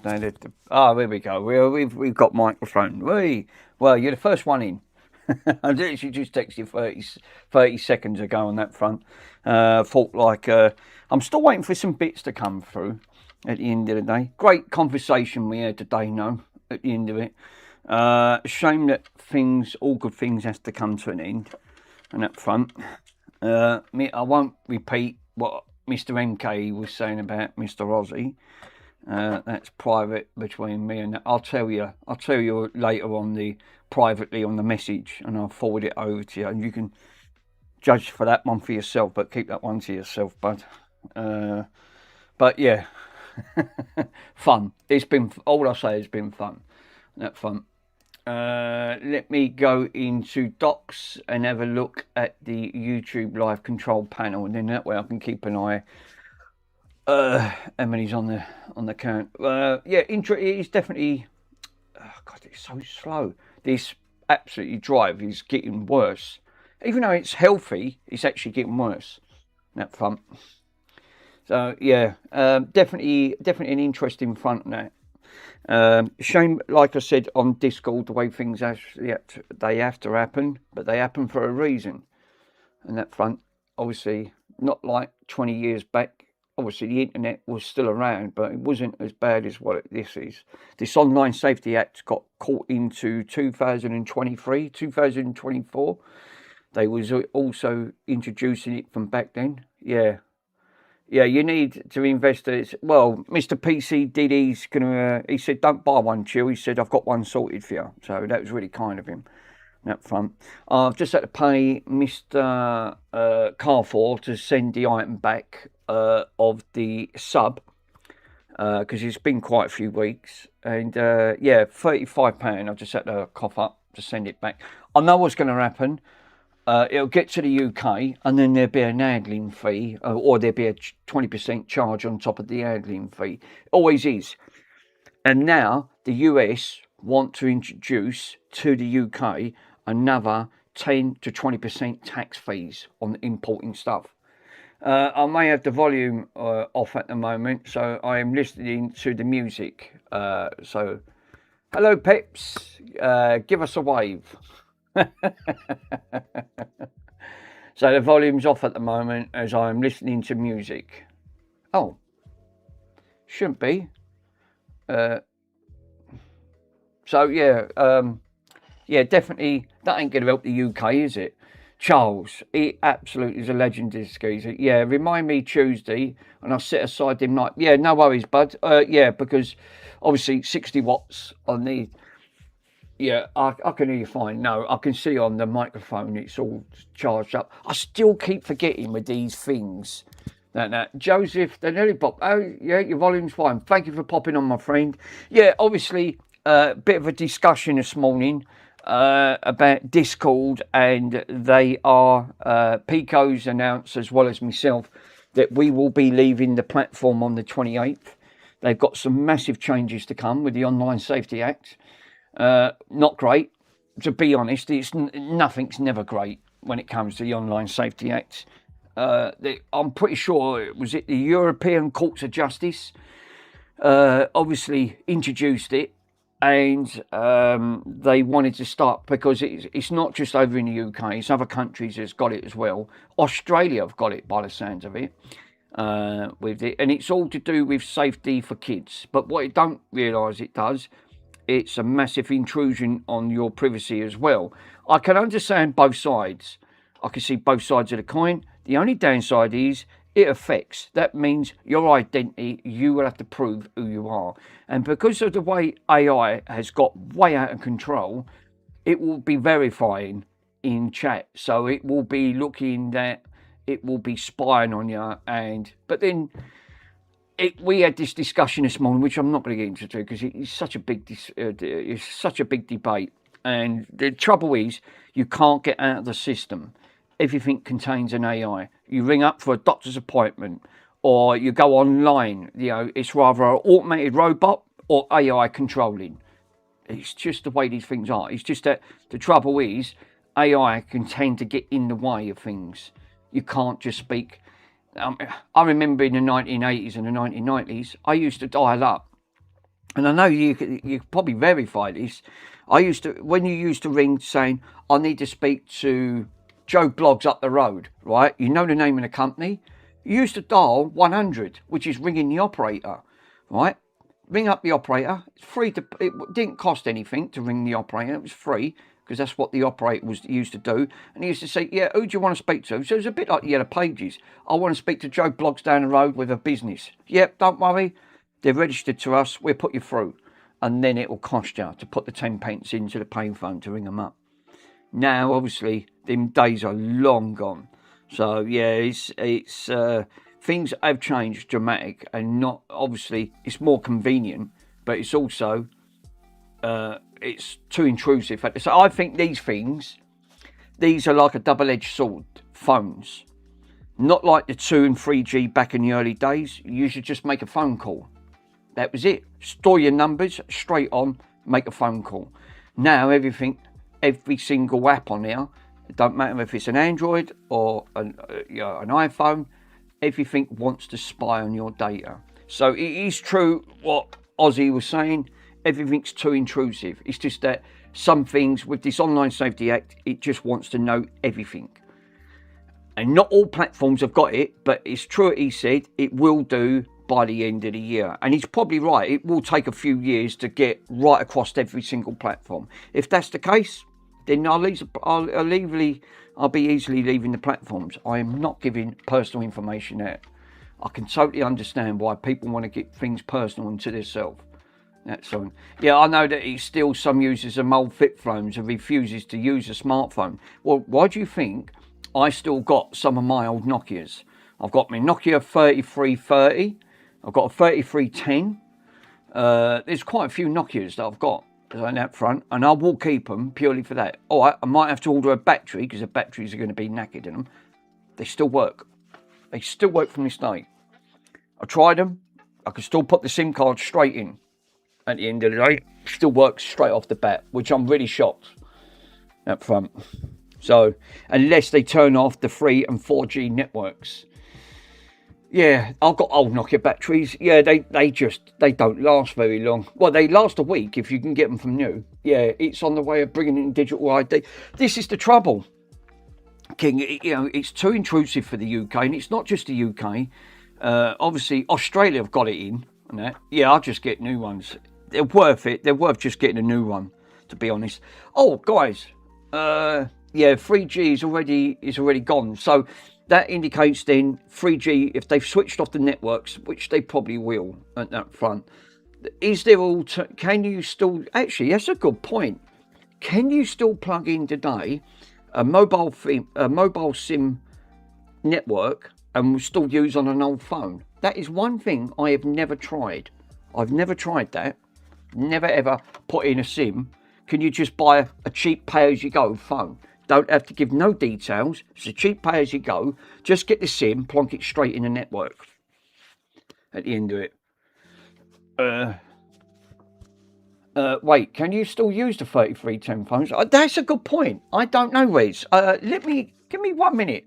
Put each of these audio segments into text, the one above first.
No, here we go. We've got microphone. Well, you're the first one in. I literally just texted you 30 seconds ago on that front. Thought like I'm still waiting for some bits to come through at the end of the day. Great conversation we had today, no, at the end of it. Shame that all good things has to come to an end on that front. I won't repeat what Mr. MK was saying about Mr. Aussie. That's private between me and that. I'll tell you later on privately on the message, and I'll forward it over to you, and you can judge for that one for yourself, but keep that one to yourself, bud. But yeah, fun. It's been, all I say has been fun. That fun. Let me go into docs and have a look at the YouTube live control panel, and then that way I can keep an eye. Emily's on the count. Yeah, it's definitely. Oh God, it's so slow. This absolutely drive is getting worse. Even though it's healthy, it's actually getting worse. That front. So yeah, definitely an interesting front on that. Shame, like I said on Discord, the way things actually they have to happen, but they happen for a reason. And that front, obviously, not like 20 years back. Obviously, the internet was still around, but it wasn't as bad as what this is. This Online Safety Act got caught into 2023, 2024. They was also introducing it from back then. Yeah, you need to invest. Well, Mr. PC did. He said, don't buy one, Chill. He said, I've got one sorted for you. So that was really kind of him. That front. I've just had to pay Mr. Carfor to send the item back of the sub because it's been quite a few weeks, and yeah, £35. I just had to cough up to send it back. I know what's going to happen. It'll get to the UK, and then there'll be an handling fee, or there'll be a 20% charge on top of the handling fee. Always is. And now the US want to introduce to the UK another 10 to 20% tax fees on importing stuff. I may have the volume off at the moment, so I am listening to the music. So, hello, Peps. Give us a wave. So the volume's off at the moment as I'm listening to music. Oh, shouldn't be. So yeah, definitely that ain't gonna help the UK, is it? Charles, he absolutely is a legend, this geezer. Yeah, remind me Tuesday, and I'll set aside him night. Yeah, no worries, bud. Yeah, because obviously 60 watts on the. Yeah, I can hear you fine. No, I can see on the microphone it's all charged up. I still keep forgetting with these things. That Joseph, the Nelly Pop. Oh, yeah, your volume's fine. Thank you for popping on, my friend. Yeah, obviously, a bit of a discussion this morning about Discord, and they are, Pico's announced, as well as myself, that we will be leaving the platform on the 28th. They've got some massive changes to come with the Online Safety Act. Not great, to be honest. Nothing's never great when it comes to the Online Safety Act. I'm pretty sure it was the European Courts of Justice obviously introduced it, and they wanted to start, because it's not just over in the UK, it's other countries that's got it as well. Australia have got it by the sounds of it, with it, and it's all to do with safety for kids. But what it don't realise it does, it's a massive intrusion on your privacy as well. I can understand both sides. I can see both sides of the coin. The only downside is it affects. That means your identity, you will have to prove who you are. And because of the way AI has got way out of control, it will be verifying in chat. So it will be looking that it will be spying on you. But then we had this discussion this morning, which I'm not going to get into because it's such a big debate. And the trouble is, you can't get out of the system. Everything contains an AI. You ring up for a doctor's appointment, or you go online. You know, it's rather an automated robot or AI controlling. It's just the way these things are. It's just that the trouble is, AI can tend to get in the way of things. You can't just speak. I remember in the 1980s and the 1990s, I used to dial up and I know you could probably verify this. I used to, when you used to ring saying, I need to speak to Joe Bloggs up the road, right? You know the name of the company. You used to dial 100, which is ringing the operator, right? Ring up the operator. It's free to, it didn't cost anything to ring the operator. It was free because that's what the operator was used to do. And he used to say, yeah, who do you want to speak to? So it was a bit like the Yellow Pages. I want to speak to Joe Bloggs down the road with a business. Yep, don't worry. They're registered to us. We'll put you through. And then it will cost you to put the 10 pence into the payphone to ring them up. Now, obviously, them days are long gone. So, yeah, it's things have changed dramatic, and not, obviously, it's more convenient, but it's also, it's too intrusive. So I think these are like a double-edged sword, phones. Not like the 2 and 3G back in the early days. You should just make a phone call. That was it. Store your numbers straight on, make a phone call. Now every single app on there, it don't matter if it's an Android or an iPhone, everything wants to spy on your data. So it is true what Ozzy was saying, everything's too intrusive. It's just that some things with this Online Safety Act, it just wants to know everything. And not all platforms have got it, but it's true what he said, it will do by the end of the year. And he's probably right. It will take a few years to get right across every single platform. If that's the case, then I'll be easily leaving the platforms. I am not giving personal information out. I can totally understand why people want to get things personal into themselves. That's on. Yeah, I know that it's still some users of old flip phones and refuses to use a smartphone. Well, why do you think I still got some of my old Nokias? I've got my Nokia 3330. I've got a 3310. There's quite a few Nokias that I've got on that front, and I will keep them purely for that. All right, I might have to order a battery because the batteries are going to be knackered in them. They still work. They still work from this day. I tried them. I can still put the SIM card straight in. At the end of the day, still works straight off the bat, which I'm really shocked up front. So, unless they turn off the 3 and 4G networks. Yeah, I've got old Nokia batteries. Yeah, they don't last very long. Well, they last a week if you can get them from new. Yeah, it's on the way of bringing in digital ID. This is the trouble, King. You know, it's too intrusive for the UK, and it's not just the UK. Obviously, Australia have got it in. And that. Yeah, I'll just get new ones. They're worth it. They're worth just getting a new one, to be honest. Oh, guys. Yeah, 3G is already gone. So that indicates then 3G, if they've switched off the networks, which they probably will at that front, is there can you still, actually, that's a good point. Can you still plug in today a mobile SIM network and still use on an old phone? That is one thing I have never tried. I've never tried that. Never ever put in a SIM. Can you just buy a cheap pay-as-you-go phone? Don't have to give no details. It's a cheap pay-as-you-go. Just get the SIM, plonk it straight in the network. At the end of it. Wait, can you still use the 3310 phones? That's a good point. I don't know, Rez. Give me 1 minute.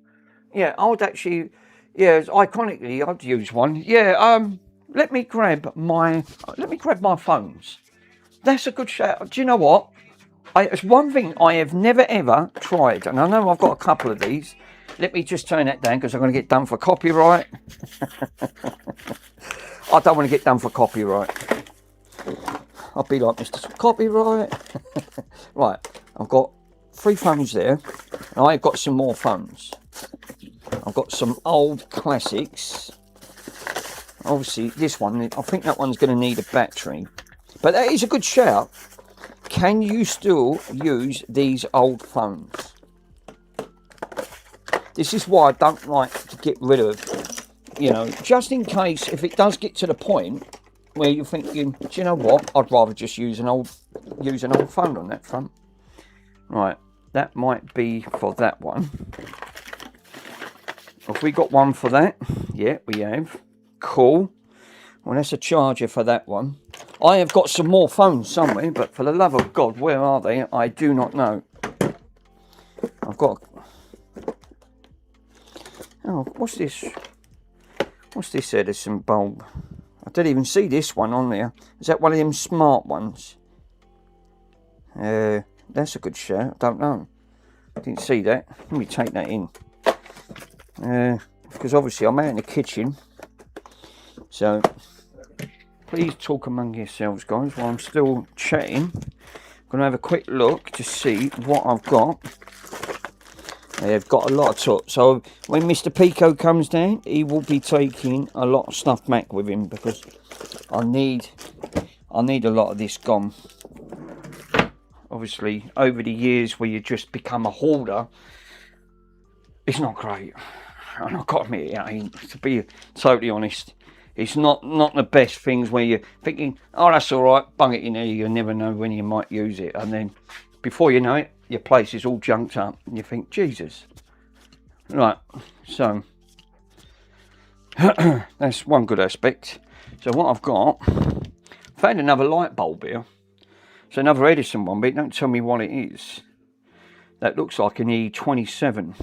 Yeah, I would actually. Yeah, iconically, I'd use one. Yeah, let me grab my phones. That's a good shout. Do you know what? It's one thing I have never ever tried, and I know I've got a couple of these. Let me just turn that down because I'm going to get done for copyright. I don't want to get done for copyright. I'll be like Mr. Copyright. Right, I've got 3 phones there, and I've got some more phones. I've got some old classics. Obviously, this one, I think that one's going to need a battery. But that is a good shout. Can you still use these old phones? This is why I don't like to get rid of, just in case if it does get to the point where you're thinking, do you know what? I'd rather just use an old phone on that front. Right, that might be for that one. Have we got one for that? Yeah, we have. Cool. Well, that's a charger for that one. I have got some more phones somewhere, but for the love of God, where are they? I do not know. I've got... Oh, what's this? What's this Edison bulb? I Don't even see this one on there. Is that one of them smart ones? That's a good shout. I don't know. Didn't see that. Let me take that in. Because obviously I'm out in the kitchen. So please talk among yourselves, guys, while I'm still chatting. I'm going to have a quick look to see what I've got. I've got a lot of stuff. So when Mr. Pico comes down, he will be taking a lot of stuff back with him, because I need a lot of this gone. Obviously, over the years where you just become a hoarder, it's not great. And I've got to admit, I mean, to be totally honest, it's not the best things where you're thinking, oh, that's all right, bung it in there, you never know when you might use it. And then before you know it, your place is all junked up and you think, Jesus. Right, so that's one good aspect. So what I've got, I found another light bulb here. It's another Edison one, but don't tell me what it is. That looks like an E27 on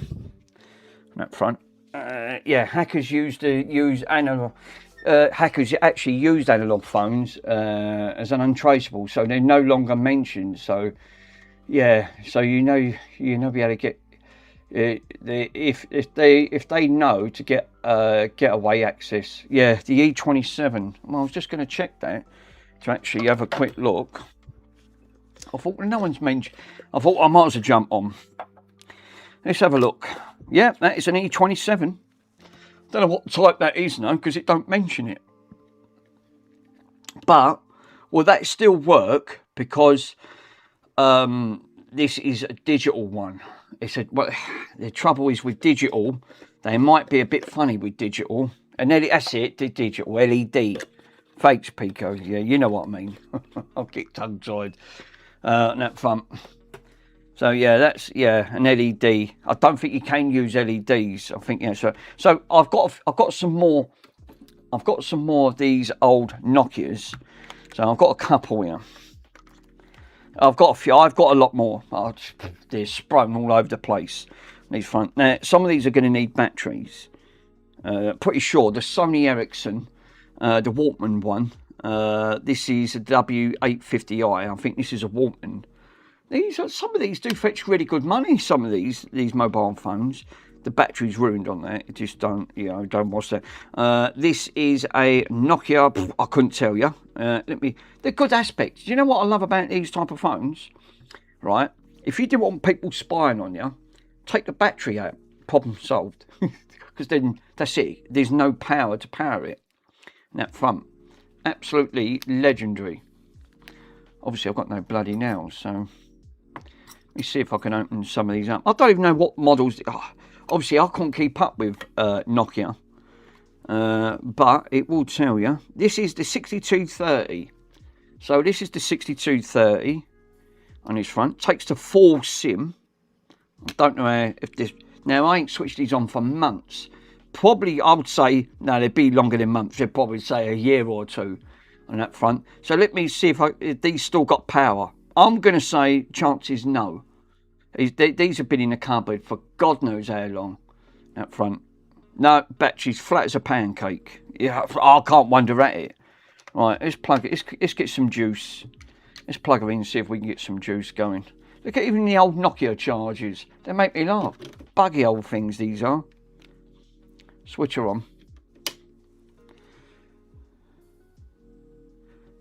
that front. Yeah, hackers hackers actually used analog phones as an untraceable, so they're no longer mentioned. So yeah, so you know be able to get if they know to get getaway access. Yeah, the E27. Well, I was just going to check that to actually have a quick look. I thought, well, no one's mentioned. I thought I might as well jump on. Let's have a look. Yeah, that is an E27. Don't know what type that is now, because it don't mention it. But will that still work? Because this is a digital one. Well, the trouble is with digital, they might be a bit funny with digital. And then that's it, the digital LED. Fakes, Pico. Yeah, you know what I mean. I'll get tongue-tied. That front. So yeah, that's an LED. I don't think you can use LEDs. I think So I've got some more. I've got some more of these old Nokias. So I've got a couple here. I've got a few. I've got a lot more. They're sprung all over the place. These front. Now some of these are going to need batteries. Pretty sure the Sony Ericsson, the Walkman one. This is a W850i. I think this is a Walkman. Some of these do fetch really good money. Some of these mobile phones, the battery's ruined on that. It just don't watch that. This is a Nokia. I couldn't tell you. The good aspects. Do you know what I love about these type of phones? Right. If you do want people spying on you, take the battery out. Problem solved. Because then that's it. There's no power to power it. And that front, absolutely legendary. Obviously, I've got no bloody nails, so. Let me see if I can open some of these up. I don't even know what models. Obviously, I can't keep up with Nokia. But it will tell you. This is the 6230. So this is the 6230 on his front. Takes to full SIM. I don't know if this... Now, I ain't switched these on for months. Probably, I would say... No, they'd be longer than months. They'd probably say a year or two on that front. So let me see if these still got power. I'm going to say chances no. These have been in the cupboard for God knows how long. That front. No, battery's flat as a pancake. Yeah, I can't wonder at it. Right, let's plug it. Let's get some juice. Let's plug her in and see if we can get some juice going. Look at even the old Nokia chargers. They make me laugh. Buggy old things these are. Switch her on.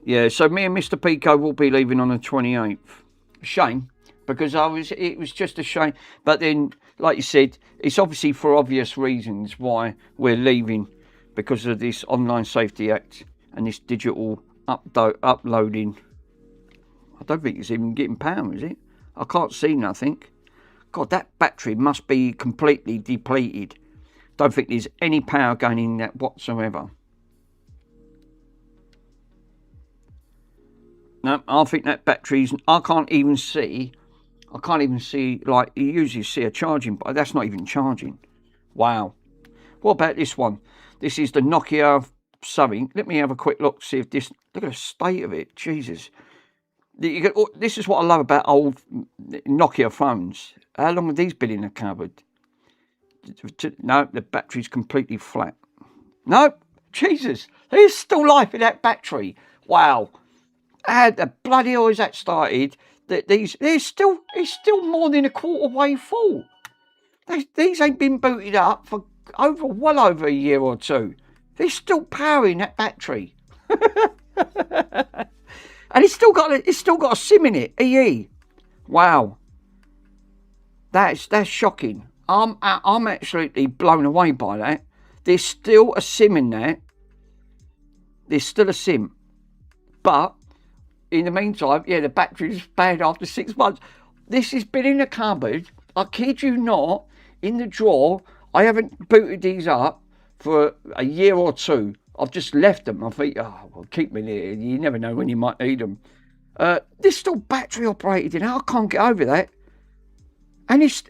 Yeah, so me and Mr. Pico will be leaving on the 28th. Shame, because it was just a shame. But then, like you said, it's obviously for obvious reasons why we're leaving, because of this Online Safety Act and this digital uploading. I don't think it's even getting power, is it? I can't see nothing. God, that battery must be completely depleted. Don't think there's any power going in that whatsoever. No, I think that battery's... I can't even see, like, you usually see a charging, but that's not even charging. Wow. What about this one? This is the Nokia something. Let me have a quick look, see if this... Look at the state of it. Jesus. This is what I love about old Nokia phones. How long have these been in the cupboard? No, the battery's completely flat. No, Jesus, there's still life in that battery. Wow. How the bloody hell is that started? That it's still more than a quarter way full. These ain't been booted up for well over a year or two. They're still powering that battery. And it's still got a SIM in it. EE. Wow. That's shocking. I'm absolutely blown away by that. There's still a SIM in there. There's still a SIM. But in the meantime, yeah, the battery's bad after 6 months. This has been in the cupboard. I kid you not, in the drawer. I haven't booted these up for a year or two. I've just left them. I think, oh, well, keep them in here. You never know when you might need them. This still battery operated in. I can't get over that. And he's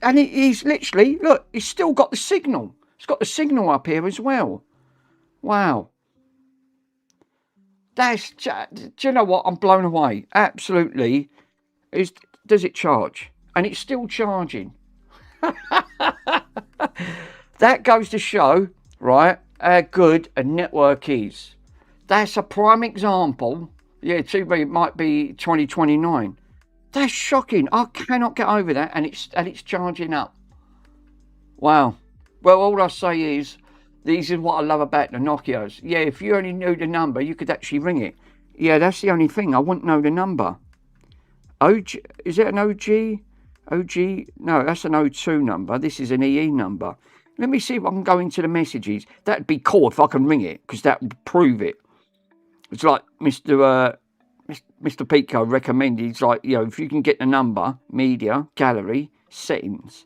literally, look, he's still got the signal. It's got the signal up here as well. Wow. Do you know what? I'm blown away. Absolutely. Does it charge? And it's still charging. That goes to show, right, how good a network is. That's a prime example. Yeah, it might be 2029. That's shocking. I cannot get over that, and it's charging up. Wow. Well, all I say is, this is what I love about the Nokias. Yeah, if you only knew the number, you could actually ring it. Yeah, that's the only thing. I wouldn't know the number. OG, is it an OG? OG? No, that's an O2 number. This is an EE number. Let me see if I can go into the messages. That'd be cool if I can ring it, because that would prove it. It's like Mr. Pico recommended. It's like, you know, if you can get the number, media, gallery, settings.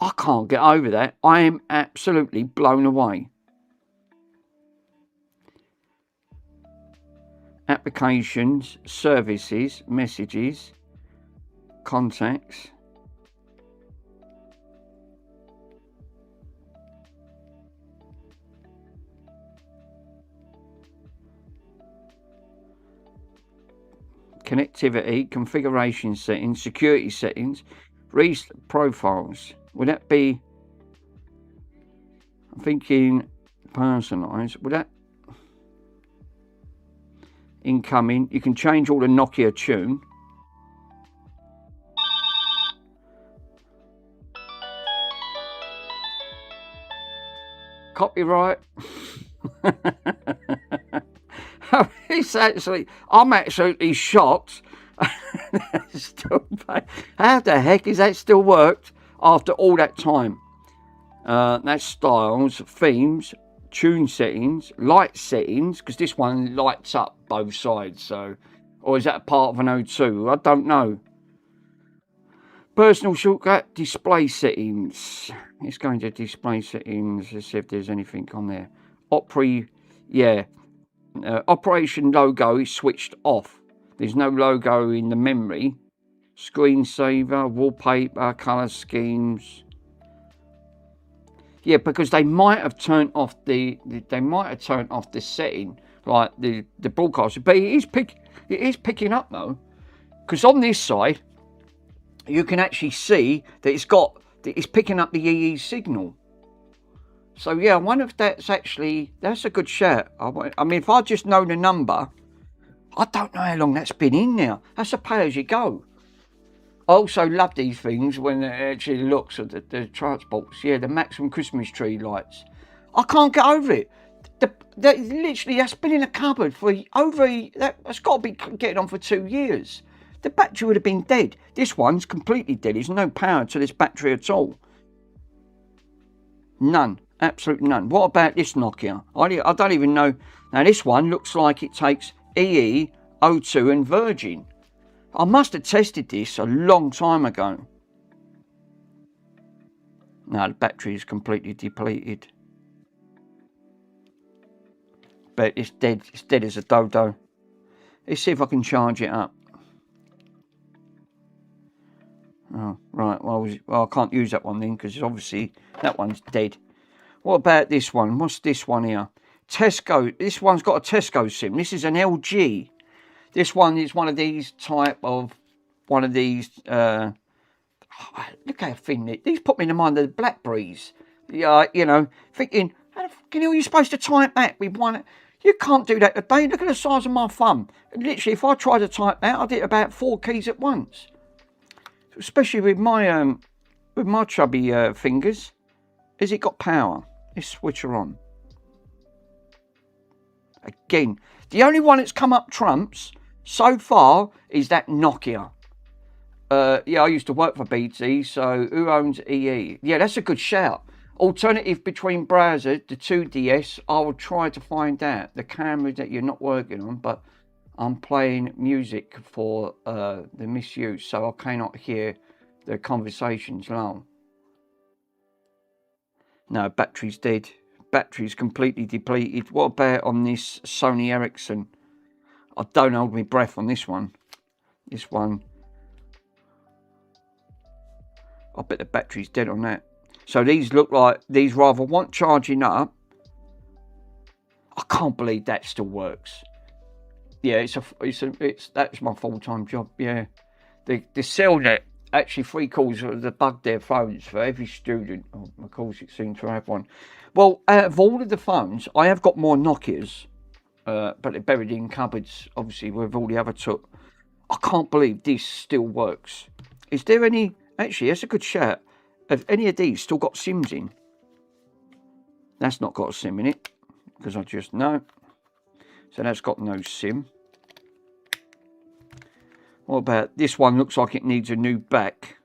I can't get over that. I am absolutely blown away. Applications, services, messages, contacts. Connectivity, configuration settings, security settings, profiles. Would that be, I'm thinking personalised, would that, incoming, you can change all the Nokia tune. Copyright. I'm absolutely shocked. How the heck is that still worked after all that time? That's styles, themes, tune settings, light settings, because this one lights up both sides. So, or is that part of an O2? I don't know. Personal shortcut, display settings. It's going to display settings. Let's see if there's anything on there. Opera, yeah. Operation logo is switched off. There's no logo in the memory. Screensaver, wallpaper, colour schemes. Yeah, because they might have turned off the setting, like the broadcaster. But it is picking up though, because on this side you can actually see that it's picking up the EE signal. So yeah, I wonder if that's a good shout. I mean, if I just know the number, I don't know how long that's been in now. That's a pay as you go. I also love these things when it actually looks at the transports. Yeah, the maximum Christmas tree lights. I can't get over it. Literally, that's been in a cupboard for that's got to be getting on for 2 years. The battery would have been dead. This one's completely dead. There's no power to this battery at all. None. Absolutely none. What about this Nokia? I don't even know. Now, this one looks like it takes EE, O2 and Virgin. I must have tested this a long time ago. Now, the battery is completely depleted. But it's dead. It's dead as a dodo. Let's see if I can charge it up. Oh, right. Well, I can't use that one then, because obviously that one's dead. What about this one? What's this one here? Tesco. This one's got a Tesco SIM. This is an LG. This one is one of these look how thin it. These put me in the mind of the Blackberries. Yeah, you know, thinking, how the You know, you're supposed to type that with one. You can't do that today. Look at the size of my thumb. Literally, if I try to type that, I did about 4 keys at once. Especially with my chubby fingers. Has it got power? Let's switch her on. Again, the only one that's come up trumps so far is that Nokia. Yeah, I used to work for BT, so who owns EE? Yeah, that's a good shout. Alternative between browser, the 2DS, I will try to find out. The camera that you're not working on, but I'm playing music for the misuse, so I cannot hear the conversations long. No, battery's dead. Battery's completely depleted. What about on this Sony Ericsson? I don't hold my breath on this one. This one, I bet the battery's dead on that. So these look like these rather want charging up. I can't believe that still works. Yeah, that's my full-time job. Yeah, the CellNet actually 3/4 of the bug their phones for every student. Oh, of course, it seems to have one. Well, out of all of the phones, I have got more Nokias, but they're buried in cupboards. Obviously, with all the other took. I can't believe this still works. Is there any? Actually, that's a good shout. Have any of these still got SIMs in? That's not got a SIM in it, because I just know. So that's got no SIM. What about this one? Looks like it needs a new back.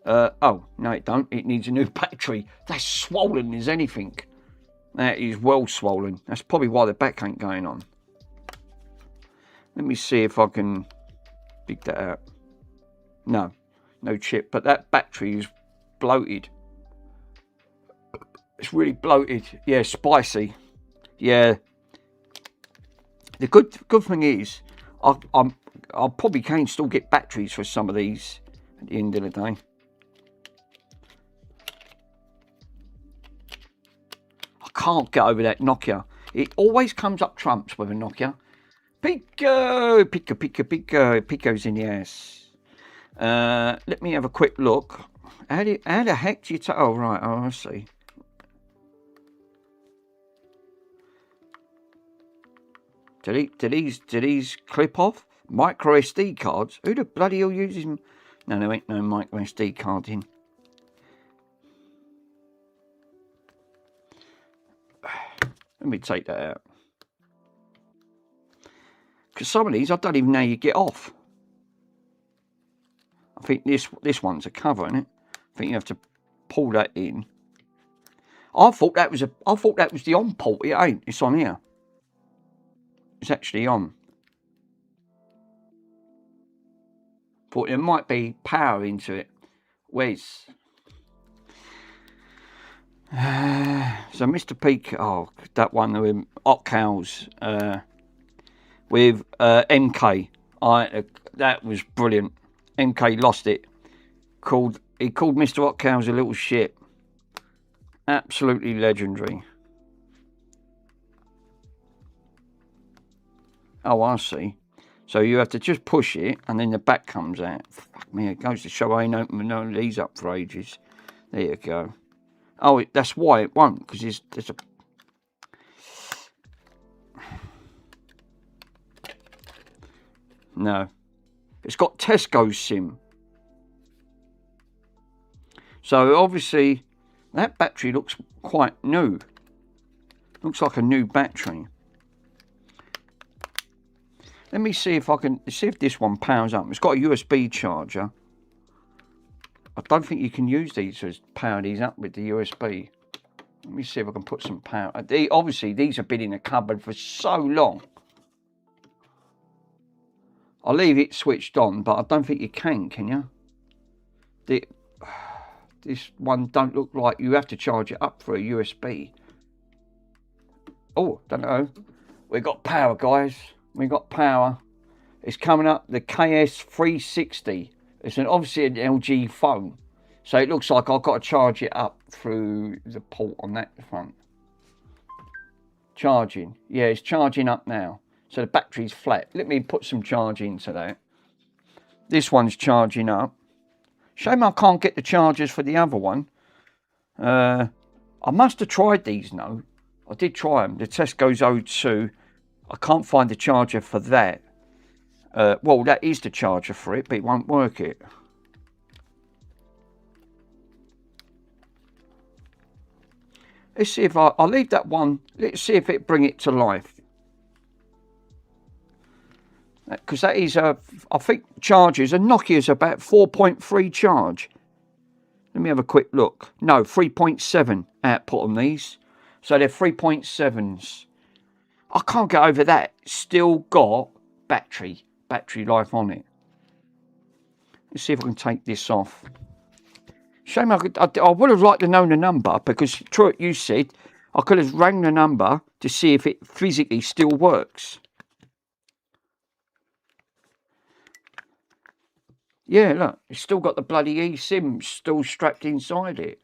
Oh, no it don't. It needs a new battery. That's swollen as anything. That is well swollen. That's probably why the back ain't going on. Let me see if I can dig that out. No. No chip, but that battery is bloated. It's really bloated. Yeah, spicy. Yeah. The good thing is, I probably can still get batteries for some of these at the end of the day. I can't get over that Nokia. It always comes up trumps with a Nokia. Pico, Pico, Pico, Pico. Pico's in the ass. Let me have a quick look. How the heck do you take? Oh, right. Oh, I see. Do these clip off? Micro SD cards? Who the bloody hell uses them? No, there ain't no micro SD card in. Let me take that out. Because some of these, I don't even know how you get off. I think this one's a cover, isn't it? I think you have to pull that in. I thought that was the on port. It ain't. It's on here. It's actually on. Thought there might be power into it. Where's? So Mr. Peak. Oh, that one with Ocals with MK. That was brilliant. MK lost it. He called Mr. Ocals a little shit. Absolutely legendary. Oh, I see. So you have to just push it, and then the back comes out. Fuck me, it goes to show I ain't opened none of these up for ages. There you go. Oh, that's why it won't, because there's a... No. It's got Tesco's SIM. So obviously, that battery looks quite new. Looks like a new battery. Let me see if I can see if this one powers up. It's got a USB charger. I don't think you can use these to power these up with the USB. Let me see if I can put some power. Obviously, these have been in the cupboard for so long. I'll leave it switched on, but I don't think you can you? This one don't look like you have to charge it up for a USB. Oh, don't know. We got power, guys. We got power. It's coming up, the KS360. It's obviously an LG phone. So it looks like I've got to charge it up through the port on that front. Charging. Yeah, it's charging up now. So the battery's flat. Let me put some charge into that. This one's charging up. Shame I can't get the chargers for the other one. I must have tried these, no. I did try them. The Tesco's O2. I can't find the charger for that. Well, that is the charger for it, but it won't work it. Let's see if I'll leave that one. Let's see if it bring it to life. Because that is I think charges, and Nokia's about 4.3 charge. Let me have a quick look. No, 3.7 output on these. So they're 3.7s. I can't get over that. Still got battery life on it. Let's see if I can take this off. Shame I would have liked to know the number, because true what you said, I could have rang the number to see if it physically still works. Yeah, look, it's still got the bloody eSIM still strapped inside it.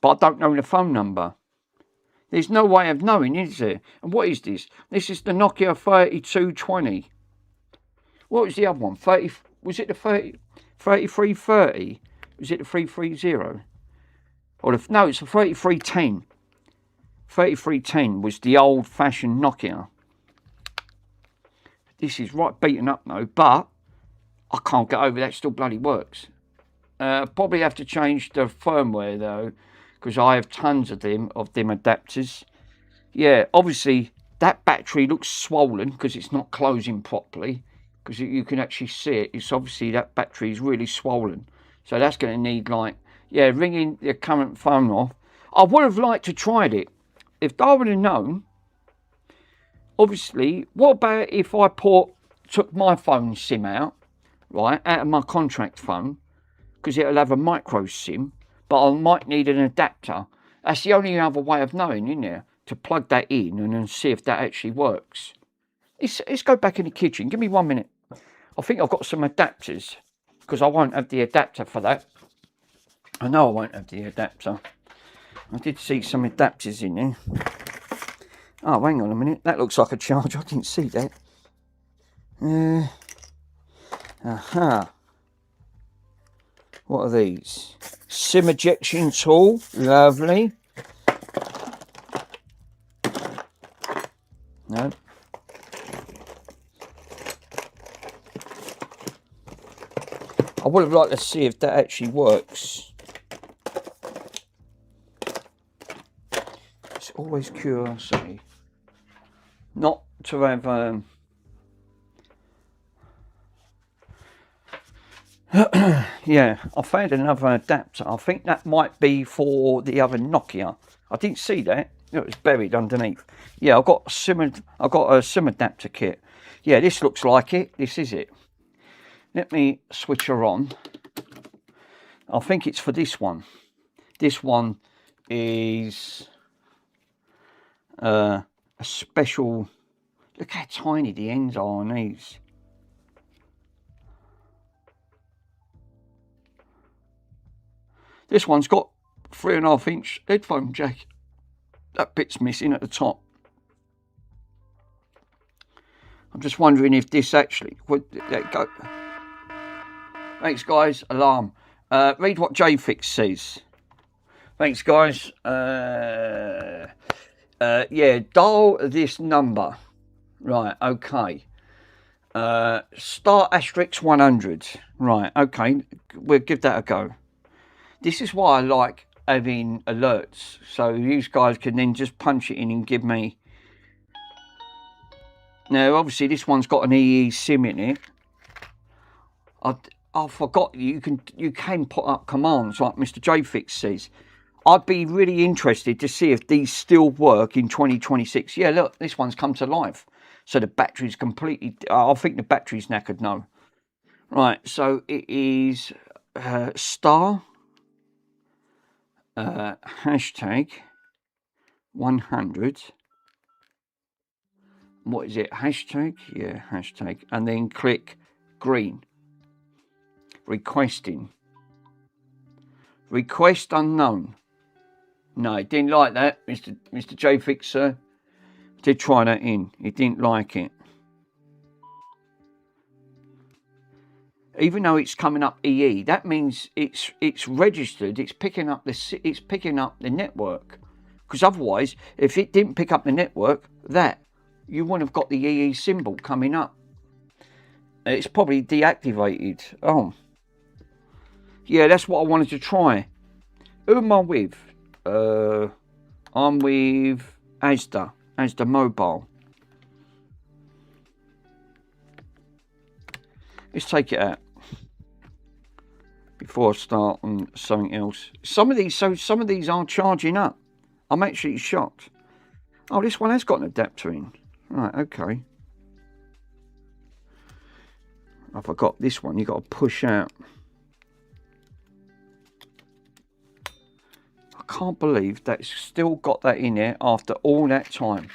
But I don't know the phone number. There's no way of knowing, is there? And what is this? This is the Nokia 3220. What was the other one? 30, was it the 3330? Was it the 330? Or no, it's the 3310. 3310 was the old-fashioned Nokia. This is right beaten up though, but I can't get over that. Still bloody works. Probably have to change the firmware though, because I have tons of them adapters. Yeah, obviously that battery looks swollen because it's not closing properly, because you can actually see it. It's obviously that battery is really swollen, so that's going to need, like, yeah, ringing the current phone off. I would have liked to tried it if I would have known. Obviously, what about if I took my phone SIM out, right, out of my contract phone, because it'll have a micro SIM, but I might need an adapter. That's the only other way of knowing, isn't there? To plug that in and then see if that actually works. Let's go back in the kitchen. Give me 1 minute. I think I've got some adapters, because I won't have the adapter for that. I know I won't have the adapter. I did see some adapters in there. Oh, hang on a minute. That looks like a charger. I didn't see that. Aha. What are these? SIM ejection tool. Lovely. No. I would have liked to see if that actually works. It's always curiosity. Not to have yeah, I found another adapter. I think that might be for the other Nokia. I didn't see that. It was buried underneath. Yeah, I've got a SIM adapter kit. Yeah, this looks like it. This is it. Let me switch her on. I think it's for this one. This one is a special. Look how tiny the ends are on these. This one's got 3.5 inch headphone jack. That bit's missing at the top. I'm just wondering if this actually would let go. Thanks, guys. Alarm. Read what JFix says. Thanks, guys. Yeah, dial this number. Right, okay. Star asterisk 100. Right, okay. We'll give that a go. This is why I like having alerts, so you guys can then just punch it in and give me. Now, obviously, this one's got an EE SIM in it. I forgot you can put up commands like Mr. JFix says. I'd be really interested to see if these still work in 2026. Yeah, look, this one's come to life. So the battery's completely. I think the battery's knackered now. Right, so it is star. Hashtag 100. What is it? Hashtag? Yeah, hashtag. And then click green. Requesting. Request unknown. No, it didn't like that, Mr. JFix, sir. Did try that in. He didn't like it. even though it's coming up EE, that means it's registered. It's picking up the network. Because otherwise, if it didn't pick up the network, you wouldn't have got the EE symbol coming up. It's probably deactivated. Oh, yeah, that's what I wanted to try. Who am I with? I'm with Asda Mobile. Let's take it out before I start on something else. Some of these are charging up. I'm actually shocked. Oh, this one has got an adapter in. Right, okay. I forgot this one. You've got to push out. I can't believe that's still got that in there after all that time.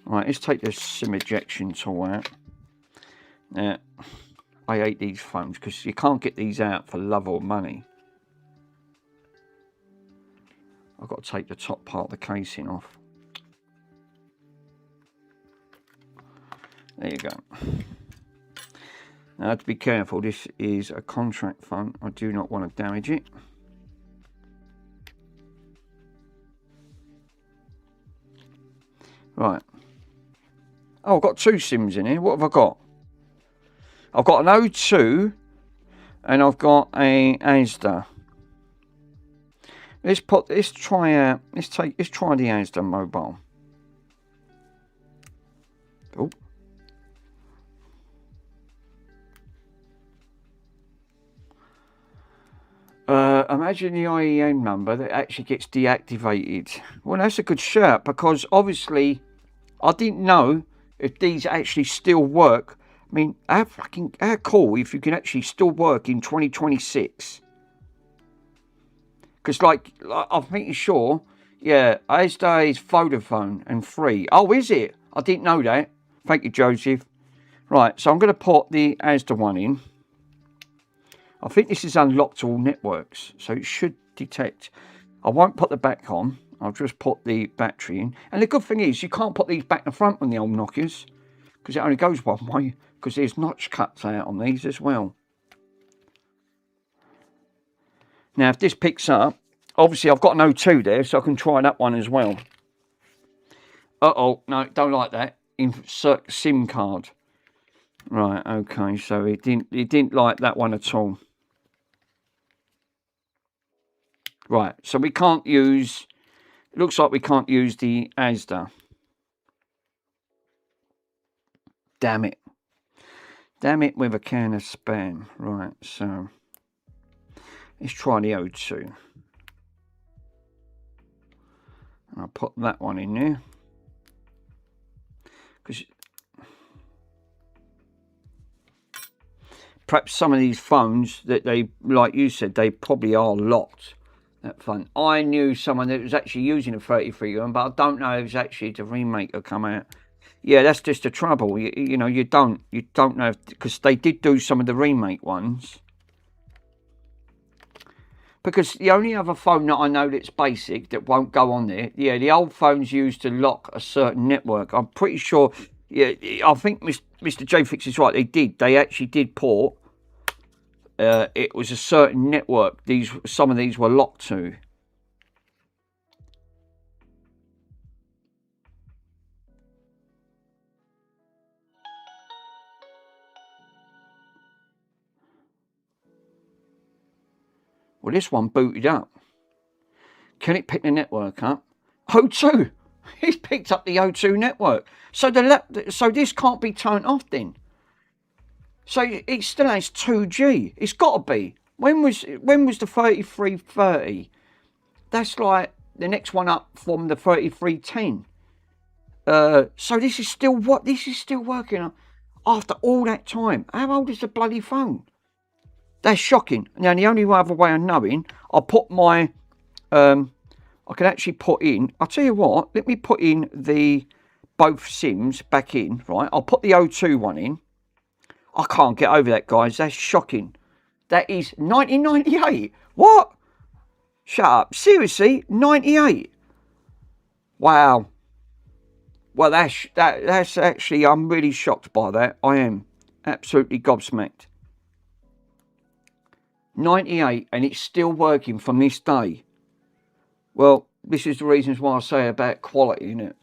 Right, let's take this SIM ejection tool out. Yeah, I hate these phones because you can't get these out for love or money. I've got to take the top part of the casing off. There you go. Now, to be careful, this is a contract phone. I do not want to damage it. Right. Oh, I've got two SIMs in here. What have I got? I've got an O2 and I've got a Asda. Let's try the Asda mobile. Oh. Imagine the IEM number that actually gets deactivated. Well, that's a good shout, because obviously I didn't know if these actually still work. I mean, how cool if you can actually still work in 2026. Because, like, I'm pretty sure, yeah, Asda is Vodafone and free. Oh, is it? I didn't know that. Thank you, Joseph. Right, so I'm going to put the Asda one in. I think this is unlocked to all networks, so it should detect. I won't put the back on. I'll just put the battery in. And the good thing is, you can't put these back and front on the old Nokias, because it only goes one way, because there's notch cuts out on these as well. Now, if this picks up, obviously I've got an O2 there, so I can try that one as well. Uh-oh, no, don't like that. Insert SIM card. Right, okay, so it didn't like that one at all. Right, so we can't use, it looks like we can't use the Asda. Damn it. Damn it with a can of Spam. Right, so let's try the O2. And I'll put that one in there. Because perhaps some of these phones that they, like you said, they probably are locked. That phone. I knew someone that was actually using a 33 but I don't know if it was actually the remake that come out. Yeah, that's just the trouble. You know, you don't know, because they did do some of the remake ones. Because the only other phone that I know that's basic that won't go on there, yeah, the old phones used to lock a certain network. I'm pretty sure. Yeah, I think Mr. J Fix is right. They did. They actually did port. It was a certain network. Some of these were locked to. Well, this one booted up. Can it pick the network up? O2. He's picked up the O2 network. So this can't be turned off then. So it still has 2G. It's got to be. When was the 3330? That's like the next one up from the 3310. So this is still working after all that time. How old is the bloody phone? That's shocking. Now the only other way of knowing, I'll put my I can actually put in. I'll tell you what. Let me put in both SIMs back in. Right. I'll put the O2 one in. I can't get over that, guys. That's shocking. That is 1998. What? Shut up. Seriously? 98? Wow. Well, that's actually, I'm really shocked by that. I am. Absolutely gobsmacked. 98, and it's still working from this day. Well, this is the reasons why I say about quality, innit?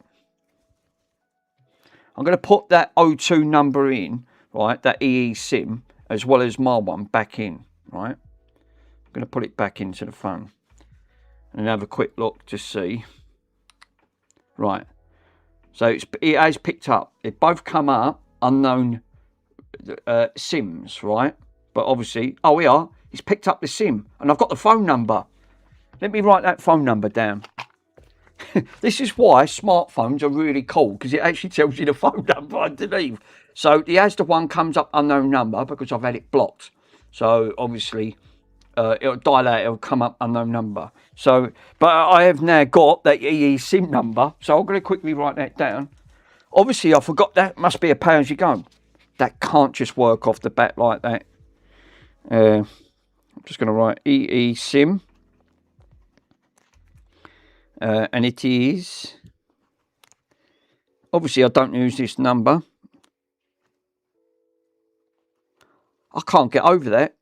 I'm going to put that O2 number in, right, that EE SIM, as well as my one back in, right? I'm going to put it back into the phone and have a quick look to see. Right, so it has picked up. They both come up unknown SIMs, right? But obviously, oh, we are. It's picked up the SIM, and I've got the phone number. Let me write that phone number down. This is why smartphones are really cool, because it actually tells you the phone number underneath. So the Asda one comes up unknown number because I've had it blocked. So obviously it'll dial out, it'll come up unknown number. So, but I have now got that EE SIM number, so I'm going to quickly write that down. Obviously I forgot that, must be a pay as you go. That can't just work off the bat like that. I'm just going to write EE SIM. And it is, obviously I don't use this number. I can't get over that.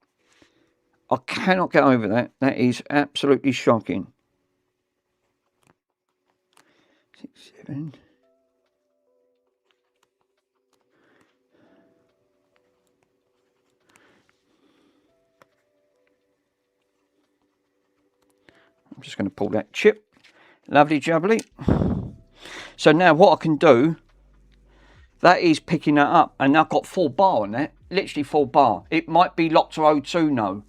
I cannot get over that. That is absolutely shocking. 67. I'm just going to pull that chip. Lovely jubbly. So now what I can do, that is picking that up, and I've got full bar on that, literally full bar. It might be locked to O2 no.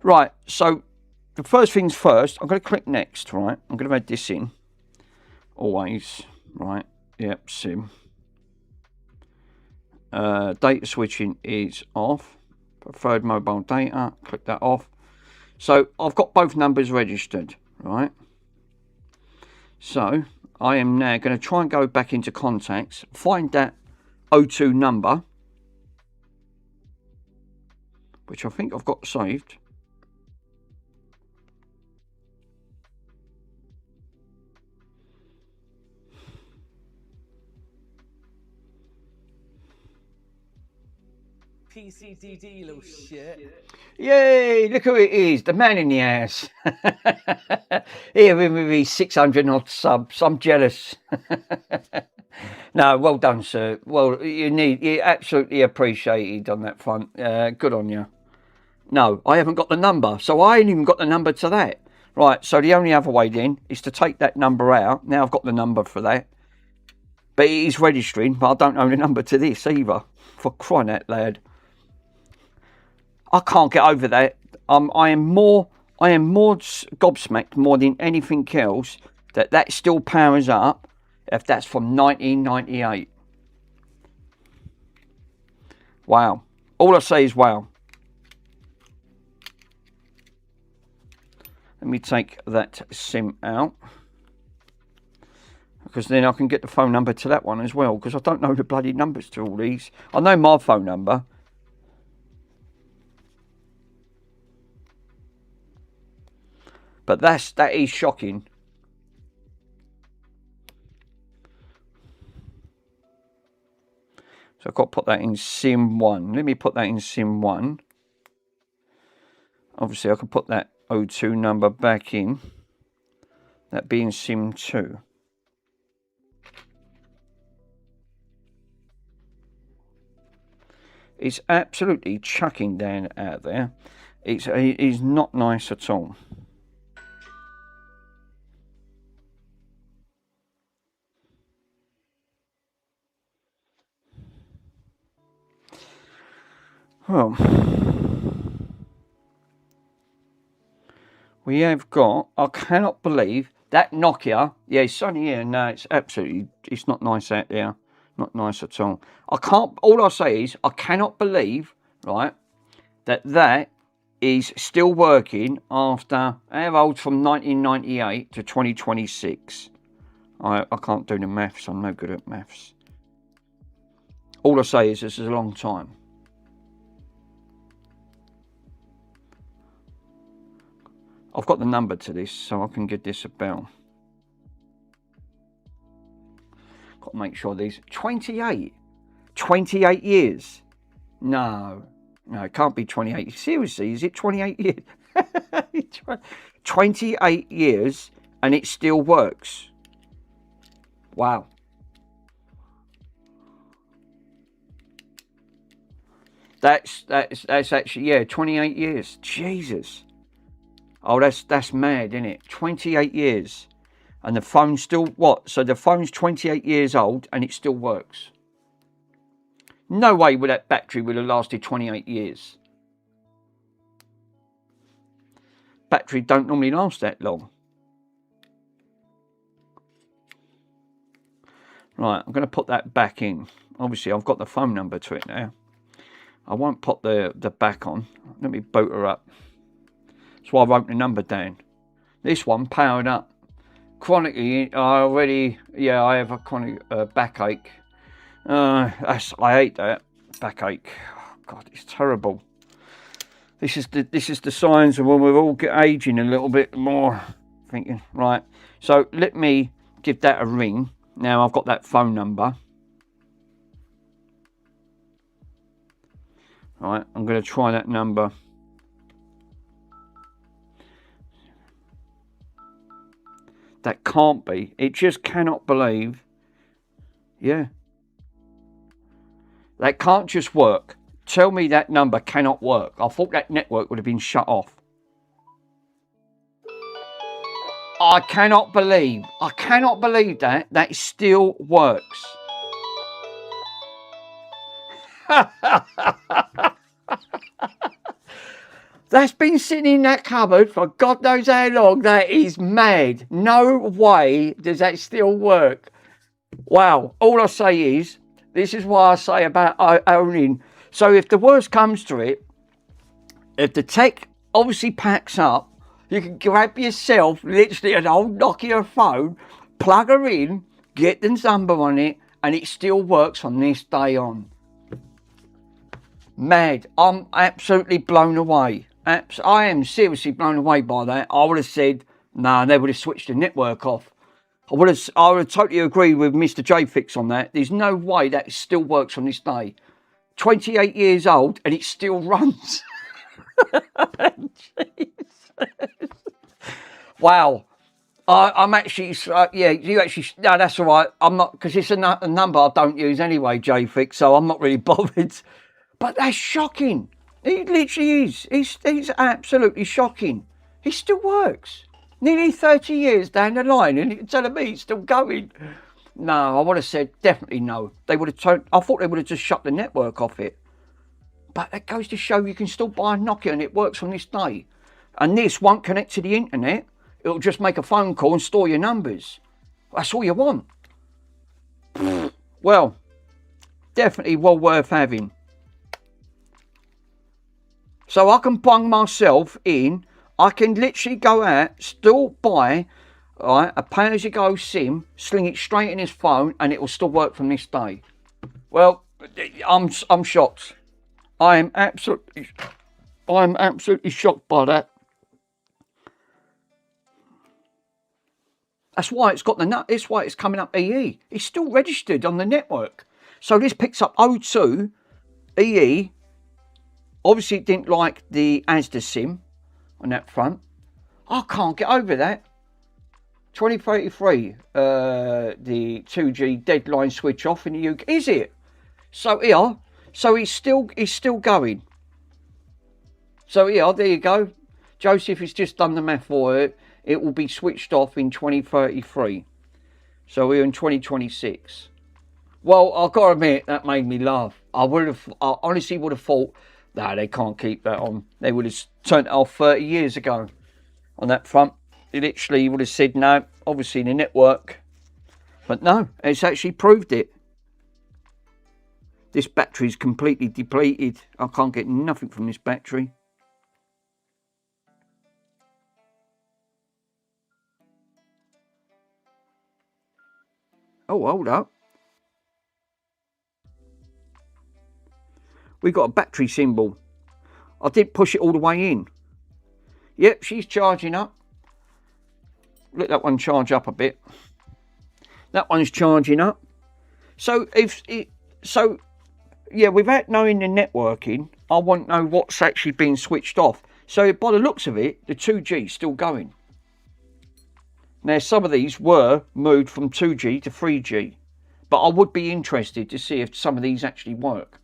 Right, so the first things first, I'm going to click next, right? I'm going to add this in. Always, right? Yep, SIM. Data switching is off. Preferred mobile data, click that off. So I've got both numbers registered, right? So I am now going to try and go back into contacts, find that O2 number, which I think I've got saved. PCDD, little shit. Yay, look who it is, the man in the house. Here with me 600 odd subs, I'm jealous. No, well done, sir. Well, you're absolutely appreciated on that front. Good on you. No, I haven't got the number, so I ain't even got the number to that. Right, so the only other way then is to take that number out. Now I've got the number for that. But it is registering, but I don't know the number to this either. For crying out loud. I can't get over that. I am more gobsmacked more than anything else that still powers up if that's from 1998. Wow. All I say is wow. Let me take that SIM out, because then I can get the phone number to that one as well, because I don't know the bloody numbers to all these. I know my phone number. But that is shocking. So I've got to put that in SIM 1. Let me put that in SIM 1. Obviously I can put that O2 number back in. That being SIM 2. It's absolutely chucking down out there. It is not nice at all. Well, we have got, I cannot believe that Nokia. Yeah, it's sunny here. No, it's absolutely, it's not nice out there. Not nice at all. All I say is, I cannot believe, right, that is still working after, how old, from 1998 to 2026. I can't do the maths. I'm no good at maths. All I say is, this is a long time. I've got the number to this, so I can give this a bell. Got to make sure these 28 28 years. No, it can't be 28. Seriously, is it 28 years? 28 years and it still works. Wow. That's actually, yeah, 28 years. Jesus. Oh, that's mad, isn't it? 28 years. And the phone's still, what? So the phone's 28 years old and it still works. No way would that battery would have lasted 28 years. Battery don't normally last that long. Right, I'm going to put that back in. Obviously, I've got the phone number to it now. I won't put the back on. Let me boot her up. That's why I wrote the number down. This one powered up. Chronically, I have a chronic backache. I hate that backache. Oh, God, it's terrible. This is the signs of when we're all aging a little bit more. Thinking, right. So let me give that a ring. Now I've got that phone number. Right, I'm going to try that number. That can't be. It just cannot believe. Yeah. That can't just work. Tell me that number cannot work. I thought that network would have been shut off. I cannot believe that. That still works. That's been sitting in that cupboard for God knows how long. That is mad. No way does that still work. Wow. All I say is, this is why I say about owning. So if the worst comes to it, if the tech obviously packs up, you can grab yourself literally an old Nokia phone, plug her in, get the number on it, and it still works from this day on. Mad. I'm absolutely blown away. I am seriously blown away by that. I would have said, no, they would have switched the network off. I would have totally agreed with Mr. J Fix on that. There's no way that still works on this day. 28 years old and it still runs. Wow. I'm actually, you actually, no, that's all right. I'm not, because it's a number I don't use anyway, J Fix, so I'm not really bothered. But that's shocking. It literally is. It's absolutely shocking. It still works. Nearly 30 years down the line and you're telling me it's still going. No, I would have said definitely no. They would have I thought they would have just shut the network off it. But that goes to show you can still buy a Nokia and it works on this day. And this won't connect to the internet. It'll just make a phone call and store your numbers. That's all you want. Well, definitely well worth having. So I can bung myself in. I can literally go out, still buy a pay-as-you-go SIM, sling it straight in his phone, and it will still work from this day. Well, I'm shocked. I'm absolutely shocked by that. That's why it's got the nut. That's why it's coming up EE. It's still registered on the network. So this picks up O2 EE. Obviously, it didn't like the ASDA SIM on that front. I can't get over that. 2033, the 2G deadline switch off in the UK. Is it? So here, so it's still going. So here, there you go. Joseph has just done the math for it. It will be switched off in 2033. So we're in 2026. Well, I've got to admit, that made me laugh. I honestly would have thought, no, they can't keep that on. They would have turned it off 30 years ago on that front. They literally would have said no, obviously the network. But no, it's actually proved it. This battery's completely depleted. I can't get nothing from this battery. Oh, hold up. We got a battery symbol. I did push it all the way in. Yep, she's charging up. Let that one charge up a bit. That one's charging up. So yeah, without knowing the networking, I want to know what's actually being switched off. So by the looks of it, the 2G is still going. Now, some of these were moved from 2G to 3G, but I would be interested to see if some of these actually work.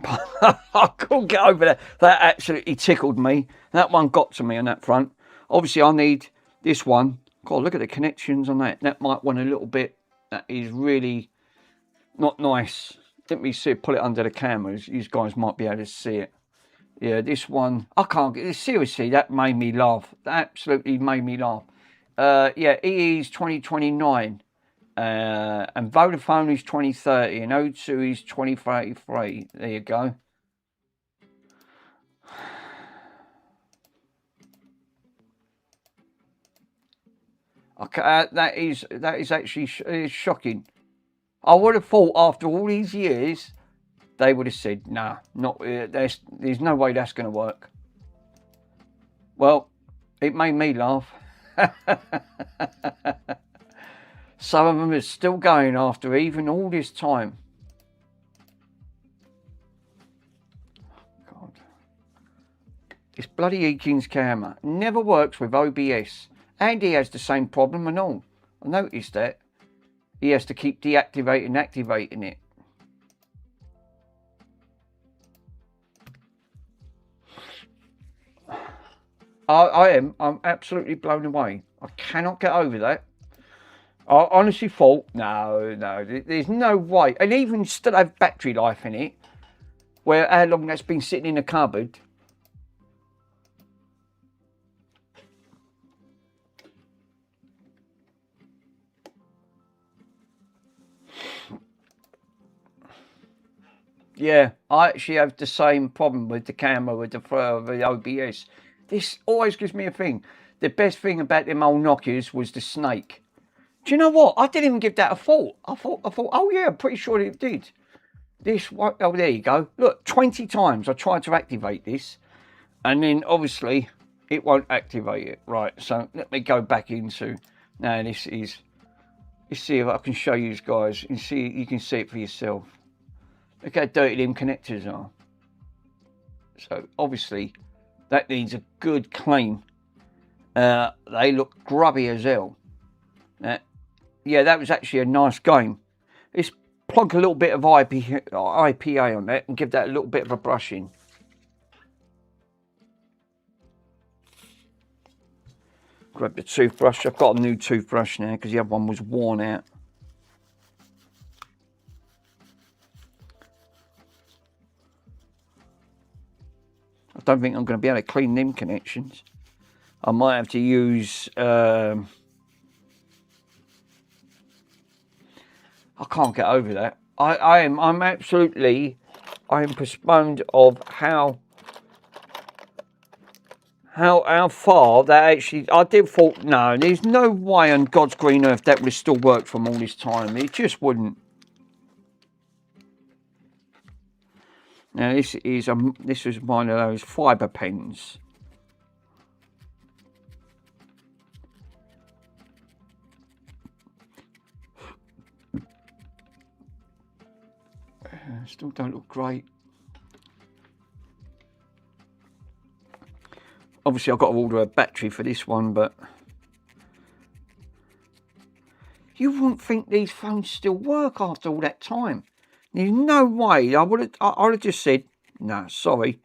I couldn't get over that. That absolutely tickled me. That one got to me on that front. Obviously, I need this one. God, look at the connections on that. That might want a little bit. That is really not nice. Let me see, pull it under the cameras. You guys might be able to see it. Yeah, this one, I can't get this. Seriously, that made me laugh. That absolutely made me laugh. Yeah, EE's 2029. And Vodafone is 2030 and O2 is 2033. There you go. Okay, that is actually shocking. I would have thought after all these years they would have said, nah, not there's no way that's going to work. Well, it made me laugh. Some of them are still going after even all this time. God. This bloody Eakins camera never works with OBS. Andy has the same problem and all. I noticed that. He has to keep deactivating and activating it. I'm absolutely blown away. I cannot get over that. I honestly thought, no, there's no way. And even still have battery life in it, where how long that's been sitting in a cupboard. Yeah, I actually have the same problem with the camera, with the OBS. This always gives me a thing. The best thing about them old Nokias was the snake. Do you know what? I didn't even give that a thought. I thought, oh yeah, I'm pretty sure it did. This, oh, there you go. Look, 20 times I tried to activate this, and then obviously it won't activate it. Right, so let me go back into, now this is, let's see if I can show you guys, and see, you can see it for yourself. Look how dirty them connectors are. So obviously that needs a good clean. They look grubby as hell. Yeah, that was actually a nice game. Let's plonk a little bit of IPA on that and give that a little bit of a brushing. Grab the toothbrush. I've got a new toothbrush now because the other one was worn out. I don't think I'm going to be able to clean them connections. I might have to use... I can't get over that. I'm postponed of how far that actually, I did thought, no, there's no way on God's green earth that would have still worked from all this time. It just wouldn't. Now this is one of those fibre pens. Still don't look great. Obviously I've got to order a battery for this one, but you wouldn't think these phones still work after all that time. There's no way. I would have just said, no, sorry.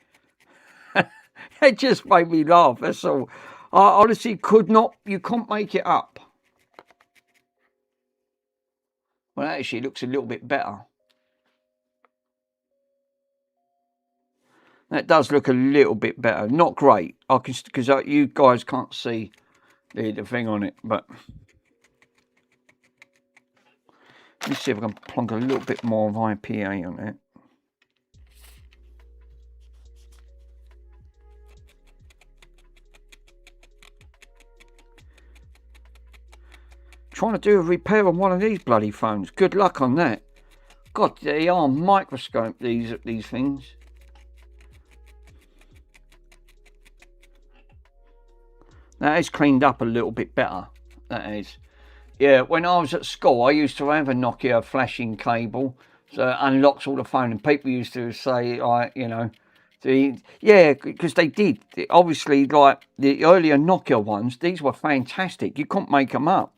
It just made me laugh, that's all. I honestly could not, you can't make it up. Well, actually it looks a little bit better. That does look a little bit better. Not great. I can, because you guys can't see the thing on it, but let's see if I can plonk a little bit more of IPA on it. Trying to do a repair on one of these bloody phones. Good luck on that. God, they are microscope, these things. That is cleaned up a little bit better. That is. Yeah, when I was at school, I used to have a Nokia flashing cable. So it unlocks all the phone. And people used to say, like, you know, yeah, because they did. Obviously, like the earlier Nokia ones, these were fantastic. You couldn't make them up.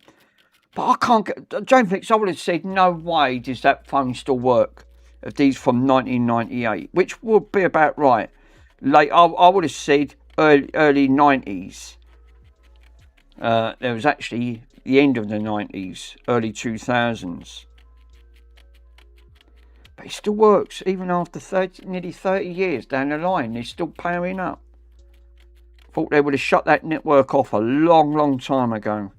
But I can't get. Jane Flicks, I would have said, no way does that phone still work. If these from 1998, which would be about right. Late, I would have said early 90s. There was actually the end of the 90s, early 2000s. But it still works, even after nearly 30 years down the line. They're still powering up. Thought they would have shut that network off a long, long time ago.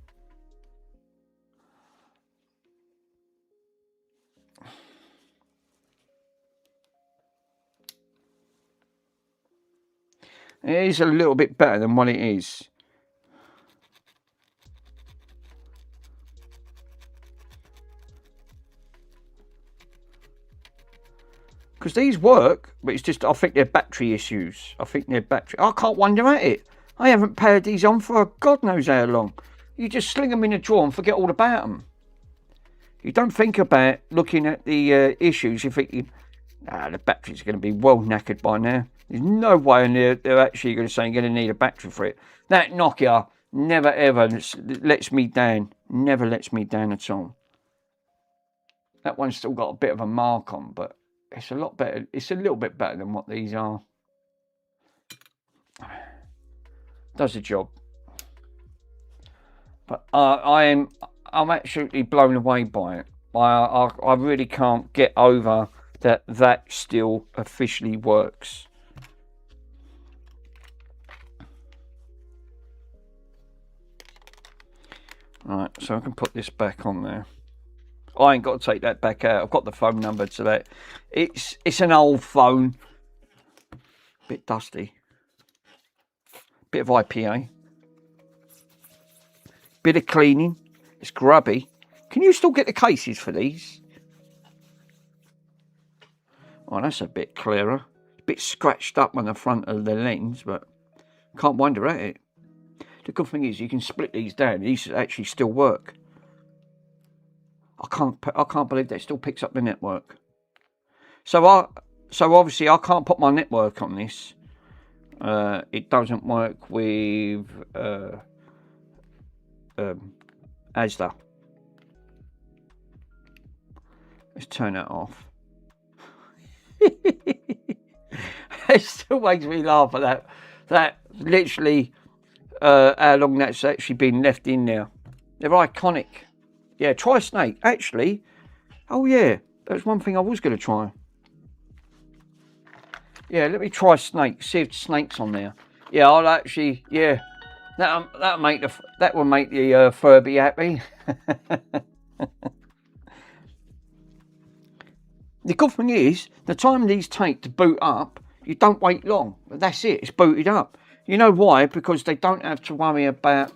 It is a little bit better than what it is. Because these work, but it's just, I think they're battery issues. I can't wonder at it. I haven't powered these on for God knows how long. You just sling them in a drawer and forget all about them. You don't think about looking at the issues. You're thinking, the battery's going to be well knackered by now. There's no way they're actually going to say you're going to need a battery for it. That Nokia never ever lets me down. Never lets me down at all. That one's still got a bit of a mark on, but it's a lot better. It's a little bit better than what these are. Does the job. But I'm absolutely blown away by it. I really can't get over that still officially works. Right, so I can put this back on there. I ain't got to take that back out. I've got the phone number to that. It's an old phone. Bit dusty. Bit of IPA. Bit of cleaning. It's grubby. Can you still get the cases for these? Oh, that's a bit clearer. A bit scratched up on the front of the lens, but can't wonder at it. The good thing is you can split these down. These actually still work. I can't believe that it still picks up the network. So obviously I can't put my network on this. It doesn't work with ASDA. Let's turn that off. It still makes me laugh at that. That literally how long that's actually been left in there. They're iconic. Yeah, try snake. Actually, oh yeah, that's one thing I was going to try. Yeah, let me try snake. See if snake's on there. Yeah, I'll actually. Yeah, that will make the Furby happy. The good thing is, the time these take to boot up, you don't wait long. That's it. It's booted up. You know why? Because they don't have to worry about.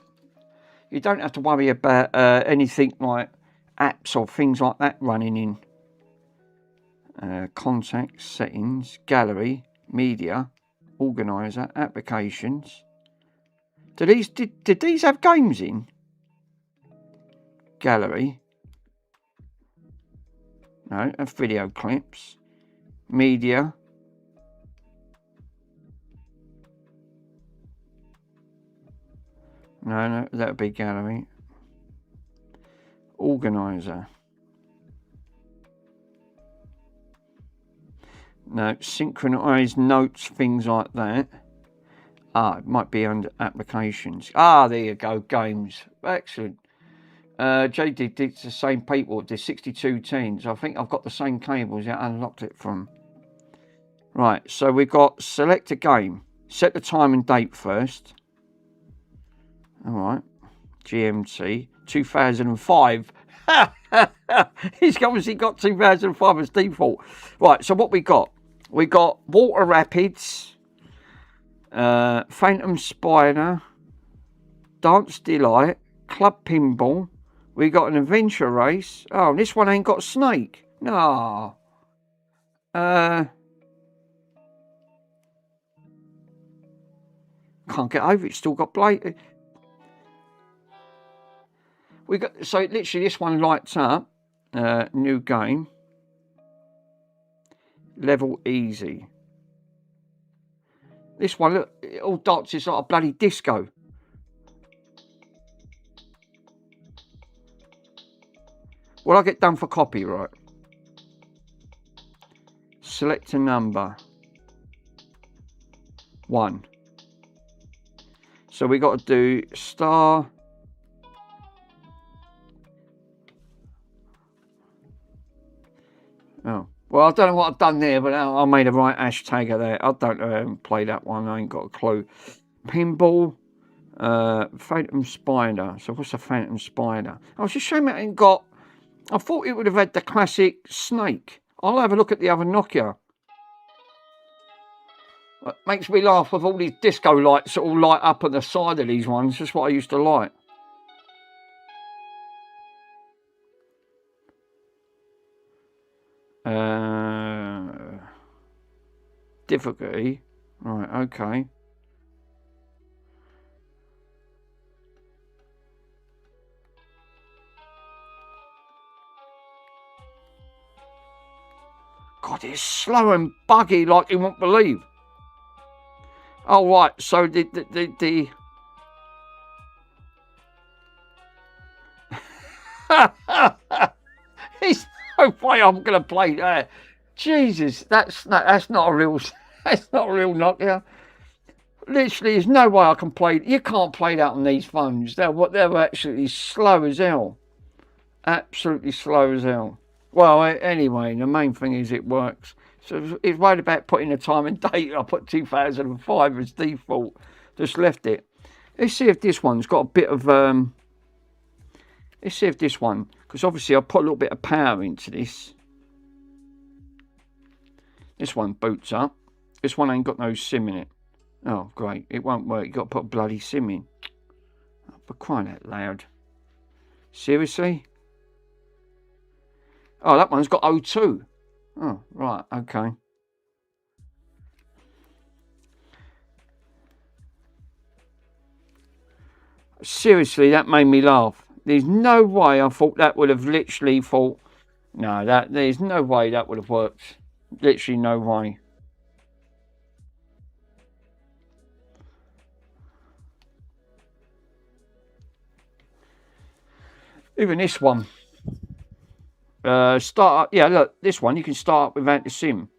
You don't have to worry about anything like apps or things like that running in. Contacts, settings, gallery, media, organizer, applications. Did these have games in? Gallery. No, and video clips. Media. No, that would be gallery. Organizer. No, synchronized notes, things like that. It might be under applications. There you go, games. Excellent. JD, it's the same people. There's 62 teens. I think I've got the same cables that I unlocked it from. Right, so we've got select a game. Set the time and date first. All right. GMT 2005. He's obviously got 2005 as default. Right, so what we got? We got Water Rapids, Phantom Spider, Dance Delight, Club Pinball. We got an adventure race. Oh, this one ain't got Snake. No. Can't get over it. It's still got Blake. We got, so literally this one lights up. New game. Level easy. This one, look, it all dances like a bloody disco. Will I get done for copyright? Select a number. 1. So we got to do star. Oh, well, I don't know what I've done there, but I made a right hashtag of that. I don't know, I haven't played that one. I ain't got a clue. Pinball, Phantom Spider. So what's a Phantom Spider? I was just showing it ain't got. I thought it would have had the classic snake. I'll have a look at the other Nokia. It makes me laugh with all these disco lights that all light up on the side of these ones. That's what I used to like. Difficulty. Right, okay. God, it's slow and buggy like you won't believe. Oh, right, so the There's no way I'm going to play that. Jesus, that's not a real Nokia. Literally, there's no way I can play. You can't play that on these phones. They're actually slow as hell. Absolutely slow as hell. Well, anyway, the main thing is it works. So it's worried about putting the time and date. I put 2005 as default. Just left it. Let's see if this one's got a bit of... Let's see if this one... Because obviously I put a little bit of power into this. This one boots up. This one ain't got no SIM in it. Oh, great. It won't work. You've got to put a bloody SIM in. Oh, for crying out loud. Seriously? Oh, that one's got O2. Oh, right. Okay. Seriously, that made me laugh. There's no way I thought that would have literally thought... No, there's no way that would have worked. Literally no way. Even this one. Start up. Yeah, look, this one you can start up without the SIM.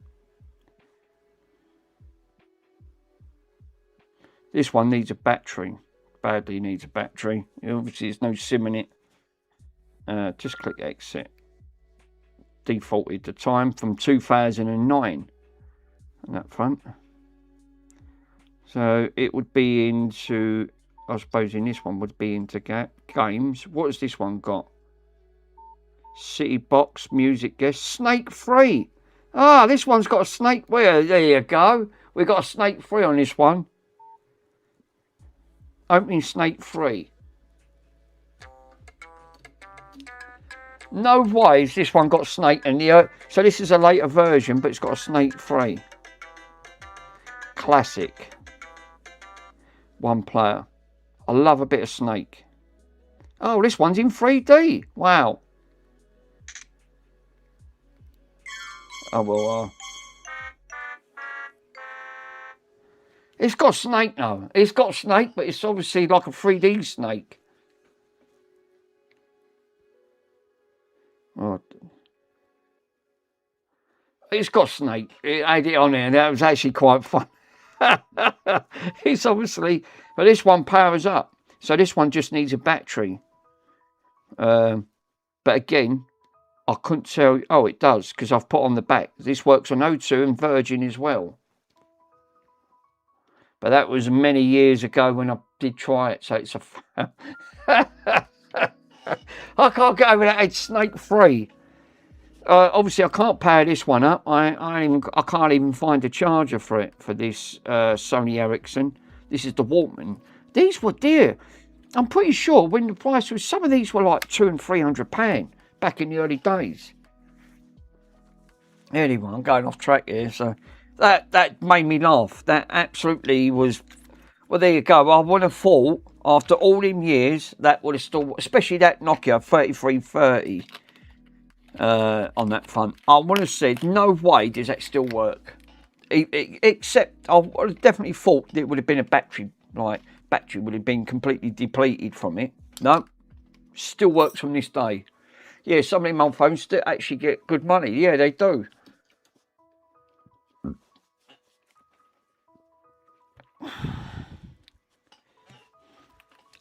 This one needs a battery. Badly needs a battery. Obviously, there's no SIM in it. Just click exit. Defaulted the time from 2009 on that front. So it would be into, I suppose in this one would be into games. What has this one got? City box, music guest, snake free. Ah, this one's got a snake. Well, there you go. We've got a snake free on this one. Opening snake free. No way has this one got snake in the... So this is a later version, but it's got a snake free. Classic. One player. I love a bit of snake. Oh, this one's in 3D. Wow. Oh, well, it's got snake now. It's got snake, but it's obviously like a 3D snake. Oh. It's got snake. It had it on there. That was actually quite fun. It's obviously... But this one powers up. So this one just needs a battery. But again... I couldn't tell... Oh, it does, because I've put on the back. This works on O2 and Virgin as well. But that was many years ago when I did try it, so it's a... I can't get over that. It's snake free. Obviously, I can't power this one up. I can't even find a charger for it, for this Sony Ericsson. This is the Walkman. These were dear. I'm pretty sure when the price was... Some of these were like £200 and £300. Back in the early days. Anyway, I'm going off track here. So that made me laugh. That absolutely was... Well, there you go. I would have thought, after all them years, that would have still... Especially that Nokia 3330. on that front. I would have said, no way does that still work. Except I would have definitely thought it would have been a battery, like battery would have been completely depleted from it. No, still works from this day. Yeah, some of them old phones still actually get good money. Yeah, they do.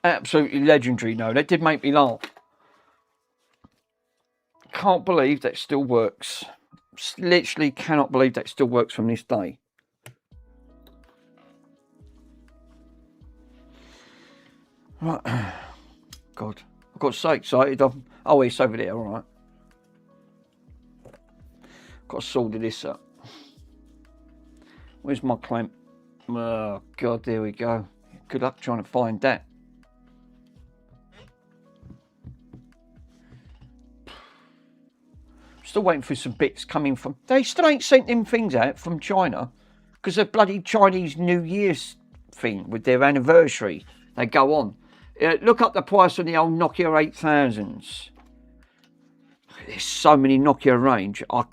Absolutely legendary. No, that did make me laugh. Can't believe that still works. Literally cannot believe that still works from this day. Right. God, I got so excited. Oh, it's over there, all right. Got to solder this up. Where's my clamp? Oh, God, there we go. Good luck trying to find that. Still waiting for some bits coming from... They still ain't sent them things out from China because the bloody Chinese New Year's thing with their anniversary. They go on. Look up the price on the old Nokia 8000s. There's so many Nokia range. I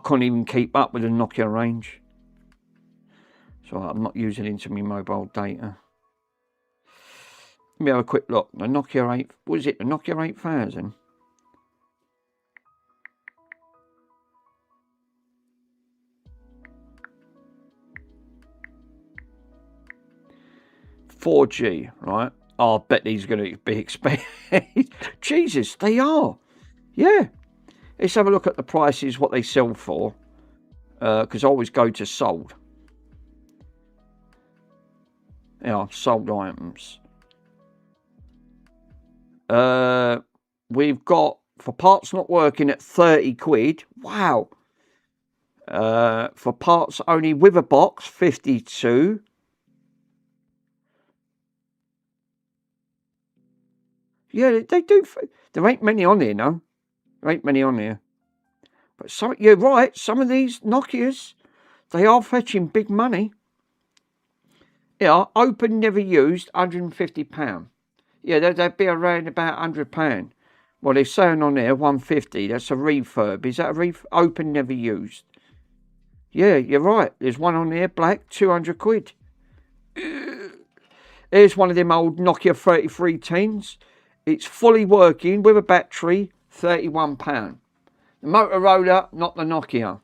can't even keep up with the Nokia range. So I'm not using into my mobile data. Let me have a quick look. The Nokia 8... What is it? The Nokia 8000? $4G, right? Oh, I bet these are going to be expensive. Jesus, they are. Yeah. Let's have a look at the prices, what they sell for. Because I always go to sold. Yeah, sold items. We've got, for parts not working, at 30 quid. Wow. For parts only with a box, 52. Yeah, they do. There ain't many on here, no. There ain't many on here. But some, you're right, some of these Nokias, they are fetching big money. Yeah, open, never used, £150. Yeah, they'd be around about £100. Well, they're saying on there, 150. That's a refurb. Is that a refurb? Open, never used. Yeah, you're right. There's one on there, black, 200 quid. Here's one of them old Nokia 3310s. It's fully working with a battery, £31. The Motorola, not the Nokia.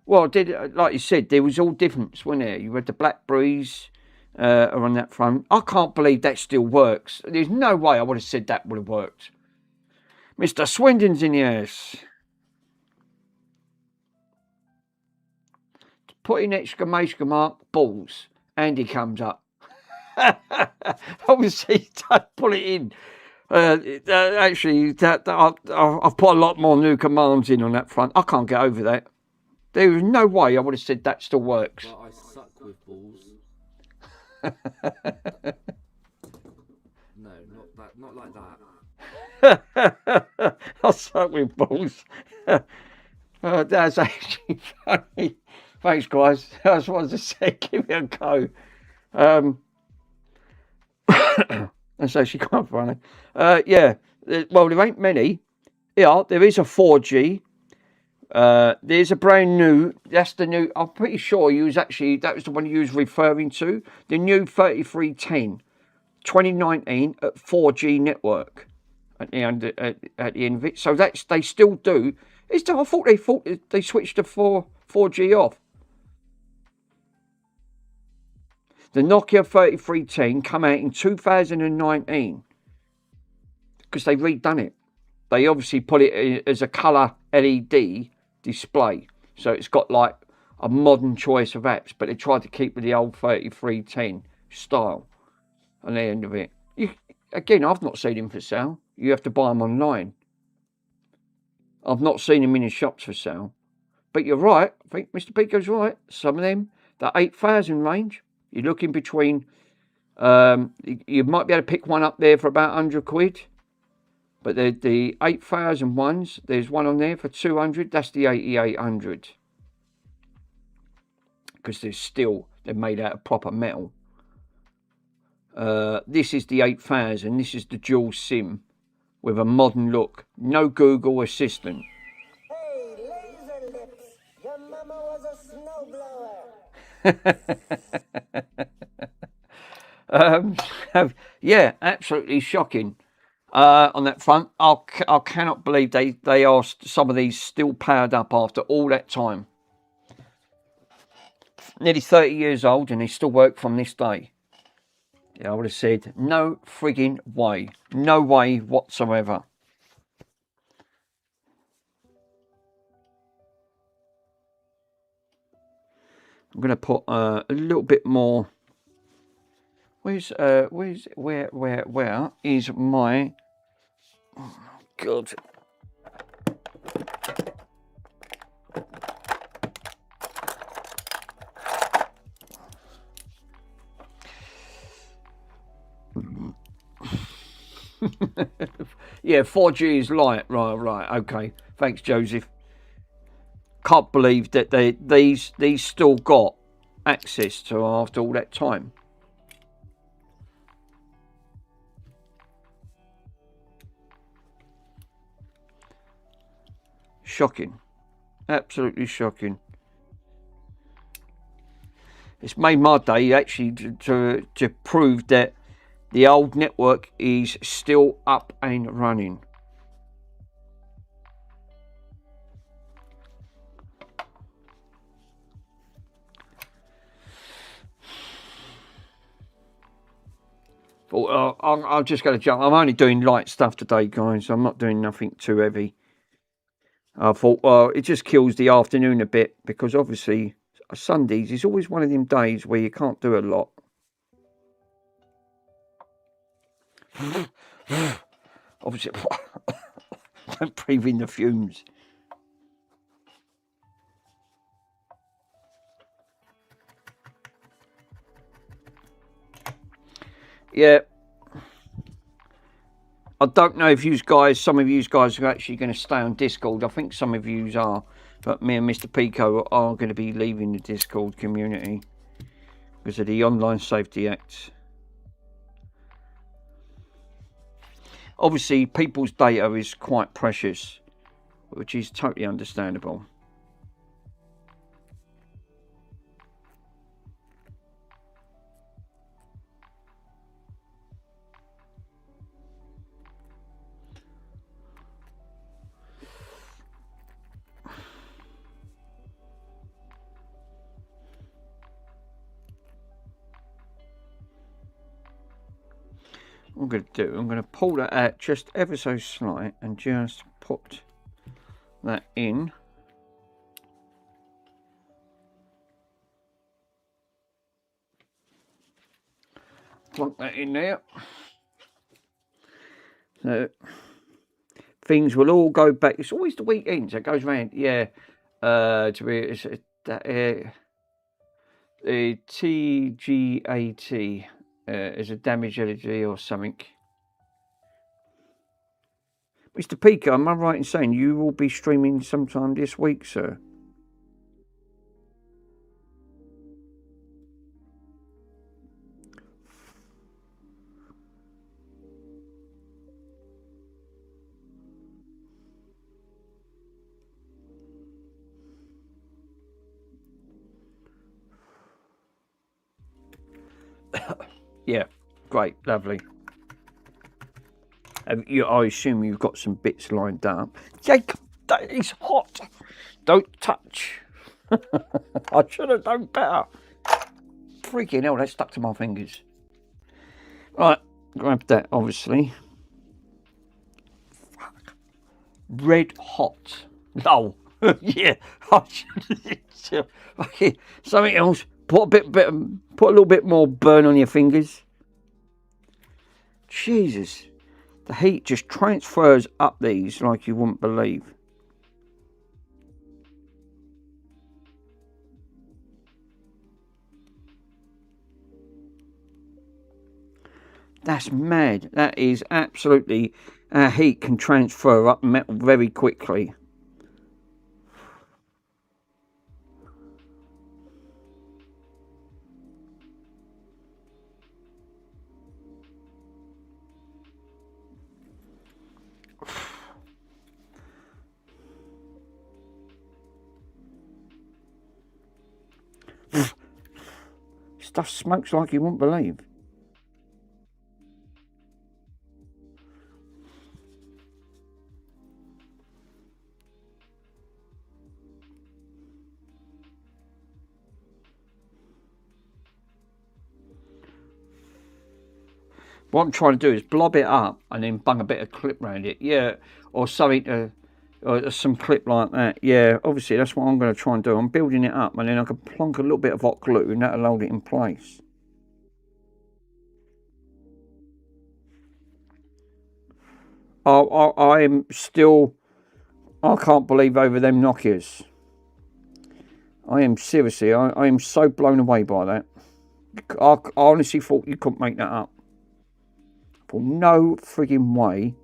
Well, like you said, there was all difference, wasn't there? You had the Blackberries on that front. I can't believe that still works. There's no way I would have said that would have worked. Mr. Swindon's in the house. Put in exclamation mark, balls. Andy comes up. Obviously, don't put it in. Actually, I've put a lot more new commands in on that front. I can't get over that. There is no way I would have said that still works. But I suck with balls. No, not like that. I suck with balls. That's actually funny. Thanks, guys. I just wanted to say, give me a go. That's actually quite funny. Yeah. Well, there ain't many. Yeah, there is a 4G. There's a brand new. That's the new. I'm pretty sure that was the one you was referring to. The new 3310, 2019 at 4G network at the end of it. So they still do. I thought they switched to 4G off. The Nokia 3310 come out in 2019 because they've redone it. They obviously put it as a colour LED display. So it's got like a modern choice of apps, but they tried to keep with the old 3310 style on the end of it. Again, I've not seen them for sale. You have to buy them online. I've not seen them in the shops for sale. But you're right. I think Mr. Pico's right. Some of them, the 8000 range, you're looking between, you might be able to pick one up there for about 100 quid. But the 8000 ones, there's one on there for 200. That's the 8800. Because they're made out of proper metal. This is the 8000. This is the dual SIM with a modern look. No Google Assistant. Hey, laser lips, your mama was a snowblower. Yeah, absolutely shocking. On that front, I cannot believe they are some of these still powered up after all that time. Nearly 30 years old and they still work from this day. Yeah, I would have said no frigging way. No way whatsoever. I'm going to put a little bit more. Where is my? Oh God. Yeah, 4G is light. Right. Okay. Thanks, Joseph. Can't believe that these still got access to after all that time. Shocking. Absolutely shocking. It's made my day actually to prove that the old network is still up and running. But I'm just going to jump. I'm only doing light stuff today, guys. I'm not doing nothing too heavy. I thought, well, it just kills the afternoon a bit because obviously Sundays is always one of them days where you can't do a lot. Obviously, don't breathe in the fumes. Yeah. I don't know if some of you guys are actually going to stay on Discord. I think some of you are, but me and Mr. Pico are going to be leaving the Discord community because of the Online Safety Act. Obviously, people's data is quite precious, which is totally understandable. What I'm going to do, I'm going to pull that out just ever so slight and just put that in. Plunk that in there. So things will all go back. It's always the weekends that goes round. Yeah, to be the TGAT is a damage energy or something. Mr. Pico, am I right in saying you will be streaming sometime this week, sir? Yeah, great, lovely. I assume you've got some bits lined up. Jake, that is hot. Don't touch. I should have done better. Freaking hell, that stuck to my fingers. Right, grab that, obviously. Fuck. Red hot. Oh, yeah. Something else. Put a little bit more burn on your fingers. Jesus. The heat just transfers up these like you wouldn't believe. That's mad. That is absolutely... heat can transfer up metal very quickly. Stuff smokes like you wouldn't believe. What I'm trying to do is blob it up and then bung a bit of clip around it. Yeah, or something, or some clip like that. Yeah, obviously that's what I'm going to try and do. I'm building it up and then I can plonk a little bit of hot glue and that'll hold it in place. I'm still, I can't believe over them Nokias. I am seriously, I am so blown away by that. I honestly thought you couldn't make that up. For no frigging way.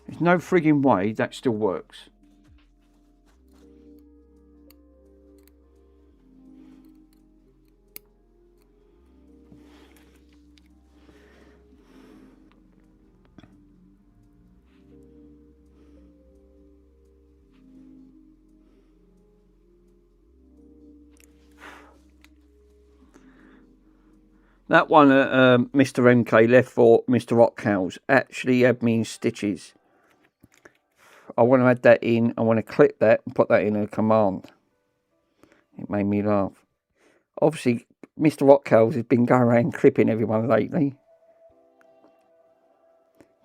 There's no frigging way that still works. That one Mr. MK left for Mr. Rockhouse actually had me in stitches. I want to add that in. I want to clip that and put that in a command. It made me laugh. Obviously, Mr. Rockhouse has been going around clipping everyone lately.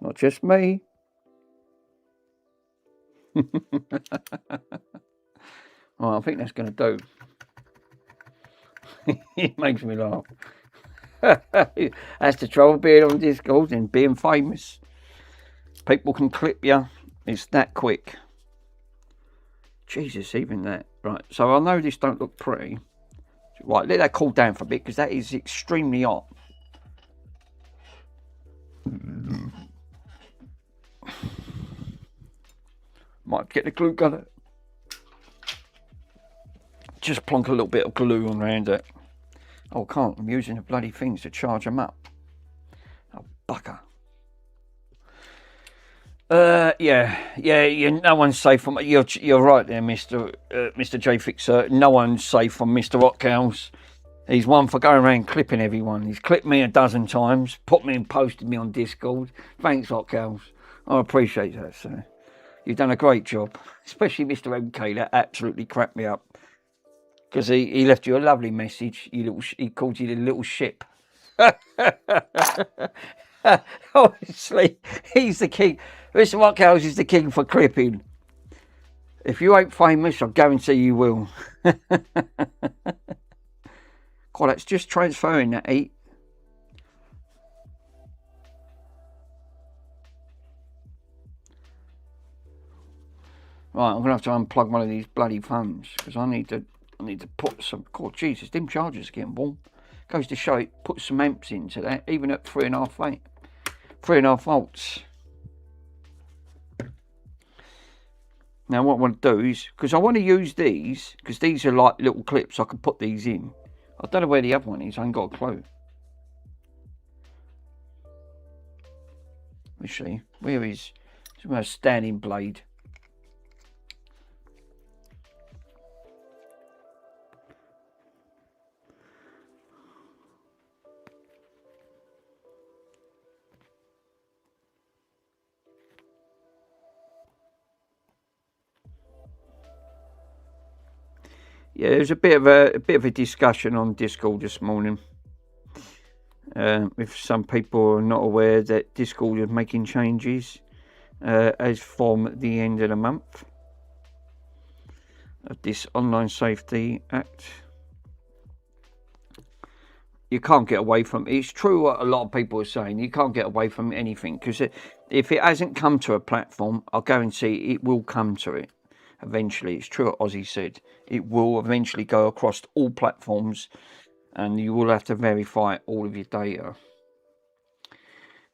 Not just me. Well, I think that's going to do. It makes me laugh. That's the trouble being on Discord and being famous. People can clip you. It's that quick. Jesus, even that. Right, so I know this don't look pretty. Right, let that cool down for a bit because that is extremely hot. Might get the glue gunner. Just plonk a little bit of glue on around it. Oh, I can't. I'm using the bloody things to charge them up. Oh, bugger. Yeah. No one's safe from. You're right there, Mr. J Fixer. No one's safe from Mr. Rockhouse. He's one for going around clipping everyone. He's clipped me a dozen times, put me and posted me on Discord. Thanks, Rockhouse. I appreciate that, sir. You've done a great job, especially Mr. MK. That absolutely cracked me up. Because he left you a lovely message. He called you the little ship. Honestly, he's the king. Mr. Rockhouse is the king for clipping. If you ain't famous, I guarantee you will. God, that's just transferring that heat. Right, I'm gonna have to unplug one of these bloody phones because I need to put some. God, Jesus, them chargers are getting warm. Goes to show it. Put some amps into that, even at 3.5 volts. Now, what I want to do is because I want to use these because these are like little clips. I can put these in. I don't know where the other one is. I ain't got a clue. Let's see. Where is my standing blade? Yeah, there's a bit of a discussion on Discord this morning. If some people are not aware that Discord is making changes as from the end of the month of this Online Safety Act. You can't get away from it. It's true what a lot of people are saying. You can't get away from anything because if it hasn't come to a platform, I'll guarantee it will come to it. Eventually, it's true what Ozzy said. It will eventually go across all platforms and you will have to verify all of your data.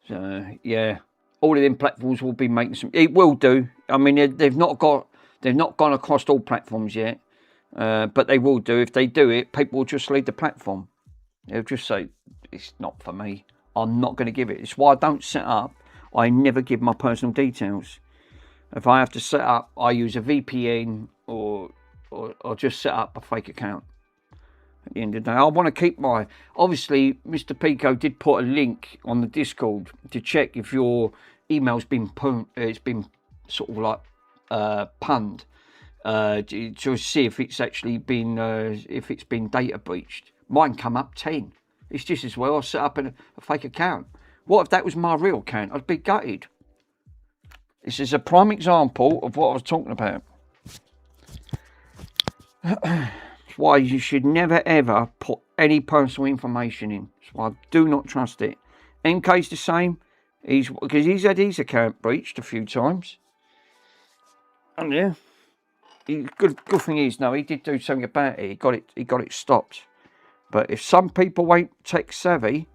So, yeah, all of them platforms will be making some... It will do. I mean, they've not gone across all platforms yet, but they will do. If they do it, people will just leave the platform. They'll just say, it's not for me. I'm not going to give it. It's why I don't set up. I never give my personal details. If I have to set up, I use a VPN or just set up a fake account. At the end of the day, I want to keep my. Obviously, Mr. Pico did put a link on the Discord to check if your email's been it's been sort of like punned to see if it's actually been data breached. Mine come up 10. It's just as well I set up a fake account. What if that was my real account? I'd be gutted. This is a prime example of what I was talking about. Why you should never ever put any personal information in. That's why I do not trust it. MK's the same. Because he's had his account breached a few times. And yeah. Good thing is, no, he did do something about it. He got it stopped. But if some people ain't tech savvy,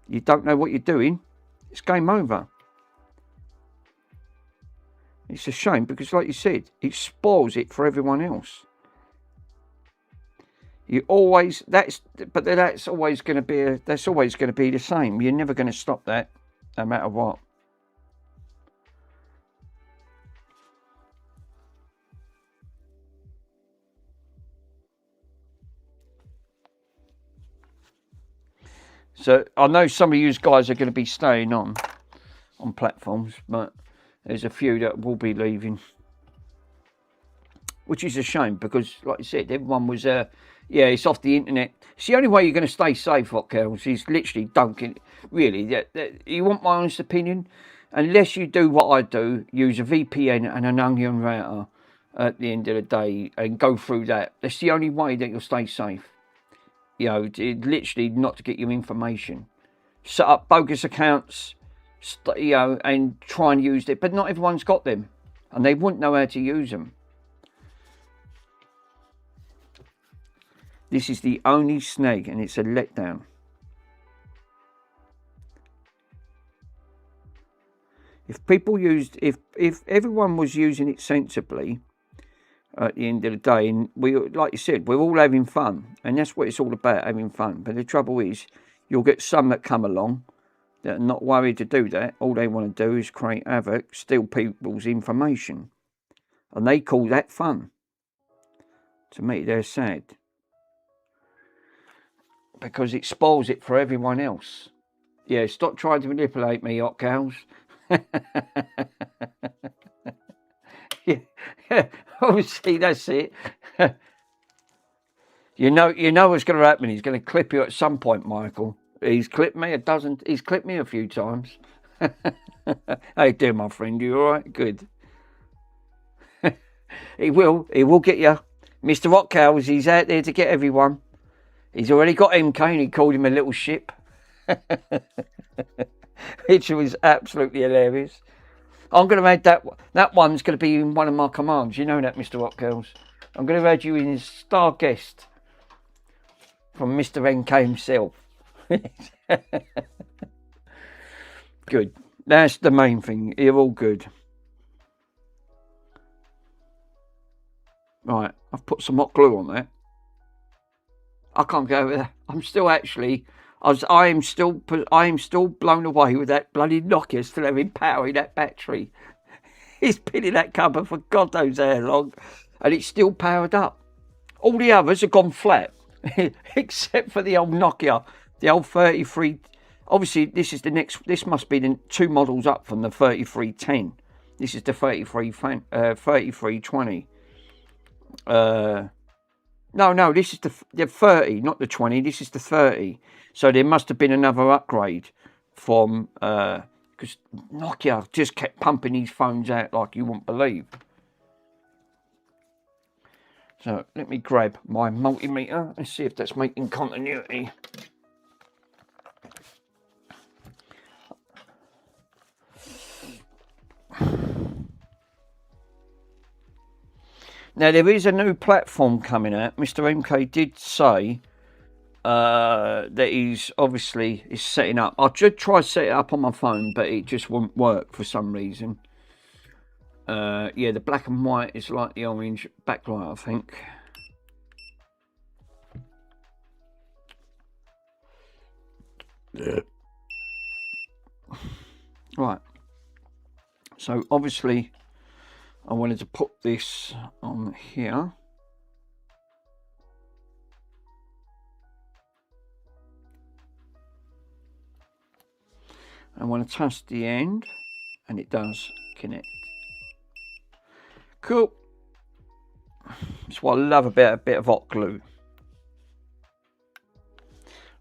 you don't know what you're doing, it's game over. It's a shame because, like you said, it spoils it for everyone else. That's always going to be the same. You're never going to stop that, no matter what. So I know some of you guys are going to be staying on platforms, but there's a few that will be leaving, which is a shame because, like I said, everyone was it's off the internet. It's the only way you're going to stay safe, hot girls, is literally dunking. Really, you want my honest opinion? Unless you do what I do, use a VPN and an onion router at the end of the day and go through that. That's the only way that you'll stay safe. You know, literally not to get your information. Set up bogus accounts, and try and use it. But not everyone's got them, and they wouldn't know how to use them. This is the only snag, and it's a letdown. If everyone was using it sensibly, at the end of the day, and like you said, we're all having fun, and that's what it's all about, having fun. But the trouble is, you'll get some that come along that are not worried to do that. All they want to do is create havoc, steal people's information, and they call that fun. To me, they're sad because it spoils it for everyone else. Yeah, stop trying to manipulate me, hot cows. Yeah, obviously that's it. You know what's going to happen. He's going to clip you at some point, Michael. He's clipped me He's clipped me a few times. How you doing, my friend? You all right? Good. He will get you, Mr. Hot Cows. He's out there to get everyone. He's already got MK, and he called him a little ship, which was absolutely hilarious. I'm going to add that one's going to be in one of my commands. You know that, Mr. Hot Girls. I'm going to add you in as star guest from Mr. NK himself. Good. That's the main thing. You're all good. Right. I've put some hot glue on that. I can't go over there. I'm still actually... I am still blown away with that bloody Nokia still having power in that battery. It's been in that cupboard for God knows how long, and it's still powered up. All the others have gone flat, except for the old Nokia, the old 33. Obviously, this must be the 2 models up from the 3310. This is the 3320. No, this is the 30, not the 20. This is the 30. So there must have been another upgrade from, because Nokia just kept pumping these phones out like you wouldn't believe. So let me grab my multimeter and see if that's making continuity. Now there is a new platform coming out. Mr. MK did say that he's obviously setting up. I did try to set it up on my phone, but it just won't work for some reason. Yeah, the black and white is like the orange backlight, I think. Yeah. Right. So obviously I wanted to put this on here. I want to touch the end, and it does connect. Cool. That's what I love about a bit of hot glue.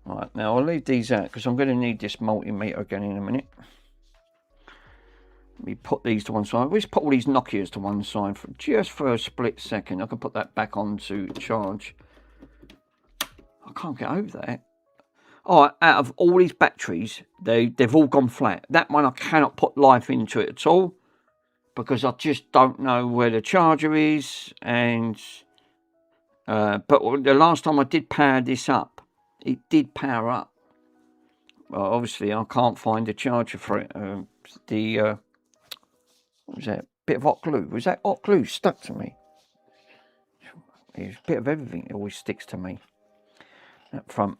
Right, now I'll leave these out because I'm going to need this multimeter again in a minute. Let me put these to one side. Let's put all these Nokias to one side for just for a split second. I can put that back on to charge. I can't get over that. Oh, out of all these batteries, they've all gone flat. That one I cannot put life into it at all because I just don't know where the charger is. And but the last time I did power this up, it did power up. Well, obviously I can't find a charger for it. What was that? Bit of hot glue. Was that hot glue stuck to me? It's a bit of everything. It always sticks to me. That front.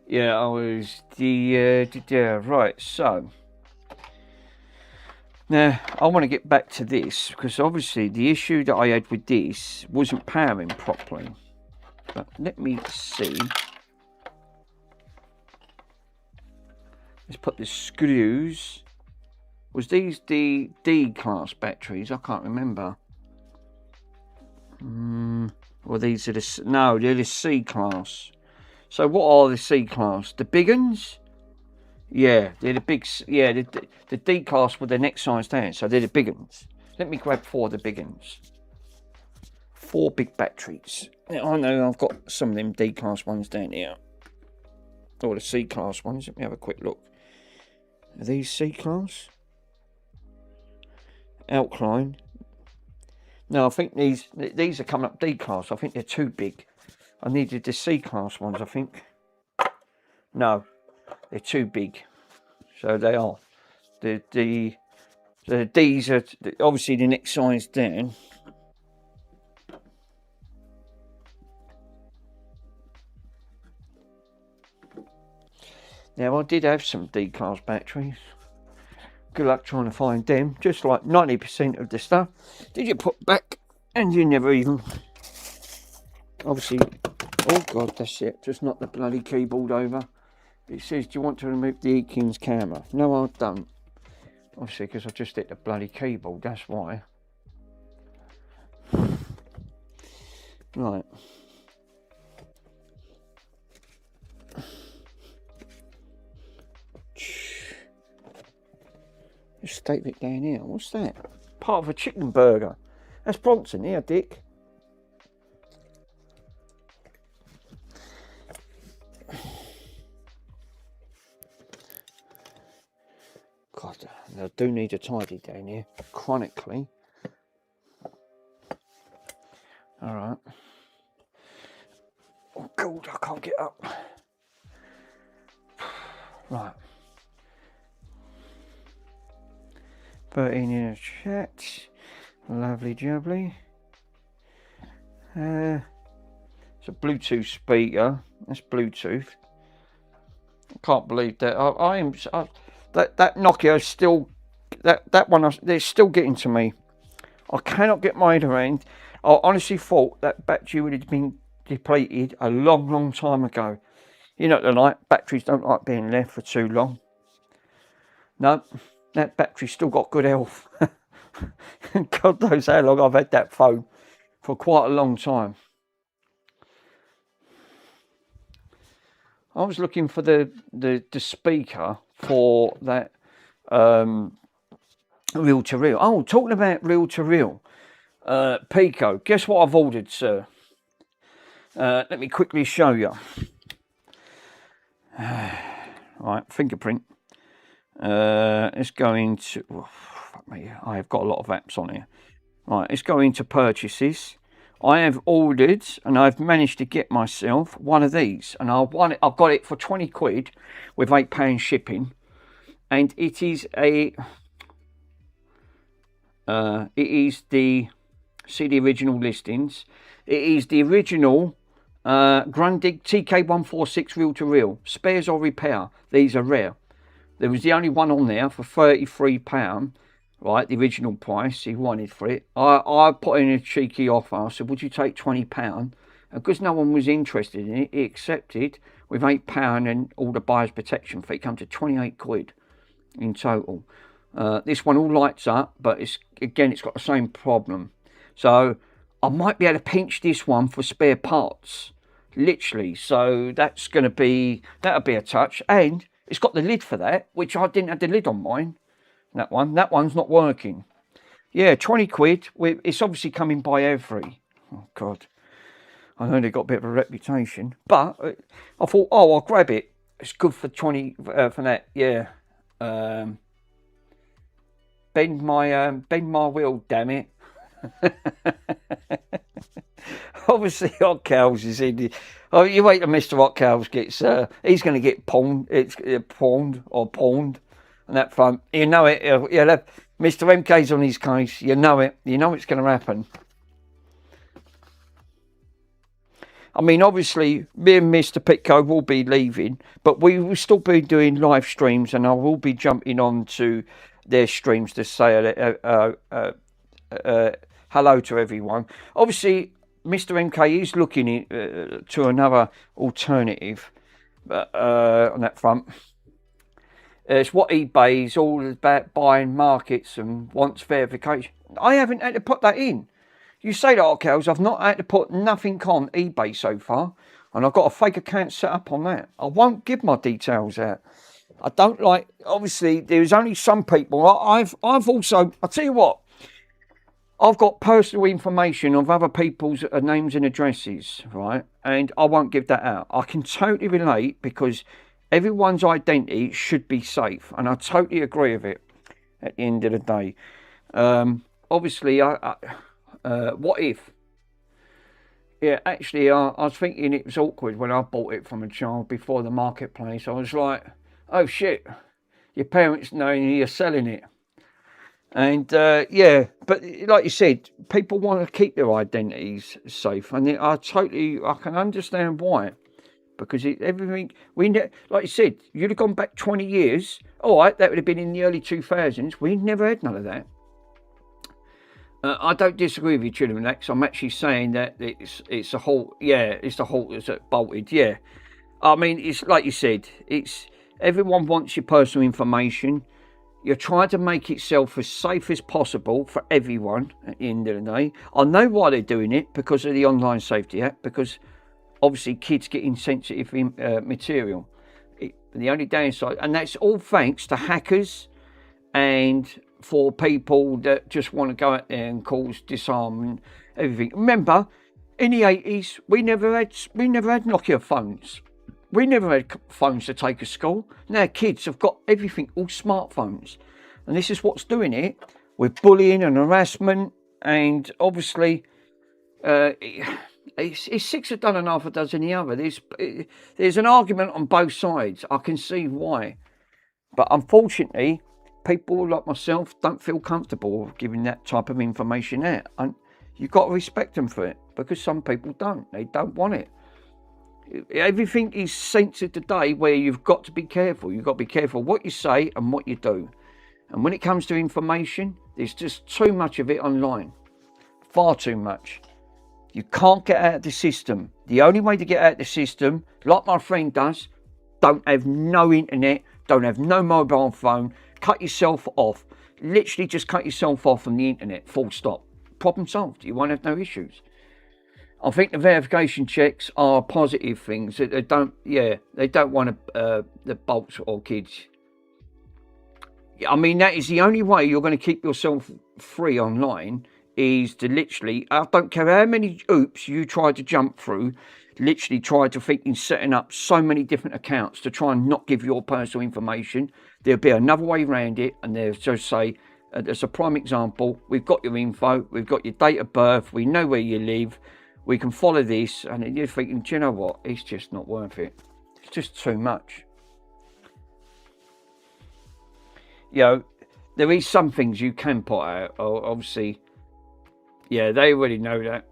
Yeah, I was right. So now I want to get back to this because obviously the issue that I had with this wasn't powering properly. But let me see. Let's put the screws. Was these the D class batteries? I can't remember. Well, these are the no, they're the C class. So what are the C class? The big ones? Yeah, they're the big. Yeah, the D class were the next size down, so they're the big ones. Let me grab 4 of the big ones. 4 big batteries. Now, I know I've got some of them D class ones down here. Or the C class ones. Let me have a quick look. Are these C class? Alkaline. No, I think these are coming up D class. I think they're too big. I needed the C class ones, I think. No, they're too big. So they are. The D's are obviously the next size down. Now, I did have some D class batteries. Good luck trying to find them. Just like 90% of the stuff. Did you put back? And you never even... Obviously... Oh God, that's it. Just knocked the bloody keyboard over. It says, do you want to remove the Eakins camera? No, I don't. Obviously, because I just hit the bloody keyboard. That's why. Right. Just stake it down here. What's that? Part of a chicken burger. That's Bronson here, Dick. God, I do need a tidy down here, chronically. Alright. Oh God, I can't get up. Right. 13 in a chat. Lovely jubbly. It's a Bluetooth speaker. That's Bluetooth. I can't believe that. That Nokia is still, that one, they're still getting to me. I cannot get my head around. I honestly thought that battery would have been depleted a long time ago. You know, batteries don't like being left for too long. No, that battery's still got good health. God knows how long I've had that phone. For quite a long time. I was looking for the speaker for that reel to reel. Oh, talking about reel to reel, Pico. Guess what I've ordered, sir? Let me quickly show you. Right, fingerprint. It's going to. Oh, fuck me, I've got a lot of apps on here. Right, it's going to purchases. I have ordered and I've managed to get myself one of these, and I've got it for 20 quid with £8 shipping, and it is the see the original listings. It is the original Grundig TK146 reel to reel. Spares or repair. These are rare. There was the only one on there for £33, right? The original price he wanted for it. I put in a cheeky offer. I said, would you take £20? And because no one was interested in it, he accepted with £8 and all the buyer's protection fee. It come to 28 quid in total. This one all lights up, but it's got the same problem. So I might be able to pinch this one for spare parts, literally. So that'll be a touch. And it's got the lid for that, which I didn't have the lid on mine. That one's not working. Yeah, 20 quid. It's obviously coming by every. Oh God, I know they got a bit of a reputation, but I thought, oh, I'll grab it. It's good for 20 for that. Yeah. Bend my wheel, damn it. Obviously, Hot Cows is in. Oh, you wait till Mr. Hot Cows gets. He's going to get pawned. It's pawned, and that front. You know it. Yeah, Mr. MK's on his case. You know it. You know it's going to happen. I mean, obviously, me and Mr. Pitco will be leaving, but we will still be doing live streams, and I will be jumping on to their streams to say hello to everyone. Obviously, Mr. MK is looking to another alternative on that front. It's what eBay is all about, buying markets and wants verification. I haven't had to put that in. You say that, Arkels, I've not had to put nothing on eBay so far, and I've got a fake account set up on that. I won't give my details out. I don't like, obviously, there's only some people. I've also, I'll tell you what, I've got personal information of other people's names and addresses, right? And I won't give that out. I can totally relate because everyone's identity should be safe, and I totally agree with it at the end of the day. Obviously, what if? Yeah, actually, I was thinking it was awkward when I bought it from a child before the marketplace. I was like, oh shit, your parents knowing you're selling it. And yeah, but like you said, people want to keep their identities safe, and I can understand why, because everything like you said, you'd have gone back 20 years. All right, that would have been in the early 2000s. We never had none of that. I don't disagree with you, Children X. I'm actually saying that it's a halt. Yeah, it's the halt that's bolted. Yeah, I mean, it's like you said. It's everyone wants your personal information. You're trying to make itself as safe as possible for everyone at the end of the day. I know why they're doing it, because of the Online Safety Act, because obviously kids get insensitive material. The only downside, and that's all thanks to hackers and for people that just want to go out there and cause disarm and everything. Remember, in the 80s, we never had Nokia phones. We never had phones to take to school. Now kids have got everything, all smartphones. And this is what's doing it, with bullying and harassment. And obviously, it's six have done and half a dozen the other. There's an argument on both sides. I can see why. But unfortunately, people like myself don't feel comfortable giving that type of information out. And you've got to respect them for it, because some people don't. They don't want it. Everything is censored today, where you've got to be careful. You've got to be careful what you say and what you do. And when it comes to information, there's just too much of it online. Far too much. You can't get out of the system. The only way to get out of the system, like my friend does, don't have no internet, don't have no mobile phone, cut yourself off. Literally just cut yourself off from the internet, full stop. Problem solved. You won't have no issues. I think the verification checks are positive things. They don't want the bolts or kids. I mean, that is the only way you're going to keep yourself free online, is to literally, I don't care how many oops you try to jump through, literally try to think in setting up so many different accounts to try and not give your personal information. There'll be another way around it, and they'll just say, as a prime example, we've got your info, we've got your date of birth, we know where you live, we can follow this, and you're thinking, do you know what? It's just not worth it. It's just too much. You know, there is some things you can put out. Obviously, yeah, they already know that.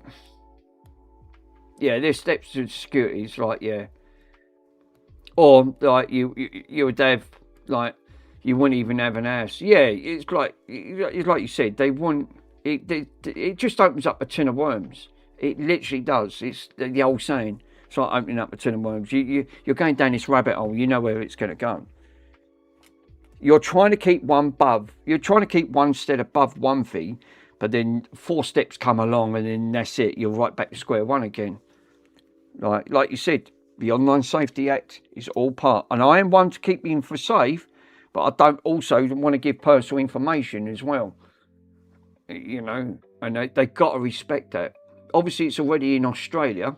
Yeah, there's steps to security. It's like, yeah. Or like you would have like you wouldn't even have an house. Yeah, it's like you said. They want it. It just opens up a tin of worms. It literally does. It's the old saying. It's like opening up a tin of worms. You're going down this rabbit hole. You know where it's going to go. You're trying to keep one above. You're trying to keep one step above one thing, but then 4 steps come along, and then that's it. You're right back to square one again. Like you said, the Online Safety Act is all part, and I am one to keep the info safe, but I don't also want to give personal information as well. You know, and they got to respect that. Obviously, it's already in Australia.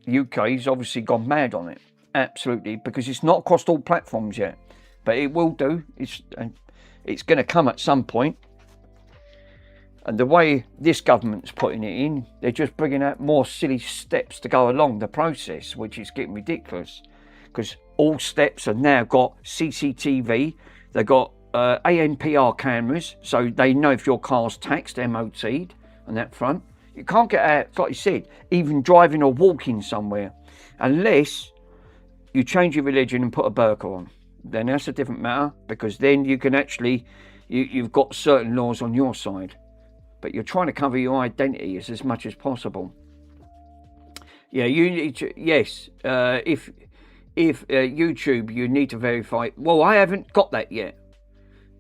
UK's obviously gone mad on it, absolutely, because it's not across all platforms yet, but it will do. It's going to come at some point. And the way this government's putting it in, they're just bringing out more silly steps to go along the process, which is getting ridiculous. Because all steps have now got CCTV, they've got ANPR cameras, so they know if your car's taxed, MOT'd on that front. You can't get out, like you said, even driving or walking somewhere, unless you change your religion and put a burqa on. Then that's a different matter, because then you can actually, you've got certain laws on your side. But you're trying to cover your identity as much as possible. Yeah, you need to, yes, if YouTube, you need to verify. Well, I haven't got that yet.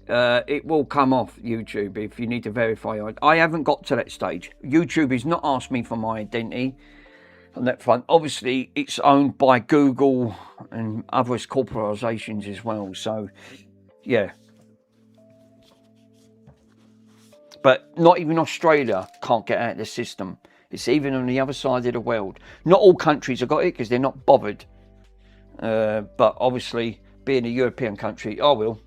It will come off YouTube if you need to verify. I haven't got to that stage. YouTube has not asked me for my identity on that front. Obviously, it's owned by Google and other corporations as well. So, yeah. But not even Australia can't get out of the system. It's even on the other side of the world. Not all countries have got it because they're not bothered. But obviously, being a European country, I will.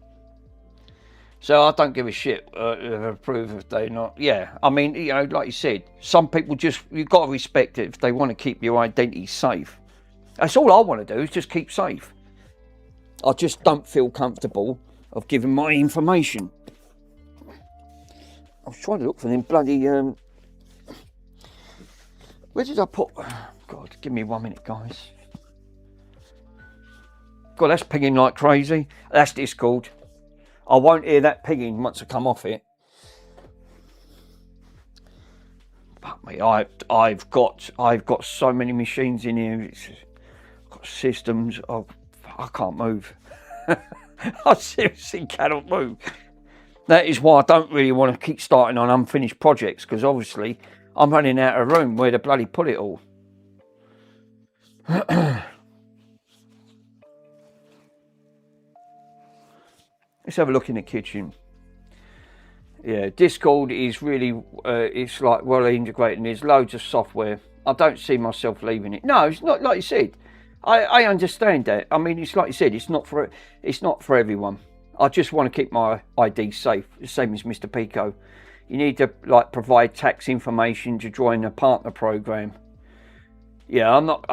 So I don't give a shit approve if they're not. Yeah, I mean, you know, like you said, some people just, you've got to respect it if they want to keep your identity safe. That's all I want to do, is just keep safe. I just don't feel comfortable of giving my information. I was trying to look for them bloody, where did I put, God, give me 1 minute, guys. God, that's pinging like crazy. That's Discord. I won't hear that pinging once I come off it. Fuck me, I've got so many machines in here. I've got systems. I can't move. I seriously cannot move. That is why I don't really want to keep starting on unfinished projects, because obviously I'm running out of room where to bloody put it all. Let's have a look in the kitchen. Yeah, Discord is really, it's like well integrated, and there's loads of software. I don't see myself leaving it. No, it's not like you said. I understand that. I mean, it's like you said, it's not for everyone. I just want to keep my ID safe, the same as Mr. Pico. You need to like provide tax information to join a partner program. Yeah, I'm not.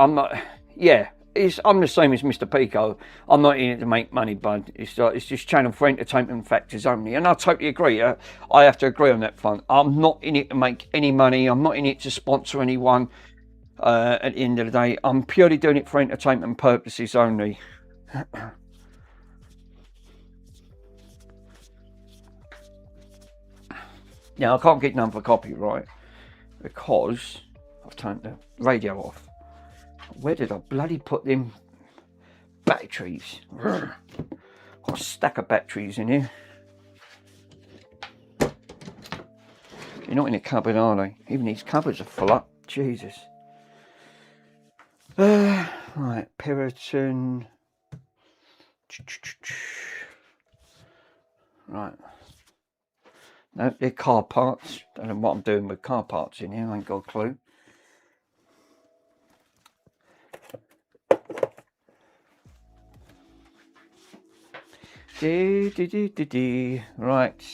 Yeah, I'm the same as Mr. Pico. I'm not in it to make money, bud. It's just channel for entertainment factors only, and I totally agree. I have to agree on that front. I'm not in it to make any money. I'm not in it to sponsor anyone. At the end of the day, I'm purely doing it for entertainment purposes only. Now, I can't get none for copyright because I've turned the radio off. Where did I bloody put them batteries? Got a stack of batteries in here. You're not in a cupboard, are they? Even these cupboards are full up. Jesus. Right, Puritan. Right. No, they're car parts. Don't know what I'm doing with car parts in here. I ain't got a clue. Right.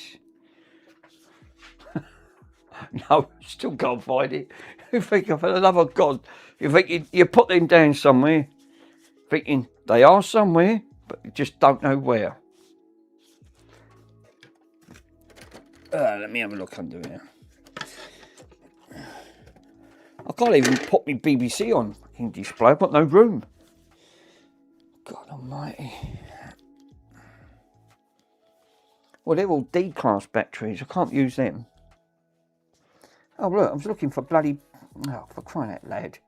No, still can't find it. You think, for the love of God, you think you put them down somewhere, thinking they are somewhere, but you just don't know where. Let me have a look under here. I can't even put my BBC on fucking display. I've got no room. God almighty. Well, they're all D-class batteries. I can't use them. Oh, look, I was looking for bloody... Oh, for crying out loud.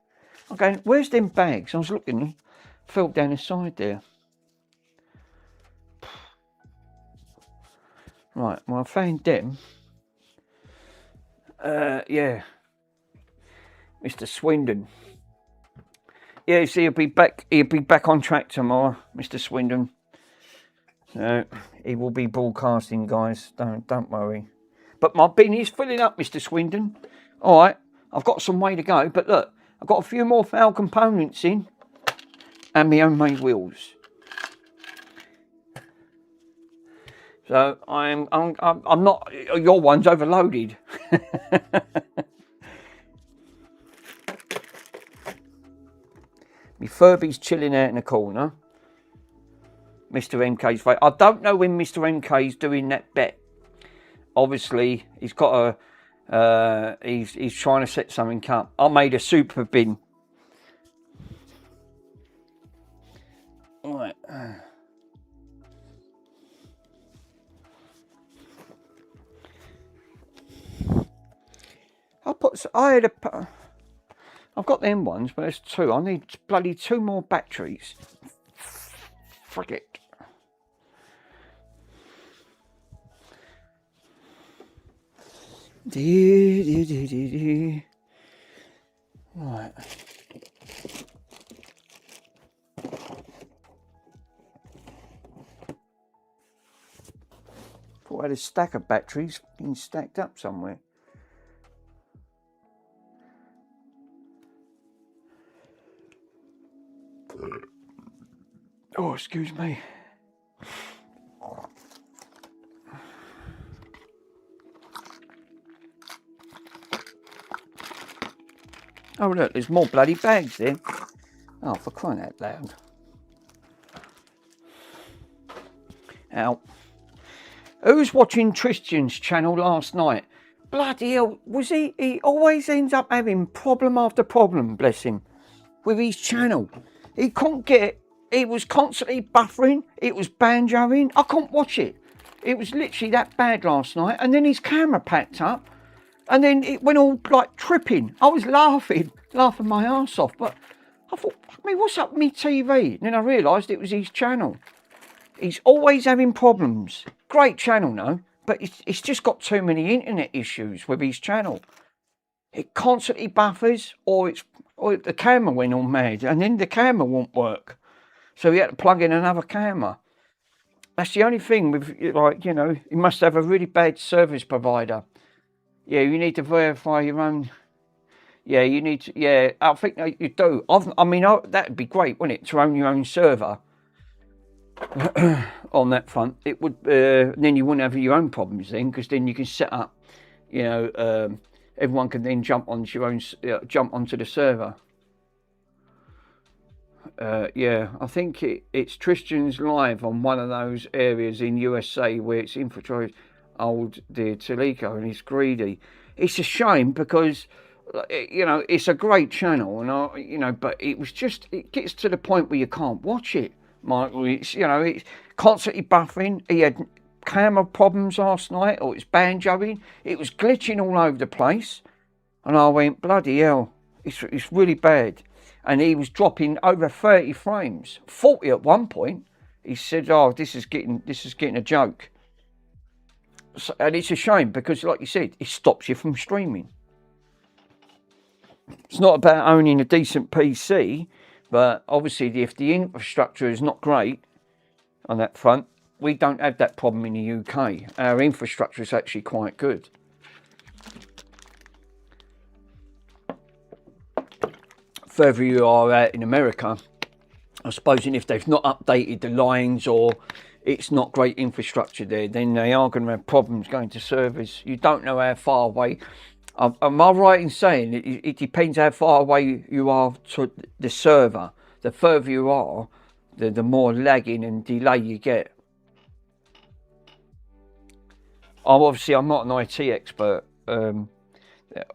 I'm going, where's them bags? I was looking, fell down the side there. Right, well, I found them. Yeah. Mr. Swindon. Yeah, so he'll be back on track tomorrow, Mr. Swindon. So he will be broadcasting, guys. Don't worry. But my bin is filling up, Mr. Swindon. All right, I've got some way to go, but look, I've got a few more foul components in, and my homemade wheels. So I'm not. Your one's overloaded. My Furby's chilling out in the corner. Mr. MK's face. I don't know when Mr. MK's doing that bet. Obviously, he's got a. He's trying to set something up. I made a super bin. All right. I've got them ones, but there's two. I need bloody 2 more batteries. Frick it. Right. Thought I had a stack of batteries being stacked up somewhere. Oh, excuse me. Oh, look, there's more bloody bags there. Oh, for crying out loud. Ow. Who was watching Tristan's channel last night? Bloody hell, was he? He always ends up having problem after problem, bless him, with his channel. He couldn't get it. It was constantly buffering. It was banjoing. I couldn't watch it. It was literally that bad last night. And then his camera packed up. And then it went all like tripping. I was laughing my arse off. But I thought, I mean, what's up with me TV? And then I realised it was his channel. He's always having problems. Great channel, no? But it's just got too many internet issues with his channel. It constantly buffers, or the camera went all mad. And then the camera won't work. So he had to plug in another camera. That's the only thing with, like, you know, you must have a really bad service provider. Yeah, you need to verify your own. Yeah, you need to, yeah, I think you do. That'd be great, wouldn't it, to own your own server on that front. It would, then you wouldn't have your own problems then, because then you can set up, you know, everyone can then jump onto the server. Yeah, I think it's Tristan's live on one of those areas in USA where it's infiltrated old dear Talico, and he's greedy. It's a shame because, you know, it's a great channel, and but it gets to the point where you can't watch it, Michael. It's, you know, it's constantly buffering. He had camera problems last night, or it's banjoing. It was glitching all over the place, and I went, bloody hell, it's really bad. And he was dropping over 30 frames, 40 at one point. He said, "Oh, this is getting a joke." So, and it's a shame because, like you said, it stops you from streaming. It's not about owning a decent PC, but obviously, if the infrastructure is not great on that front, we don't have that problem in the UK. Our infrastructure is actually quite good. Further you are out in America, I suppose, and if they've not updated the lines or it's not great infrastructure there, then they are going to have problems going to servers. You don't know how far away. Am I right in saying it depends how far away you are to the server? The further you are, the more lagging and delay you get. I'm not an IT expert.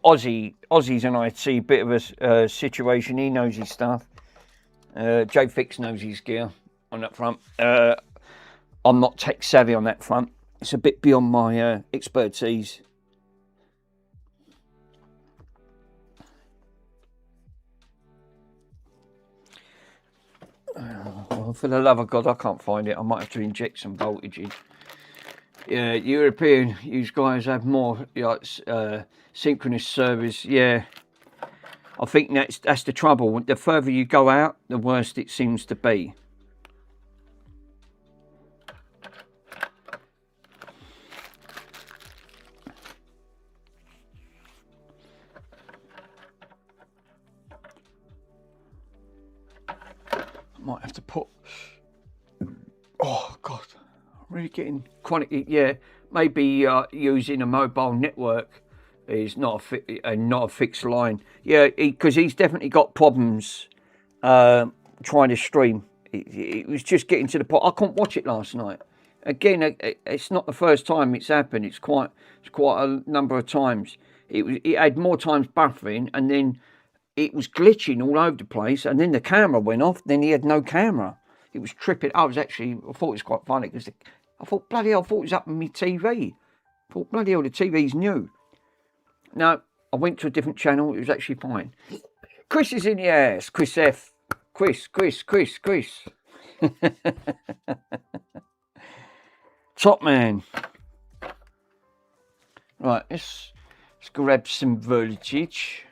Aussie's an IT bit of a situation. He knows his stuff. Joe Fix knows his gear on that front. I'm not tech savvy on that front. It's a bit beyond my expertise. Well, for the love of God, I can't find it. I might have to inject some voltage in. Yeah, European, you guys have more synchronous servers. Yeah, I think that's the trouble. The further you go out, the worse it seems to be. Might have to put. Oh God, I'm really getting chronic. Yeah, maybe using a mobile network is not a fixed line. Yeah, because he's definitely got problems trying to stream. It was just getting to the point. I couldn't watch it last night. Again, it's not the first time it's happened. It's quite a number of times. It had more times buffering, and then it was glitching all over the place, and then the camera went off. Then he had no camera. It was tripping. I thought it was quite funny because I thought, bloody hell, I thought it was up on my TV. I thought, bloody hell, the TV's new. No, I went to a different channel. It was actually fine. Chris is in the house. Chris F. Chris. Top man. Right, let's grab some voltage.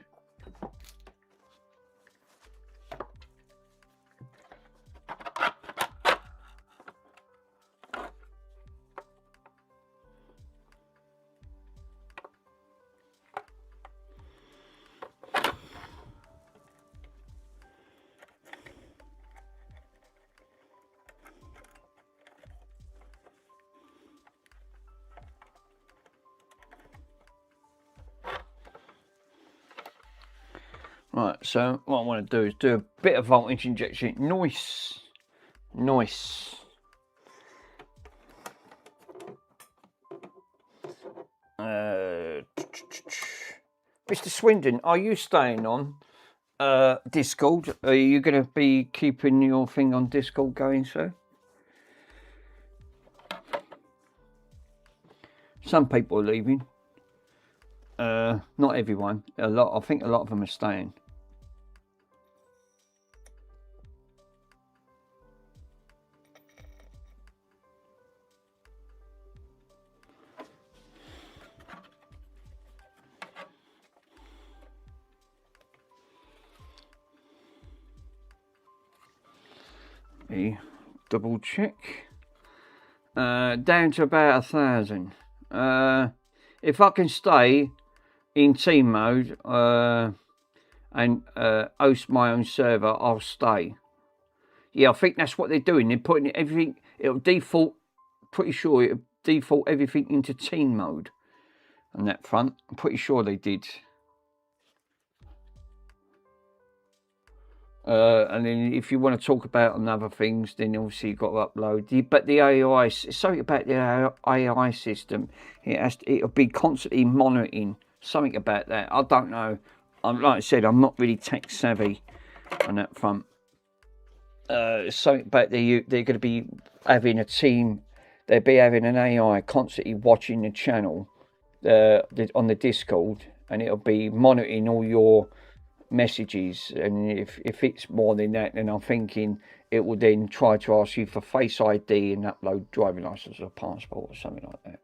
Right, so what I want to do is do a bit of voltage injection. Nice. Mr. Swindon, are you staying on Discord? Are you going to be keeping your thing on Discord going, sir? Some people are leaving. Not everyone. I think a lot of them are staying. Double check. Down to about 1,000. If I can stay in team mode and host my own server, I'll stay. Yeah, I think that's what they're doing. They're putting everything. It'll default. Pretty sure it'll default everything into team mode on that front. I'm pretty sure they did. And then if you want to talk about other things, then obviously you've got to upload. But the AI, something about the AI system, it'll be constantly monitoring something about that. I don't know. Like I said, I'm not really tech savvy on that front. Something about they're going to be having a team. They'll be having an AI constantly watching the channel on the Discord, and it'll be monitoring all your messages, and if it's more than that, then I'm thinking it will then try to ask you for Face ID and upload driving license or passport or something like that.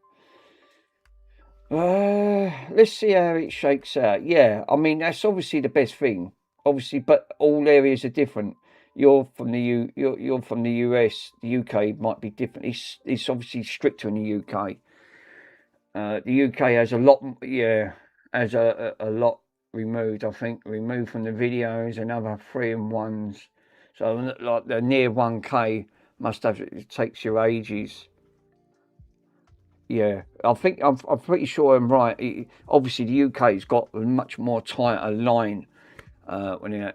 Let's see how it shakes out. Yeah, I mean that's obviously the best thing, obviously, but all areas are different. You're from the you're from the US. The UK might be different. It's obviously stricter in the UK. The UK has a lot, has a lot removed. I think removed from the videos, another 3 and 1s. So like the near 1K must have, it takes you ages. Yeah, I'm pretty sure I'm right. Obviously the UK's got a much more tighter line when you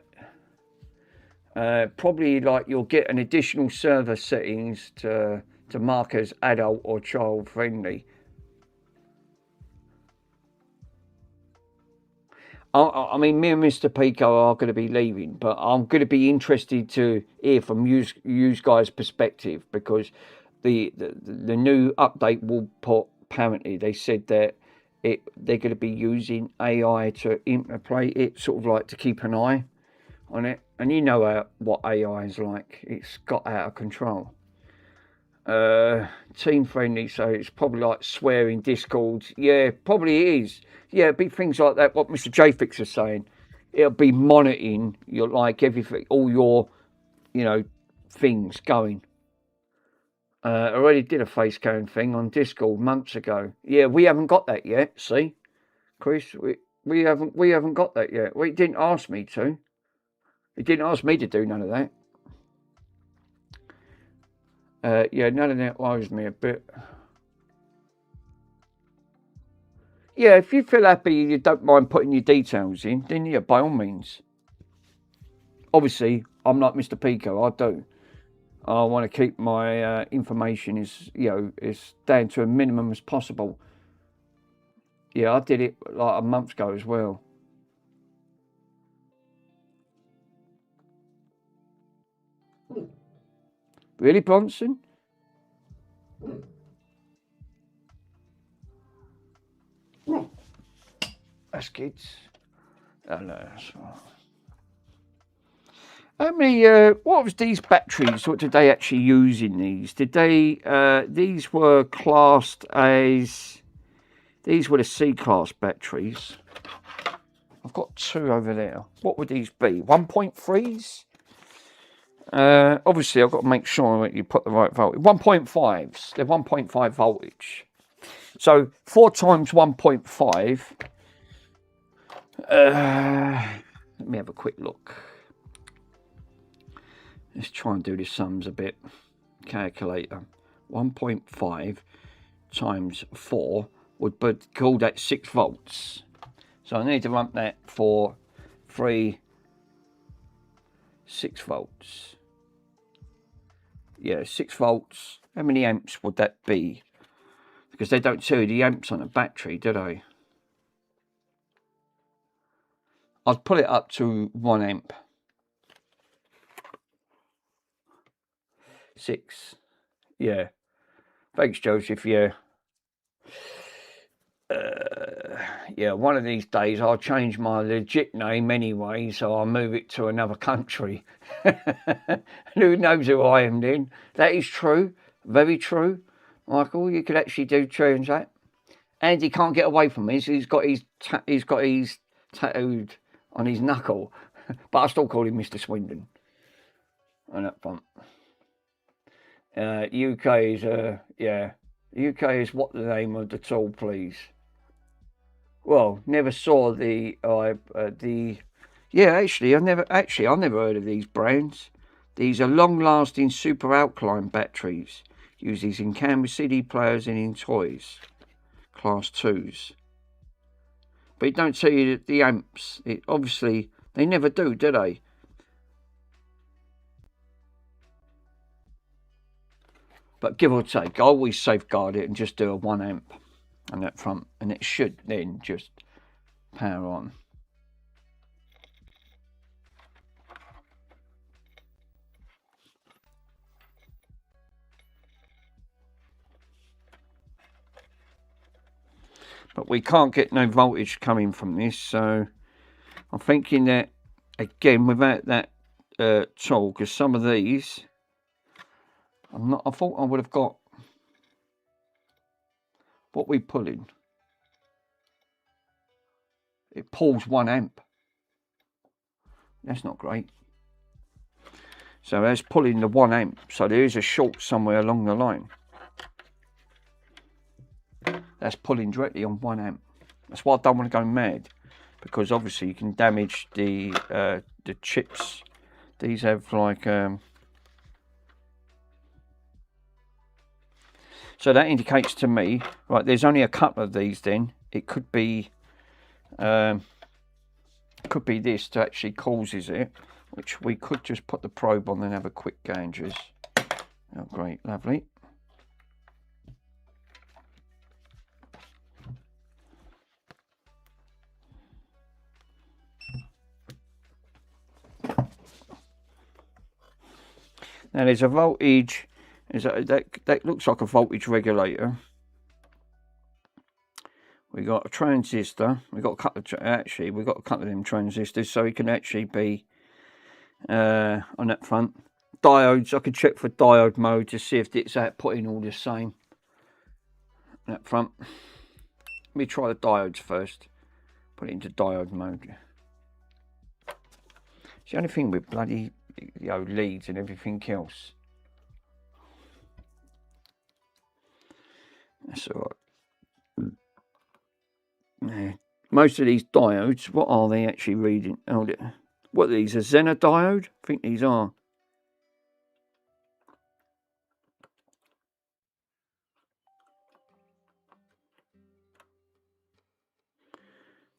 probably like you'll get an additional server settings to mark as adult or child friendly. I mean, me and Mr. Pico are going to be leaving, but I'm going to be interested to hear from you guys' perspective, because the new update will put, apparently they said that they're going to be using AI to interpolate it, sort of like to keep an eye on it. And you know what AI is like; it's got out of control. Teen friendly, so it's probably like swearing, Discord. Yeah, probably is. Yeah, it'd be things like that. What Mr. JFix is saying, it'll be monitoring your, like, everything, all your, things going. I already did a face cam thing on Discord months ago. Yeah, we haven't got that yet. See, Chris, we haven't got that yet. Well, it didn't ask me to. It didn't ask me to do none of that. Yeah, none of that worries me a bit. Yeah, if you feel happy, you don't mind putting your details in, then yeah, by all means. Obviously, I'm like Mr. Pico. I do. I want to keep my information as down to a minimum as possible. Yeah, I did it like a month ago as well. Really, Bronson? That's good. Oh no, that's right. How many? What was these batteries? What did they actually use in these? Did they? These were classed as. These were the C-class batteries. I've got two over there. What would these be? 1.3s? Obviously, I've got to make sure that you put the right voltage. 1.5s. They're 1.5 voltage. So 4 times 1.5. Let me have a quick look. Let's try and do the sums a bit. Calculator. 1.5 times 4 would be called at 6 volts. So I need to run that for 6 volts. Yeah, 6 volts. How many amps would that be? Because they don't tell you the amps on a battery, do they? I'd put it up to 1 amp. 6. Yeah. Thanks, Joseph. Yeah. Yeah, one of these days I'll change my legit name anyway, so I'll move it to another country. Who knows who I am then? That is true. Very true. Michael, you could actually do change that. And he can't get away from me, so he's got his tattooed on his knuckle. But I still call him Mr. Swindon on that front. UK is UK is what the name of the tool, please. Well, never saw the. Yeah, actually, I've never heard of these brands. These are long-lasting super alkaline batteries. Use these in camera, CD players, and in toys. Class 2s. But it don't tell you the amps. Obviously, they never do they? But give or take, I always safeguard it and just do a 1 amp on that front, and it should then just power on. But we can't get no voltage coming from this, so I'm thinking that, again, without that tool, because some of these, I thought I would have got what we pull in. It pulls 1 amp. That's not great. So that's pulling the 1 amp. So there is a short somewhere along the line. That's pulling directly on 1 amp. That's why I don't want to go mad, because obviously you can damage the chips. These have like so that indicates to me, right, there's only a couple of these. Then it could be this that actually causes it, which we could just put the probe on and have a quick gauges. Oh, great, lovely. Now there's a voltage, that looks like a voltage regulator. We got a transistor. We got a couple of we got a couple of them transistors, so it can actually be on that front. Diodes. I could check for diode mode to see if it's outputting all the same. On that front. Let me try the diodes first. Put it into diode mode. It's the only thing with bloody leads and everything else. That's all right. Yeah. Most of these diodes, what are they actually reading? Oh, what are these? A Zener diode? I think these are.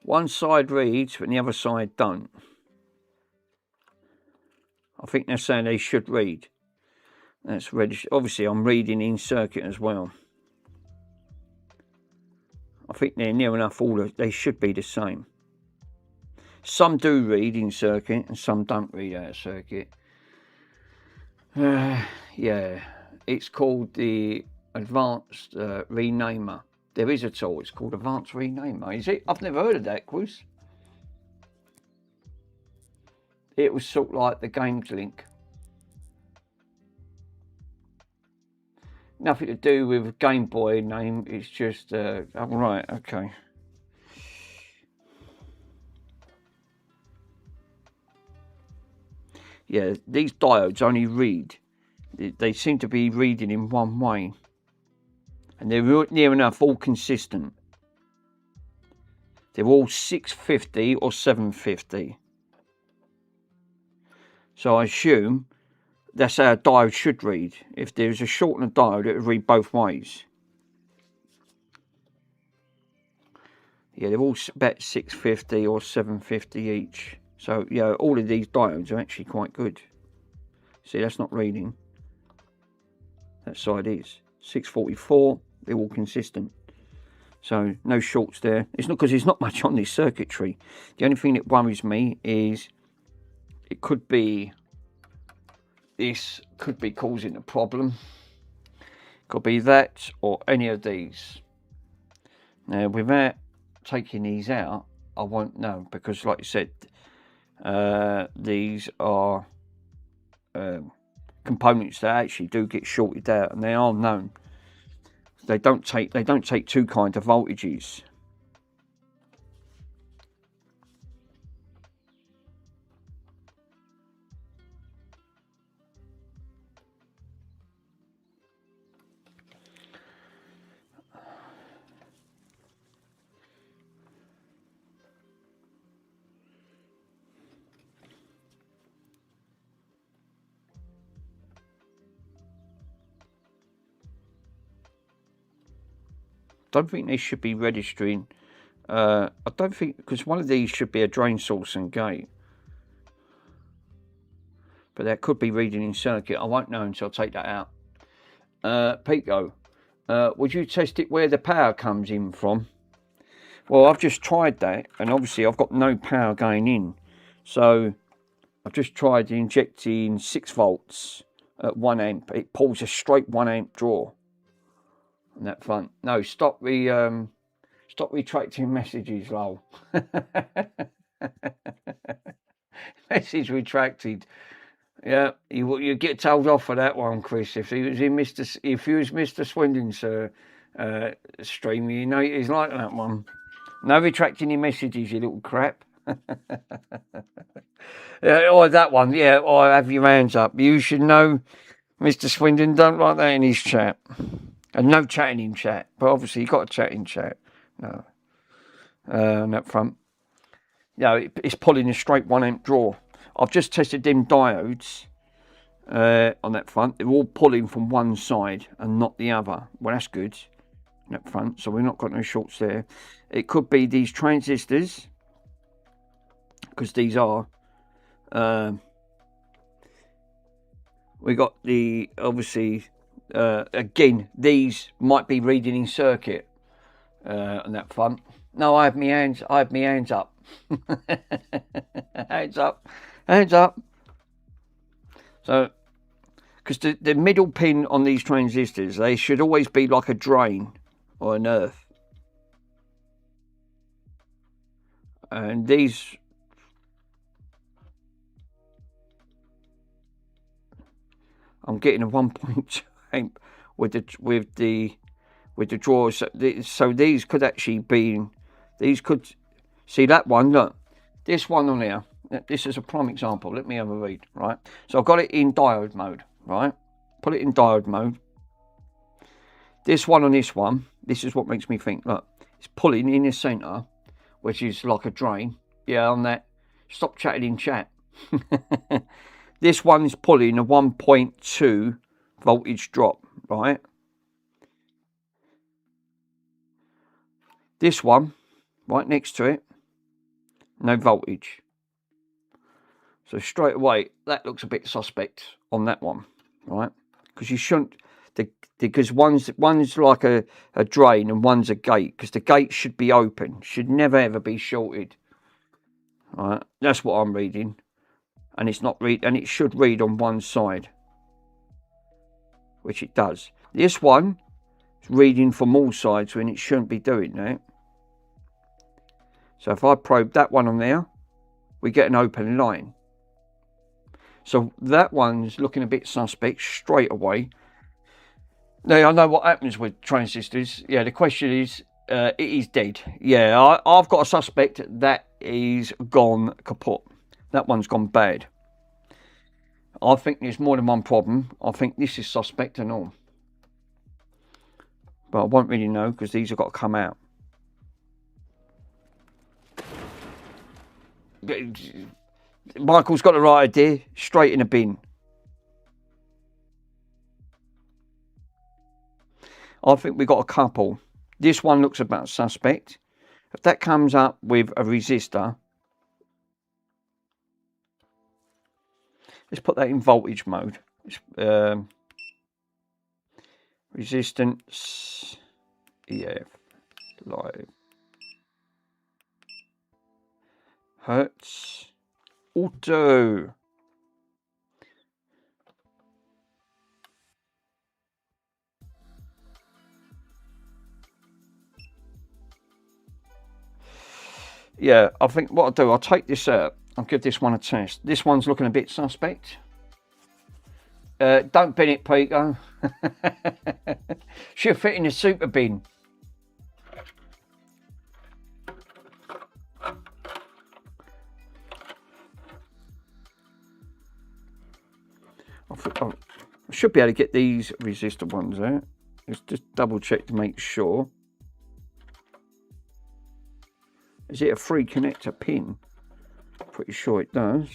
One side reads, but the other side don't. I think they're saying they should read. That's registered. Obviously, I'm reading in circuit as well. I think they're near enough they should be the same. Some do read in circuit and some don't read out of circuit. Yeah, it's called the Advanced Renamer. There is a tool, it's called Advanced Renamer. Is it? I've never heard of that, Quiz. It was sort of like the Games Link. Nothing to do with Game Boy name, it's just, oh, right, okay. Yeah, these diodes only read, they seem to be reading in one way. And they're near enough all consistent. They're all 650 or 750. So I assume that's how a diode should read. If there's a short in a diode, it would read both ways. Yeah, they're all about 650 or 750 each. So, yeah, all of these diodes are actually quite good. See, that's not reading. That side is. 644, they're all consistent. So, no shorts there. It's not because there's not much on this circuitry. The only thing that worries me is it could be, this could be causing a problem. Could be that or any of these. Now, without taking these out, I won't know, because like I said, these are components that actually do get shorted out, and they are known. They don't take two kinds of voltages. Don't think they should be registering. I don't think, because one of these should be a drain source and gate, but that could be reading in circuit. I won't know until I take that out. Pico, would you test it where the power comes in from? Well, I've just tried that, and obviously I've got no power going in, so I've just tried injecting 6 volts at 1 amp. It pulls a straight 1 amp draw on that front. No, stop retracting messages, lol. Message retracted. Yeah, you get told off for that one, Chris. If he was in Mr. Swindon's stream, you know he's like that one. No retracting your messages, you little crap. Yeah, or that one, yeah, or have your hands up. You should know Mr. Swindon don't like that in his chat. And no chatting in chat. But obviously you got to chat in chat. No. On that front. Yeah, it's pulling a straight 1 amp draw. I've just tested them diodes on that front. They're all pulling from one side and not the other. Well, that's good. On that front. So we've not got no shorts there. It could be these transistors, because these are. We got the, obviously, again, these might be reading in circuit on that front. No, I have my hands up. Hands up. So, because the middle pin on these transistors, they should always be like a drain or an earth. And these, I'm getting a 1.2 amp with the drawers. So these could actually be, these could, see that one, look, this one on here, this is a prime example. Let me have a read, right? So I've got it in diode mode, right? Put it in diode mode. This one on this one, this is what makes me think, look, it's pulling in the center, which is like a drain. Yeah, on that, stop chatting in chat. This one's pulling a 1.2 voltage drop, right? This one, right next to it, no voltage. So straight away, that looks a bit suspect on that one, right? Because you shouldn't, because one's like a drain and one's a gate, because the gate should be open, should never ever be shorted. Right, that's what I'm reading, and it's not read, and it should read on one side, which it does. This one is reading from all sides when it shouldn't be doing that. So if I probe that one on there, we get an open line. So that one's looking a bit suspect straight away. Now I know what happens with transistors. Yeah, the question is, it is dead. Yeah, I've got a suspect that is gone kaput. That one's gone bad. I think there's more than one problem. I think this is suspect and all. But I won't really know because these have got to come out. Michael's got the right idea. Straight in a bin. I think we've got a couple. This one looks about suspect. If that comes up with a resistor, let's put that in voltage mode. Resistance EF live Hertz auto. Yeah, I think what I'll do, I'll take this out. I'll give this one a test. This one's looking a bit suspect. Don't bin it, Pico. Should fit in the super bin. I should be able to get these resistor ones out. Let's just double check to make sure. Is it a free connector pin? Pretty sure it does.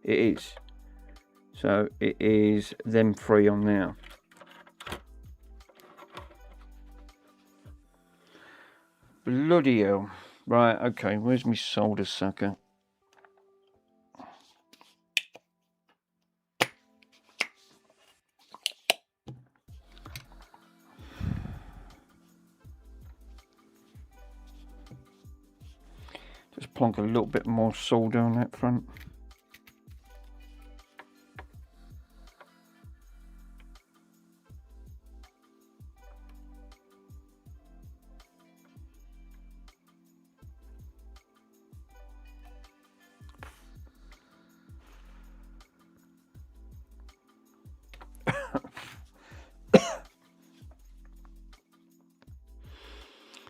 It is. So it is them three on there. Bloody hell. Right, okay, where's my solder sucker? Just plonk a little bit more solder on that front.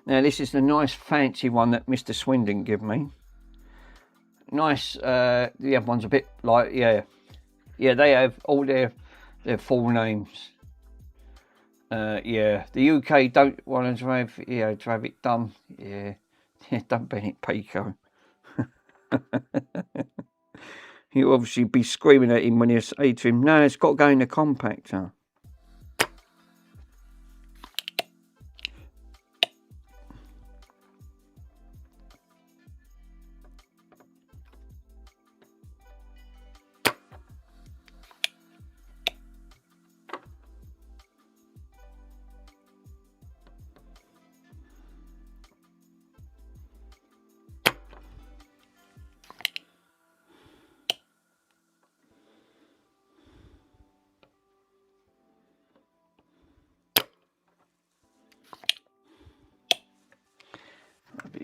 Now this is the nice fancy one that Mr. Swindon gave me. Nice, the other one's a bit like, yeah, they have all their full names. Yeah, the UK don't want to have, to have it done. Yeah, don't ban it, Pico. He'll obviously be screaming at him when you say to him, no, it's got to go in the compactor.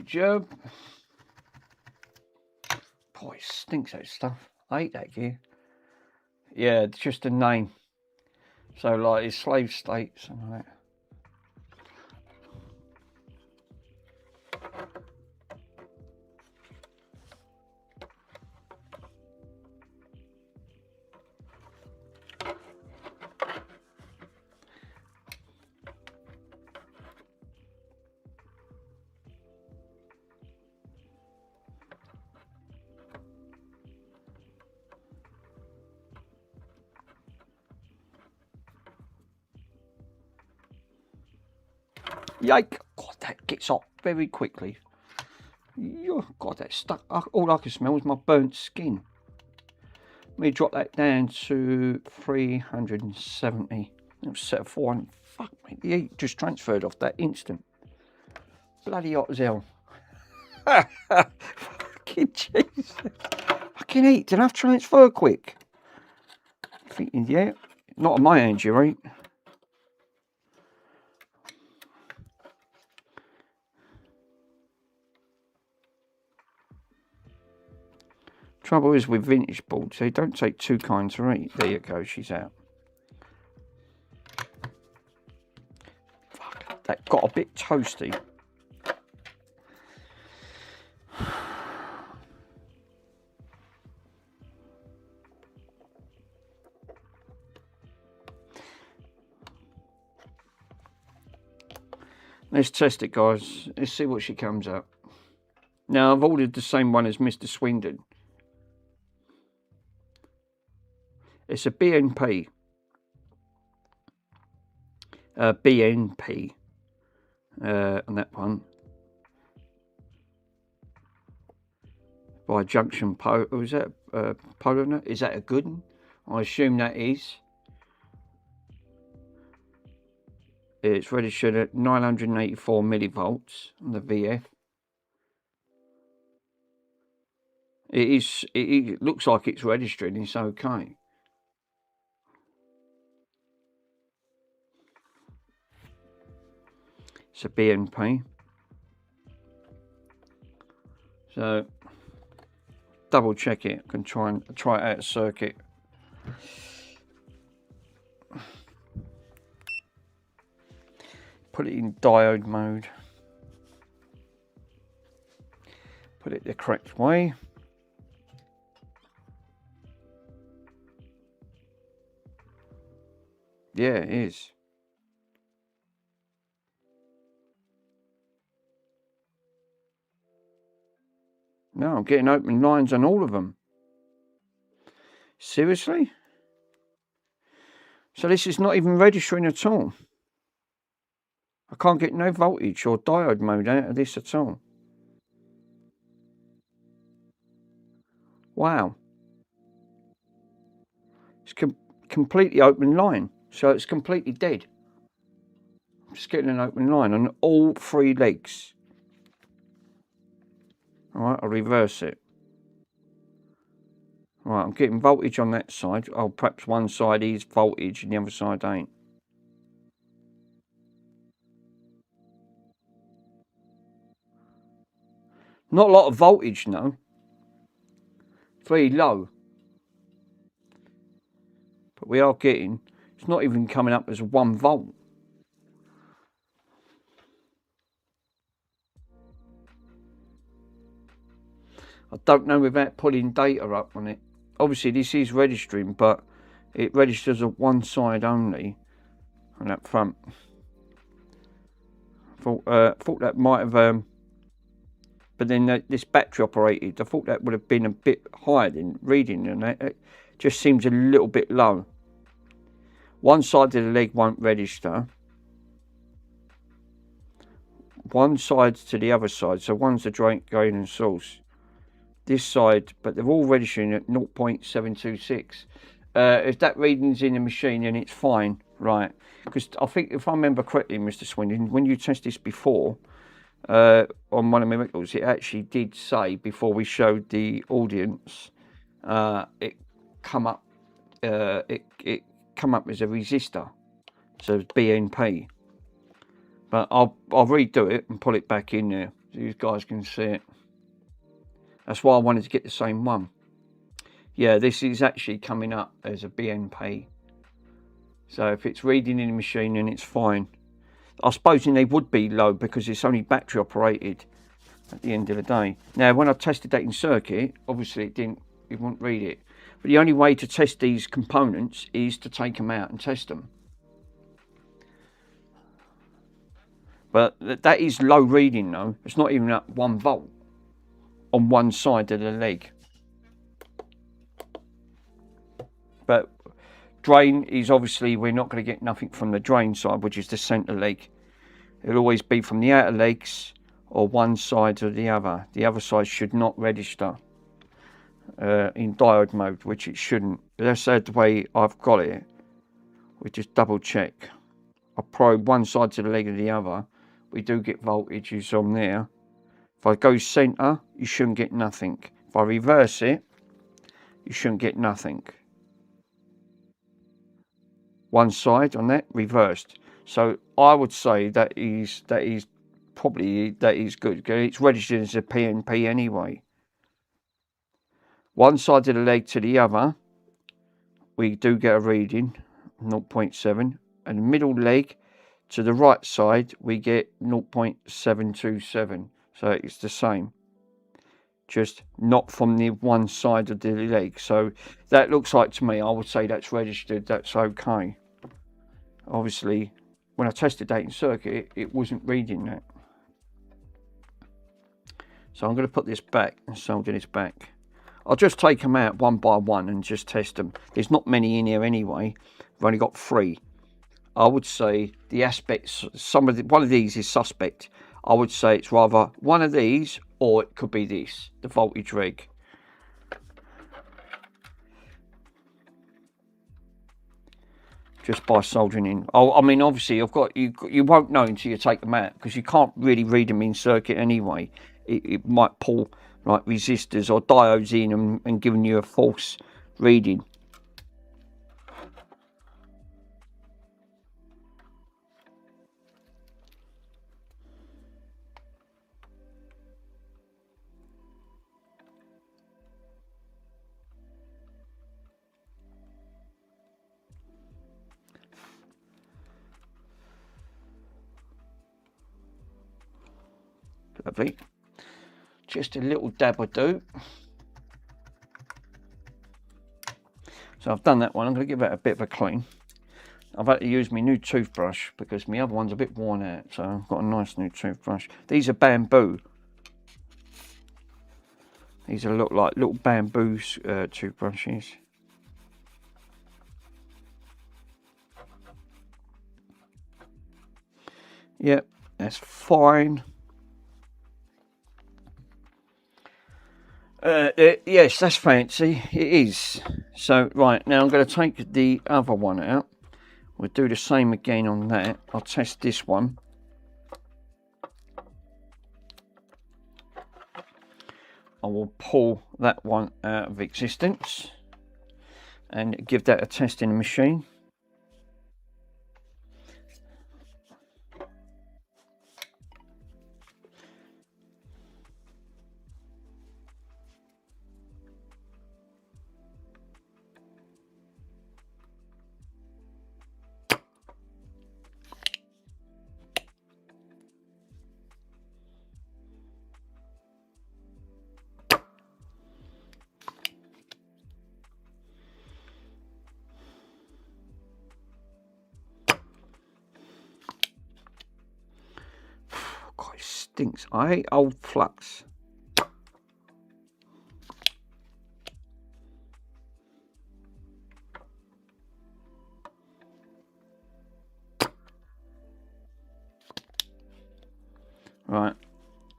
voltage. Boy, it stinks, that stuff. I hate that gear. Yeah, it's just a name. So like it's slave state, something like that. Yike! God, that gets hot very quickly. God, that's stuck. All I can smell is my burnt skin. Let me drop that down to 370. It was set at 400. Fuck me, the heat just transferred off that instant. Bloody hot as hell. Fucking Jesus. Fucking heat. Did I have to transfer quick? Thinking, yeah. Not on my end, you right? Trouble is with vintage boards, they don't take too kind to eat. There you go, she's out. Fuck, that got a bit toasty. Let's test it, guys. Let's see what she comes up. Now, I've ordered the same one as Mr. Swindon. It's a BNP. BNP. On that one. By Junction Polo. Oh, is that Polo? Is that a good one? I assume that is. It's registered at 984 millivolts on the VF. It looks like it's registered. It's okay. It's a BNP. So double check it. I can try it out of circuit. Put it in diode mode. Put it the correct way. Yeah, it is. No, I'm getting open lines on all of them. Seriously? So this is not even registering at all. I can't get no voltage or diode mode out of this at all. Wow. It's completely open line. So it's completely dead. I'm just getting an open line on all three legs. Alright, I'll reverse it. Right, I'm getting voltage on that side. Oh, perhaps one side is voltage and the other side ain't. Not a lot of voltage, no. Very low. But we are getting, it's not even coming up as 1 volt. I don't know without pulling data up on it. Obviously this is registering, but it registers at one side only on that front. Thought that might have, but then this battery operated. I thought that would have been a bit higher than reading, and it just seems a little bit low. One side of the leg won't register. One side to the other side, so one's the drain and source. This side, but they're all registering at 0.726. If that reading's in the machine, then it's fine, right? Because I think, if I remember correctly, Mr. Swindon, when you tested this before on one of my records, it actually did say, before we showed the audience, it come up as a resistor, so it's BNP. But I'll redo it and pull it back in there. so you guys can see it. That's why I wanted to get the same one. Yeah, this is actually coming up as a BNP. So if it's reading in the machine, then it's fine. I suppose they would be low because it's only battery operated at the end of the day. Now, when I tested that in circuit, obviously it wouldn't read it. But the only way to test these components is to take them out and test them. But that is low reading though. It's not even at 1 volt on one side of the leg. But drain is obviously, we're not going to get nothing from the drain side, which is the centre leg. It'll always be from the outer legs or one side or the other. The other side should not register in diode mode, which it shouldn't. But that's the way I've got it. We just double check. I probe one side to the leg of the other. We do get voltages on there. If I go centre, you shouldn't get nothing. If I reverse it, you shouldn't get nothing. One side on that, reversed. So I would say that is probably good. It's registered as a PNP anyway. One side of the leg to the other, we do get a reading, 0.7. And the middle leg to the right side, we get 0.727. So it's the same. Just not from the one side of the leg. So that looks like, to me, I would say that's registered, that's okay. Obviously, when I tested that in circuit, it wasn't reading that. So I'm going to put this back and solder this back. I'll just take them out one by one and just test them. There's not many in here anyway. I've only got 3. I would say the aspects, one of these is suspect. I would say it's rather one of these, or it could be this, the voltage reg. Just by soldering in. I mean, obviously, you won't know until you take them out, because you can't really read them in circuit anyway. It might pull like resistors or diodes in and giving you a false reading. Lovely. Just a little dab will do. So I've done that one. I'm going to give that a bit of a clean. I've had to use my new toothbrush because my other one's a bit worn out. So I've got a nice new toothbrush. These are bamboo. These look like little bamboo toothbrushes. Yep, that's fine. Yes, that's fancy. It is. So, right, now I'm going to take the other one out. We'll do the same again on that. I'll test this one. I will pull that one out of existence and give that a test in the machine. God, it stinks. I hate old flux. Right,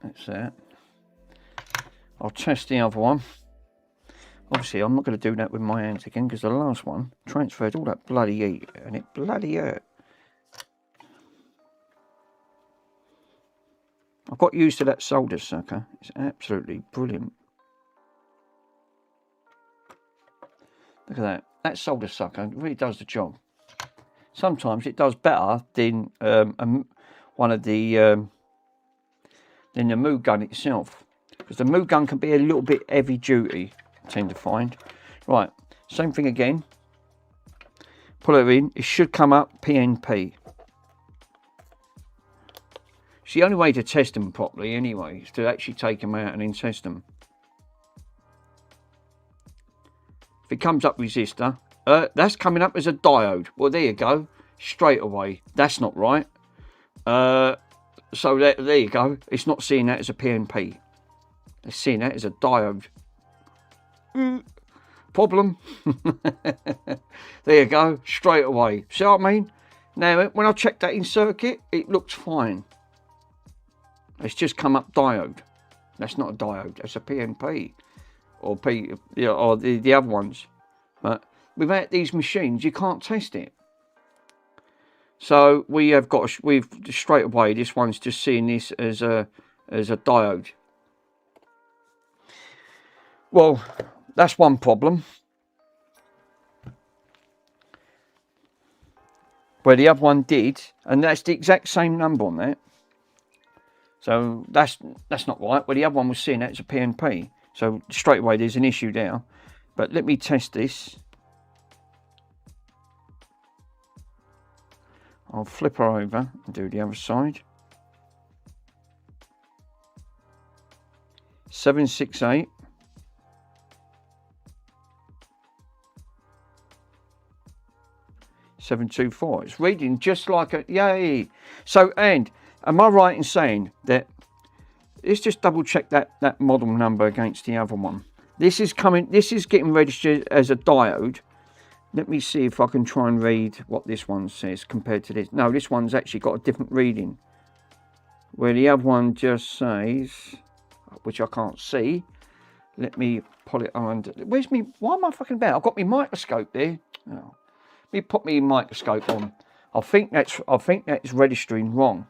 that's that. I'll test the other one. Obviously, I'm not going to do that with my hands again because the last one transferred all that bloody heat and it bloody hurt. I've got used to that solder sucker. It's absolutely brilliant. Look at that. That solder sucker really does the job. Sometimes it does better than one of the than the Moo gun itself. Because the Moo gun can be a little bit heavy duty, I tend to find. Right, same thing again. Pull it in, it should come up PNP. It's the only way to test them properly anyway, is to actually take them out and then test them. If it comes up resistor, that's coming up as a diode. Well, there you go, straight away. That's not right. So there you go. It's not seeing that as a PNP. It's seeing that as a diode. Problem. There you go, straight away. See what I mean? Now, when I checked that in circuit, it looks fine. It's just come up diode. That's not a diode. That's a PNP, or or the other ones. But without these machines, you can't test it. So we've straight away. This one's just seeing this as a diode. Well, that's one problem. Where the other one did, and that's the exact same number on that. So that's not right. Well, the other one was seeing that as a PNP. So straight away there's an issue there. But let me test this. I'll flip her over and do the other side. 768. .724. It's reading just like a yay. So, and am I right in saying that? Let's just double check that model number against the other one. This is getting registered as a diode. Let me see if I can try and read what this one says compared to this. No, this one's actually got a different reading. Where the other one just says, which I can't see. Let me pull it under. Where's me? Why am I fucking about? I've got my microscope there. Oh. Let me put my microscope on. I think that's registering wrong.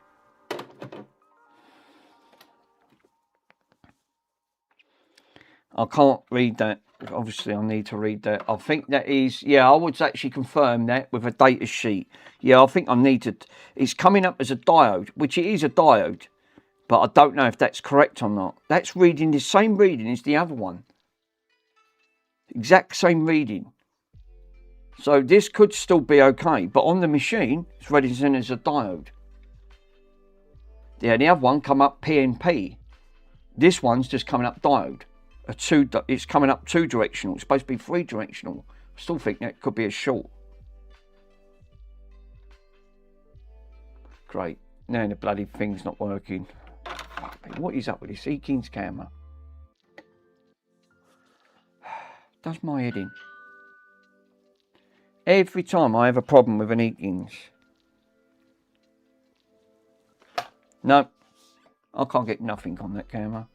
I can't read that. Obviously, I need to read that. I think that is, yeah, I would actually confirm that with a data sheet. Yeah, I think I need to. It's coming up as a diode, which it is a diode, but I don't know if that's correct or not. That's reading the same reading as the other one. Exact same reading. So this could still be okay, but on the machine, it's registered as a diode. Yeah, the other one come up PNP. This one's just coming up diode. It's coming up 2 directional. It's supposed to be 3 directional. I still think that could be a short. Great. Now the bloody thing's not working. Fuck me. What is up with this Eakins camera? Does my head in. Every time I have a problem with an Eakins. No, I can't get nothing on that camera.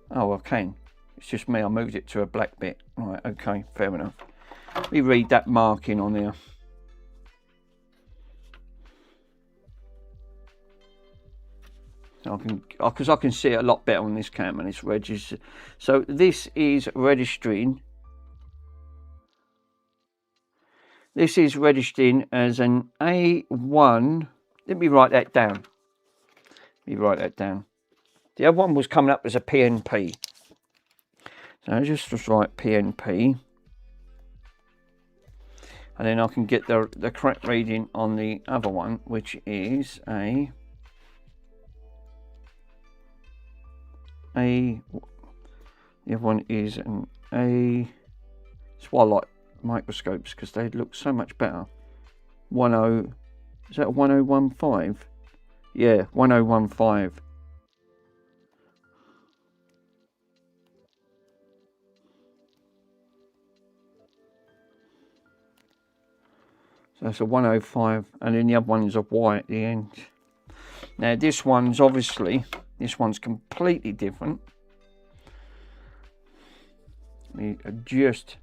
Oh, I can. It's just me. I moved it to a black bit. Right, okay, fair enough. Let me read that marking on there. Because I can see it a lot better on this camera, and it's registered. So this is registering. This is registering as an A1. Let me write that down. The other one was coming up as a PNP. So just write PNP. And then I can get the correct reading on the other one, which is the other one is an A. That's why I like microscopes, because they look so much better. 10, is that a 1015? Yeah, 1015. So that's a 105, and then the other one is a Y at the end. Now this one's completely different. Let me adjust.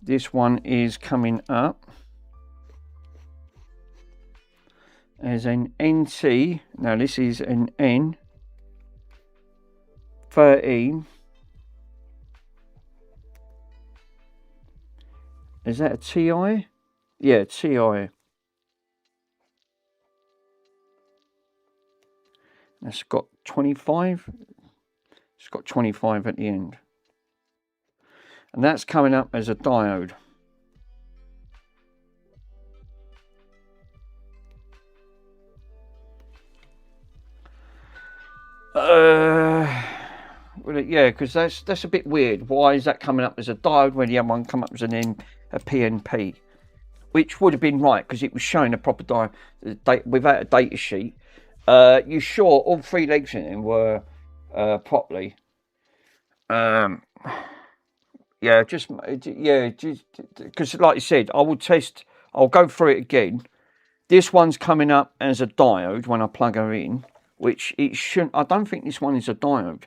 This one is coming up as an NT. Now this is an N13. Is that a TI? Yeah, TI. That's got 25. It's got 25 at the end. And that's coming up as a diode. Well, yeah, because that's a bit weird. Why is that coming up as a diode when the other one come up as a PNP? Which would have been right because it was showing a proper diode without a data sheet. You sure all 3 legs in them were properly? Yeah, just because like you said, I will test. I'll go through it again. This one's coming up as a diode when I plug her in, which it shouldn't. I don't think this one is a diode.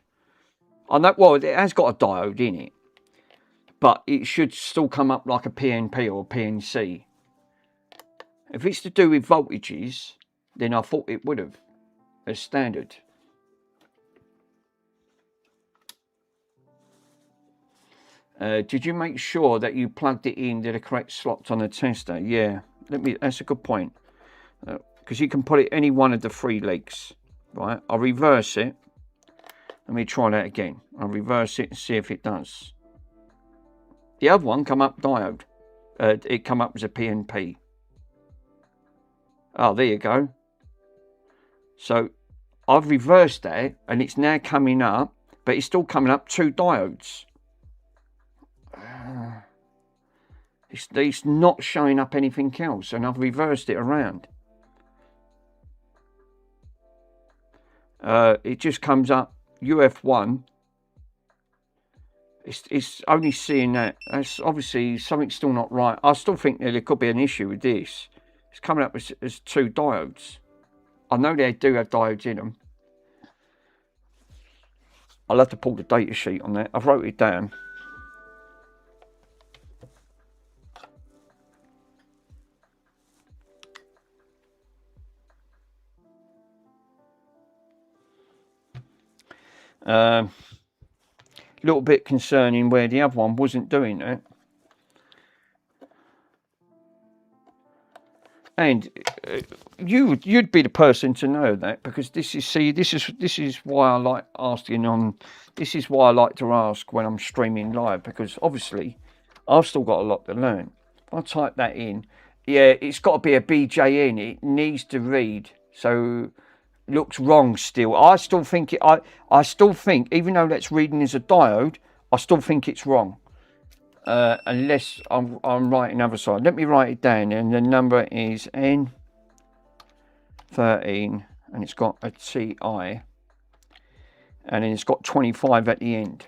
I know. Well, it has got a diode in it, but it should still come up like a PNP or a PNC. If it's to do with voltages, then I thought it would have as standard. Did you make sure that you plugged it in to the correct slot on the tester? Yeah, that's a good point. Because you can put it any one of the 3 legs. Right, I'll reverse it. Let me try that again. I'll reverse it and see if it does. The other one come up diode. It come up as a PNP. Oh, there you go. So I've reversed that and it's now coming up, but it's still coming up 2 diodes. It's not showing up anything else, and I've reversed it around. It just comes up UF1. It's only seeing that. That's obviously something's still not right. I still think that there could be an issue with this. It's coming up as 2 diodes. I know they do have diodes in them. I'll have to pull the data sheet on that. I've wrote it down. Little bit concerning where the other one wasn't doing that. And you'd be the person to know that, because this is why I like asking on. This is why I like to ask when I'm streaming live, because obviously I've still got a lot to learn. If I type that in, yeah, it's got to be a BJN. It needs to read. So looks wrong still. I still think it. I still think, even though that's reading as a diode, I still think it's wrong. Unless I'm writing other side. Let me write it down. And the number is N13, and it's got a TI, and then it's got 25 at the end.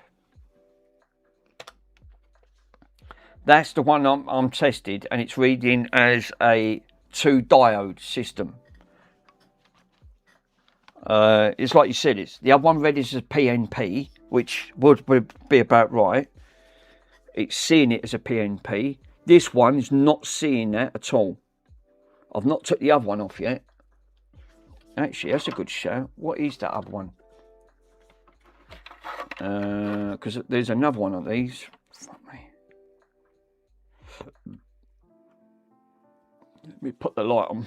That's the one I'm tested, and it's reading as a 2 diode system. It's like you said, it's the other one read as a PNP, which would be about right. It's seeing it as a PNP. This one is not seeing that at all. I've not took the other one off yet. Actually, that's a good shout. What is that other one? Because there's another one of these. Fuck me. Let me put the light on.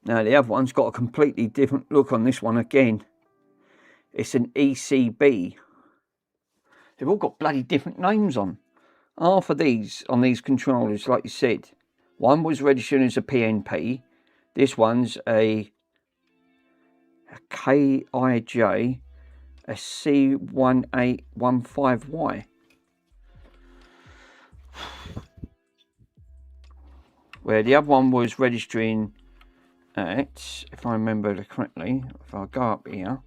Now the other one's got a completely different look on this one again. It's an ECB. They've all got bloody different names on. Half of these on these controllers, like you said, one was registered as a PNP. This one's a KIJ, a C1815Y. Where the other one was registering at, if I remember correctly, if I go up here,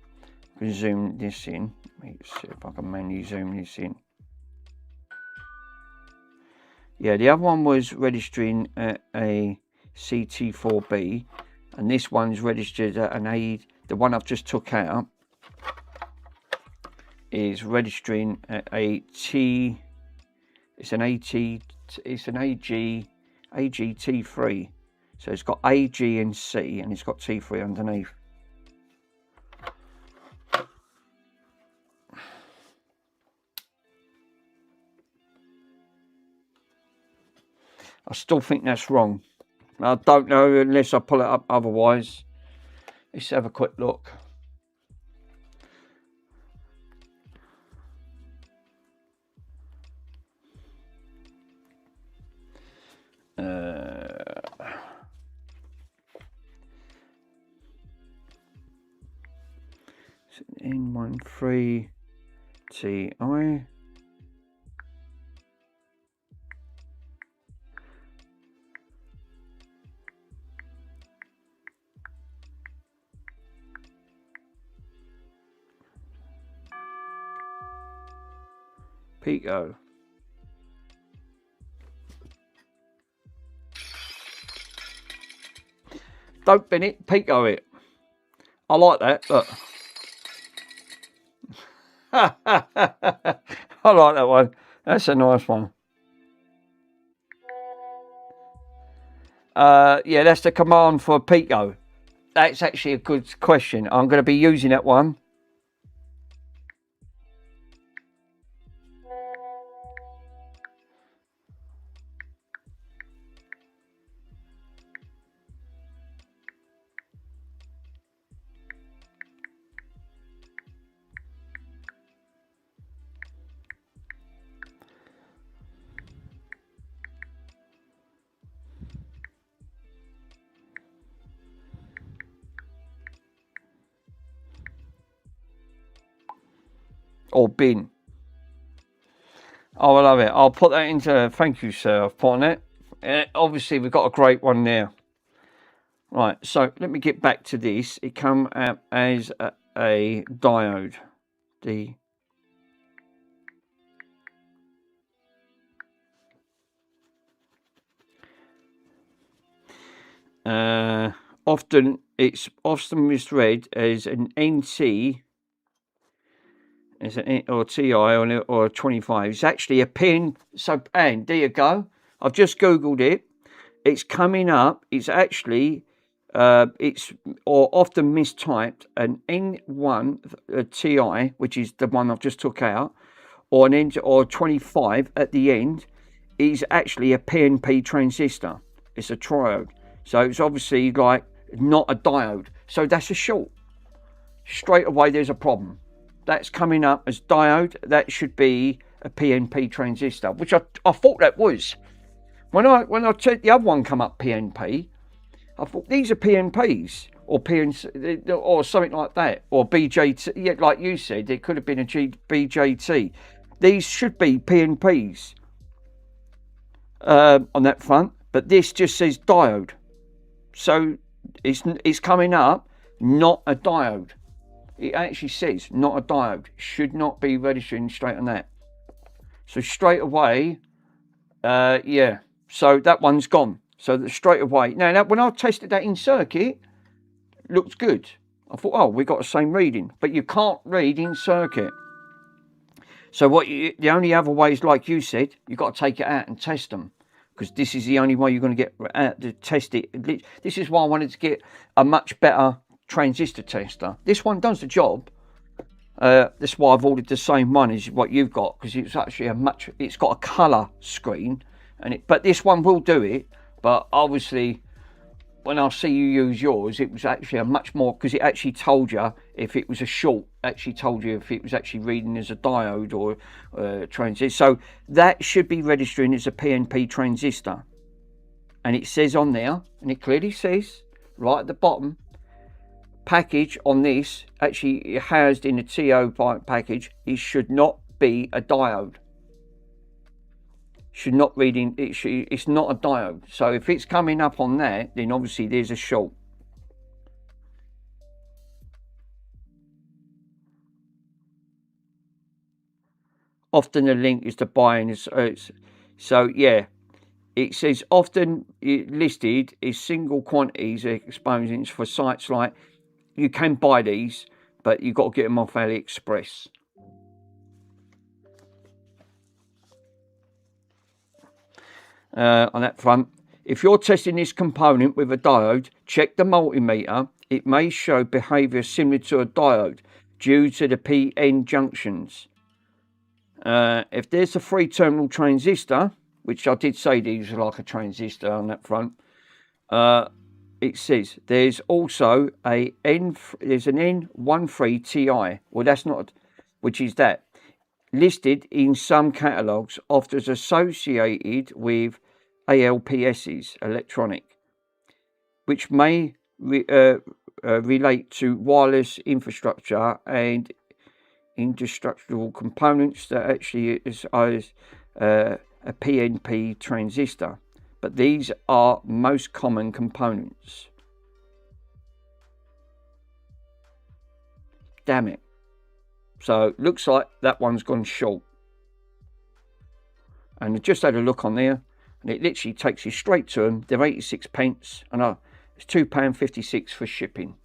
I can zoom this in. Let me see if I can manually zoom this in. Yeah, the other one was registering at a CT4B, and this one's registered at an A. The one I've just took out is registering at a T. It's an AT. It's an AGT3. So it's got A, G, and C, and it's got T3 underneath. I still think that's wrong. I don't know unless I pull it up otherwise. Let's have a quick look. N13 Ti. Pico. Don't bin it, Pico it. I like that, look. I like that one. That's a nice one. Yeah, that's the command for Pico. That's actually a good question. I'm going to be using that one. Or bin. Oh, I love it. I'll put that into, thank you, sir. I've put on it. Obviously, we've got a great one there. Right, so let me get back to this. It come out as a diode. It's often misread as an NT, as an or TI or a 25. It's actually a pin. So, and there you go. I've just googled it. It's coming up. It's actually it's or often mistyped an N1 Ti, which is the one I've just took out, or an N or 25 at the end, is actually a PNP transistor. It's a triode. So it's obviously like not a diode. So that's a short. Straight away there's a problem. That's coming up as diode. That should be a PNP transistor, which I thought that was. When I checked the other one come up PNP, I thought these are PNPs or PNC or something like that, or BJT. Yeah, like you said, it could have been a BJT. These should be PNPs on that front, but this just says diode. So it's coming up not a diode. It actually says not a diode. Should not be registering straight on that. So straight away, yeah. So that one's gone. So that straight away. Now when I tested that in circuit, looked good. I thought, oh, we got the same reading, but you can't read in circuit. So the only other way is, like you said, you've got to take it out and test them, because this is the only way you're going to get out to test it. This is why I wanted to get a much better transistor tester. This one does the job. That's why I've ordered the same one as what you've got, because it's actually it's got a colour screen, but this one will do it. But obviously, when I see you use yours, it was actually a much more, because it actually told you if it was a short, actually told you if it was actually reading as a diode or transistor. So that should be registering as a PNP transistor. And it says on there, and it clearly says right at the bottom, package on this, actually housed in a TO package, it should not be a diode. Should not read in, it's not a diode. So if it's coming up on that, then obviously there's a short. Often the link is to buying. So yeah, it says often listed is single quantities exponents for sites like, you can buy these, but you've got to get them off AliExpress. On that front, if you're testing this component with a diode, check the multimeter. It may show behavior similar to a diode due to the PN junctions. If there's a 3-terminal transistor, which I did say these are like a transistor on that front. It says there's also there's an N13 Ti. Well, that's not, which is that listed in some catalogues, often associated with ALPS's electronic, which may relate to wireless infrastructure and indestructible components that actually is a PNP transistor. But these are most common components. Damn it. So looks like that one's gone short. And I just had a look on there, and it literally takes you straight to them. They're 86 pence, and it's £2.56 for shipping.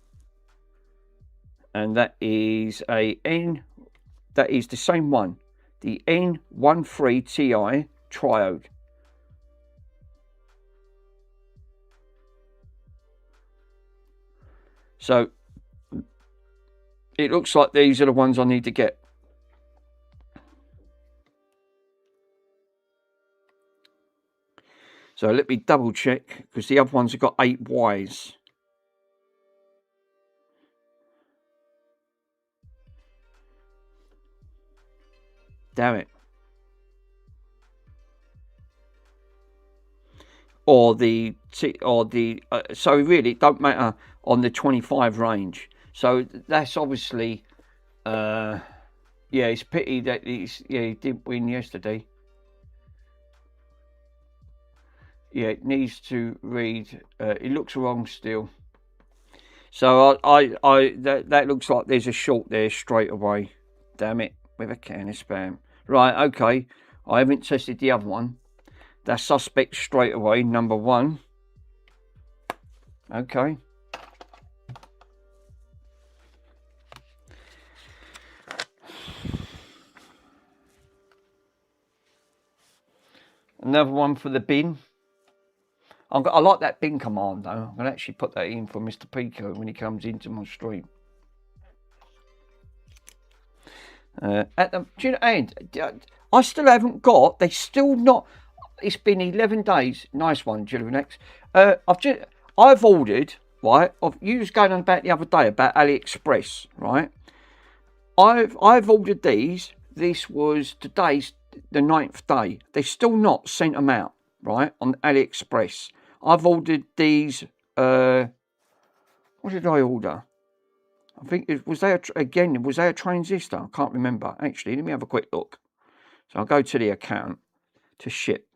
And that is that is the same one, the N13 Ti triode. So it looks like these are the ones I need to get. So let me double check, because the other ones have got 8 Ys. Damn it. Or so really it don't matter on the 25 range. So that's obviously yeah, it's a pity that he didn't win yesterday. Yeah, it needs to read. It looks wrong still. So that looks like there's a short there straight away. Damn it, with a can of spam. Right, okay. I haven't tested the other one. That's suspect straight away, number 1. Okay. Another one for the bin. I like that bin command though. I'm going to actually put that in for Mr. Pico when he comes into my stream. At the end, I still haven't got. They still not. It's been 11 days. Nice one, Julianex. I've ordered, right. You was going on about the other day about AliExpress, right? I've ordered these. This was today's the 9th day. They still not sent them out, right, on AliExpress. I've ordered these. What did I order? I think was they a transistor? I can't remember. Actually, let me have a quick look. So I'll go to the account to ship.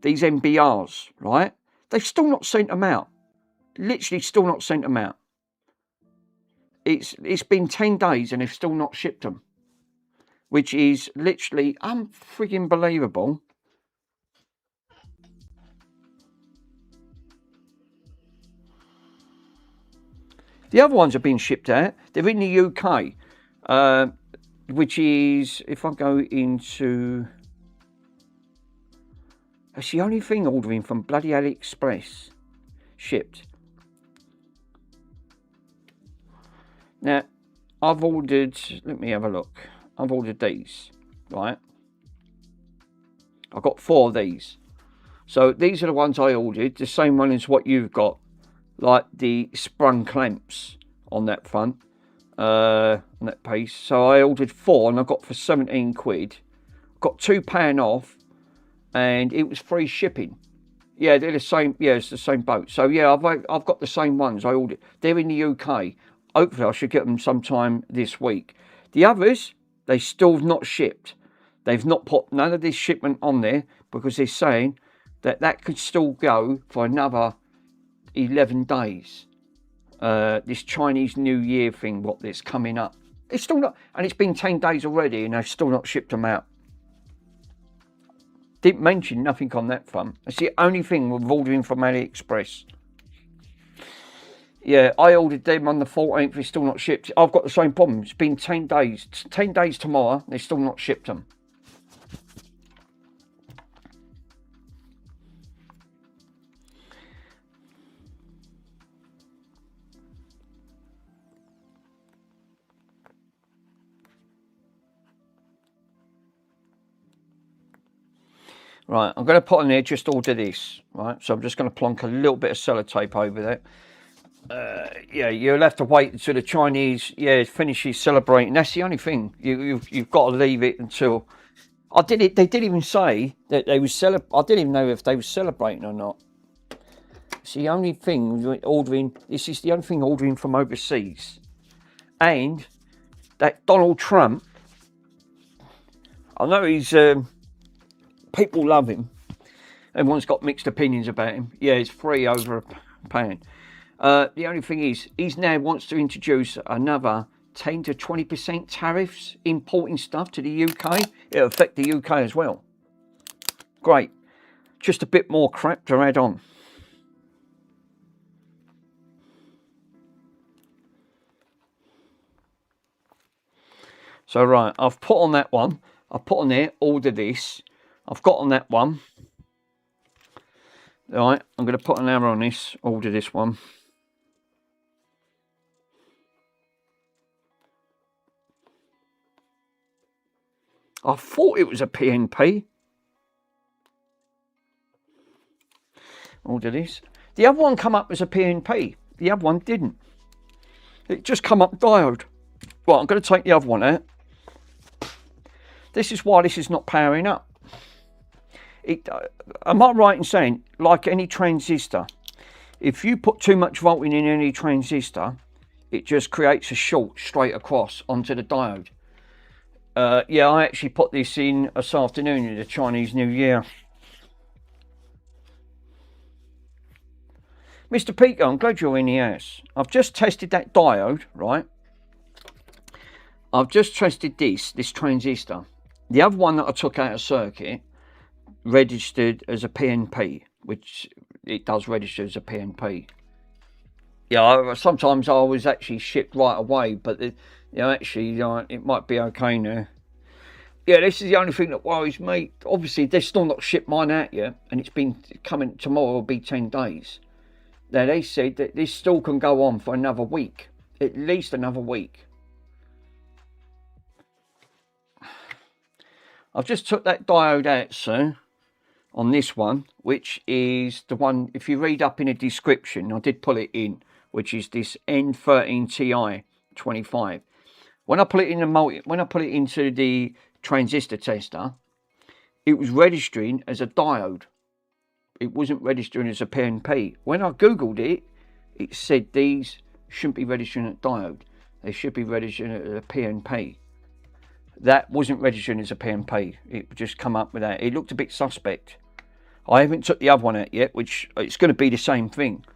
These MBRs, right? They've still not sent them out. Literally still not sent them out. It's been 10 days and they've still not shipped them, which is literally unfriggin' believable. The other ones have been shipped out. They're in the UK, which is, if I go into, that's the only thing ordering from bloody AliExpress shipped. Now, I've ordered, let me have a look. I've ordered these, right? I've got 4 of these. So these are the ones I ordered, the same one as what you've got, like the sprung clamps on that front, on that piece. So I ordered 4 and I got for 17 quid. Got £2 off and it was free shipping. Yeah, they're the same. Yeah, it's the same boat. So yeah, I've got the same ones I ordered. They're in the UK. Hopefully I should get them sometime this week. The others, they still not shipped. They've not put none of this shipment on there because they're saying that could still go for another 11 days. This Chinese New Year thing, that's coming up. It's still not, and it's been 10 days already and they've still not shipped them out. Didn't mention nothing on that front. That's the only thing we're ordering from AliExpress. Yeah, I ordered them on the 14th. They're still not shipped. I've got the same problem. It's been 10 days. 10 days tomorrow. They're still not shipped them. Right, I'm going to put on there just order this. Right, so I'm just going to plonk a little bit of sellotape over there. Yeah, you'll have to wait until the Chinese, finishes celebrating. That's the only thing. You've got to leave it until. They didn't even say that they was I didn't even know if they were celebrating or not. It's the only thing ordering. This is the only thing ordering from overseas, and that Donald Trump. I know he's. People love him. Everyone's got mixed opinions about him. Yeah, it's free over a pound. The only thing is, he now wants to introduce another 10 to 20% tariffs importing stuff to the UK. It'll affect the UK as well. Great. Just a bit more crap to add on. So, right, I've put on that one. I've put on there, order this. I've got on that one. Right, I'm going to put an arrow on this, order this one. I thought it was a PNP. Order this. The other one come up as a PNP. The other one didn't. It just come up diode. Right, I'm going to take the other one out. This is why this is not powering up. Am I right in saying, like any transistor, if you put too much voltage in any transistor, it just creates a short straight across onto the diode? Yeah, I actually put this in this afternoon in the Chinese New Year. Mr. Pico, I'm glad you're in the house. I've just tested that diode, right? I've just tested this transistor. The other one that I took out of circuit registered as a PNP, which it does register as a PNP. Yeah, sometimes I was actually shipped right away, but actually it might be okay now. Yeah, this is the only thing that worries me. Obviously, they're still not shipped mine out yet, and it's been coming tomorrow. Will be 10 days. Now they said that this still can go on for another week, at least another week. I've just took that diode out, sir, on this one, which is the one, if you read up in the description, I did pull it in, which is this N13Ti25. When I put it in into the transistor tester, it was registering as a diode. It wasn't registering as a PNP. When I googled it, it said these shouldn't be registering as diode. They should be registering as a PNP. That wasn't registering as a PNP. It just come up with that. It looked a bit suspect. I haven't took the other one out yet, which it's going to be the same thing.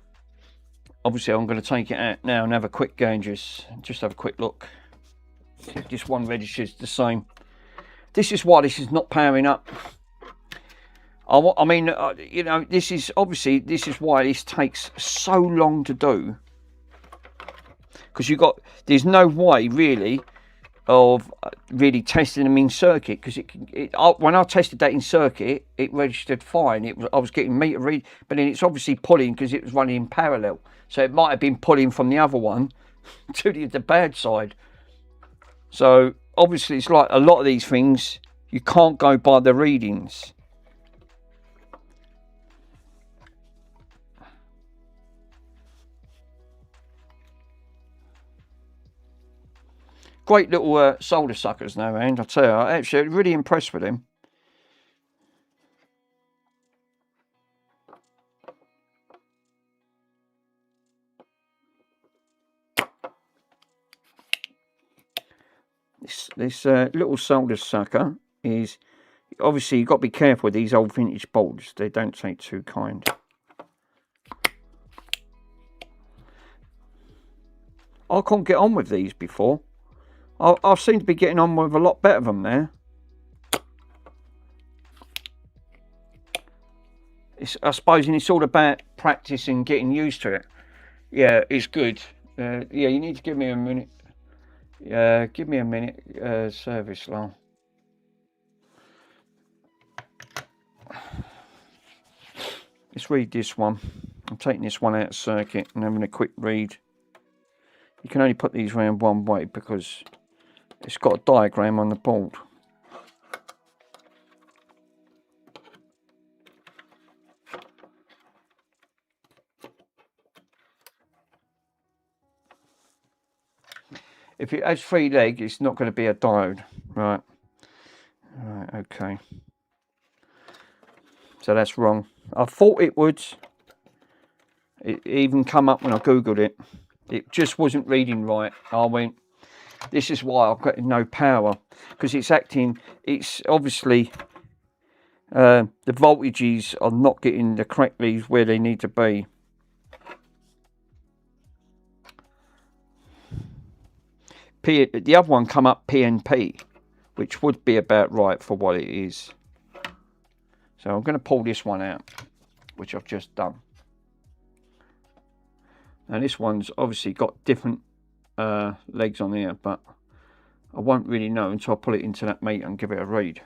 Obviously, I'm going to take it out now and have a quick go and just have a quick look. This one registers the same. This is why this is not powering up. I mean, this is why this takes so long to do. Because there's no way really of really testing them in circuit, because when I tested that in circuit, it registered fine. I was getting meter read, but then it's obviously pulling because it was running in parallel. So it might have been pulling from the other one to the bad side. So obviously it's like a lot of these things, you can't go by the readings. Great little solder suckers now, and I tell you, I'm actually really impressed with them. This little solder sucker is, obviously you've got to be careful with these old vintage bolts. They don't take too kind. I couldn't get on with these before. I seem to be getting on with a lot better of them now. I suppose it's all about practice and getting used to it. Yeah, it's good. Yeah, you need to give me a minute. Give me a minute, service line. Let's read this one. I'm taking this one out of circuit and having a quick read. You can only put these around one way because it's got a diagram on the board. if it has 3 leg, it's not going to be a diode. Right. Right, okay. So that's wrong. I thought it would. It even come up when I googled it. It just wasn't reading right. I went, this is why I've got no power, because it's acting, it's obviously the voltages are not getting the correctly where they need to be. The other one come up PNP, which would be about right for what it is. So I'm going to pull this one out, which I've just done. Now this one's obviously got different legs on here, but I won't really know until I pull it into that meter and give it a read.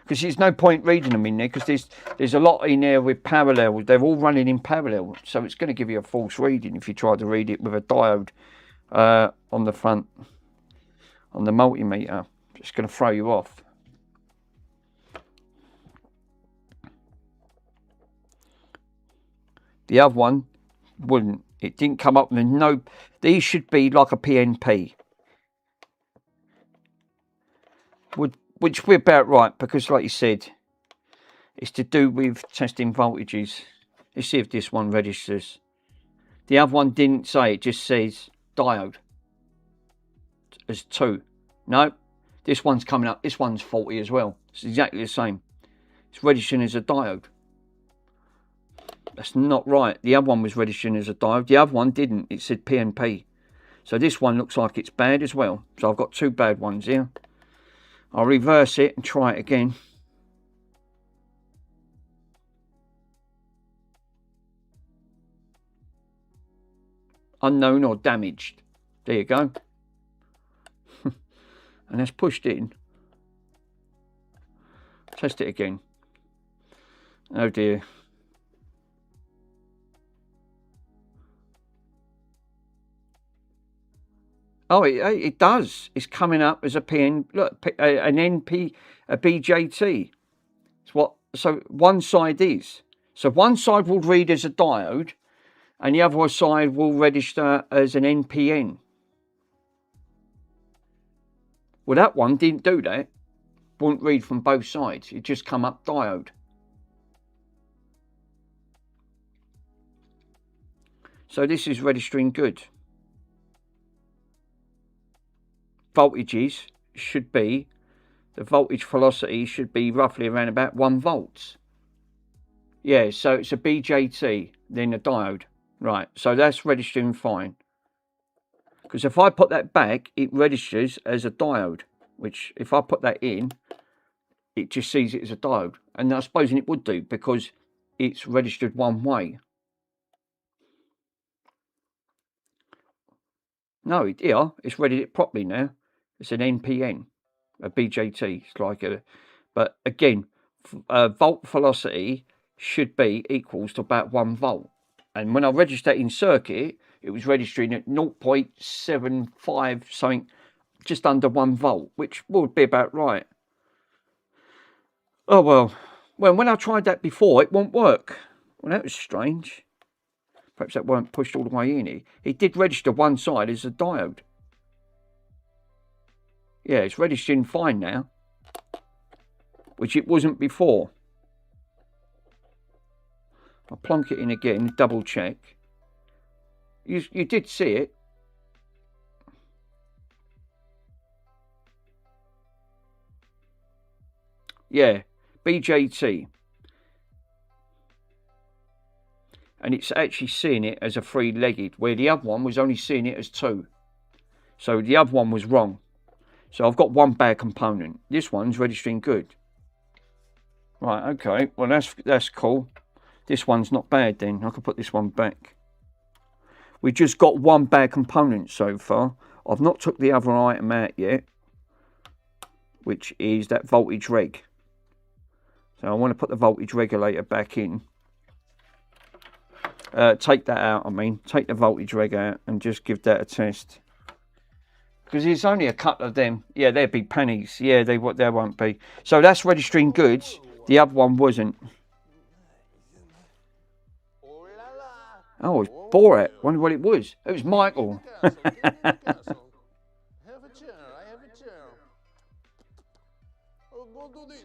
Because there's no point reading them in there, because there's a lot in there with parallel. They're all running in parallel, so it's going to give you a false reading if you try to read it with a diode on the front, on the multimeter. It's going to throw you off. The other one wouldn't. It didn't come up with no. These should be like a PNP. Which we're about right, because like you said, it's to do with testing voltages. Let's see if this one registers. The other one didn't say, it just says diode as 2. No, this one's coming up. This one's faulty as well. It's exactly the same. It's registering as a diode. That's not right. The other one was registering as a diode. The other one didn't. It said PNP. So this one looks like it's bad as well. So I've got 2 bad ones here. I'll reverse it and try it again. Unknown or damaged. There you go. And that's pushed in. Test it again. Oh dear. Oh, it does. It's coming up as a PN. Look, an NP, a BJT. It's what. So one side is. So one side will read as a diode, and the other side will register as an NPN. Well, that one didn't do that. Wouldn't read from both sides. It just come up diode. So this is registering good. Voltages should be, the voltage velocity should be roughly around about 1 volt. Yeah, so it's a BJT, then a diode. Right, so that's registering fine. Because if I put that back, it registers as a diode, which if I put that in, it just sees it as a diode. And I suppose it would do, because it's registered one way. No, it's read it properly now. It's an NPN, a BJT. It's like a, but again, volt velocity should be equals to about 1 volt. And when I registered in circuit, it was registering at 0.75 something, just under 1 volt, which would be about right. Oh well, when I tried that before, it won't work. Well, that was strange. Perhaps that weren't pushed all the way in. It did register one side as a diode. Yeah, it's registering fine now, which it wasn't before. I'll plonk it in again, double check. You did see it. Yeah, BJT. And it's actually seeing it as a 3-legged, where the other one was only seeing it as 2. So the other one was wrong. So I've got one bad component. This one's registering good. Right, okay. Well, that's cool. This one's not bad then. I can put this one back. We've just got one bad component so far. I've not took the other item out yet, which is that voltage reg. So I want to put the voltage regulator back in. Take that out, I mean. Take the voltage reg out and just give that a test. Because there's only a couple of them. Yeah, they'd be pennies. Yeah, there won't be. So that's registering goods. The other one wasn't. Oh, it's Borat. Wonder what it was. It was Michael. Oh, go do this,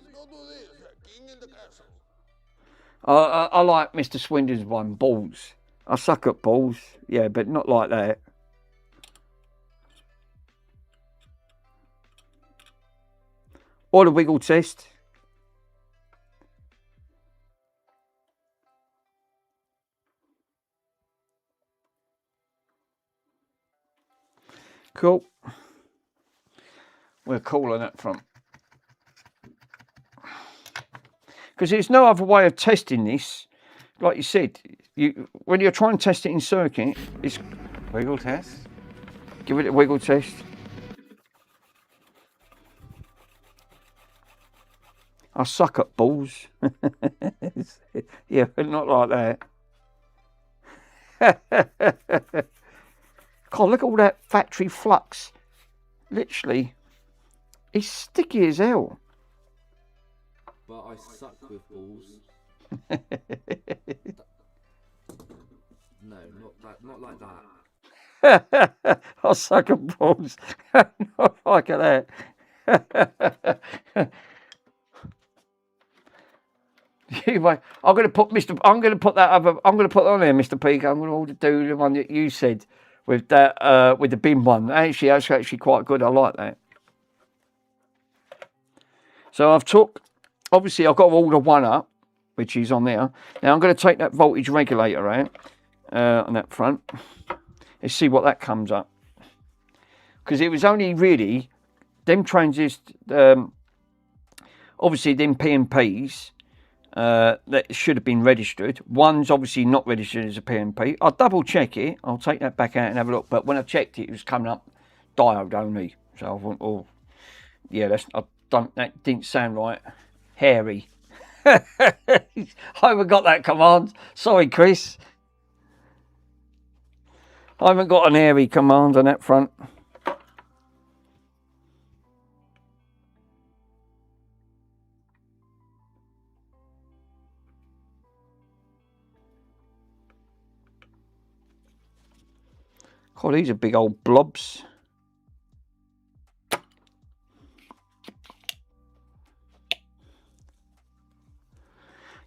king in the castle. I like Mr. Swindon's one, balls. I suck at balls, yeah, but not like that. Or the wiggle test. Cool. We're cool on that front. Because there's no other way of testing this. Like you said, when you're trying to test it in circuit, it's Wiggle test. give it a wiggle test. I suck at balls. Yeah, but not like that. God, look at all that factory flux. Literally, it's sticky as hell. But I suck with balls. No, not like that. I suck at balls. Not like that. Anyway, I'm gonna put that on there, Mr. Peak. I'm gonna do the one that you said with that with the bin one. Actually, that's actually quite good. I like that. So obviously I've got all the one up, which is on there. Now I'm going to take that voltage regulator out on that front. Let's see what that comes up. Because it was only really them transistors, obviously them PMPs that should have been registered. One's obviously not registered as a PMP. I'll double check it. I'll take that back out and have a look. But when I checked it, it was coming up diode only. So I thought, oh, yeah, that didn't sound right. Hairy. I haven't got that command. Sorry, Chris. I haven't got an hairy command on that front. God, these are big old blobs.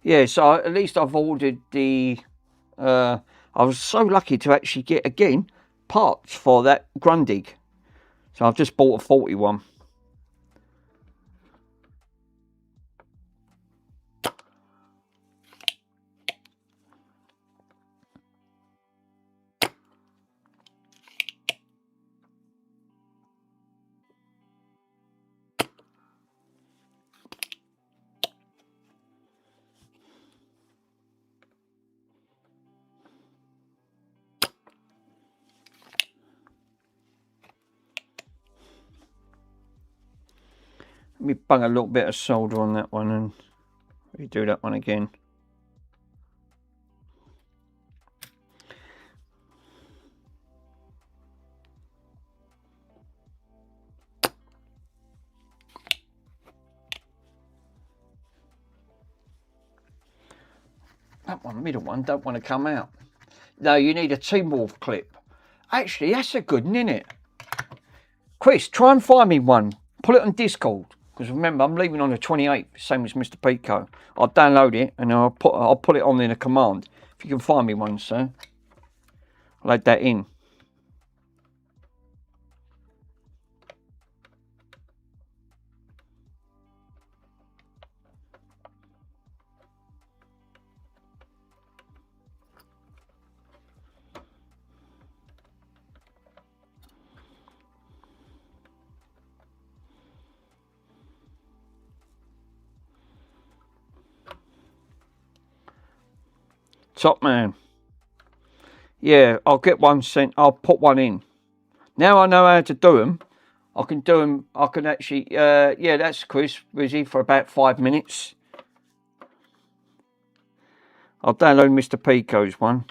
Yeah, so at least I've ordered the... I was so lucky to actually get, again, parts for that Grundig. So I've just bought a 41. Let me bung a little bit of solder on that one and redo that one again. That one, middle one, don't want to come out. No, you need a T-Morph clip. Actually, that's a good one, isn't it? Chris, try and find me one. Put it on Discord. Because remember, I'm leaving on the 28th, same as Mr. Pico. I'll download it and I'll put it on in a command. If you can find me one, sir. I'll add that in. Top man. Yeah, I'll get one sent. I'll put one in. Now I know how to do them. I can do them. I can actually. Yeah, that's Chris Rizzy for about 5 minutes. I'll download Mr. Pico's one.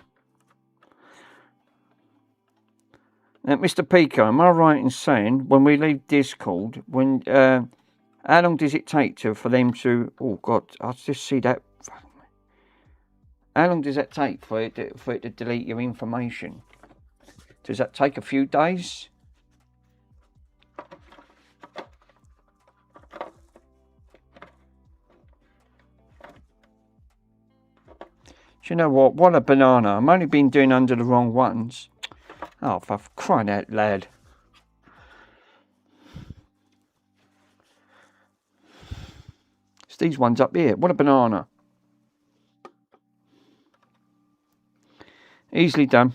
Now, Mr. Pico, am I right in saying when we leave Discord, how long does it take for them to? Oh God, I just see that. How long does that take for it to delete your information? Does that take a few days? you know what? What a banana. I'm only been doing under the wrong ones. Oh, for crying out loud. It's these ones up here. What a banana. Easily done.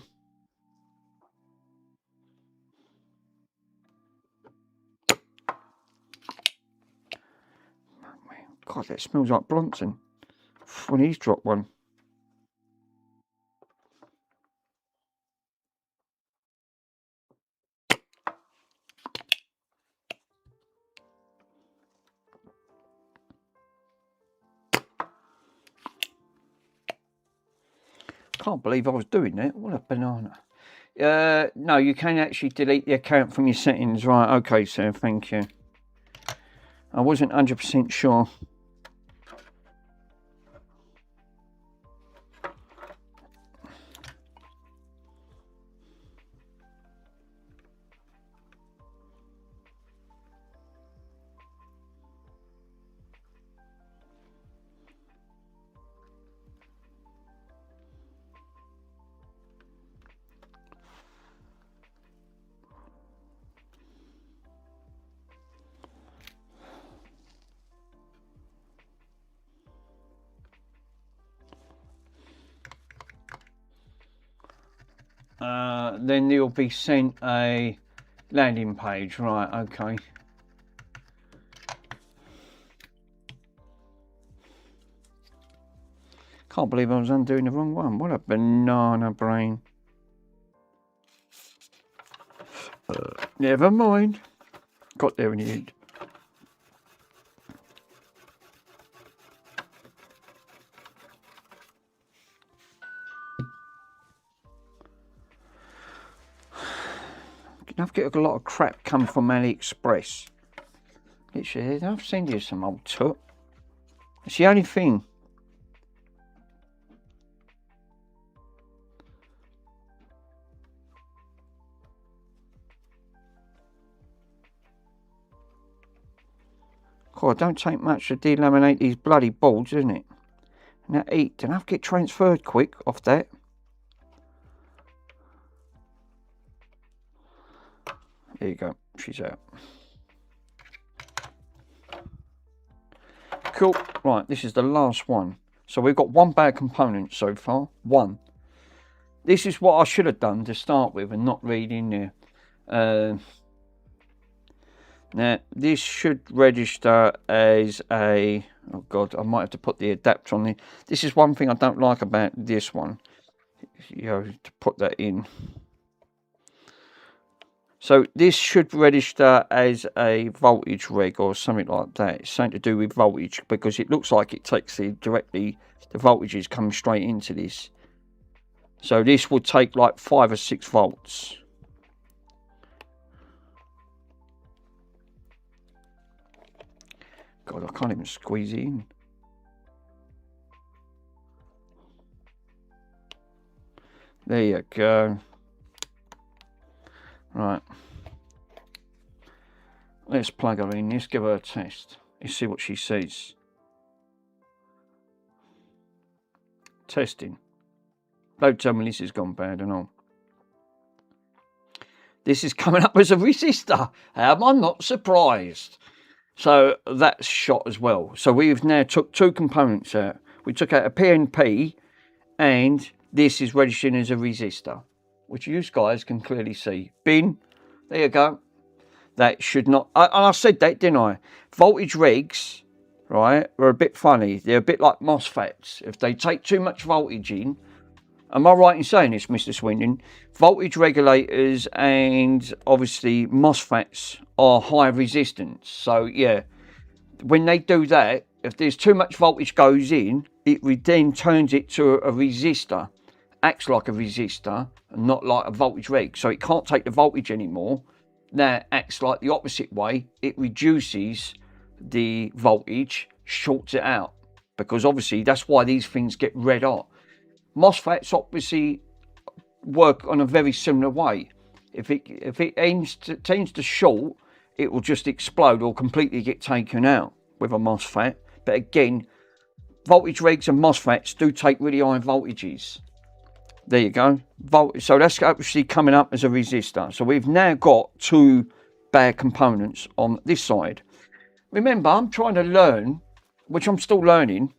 God, that smells like Bronson. When he's dropped one. Can't believe I was doing that. What a banana. No, you can actually delete the account from your settings. Right, okay, sir, thank you. I wasn't 100% sure. Then you'll be sent a landing page. Right, okay. Can't believe I was undoing the wrong one. What a banana brain. Never mind. Got there in the end. I've got a lot of crap come from AliExpress. Literally, I've sent you some old took. It's the only thing. God, it don't take much to delaminate these bloody boards, isn't it? And that heat, and I have to get transferred quick off that. There you go, she's out. Cool, right, this is the last one. So we've got one bad component so far, one. This is what I should have done to start with and not read in there. Now, this should register as a... Oh, God, I might have to put the adapter on there. This is one thing I don't like about this one. You know, to put that in. So, this should register as a voltage reg or something like that. It's something to do with voltage because it looks like it takes the voltages come straight into this. So, this would take like 5 or 6 volts. God, I can't even squeeze it in. There you go. Right. Let's plug her in. Let's give her a test. Let's see what she says. Testing. Don't tell me this has gone bad and all. This is coming up as a resistor. Am I not surprised? So that's shot as well. So we've now took 2 components out. We took out a PNP and this is registering as a resistor, which you guys can clearly see. Bin, there you go. That should not, and I said that, didn't I? Voltage regs, right, are a bit funny. They're a bit like MOSFETs. If they take too much voltage in, am I right in saying this, Mr. Swindon? Voltage regulators and obviously MOSFETs are high resistance. So yeah, when they do that, if there's too much voltage goes in, it then turns it to a resistor. Acts like a resistor and not like a voltage reg. So it can't take the voltage anymore. Now acts like the opposite way. It reduces the voltage, shorts it out. Because obviously that's why these things get red hot. MOSFETs obviously work on a very similar way. If it tends to short, it will just explode or completely get taken out with a MOSFET. But again, voltage regs and MOSFETs do take really high voltages. There you go. So that's actually coming up as a resistor. So we've now got two bad components on this side. Remember, I'm trying to learn, which I'm still learning.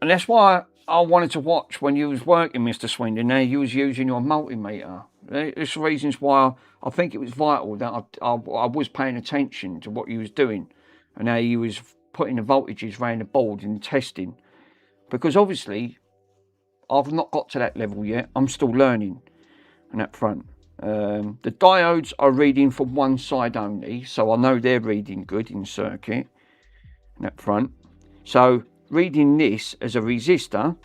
And that's why I wanted to watch when you was working, Mr. Swindon. Now you was using your multimeter. There's reasons why I think it was vital that I was paying attention to what you was doing. And how you was putting the voltages around the board and testing. Because obviously, I've not got to that level yet. I'm still learning on that front. The diodes are reading from one side only, so I know they're reading good in circuit on that front. So reading this as a resistor,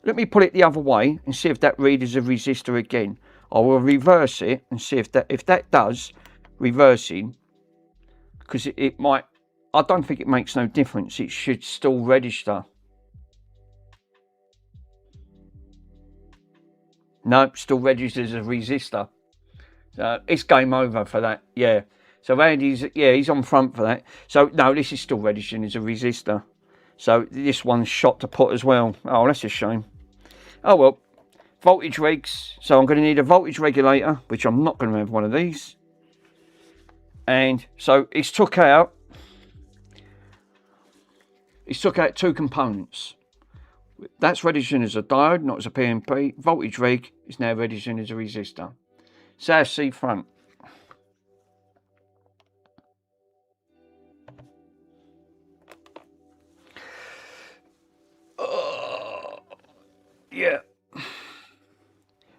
let me put it the other way and see if that reads as a resistor again. I will reverse it and see if that does reversing, because it might. I don't think it makes no difference. It should still register. Nope, still registers as a resistor. It's game over for that, yeah. So Andy's, yeah, he's on front for that. So no, this is still registering as a resistor. So this one's shot to put as well. Oh, that's a shame. Oh well, voltage regs. So I'm going to need a voltage regulator, which I'm not going to have one of these. And so it's took out two components. That's registering as a diode, not as a PNP. Voltage reg is now registering as a resistor. South C front. Yeah.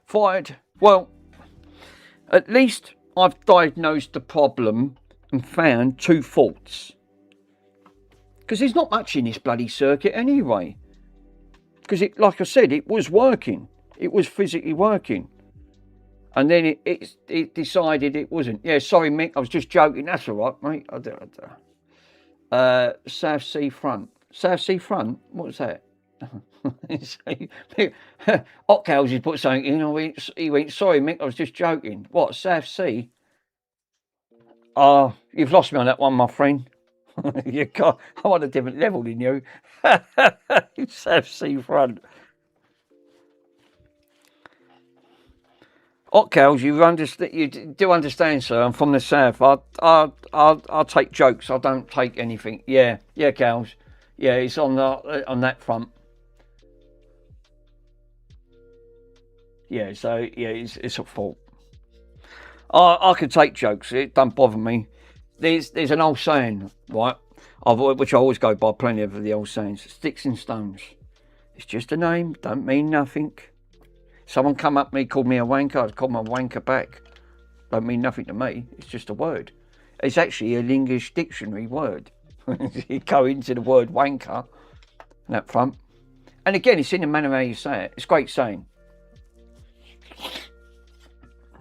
Fired. Well, at least I've diagnosed the problem and found two faults. Because there's not much in this bloody circuit anyway. Because it, like I said, it was working. It was physically working. And then it decided it wasn't. Yeah, sorry, Mick, I was just joking. That's all right, mate. South Sea front. South Sea front? What was that? Otcals has put something in. He went, sorry, Mick, I was just joking. What, South Sea? You've lost me on that one, my friend. I'm on a different level than you. South Sea front. Otcals, you do understand, sir. I'm from the south. I'll take jokes. I don't take anything. Yeah, Cals. Yeah, it's on that front. Yeah, so yeah, it's a fault. I can take jokes. It don't bother me. There's an old saying, right? Which I always go by. Plenty of the old sayings. Sticks and stones. It's just a name. Don't mean nothing. Someone come up to me, called me a wanker. I'd call them a wanker back. Don't mean nothing to me. It's just a word. It's actually an English dictionary word. You go into the word wanker, that front. And again, it's in the manner how you say it. It's a great saying.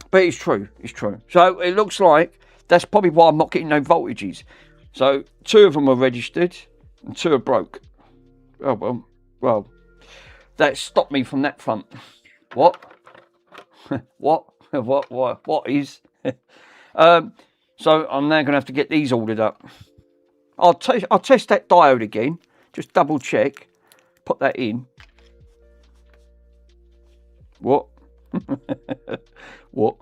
But it's true. It's true. So it looks like that's probably why I'm not getting no voltages. So two of them are registered and two are broke. Oh, well, that stopped me from that front. What? What is? So I'm now going to have to get these ordered up. I'll test that diode again. Just double check. Put that in. What? What?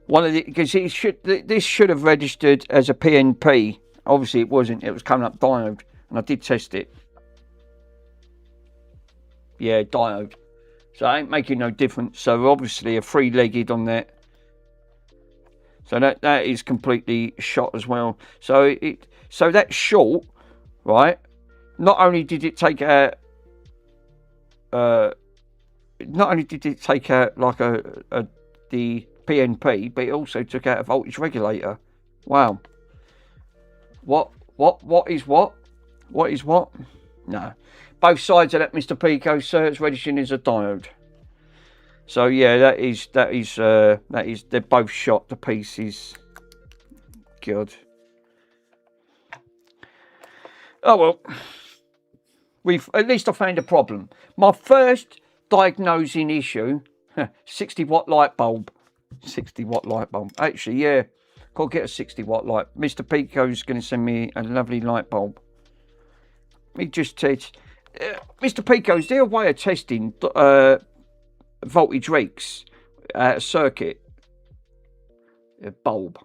Because this should have registered as a PNP. Obviously it wasn't. It was coming up diode, and I did test it. Yeah, diode. So it ain't making no difference. So obviously a three-legged on that. So that is completely shot as well. So that's short, right? Not only did it take out, like the PNP, but it also took out a voltage regulator. Wow. What is what? What is what? No. Both sides of that, Mr. Pico, sir, it's registering as a diode. So yeah, that is they're both shot to pieces. God. Oh well. At least I found a problem. My first diagnosing issue, 60 watt light bulb. 60 watt light bulb. Actually, yeah. Can't get a 60 watt light. Mr. Pico's going to send me a lovely light bulb. me just test. Mr. Pico, is there a way of testing voltage regs at a circuit? Bob.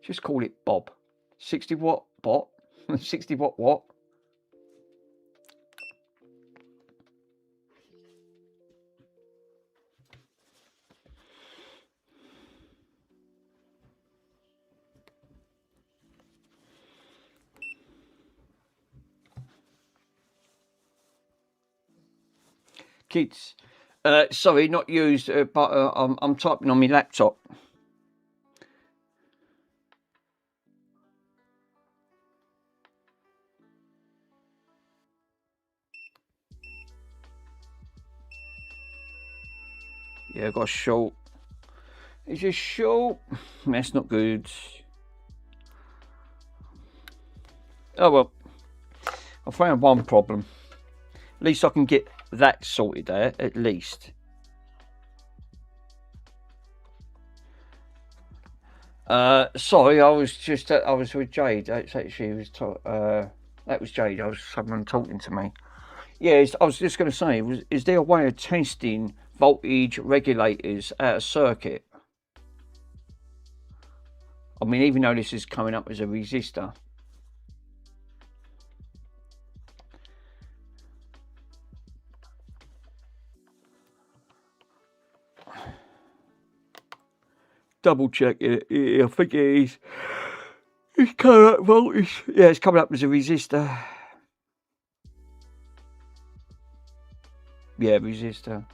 Just call it Bob. 60 watt bot. 60 watt what? Kids, sorry, not used, but I'm typing on my laptop. Yeah, I got a short. It's just short. That's not good. Oh well, I found one problem. At least I can get that sorted there, at least. Sorry, I was with Jade. That's actually that was Jade. I was someone talking to me. Yeah, I was just going to say, is there a way of testing voltage regulators at a circuit? I mean, even though this is coming up as a resistor. Double check it. I think it is. It's coming up voltage. Yeah, it's coming up as a resistor. Yeah, resistor.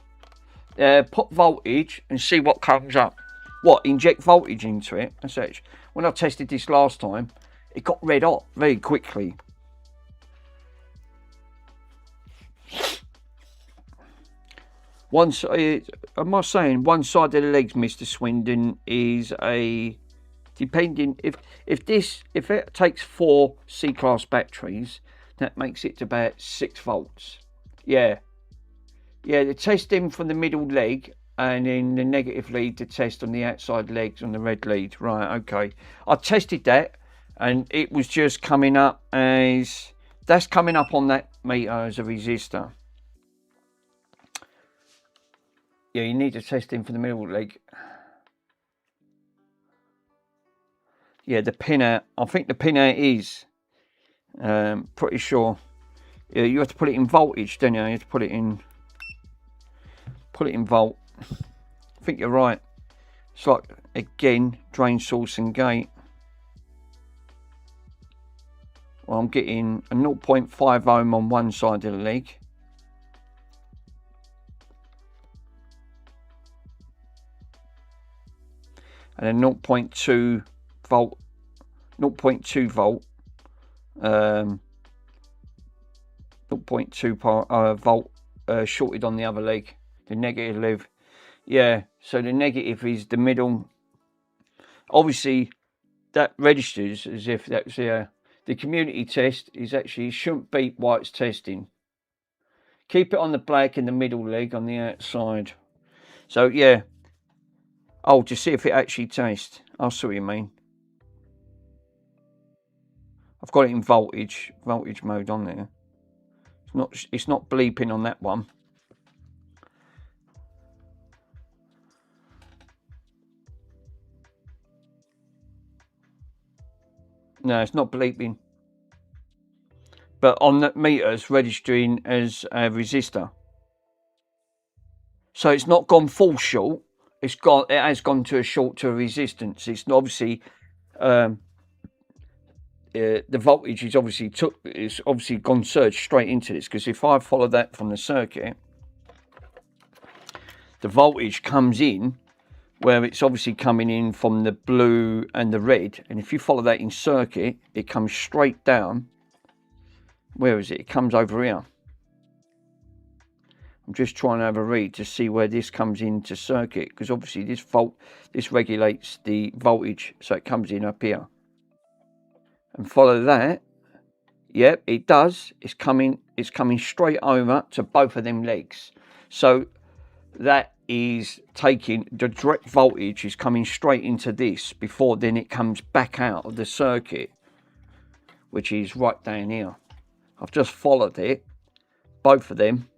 Put voltage and see what comes up. What? Inject voltage into it and such. When I tested this last time, it got red hot very quickly. One side, am I saying one side of the legs, Mr. Swindon, is a depending if it takes 4 C-class batteries, that makes it to about 6 volts. Yeah, the testing from the middle leg and then the negative lead to test on the outside legs on the red lead. Right, okay. I tested that and it was just coming up as that's coming up on that meter as a resistor. Yeah, you need to test in for the middle leg. Yeah, the pin out. I think the pin out is. Pretty sure. Yeah, you have to put it in voltage, don't you? You have to put it in volt. I think you're right. It's like, again, drain source and gate. Well, I'm getting a 0.5 ohm on one side of the leg. And a 0.2 volt, 0.2 volt, 0.2 volt shorted on the other leg, the negative leg. Yeah, so the negative is the middle. Obviously, that registers as if that's the community test is actually shouldn't beat while it's testing. Keep it on the black and the middle leg on the outside. So yeah. Oh, to see if it actually tastes. I see what you mean. I've got it in voltage mode on there. It's not bleeping on that one. No, it's not bleeping. But on the meters registering as a resistor. So it's not gone full short. It has gone to a short to a resistance. It's obviously the voltage is obviously gone surge straight into this, because if I follow that from the circuit, the voltage comes in where it's obviously coming in from the blue and the red, and if you follow that in circuit, it comes straight down. Where is it? It comes over here. I'm just trying to have a read to see where this comes into circuit, because obviously this regulates the voltage, so it comes in up here. And follow that. Yep, it does. It's coming straight over to both of them legs. So that is taking the direct voltage is coming straight into this before then it comes back out of the circuit. which is right down here. I've just followed it, both of them.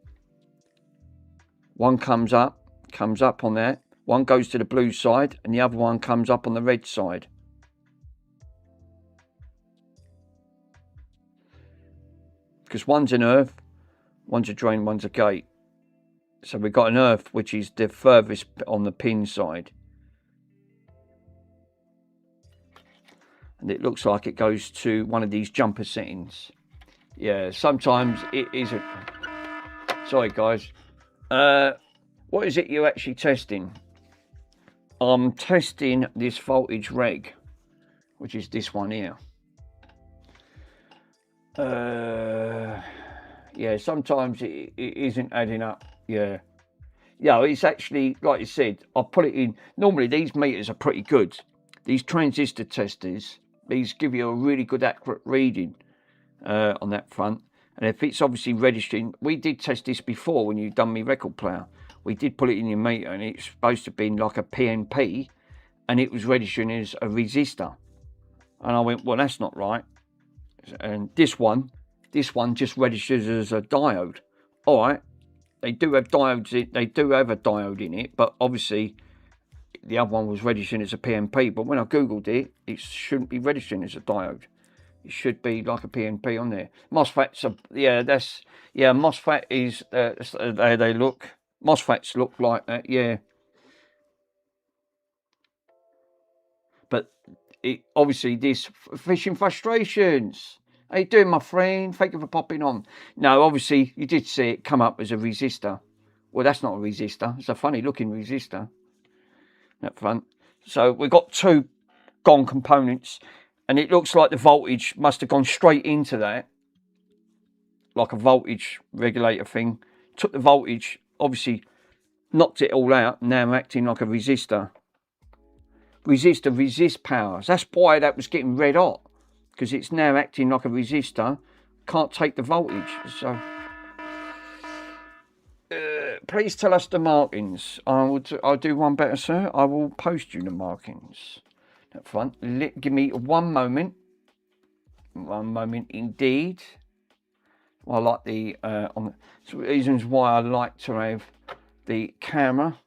One comes up on that. One goes to the blue side, and the other one comes up on the red side. Because one's an earth, one's a drain, one's a gate. So we've got an earth, which is the furthest on the pin side. And it looks like it goes to one of these jumper settings. Yeah, sometimes it isn't. Sorry, guys. What is it you're actually testing? I'm testing this voltage reg, which is this one here. Yeah, sometimes it isn't adding up. Yeah, it's actually, like you said, I put it in. Normally these meters are pretty good. These transistor testers, these give you a really good accurate reading on that front. And if it's obviously registering, we did test this before when you done me record player. We did put it in your meter, and it's supposed to be like a PNP, and it was registering as a resistor. And I went, well, that's not right. And this one just registers as a diode. All right, they do have diodes. They do have a diode in it, but obviously the other one was registering as a PNP. But when I googled it, it shouldn't be registering as a diode. It should be like a PNP on there. MOSFETs are, MOSFET is they look. MOSFETs look like that, yeah. But it obviously this fishing frustrations. How you doing, my friend? Thank you for popping on. No, obviously you did see it come up as a resistor. Well, that's not a resistor. It's a funny looking resistor. That front. So we've got two gone components, and it looks like the voltage must have gone straight into that, like a voltage regulator thing. Took the voltage, obviously knocked it all out. Now I'm acting like a resistor. Resistor resist powers. That's why that was getting red hot, because it's now acting like a resistor. Can't take the voltage. So please tell us the markings. I'll do one better, sir. I will post you the markings. That front. Give me 1 moment. 1 moment indeed. I like the reasons why I like to have the camera.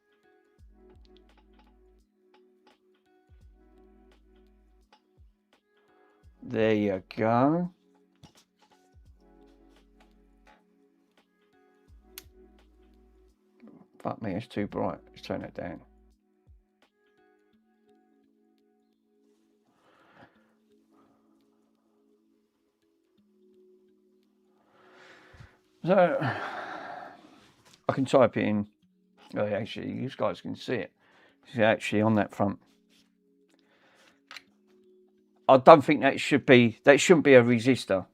There you go. Fuck me, it's too bright. Let's turn it down. So I can type it in. Oh, actually, you guys can see it. It's actually on that front. I don't think that shouldn't be a resistor.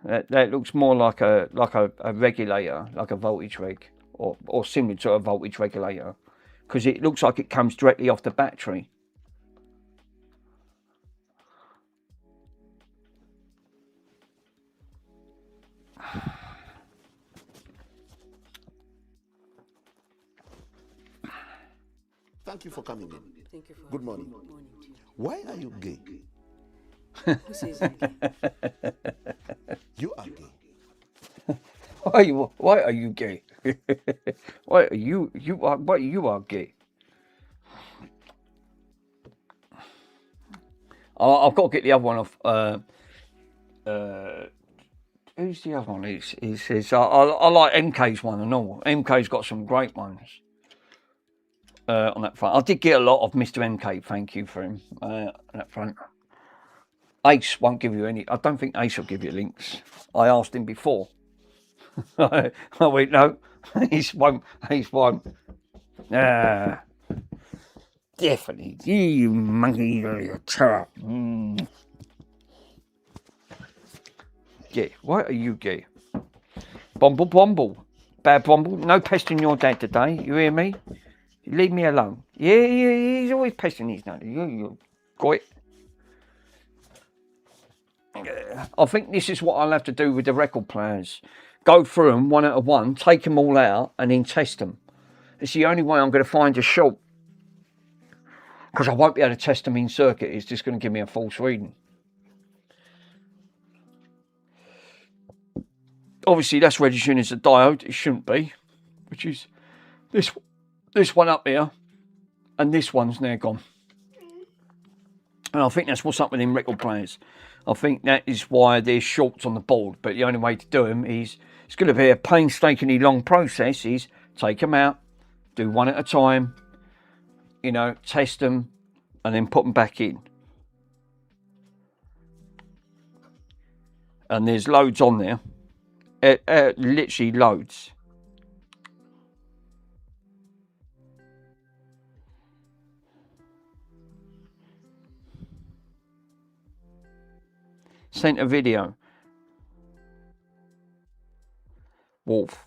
That looks more like a regulator, like a voltage reg, or similar to a voltage regulator, because it looks like it comes directly off the battery. Thank you for coming in. Thank you for Good morning. Good morning to you. Why are you gay? Who says I'm gay? You are gay. Why are you gay? Why are you are gay? I've got to get the other one off. Who's the other one? He says I like MK's one and all. MK's got some great ones. On that front, I did get a lot of Mr. MK. Thank you for him on that front. Ace won't give you any. I don't think Ace will give you links. I asked him before. I went no. Ace won't. Definitely. You monkey, you're a terror. Gay. Why are you gay? Bomble. Bad Bomble. No pesting your dad today. You hear me? Leave me alone. Yeah, he's always pestering his dad. You got it. I think this is what I'll have to do with the record players. Go through them one at one, take them all out, and then test them. It's the only way I'm going to find a short. Because I won't be able to test them in circuit. It's just going to give me a false reading. obviously that's registering as a diode. It shouldn't be, which is this one up here, and this one's now gone. And I think that's what's up with them record players. I think that is why there's shorts on the board. But the only way to do them is, it's going to be a painstakingly long process, is take them out, do one at a time, you know, test them, and then put them back in. And there's loads on there. Literally loads. Sent a video. Wolf.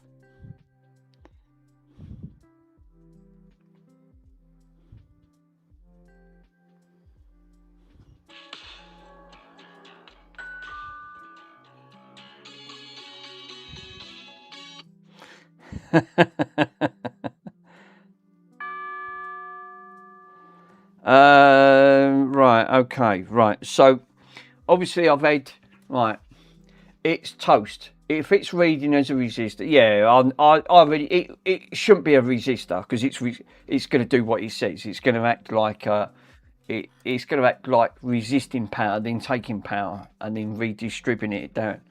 Right, okay, right. So, obviously I've had, right, it's toast. If it's reading as a resistor, yeah, I already, it shouldn't be a resistor, because it's going to do what it says. It's going to act like, it's going to act like resisting power, then taking power, and then redistributing it down.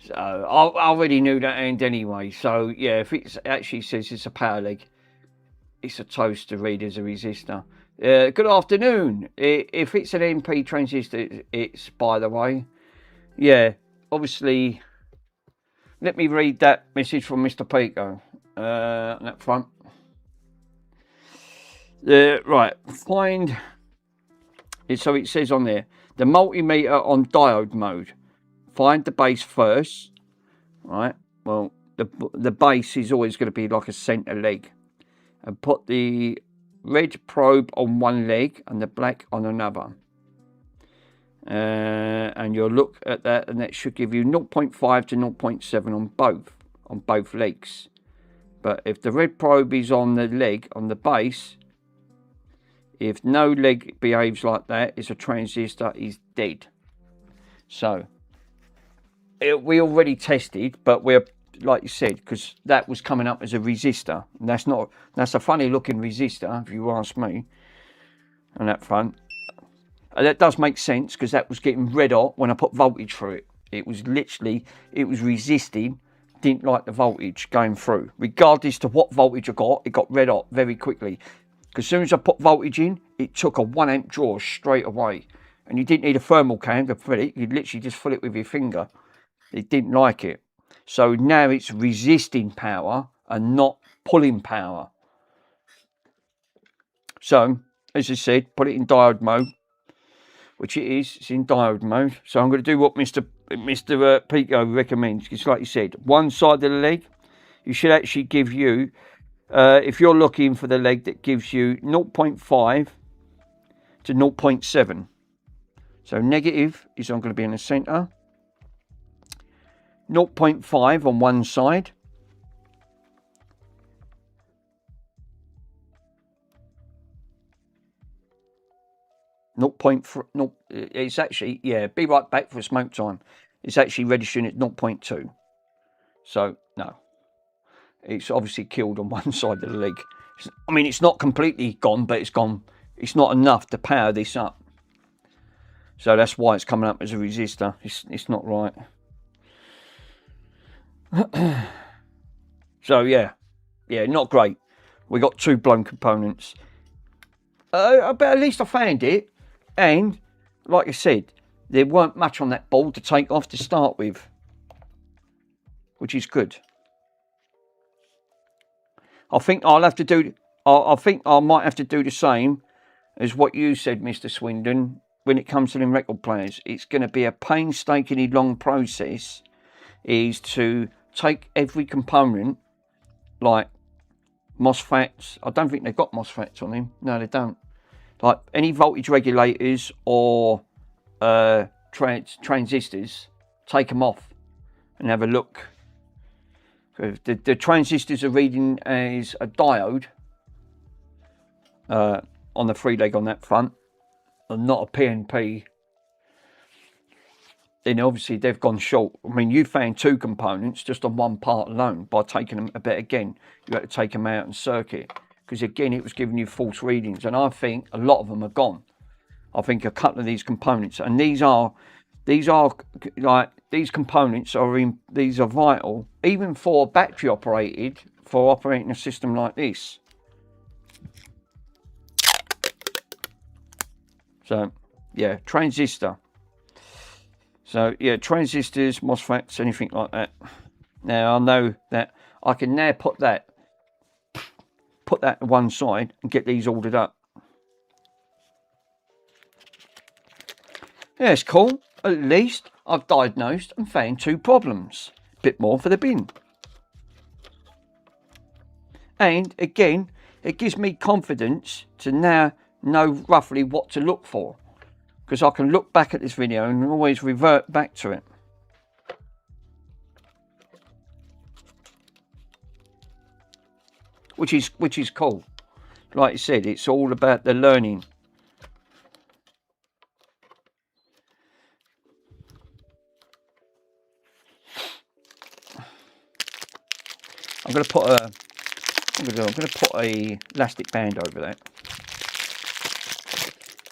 So I already knew that end anyway. So yeah, if it actually says it's a power leg, it's a toast to read as a resistor. Good afternoon. If it's an MP transistor, it's, by the way, yeah, obviously. Let me read that message from Mr. Pico on that front. Right, find. So it says on there, the multimeter on diode mode. Find the base first, right? Well, the base is always going to be like a center leg, and put the red probe on one leg and the black on another. And you'll look at that, and that should give you 0.5 to 0.7 on both legs. But if the red probe is on the leg on the base, if no leg behaves like that, it's a transistor is dead. So we already tested, but we're, like you said, because that was coming up as a resistor, and that's a funny looking resistor if you ask me on that front. And that does make sense, because that was getting red hot when I put voltage through it. It was resisting, didn't like the voltage going through. Regardless to what voltage I got, it got red hot very quickly. Because as soon as I put voltage in, it took a 1 amp draw straight away. And you didn't need a thermal can to fill it, you'd literally just fill it with your finger. It didn't like it. So now it's resisting power and not pulling power. So, as I said, put it in diode mode, which it is. It's in diode mode. So I'm going to do what Mr. Pico recommends. It's like you said, one side of the leg, you should actually give you, if you're looking for the leg that gives you 0.5 to 0.7. So negative is going to be in the center. 0.5 on one side. No, it's actually, yeah, be right back for smoke time. It's actually registering at 0.2. So, no. It's obviously killed on one side of the leg. I mean, it's not completely gone, but it's gone. It's not enough to power this up. So that's why it's coming up as a resistor. It's not right. So, yeah, not great. We got two blown components. But at least I found it. And, like I said, there weren't much on that board to take off to start with, which is good. I think I'll have to do. I think I might have to do the same as what you said, Mr. Swindon. When it comes to them record players, it's going to be a painstakingly long process. Is to take every component, like MOSFETs. I don't think they've got MOSFETs on them. No, they don't. Like any voltage regulators or transistors, take them off and have a look. The transistors are reading as a diode on the 3 leg on that front, and not a PNP. then obviously they've gone short. I mean, you found 2 components just on one part alone by taking them a bit again. You had to take them out and circuit, because again, it was giving you false readings. And I think a lot of them are gone. I think a couple of these components, and these are like, these components these are vital, even for battery operated, for operating a system like this. So, yeah, transistor. So, yeah, transistors, MOSFETs, anything like that. Now, I know that I can now put that to one side and get these ordered up. Yeah, it's cool. At least I've diagnosed and found 2 problems. Bit more for the bin. And, again, it gives me confidence to now know roughly what to look for. Because I can look back at this video and always revert back to it. Which is cool. Like I said, it's all about the learning. I'm going to put a elastic band over that.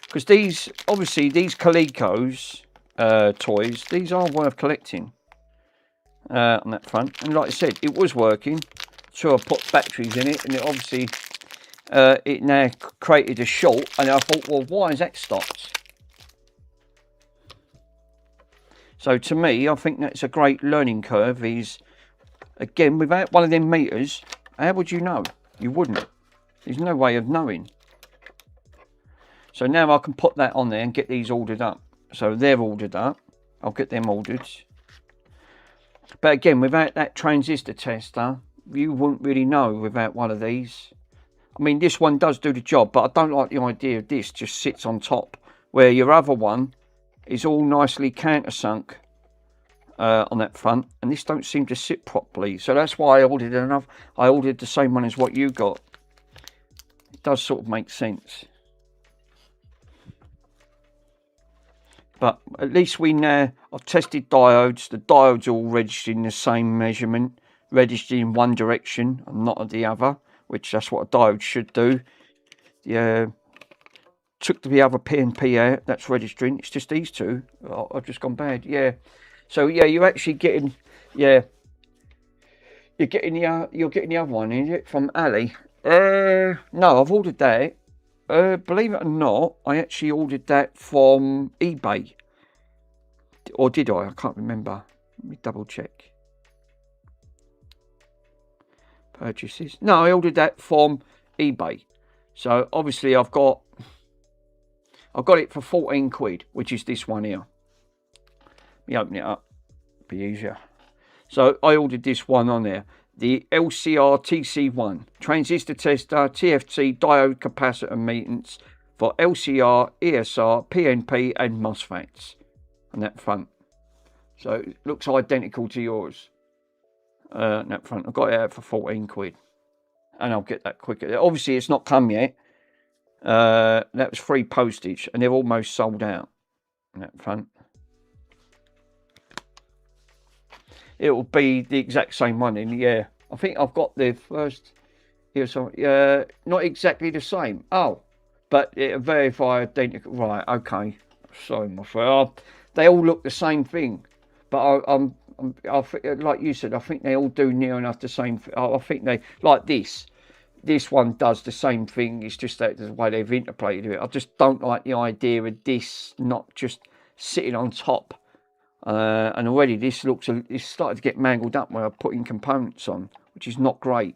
Because these Coleco's toys, these are worth collecting on that front. And like I said, it was working. So I put batteries in it, and it obviously it now created a short. And I thought, well, why has that stopped? So to me, I think that's a great learning curve. Is, again, without one of them meters, how would you know? You wouldn't. There's no way of knowing. So now I can put that on there and get these ordered up. So they're ordered up. I'll get them ordered. But again, without that transistor tester, you wouldn't really know without one of these. I mean, this one does do the job, but I don't like the idea of this just sits on top, where your other one is all nicely countersunk on that front, and this don't seem to sit properly. So that's why I ordered enough. I ordered the same one as what you got. It does sort of make sense. But at least we know, I've tested diodes. The diodes are all registered in the same measurement, registered in one direction and not the other, which that's what a diode should do. Yeah, took the other PNP out, that's registering. It's just these 2. Oh, I've just gone bad. Yeah. So yeah, you're actually getting, yeah, you're getting the other one, is it, from Ali? No, I've ordered that. Believe it or not, I actually ordered that from eBay. Or did I? I can't remember. Let me double check. Purchases. No, I ordered that from eBay. So obviously I've got it for 14 quid, which is this one here. Let me open it up. Be easier. So I ordered this one on there. The LCR TC1 transistor tester, TFT, diode capacitor meters for LCR, ESR, PNP and MOSFETs on that front. So it looks identical to yours on that front. I got it out for 14 quid. And I'll get that quicker. Obviously it's not come yet. That was free postage, and they're almost sold out on that front. It will be the exact same one in, yeah. I think I've got the first here, so not exactly the same. Oh, but it verify identical. Right, okay. Sorry, my friend. They all look the same thing, but I like you said, I think they all do near enough the same. I think they like this. This one does the same thing. It's just that the way they've interpolated it. I just don't like the idea of this not just sitting on top. And already this it's started to get mangled up when I'm putting components on, which is not great.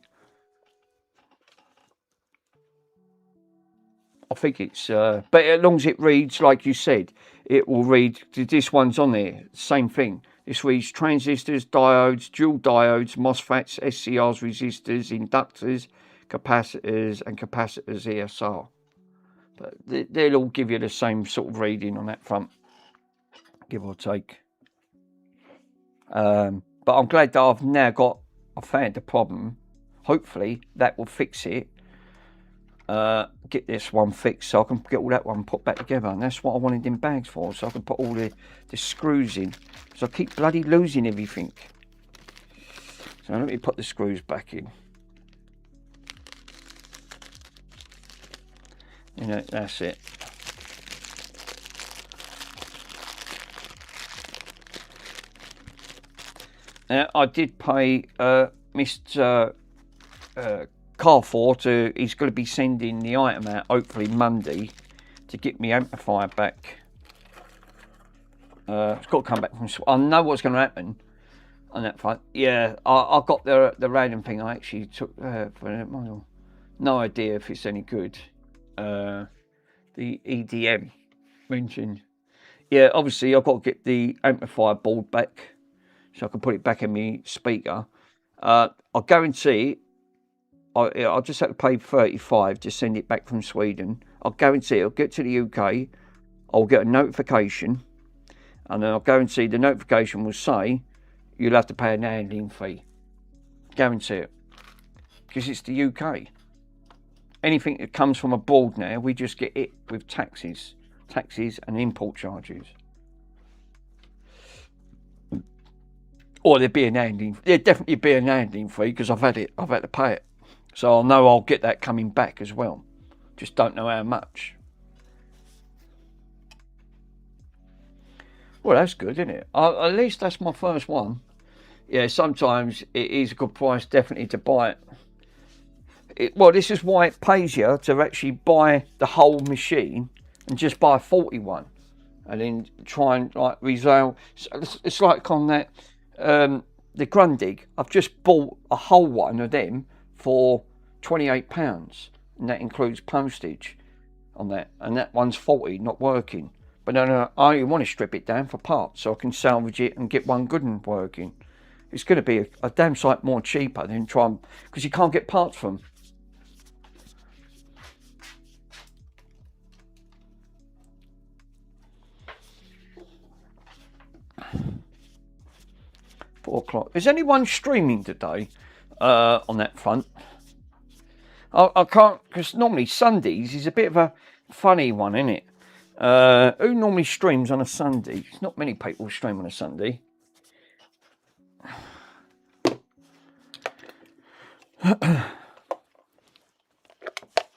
I think it's, but as long as it reads, like you said, it will read, this one's on there, same thing. This reads transistors, diodes, dual diodes, MOSFETs, SCRs, resistors, inductors, capacitors, and capacitors ESR. But they'll all give you the same sort of reading on that front, give or take. But I'm glad that I've now I found the problem. Hopefully that will fix it. get this one fixed so I can get all that one put back together. And that's what I wanted in bags for, so I can put all the screws in. So I keep bloody losing everything. So let me put the screws back in. You know, that's it. Now, I did pay Mr. Carfor to, he's going to be sending the item out hopefully Monday to get me amplifier back. It's got to come back from, I know what's going to happen on that front. Yeah, I got the random thing I actually took for a model. No idea if it's any good. The EDM mentioned. Yeah, obviously I've got to get the amplifier board back so I can put it back in my speaker. I'll guarantee I'll just have to pay 35 to send it back from Sweden. I'll guarantee I'll get to the UK, I'll get a notification, and then I'll guarantee the notification will say you'll have to pay an handling fee. Guarantee it. Because it's the UK. Anything that comes from abroad now, we just get it with taxes and import charges. Or there'd definitely be an handling fee because I've had to pay it. So I know I'll get that coming back as well. Just don't know how much. Well, that's good, isn't it? At least that's my first one. Yeah, sometimes it is a good price, definitely, to buy it. Well, this is why it pays you to actually buy the whole machine and just buy a 41. And then try and like resale. It's like on that, the Grundig. I've just bought a whole one of them for £28, and that includes postage on that, and that one's 40, not working. But then I only want to strip it down for parts so I can salvage it and get one good one working. It's going to be a damn sight more cheaper than trying, because you can't get parts from. £4. Is anyone streaming today on that front? I can't, because normally Sundays is a bit of a funny one, isn't it? Who normally streams on a Sunday? There's not many people stream on a Sunday.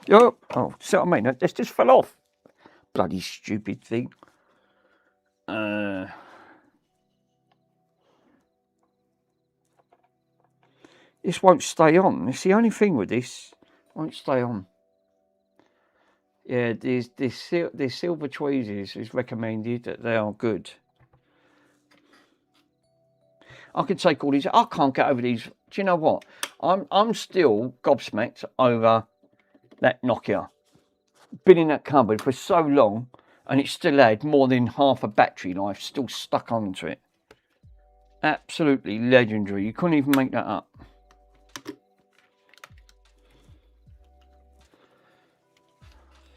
Oh, see what I mean? This just fell off. Bloody stupid thing. This won't stay on. It's the only thing with this. Won't stay on. Yeah, these silver tweezers is recommended that they are good. I could take all these. I can't get over these. Do you know what? I'm still gobsmacked over that Nokia. Been in that cupboard for so long, and it still had more than half a battery life still stuck onto it. Absolutely legendary. You couldn't even make that up.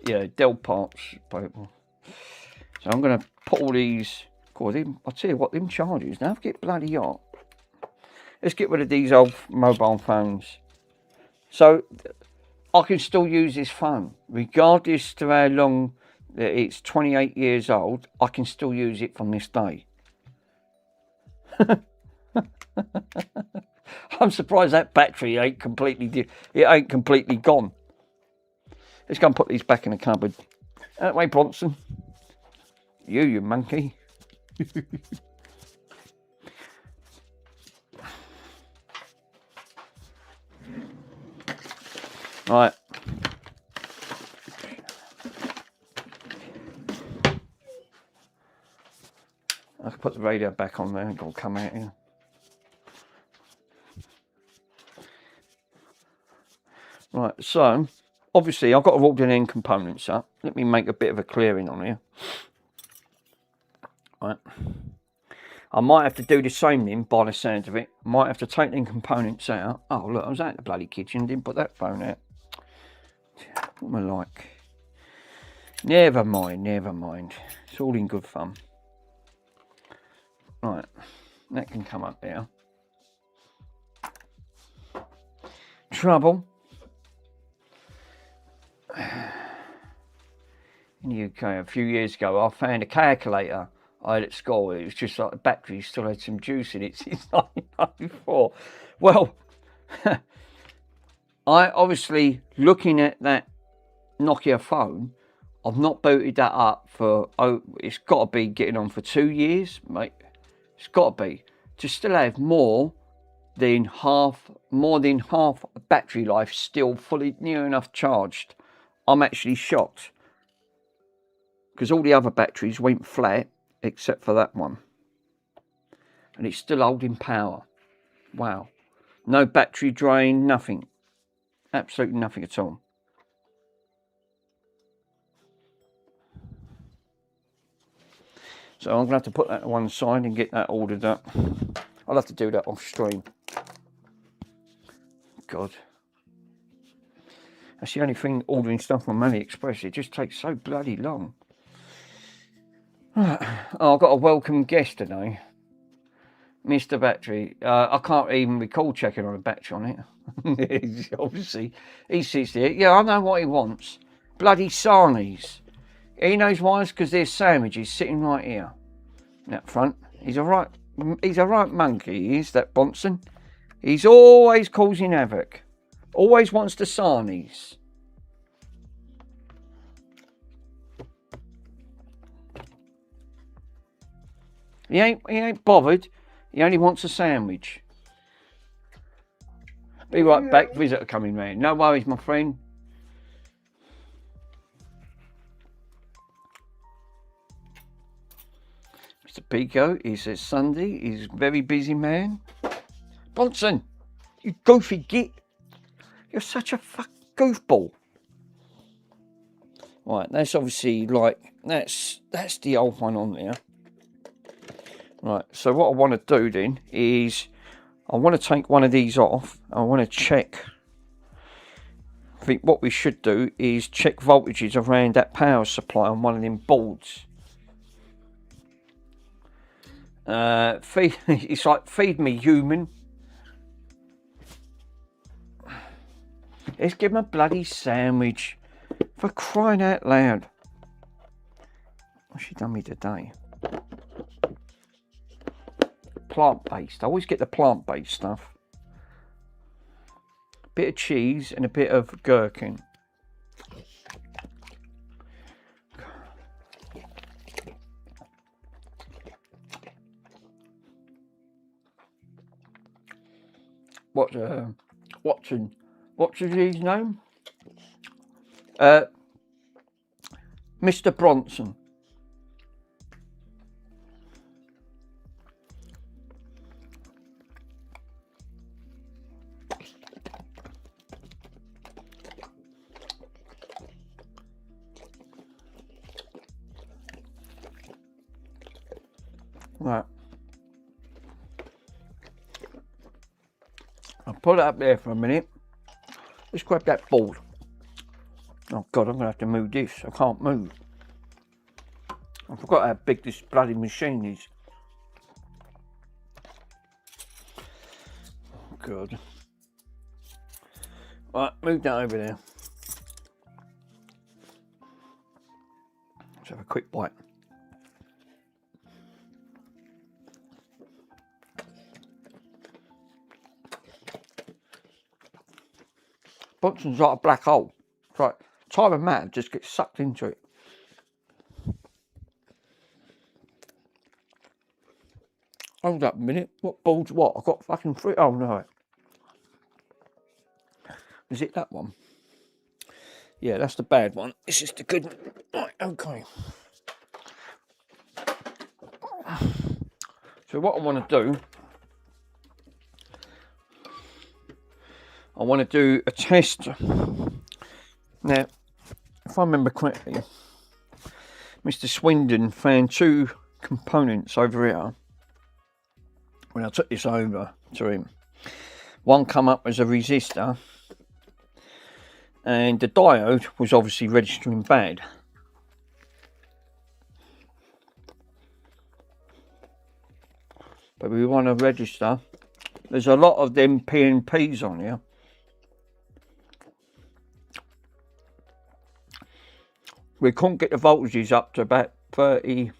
Yeah, Dell parts. So I'm going to put all these. God, I'll tell you what, them charges now get bloody hot. Let's get rid of these old mobile phones. So I can still use this phone, regardless to how long it's 28 years old. I can still use it from this day. I'm surprised that battery ain't completely gone. Let's go and put these back in the cupboard. That way, Bronson. You monkey. Right. I can put the radio back on there and it'll come out here. Right, so obviously I've got to roll the end components up. Let me make a bit of a clearing on here. Right. I might have to do the same then by the sound of it. Might have to take the components out. Oh look, I was out the bloody kitchen, didn't put that phone out. What am I like? Never mind. It's all in good fun. Right, that can come up there. in the UK a few years ago, I found a calculator I had at school. It was just like the battery still had some juice in it since 1994. Well, I obviously, looking at that Nokia phone, I've not booted that up for, oh, it's got to be getting on for 2 years, mate. It's got to be. To still have more than half battery life still fully near enough charged, I'm actually shocked. Because all the other batteries went flat except for that one. And it's still holding power. Wow. No battery drain, nothing. Absolutely nothing at all. So I'm going to have to put that to one side and get that ordered up. I'll have to do that off stream. God. That's the only thing, ordering stuff from AliExpress. It just takes so bloody long. Right. Oh, I've got a welcome guest today. Mr. Battery. I can't even recall checking on a battery on it. Obviously, he sits there. Yeah, I know what he wants. Bloody sarnies. He knows why. It's because there's sandwiches sitting right here. In that front. He's a right monkey, he is, that Bonson. He's always causing havoc. Always wants the sarnies. He ain't bothered. He only wants a sandwich. Be right back. Visitor coming round. No worries, my friend. Mr. Pico, he says Sunday. He's a very busy man. Bonson, you goofy git. You're such a goofball. Right, that's obviously like, that's the old one on there. Right, so what I want to do then is I want to take one of these off. I want to check. I think what we should do is check voltages around that power supply on one of them boards. It's like, feed me, human. Let's give him a bloody sandwich. For crying out loud. What's she done me today? Plant-based. I always get the plant-based stuff. Bit of cheese and a bit of gherkin. What's his name? Mr. Bronson. Right. I'll put it up there for a minute. Let's grab that board. Oh God, I'm going to have to move this. I can't move. I forgot how big this bloody machine is. Oh God. Right, move that over there. Let's have a quick bite. Bonson's like a black hole. It's like time and matter just gets sucked into it. Hold up a minute. What board's what? I've got fucking 3. Oh no. Is it that one? Yeah, that's the bad one. This is the good one. Right, okay. So what I want to do, I want to do a test. Now, if I remember correctly, Mr. Swindon found 2 components over here when I took this over to him. One come up as a resistor, and the diode was obviously registering bad. But we want to register. There's a lot of them PNPs on here. we couldn't get the voltages up to about 30.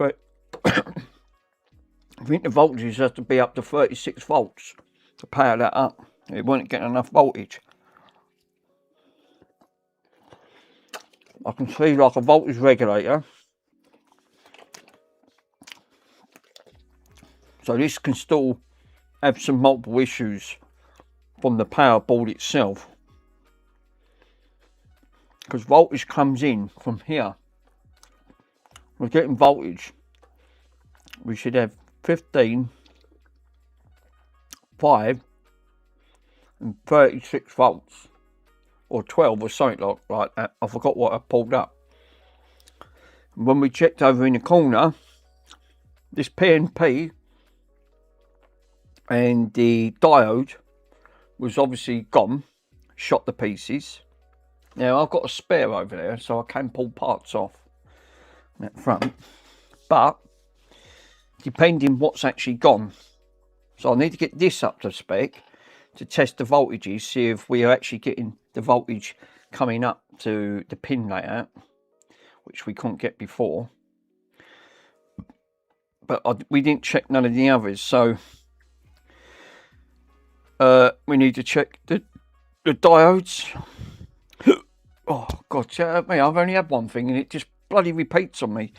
I think the voltages has to be up to 36 volts to power that up. It won't get enough voltage. I can see like a voltage regulator. So this can still have some multiple issues from the power board itself. Because voltage comes in from here. We're getting voltage. We should have 15, 5 and 36 volts. Or 12 or something like that. I forgot what I pulled up. When we checked over in the corner, this PNP and the diode was obviously gone, shot to pieces. Now I've got a spare over there, so I can pull parts off that front, but depending what's actually gone, so I need to get this up to spec to test the voltages, see if we are actually getting the voltage coming up to the pin layout, which we couldn't get before. But we didn't check none of the others, so we need to check the diodes. Oh God, me, I've only had one thing and it just bloody repeats on me.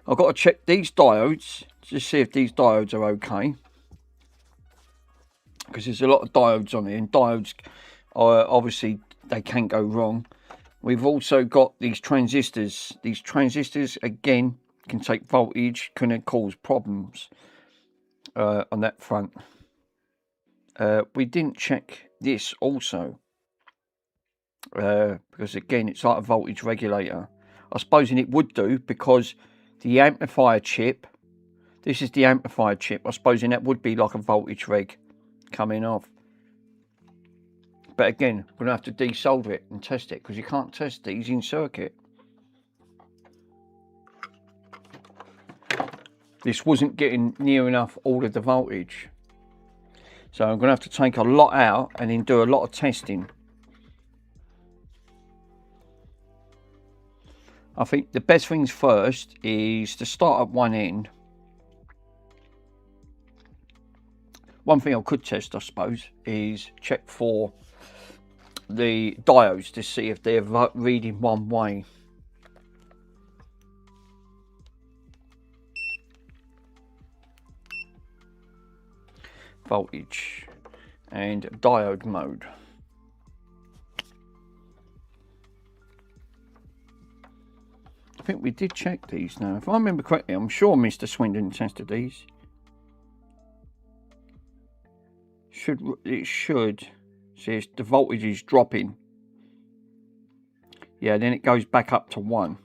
I've got to check these diodes to see if these diodes are okay, because there's a lot of diodes on here, and diodes obviously they can go wrong. We've also got these transistors. These transistors again can take voltage, can cause problems on that front. We didn't check this also, because again it's like a voltage regulator. I suppose it would do, because the amplifier chip, this is the amplifier chip, I suppose that would be like a voltage reg coming off. But again, we're going to have to desolder it and test it, because you can't test these in circuit. This wasn't getting near enough all of the voltage. So I'm going to have to take a lot out and then do a lot of testing. I think the best things first is to start at one end. One thing I could test, I suppose, is check for the diodes to see if they're reading one way. Voltage and diode mode. I think we did check these now. If I remember correctly, I'm sure Mr. Swindon tested these. It should see the voltage is dropping. Yeah, then it goes back up to 1.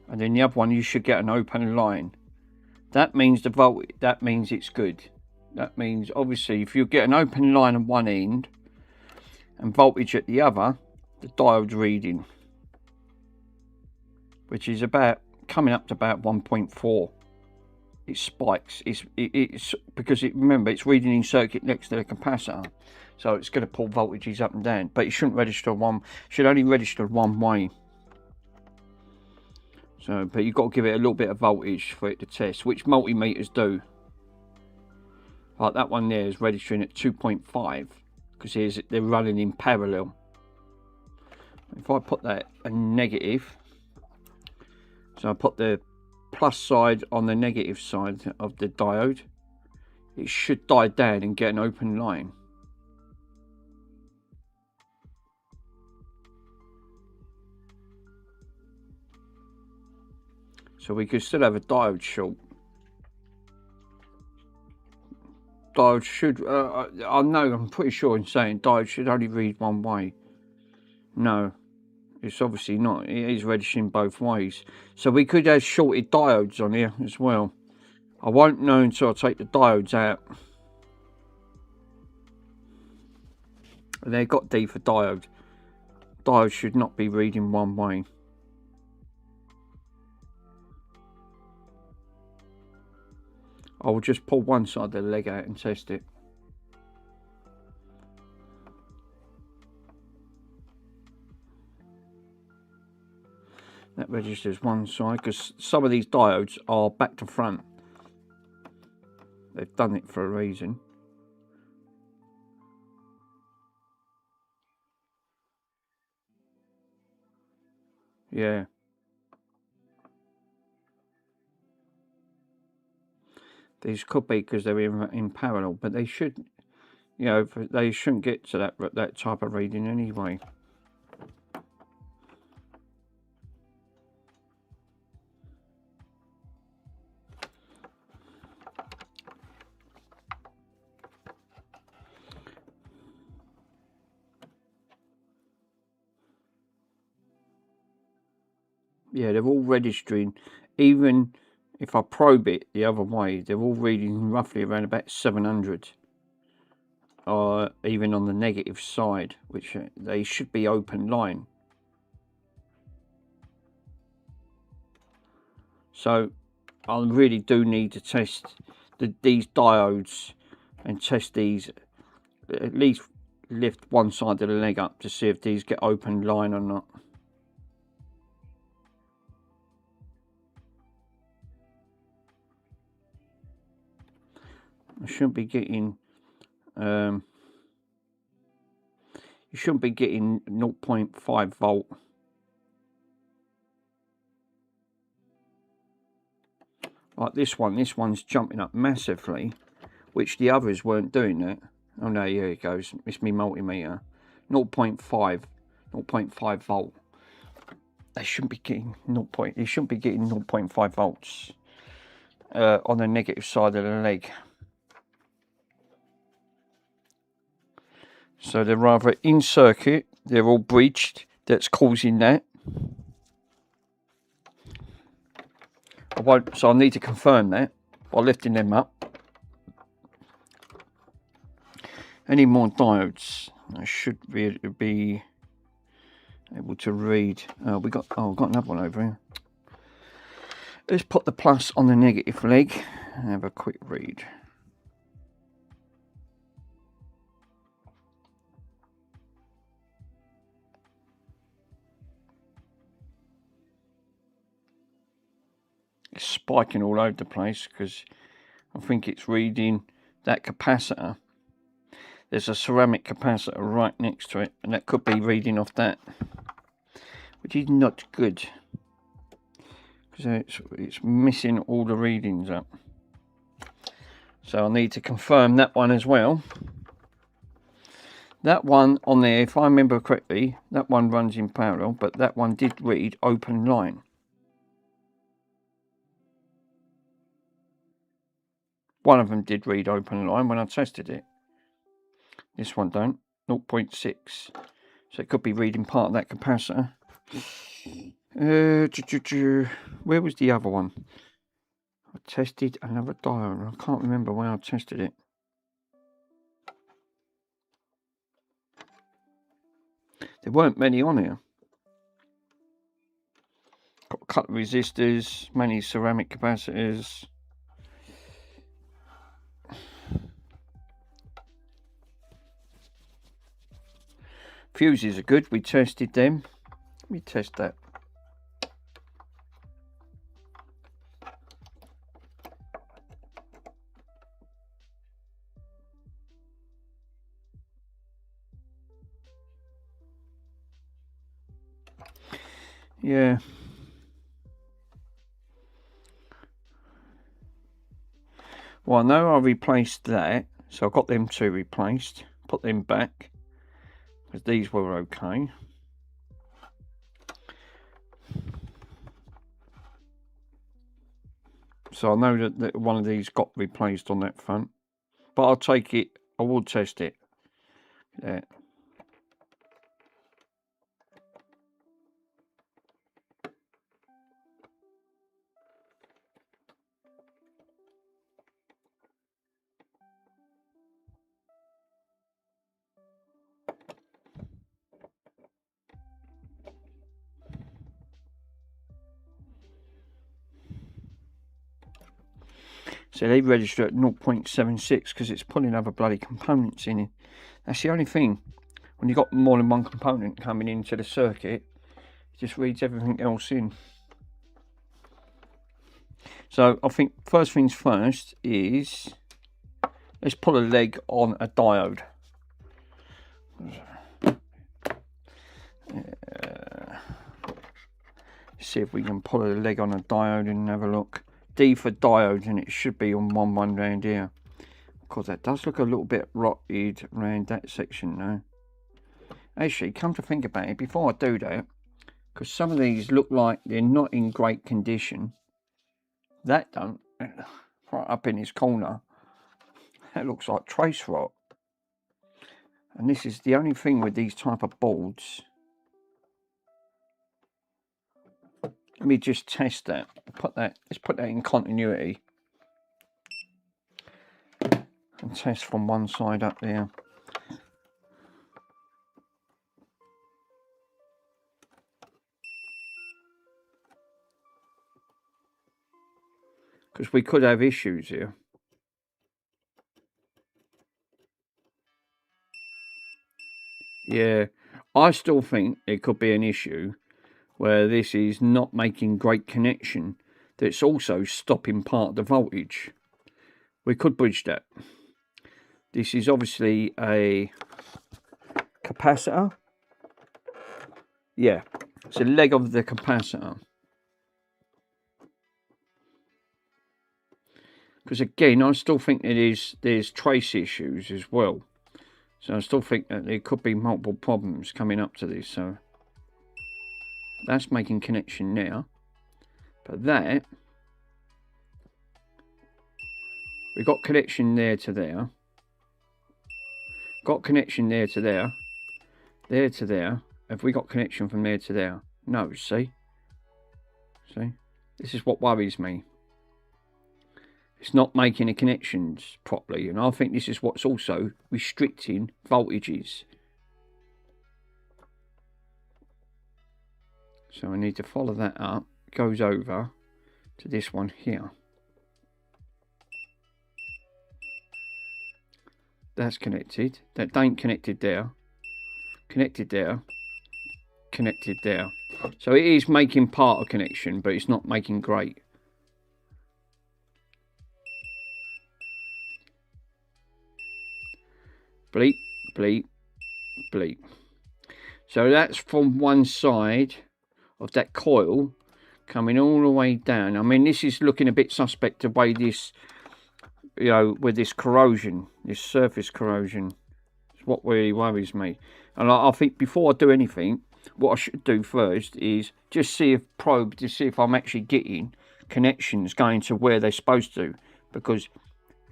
And then the other one, you should get an open line. That means the voltage, that means it's good. That means obviously if you get an open line on one end and voltage at the other, the diode's reading, which is about coming up to about 1.4. It spikes. It's because remember it's reading in circuit next to the capacitor, so it's going to pull voltages up and down. But it shouldn't register one. Should only register one way. So, but you've got to give it a little bit of voltage for it to test, which multimeters do. Like that one there is registering at 2.5 because they're running in parallel. If I put that a negative, so I put the plus side on the negative side of the diode, it should die down and get an open line. So we could still have a diode short. Diode should, I know, I'm pretty sure in saying diode should only read one way. No, it's obviously not. It is registering both ways. So we could have shorted diodes on here as well. I won't know until I take the diodes out. And they've got D for diode. Diode should not be reading one way. I will just pull one side of the leg out and test it. That registers one side, because some of these diodes are back to front. They've done it for a reason. Yeah. These could be because they're in parallel, but they should, you know, they shouldn't get to that type of reading anyway. Yeah, they're all registering. Even if I probe it the other way, they're all reading roughly around about 700. Or even on the negative side, which they should be open line. So I really do need to test these diodes and test these, at least lift one side of the leg up to see if these get open line or not. I shouldn't be getting you shouldn't be getting 0.5 volt. Like this one's jumping up massively, which the others weren't doing that. Oh no, here it goes. It's my multimeter. 0.5 volt. They shouldn't be getting 0.5 volts on the negative side of the leg. So they're rather in circuit, they're all breached, that's causing that. So I need to confirm that by lifting them up. Any more diodes? I should be able to read. I've got another one over here. Let's put the plus on the negative leg and have a quick read. It's spiking all over the place because I think it's reading that capacitor. There's a ceramic capacitor right next to it, and that could be reading off that, which is not good because it's missing all the readings up. So I need to confirm that one as well. That one on there, if I remember correctly, that one runs in parallel, but that one did read open line. One of them did read open line when I tested it. This one don't. 0.6. So it could be reading part of that capacitor. Where was the other one? I tested another diode. I can't remember where I tested it. There weren't many on here. Got a couple of resistors, many ceramic capacitors. Fuses are good, we tested them. Let me test that. Yeah. Well, I know I replaced that, so I got them two replaced. Put them back, because these were okay. So I know that one of these got replaced on that front. But I'll take it, I will test it. Yeah. So they register at 0.76 because it's pulling other bloody components in it. That's the only thing. When you've got more than one component coming into the circuit, just reads everything else in. So I think first things first is let's pull a leg on a diode. See if we can pull a leg on a diode and have a look. D for diode, and it should be on one round here. Of course, that does look a little bit rotted around that section now. Actually, come to think about it, before I do that, because some of these look like they're not in great condition. That don't, right up in his corner, that looks like trace rot. And this is the only thing with these type of boards. Let me just test that. Let's put that in continuity. And test from one side up there. Because we could have issues here. Yeah, I still think it could be an issue where this is not making great connection. That's also stopping part of the voltage. We could bridge that. This is obviously a capacitor. Yeah, it's a leg of the capacitor. Because again, I still think there's trace issues as well. So I still think that there could be multiple problems coming up to this. So that's making connection now. But that, we've got connection there to there. Got connection there to there. There to there. Have we got connection from there to there? No, see? See? This is what worries me. It's not making the connections properly, and I think this is what's also restricting voltages. So I need to follow that up. It goes over to this one here. That's connected. That ain't connected there. Connected there. Connected there. So it is making part of connection, but it's not making great. Bleep, bleep, bleep. So that's from one side of that coil coming all the way down. I mean, this is looking a bit suspect the way this, you know, with this corrosion, this surface corrosion. It's what really worries me. And I think before I do anything, what I should do first is just see if to see if I'm actually getting connections going to where they're supposed to. Because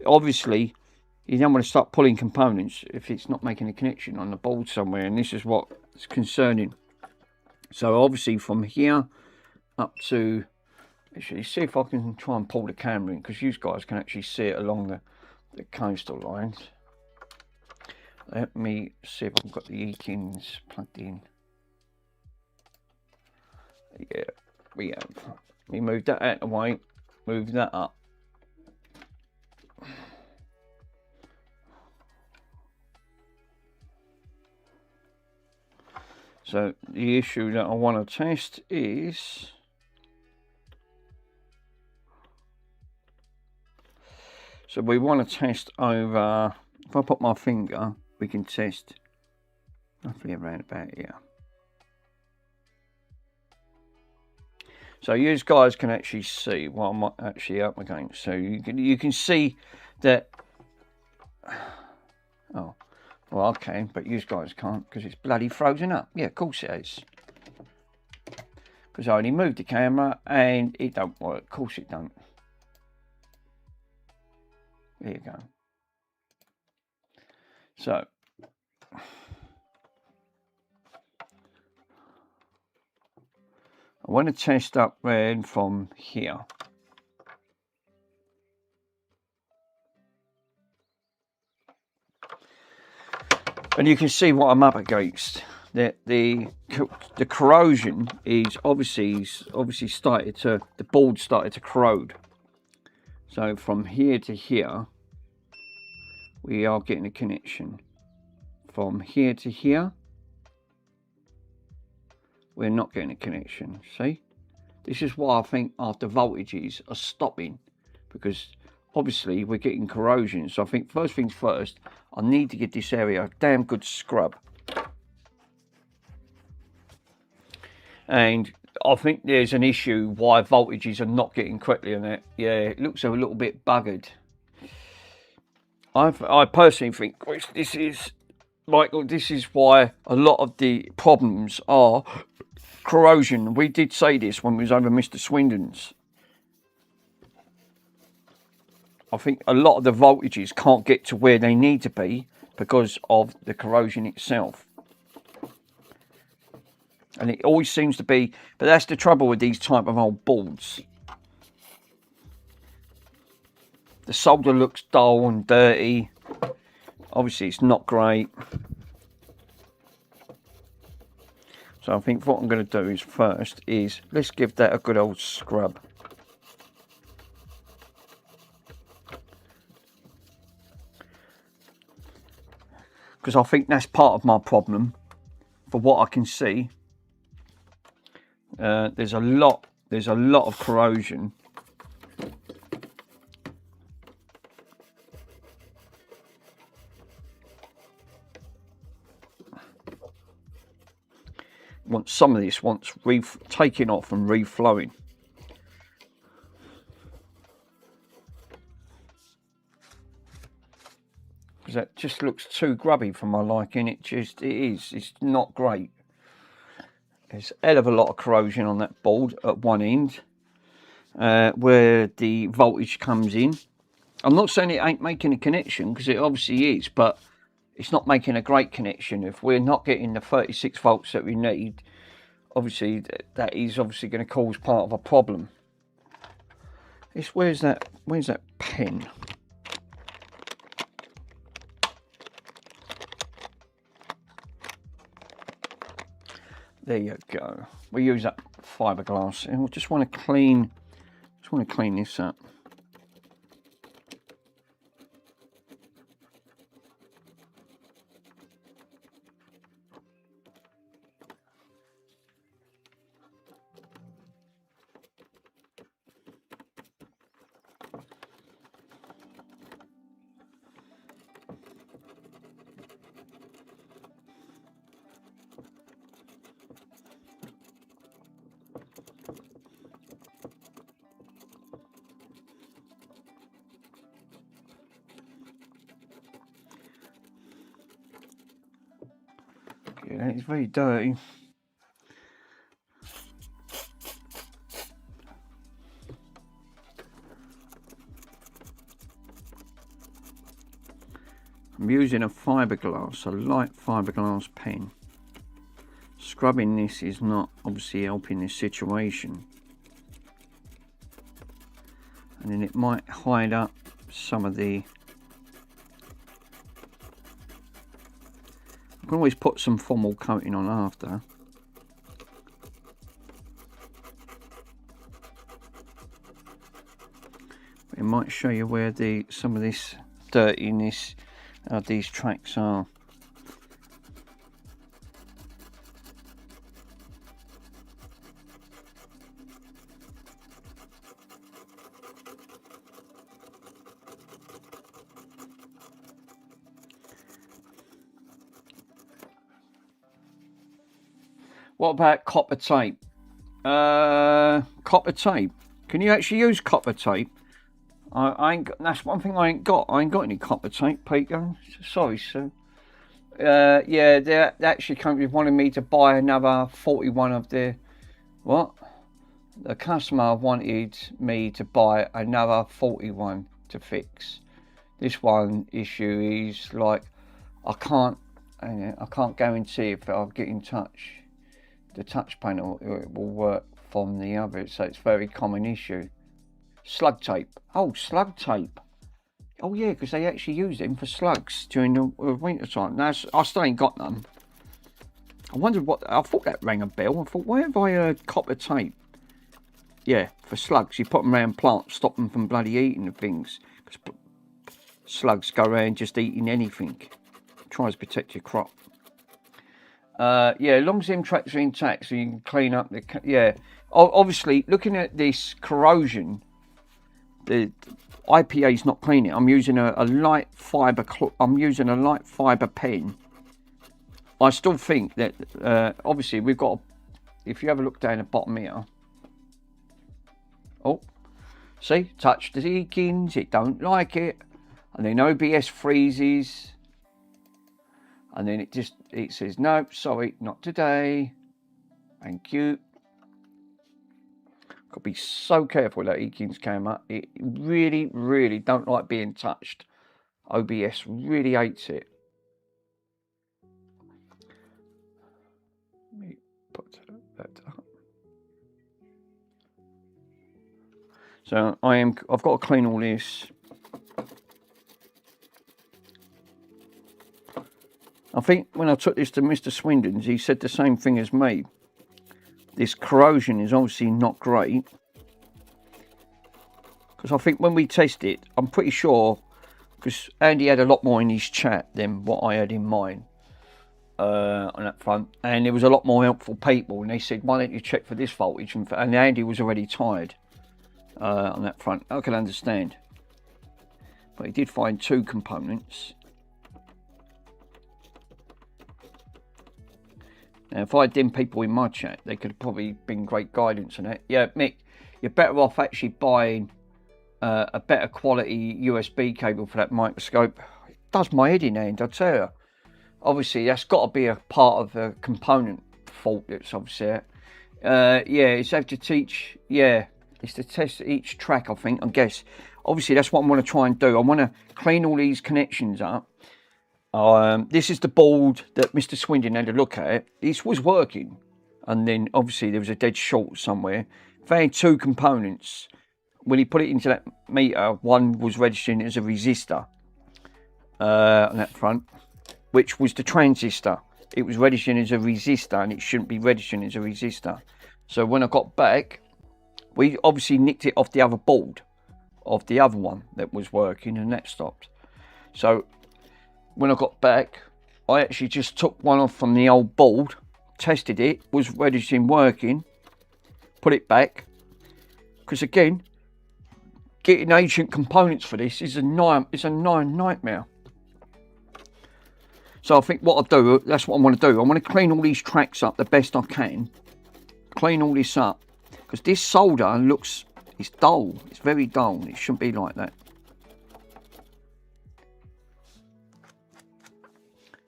obviously, you don't want to start pulling components if it's not making a connection on the board somewhere, and this is what's concerning. So obviously from here up to, actually see if I can try and pull the camera in, because you guys can actually see it along the coastal lines. Let me see if I've got the Ekins plugged in. Yeah, we have. Let me move that out of the way, move that up. So the issue that I want to test is so we want to test over, if I put my finger, we can test roughly around about here. So you guys can actually see what I'm actually up against. So you can see that, oh, well, I can, but you guys can't because it's bloody frozen up. Yeah, of course it is. Because I only moved the camera and it don't work. Of course it don't. There you go. So, I want to test up round from here. And you can see what I'm up against. That the corrosion is obviously started to, the board started to corrode. So from here to here, we are getting a connection. From here to here, we're not getting a connection. See, this is why I think after voltages are stopping, because obviously we're getting corrosion. So I think first things first, I need to give this area a damn good scrub. And I think there's an issue why voltages are not getting correctly on it. Yeah, it looks a little bit buggered. I personally think this is, Michael, this is why a lot of the problems are corrosion. We did say this when we was over Mr. Swindon's. I think a lot of the voltages can't get to where they need to be because of the corrosion itself. And it always seems to be, but that's the trouble with these type of old boards. The solder looks dull and dirty. Obviously it's not great. So I think what I'm going to do is first is, let's give that a good old scrub. Because I think that's part of my problem, for what I can see. There's a lot of corrosion. Some of this wants taking off and reflowing. Because that just looks too grubby for my liking. It's not great. There's a hell of a lot of corrosion on that board at one end, where the voltage comes in. I'm not saying it ain't making a connection, because it obviously is, but it's not making a great connection. If we're not getting the 36 volts that we need, obviously that is obviously going to cause part of a problem. Where's that pen? There you go. We use that fiberglass, and we just want to clean this up. Yeah, it's very dirty. I'm using a fiberglass, a light fiberglass pen. Scrubbing this is not obviously helping this situation. And then it might hide up some of the... I can always put some formal coating on after. It might show you where some of this dirtiness of these tracks are. What about copper tape? Copper tape. Can you actually use copper tape? I ain't got, that's one thing I ain't got. I ain't got any copper tape, Peter. Sorry, sir. Yeah, they actually company wanted me to buy another 41 of their... What? The customer wanted me to buy another 41 to fix. This one issue is like, I can't guarantee if I'll get in touch. The touch panel, it will work from the other, so it's a very common issue. Slug tape. Oh, slug tape. Oh yeah, because they actually use them for slugs during the winter time. Now, I still ain't got none. I wondered what, I thought that rang a bell. I thought, where have I heard copper tape? Yeah, for slugs. You put them around plants, stop them from bloody eating the things. Because slugs go around just eating anything. Tries to protect your crop. Yeah, as long as them tracks are intact, so you can clean up the. Yeah, obviously, looking at this corrosion, the IPA is not cleaning. I'm using a light fibre. I'm using a light fibre pen. I still think that obviously we've got. If you have a look down the bottom here. Oh, see, touch the Eakins. It don't like it, and then OBS freezes. And then it says, no, sorry, not today. Thank you. Got to be so careful with that Eakins camera. It really, really don't like being touched. OBS really hates it. Let me put that up. So I've got to clean all this. I think when I took this to Mr. Swindon's, he said the same thing as me. This corrosion is obviously not great. Because I think when we test it, I'm pretty sure, because Andy had a lot more in his chat than what I had in mine on that front. And there was a lot more helpful people. And they said, why don't you check for this voltage? And Andy was already tired on that front. I can understand. But he did find 2 components. Now, if I had them people in my chat, they could have probably been great guidance on it. Yeah, Mick, you're better off actually buying a better quality USB cable for that microscope. It does my head in hand, I tell you. Obviously, that's got to be a part of the component fault that's obviously it. Yeah, it's have to teach, yeah, it's to test each track, I think, I guess. Obviously, that's what I want to try and do. I want to clean all these connections up. This is the board that Mr. Swindon had a look at. This was working, and then obviously there was a dead short somewhere. Found 2 components. When he put it into that meter, one was registering as a resistor on that front, which was the transistor. It was registering as a resistor, and it shouldn't be registering as a resistor. So when I got back, we obviously nicked it off the other board of the other one that was working, and that stopped. So when I got back, I actually just took one off from the old board, tested it, was registering working, put it back. Because again, getting ancient components for this is a nightmare. So I think what I'll do, that's what I want to do. I want to clean all these tracks up the best I can. Clean all this up. Because this solder looks, it's dull. It's very dull. It shouldn't be like that.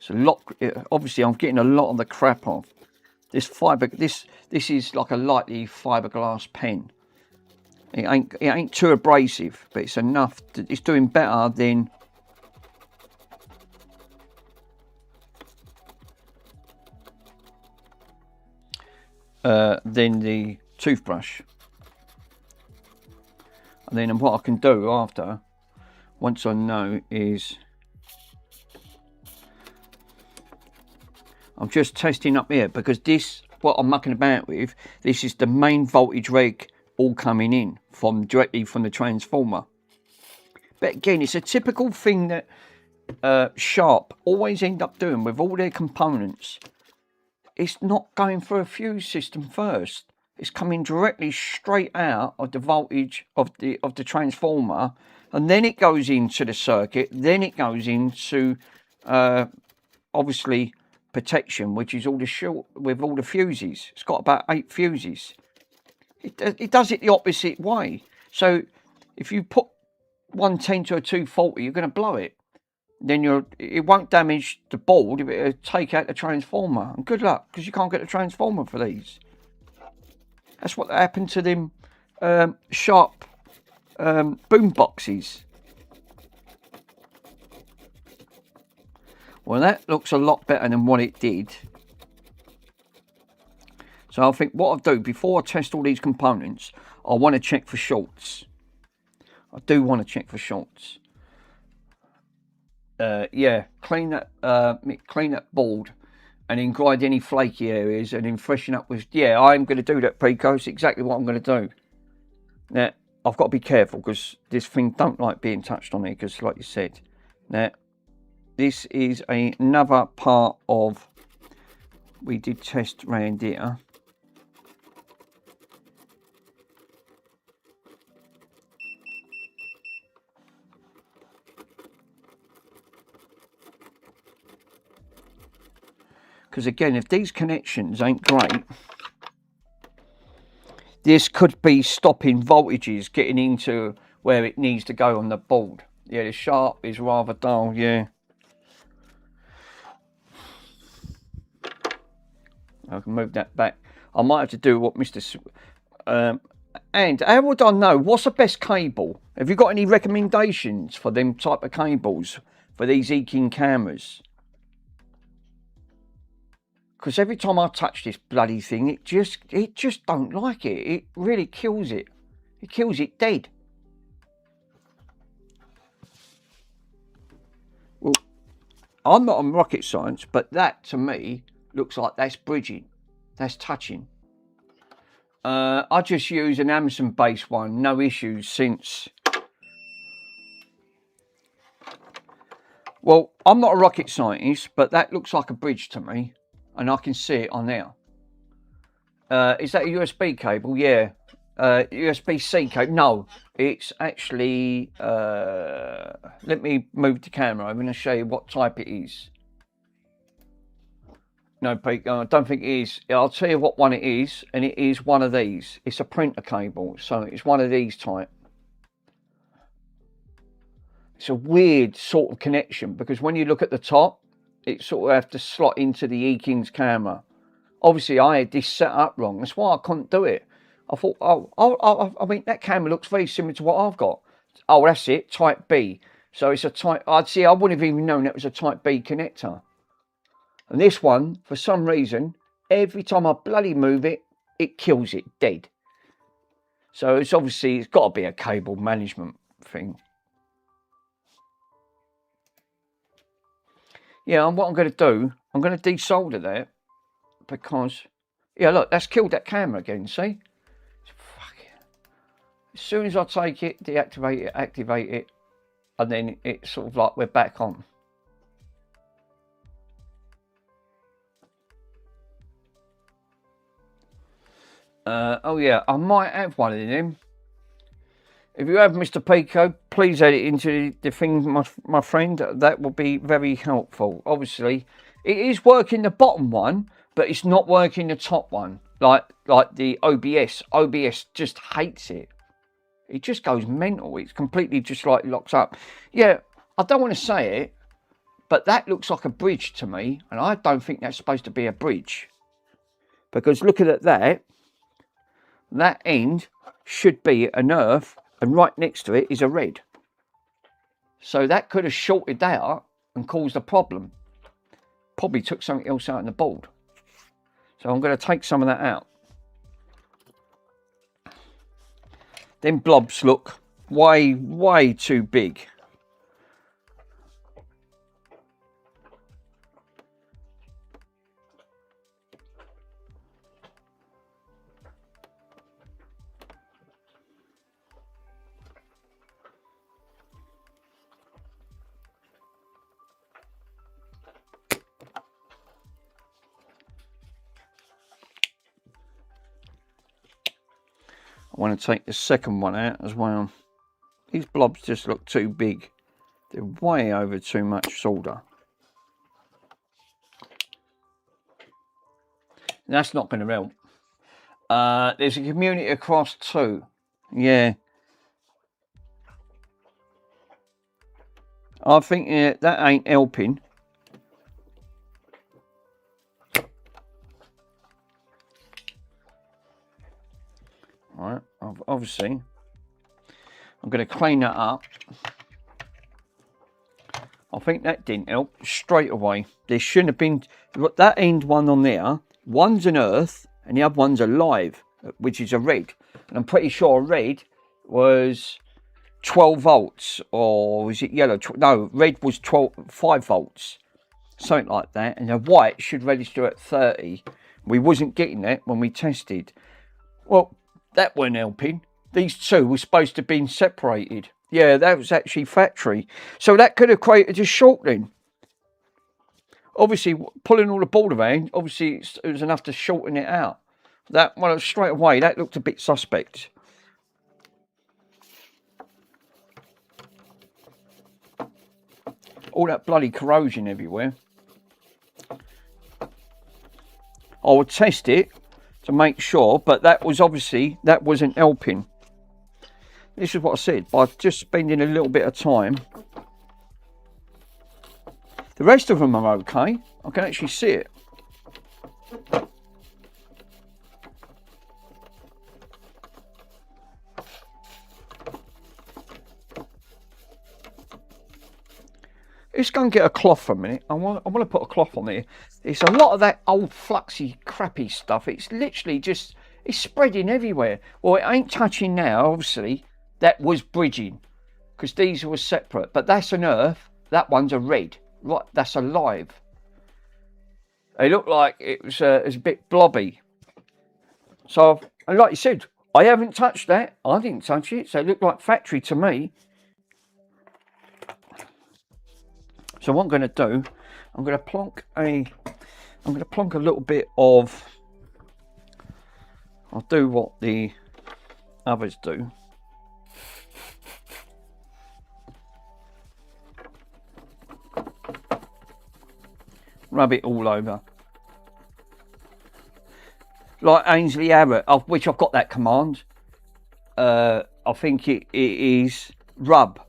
A lot, obviously I'm getting a lot of the crap off. This fibre, this is like a lightly fiberglass pen. It ain't too abrasive, but it's enough to, it's doing better than the toothbrush. And then what I can do after, once I know, is I'm just testing up here, because this, what I'm mucking about with, this is the main voltage reg all coming in from directly from the transformer. But again, it's a typical thing that Sharp always end up doing with all their components. It's not going through a fuse system first. It's coming directly straight out of the voltage of the transformer, and then it goes into the circuit. Then it goes into obviously protection, which is all the short with all the fuses. It's got about 8 fuses. It does it the opposite way. So if you put 110 to a 240, you're going to blow it. Then it won't damage the board. It'll take out the transformer. And good luck, because you can't get a transformer for these. That's what happened to them Sharp boom boxes. Well, that looks a lot better than what it did. So I think what I'll do, before I test all these components, I want to check for shorts. I do want to check for shorts. Yeah, clean that board, and then grind any flaky areas, and then freshen up with, yeah, I'm going to do that, Pico. It's exactly what I'm going to do. Now, I've got to be careful, because this thing don't like being touched on me, because like you said, now, this is another part of we did test round here. Because again, if these connections ain't great, this could be stopping voltages getting into where it needs to go on the board. Yeah, the sharp is rather dull, yeah. I can move that back. I might have to do what Mr. And how would I know what's the best cable? Have you got any recommendations for them type of cables for these Eking cameras? Because every time I touch this bloody thing, it just don't like it. It really kills it. It kills it dead. Well, I'm not on rocket science, but that to me looks like that's bridging. That's touching. I just use an Amazon based one, no issues since. Well, I'm not a rocket scientist, but that looks like a bridge to me. And I can see it on there. Is that a USB cable? Yeah. USB-C cable? No, it's actually... let me move the camera. I'm going to show you what type it is. No, Pete, I don't think it is. I'll tell you what one it is, and it is one of these. It's a printer cable, so it's one of these type. It's a weird sort of connection, because when you look at the top, it sort of have to slot into the Eking's camera. Obviously, I had this set up wrong. That's why I couldn't do it. I thought, I mean, that camera looks very similar to what I've got. Oh, that's it, type B. So it's a type, I wouldn't have even known that was a type B connector. And this one, for some reason, every time I bloody move it, it kills it dead. So it's obviously, it's got to be a cable management thing. Yeah, and what I'm going to do, I'm going to desolder that because, yeah, look, that's killed that camera again, see? Fuck it. As soon as I take it, deactivate it, activate it, and then it's sort of like we're back on. Oh yeah, I might have one of them. If you have, Mr. Pico, please add it into the thing, my friend. That will be very helpful. Obviously, it is working the bottom one, but it's not working the top one. Like the OBS. OBS just hates it. It just goes mental. It's completely just like locks up. Yeah, I don't want to say it, but that looks like a bridge to me, and I don't think that's supposed to be a bridge. Because looking at that, that end should be an earth, and right next to it is a red. So that could have shorted that out and caused a problem. Probably took something else out on the board. So I'm going to take some of that out. Them blobs look way too big. I want to take the second one out as well. These blobs just look too big. They're way over too much solder. That's not going to help. There's a community across too. Yeah. I think that ain't helping. Right, obviously, I'm going to clean that up. I think that didn't help straight away. There shouldn't have been, that end one on there, one's an earth and the other one's a live, which is a red. And I'm pretty sure red was 12 volts, or was it yellow? No, red was 5 volts, something like that. And the white should register at 30. We wasn't getting that when we tested. Well, that weren't helping. These two were supposed to have been separated. Yeah, that was actually factory. So that could have created a short then. obviously pulling all the board around, obviously it was enough to shorten it out. That, well, straight away, that looked a bit suspect. All that bloody corrosion everywhere. I would test it to make sure, but that was obviously, that wasn't helping. This is what I said, by just spending a little bit of time. The rest of them are okay. I can actually see it. Let's go and get a cloth for a minute. I want to put a cloth on there. It's a lot of that old fluxy, crappy stuff. It's literally just, it's spreading everywhere. Well, it ain't touching now, obviously. That was bridging, because these were separate. But that's an earth. That one's a red. Right, that's alive. It looked like it was a bit blobby. So, and like you said, I haven't touched that. I didn't touch it. So it looked like factory to me. So what I'm going to do, I'm going to plonk a little bit of, I'll do what the others do. Rub it all over. Like Ainsley Abbott, of which I've got that command. I think it is rub.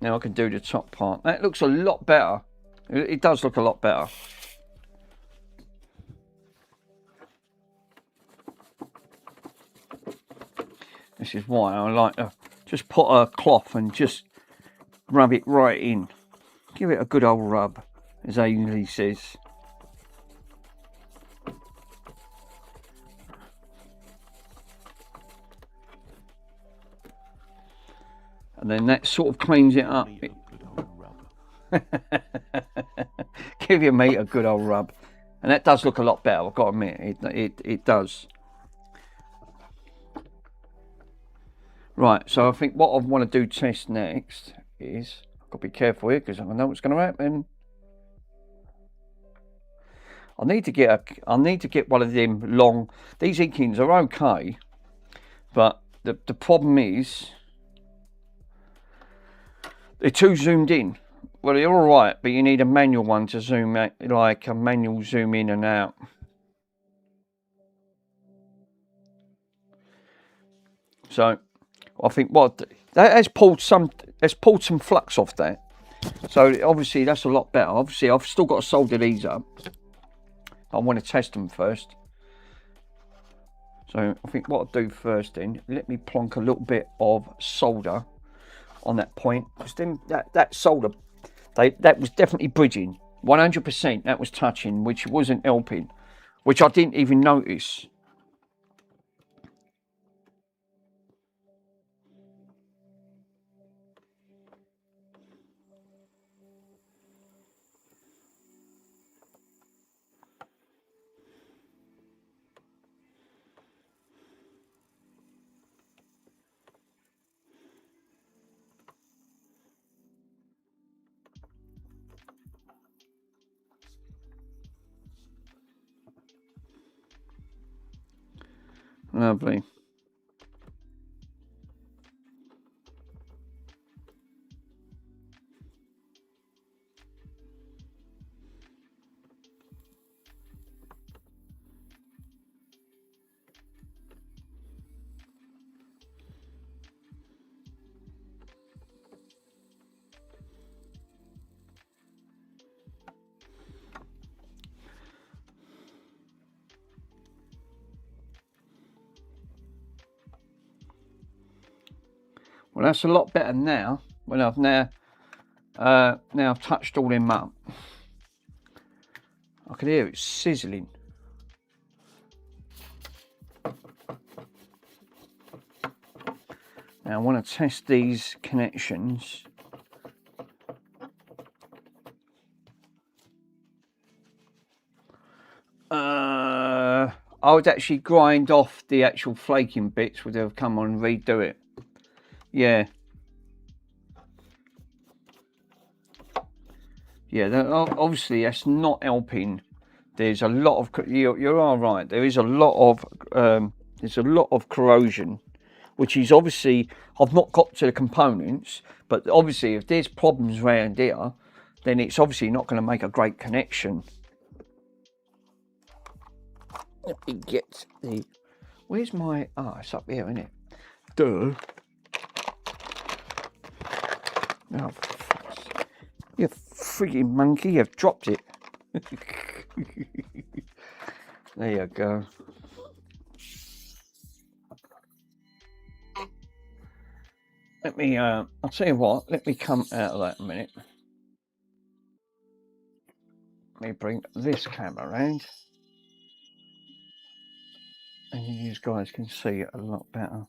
Now I can do the top part. That looks a lot better. It does look a lot better. This is why I like to just put a cloth and just rub it right in. Give it a good old rub, as Ainsley says. And then that sort of cleans it up. Give your meat a good old rub. And that does look a lot better, I've got to admit. It does. Right, so I think what I want to do test next is, I've got to be careful here because I know what's going to happen. I need to get one of them long. These Inkings are okay, but the problem is they're too zoomed in. Well, they're all right, but you need a manual one to zoom out, like a manual zoom in and out. So I think what that has pulled some flux off there. So obviously that's a lot better. Obviously I've still got to solder these up. I want to test them first. So I think what I'll do first then, let me plonk a little bit of solder on that point, because then that solder, that was definitely bridging. 100% that was touching, which wasn't helping, which I didn't even notice. Lovely. Well, that's a lot better now. When I've now I've touched all them up. I can hear it sizzling. Now I want to test these connections. I would actually grind off the actual flaking bits, would have come on and redo it. Yeah. Yeah, obviously that's not helping. There's a lot of, you're all right, there is a lot of, there's a lot of corrosion, which is obviously, I've not got to the components, but obviously if there's problems around here, then it's obviously not going to make a great connection. Let me get the, where's my, it's up here, isn't it? Duh. Oh, you frigging monkey, you've dropped it. There you go. Let me, I'll tell you what, let me come out of that a minute. Let me bring this camera around. And you guys can see it a lot better.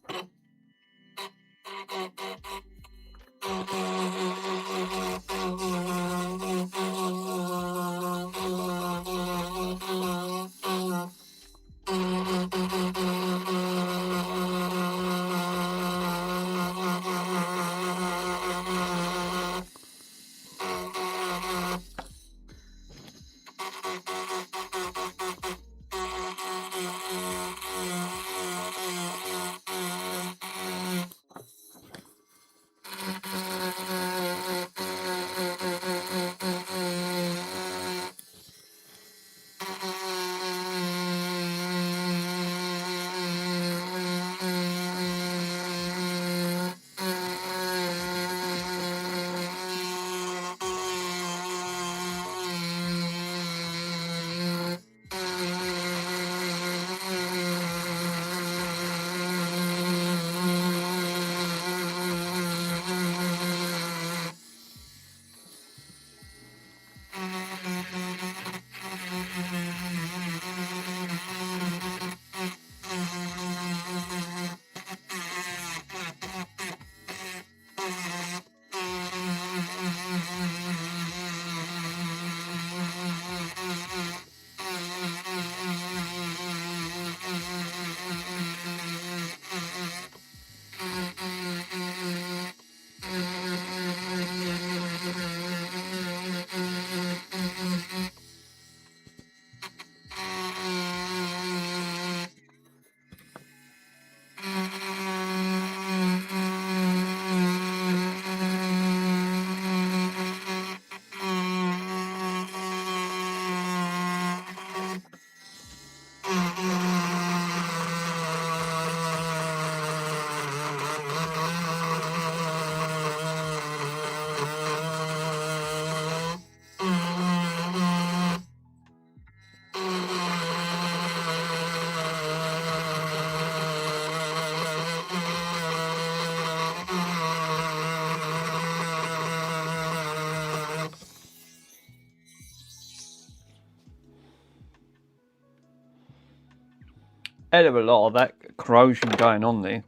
Hell of a lot of that corrosion going on there.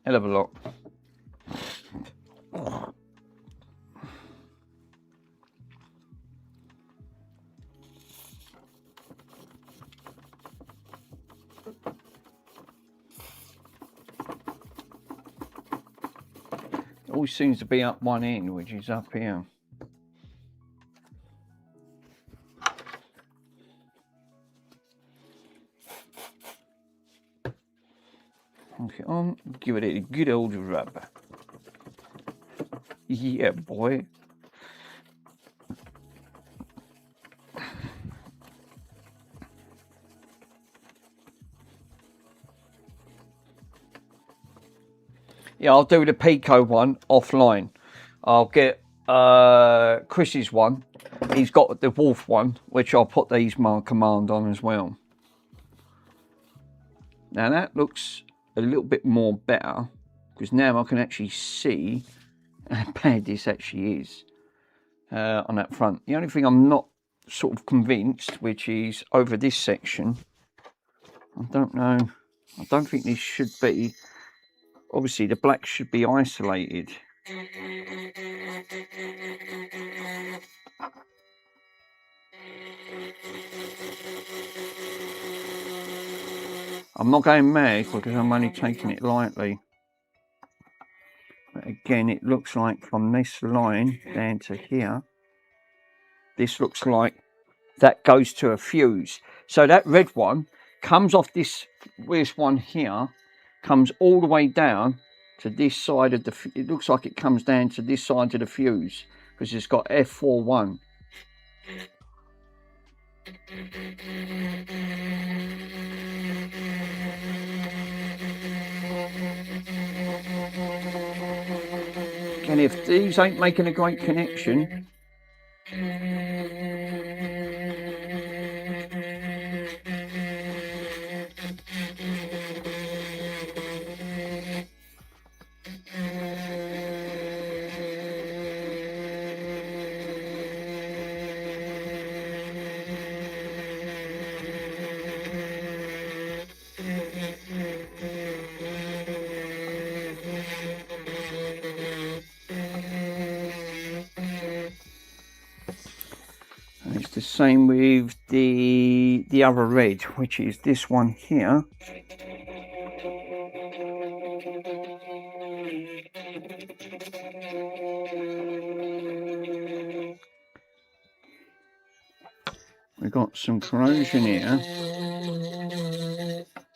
Hell of a lot. It always seems to be up one end, which is up here. Okay, give it a good old rub. Yeah, boy. Yeah, I'll do the Pico one offline. I'll get Chris's one. He's got the Wolf one, which I'll put these command on as well. Now that looks a little bit more better, because now I can actually see how bad this actually is on that front. The only thing I'm not sort of convinced, which is over this section, I don't know, I don't think this should be, obviously the black should be isolated. I'm not going mad because I'm only taking it lightly. But again, it looks like from this line down to here, this looks like that goes to a fuse. So that red one comes off this one here, comes all the way down to this side of the, it looks like it comes down to this side of the fuse because it's got F41. And if these ain't making a great connection, and it's the same with the other red, which is this one here. We've got some corrosion here.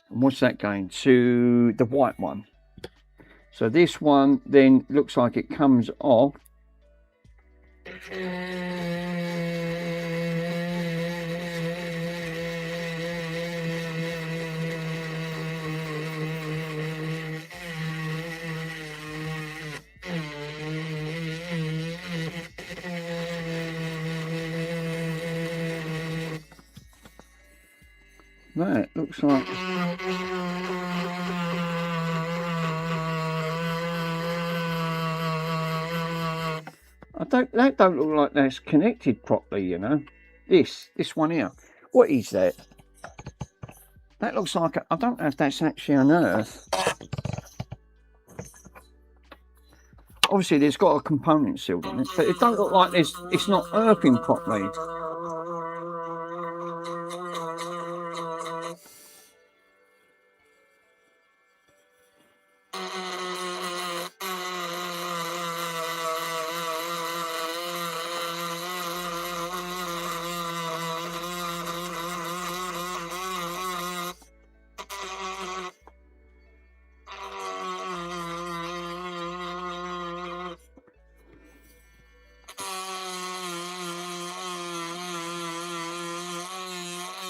And what's that going to? The white one. So this one then looks like it comes off. That looks like that don't look like that's connected properly, you know. This one here. What is that? That looks like I don't know if that's actually an earth. Obviously there's got a component sealed on it, but it don't look like it's not earthing properly.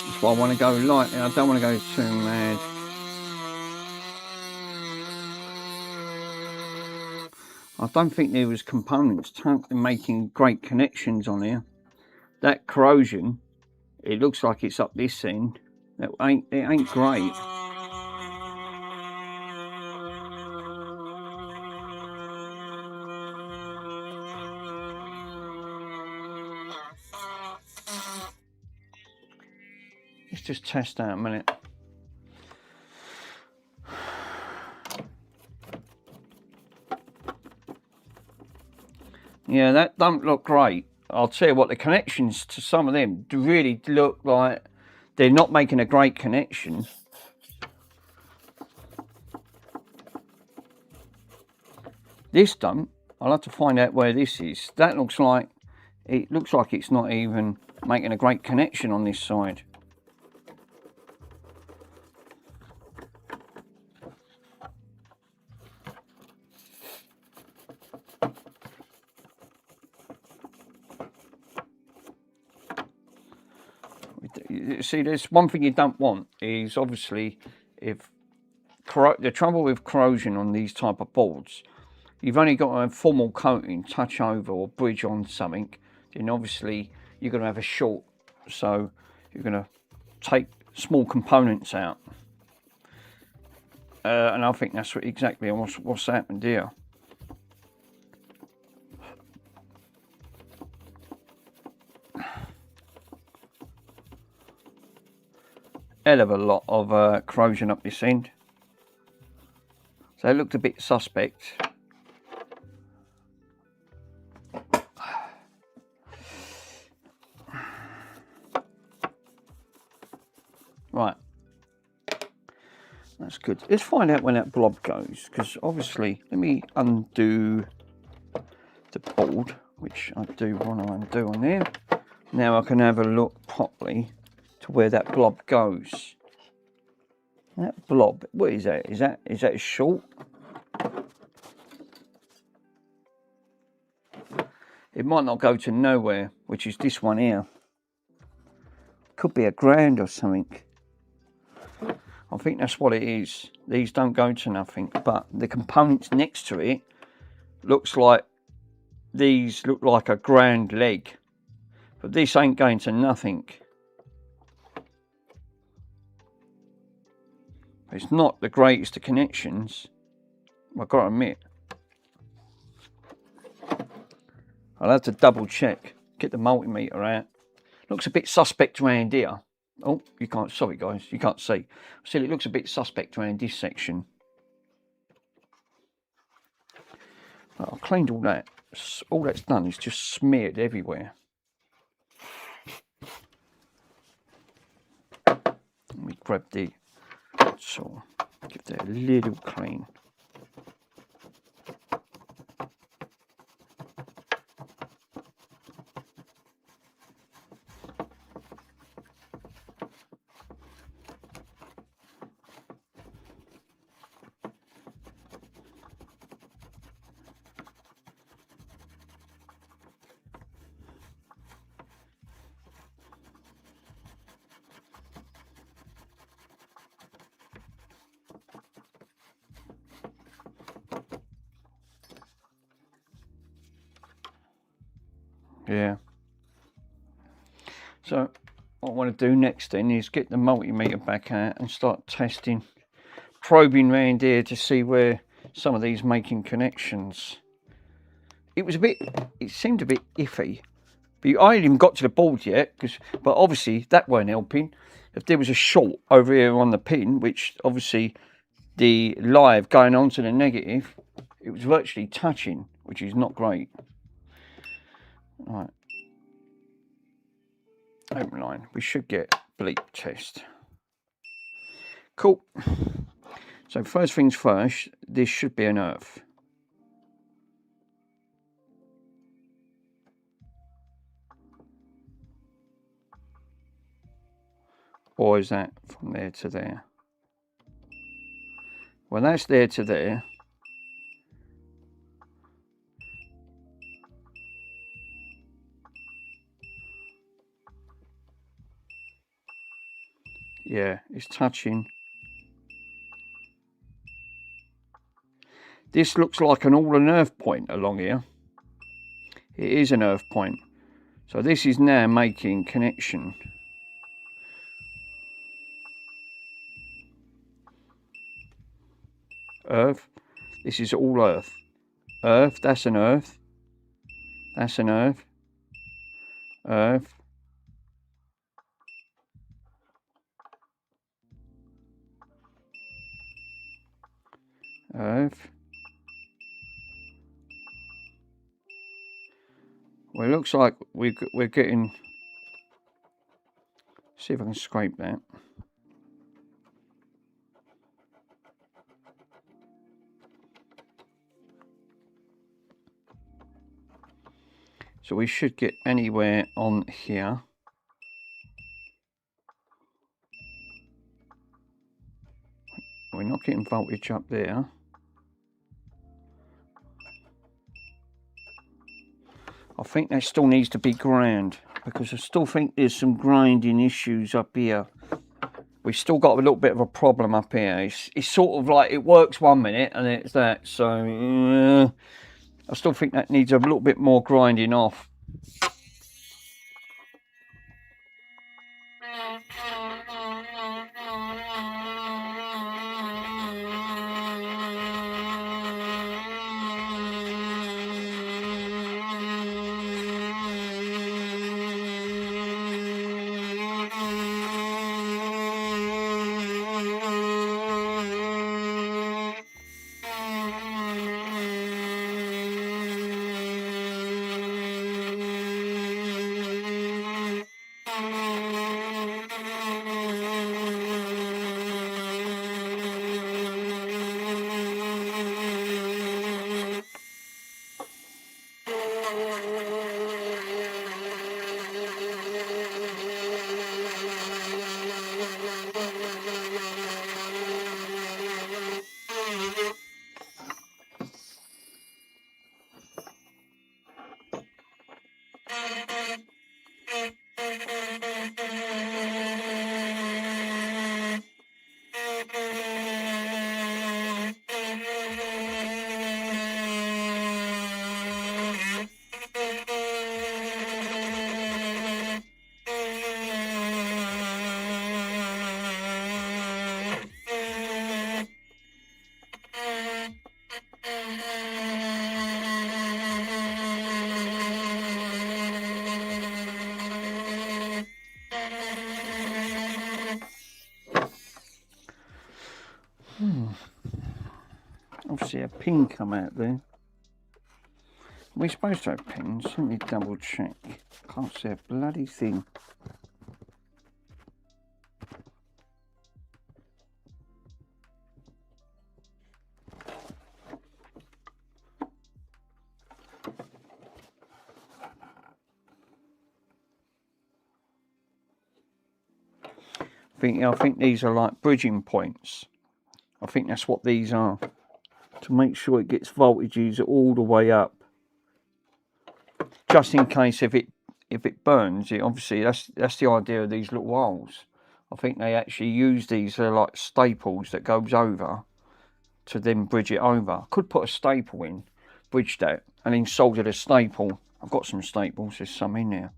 That's why I want to go lightly. I don't want to go too mad. I don't think there was components totally making great connections on here. That corrosion, it looks like it's up this end. It ain't great. Let's just test that a minute. Yeah, that don't look great. I'll tell you what, the connections to some of them do really look like they're not making a great connection. This don't. I'll have to find out where this is. That looks like it's not even making a great connection on this side. See, there's one thing you don't want is obviously if the trouble with corrosion on these type of boards, you've only got a formal coating, touch over or bridge on something, then obviously you're going to have a short, so you're going to take small components out, and I think that's exactly what's happened here. Hell of a lot of corrosion up this end, so it looked a bit suspect. Right, That's good. Let's find out when that blob goes, because obviously, let me undo the board, which I do want to undo on there. Now I can have a look properly to where that blob goes. That blob, what is that? Is that a short? It might not go to nowhere, which is this one here. Could be a grand or something. I think that's what it is. These don't go to nothing, but the components next to it looks like these look like a grand leg, but this ain't going to nothing. It's not the greatest of connections, I've got to admit. I'll have to double check, get the multimeter out. Looks a bit suspect around here. Oh, you can't, sorry guys, you can't see. Still, it looks a bit suspect around this section. I've cleaned all that. All that's done is just smeared everywhere. Let me grab the saw, give that a little clean. Yeah. So what I want to do next then is get the multimeter back out and start testing, probing around here to see where some of these making connections. It seemed a bit iffy, but I ain't even got to the board yet, but obviously that weren't helping. If there was a short over here on the pin, which obviously the live going on to the negative, it was virtually touching, which is not great. Right. Open line. We should get bleep test. Cool. So first things first, this should be an earth. Or is that from there to there? Well, that's there to there. Yeah, it's touching. This looks like an earth point along here. It is an earth point. So this is now making connection. Earth. This is all earth. Earth, that's an earth. That's an earth. Earth. Earth. Well, it looks like we're getting. See if I can scrape that. So we should get anywhere on here. We're not getting voltage up there. I think that still needs to be ground, because I still think there's some grinding issues up here. We've still got a little bit of a problem up here. It's sort of like it works 1 minute and it's that. So I still think that needs a little bit more grinding off. Obviously a pin come out there. We're supposed to have pins. Let me double check. Can't see a bloody thing. I think these are like bridging points. I think that's what these are, to make sure it gets voltages all the way up, just in case if it burns. It obviously that's the idea of these little holes. I think they actually use these like staples that goes over to then bridge it over. I could put a staple in, bridge that, and then solder the staple. I've got some staples. There's some in there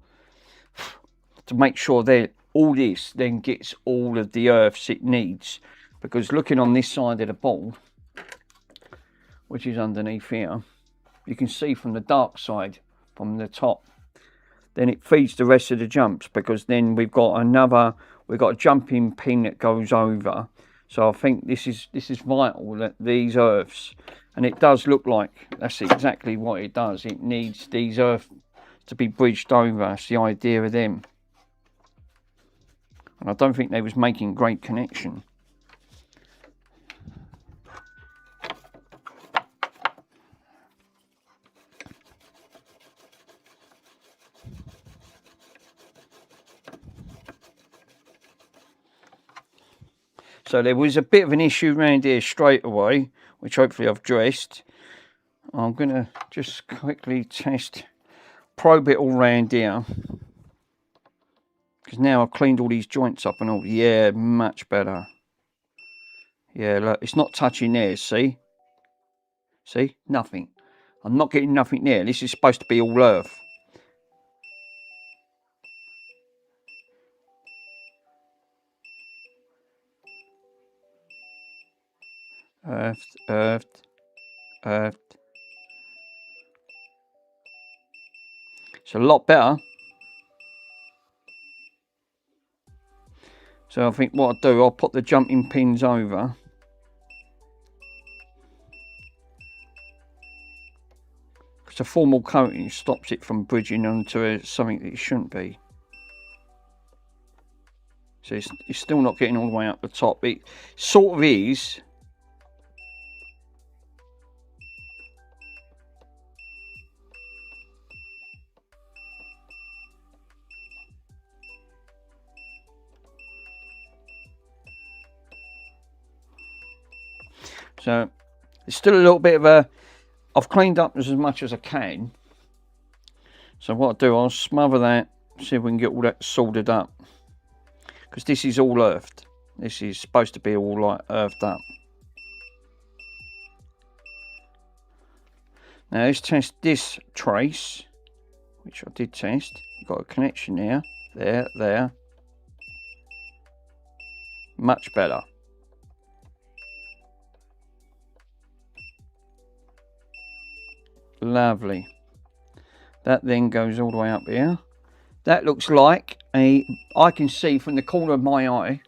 to make sure that all this then gets all of the earths it needs. Because looking on this side of the ball, which is underneath here, you can see from the dark side, from the top, then it feeds the rest of the jumps, because then we've got a jumping pin that goes over. So I think this is vital, that these earths, and it does look like that's exactly what it does. It needs these earths to be bridged over. That's the idea of them. And I don't think they was making great connection. So there was a bit of an issue around here straight away, which hopefully I've addressed. I'm going to just quickly probe it all round here. Because now I've cleaned all these joints up and all. Yeah, much better. Yeah, look, it's not touching there, see? See? Nothing. I'm not getting nothing there. This is supposed to be all earth. Earthed. It's a lot better. So I think what I'll do, I'll put the jumping pins over. Because a formal coating stops it from bridging onto something that it shouldn't be. So it's still not getting all the way up the top. It sort of is. So it's still a little bit of a, I've cleaned up as much as I can. So what I'll do, I'll smother that, see if we can get all that soldered up. Because this is all earthed. This is supposed to be all like earthed up. Now let's test this trace, which I did test. Got a connection there, there. Much better. Lovely. That then goes all the way up here. That looks like I can see from the corner of my eye,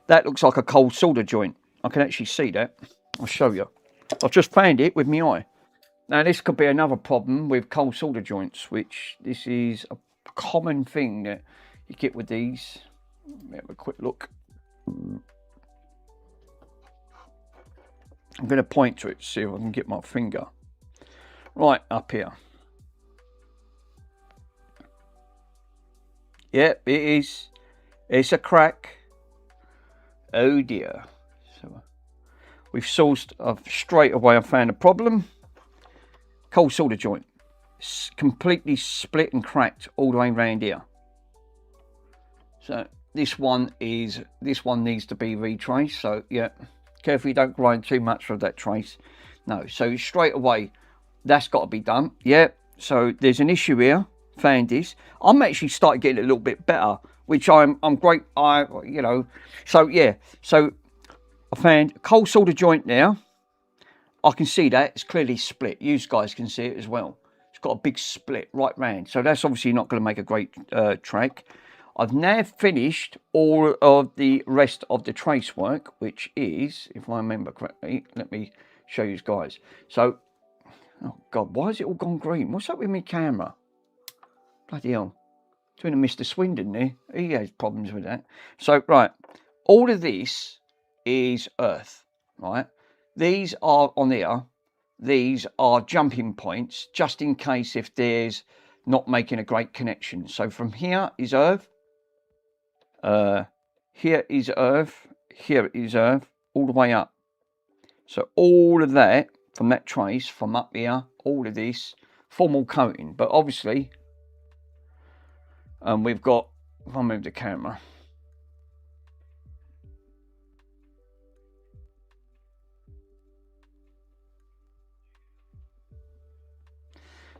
that looks like a cold solder joint. I can actually see that. I'll show you. I've just found it with my eye. Now this could be another problem with cold solder joints, which this is a common thing that you get with these. Let me have a quick look. I'm going to point to it to see if I can get my finger. Right up here. Yep, it is. It's a crack. Oh dear. So we've sourced, straight away I found a problem. Cold solder joint. Completely split and cracked all the way around here. So this one needs to be retraced. So yeah, careful you don't grind too much of that trace. No, so straight away that's got to be done. Yeah, so there's an issue here. Found this. I'm actually starting getting a little bit better, which I'm great. So yeah, so I found a cold solder joint now. I can see that it's clearly split. You guys can see it as well. It's got a big split right round. So that's obviously not going to make a great track. I've now finished all of the rest of the trace work, which is, if I remember correctly, let me show you guys. So, oh God, why has it all gone green? What's up with my camera? Bloody hell. Doing a Mr. Swindon there. He has problems with that. So, right, all of this is earth, right? These are on here. These are jumping points, just in case if there's not making a great connection. So from here is earth. Here is earth. Here is earth. All the way up. So all of that, from that trace, from up here, all of this, formal coating. But obviously, we've got, if I move the camera,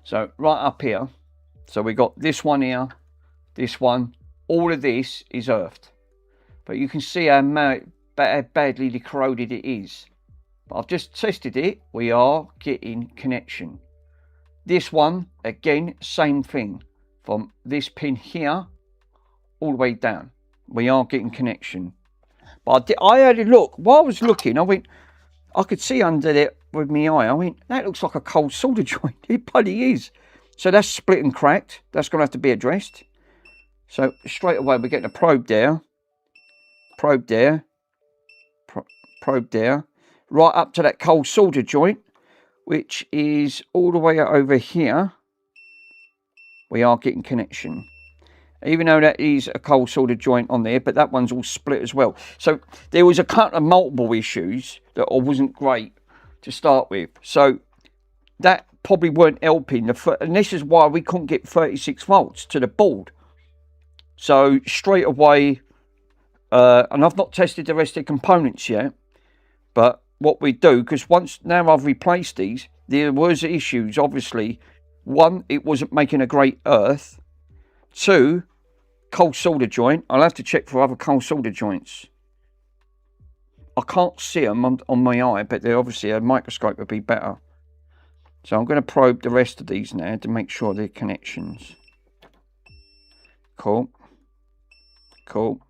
so right up here, so we got this one here, this one, all of this is earthed. But you can see how badly corroded it is. But I've just tested it, we are getting connection. This one, again, same thing. From this pin here, all the way down. We are getting connection. But I had a look, while I was looking, I went, I could see under there with my eye, I went, that looks like a cold solder joint. It bloody is. So that's split and cracked. That's going to have to be addressed. So straight away we're getting a probe there. Probe there. Probe there. Right up to that cold solder joint, which is all the way over here. We are getting connection. Even though that is a cold solder joint on there, but that one's all split as well. So there was a couple of multiple issues that wasn't great to start with. So that probably weren't helping. And this is why we couldn't get 36 volts to the board. So straight away, and I've not tested the rest of the components yet, but what we do, because now I've replaced these, there was issues, obviously. One, it wasn't making a great earth. Two, cold solder joint. I'll have to check for other cold solder joints. I can't see them on my eye, but they're obviously a microscope would be better. So I'm going to probe the rest of these now to make sure they're connections. Cool. Cool.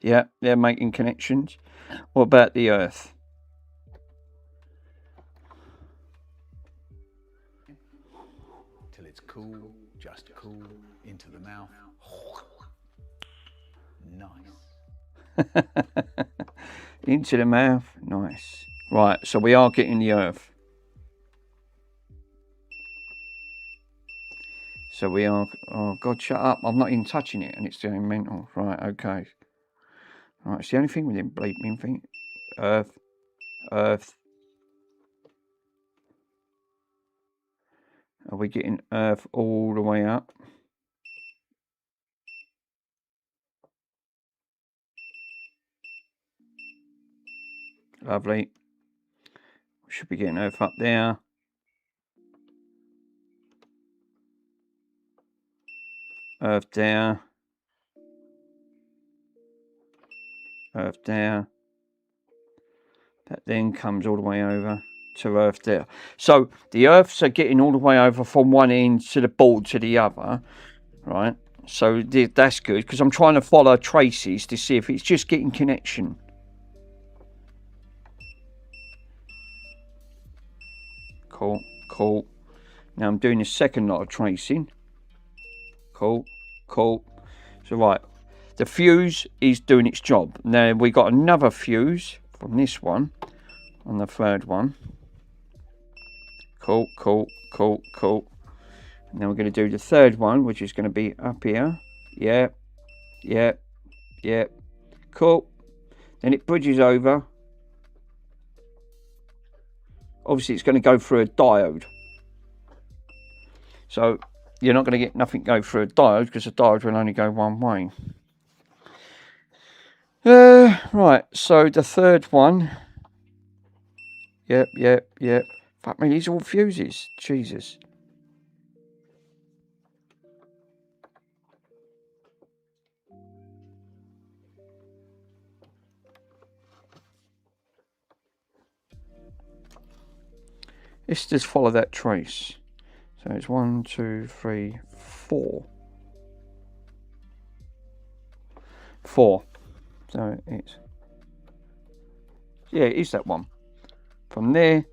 Yeah, they're making connections. What about the earth? Till it's cool, just cool, into the mouth. Nice. Into the mouth, nice. Right, so we are getting the earth. So we are, oh God, shut up. I'm not even touching it and it's doing mental. Right, okay. Right, it's the only thing with them bleeping thing. Earth. Earth. Are we getting earth all the way up? Lovely. We should be getting earth up there. Earth there. Earth there. That then comes all the way over to earth there. So the earths are getting all the way over from one end to the board to the other, right? So that's good, because I'm trying to follow traces to see if it's just getting connection. Cool, cool. Now I'm doing a second lot of tracing. Cool, cool. So right, The fuse is doing its job. Now we got another fuse from this one on the third one. Cool, cool, cool, cool. And then we're going to do the third one, which is going to be up here. Yeah, yeah, yeah. Cool. Then it bridges over. Obviously, it's going to go through a diode. So you're not going to get nothing go through a diode because a diode will only go one way. Right, so the third one. Yep, yep, yep. Fuck me, these are all fuses. Jesus. Let's just follow that trace. So it's 1, 2, 3, 4. 4. So it's, yeah, it is that one. From there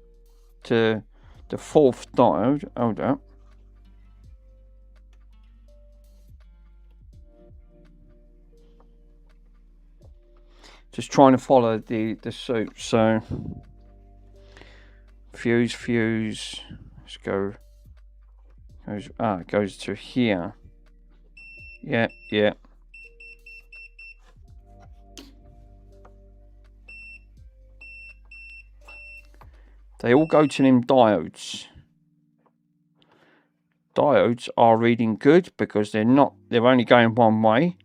to the fourth diode. Hold up. Just trying to follow the suit. So fuse. Let's go. It goes to here. Yeah, yeah. They all go to them diodes. Diodes are reading good because they're only going one way.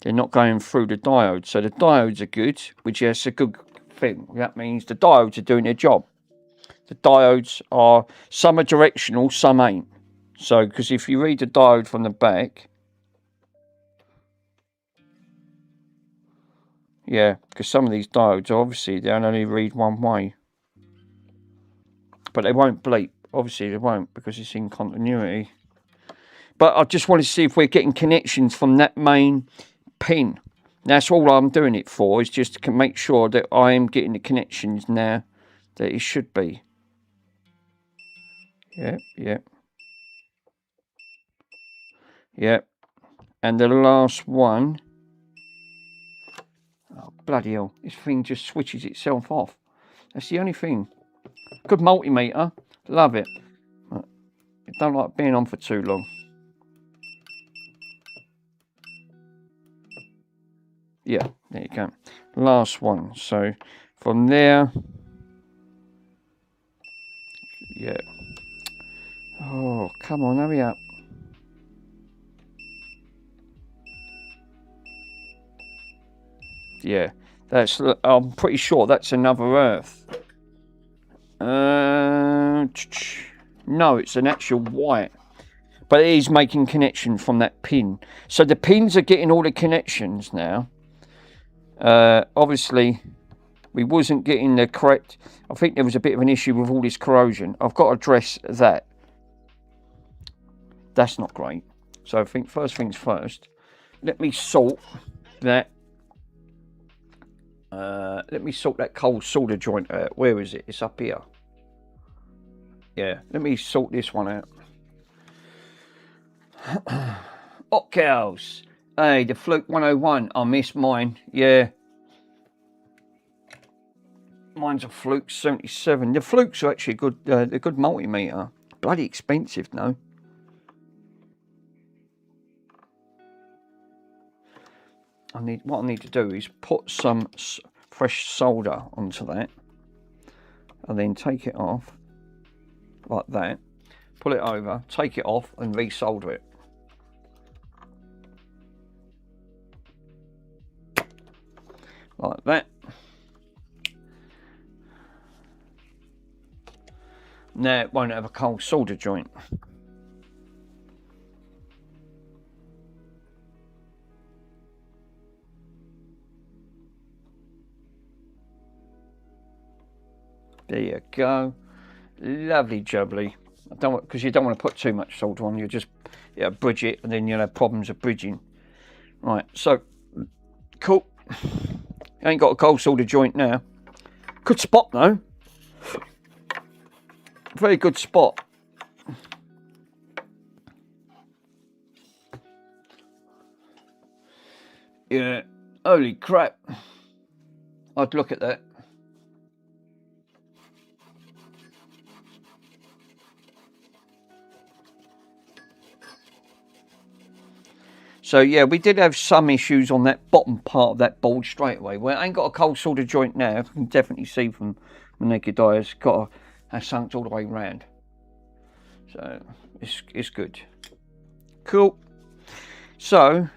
They're not going through the diode. So the diodes are good, which is a good thing. That means the diodes are doing their job. The diodes are, some are directional, some ain't. So, because if you read the diode from the back, yeah, because some of these diodes, obviously, they only read one way. But they won't bleep. Obviously, they won't because it's in continuity. But I just want to see if we're getting connections from that main pin. That's all I'm doing it for, is just to make sure that I am getting the connections now that it should be. Yep, yep. Yep. And the last one. Oh, bloody hell. This thing just switches itself off. That's the only thing. Good multimeter. Love it. I don't like being on for too long. Yeah, there you go. Last one. So from there. Yeah. Oh, come on, hurry up. Yeah, I'm pretty sure that's another Earth. No, it's an actual white. But it is making connection from that pin. So the pins are getting all the connections now. Obviously, we wasn't getting the correct. I think there was a bit of an issue with all this corrosion. I've got to address that. That's not great. So I think first things first. Let me sort that. Let me sort that cold solder joint out. Where is it? It's up here. Yeah, let me sort this one out. Hot cows. Hey, the Fluke 101. I missed mine. Yeah. Mine's a Fluke 77. The Flukes are actually good. They're good multimeter. Bloody expensive, no? What I need to do is put some fresh solder onto that, and then take it off like that. Pull it over, take it off, and resolder it. Like that. Now it won't have a cold solder joint. There you go. Lovely jubbly. Because you don't want to put too much solder on. You just bridge it, and then you'll have problems of bridging. Right, so cool. Ain't got a cold solder joint now. Good spot though. Very good spot. Yeah, holy crap. I'd look at that. So yeah, we did have some issues on that bottom part of that board straight away. Well, I ain't got a cold solder joint now. I can definitely see from my naked eye it's got a sunk all the way round. So it's good. Cool. So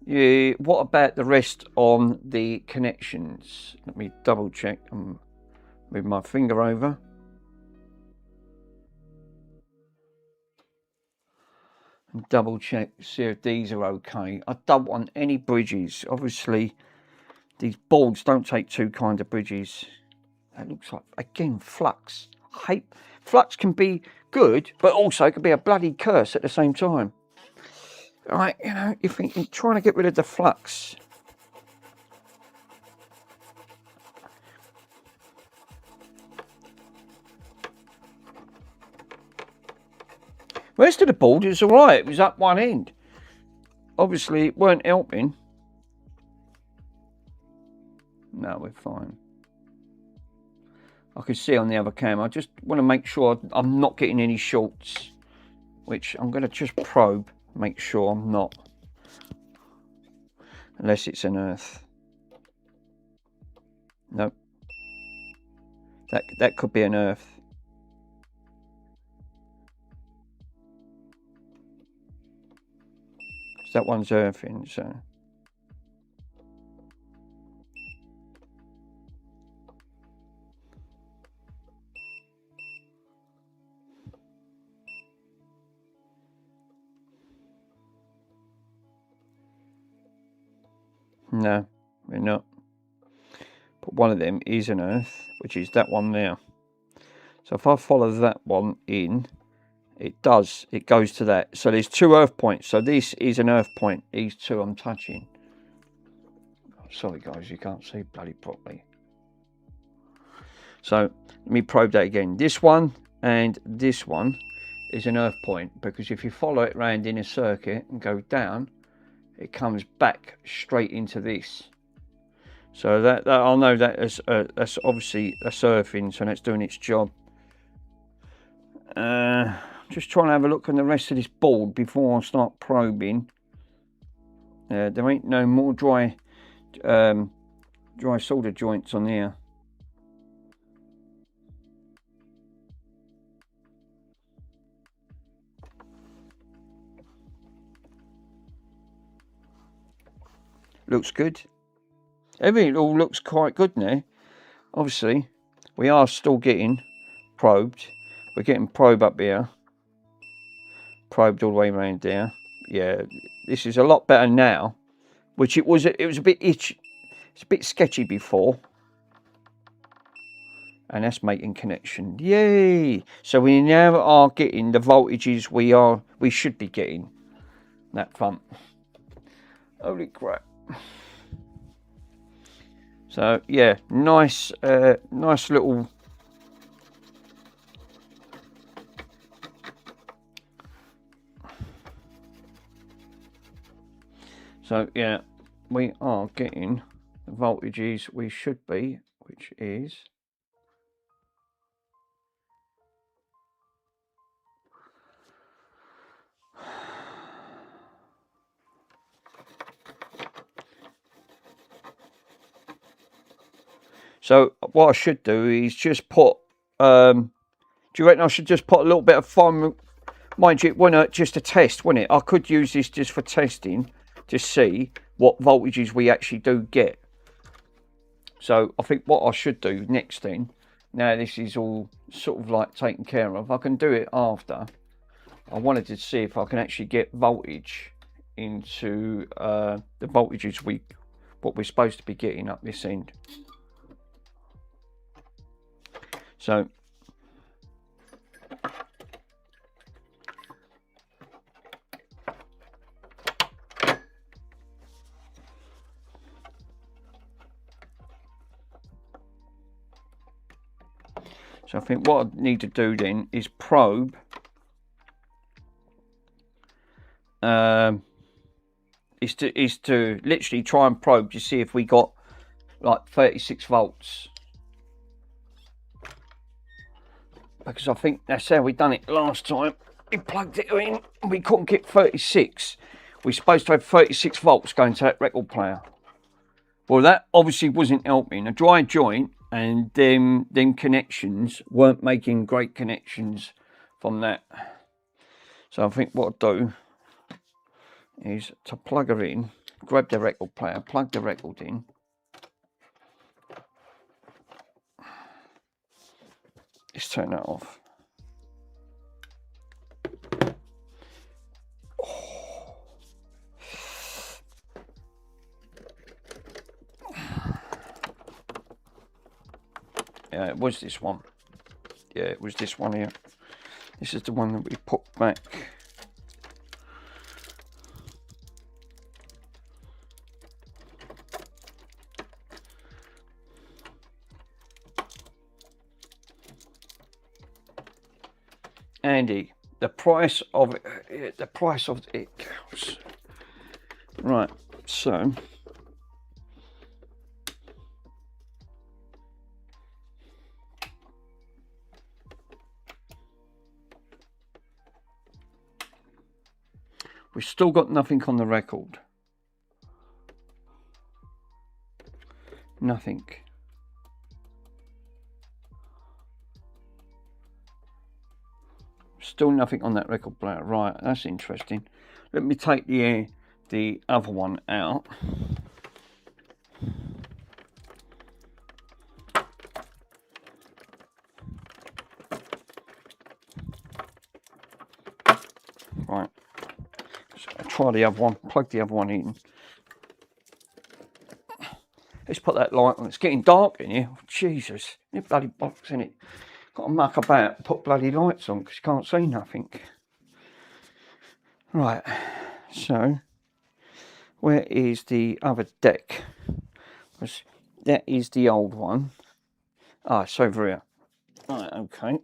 yeah, what about the rest on the connections? Let me double check. Move my finger over. And double check, see if these are okay. I don't want any bridges. Obviously, these boards don't take two kind of bridges. That looks like, again, flux. I hate, flux can be good, but also it can be a bloody curse at the same time. Right, you know, if you're trying to get rid of the flux. The rest of the board is alright, it was up one end. Obviously, it weren't helping. No, we're fine. I can see on the other camera. I just want to make sure I'm not getting any shorts, which I'm going to just probe, make sure I'm not. Unless it's an earth. Nope. That could be an earth. That one's earthing, so. No, we're not. But one of them is an earth, which is that one there. So if I follow that one in, it goes to that. So there's two earth points. So this is an earth point. These two I'm touching. Sorry guys, you can't see bloody properly. So let me probe that again. This one and this one is an earth point, because if you follow it round in a circuit and go down, it comes back straight into this. So that I'll know that that's obviously that's earthing, so that's doing its job. Just trying to have a look on the rest of this board before I start probing. There ain't no more dry solder joints on here. Looks good. Everything all looks quite good now. Obviously, we are still getting probed. We're getting probe up here. Probed all the way around there. Yeah, this is a lot better now. Which it was a bit itchy. It's a bit sketchy before. And that's making connection. Yay! So we now are getting the voltages we should be getting. That front. Holy crap. So yeah, nice little. So yeah, we are getting the voltages we should be, which is. So what I should do is just put, do you reckon I should just put a little bit of fine, mind you, it wouldn't hurt just to test, wouldn't it? I could use this just for testing to see what voltages we actually do get. So I think what I should do next thing, now this is all sort of like taken care of, I can do it after. I wanted to see if I can actually get voltage into the voltages what we're supposed to be getting up this end. So I think what I need to do then is probe is to literally try and probe to see if we got like 36 volts. Because I think that's how we done it last time. We plugged it in and we couldn't get 36. We're supposed to have 36 volts going to that record player. Well, that obviously wasn't helping. A dry joint and them connections weren't making great connections from that. So I think what I'll do is to plug her in, grab the record player, plug the record in. Let's turn that off. Yeah, it was this one. Yeah, it was this one here. This is the one that we put back. Andy, the price of it, goes. Right, so we've still got nothing on the record. Nothing. Still nothing on that record player. Right, that's interesting. Let me take the other one out. Right. So I'll try the other one. Plug the other one in. Let's put that light on. It's getting dark in here. Jesus, you bloody box in it. Got to muck about and put bloody lights on because you can't see nothing. Right, so where is the other deck? That is the old one. Ah, it's over here. Right, okay.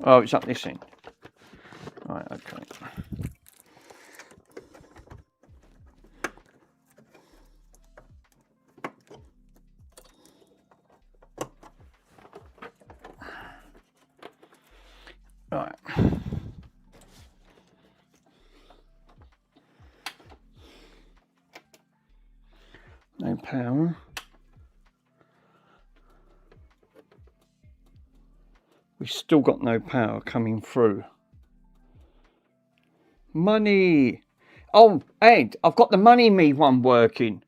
Oh, it's up this end. Right, okay. Right. No power. We've still got no power coming through. Money. Oh, Ed, I've got the Money Me one working.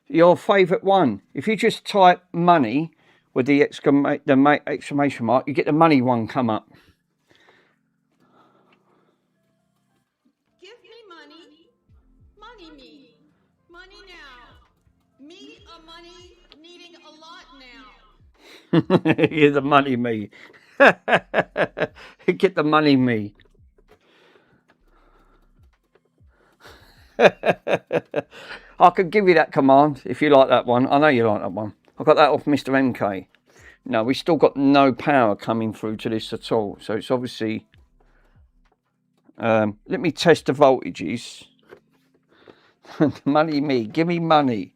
Your favourite one. If you just type money with the exclamation mark, you get the money one come up. Give me money. Money me. Money now. Me a money needing a lot now. You're the Money Me. Get the Money Me. I could give you that command if you like that one. I know you like that one. I got that off Mr. MK. No, we still got no power coming through to this at all. So it's obviously... let me test the voltages. Money me. Give me money.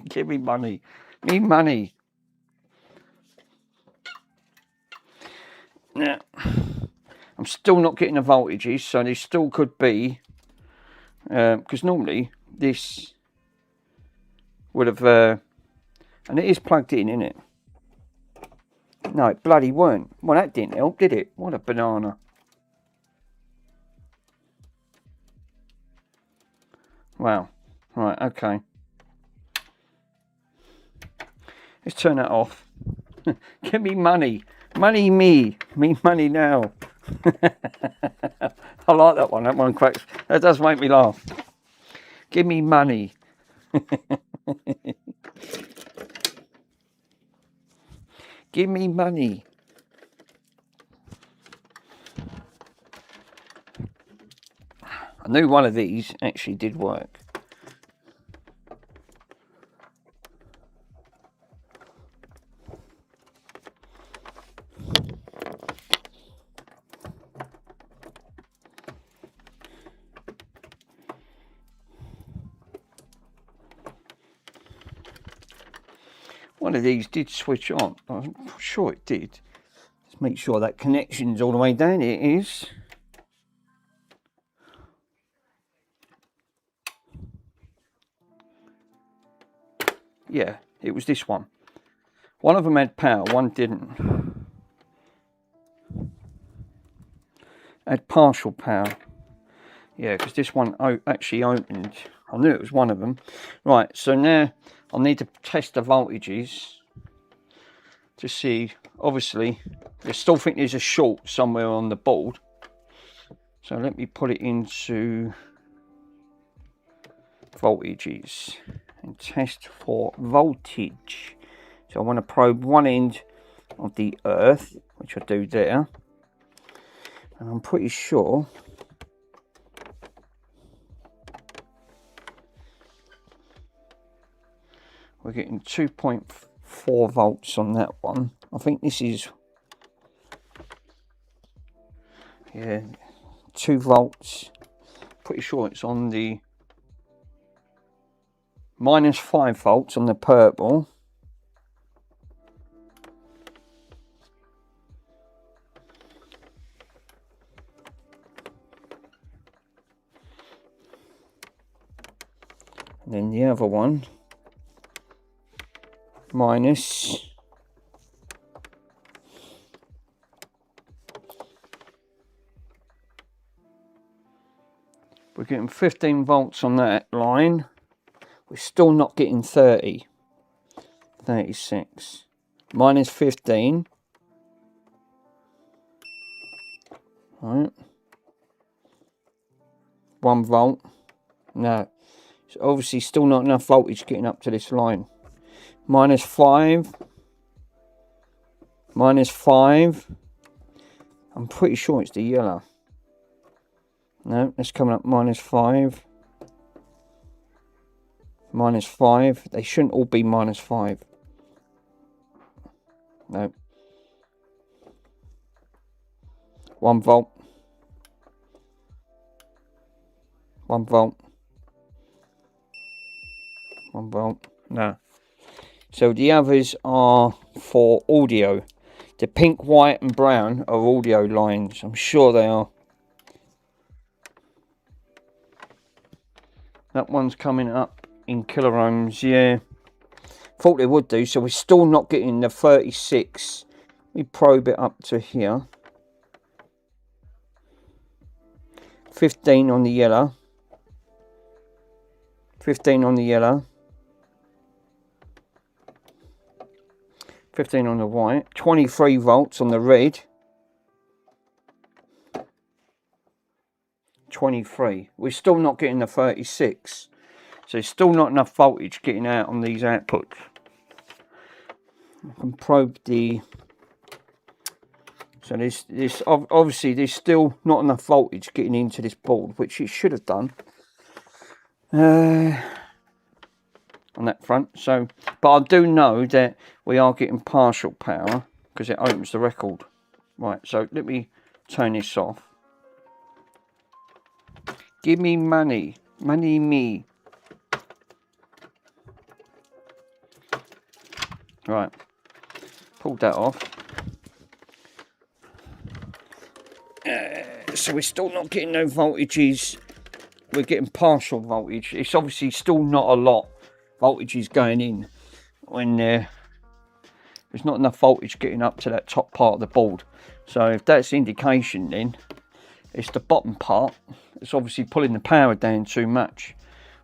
Give me money. Me money. Now, I'm still not getting the voltages, so there still could be... because normally this would have and it is plugged in, isn't it? No, it bloody weren't. Well, that didn't help, did it? What a banana. Wow. Right, okay, let's turn that off. Give me money. Money me money now. I like that one. That one cracks. That does make me laugh. Give me money. Give me money. I knew one of these actually did work. one of these did switch on. I'm sure it did. Let's make sure that connection's all the way down. It is. Yeah, it was this one. One of them had power, one didn't. Had partial power. Yeah, because this one actually opened. I knew it was one of them. Right, so now I'll need to test the voltages to see. Obviously, I still think there's a short somewhere on the board. So let me put it into voltages and test for voltage. So I want to probe one end of the earth, which I do there. And I'm pretty sure we're getting 2.4 volts on that one. I think this is, yeah, 2 volts. Pretty sure it's on the -5 volts on the purple. And then the other one, minus. We're getting 15 volts on that line. We're still not getting 30. 36. Minus 15. Right. 1 volt. No. It's obviously still not enough voltage getting up to this line. -5. -5. I'm pretty sure it's the yellow. No, it's coming up -5. -5. They shouldn't all be -5. No. 1 volt. 1 volt. 1 volt. No. So the others are for audio. The pink, white and brown are audio lines. I'm sure they are. That one's coming up in kilo ohms, yeah. Thought they would do, so we're still not getting the 36. We probe it up to here. 15 on the yellow. 15 on the yellow. 15 on the white. 23 volts on the red. 23. We're still not getting the 36. So there's still not enough voltage getting out on these outputs. I can probe the... So this obviously there's still not enough voltage getting into this board, which it should have done. On that front. So, but I do know that we are getting partial power because it opens the record. Right, so let me turn this off. Give me money. Money me. Right. Pulled that off. So we're still not getting no voltages. We're getting partial voltage. It's obviously still not a lot voltages going in when there's not enough voltage getting up to that top part of the board. So if that's the indication, then it's the bottom part. It's obviously pulling the power down too much.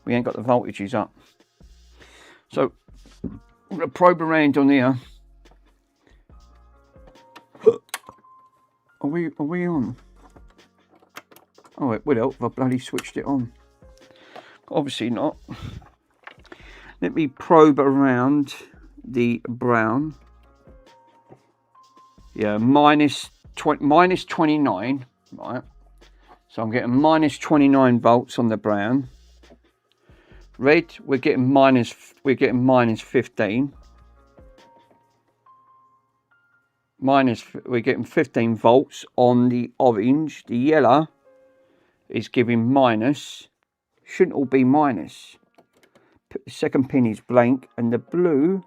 We ain't got the voltages up. So I'm going to probe around on here. Are we on? Oh, it would help if I bloody switched it on. Obviously not. Let me probe around the brown. Yeah, minus 29. Right. So I'm getting minus 29 volts on the brown. Red, we're getting minus 15. We're getting 15 volts on the orange. The yellow is giving minus. Shouldn't all be minus. The second pin is blank, and the blue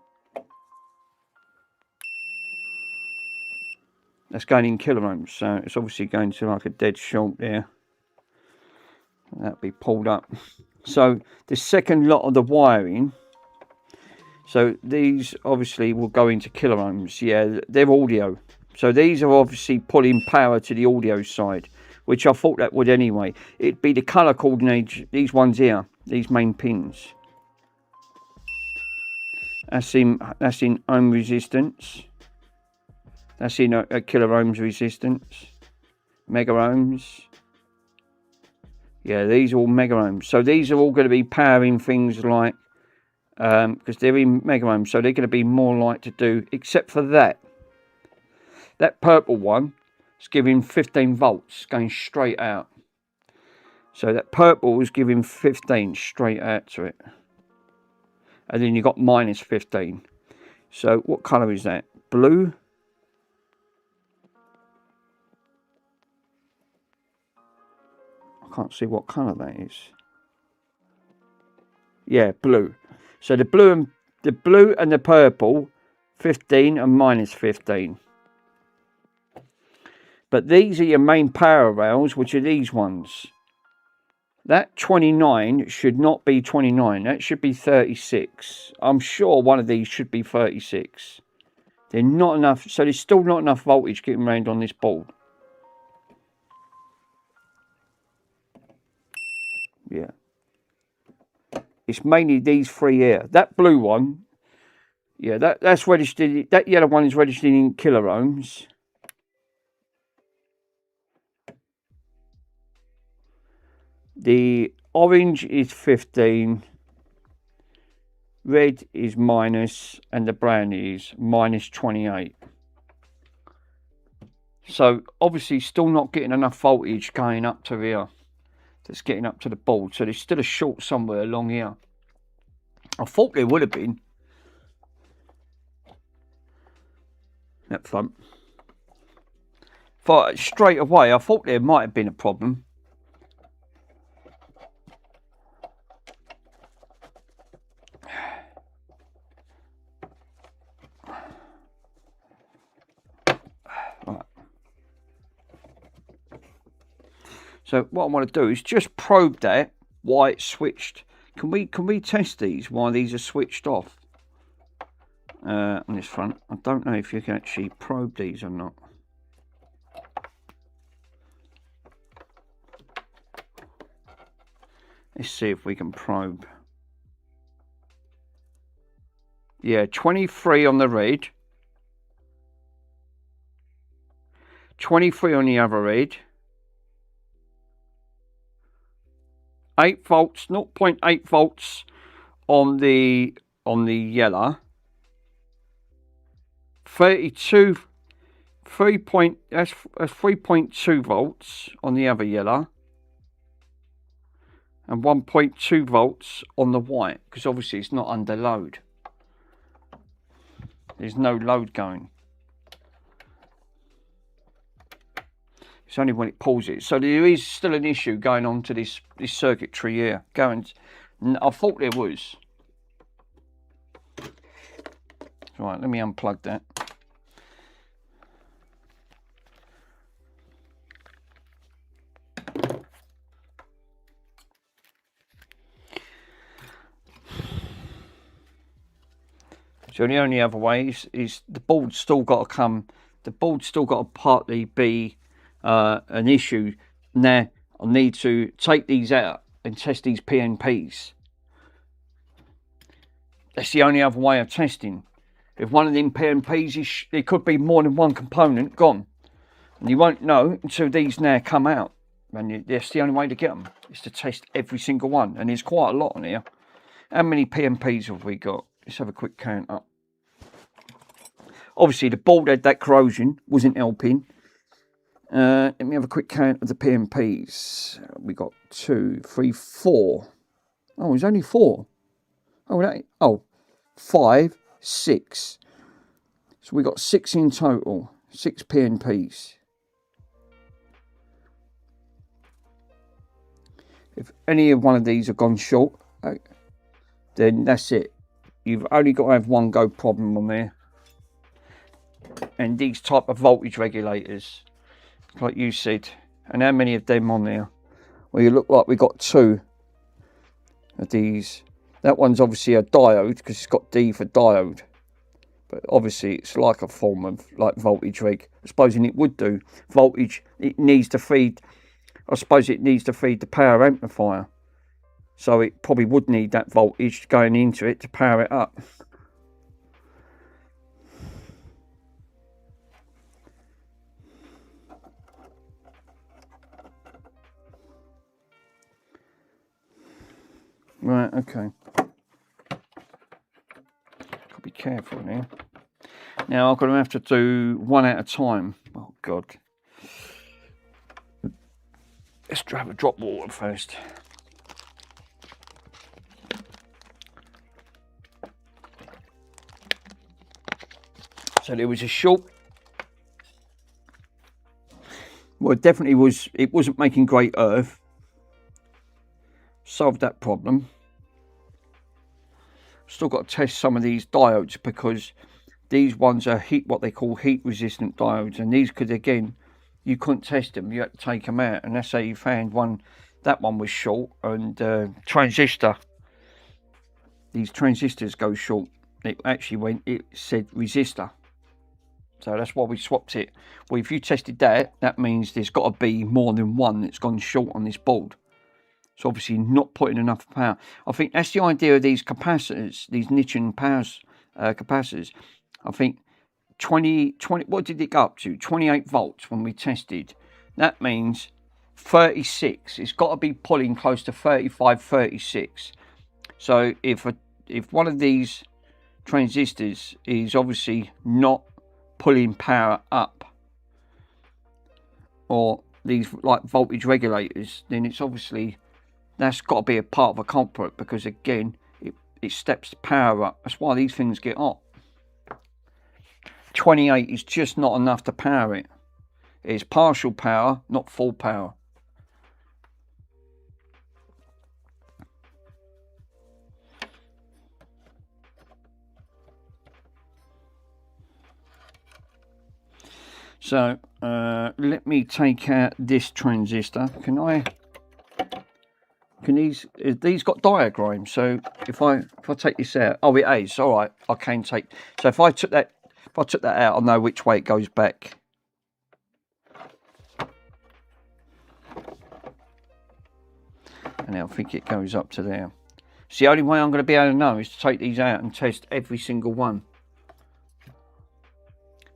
That's going in kiloohms, so it's obviously going to like a dead short there. That'll be pulled up. So the second lot of the wiring, so these obviously will go into kiloohms. Yeah, they're audio. So these are obviously pulling power to the audio side, which I thought that would anyway. It'd be the colour coordinate, these ones here, these main pins. That's in ohm resistance. That's in a kiloohms resistance. Mega ohms. Yeah, these are all mega ohms. So these are all going to be powering things like, because they're in mega ohms, so they're going to be more like to do, except for that. That purple one is giving 15 volts going straight out. So that purple is giving 15 straight out to it. And then you've got minus 15. So what colour is that? Blue? I can't see what colour that is. Yeah, blue. So the blue and the purple, 15 and minus 15. But these are your main power rails, which are these ones. That 29 should not be 29. That should be 36. I'm sure one of these should be 36. They're not enough. So there's still not enough voltage getting around on this board. Yeah. It's mainly these three here. That blue one, yeah, that's registered. That yellow one is registered in kiloohms. The orange is 15, red is minus, and the brown is minus 28. So obviously still not getting enough voltage going up to here. That's getting up to the board. So there's still a short somewhere along here. I thought there would have been. That front. But straight away I thought there might have been a problem. So what I want to do is just probe that why it's switched. Can we test these while these are switched off on this front? I don't know if you can actually probe these or not. Let's see if we can probe. Yeah, 23 on the red. 23 on the other red. 8 volts, 0.8 volts on the yellow. 32, that's 3.2 volts on the other yellow. And 1.2 volts on the white, because obviously it's not under load. There's no load going. It's only when it pulls it. So there is still an issue going on to this circuitry here. I thought there was. Right, let me unplug that. So the only other way is the board's still got to come. The board's still got to partly be an issue. Now I need to take these out and test these PNPs. That's the only other way of testing. If one of them PNPs there could be more than one component gone, and you won't know until these now come out. And that's the only way to get them, is to test every single one. And there's quite a lot on here. How many PNPs have we got? Let's have a quick count up. Obviously the board had that corrosion, wasn't helping. Let me have a quick count of the PNPs. We got 2, 3, 4. Oh, there's only 4. Oh, 5, 6. So we got 6 in total. 6 PNPs. If any of one of these have gone short, then that's it. You've only got to have one go problem on there. and these type of voltage regulators, like you said. And how many of them on there? Well, you look like we got 2 of these. That one's obviously a diode because it's got D for diode, but obviously it's like a form of like voltage reg. Supposing it would do voltage, it needs to feed, I suppose it needs to feed the power amplifier, so it probably would need that voltage going into it to power it up. Right, okay. Gotta be careful now. Now I'm going to have to do one at a time. Oh God. Let's have a drop of water first. So there was a short. Well, it definitely was. It wasn't making great earth. Solved that problem. Still got to test some of these diodes because these ones are what they call heat resistant diodes, and these could, again, you couldn't test them, you had to take them out, and that's how you found one. That one was short, and transistor, these transistors go short. It actually it said resistor, so that's why we swapped it. Well, if you tested that, that means there's got to be more than one that's gone short on this board. So obviously not putting enough power. I think that's the idea of these capacitors, these niche powers capacitors. I think 20, what did it go up to? 28 volts when we tested. That means 36. It's got to be pulling close to 35, 36. So if one of these transistors is obviously not pulling power up, or these like voltage regulators, then it's obviously, that's got to be a part of a culprit, because again it steps the power up. That's why these things get hot. 28 is just not enough to power it. It's partial power, not full power. So let me take out this transistor. Can these got diagrams? So if I take this out, oh, it is. All right, I can take. So if I took that out, I'll know which way it goes back. And I think it goes up to there. So the only way I'm going to be able to know is to take these out and test every single one.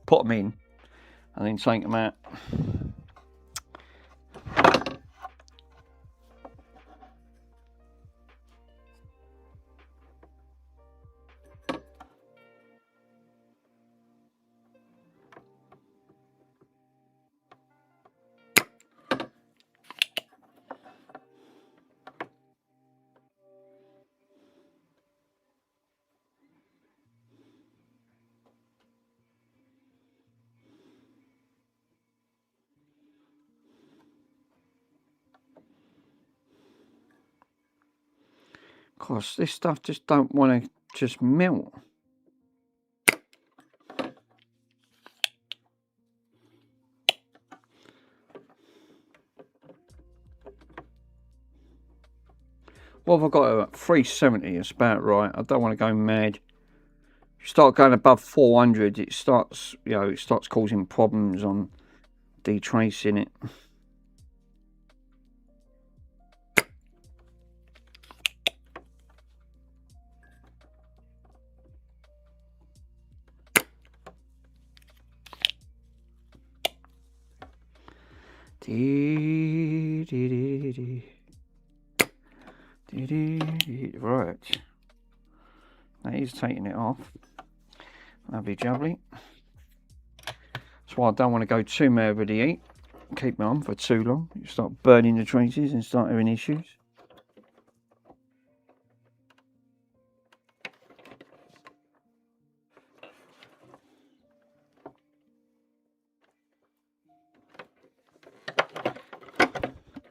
Put them in, and then take them out. Cause this stuff just don't want to just melt. What have I got at 370? It's about right. I don't want to go mad. You start going above 400, it starts, it starts causing problems on detracing it. Right, that is taking it off. Lovely jubbly. That's why I don't want to go too mad with the heat. Keep it on for too long. You start burning the traces and start having issues.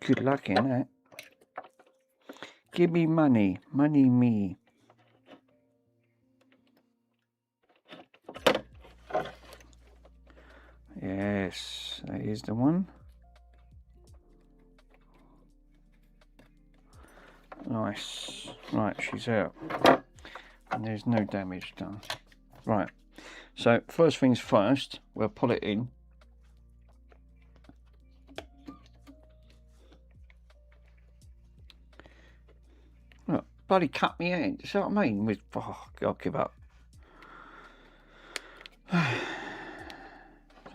Good luck in that. Give me money, money me. Yes, that is the one. Nice. Right, she's out. And there's no damage done. Right. So, first things first, we'll pull it in. Look, bloody cut me hand. You see what I mean? With, oh, I'll give up.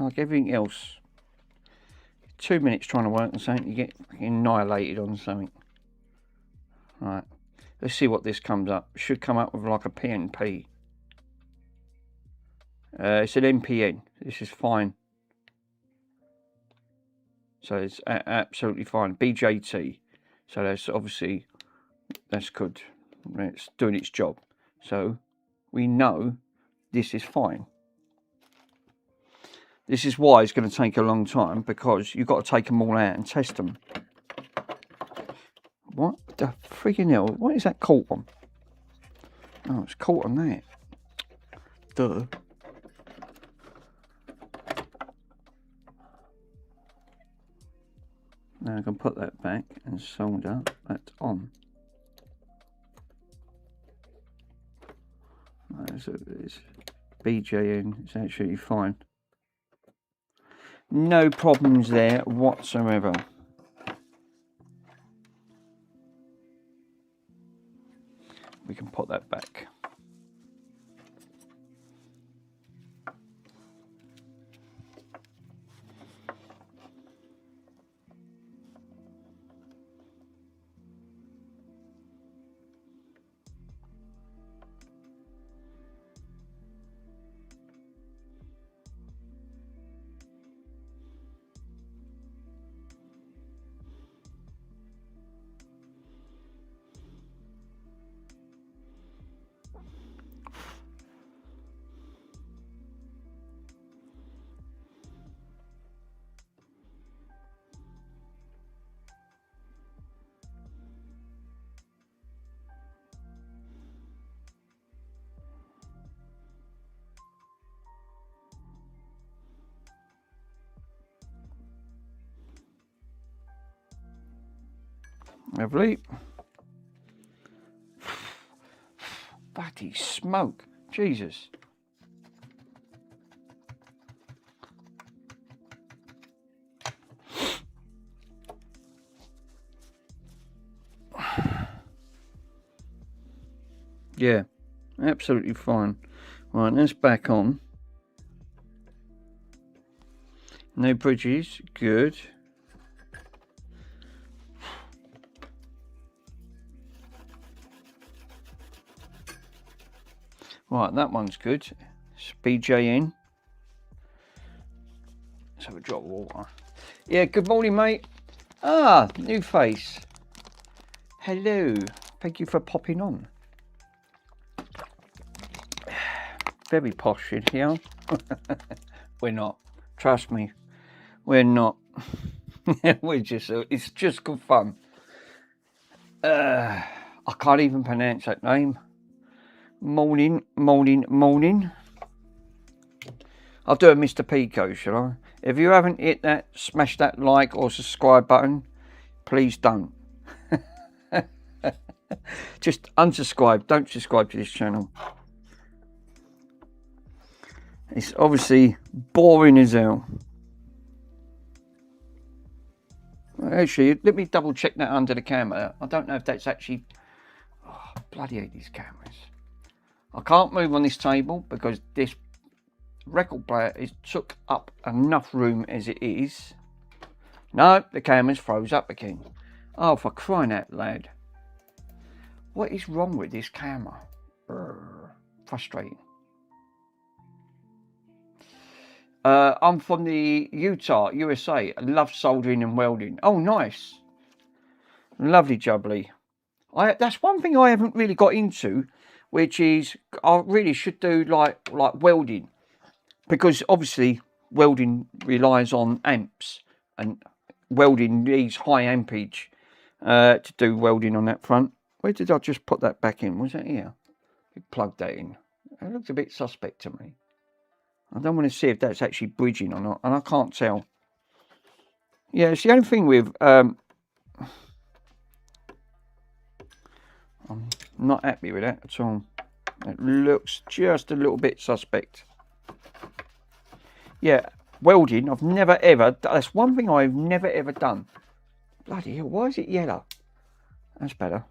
Like everything else. 2 minutes trying to work on something, you get annihilated on something. Right. Let's see what this comes up. It should come up with like a PNP. It's an MPN. This is fine. So it's absolutely fine. BJT. So that's obviously, that's good. It's doing its job. So we know this is fine. This is why it's going to take a long time, because you've got to take them all out and test them. What the freaking hell? What is that caught on? Oh, it's caught on that. Duh. Now I can put that back and solder that on. So it's BJN, it's actually fine. No problems there whatsoever. We can put that back. Lovely. Bloody smoke. Jesus. Yeah, absolutely fine. Right, that's back on. No bridges. Good. Right, that one's good. It's BJN. Let's have a drop of water. Yeah, good morning, mate. Ah, new face. Hello. Thank you for popping on. Very posh in here. We're not. Trust me. We're not. We're just, it's just good fun. I can't even pronounce that name. Morning. I'll do a Mr. Pico, shall I? If you haven't hit that, smash that like or subscribe button. Please don't. Just unsubscribe. Don't subscribe to this channel. It's obviously boring as hell. Actually, let me double check that under the camera. I don't know if that's actually... Oh, bloody hate these cameras. I can't move on this table because this record player took up enough room as it is. No, the camera's froze up again. Oh, for crying out loud. What is wrong with this camera? Frustrating. I'm from the Utah, USA. I love soldering and welding. Oh, nice. Lovely jubbly. That's one thing I haven't really got into, which is I really should do like welding, because obviously welding relies on amps, and welding needs high ampage to do welding on that front. Where did I just put that back in? Was that here? Plug that in. It looks a bit suspect to me. I don't want to see if that's actually bridging or not, and I can't tell. Yeah, it's the only thing with I'm not happy with that at all. It looks just a little bit suspect. Yeah, welding, I've never ever, that's one thing I've never ever done. Bloody hell, why is it yellow? That's better.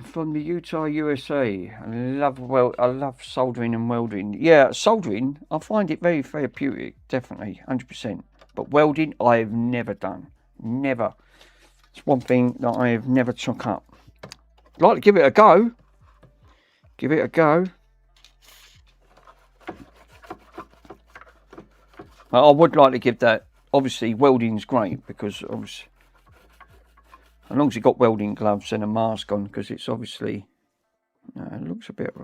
From the Utah, USA. I love soldering and welding. Yeah, soldering, I find it very therapeutic, definitely, 100%. But welding, I've never done. Never. It's one thing that I have never took up. I'd like to give it a go. Give it a go. I would like to give that. Obviously, welding's great because obviously, as long as you've got welding gloves and a mask on, because it's obviously, it looks a bit.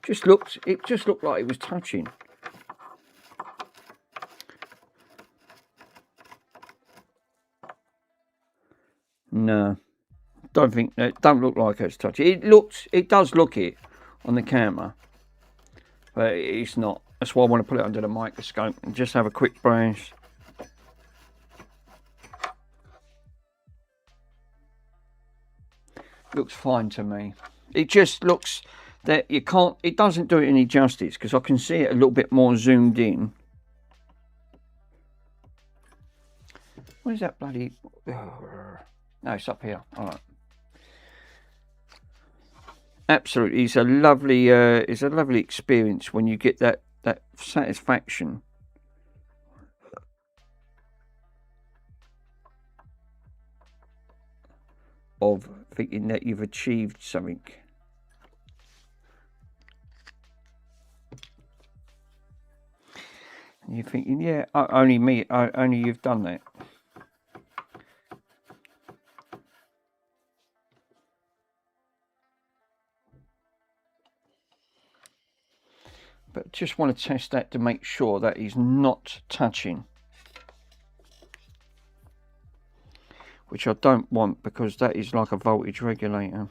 It just looked like it was touching. No, don't think that. Don't look like it's touching. It does look it on the camera, but it's not. That's why I want to put it under the microscope and just have a quick brush. Looks fine to me. It just looks that you can't. It doesn't do it any justice because I can see it a little bit more zoomed in. What is that bloody? No, it's up here. All right. Absolutely, it's a lovely experience when you get that satisfaction of thinking that you've achieved something. And you're thinking, yeah, only you've done that. But just want to test that to make sure that is not touching. Which I don't want because that is like a voltage regulator.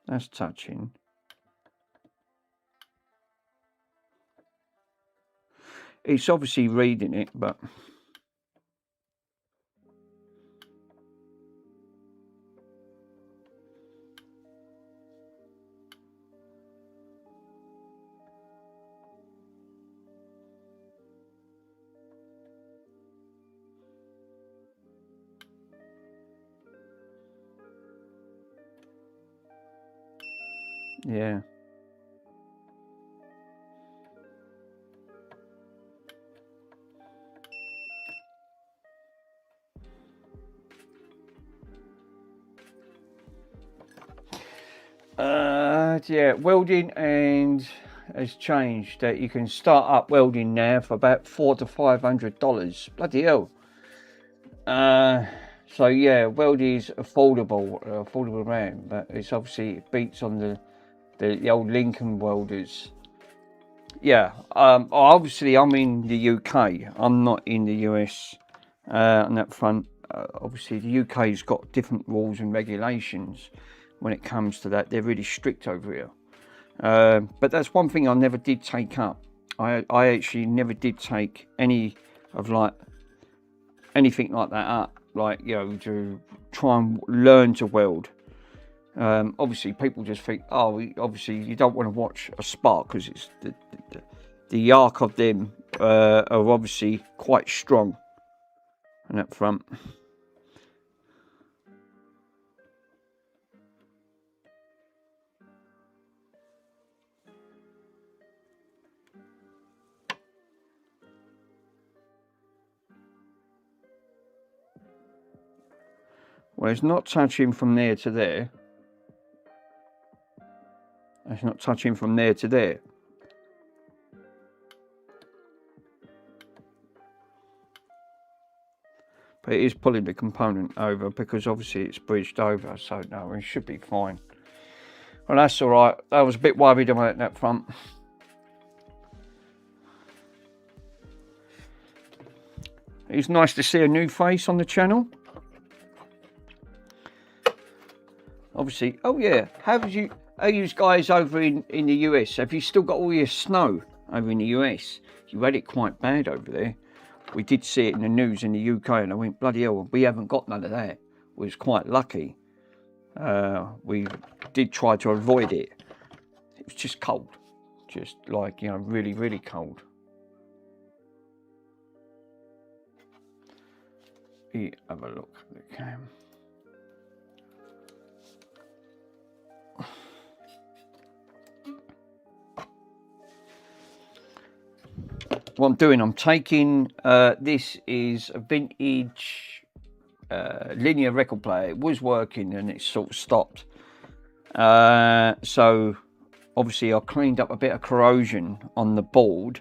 That's touching. It's obviously reading it, but yeah. Yeah, welding and has changed. That you can start up welding now for about $400 to $500. Bloody hell. So yeah, welding is affordable around, but it's obviously it beats on the old Lincoln welders. Yeah, obviously I'm in the UK. I'm not in the US on that front. Obviously the UK's got different rules and regulations when it comes to that. They're really strict over here. But that's one thing I never did take up. I actually never did take any of anything like that up. Like, you know, to try and learn to weld. Obviously people just think, oh, obviously you don't want to watch a spark because it's the arc of them are obviously quite strong on that front. Well, it's not touching from there to there. It's not touching from there to there. But it is pulling the component over because obviously it's bridged over. So no, it should be fine. Well, that's all right. I was a bit worried about that front. It's nice to see a new face on the channel. Obviously, oh yeah, are you guys over in the US, have you still got all your snow over in the US? You had it quite bad over there. We did see it in the news in the UK, and I went, bloody hell, we haven't got none of that. We was quite lucky. We did try to avoid it. It was just cold. Just like, you know, really, really cold. Have a look at the cam. What I'm doing, I'm taking, this is a vintage linear record player. It was working and it sort of stopped. So obviously I cleaned up a bit of corrosion on the board.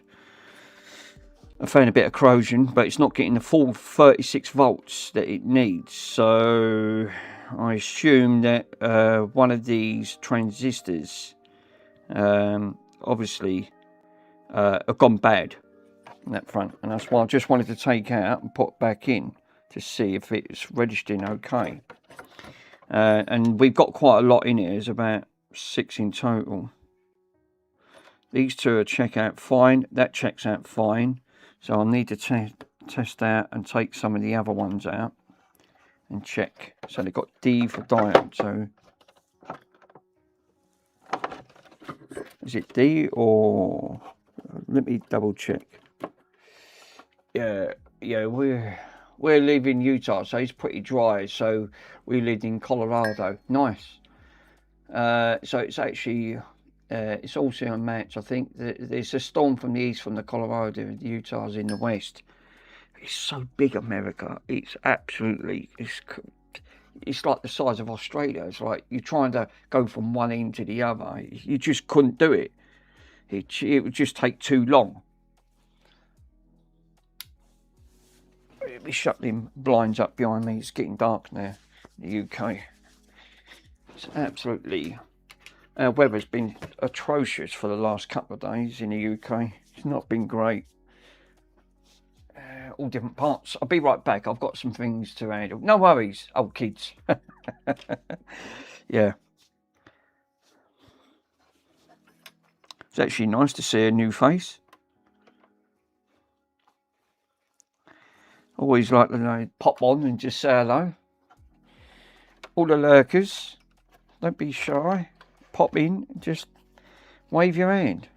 I found a bit of corrosion, but it's not getting the full 36 volts that it needs. So I assume that one of these transistors obviously have gone bad on that front, and that's why I just wanted to take out and put back in to see if it's registering okay. And we've got quite a lot in here. There's about 6 in total. These two are check out fine. That checks out fine. So I'll need to test out and take some of the other ones out and check. So they've got D for diode. So is it D or let me double check. Yeah, we're living in Utah, so it's pretty dry. So we lived in Colorado. Nice. So it's actually it's also a match. I think there's a storm from the east, from the Colorado, and Utah's in the west. It's so big, America. It's absolutely, it's like the size of Australia. It's like you're trying to go from one end to the other. You just couldn't do it. It would just take too long. Let me shut them blinds up behind me. It's getting dark now in the UK. It's absolutely... Our weather's been atrocious for the last couple of days in the UK. It's not been great. All different parts. I'll be right back. I've got some things to handle. No worries, old kids. Yeah. It's actually nice to see a new face. Always like to pop on and just say hello. All the lurkers, don't be shy. Pop in, just wave your hand.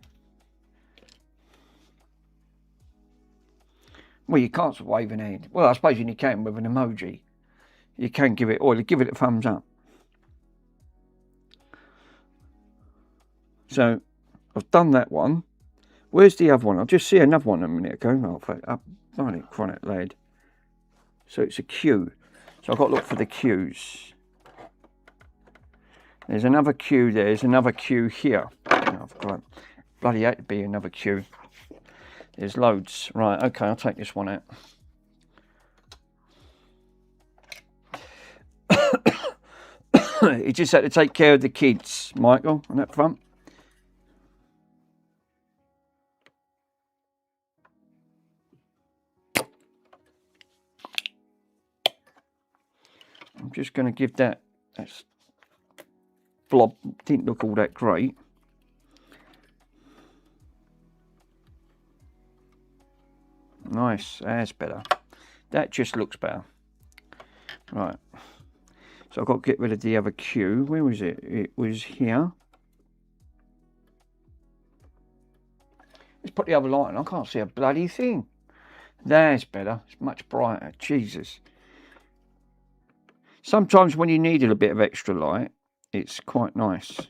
Well, you can't wave an hand. Well, I suppose you can with an emoji. You can give it, or give it a thumbs up. So, I've done that one. Where's the other one? I'll just see another one a minute ago. Up, find it, chronic lad. So it's a Q. So I've got to look for the Qs. There's another Q there. There's another Q here. Oh, I've got bloody had to be another Q. There's loads. Right, okay, I'll take this one out. You just had to take care of the kids, Michael, on that front. I'm just going to give that's blob, didn't look all that great. Nice, that's better. That just looks better. Right, so I've got to get rid of the other Q. Where was it? It was here. Let's put the other light on. I can't see a bloody thing. That's better. It's much brighter. Jesus. Sometimes when you needed a bit of extra light, it's quite nice.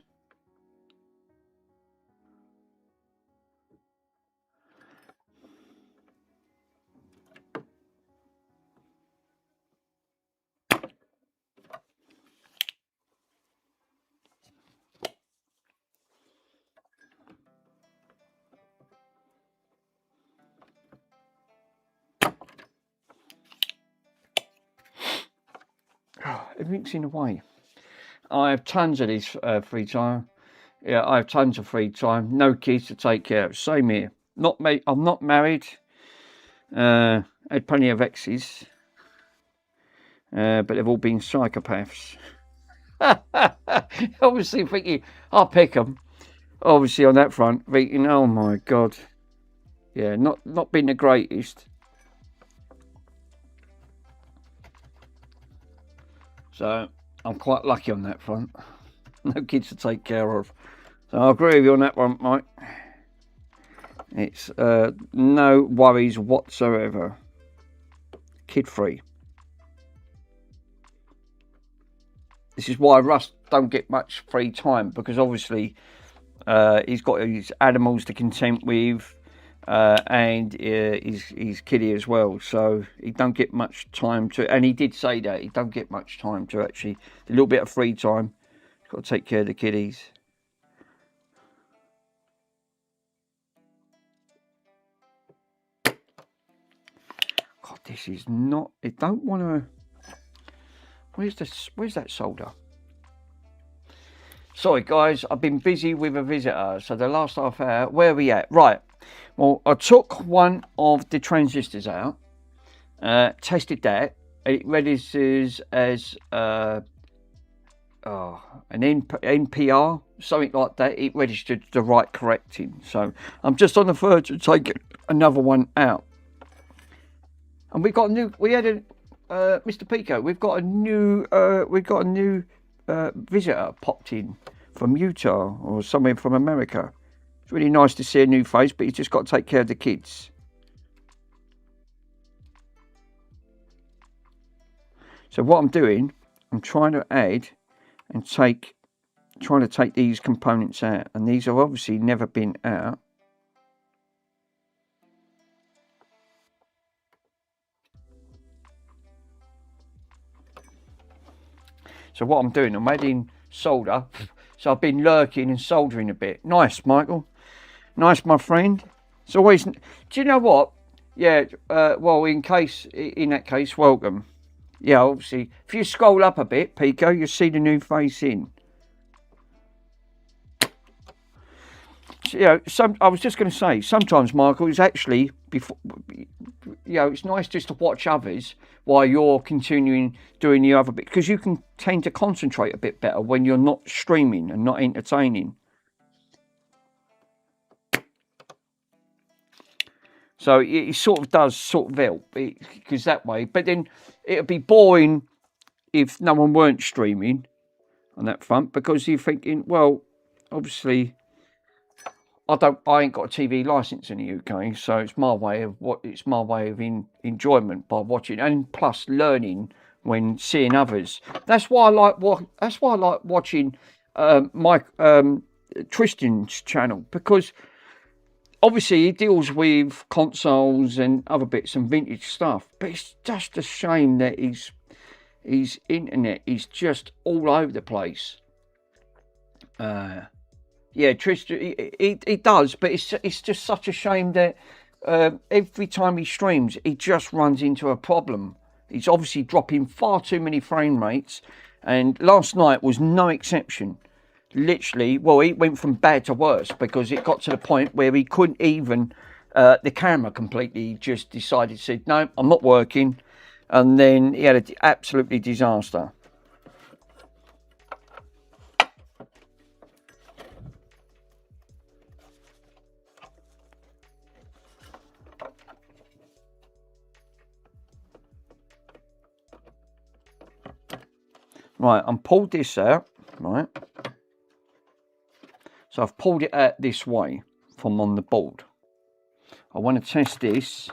Everything's in the way. I have tons of this free time. Yeah, I have tons of free time. No kids to take care of. Same here. I'm not married. Had plenty of exes, but they've all been psychopaths. Obviously thinking, I'll pick them. Obviously on that front, thinking, oh my God. Yeah, not been the greatest. So I'm quite lucky on that front. No kids to take care of. So I agree with you on that one, Mike. It's no worries whatsoever. Kid free. This is why Russ don't get much free time, because obviously he's got his animals to contend with, and his kiddie as well. So he don't get much time to, and he did say that he don't get much time to actually a little bit of free time. He's got to take care of the kiddies. God, this is not. It don't want to. Where's that solder? Sorry guys, I've been busy with a visitor, so the last half hour, where are we at? Right, well, I took one of the transistors out, tested that, it registers as an NPR, something like that. It registered the right correcting, so I'm just on the verge to take another one out. And we got a new, we had a, Mr. Pico, we've got a new visitor popped in from Utah or somewhere from America. It's really nice to see a new face, but he's just got to take care of the kids. So what I'm doing, I'm trying to add and take these components out, and these have obviously never been out. So what I'm doing, I'm adding solder. So I've been lurking and soldering a bit. Nice, Michael. Nice, my friend. It's always. Do you know what? Yeah. Well, in that case, welcome. Yeah. Obviously, if you scroll up a bit, Pico, you'll see the new face in. So, I was just going to say, sometimes, Michael, is actually before. It's nice just to watch others while you're continuing doing the other bit, because you can tend to concentrate a bit better when you're not streaming and not entertaining. So it sort of does sort of help, because that way. But then it'd be boring if no one weren't streaming on that front, because you're thinking, well, obviously. I ain't got a TV license in the UK, so it's my way of enjoyment by watching, and plus learning when seeing others. That's why I like watching Tristan's channel, because obviously he deals with consoles and other bits and vintage stuff. But it's just a shame that his internet is just all over the place. Yeah, Tristan, he does, but it's just such a shame that every time he streams, he just runs into a problem. He's obviously dropping far too many frame rates, and last night was no exception. Literally, well, he went from bad to worse, because it got to the point where he couldn't even, the camera completely just decided, said, no, I'm not working, and then he had an absolutely disaster. Right, I'm pulled this out, right? So I've pulled it out this way from on the board. I want to test this.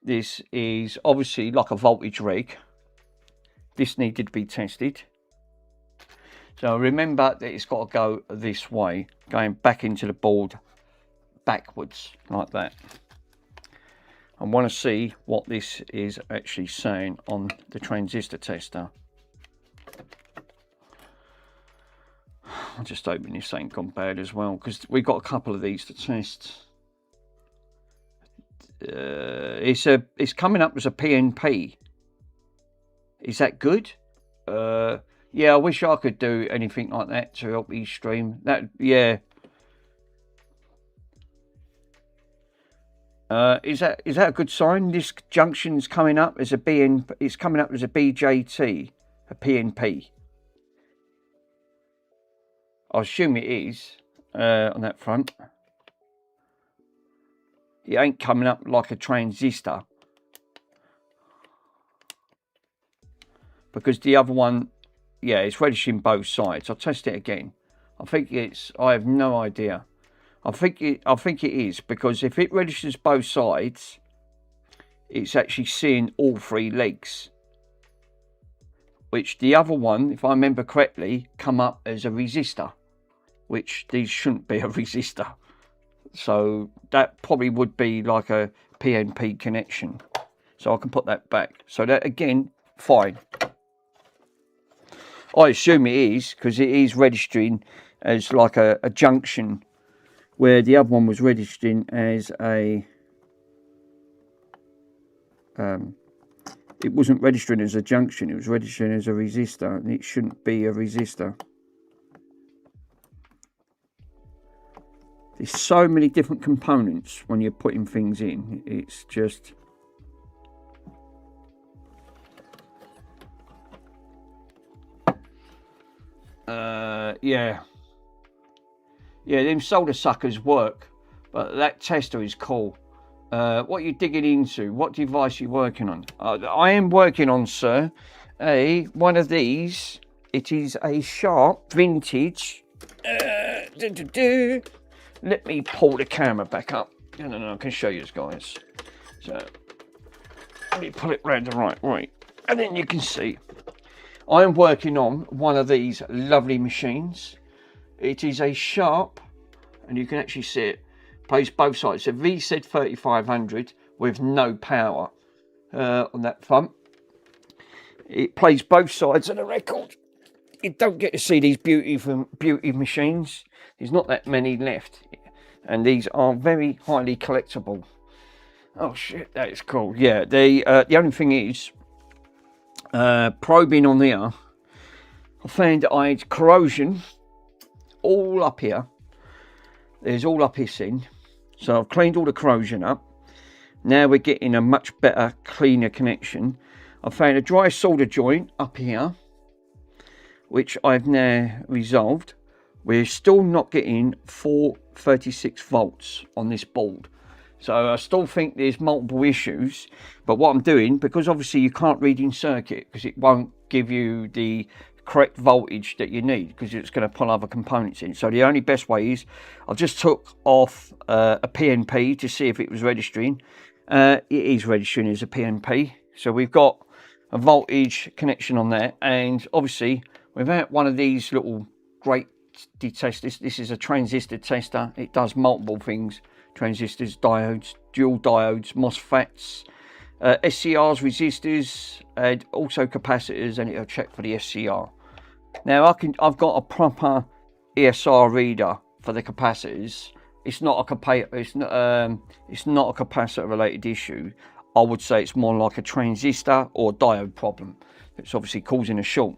This is obviously like a voltage reg. This needed to be tested. So remember that it's got to go this way, going back into the board backwards, like that. I want to see what this is actually saying on the transistor tester. I'll just open this ain't gone bad as well, because we've got a couple of these to test. It's coming up as a PNP. Is that good? Yeah, I wish I could do anything like that to help you stream. Yeah. Is that a good sign? This junction's coming up as a it's coming up as a BJT, a PNP. I assume it is on that front. It ain't coming up like a transistor. Because the other one, yeah, it's registering both sides. I'll test it again. I have no idea. I think it is, because if it registers both sides, it's actually seeing all three legs. Which the other one, if I remember correctly, come up as a resistor. Which these shouldn't be a resistor. So that probably would be like a PNP connection. So I can put that back. So that, again, fine. I assume it is, because it is registering as like a junction, where the other one was registering as a... it wasn't registering as a junction, it was registering as a resistor, and it shouldn't be a resistor. There's so many different components when you're putting things in. It's just... yeah, them solder suckers work, but that tester is cool. What are you digging into? What device are you working on? I am working on, sir, one of these. It is a Sharp vintage. Let me pull the camera back up. No, I can show you guys. So let me pull it round the right way, and then you can see. I am working on one of these lovely machines. It is a Sharp, and you can actually see it. Plays both sides. It's a VZ 3500 with no power on that front. It plays both sides of the record. You don't get to see these beauty machines. There's not that many left, and these are very highly collectible. Oh shit, that is cool. Yeah, the only thing is, probing on there, I found I had corrosion all up here. There's all up hissing. So I've cleaned all the corrosion up. Now we're getting a much better, cleaner connection. I found a dry solder joint up here, which I've now resolved. We're still not getting 436 volts on this board. So I still think there's multiple issues. But what I'm doing, because obviously you can't read in circuit, because it won't give you the correct voltage that you need, because it's going to pull other components in. So the only best way is I've just took off a PNP to see if it was registering. It is registering as a PNP. So we've got a voltage connection on there, and obviously without one of these little great testers, this is a transistor tester. It does multiple things: transistors, diodes, dual diodes, MOSFETs, SCRs, resistors, and also capacitors, and it'll check for the SCR. Now I've got a proper ESR reader for the capacitors. It's not a capacitor related issue. I would say it's more like a transistor or diode problem. It's obviously causing a short.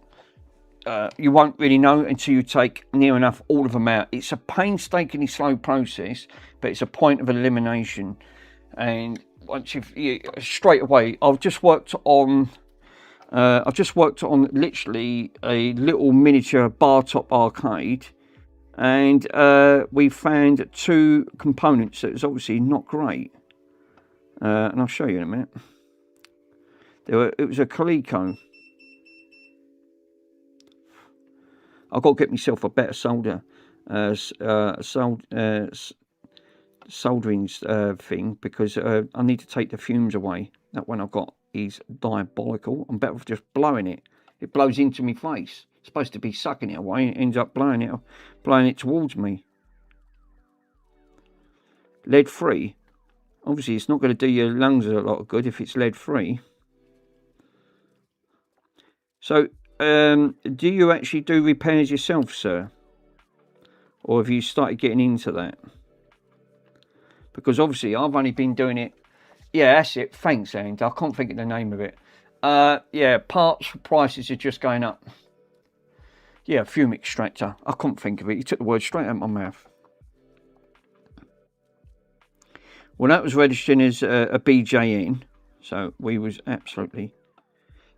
You won't really know until you take near enough all of them out. It's a painstakingly slow process, but it's a point of elimination. And once straight away, I've just worked on literally a little miniature bar top arcade, and we found two components that is obviously not great. And I'll show you in a minute. It was a Coleco. I've got to get myself a better solder, soldering thing, because I need to take the fumes away. That one I've got is diabolical. I'm better off just blowing it. It blows into my face. It's supposed to be sucking it away, and it ends up blowing it towards me. Lead free. Obviously, it's not going to do your lungs a lot of good if it's lead free. So, do you actually do repairs yourself, sir? Or have you started getting into that? Because obviously I've only been doing it. Yeah, that's it. Thanks, Andy. I can't think of the name of it. Yeah, parts prices are just going up. Yeah, fume extractor. I couldn't think of it. You took the word straight out of my mouth. Well, that was registering as a BJN, so we was absolutely...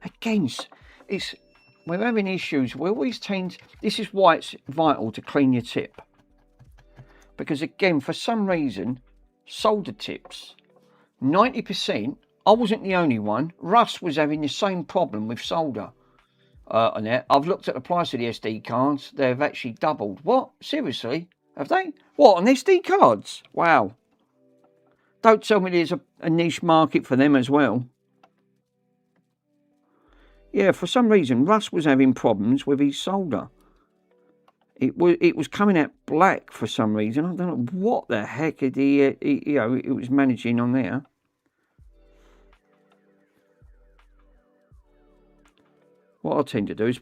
Again, we're having issues. We always tend... This is why it's vital to clean your tip. Because again, for some reason, solder tips, 90%, I wasn't the only one. Russ was having the same problem with solder on there. I've looked at the price of the SD cards. They've actually doubled. What? Seriously? Have they? What, on SD cards? Wow. Don't tell me there's a niche market for them as well. Yeah, for some reason, Russ was having problems with his solder. It was coming out black for some reason. I don't know what the heck it was managing on there. What I tend to do is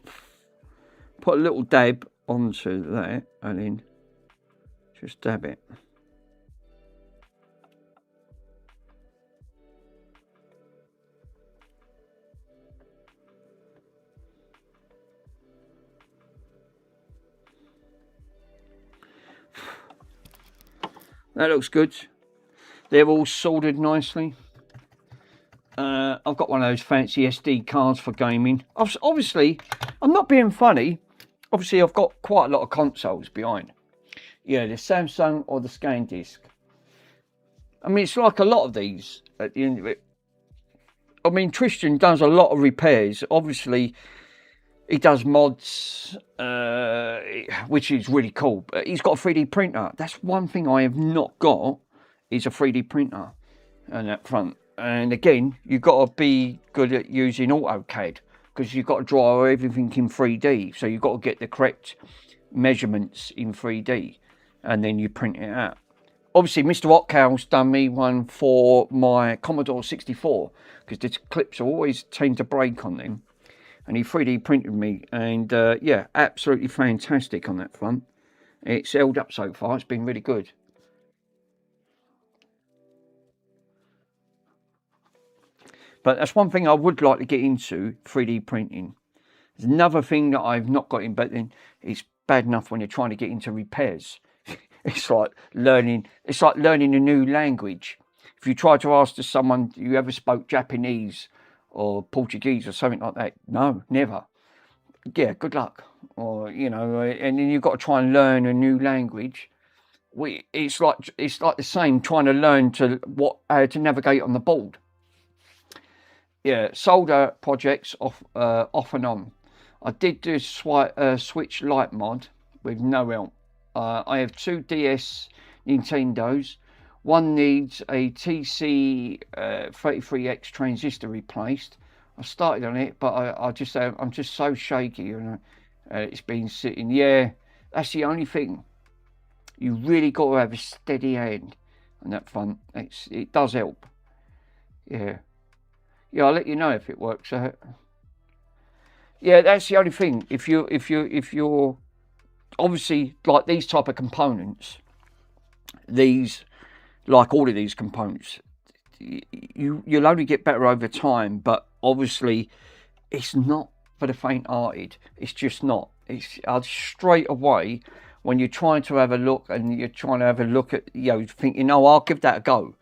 put a little dab onto that and then just dab it. That looks good. They're all soldered nicely. I've got one of those fancy SD cards for gaming. Obviously, I'm not being funny. Obviously, I've got quite a lot of consoles behind. Yeah, the Samsung or the SanDisk. I mean, it's like a lot of these at the end of it. I mean, Tristan does a lot of repairs. Obviously, he does mods, which is really cool. But he's got a 3D printer. That's one thing I have not got, is a 3D printer on that front. And again, you've got to be good at using AutoCAD, because you've got to draw everything in 3D. So you've got to get the correct measurements in 3D, and then you print it out. Obviously, Mr. Otcow's done me one for my Commodore 64, because the clips always tend to break on them. And he 3D printed me, and yeah, absolutely fantastic on that front. It's held up so far. It's been really good. But that's one thing I would like to get into, 3D printing. There's another thing that I've not got in, but then it's bad enough when you're trying to get into repairs. It's like learning a new language. If you try to ask to someone, you ever spoke Japanese or Portuguese or something like that? No, never. Yeah, good luck. Or, you know, and then you've got to try and learn a new language. It's like the same trying to learn how to navigate on the board. Yeah, solder projects off and on. I did do a Switch Lite mod with no help. I have 2 DS Nintendos. One needs a TC33X transistor replaced. I started on it, but I'm just so shaky, you know. It's been sitting. Yeah, that's the only thing. You really got to have a steady hand on that front. It does help. Yeah. Yeah, I'll let you know if it works out. Yeah, that's the only thing. If you're obviously like these type of components, like all of these components, you'll only get better over time. But obviously, it's not for the faint-hearted. It's just not. It's straight away when you're trying to have a look and you're trying to have a look at, you know, thinking, oh, I'll give that a go.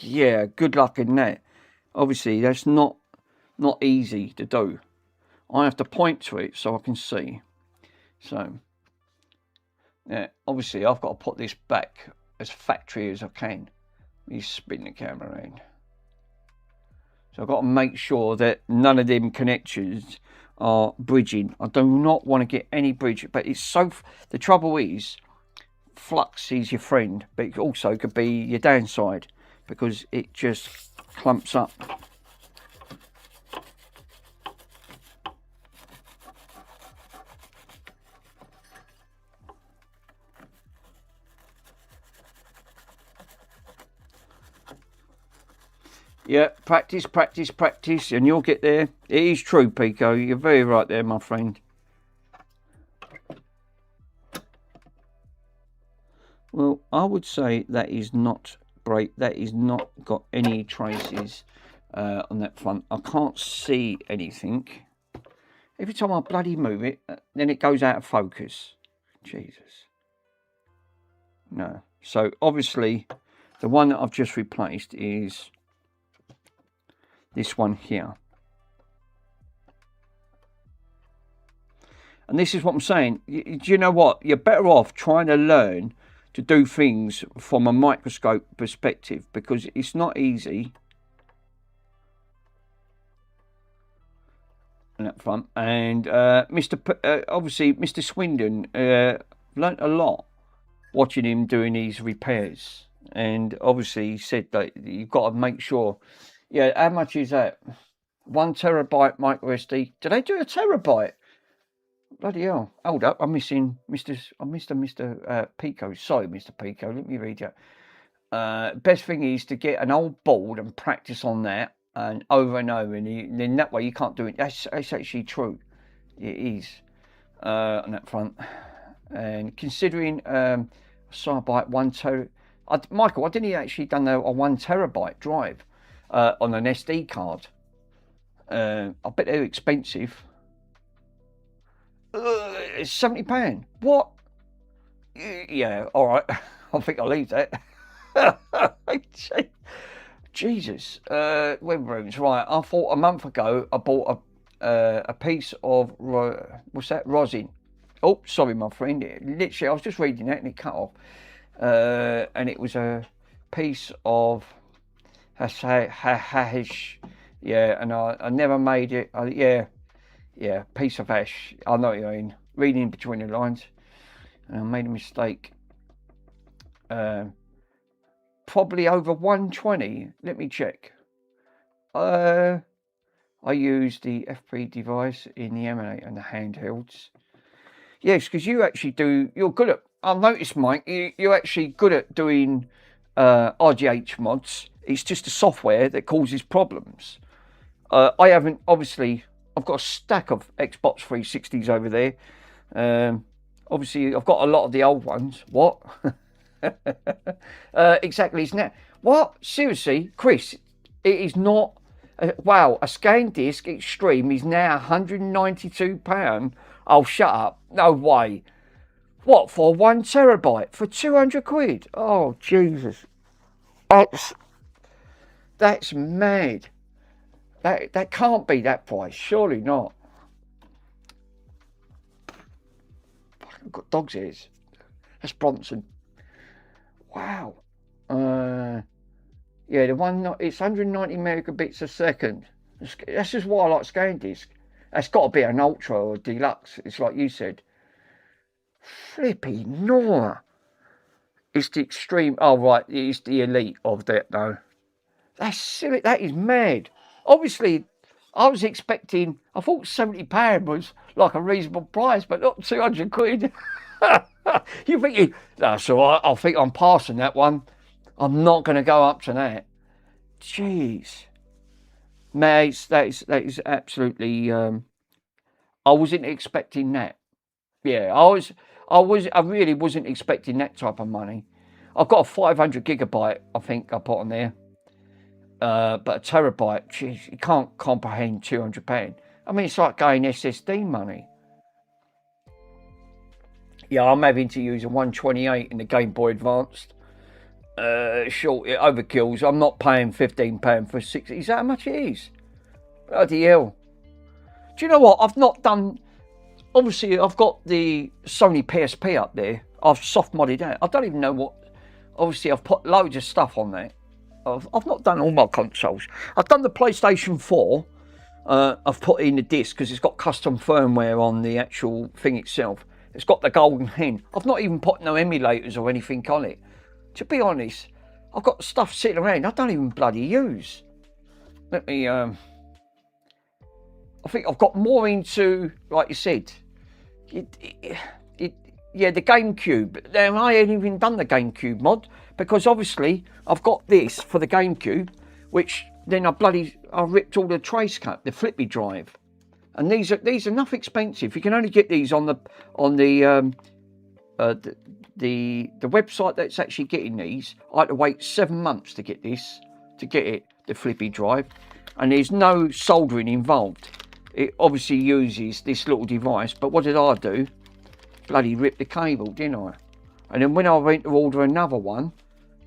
Yeah, good luck in that. Obviously, that's not easy to do. I have to point to it so I can see. So, yeah, obviously, I've got to put this back as factory as I can. Let me spin the camera around. So I've got to make sure that none of them connections are bridging. I do not want to get any bridge, but it's so... The trouble is, flux is your friend, but it also could be your downside, because it just clumps up. Yeah, practice, practice, practice, and you'll get there. It is true, Pico. You're very right there, my friend. Well, I would say that is not break. That is not got any traces on that front. I can't see anything. Every time I bloody move it, then it goes out of focus. Jesus. No. So obviously, The one that I've just replaced is this one here. And this is what I'm saying. Do you know what? You're better off trying to learn to do things from a microscope perspective, because it's not easy. And up front. And obviously Mr. Swindon learnt a lot watching him doing these repairs. And obviously he said that you've got to make sure. Yeah, how much is that? 1 terabyte micro SD. Do they do a terabyte? Bloody hell. Hold up, I'm missing Mr. Pico. Sorry, Mr. Pico, let me read you. Best thing is to get an old board and practice on that, and over, and then that way you can't do it. That's actually true. It is. On that front. And considering Cyberbyte 1 terabyte, Michael, I didn't actually done a 1 terabyte drive on an SD card. I bet they're expensive. It's £70. What? Yeah, all right. I think I'll leave that. Jesus. Web rooms, right. I thought a month ago I bought a piece of what's that? Rosin. Oh, sorry, my friend. Literally, I was just reading that and it cut off. And it was a piece of hash. Yeah, and I never made it. Yeah, piece of ash. I know what you mean. Reading between the lines. And I made a mistake. Probably over 120. Let me check. I used the FP device in the M&A and the handhelds. Yes, because you actually do. You're good at. I've noticed, Mike. You're actually good at doing RGH mods. It's just the software that causes problems. I haven't. Obviously, I've got a stack of Xbox 360s over there. Obviously, I've got a lot of the old ones. What? Exactly, isn't it? What? Seriously, Chris, it is not. Wow, a scan disc extreme is now £192. Oh, shut up. No way. What, for 1 terabyte? For 200 quid? Oh, Jesus. That's mad. That can't be that price. Surely not. I've got dog's ears. That's Bronson. Wow. Yeah, the one, it's 190 megabits a second. That's just why I like scan disc. That's got to be an ultra or deluxe. It's like you said. Flippy Nora. It's the extreme. Oh, right. It's the elite of that, though. That's silly. That is mad. Obviously, I was expecting. I thought £70 was like a reasonable price, but not 200 quid. You're thinking, no, so I think I'm passing that one. I'm not going to go up to that. Jeez. Mate, that is absolutely. I wasn't expecting that. Yeah, I really wasn't expecting that type of money. I've got a 500 gigabyte, I think I put on there. But a terabyte, geez, you can't comprehend £200. I mean, it's like going SSD money. Yeah, I'm having to use a 128 in the Game Boy Advanced. Short, it overkills. I'm not paying £15 for 60. Is that how much it is? Bloody hell. Do you know what? I've not done. Obviously, I've got the Sony PSP up there. I've soft modded that. I don't even know what. Obviously, I've put loads of stuff on there. I've not done all my consoles. I've done the PlayStation 4. I've put in the disc because it's got custom firmware on the actual thing itself. It's got the golden hen. I've not even put no emulators or anything on it. To be honest, I've got stuff sitting around I don't even bloody use. Let me. I think I've got more into, like you said, yeah, the GameCube. Now, I ain't even done the GameCube mod because obviously I've got this for the GameCube, which then I ripped all the trace cut, the flippy drive, and these are enough expensive. You can only get these on the website that's actually getting these. I had to wait 7 months to get this, the flippy drive, and there's no soldering involved. It obviously uses this little device, but what did I do? Bloody rip the cable, didn't I? And then when I went to order another one,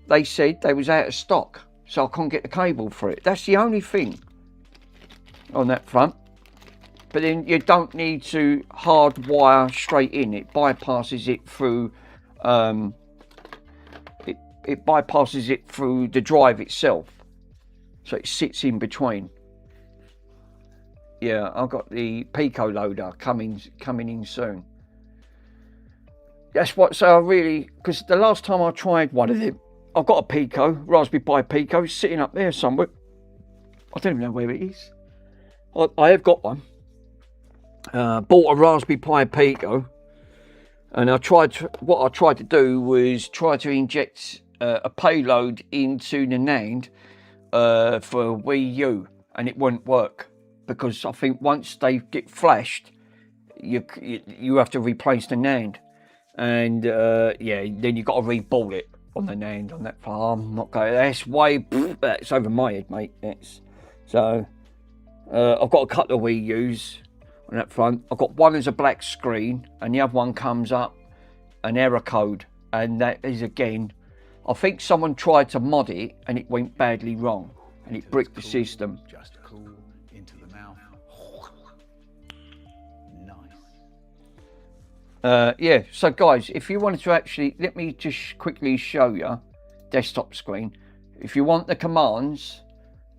they said they was out of stock, so I can't get the cable for it. That's the only thing on that front. But then you don't need to hardwire straight in. It bypasses it through it bypasses it through the drive itself, so it sits in between. Yeah, I've got the Pico loader coming in soon. That's what. So I really, because the last time I tried one of them, I've got a Pico, Raspberry Pi Pico, sitting up there somewhere. I don't even know where it is. I have got one. Bought a Raspberry Pi Pico, and what I tried to do was try to inject a payload into the NAND for a Wii U, and it wouldn't work because I think once they get flashed, you have to replace the NAND, and then you got to reboot it on the NAND on that farm. I'm not going. That's over my head, mate. So I've got a couple of Wii U's on that front. I've got one as a black screen, and the other one comes up an error code, and that is again, I think someone tried to mod it and it went badly wrong and it bricked the system. Just cool into the mouth. Nice. Yeah, so guys, if you wanted to actually, let me just quickly show you desktop screen. If you want the commands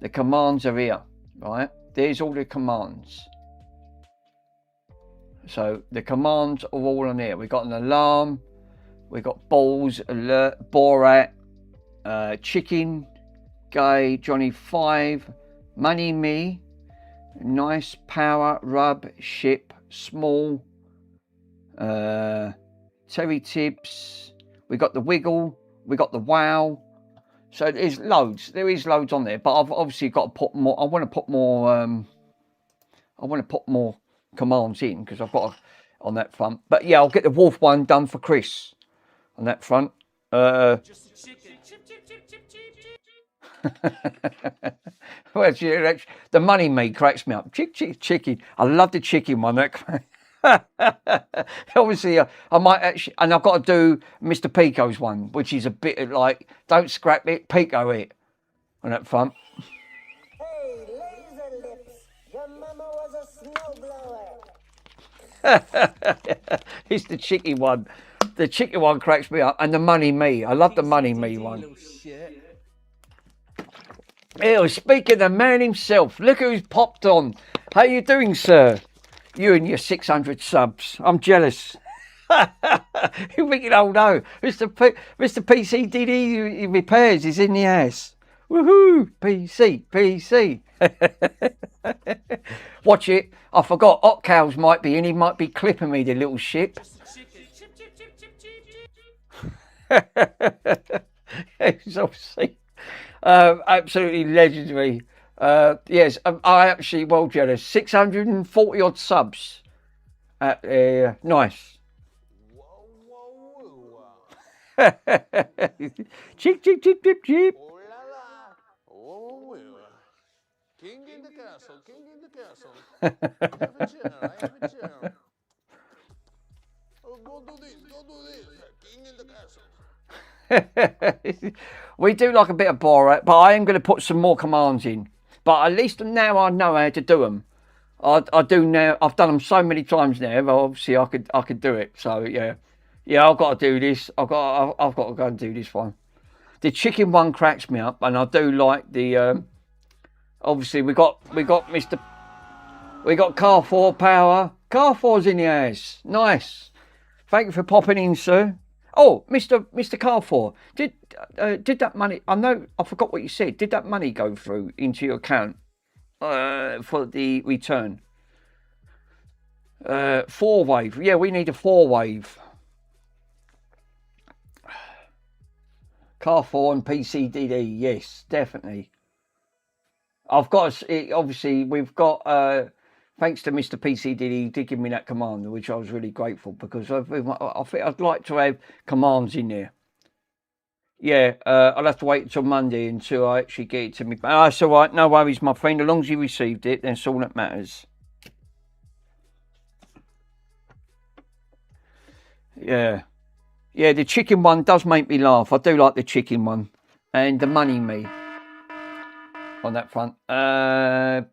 are here, right? There's all the commands. So the commands are all on here. We've got an alarm, we've got balls, alert, Borat, chicken, gay, Johnny 5, money me, nice, power, rub, ship, small, Terry Tibbs, we got the wiggle, we got the wow. So there's loads. There is loads on there, but I've obviously got to put more. I want to put more commands in because I've got on that front. But yeah, I'll get the wolf one done for Chris on that front. Just a chicken. Chip, chip, chip, chip, chip, chip. Well, the money me cracks me up. Chicken. I love the chicken one. Obviously, I might actually, and I've got to do Mr. Pico's one, which is a bit of like, don't scrap it, Pico it on that front. Hey, laser lips, your mama was a snowblower. It's the chicken one. The chicken one cracks me up, and the money me. I love the money me one. Ew, speaking of the man himself, look who's popped on. How you doing, sir? You and your 600 subs. I'm jealous. You're thinking, oh no, Mr. PCDD repairs is in the house. Woohoo! PC. Watch it. I forgot. Hot Cows might be in. He might be clipping me, the little ship. It's obviously absolutely legendary. Yes, I actually well jealous. 640 odd subs. Nice. Cheep. Oh la la. Oh, king in the castle, king in the castle. I have a chair. Oh, go do this, king in the castle. We do like a bit of Borat, but I am going to put some more commands in. But at least now I know how to do them. I do now. I've done them so many times now. But obviously, I could do it. So yeah. I've got to do this. I've got to go and do this one. The chicken one cracks me up, and I do like the. Obviously, we got Car 4 power. Car 4's in the house. Nice. Thank you for popping in, sir. Oh, Mr. Car 4, did that money? I forgot what you said. Did that money go through into your account for the return? 4-wave. Yeah, we need a 4-wave. Car 4 and PCDD. Yes, definitely. I've got. Obviously, we've got. Thanks to Mr. PCD, he did give me that command, which I was really grateful because I think I'd like to have commands in there. Yeah, I'll have to wait until Monday until I actually get it to me. That's all right, no worries, my friend. As long as you received it, that's all that matters. Yeah, the chicken one does make me laugh. I do like the chicken one. and the money me on that front.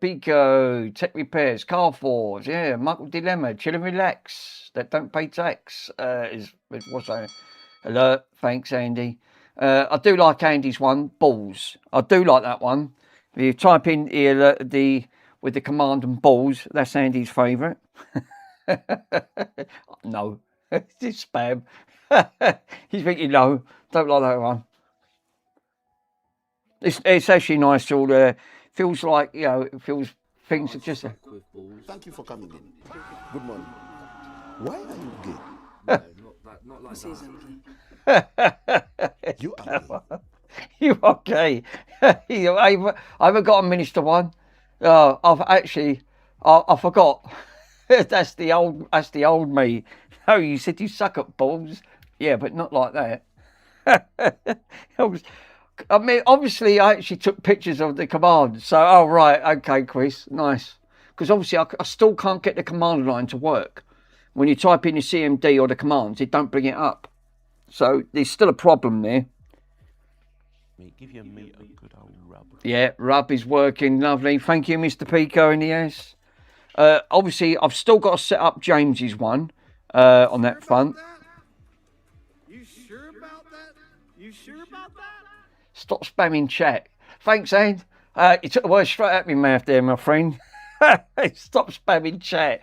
Pico, tech repairs, car fours, yeah, Michael Dilemma, chill and relax, that don't pay tax, is what's that? Alert, thanks Andy. I do like Andy's one, balls. I do like that one. If you type in the with the command and balls, that's Andy's favourite. No, it's spam. He's thinking no, don't like that one. It's actually nice to all feels like, you know, it feels things are just Suck with balls. Thank you for coming in. Good morning. Why are you gay? No, not like This is that. You are gay. You okay? I haven't got a minister one. I've actually I forgot. That's the old me. Oh, you said you suck at balls. Yeah, but not like that. I mean, obviously, I actually took pictures of the command. So, oh, right. Okay, Chris. Nice. Because obviously, I still can't get the command line to work. When you type in the CMD or the commands, it don't bring it up. So, there's still a problem there. Give your meat a good old rub. Yeah, rub is working. Lovely. Thank you, Mr. Pico in the S. Obviously, I've still got to set up James's one on that front. You sure about that? You sure about that? Stop spamming chat. Thanks, Ed. You took the words straight out of my mouth there, my friend. Stop spamming chat.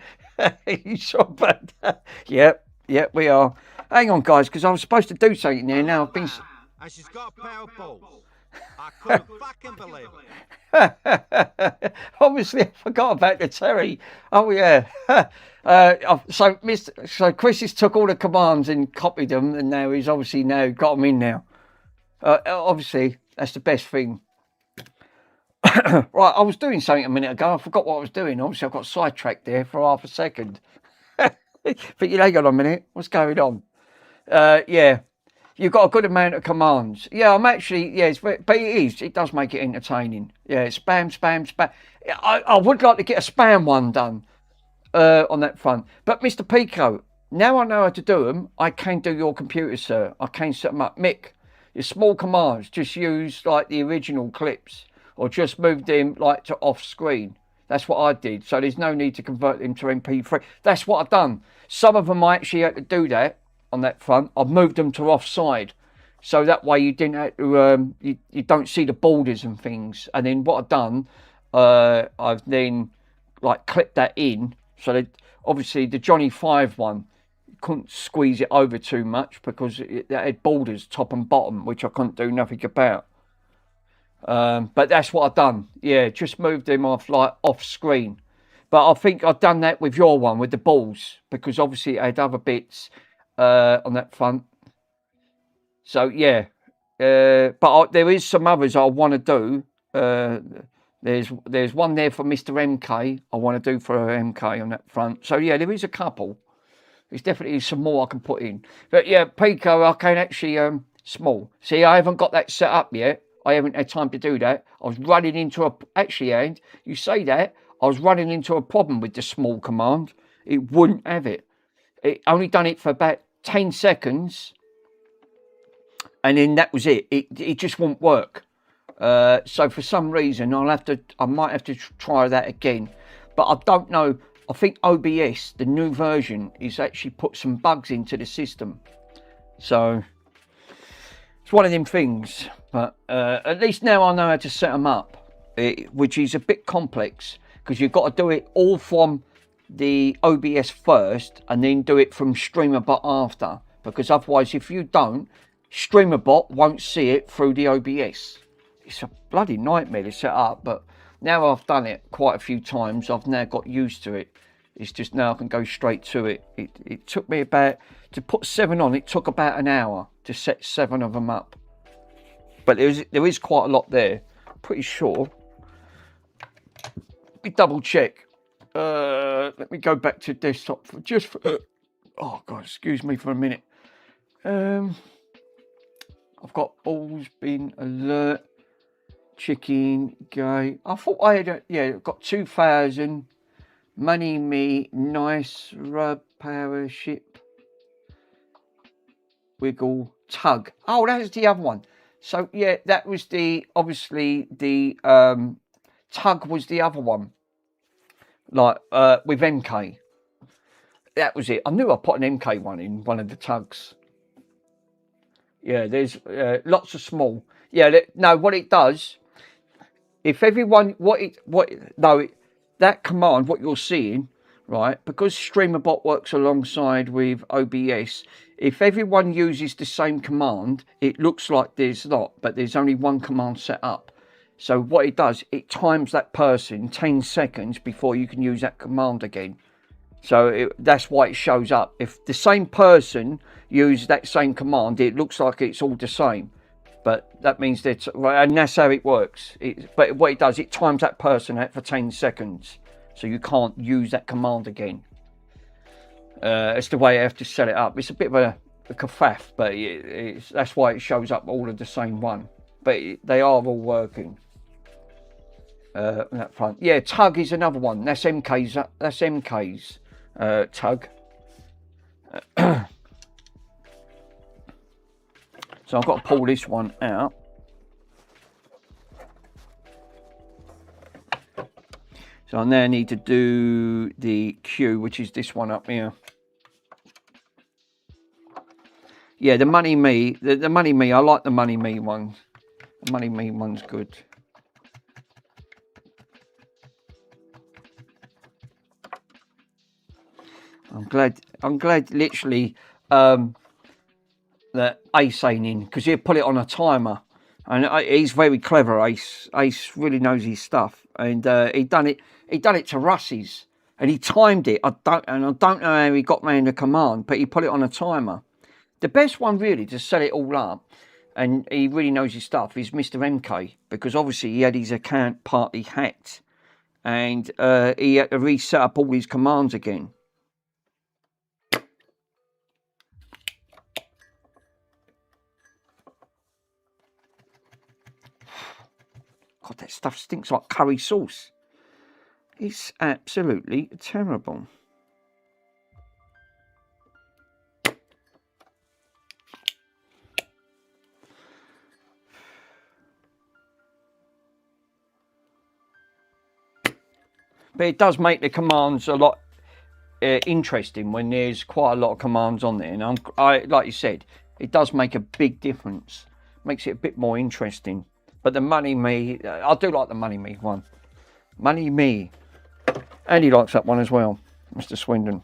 You sure about that? Yep, we are. Hang on, guys, because I was supposed to do something there. Now I've been... And she's got powerful. I couldn't fucking believe it. Obviously, I forgot about the Terry. Oh, yeah. So Chris has took all the commands and copied them, and now he's obviously got them in now. Obviously, that's the best thing. Right, I was doing something a minute ago. I forgot what I was doing. Obviously, I got sidetracked there for half a second. Thinking, hang on a minute, what's going on? Yeah, you've got a good amount of commands. Yeah, I'm actually, yes, but it does make it entertaining. Yeah, spam. I would like to get a spam one done on that front. But Mr. Pico, now I know how to do them, I can do your computer, sir. I can set them up. Mick, your small commands, just use like the original clips or just move them like to off screen. That's what I did. So there's no need to convert them to MP3. That's what I've done. Some of them I actually had to do that on that front. I've moved them to offside. So that way you didn't have to, you don't see the borders and things. And then what I've done, I've then like clipped that in. So that obviously the Johnny 5 one, couldn't squeeze it over too much because it had borders top and bottom, which I couldn't do nothing about. But that's what I've done. Yeah, just moved them off screen. But I think I've done that with your one with the balls because obviously it had other bits on that front. So yeah, but there is some others I want to do. There's one there for Mr. MK. I want to do for MK on that front. So yeah, there is a couple. There's definitely some more I can put in. But yeah, Pico, I can actually small. See, I haven't got that set up yet. I haven't had time to do that. I was running into and you say that, I was running into a problem with the small command. It wouldn't have it. It only done it for about 10 seconds. And then that was it. It just won't work. So for some reason, I might have to try that again. But I don't know. I think OBS, the new version, is actually put some bugs into the system. So it's one of them things. But at least now I know how to set them up, which is a bit complex because you've got to do it all from the OBS first and then do it from StreamerBot after. Because otherwise, if you don't, StreamerBot won't see it through the OBS. It's a bloody nightmare to set up, but now I've done it quite a few times. I've now got used to it. It's just now I can go straight to it. It took me to put 7 on, it took about an hour to set 7 of them up. But there is quite a lot there. I'm pretty sure. Let me double check. Let me go back to desktop for oh God, excuse me for a minute. I've got balls, bin, alert, chicken, gay. I thought I had I've got 2,000. Money, me, nice, rub, power, ship, wiggle, tug. Oh, that's the other one. So yeah, that was obviously the tug was the other one, like with MK. That was it. I knew I put an MK one in one of the tugs. Yeah, there's lots of small. Yeah, no, what it does, if everyone, that command, what you're seeing, right, because StreamerBot works alongside with OBS, if everyone uses the same command, it looks like there's not, but there's only one command set up. So what it does, it times that person 10 seconds before you can use that command again. So that's why it shows up. If the same person uses that same command, it looks like it's all the same. But that means that, and that's how it works. But what it does, it times that person out for 10 seconds. So you can't use that command again. It's the way I have to set it up. It's a bit of a kerfuff, but that's why it shows up all of the same one. But they are all working. On that front. Yeah, tug is another one. That's MK's. That's MK's tug. So I've got to pull this one out. So I now need to do the Q, which is this one up here. Yeah, the Money Me. The Money Me. I like the Money Me one. The Money Me one's good. I'm glad literally that Ace ain't in, because he'll put it on a timer, and he's very clever. Ace really knows his stuff, and he done it to Russ's, and he timed it. I don't know how he got round the command, but he put it on a timer. The best one really to set it all up, and he really knows his stuff, is Mr. MK, because obviously he had his account partly hacked, and he had to reset up all his commands again. God, that stuff stinks like curry sauce. It's absolutely terrible. But it does make the commands a lot interesting when there's quite a lot of commands on there. And like you said, it does make a big difference. Makes it a bit more interesting. But the Money Me, I do like the Money Me one. Money Me. And he likes that one as well, Mr. Swindon.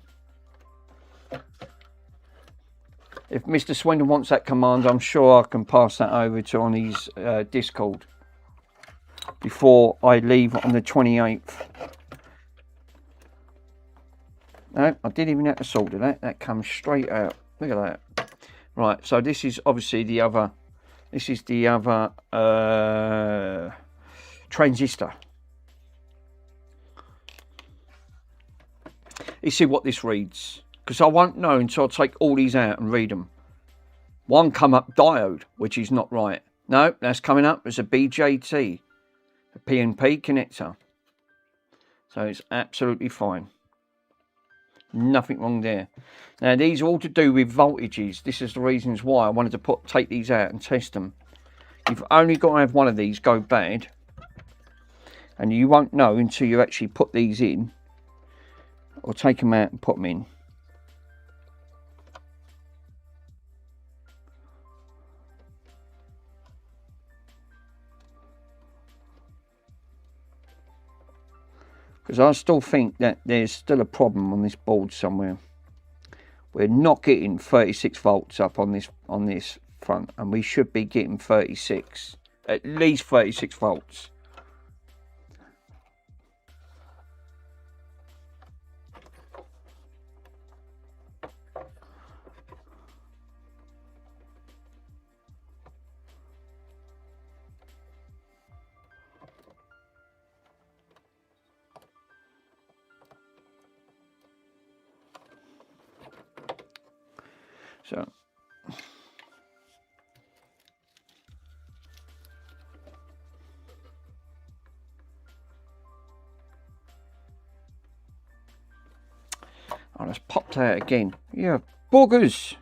If Mr. Swindon wants that command, I'm sure I can pass that over to on his Discord before I leave on the 28th. No, I didn't even have to solder that. That comes straight out. Look at that. Right, so this is obviously the other... This is the other transistor. You see what this reads, because I won't know until I take all these out and read them. One come up diode, which is not right. No, that's coming up as a BJT, a PNP connector. So it's absolutely fine. Nothing wrong there. Now these are all to do with voltages. This is the reasons why I wanted to take these out and test them. You've only got to have one of these go bad, and you won't know until you actually put these in, or take them out and put them in. Because I still think that there's still a problem on this board somewhere. We're not getting 36 volts up on this front, and we should be getting 36, at least 36 volts. So I'll just pop that again. Yeah, boogers.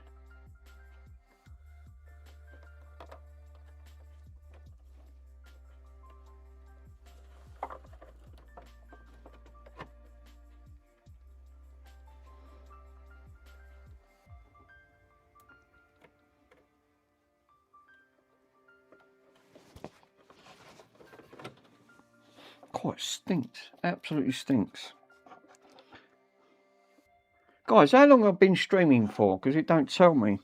Oh, it stinks. Absolutely stinks. Guys, how long have I been streaming for? Because it don't tell me.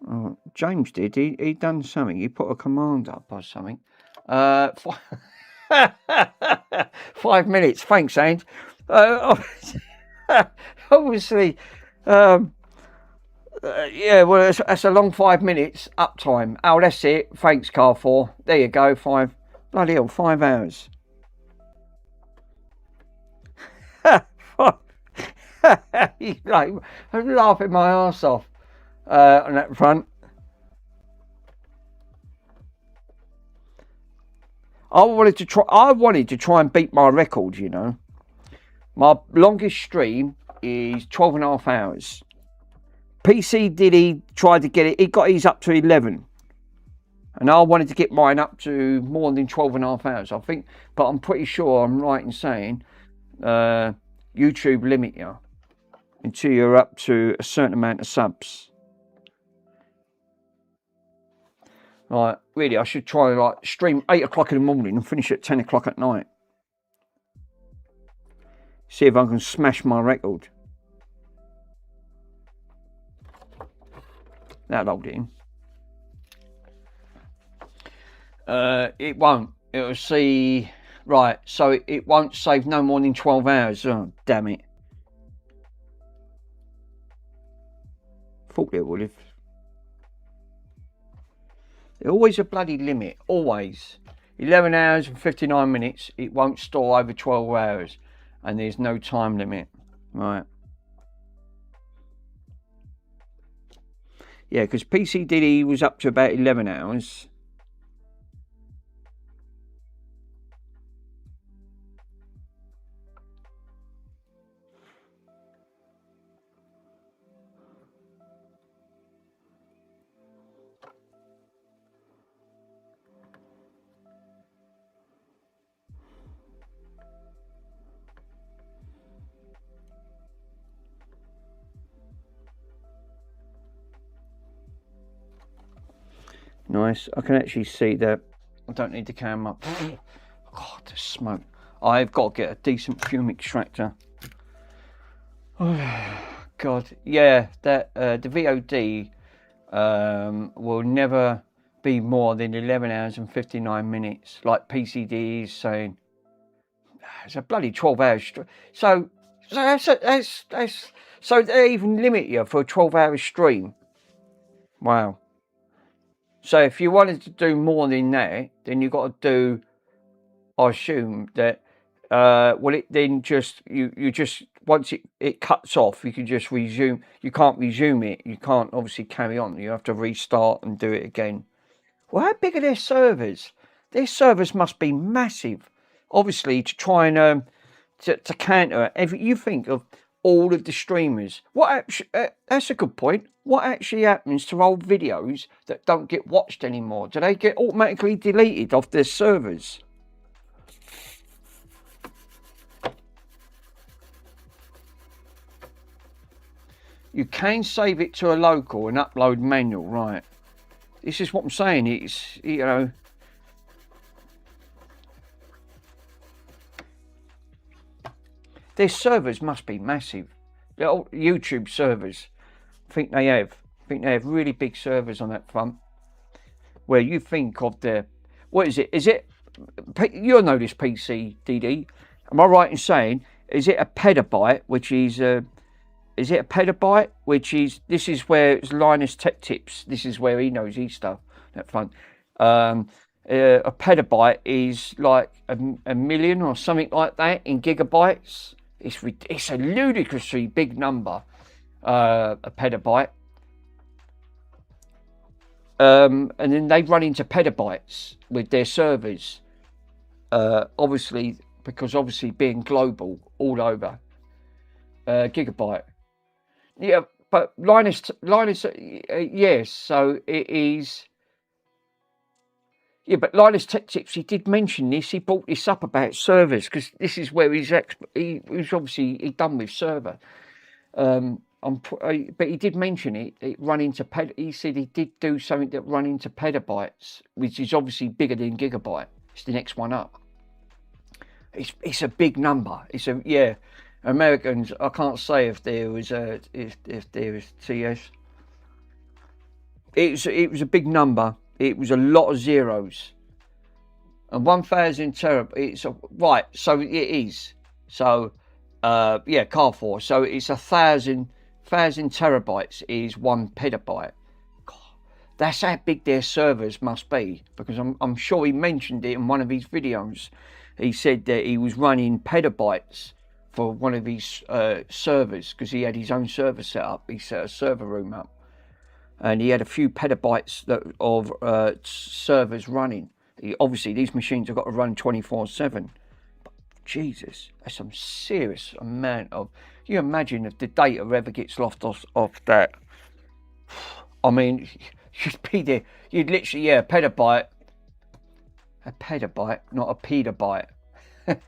Oh, James did. He done something. He put a command up or something. 5 minutes. Thanks, Ange. Obviously, yeah, well, that's a long 5 minutes uptime. Oh, that's it. Thanks, Car4. There you go. Bloody hell, 5 hours. Like, I'm laughing my arse off on that front. I wanted to try and beat my record, you know. My longest stream is 12.5 hours. PC Diddy tried to get it. He got his up to 11. And I wanted to get mine up to more than 12.5 hours, I think. But I'm pretty sure I'm right in saying YouTube limit you until you're up to a certain amount of subs. Like, really, I should try like stream 8 o'clock in the morning and finish at 10 o'clock at night. See if I can smash my record. That'll hold it in. It won't. It'll see. Right, so it won't save no more than 12 hours. Oh, damn it. Thought it would have. There's always a bloody limit. Always. 11 hours and 59 minutes. It won't store over 12 hours. And there's no time limit. Right. Yeah, because PC Diddy was up to about 11 hours. Nice. I can actually see that. I don't need the cam up. God, the smoke. I've got to get a decent fume extractor. Oh, God. Yeah, that the VOD will never be more than 11 hours and 59 minutes. Like PCD is saying. It's a bloody 12 hours. So they even limit you for a 12-hour stream. Wow. So if you wanted to do more than that, then you've got to do, I assume that, well, it then just, you just, once it cuts off, you can just resume. You can't resume it. You can't obviously carry on. You have to restart and do it again. Well, how big are their servers? Their servers must be massive. Obviously, to try and, to counter every, you think of all of the streamers. That's a good point. What actually happens to old videos that don't get watched anymore? Do they get automatically deleted off their servers? You can save it to a local and upload manual, right? This is what I'm saying. It's, you know, their servers must be massive. The old YouTube servers. I think they have really big servers on that front. Where you think of the, what is it? Is it, you'll know this PC, DD. Am I right in saying, is it a petabyte, which is it a petabyte, which is, this is where it's Linus Tech Tips. This is where he knows his stuff, that front. A petabyte is like a million or something like that in gigabytes. It's a ludicrously big number, a petabyte. And then they run into petabytes with their servers. Obviously, because obviously being global all over. Gigabyte. Yeah, but Linus, yes, so it is. Yeah, but Linus Tech Tips, he did mention this. He brought this up about servers because this is where he was obviously done with server. But he did mention it run into he said he did do something that run into petabytes, which is obviously bigger than gigabyte. It's the next one up. It's a big number. It's a, yeah. Americans, I can't say if there was if there was TS. It was a big number. It was a lot of zeros. And 1,000 terabytes. Right, so it is. So yeah, Carrefour. So it's 1,000 terabytes is 1 petabyte. God, that's how big their servers must be, because I'm sure he mentioned it in one of his videos. He said that he was running petabytes for one of his servers, because he had his own server set up. He set a server room up, and he had a few petabytes of servers running. Obviously, these machines have got to run 24/7. But Jesus, that's some serious amount of. You imagine if the data ever gets lost off that. I mean, you'd be there. You'd literally, yeah, a petabyte, not a petabyte.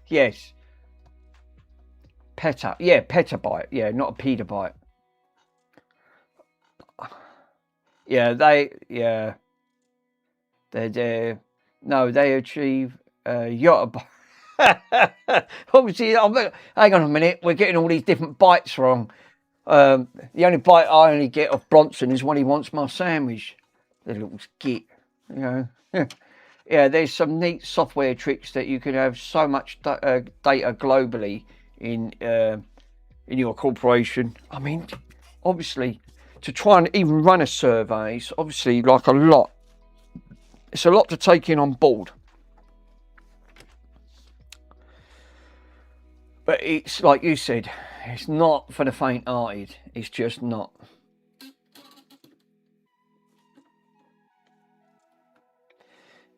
Yes. Petabyte. Yeah, not a petabyte. Yeah, they're no, they achieve yottabyte. Obviously, hang on a minute, we're getting all these different bytes wrong. The only bite I only get off Bronson is when he wants my sandwich. The little git, you know. Yeah, there's some neat software tricks that you can have so much data globally in your corporation. I mean, obviously, to try and even run a survey is obviously like a lot. It's a lot to take in on board. But it's like you said, it's not for the faint-hearted. It's just not.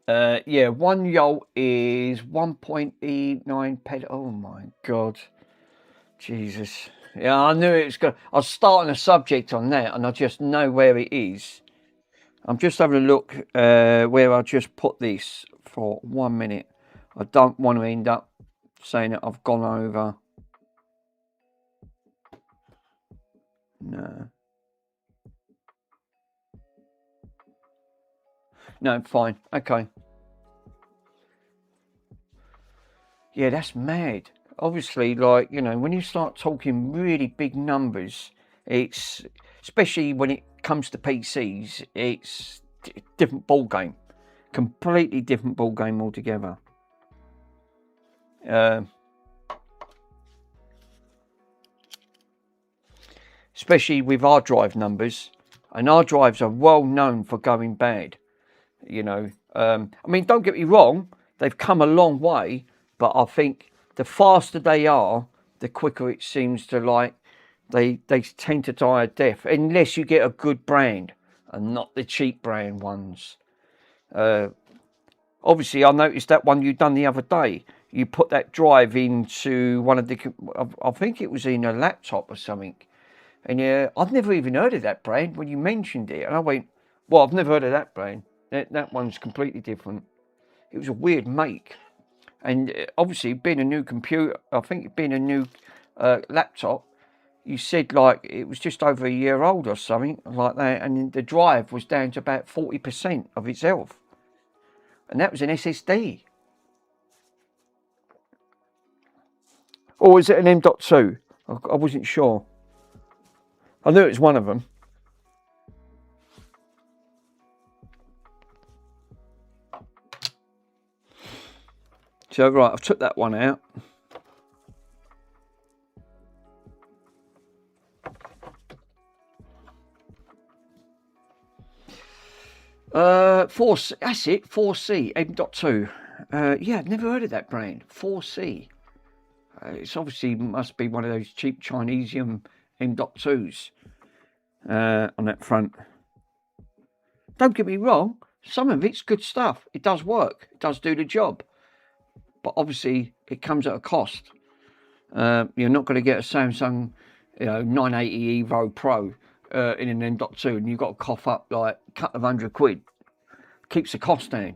Yeah, 1 yolt is 1.89 pet. Oh my God, Jesus! Yeah, I knew it was going. I was starting a subject on that, and I just know where it is. I'm just having a look where I just put this for 1 minute. I don't want to end up saying that I've gone over. No, fine. Okay. Yeah, that's mad. Obviously, like, you know, when you start talking really big numbers, it's, especially when it comes to PCs, it's a different ball game. Completely different ball game altogether. Especially with hard drive numbers, and hard drives are well known for going bad. You know, I mean, don't get me wrong, they've come a long way, but I think the faster they are, the quicker it seems to, like, they tend to die a death, unless you get a good brand and not the cheap brand ones. Obviously, I noticed that one you done the other day. You put that drive into one of the, I think it was in a laptop or something. And yeah, I've never even heard of that brand when you mentioned it. And I went, well, I've never heard of that brand. That one's completely different. It was a weird make. And obviously, being a new computer, I think being a new laptop, you said like it was just over a year old or something like that. And the drive was down to about 40% of its health. And that was an SSD. Or is it an M.2? I wasn't sure. I knew it was one of them. So, right, I've took that one out. That's it, 4C, M.2. Yeah, I've never heard of that brand, 4C. It's obviously must be one of those cheap Chinesium M.2s on that front. Don't get me wrong, some of it's good stuff. It does work, it does do the job. But obviously, it comes at a cost. You're not going to get a Samsung, 980 Evo Pro in an M.2, and you've got to cough up like a couple of £100. Keeps the cost down.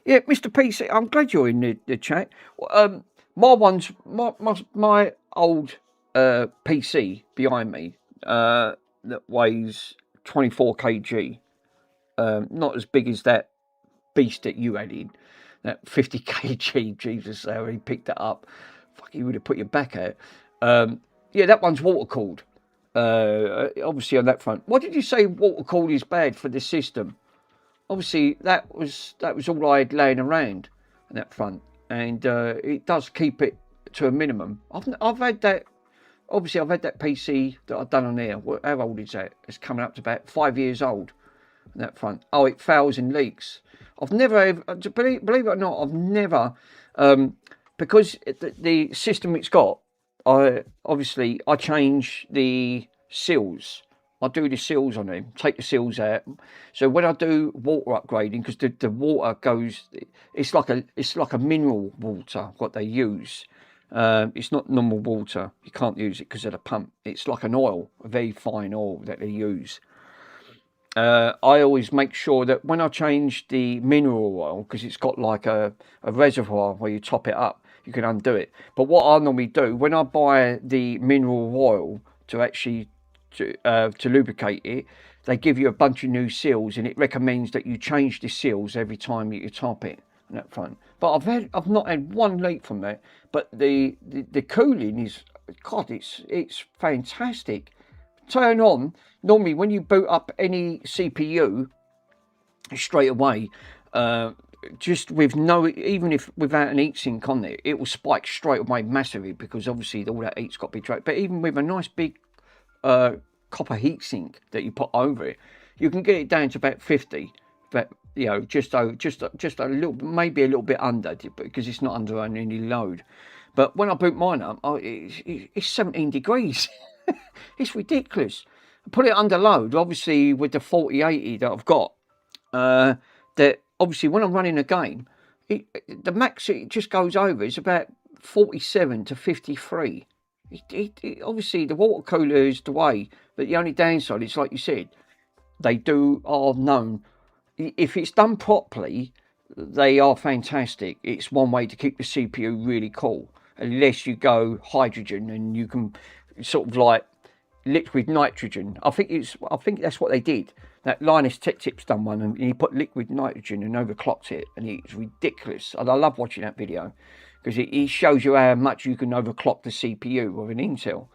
Yeah, Mr. PC, I'm glad you're in the chat. My one's my old PC behind me that weighs 24 kg. Not as big as that beast that you had in, that 50 kg. Jesus, how he picked that up. Fuck, he would have put your back out. Yeah, that one's water cooled. Obviously on that front. Why did you say water cooled is bad for the system? Obviously that was all I had laying around on that front, and it does keep it to a minimum. I've had that. Obviously, I've had that PC that I've done on there. How old is that? It's coming up to about 5 years old on that front. Oh, it fails and leaks. I've never, believe it or not, I've never, because the system it's got, I change the seals. I do the seals on them, take the seals out. So when I do water upgrading, because the water goes, it's like a mineral water what they use. It's not normal water. You can't use it because of the pump. It's like an oil, a very fine oil that they use. I always make sure that when I change the mineral oil, because it's got like a reservoir where you top it up, you can undo it. But what I normally do, when I buy the mineral oil to actually to lubricate it, they give you a bunch of new seals, and it recommends that you change the seals every time that you top it on that front. But I've not had one leak from that. But the cooling is, God, it's fantastic. Turn on, normally when you boot up any CPU straight away, just with no, even if without an heatsink on there, it will spike straight away massively, because obviously all that heat's got to be drained. But even with a nice big copper heatsink that you put over it, you can get it down to about 50, but you know, just a little, maybe a little bit under, because it's not under any load. But when I boot mine up, it's 17 degrees. It's ridiculous. I put it under load, obviously with the 4080 that I've got. That obviously when I'm running a game, the max it just goes over is about 47 to 53. Obviously the water cooler is the way, but the only downside is, like you said, they are known, if it's done properly, they are fantastic. It's one way to keep the CPU really cool, unless you go hydrogen and you can sort of like liquid nitrogen. I think that's what they did. That Linus Tech Tips done one, and he put liquid nitrogen and overclocked it, and it's ridiculous. And I love watching that video, because it shows you how much you can overclock the CPU with an Intel.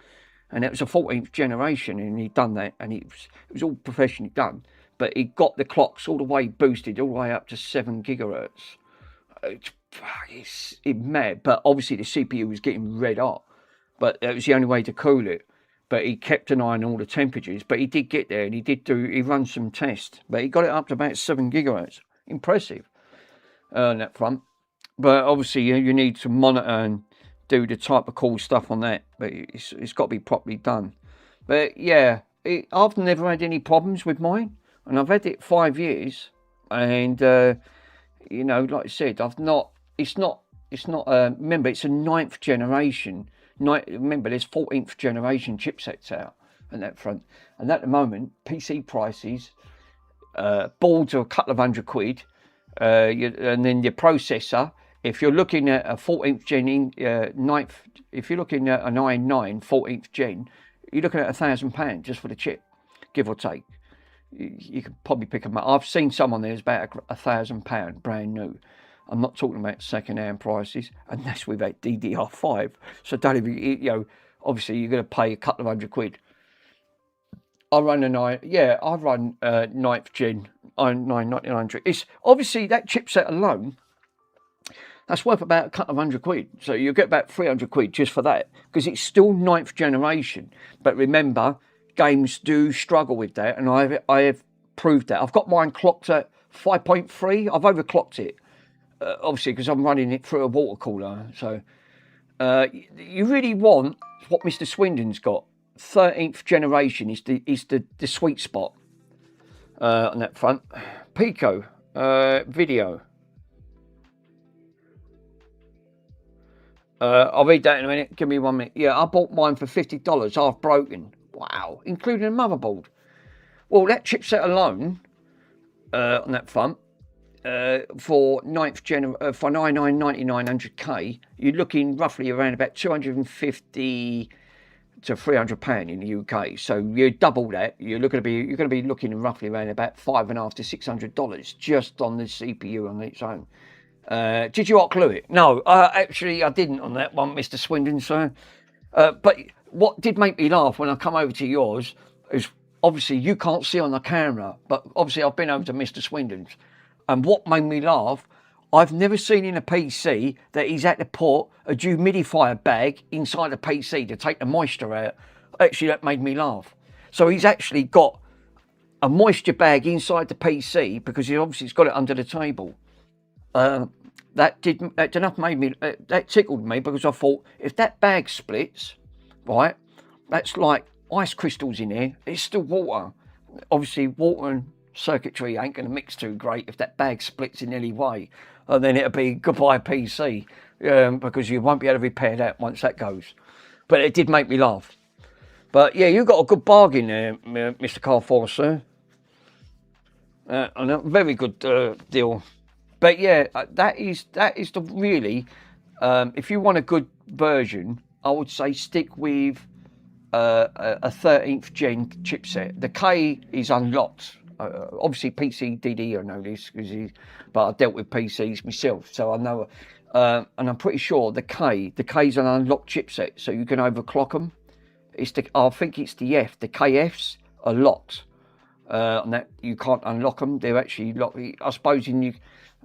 And it was a 14th generation, and he'd done that, and it was all professionally done. But he got the clocks all the way boosted, all the way up to 7 gigahertz. It's mad. But obviously the CPU was getting red hot, but that was the only way to cool it. But he kept an eye on all the temperatures. But he did get there, and he run some tests. But he got it up to about 7 gigahertz. Impressive on that front. But obviously you need to monitor and do the type of cool stuff on that. But it's got to be properly done. But yeah, I've never had any problems with mine. And I've had it 5 years. And, you know, like I said, it's not, remember, it's a 9th generation. Remember, there's 14th generation chipsets out on that front. And at the moment, PC prices, boards are a couple of £100. And then your processor, if you're looking at a 14th gen, 9th, if you're looking at an i9 14th gen, you're looking at £1,000 just for the chip, give or take. You can probably pick them up. I've seen some on there, it's about £1,000 brand new. I'm not talking about second-hand prices, and that's with that DDR5. So don't even, you know, obviously you're going to pay a couple of £100. I run 9th gen, i9 9900. It's obviously that chipset alone, that's worth about a couple of £100. So you'll get about £300 just for that, because it's still 9th generation. But remember, games do struggle with that, and I have proved that. I've got mine clocked at 5.3. I've overclocked it, obviously, because I'm running it through a water cooler. So you really want what Mr. Swindon's got. 13th generation is the sweet spot on that front. Pico video. I'll read that in a minute. Give me 1 minute. Yeah, I bought mine for $50, half broken. Wow, including a motherboard. Well, that chipset alone on that front, for 9th gen for 99.99 100k, you're looking roughly around about 250 to £300 in the UK. So you double that. You're going to be looking roughly around about $550 to $600 just on the CPU on its own. Did you clue it? No, actually I didn't on that one, Mr. Swindon. So, but what did make me laugh when I come over to yours is obviously you can't see on the camera, but obviously I've been over to Mr. Swindon's, and what made me laugh, I've never seen in a PC that he's had to put a dehumidifier bag inside a PC to take the moisture out. Actually, that made me laugh. So he's actually got a moisture bag inside the PC because he obviously has got it under the table. That tickled me because I thought if that bag splits, right, that's like ice crystals in there. It's still water. Obviously, water and circuitry ain't going to mix too great if that bag splits in any way. And then it'll be goodbye PC, because you won't be able to repair that once that goes. But it did make me laugh. But yeah, you got a good bargain there, Mr. Carfor, sir. And a very good deal. But yeah, that is the really, if you want a good version, I would say stick with a 13th gen chipset. The K is unlocked. Obviously, PC DD, I know this, but I dealt with PCs myself, so I know. And I'm pretty sure the K's an unlocked chipset, so you can overclock them. I think it's the F. The KFs are locked, and that you can't unlock them. They're actually locked. I suppose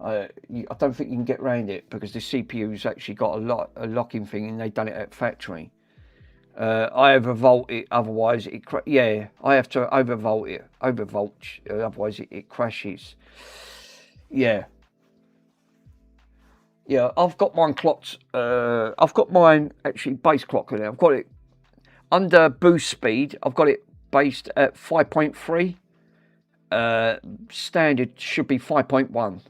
I don't think you can get around it because the CPU's actually got a locking thing, and they've done it at factory. I overvolt it, otherwise I have to overvolt it, otherwise it crashes. Yeah, I've got mine clocked. I've got mine actually base clocked now. I've got it under boost speed. I've got it based at 5.3. Standard should be 5.1.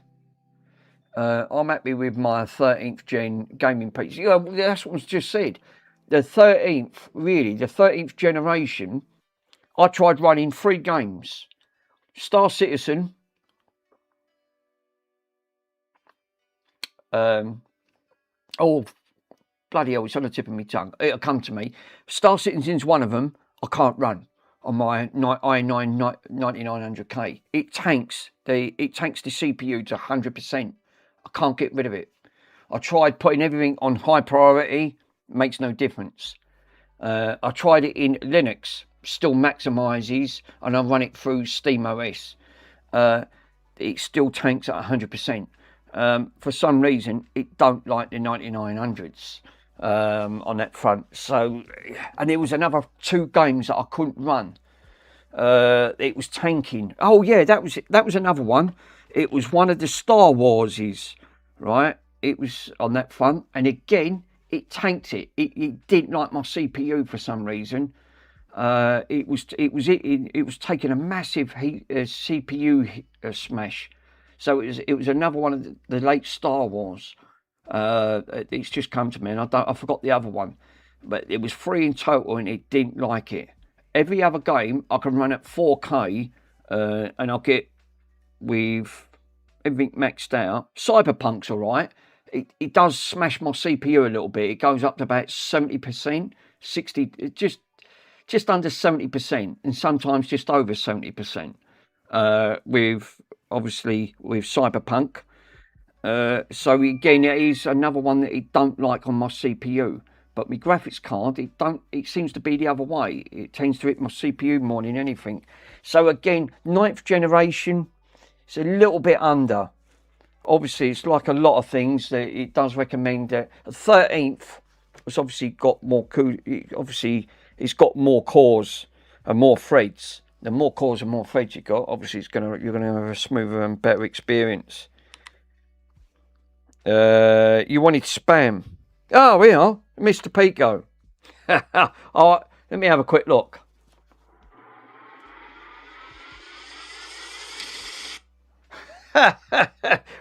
I'm happy with my 13th gen gaming PC. That's what was just said. The 13th generation, I tried running 3 games. Star Citizen, oh, bloody hell, it's on the tip of my tongue. It'll come to me. Star Citizen's one of them. I can't run on my i9 9900K. It tanks the CPU to 100%. I can't get rid of it. I tried putting everything on high priority. Makes no difference. I tried it in Linux, still maximizes, and I run it through SteamOS. It still tanks at 100%. For some reason, it don't like the 9900s on that front. So, and there was another 2 games that I couldn't run. It was tanking. Oh yeah, that was another one. It was one of the Star Warses, right? It was on that front, and again, it tanked it. It didn't like my CPU for some reason. It was taking a massive CPU smash. So it was another one of the late Star Wars. It's just come to me, and I forgot the other one, but it was 3 in total, and it didn't like it. Every other game I can run at 4K, and I'll get with everything maxed out. Cyberpunk's all right. It does smash my CPU a little bit. It goes up to about 70%, 60, just under 70%, and sometimes just over 70%. With Cyberpunk. So again, it is another one that it don't like on my CPU. But my graphics card, it seems to be the other way. It tends to hit my CPU more than anything. So again, 9th generation, it's a little bit under. Obviously, it's like a lot of things that it does recommend that 13th has obviously got more. Obviously, it's got more cores and more threads. The more cores and more threads you got, obviously, you're gonna have a smoother and better experience. You wanted spam? Oh, we are, Mr. Pico. All right, let me have a quick look.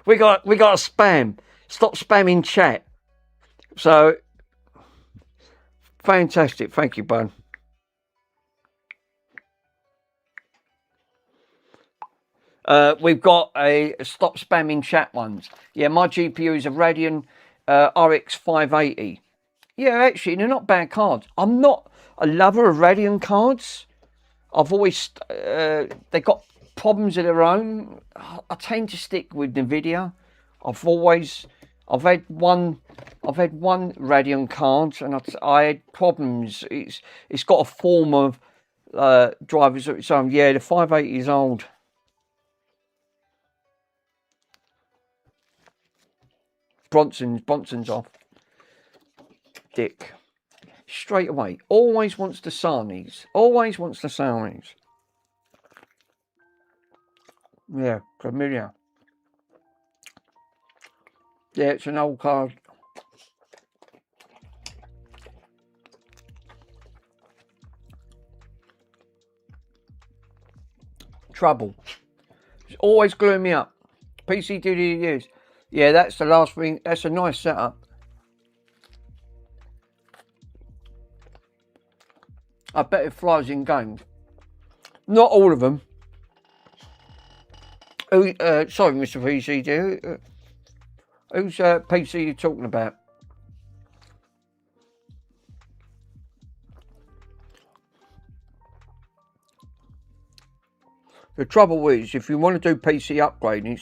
we got a spam. Stop spamming chat. So fantastic, thank you, bud. We've got a stop spamming chat ones. Yeah, my GPU is a Radeon RX 580. Yeah, actually, they're not bad cards. I'm not a lover of Radeon cards. I've always they got problems of their own. I tend to stick with Nvidia. I've had one Radeon card, and I had problems. It's got a form of drivers of its own. Yeah, the 580 is old. Bronson's off. Dick. Straight away. Always wants the Sarnies. Always wants the Sarnies. Yeah, familiar. Yeah, it's an old card. Trouble. It's always gluing me up. PC DDUs. Yeah, that's the last thing. That's a nice setup. I bet it flies in games. Not all of them. Sorry, Mr. PCD. Whose PC are you talking about? The trouble is, if you want to do PC upgrading,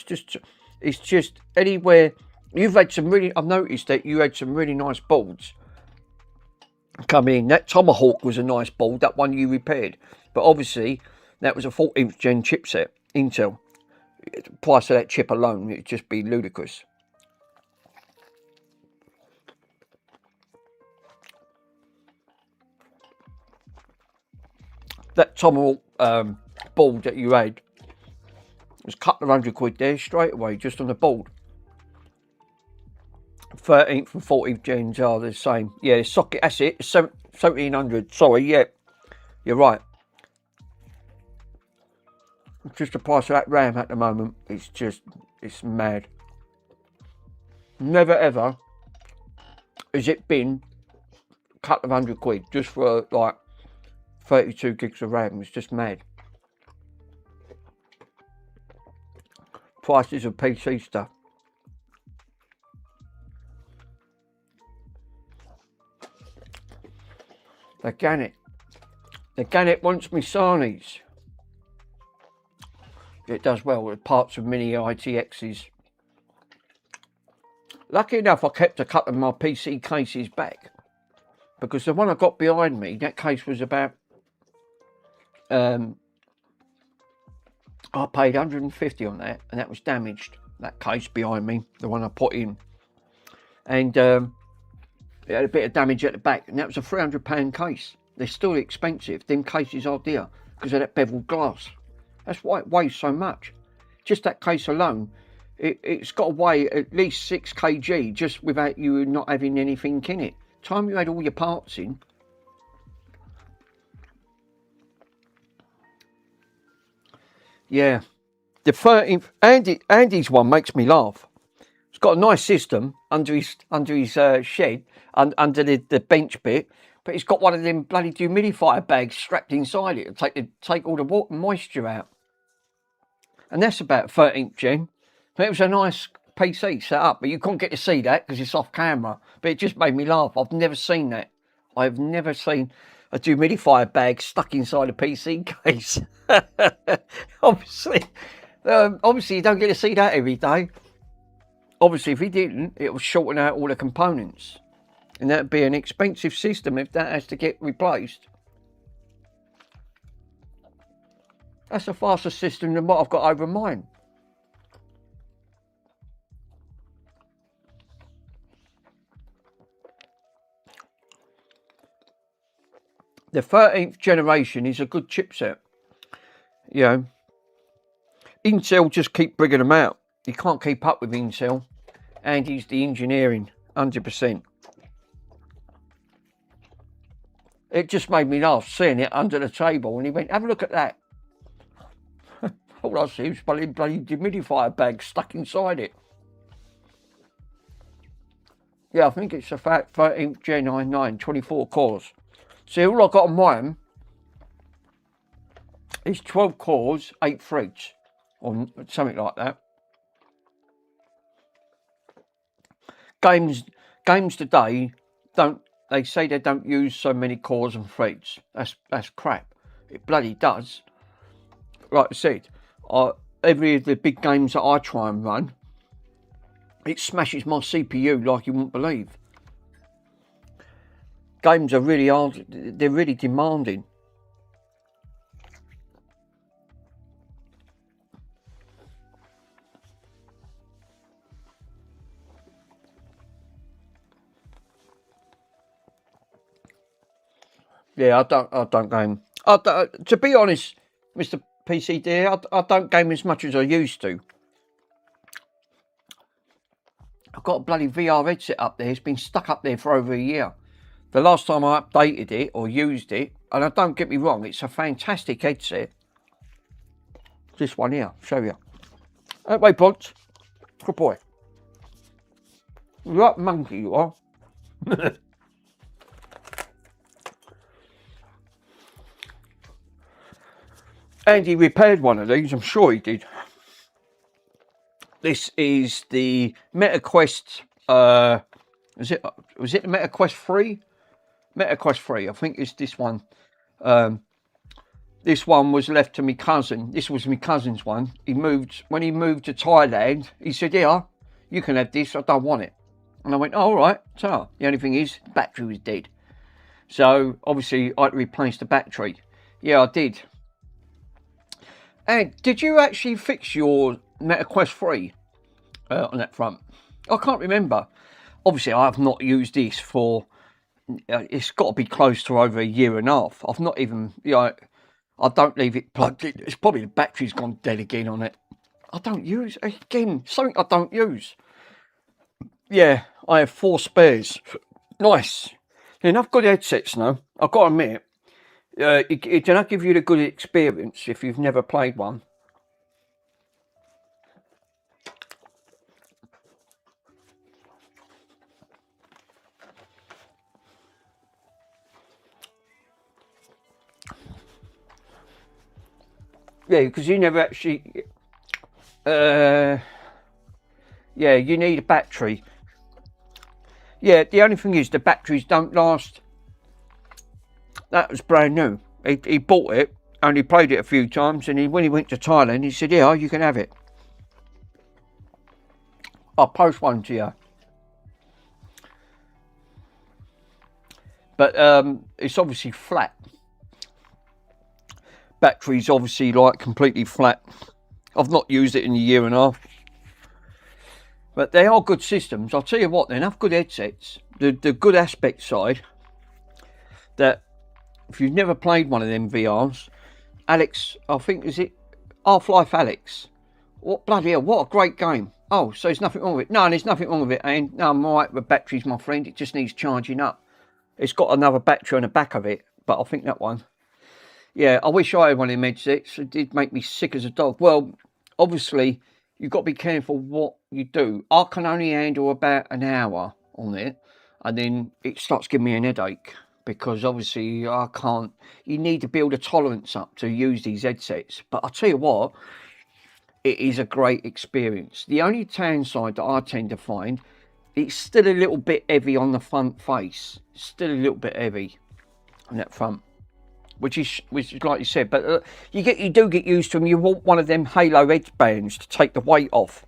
it's just anywhere. You've had some really. I've noticed that you had some really nice boards come in. That Tomahawk was a nice board. That one you repaired, but obviously that was a 14th gen chipset, Intel. The price of that chip alone, it'd just be ludicrous. That Tomahawk board that you had was a couple of £100 there straight away, just on the board. 13th and 14th gens are the same. Yeah, the socket, that's it, 1700. Sorry, yeah, you're right. It's just the price of that RAM at the moment. It's mad. Never ever has it been a couple of £100 just for like 32 gigs of RAM. It's just mad. Prices of PC stuff. The Gannett wants me Sarnies. It does well with parts of mini ITXs. Lucky enough, I kept a couple of my PC cases back, because the one I got behind me, that case was about, I paid 150 on that, and that was damaged. That case behind me, the one I put in, and it had a bit of damage at the back, and that was a £300 case. They're still expensive. Them cases are dear because of that beveled glass. That's why it weighs so much. Just that case alone, it's got to weigh at least 6 kg just without you not having anything in it. Time you had all your parts in. Yeah. The 13th, Andy's one makes me laugh. It's got a nice system under his shed, under the bench bit, but it's got one of them bloody humidifier bags strapped inside it to take all the water moisture out. And that's about 13th gen. But it was a nice PC set up, but you couldn't get to see that because it's off camera. But it just made me laugh. I've never seen that. I've never seen a dehumidifier bag stuck inside a PC case. Obviously, you don't get to see that every day. Obviously, if he didn't, it would shorten out all the components. And that'd be an expensive system if that has to get replaced. That's a faster system than what I've got over mine. The 13th generation is a good chipset. You know, Intel just keep bringing them out. You can't keep up with Intel. And he's the engineering, 100%. It just made me laugh seeing it under the table, and he went, have a look at that. All I see was bloody dehumidifier bag stuck inside it. Yeah, I think it's a 13th Gen i9, 24 cores. See, all I got on mine is 12 cores, 8 threads. or something like that. Games today they say they don't use so many cores and threads. That's crap. It bloody does. Like I said, every of the big games that I try and run, it smashes my CPU like you wouldn't believe. Games are really hard. They're really demanding. Yeah, I don't game. To be honest, Mr. PCD, I don't game as much as I used to. I've got a bloody VR headset up there. It's been stuck up there for over a year. The last time I updated it or used it, and don't get me wrong, it's a fantastic headset. This one here, show you. Wait, Ponce. Good boy. You're like monkey, you are. And he repaired one of these, I'm sure he did. This is the MetaQuest, was it the MetaQuest 3? MetaQuest 3, I think it's this one. This one was left to my cousin. This was my cousin's one. When he moved to Thailand, he said, yeah, you can have this, I don't want it. And I went, oh, all right. So the only thing is, the battery was dead. So obviously I had to replace the battery. Yeah, I did. And did you actually fix your MetaQuest 3 on that front? I can't remember. Obviously, I have not used this for, it's got to be close to over a year and a half. I've not even, I don't leave it plugged in. It's probably the battery's gone dead again on it. I don't use, again, something I don't use. Yeah, I have 4 spares. Nice. Enough good headsets now. I've got to admit, it do not give you the good experience if you've never played one. Yeah, because you never actually... yeah, you need a battery. Yeah, the only thing is the batteries don't last. That was brand new. He bought it and he played it a few times, and when he went to Thailand, he said, yeah, you can have it. I'll post one to you. But it's obviously flat. Battery's obviously like completely flat. I've not used it in a year and a half. But they are good systems. I'll tell you what, they're enough good headsets. The good aspect side, that if you've never played one of them VRs, Alex, I think, is it Half-Life Alex? What bloody hell, what a great game. Oh, so there's nothing wrong with it. No, there's nothing wrong with it. And no, I'm all right with batteries, my friend. It just needs charging up. It's got another battery on the back of it, but I think that one. Yeah, I wish I had one of them headsets. It did make me sick as a dog. Well, obviously, you've got to be careful what you do. I can only handle about an hour on it, and then it starts giving me an headache, because obviously I can't. You need to build a tolerance up to use these headsets. But I'll tell you what, it is a great experience. The only downside that I tend to find, it's still a little bit heavy on the front face. Still a little bit heavy on that front. Which is like you said, but you do get used to them. You want one of them Halo headbands to take the weight off,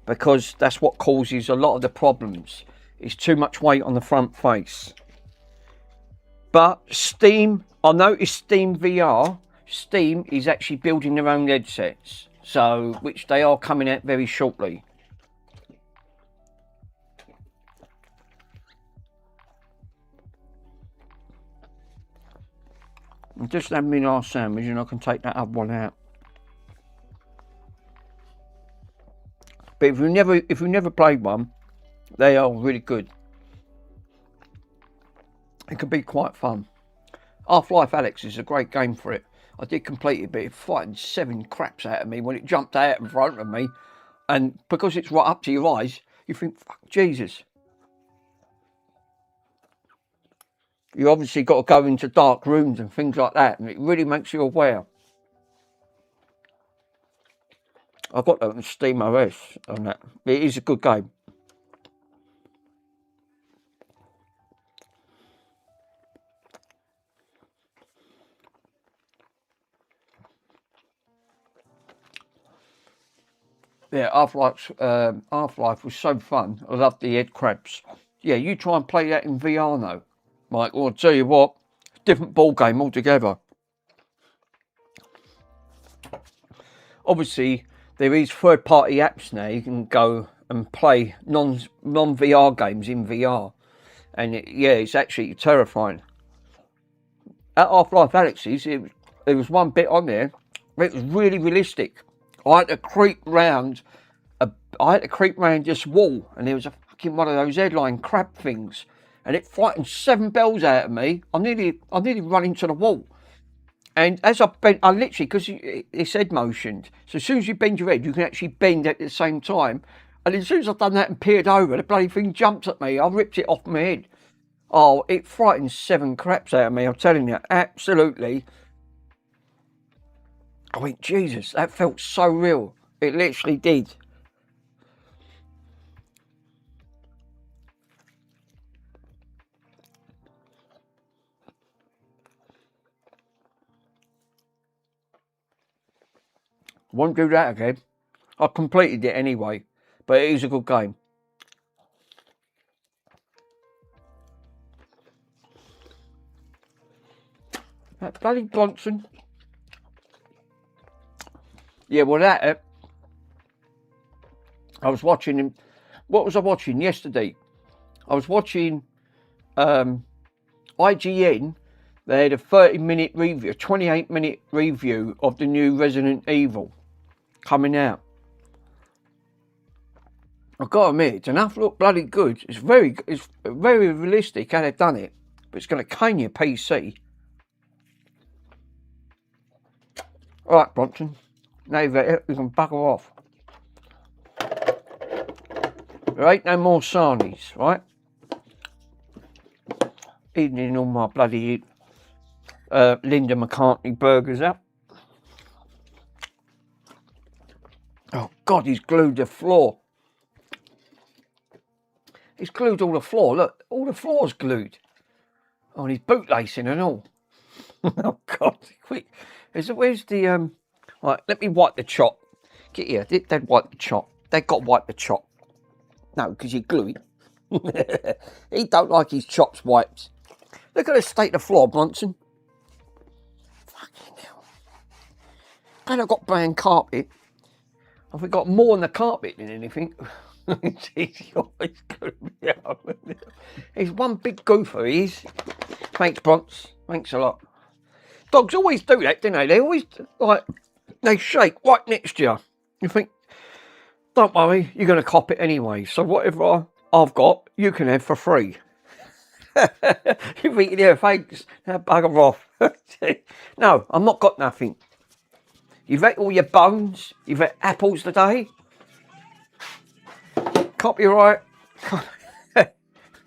because that's what causes a lot of the problems. It's too much weight on the front face. But Steam, I noticed Steam VR, Steam is actually building their own headsets, so which they are coming out very shortly. I'm just having my last sandwich, and I can take that other one out. But if you've never played one, they are really good. It can be quite fun. Half-Life Alex is a great game for it. I did complete it, but it frightened 7 craps out of me when it jumped out in front of me. And because it's right up to your eyes, you think, fuck, Jesus. You obviously got to go into dark rooms and things like that, and it really makes you aware. I got that on Steam OS on that. It is a good game. Yeah, Half-Life was so fun. I loved the head crabs. Yeah, you try and play that in VR though, Mike. Well, I'll tell you what, different ball game altogether. Obviously, there is third-party apps now. You can go and play non-VR games in VR, and yeah, it's actually terrifying. At Half-Life Alyx's, there was one bit on there. It was really realistic. I had to creep round this wall, and there was a fucking one of those headline crab things, and it frightened 7 bells out of me. I nearly run into the wall. And as I bent, I literally, because it's head motioned, so as soon as you bend your head, you can actually bend at the same time. And as soon as I've done that and peered over, the bloody thing jumped at me. I ripped it off my head. Oh, it frightened 7 craps out of me, I'm telling you. Absolutely. I went, Jesus, that felt so real. It literally did. Won't do that again. I completed it anyway, but it is a good game. That bloody Bronson. Yeah, well, that I was watching him. What was I watching yesterday? I was watching IGN. They had a 30-minute review, a 28-minute review of the new Resident Evil coming out. I've got to admit, it's enough look bloody good. It's very realistic how they've done it, but it's going to cane your PC. All right, Bronson. Now you've got it, you can bugger off. There ain't no more sarnies, right? Eating all my bloody Linda McCartney burgers up. Oh, God, he's glued the floor. He's glued all the floor. Look, all the floor's glued. Oh, and he's bootlacing and all. Oh, God. Quick. Where's the... Right, let me wipe the chop. Get here. They'd wipe the chop. They've got to wipe the chop. No, because you're gluey. He don't like his chops wiped. Look at the state of the floor, Bronson. Fucking hell. And I've got brown carpet. I've got more on the carpet than anything. He's one big goofer, he is. Thanks, Bronx. Thanks a lot. Dogs always do that, don't they? They always, like, they shake right next to you. You think, don't worry, you're going to cop it anyway. So whatever I've got, you can have for free. You think, yeah, thanks. Now bugger off. No, I've not got nothing. You've ate all your bones. You've ate apples today. Copyright.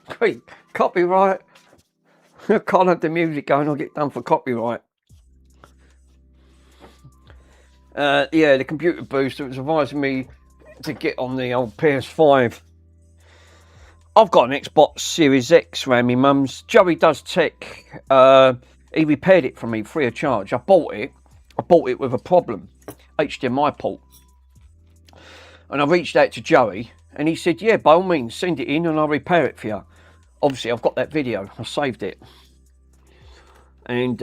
Quick, copyright. I can't have the music going. I'll get done for copyright. Yeah, the computer booster was advising me to get on the old PS5. I've got an Xbox Series X around my mum's. Joey does tech. He repaired it for me free of charge. I bought it with a problem, HDMI port. And I reached out to Joey and he said, yeah, by all means, send it in and I'll repair it for you. Obviously, I've got that video. I saved it. And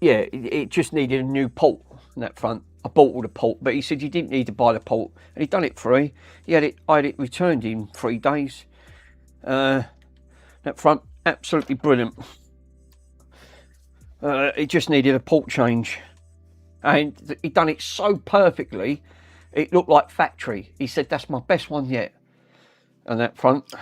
yeah, it just needed a new port on that front. I bought all the port, but he said you didn't need to buy the port. And he'd done it free. I had it returned in 3 days. That front, absolutely brilliant. It just needed a port change. And he'd done it so perfectly, it looked like factory. He said, that's my best one yet. On that front.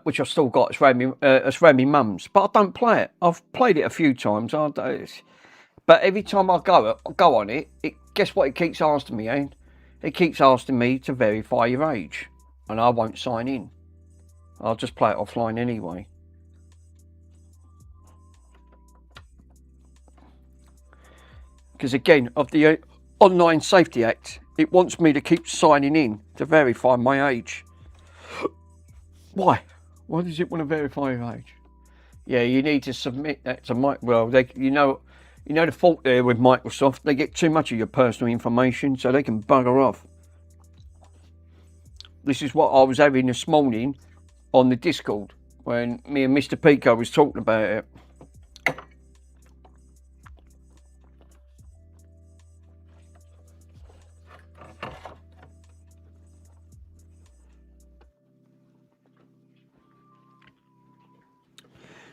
Which I've still got. It's around me mum's. But I don't play it. I've played it a few times. But every time I go on it, guess what it keeps asking me, eh? It keeps asking me to verify your age. And I won't sign in. I'll just play it offline anyway. Because again, of the Online Safety Act, it wants me to keep signing in to verify my age. Why? Why does it want to verify your age? Yeah, you need to submit that to Mike. Well, you know the fault there with Microsoft. They get too much of your personal information, so they can bugger off. This is what I was having this morning on the Discord when me and Mr. Pico was talking about it.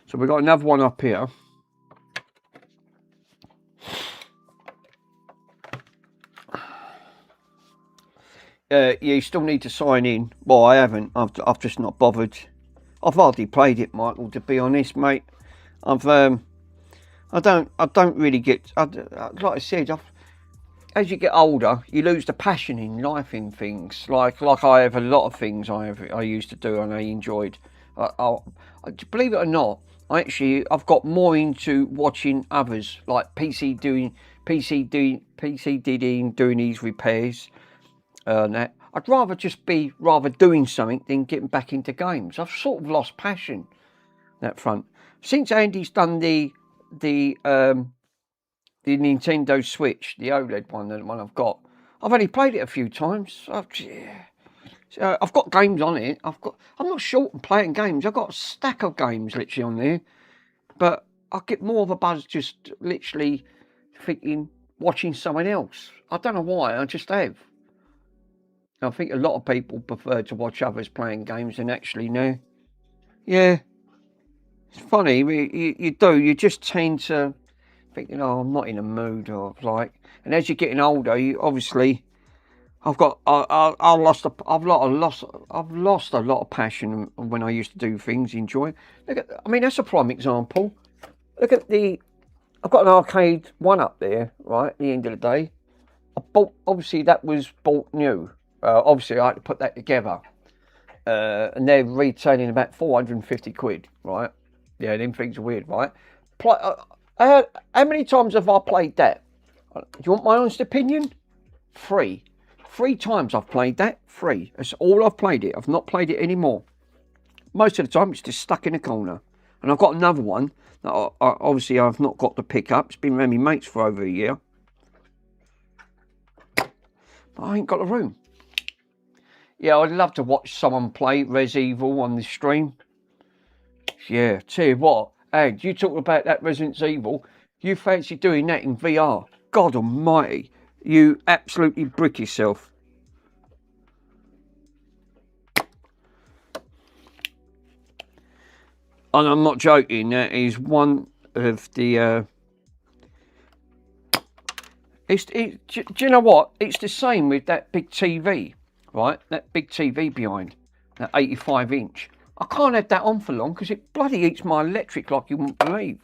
So we've got another one up here. You still need to sign in. Well, I haven't. I've just not bothered. I've hardly played it, Michael. To be honest, mate. I don't really get. Like I said, as you get older, you lose the passion in life in things. Like I have a lot of things I used to do and I enjoyed. Believe it or not, I've got more into watching others, like PC doing these repairs. That I'd rather just be doing something than getting back into games. I've sort of lost passion that front since Andy's done the Nintendo Switch, the OLED one, the one I've got. I've only played it a few times. I've got games on it. I'm not short on playing games. I've got a stack of games literally on there, but I get more of a buzz just literally watching someone else. I don't know why. I just have. I think a lot of people prefer to watch others playing games than actually know. Yeah, it's funny. You do. You just tend to think, I'm not in a mood, or like. And as you're getting older, you obviously, I've lost a lot of passion when I used to do things, enjoy. That's a prime example. Look at I've got an arcade one up there, right? At the end of the day, obviously that was bought new. Obviously, I had to put that together, and they're retailing about 450 quid, right? Yeah, them things are weird, right? How many times have I played that? Do you want my honest opinion? 3 times I've played that. 3. That's all I've played it. I've not played it anymore. Most of the time, it's just stuck in a corner. And I've got another one that obviously I've not got to pick up. It's been around my mates for over a year, but I ain't got the room. Yeah, I'd love to watch someone play Res Evil on the stream. Yeah, tell you what, and you talk about that Resident Evil, you fancy doing that in VR? God almighty, you absolutely brick yourself. And I'm not joking, that is one of the... do you know what? It's the same with that big TV. Right, that big TV behind, that 85-inch. I can't have that on for long because it bloody eats my electric like you wouldn't believe.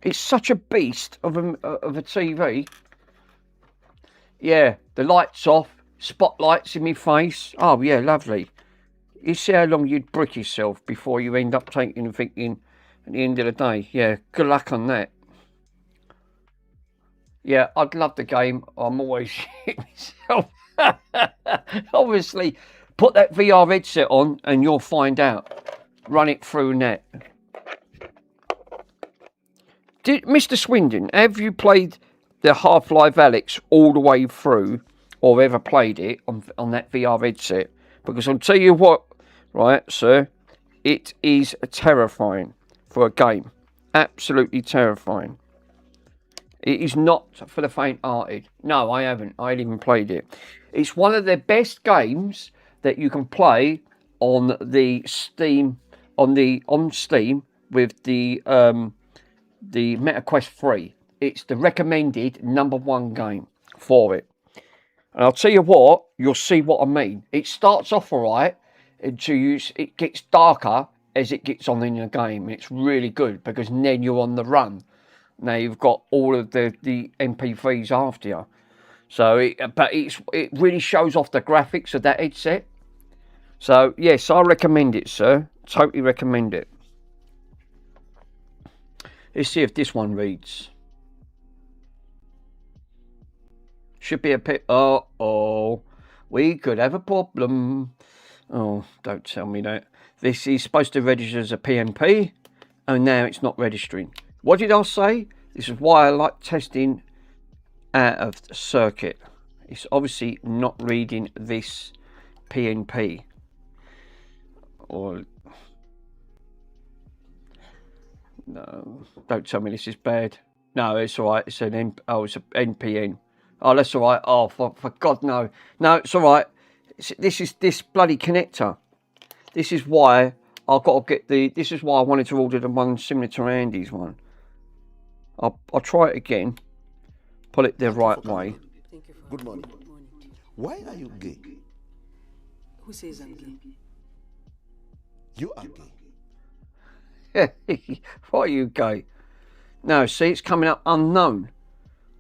It's such a beast of a TV. Yeah, the lights off, spotlights in my face. Oh yeah, lovely. You see how long you'd brick yourself before you end up taking and thinking at the end of the day. Yeah, good luck on that. Yeah, I'd love the game. I'm always shitting myself. Obviously, put that VR headset on and you'll find out. Run it through net. Mr. Swindon, have you played the Half-Life Alyx all the way through, or ever played it on that VR headset? Because I'll tell you what, right, sir, it is terrifying for a game. Absolutely terrifying. It is not for the faint-hearted. No, I haven't. I ain't even played it. It's one of the best games that you can play on the Steam, on Steam with the MetaQuest 3. It's the recommended #1 game for it. And I'll tell you what, you'll see what I mean. It starts off alright until it gets darker as it gets on in the game. It's really good because then you're on the run. Now you've got all of the MP3s after you. So, it really shows off the graphics of that headset. So, yes, I recommend it, sir. Totally recommend it. Let's see if this one reads. Should be a pit. Oh, we could have a problem. Oh, don't tell me that. This is supposed to register as a PNP, and now it's not registering. What did I say? This is why I like testing out of the circuit. It's obviously not reading this PNP. Or no, don't tell me this is bad. No, it's all right. It's an it's an NPN. Oh, that's all right. Oh, for God, no. No, it's all right. This is this bloody connector. This is why I've got to get the. This is why I wanted to order the one similar to Andy's one. I'll try it again. Pull it the right way. Thank you for Good morning. Good morning to you. Why are you gay? Who says I'm gay? You are gay. Why are you gay? No, see, it's coming up unknown.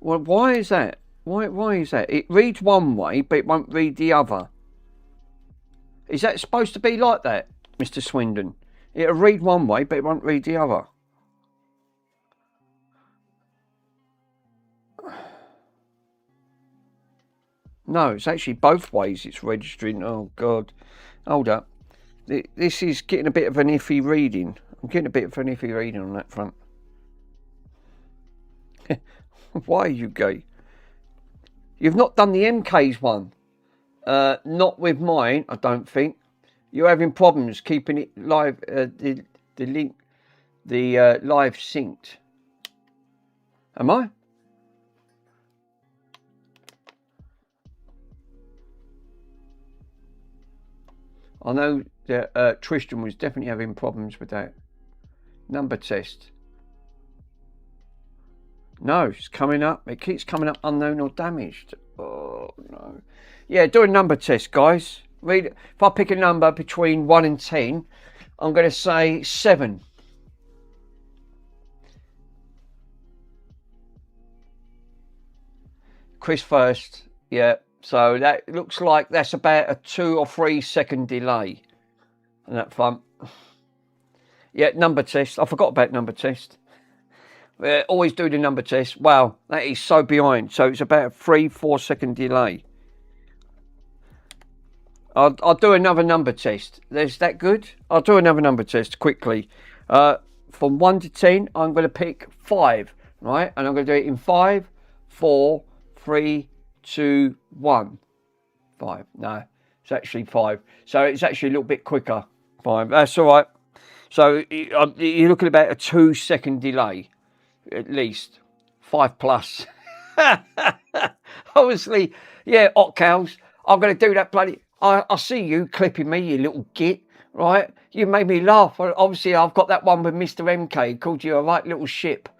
Well, why is that? Why is that? It reads one way, but it won't read the other. Is that supposed to be like that, Mr. Swindon? It'll read one way, but it won't read the other. No, it's actually both ways it's registering. Oh, God. Hold up. This is getting a bit of an iffy reading. I'm getting a bit of an iffy reading on that front. Why are you gay? You've not done the MK's one. Not with mine, I don't think. You're having problems keeping it live, the link, the live synced. Am I? I know that Tristan was definitely having problems with that. Number test. No, it's coming up. It keeps coming up unknown or damaged. Oh, no. Yeah, do a number test, guys. Read. If I pick a number between 1 and 10, I'm going to say 7. Chris first. Yeah. So that looks like that's about a 2 or 3 second delay on that front. Yeah, number test. I forgot about number test. Always do the number test. Wow, that is so behind. So it's about a 3-4 second delay. I'll do another number test. Is that good? I'll do another number test quickly. From 1 to 10, I'm going to pick 5, right? And I'm going to do it in 5, 4, 3, 2, 1. 5. No, it's actually 5. So it's actually a little bit quicker. 5. That's all right. So you're looking at about a 2 second delay. At least 5 plus. Obviously, yeah, hot cows. I'm going to do that bloody. I see you clipping me, you little git, right? You made me laugh. Obviously, I've got that one with Mr. MK, called you a right little ship.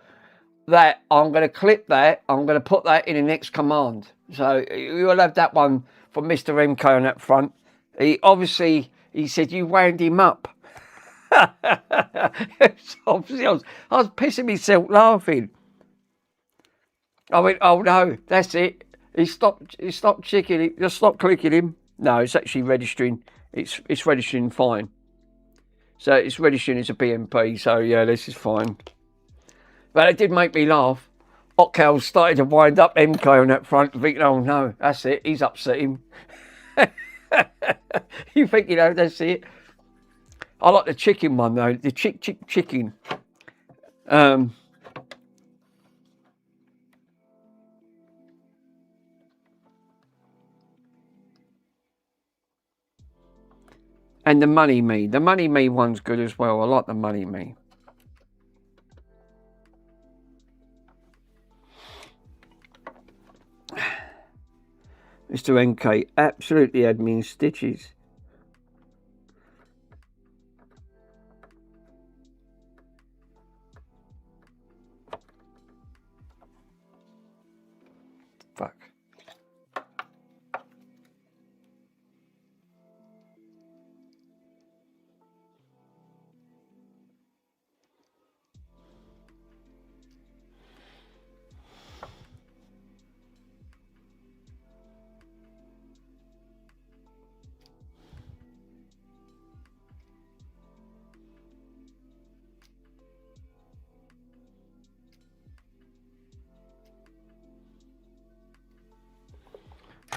That I'm going to clip that. I'm going to put that in the next command. So you'll have that one from Mr. MK on that front. He said you wound him up. Obviously, I was pissing myself laughing. I went, oh no, that's it. He stopped checking it. Just stopped clicking him. No, it's actually registering. It's registering fine. So it's registering as a BMP. So yeah, this is fine. But it did make me laugh. Otcal started to wind up MK on that front, thinking, oh no, that's it. He's upset him. You think, that's it. I like the chicken one though, the chicken. And the money me. The money me one's good as well. I like the money me. Mr. NK absolutely had me in stitches. Fuck.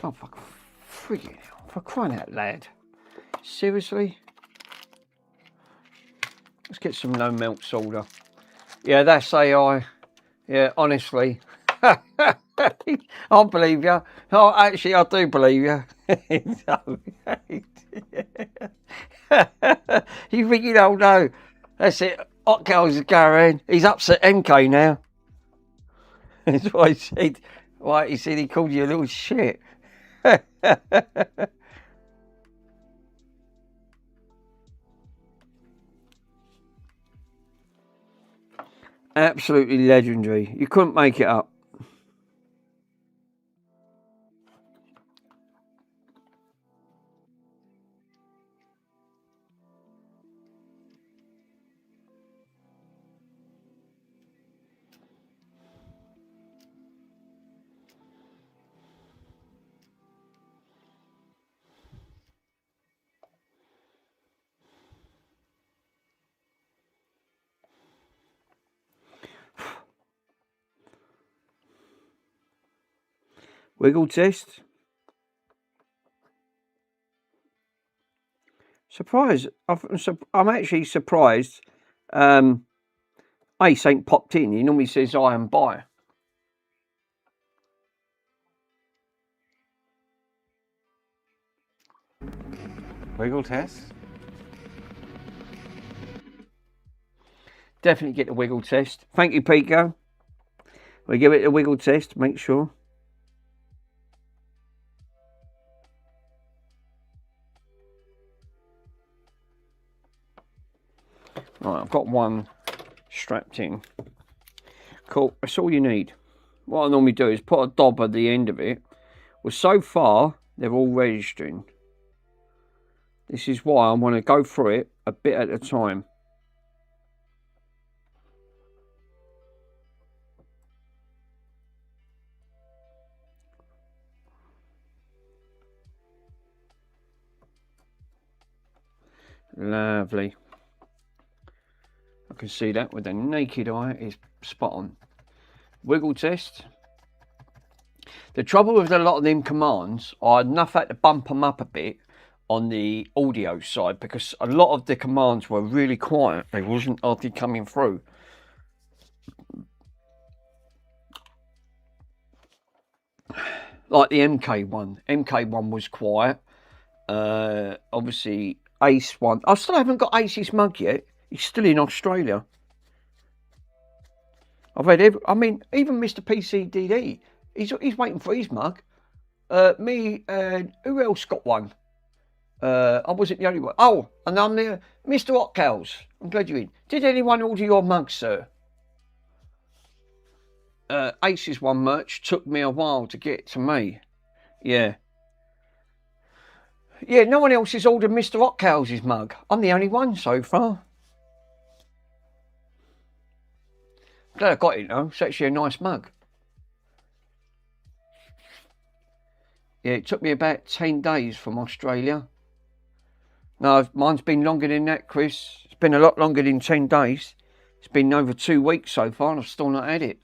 Oh, fuck. Friggin' hell. For crying out loud. Seriously? Let's get some no melt solder. Yeah, that's AI. Yeah, honestly. I believe you. Oh, actually, I do believe you. You think you don't know? That's it. Hot girls is going. He's upset MK now. That's what he said. Right, he said he called you a little shit. Absolutely legendary. You couldn't make it up. Wiggle test. Surprised. I'm actually surprised. Ace ain't popped in. He normally says I am by. Wiggle test. Definitely get the wiggle test. Thank you, Pico. We'll give it a wiggle test. Make sure. Right, I've got one strapped in. Cool, that's all you need. What I normally do is put a dob at the end of it. Well, so far, they're all registering. This is why I want to go through it a bit at a time. Lovely. I can see that with the naked eye is spot on. Wiggle test. The trouble with a lot of them commands, I enough had to bump them up a bit on the audio side because a lot of the commands were really quiet. They wasn't hardly coming through. Like the MK one. MK one was quiet. Obviously Ace one. I still haven't got Ace's mug yet. He's still in Australia. I've had even Mr. PCDD. He's waiting for his mug. Me and who else got one? I wasn't the only one. Oh, and I'm there. Mr. Hotcows. I'm glad you're in. Did anyone order your mug, sir? Ace's one merch took me a while to get to me. Yeah. Yeah, no one else has ordered Mr. Hotcows' mug. I'm the only one so far. Glad I got it though. It's actually a nice mug. Yeah, it took me about 10 days from Australia. No, mine's been longer than that, Chris. It's been a lot longer than 10 days. It's been over 2 weeks so far and I've still not had it.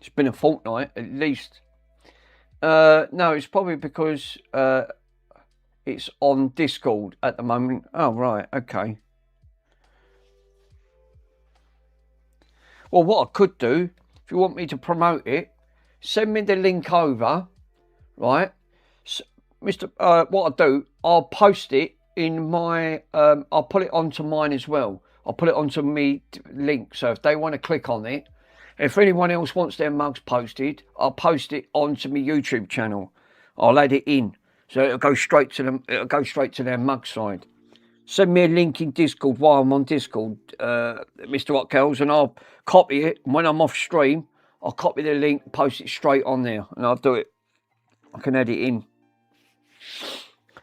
It's been a fortnight at least. No, it's probably because it's on Discord at the moment. Oh, right, okay. Well, what I could do, if you want me to promote it, send me the link over, right? So, what I'll do, I'll post it in my, I'll put it onto mine as well. I'll put it onto me link, so if they want to click on it, if anyone else wants their mugs posted, I'll post it onto my YouTube channel. I'll add it in, so it'll go straight to them. It'll go straight to their mug side. Send me a link in Discord while I'm on Discord, Mr. Hotkells, and I'll copy it. And when I'm off stream, I'll copy the link, post it straight on there, and I'll do it. I can add it in.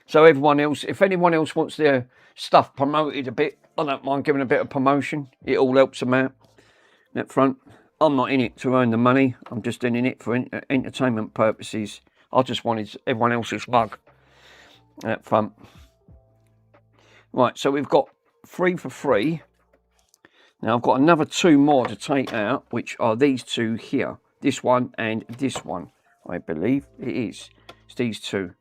So everyone else, if anyone else wants their stuff promoted a bit, I don't mind giving a bit of promotion. It all helps them out. That front, I'm not in it to earn the money. I'm just in it for entertainment purposes. I just wanted everyone else's mug. That front. Right, so we've got 3 for free. Now I've got another 2 more to take out, which are these 2 here. This one and this one, I believe it is. It's these 2.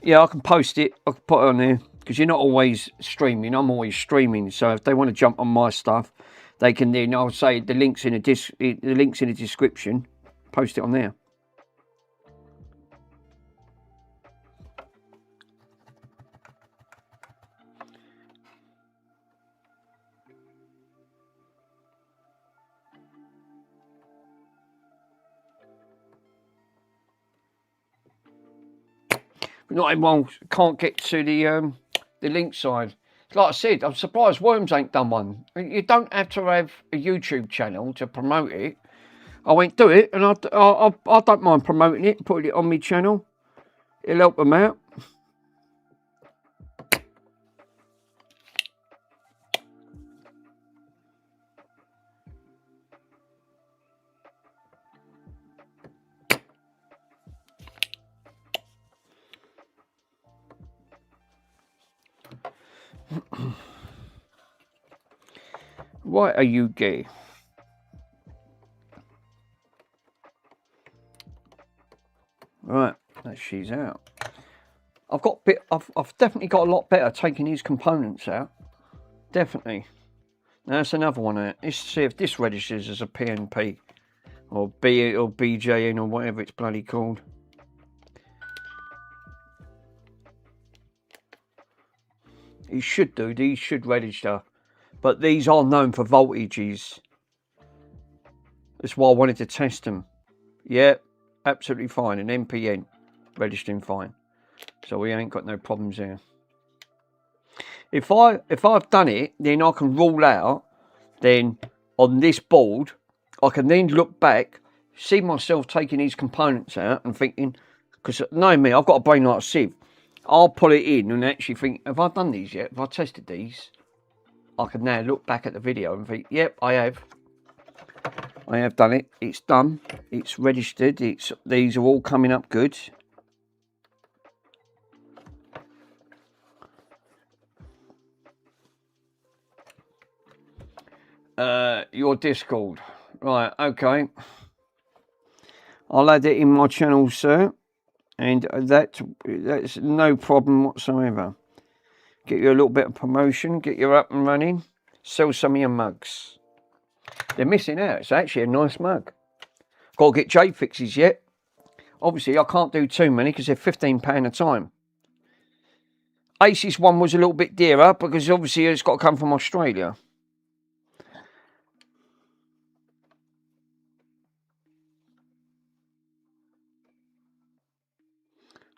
Yeah, I can post it. I can put it on there because you're not always streaming. I'm always streaming. So if they want to jump on my stuff, they can. Then I'll say the links in the description. Post it on there. Not everyone can't get to the link side. Like I said, I'm surprised Worms ain't done one. You don't have to have a YouTube channel to promote it. I went do it, and I don't mind promoting it, putting it on my channel. It'll help them out. Why are you gay? Right, that she's out. I've definitely got a lot better taking these components out. Definitely. Now that's another one out. Let's see if this registers as a PNP or B or BJN or whatever it's bloody called. It should do. These should register. But these are known for voltages. That's why I wanted to test them. Yeah, absolutely fine. An NPN registering fine. So we ain't got no problems there. If I've done it, then I can rule out. Then on this board, I can then look back, see myself taking these components out and thinking, because knowing me, I've got a brain like a sieve. I'll pull it in and actually think, have I done these yet? Have I tested these? I can now look back at the video and think, yep, I have. I have done it. It's done. It's registered. These are all coming up good. Your Discord. Right, okay. I'll add it in my channel, sir. And that's no problem whatsoever. Get you a little bit of promotion, get you up and running, sell some of your mugs. They're missing out. It's actually a nice mug. Got to get J fixes yet. Obviously, I can't do too many because they're £15 a time. Ace's one was a little bit dearer because obviously it's got to come from Australia.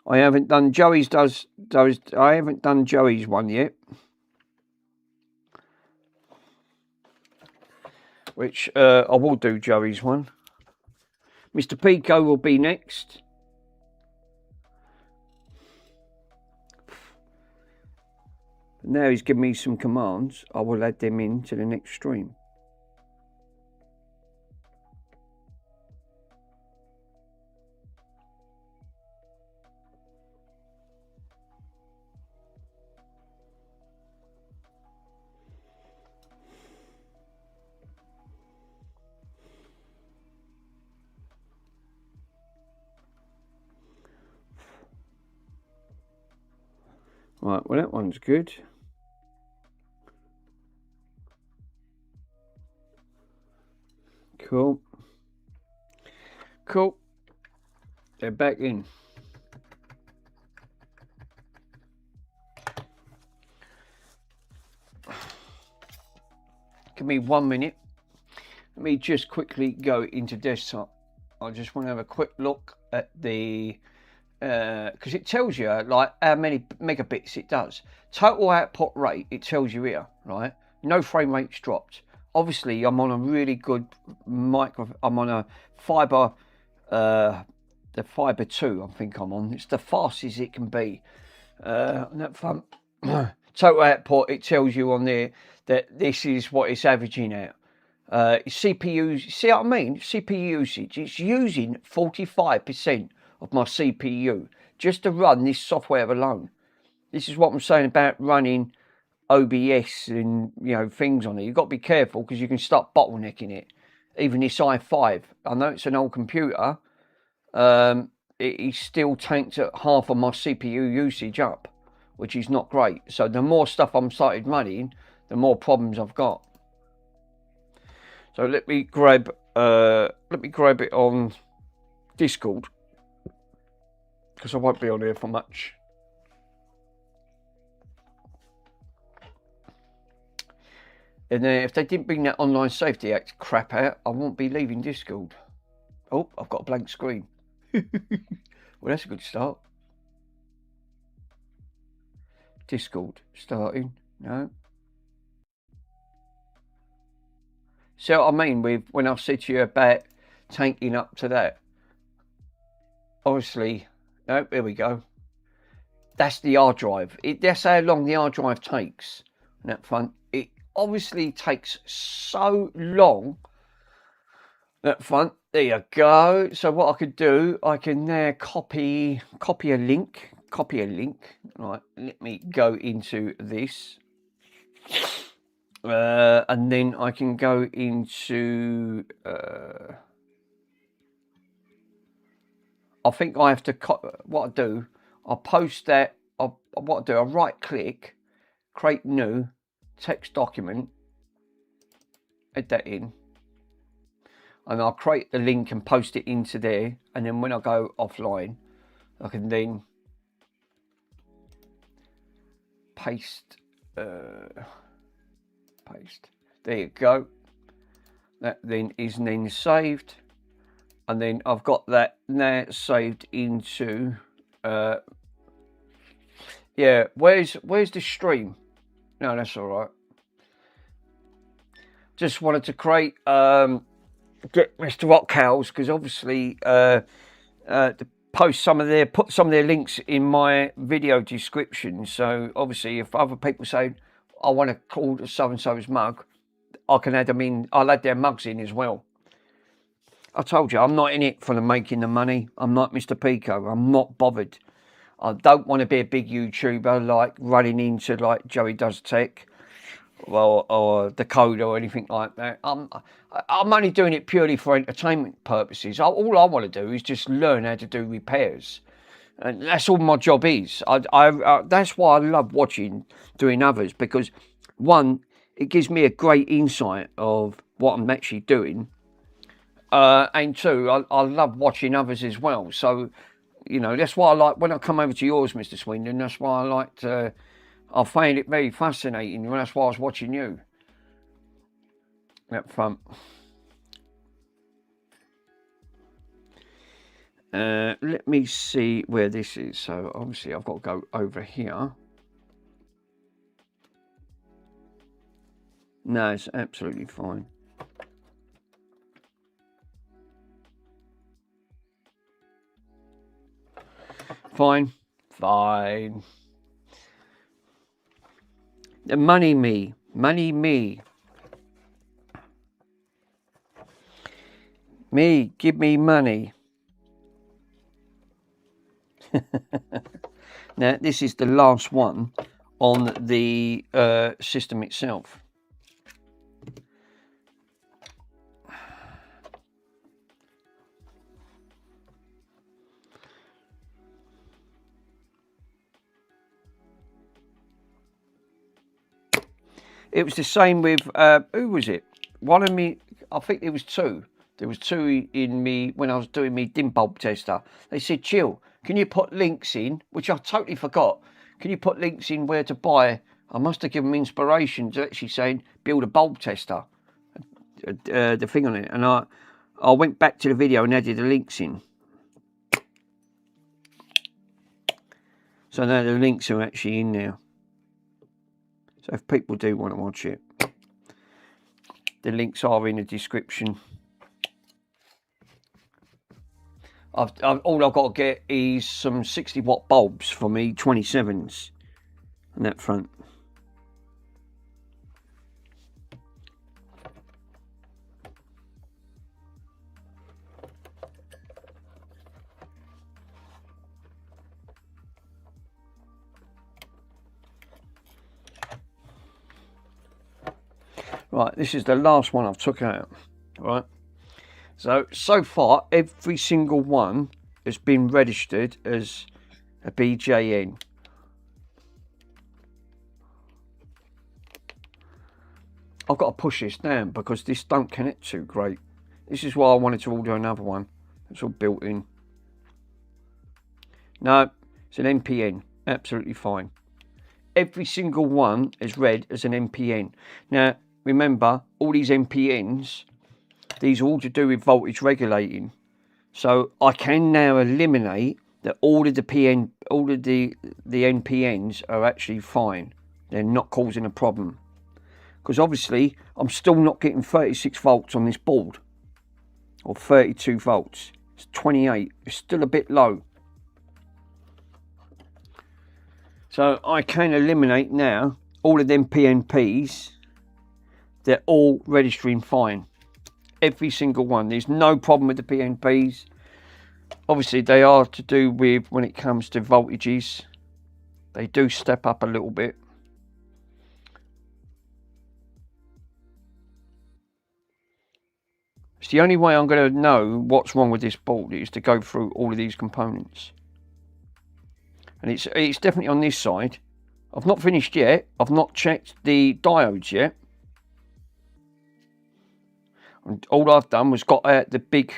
I haven't done Joey's I haven't done Joey's one yet. Which I will do Joey's one. Mr. Pico will be next. Now he's given me some commands. I will add them in to the next stream. Right, well that one's good. Cool. Cool. They're back in. Give me 1 minute. Let me just quickly go into desktop. I just want to have a quick look at the because it tells you like how many megabits it does. Total output rate, it tells you here, right? No frame rates dropped. Obviously, I'm on a really good micro. I'm on a fiber, the fiber 2. I think I'm on. It's the fastest it can be. On that front, total output, it tells you on there that this is what it's averaging out. CPU, see what I mean? CPU usage. It's using 45% of my CPU just to run this software alone. This is what I'm saying about running OBS and, you know, things on it. You've got to be careful because you can start bottlenecking it. Even this i5, I know it's an old computer, it still tanked at half of my CPU usage up, which is not great. So the more stuff I'm started running, the more problems I've got. So let me grab it on Discord, because I won't be on here for much. And if they didn't bring that Online Safety Act crap out, I won't be leaving Discord. Oh, I've got a blank screen. Well, that's a good start. Discord starting. No. See what I mean with when I said to you about tanking up to that? Obviously, no, there we go. That's the hard drive. That's how long the hard drive takes on that front. It obviously takes so long, that front. There you go. So what I could do, I can now copy a link. Right, let me go into this. And then I can go into... I think I have to... What I do, I'll post that... What I do, I right click, create new, text document, add that in, and I'll create the link and post it into there, and then when I go offline I can then paste, there you go. That then is then saved, and then I've got that now saved into yeah, where's the stream? No, that's all right. Just wanted to create get Mr. Rockhouse, because obviously to put some of their links in my video description. So obviously if other people say I want to call so and so's mug, I can add them in. I'll add their mugs in as well. I told you I'm not in it for the making the money. I'm not Mr. Pico. I'm not bothered. I don't want to be a big YouTuber like running into like Joey Does Tech, well, or Dakota or anything like that. I'm only doing it purely for entertainment purposes. All I want to do is just learn how to do repairs, and that's all my job is. That's why I love watching doing others, because one, it gives me a great insight of what I'm actually doing, and two, I love watching others as well. So, you know, that's why I like, when I come over to yours, Mr. Swindon, that's why I like to, I find it very fascinating, and that's why I was watching you. Up front. Let me see where this is. So obviously I've got to go over here. No, it's absolutely fine. Fine. The money me. Me, give me money. Now, this is the last one on the system itself. It was the same with, who was it? One of me, I think there was two. There was two in me when I was doing me dim bulb tester. They said, Chill, can you put links in? Which I totally forgot. Can you put links in where to buy? I must have given them inspiration to actually saying, build a bulb tester. The thing on it. And I went back to the video and added the links in. So now the links are actually in there. So if people do want to watch it, the links are in the description. All I've got to get is some 60-watt bulbs for me 27s on that front. Right, this is the last one I've took out. Right. So far, every single one has been registered as a BJN. I've got to push this down because this don't connect too great. This is why I wanted to order another one. It's all built in. No, it's an NPN. Absolutely fine. Every single one is read as an NPN. Now, remember, all these NPNs, these are all to do with voltage regulating. So I can now eliminate that all of the NPNs are actually fine. They're not causing a problem. Because obviously, I'm still not getting 36 volts on this board. Or 32 volts. It's 28. It's still a bit low. So I can eliminate now all of them PNPs. They're all registering fine. Every single one. There's no problem with the PNPs. Obviously, they are to do with when it comes to voltages. They do step up a little bit. It's the only way I'm going to know what's wrong with this board is to go through all of these components. And it's definitely on this side. I've not finished yet. I've not checked the diodes yet. And all I've done was got out the big...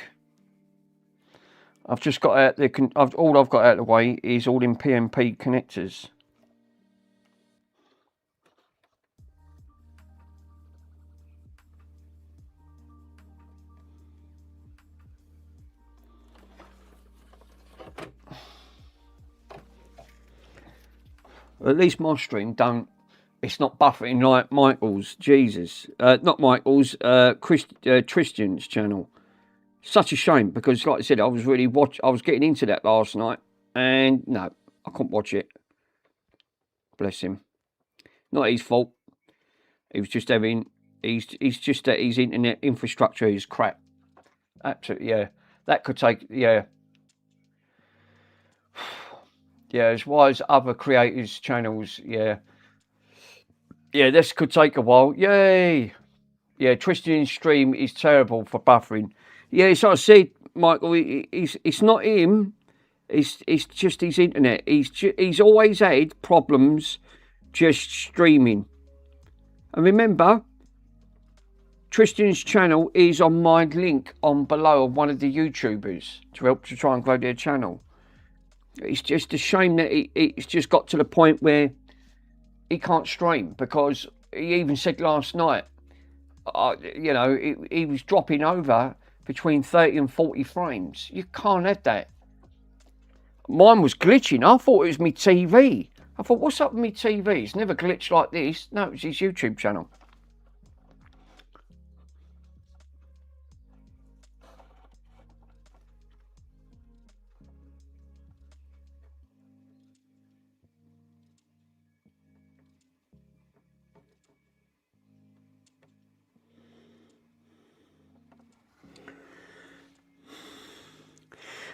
I've just got out the... all I've got out of the way is all in PNP connectors. At least my stream don't... It's not buffering like Michael's. Jesus. Not Michael's. Tristan's channel. Such a shame because, like I said, I was getting into that last night, and no, I couldn't watch it. Bless him. Not his fault. He was just having. He's just that his internet infrastructure is crap. Absolutely, yeah. That could take, yeah. Yeah, as well as other creators' channels, yeah. Yeah, this could take a while. Yay! Yeah, Tristan's stream is terrible for buffering. Yeah, it's like I said, Michael, it's not him. It's just his internet. He's always had problems just streaming. And remember, Tristan's channel is on my link on below of one of the YouTubers to help to try and grow their channel. It's just a shame that it's just got to the point where he can't stream, because he even said last night, you know, he was dropping over between 30 and 40 frames. You can't have that. Mine was glitching. I thought it was my TV. I thought, what's up with my TV? It's never glitched like this. No, it's his YouTube channel.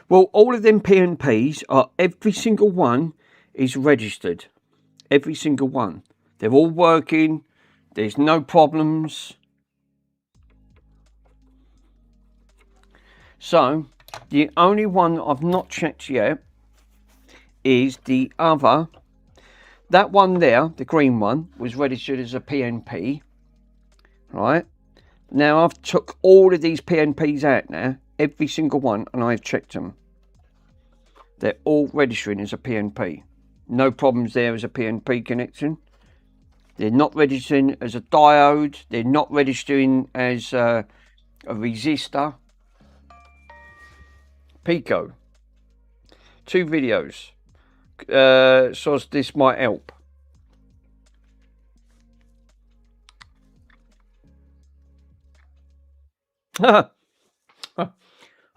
Well, all of them PNPs are, every single one is registered. Every single one. They're all working. There's no problems. So, the only one I've not checked yet is the other. That one there, the green one, was registered as a PNP. Right? Now, I've took all of these PNPs out now. Every single one, and I've checked them. They're all registering as a PNP. No problems there as a PNP connection. They're not registering as a diode. They're not registering as a resistor. Pico. 2 videos. So this might help.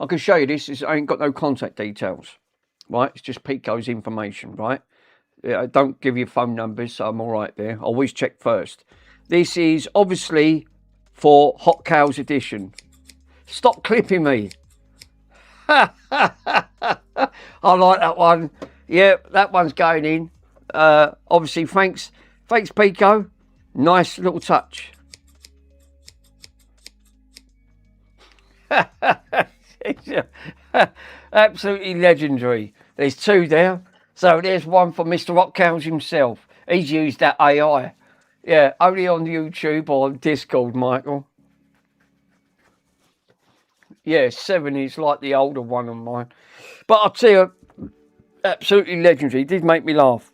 I can show you this. I ain't got no contact details, right? It's just Pico's information, right? I don't give you phone numbers, so I'm all right there. I always check first. This is obviously for Hot Cows Edition. Stop clipping me. I like that one. Yeah, that one's going in. Obviously, thanks Pico. Nice little touch. Absolutely legendary. There's two there. So there's one for Mr. Rockhouse himself. He's used that AI. Yeah, only on YouTube or Discord, Michael. Yeah, 7 is like the older one on mine. But I'll tell you, absolutely legendary. It did make me laugh.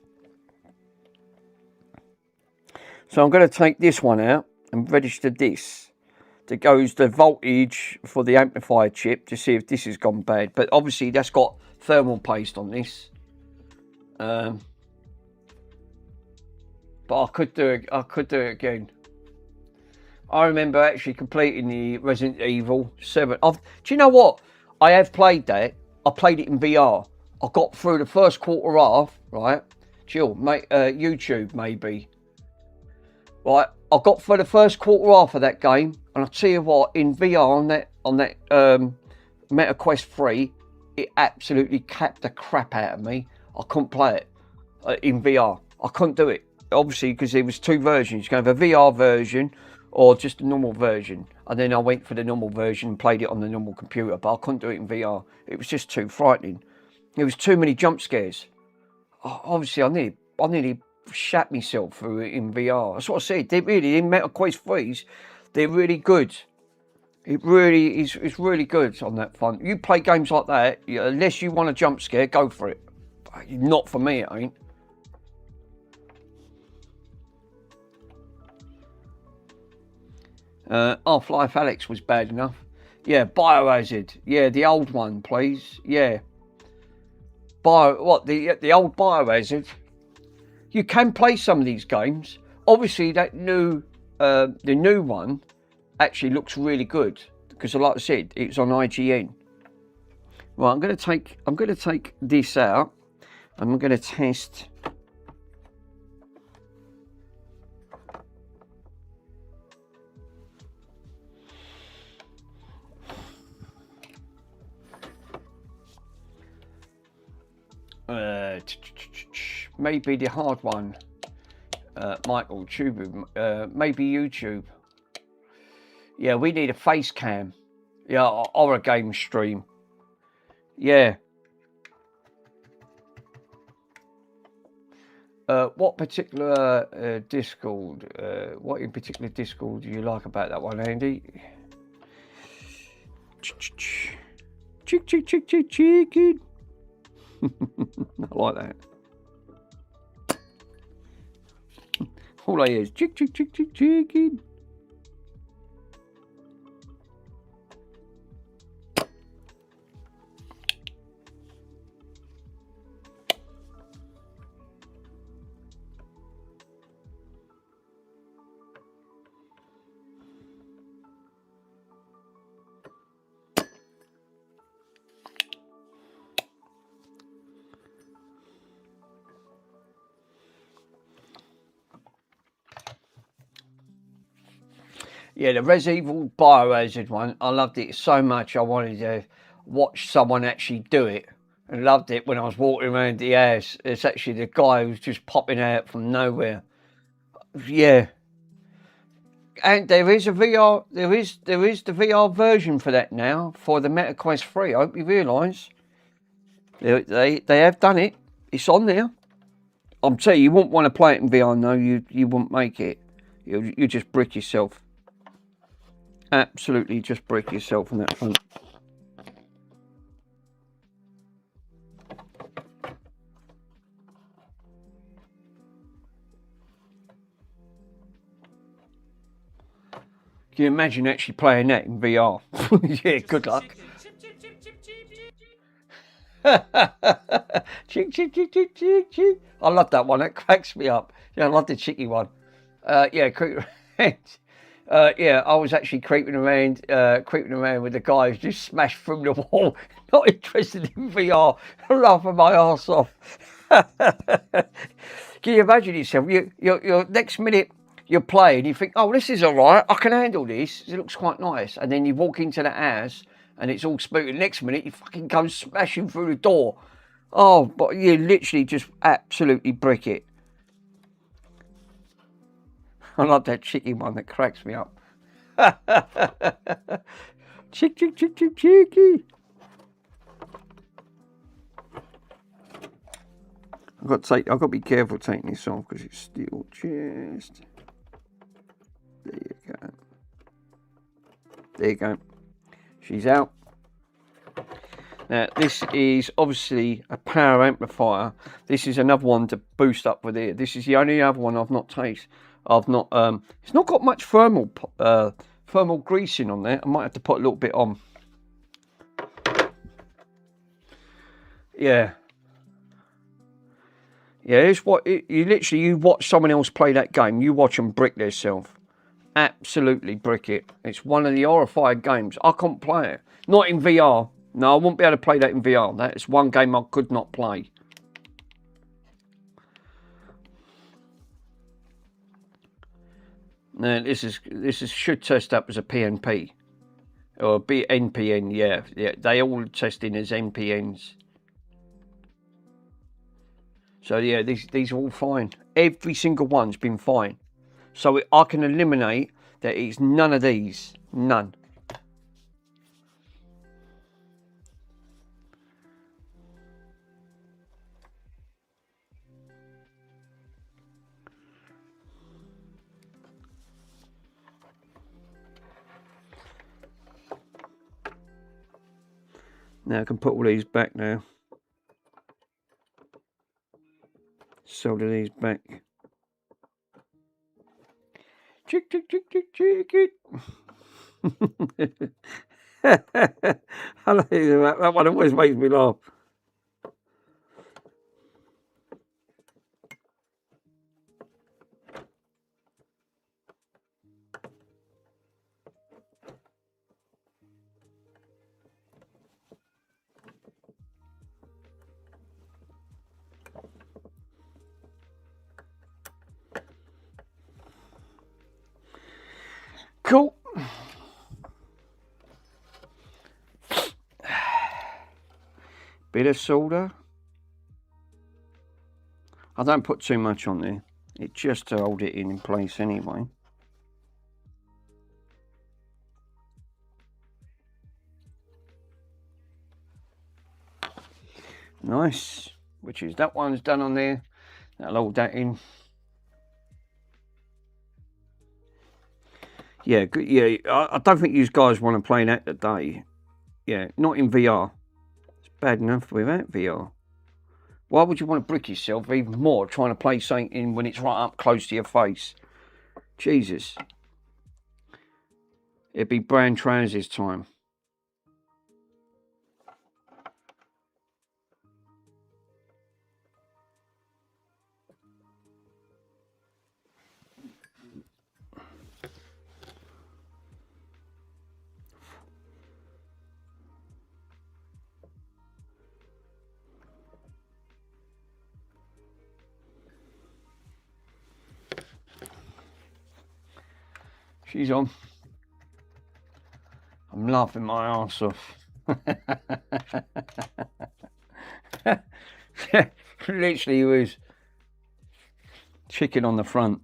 So I'm going to take this one out and register this. That goes the voltage for the amplifier chip to see if this has gone bad. But obviously that's got thermal paste on this. But I could do it. I could do it again. I remember actually completing the Resident Evil 7. Do you know what? I have played that. I played it in VR. I got through the first quarter half, right? Chill, mate. YouTube maybe. Right, I got through the first quarter half of that game, and I'll tell you what, in VR on that Meta Quest 3, it absolutely capped the crap out of me. I couldn't play it in VR. I couldn't do it. Obviously, because there was two versions. You can have a VR version or just a normal version. And then I went for the normal version and played it on the normal computer, but I couldn't do it in VR. It was just too frightening. There was too many jump scares. Obviously, I nearly shat myself through it in VR. That's what I said. They really, in Meta Quest 3s, they're really good. It really is. It's really good on that front. You play games like that, unless you want a jump scare, go for it. Not for me, it ain't. Half-Life Alex was bad enough. Yeah, Biohazard. Yeah, the old one, please. Yeah. The old Biohazard. You can play some of these games. Obviously, that the new one actually looks really good because, like I said, it's on IGN. Right, I'm going to take this out. I'm going to test. Maybe the hard one, Michael, maybe YouTube. Yeah, we need a face cam. Yeah, or a game stream. Yeah. What particular Discord? What in particular Discord do you like about that one, Andy? Chicken. I like that. All I hear is chicken. Yeah, the Resident Evil Biohazard one, I loved it so much. I wanted to watch someone actually do it. I loved it when I was walking around the house. It's actually the guy who's just popping out from nowhere. Yeah. And there is a VR, there is the VR version for that now, for the Meta Quest 3. I hope you realise. They have done it. It's on there. I'm telling you, you wouldn't want to play it in VR, no, you wouldn't make it. You just brick yourself. Absolutely just brick yourself on that front. Can you imagine actually playing that in VR? Yeah, good luck. Chick. I love that one. That cracks me up. Yeah, I love the chicky one. Yeah, yeah, I was actually creeping around with the guy who's just smashed through the wall. Not interested in VR. Laughing my arse off. Can you imagine yourself? Your next minute you're playing, you think, oh, this is all right. I can handle this. It looks quite nice. And then you walk into the house and it's all spooky. The next minute you fucking go smashing through the door. Oh, but you literally just absolutely brick it. I love that chicken one that cracks me up. Cheeky. I've got to be careful taking this off because it's still just. There you go. She's out. Now, this is obviously a power amplifier. This is another one to boost up with it. This is the only other one I've not tasted. It's not got much thermal greasing on there. I might have to put a little bit on. Yeah. Yeah, it's what you watch someone else play that game. You watch them brick themselves. Absolutely brick it. It's one of the horrified games. I can't play it. Not in VR. No, I won't be able to play that in VR. That is one game I could not play. Now this should test up as a PNP or NPN. Yeah. They all testing as NPNs. So yeah, these are all fine. Every single one's been fine. So I can eliminate that it's none of these. None. Now I can put all these back now. Solder these back. Chick it. I like that one always makes me laugh. Cool. Bit of solder. I don't put too much on there. It just to hold it in place anyway. Nice. Which is that one's done on there. That'll hold that in. Yeah, good. Yeah, I don't think you guys want to play that today. Yeah, not in VR. It's bad enough without VR. Why would you want to brick yourself even more trying to play something in when it's right up close to your face? Jesus. It'd be brand trousers time. She's on. I'm laughing my arse off. Literally was chicken on the front.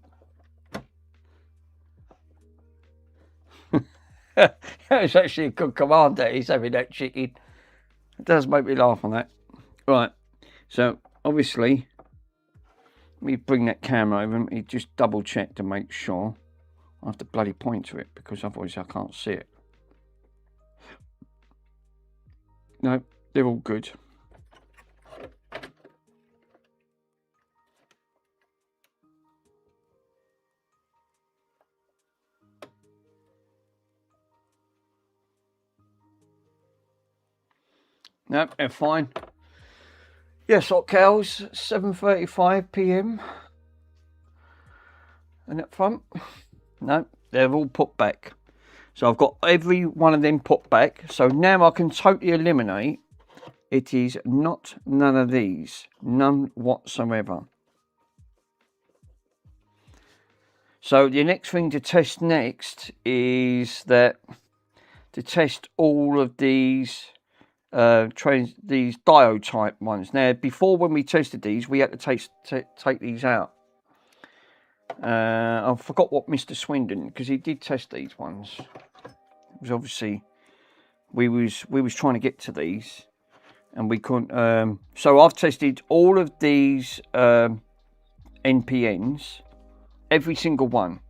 That was actually a good command that he's having that chicken. It does make me laugh on that. Right, so obviously, let me bring that camera over and me just double check to make sure. I have to bloody point to it because otherwise I can't see it. No, they're all good. No, they're fine. Yes, hot cows, 7:35 p.m. And up front. No, they're all put back. So I've got every one of them put back. So now I can totally eliminate. It is not none of these. None whatsoever. So the next thing to test next is that to test all of these these diode type ones. Now before when we tested these, we had to take these out. I forgot what Mr. Swindon, because he did test these ones. It was obviously we was trying to get to these, and we couldn't. So I've tested all of these NPNs, every single one,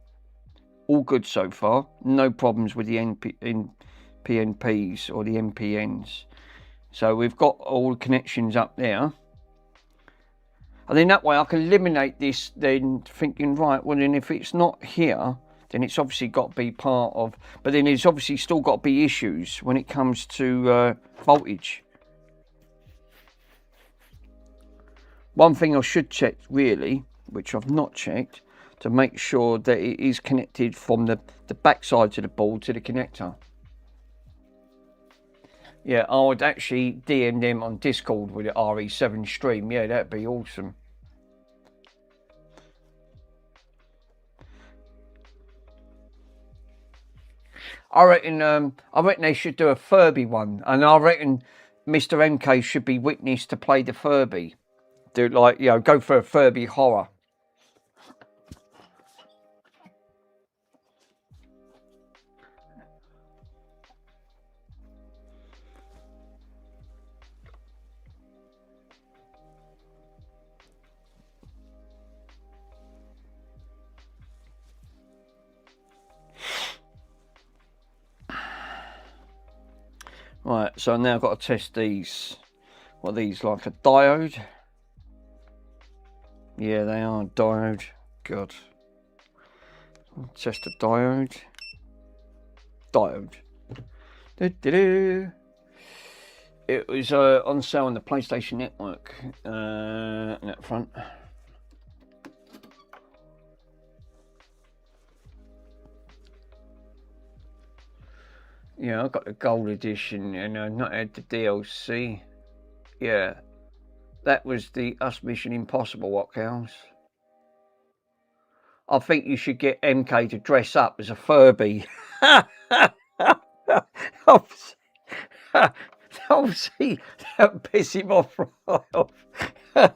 all good so far. No problems with the PNPs or the NPNs. So we've got all the connections up there. And then that way I can eliminate this, then thinking, right, well then if it's not here, then it's obviously got to be part of, but then there's obviously still got to be issues when it comes to voltage. One thing I should check really, which I've not checked, to make sure that it is connected from the back side of the board to the connector. Yeah, I would actually DM them on Discord with the RE7 stream. Yeah, that'd be awesome. I reckon they should do a Furby one, and I reckon Mr. MK should be witness to play the Furby. Do like, you know, go for a Furby horror. Right, so I've now got to test these. What are these, like a diode? Yeah, they are a diode. God. Test a diode. Diode. It was on sale on the PlayStation Network. That front. Yeah, I got the gold edition and I've not had the DLC. Yeah, that was the Us Mission Impossible, what counts. I think you should get MK to dress up as a Furby. Obviously, that piss him off right off. I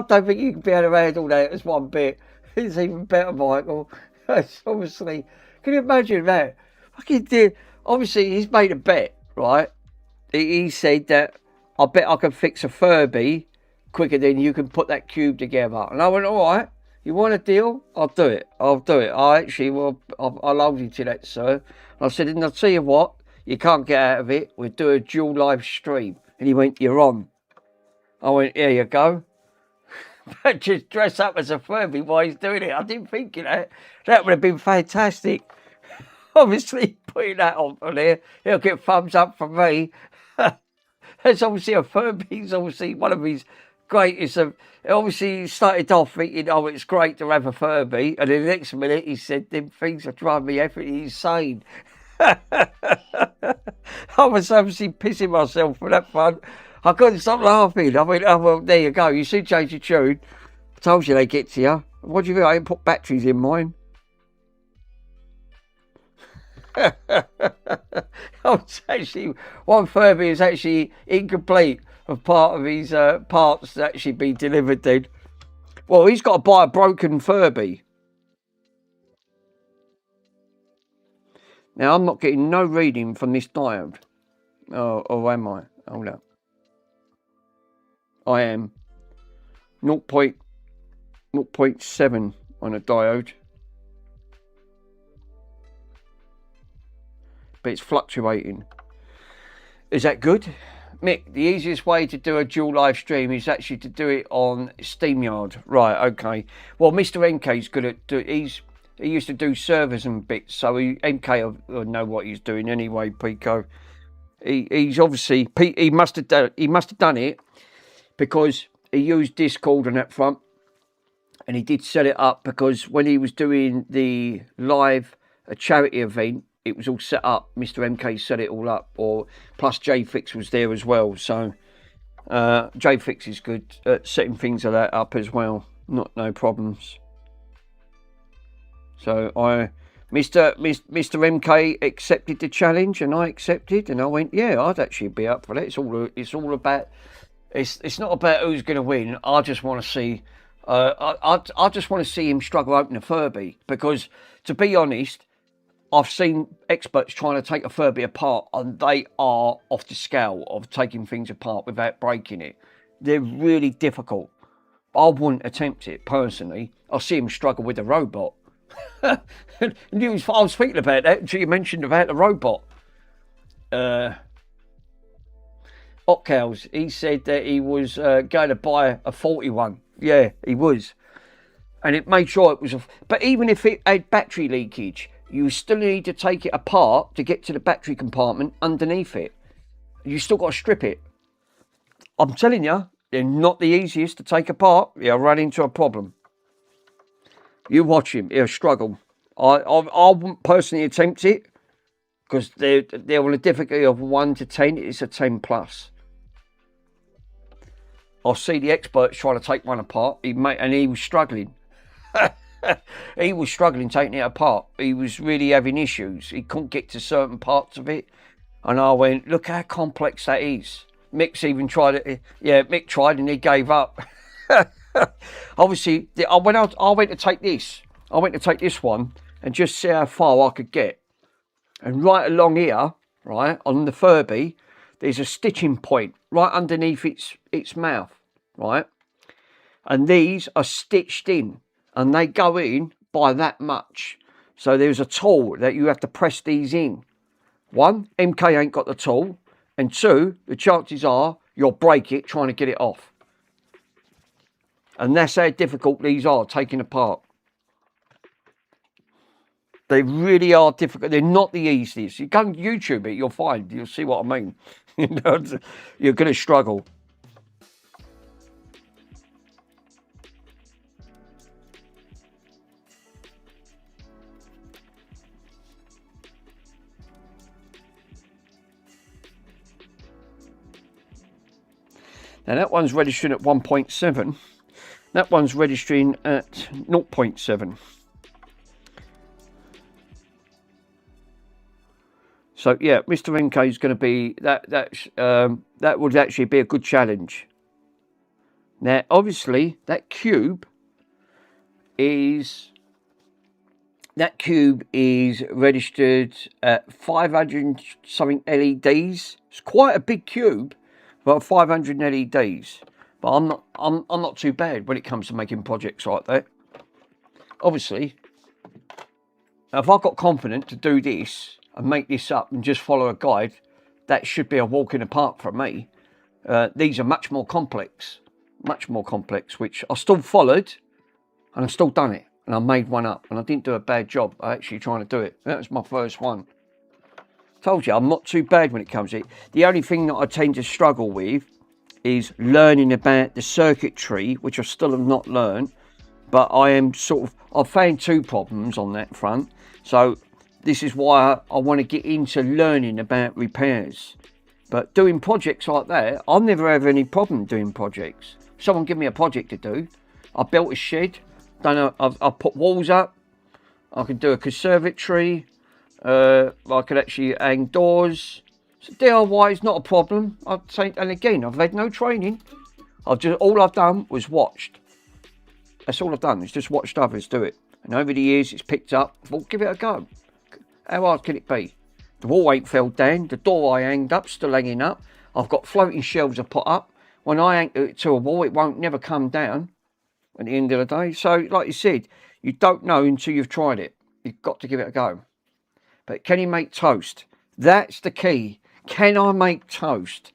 don't think you can be able to handle that as one bit. It's even better, Michael. It's obviously, can you imagine that? Fucking did. Obviously, he's made a bet, right? He said that I bet I can fix a Furby quicker than you can put that cube together. And I went, all right, you want a deal? I'll do it. I'll do it. I actually will. I'll hold you to that, sir. And I said, and I'll tell you what, you can't get out of it. We'll do a dual live stream. And he went, you're on. I went, here you go. But just dress up as a Furby while he's doing it. I didn't think of that. That would have been fantastic. Obviously, putting that on there, he'll get thumbs up from me. That's obviously a Furby's obviously one of his greatest. Obviously, he started off thinking, oh, it's great to have a Furby. And then the next minute, he said, them things are driving me effing insane. I was obviously pissing myself for that fun. I couldn't stop laughing. I went, oh, well, there you go. You should change your tune. I told you they get to you. What do you think? I didn't put batteries in mine. Actually, one Furby is actually incomplete of part of his parts that actually been delivered then. Well, he's got to buy a broken Furby. Now, I'm not getting no reading from this diode. Oh, or am I? Hold up. I am 0.7 on a diode. But it's fluctuating. Is that good? Mick, the easiest way to do a dual live stream is actually to do it on SteamYard. Right, okay. Well, Mr. MK's good at he used to do servers and bits, so MK will know what he's doing anyway, Pico. He's obviously, he must have done it because he used Discord on that front, and he did set it up because when he was doing the live charity event, it was all set up. Mr. MK set it all up, or plus JFix was there as well. So JFix is good at setting things like that up as well. No problems. So Mr. MK accepted the challenge, and I accepted, and I went, yeah, I'd actually be up for that. It's all about. It's not about who's going to win. I just want to see. I just want to see him struggle open a Furby, because to be honest, I've seen experts trying to take a Furby apart, and they are off the scale of taking things apart without breaking it. They're really difficult. I wouldn't attempt it personally. I see him struggle with a robot. I was thinking about that until you mentioned about the robot. Otcows, he said that he was going to buy a 41. Yeah, he was. And it made sure it was but even if it had battery leakage, you still need to take it apart to get to the battery compartment underneath it. You still got to strip it. I'm telling you, they're not the easiest to take apart. You'll run into a problem. You watch him, he'll struggle. I wouldn't personally attempt it, because they're on a difficulty of 1 to 10. It's a 10 plus. I see the experts trying to take one apart, and he was struggling. He was struggling taking it apart. He was really having issues. He couldn't get to certain parts of it. And I went, look how complex that is. Mick's even tried it. Yeah, Mick tried and he gave up. Obviously, I went to take this. I went to take this one and just see how far I could get. And right along here, right, on the Furby, there's a stitching point right underneath its mouth, right? And these are stitched in, and they go in by that much. So there's a tool that you have to press these in. 1, MK ain't got the tool. And 2, the chances are you'll break it trying to get it off. And that's how difficult these are, taking apart. They really are difficult. They're not the easiest. You go on YouTube it, you'll find. You'll see what I mean. You're going to struggle. Now that one's registering at 1.7. That one's registering at 0.7. So yeah, Mr. MK is going to be that would actually be a good challenge. Now, obviously, that cube is registered at 500 something LEDs. It's quite a big cube, but 500 LEDs. But I'm not too bad when it comes to making projects like that. Obviously, if I've got confidence to do this and make this up and just follow a guide, that should be a walk in the park for me. These are much more complex, which I still followed, and I still done it, and I made one up, and I didn't do a bad job actually trying to do it. That was my first one. Told you, I'm not too bad when it comes to it. The only thing that I tend to struggle with is learning about the circuitry, which I still have not learned, but I am I've found 2 problems on that front. So this is why I want to get into learning about repairs. But doing projects like that, I'll never have any problem doing projects. Someone give me a project to do. I built a shed, I've put walls up, I can do a conservatory, I could actually hang doors. So DIY is not a problem. I'd say, and again, I've had no training. All I've done was watched. That's all I've done, is just watched others do it. And over the years, it's picked up. Well, give it a go. How hard can it be? The wall ain't fell down. The door I hanged up, still hanging up. I've got floating shelves I put up. When I hang it to a wall, it won't never come down at the end of the day. So, like you said, you don't know until you've tried it. You've got to give it a go. But can you make toast? That's the key. Can I make toast?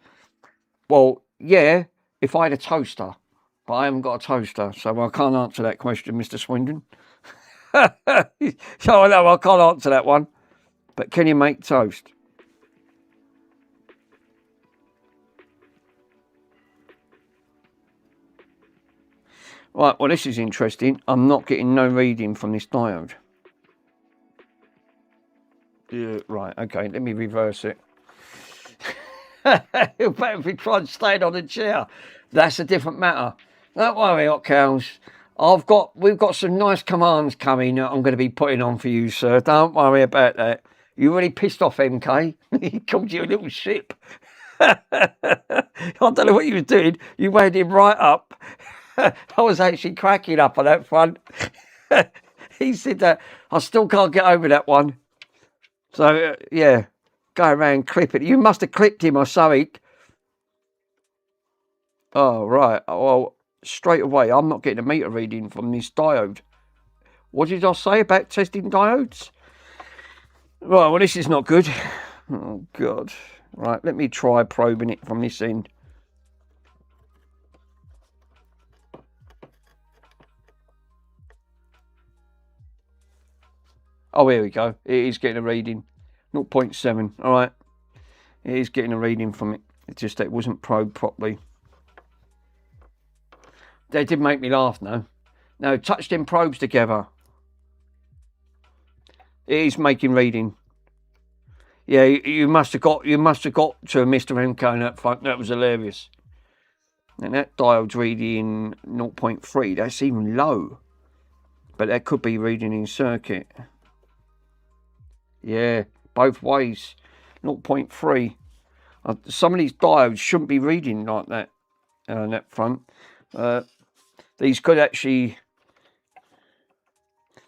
Well, yeah, if I had a toaster. But I haven't got a toaster, so I can't answer that question, Mr. Swindon. So no, I can't answer that one. But can you make toast? Right, well, this is interesting. I'm not getting no reading from this diode. Yeah, right, okay, let me reverse it. You'll better be trying to stand on a chair. That's a different matter. Don't worry, hot cows. We've got some nice commands coming that I'm going to be putting on for you, sir. Don't worry about that. You really pissed off, MK. He called you a little ship. I don't know what you were doing. You made him right up. I was actually cracking up on that front. He said that. I still can't get over that one. So, yeah, go around clip it. You must have clipped him or something. Oh, right. Well, straight away, I'm not getting a meter reading from this diode. What did I say about testing diodes? Right, well, this is not good. Oh, God. Right, let me try probing it from this end. Oh, here we go. It is getting a reading. 0.7. All right. It is getting a reading from it. It's just that it wasn't probed properly. They did make me laugh, no. No, touch them probes together. It is making reading. Yeah, you must have got to Mr. MK in that front. That was hilarious. And that diode's reading 0.3. That's even low. But that could be reading in circuit. Yeah, both ways. 0.3. Some of these diodes shouldn't be reading like that on that front. These could actually...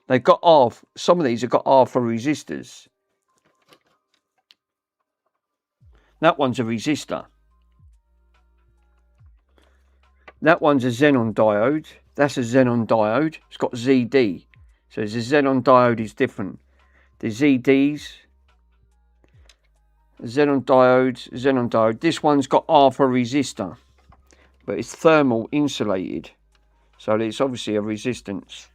They've got R. Some of these have got R for resistors. That one's a resistor. That one's a xenon diode. That's a xenon diode. It's got ZD. So the xenon diode is different. The ZDs, xenon diode. This one's got R for resistor, but it's thermal insulated, so it's obviously a resistance.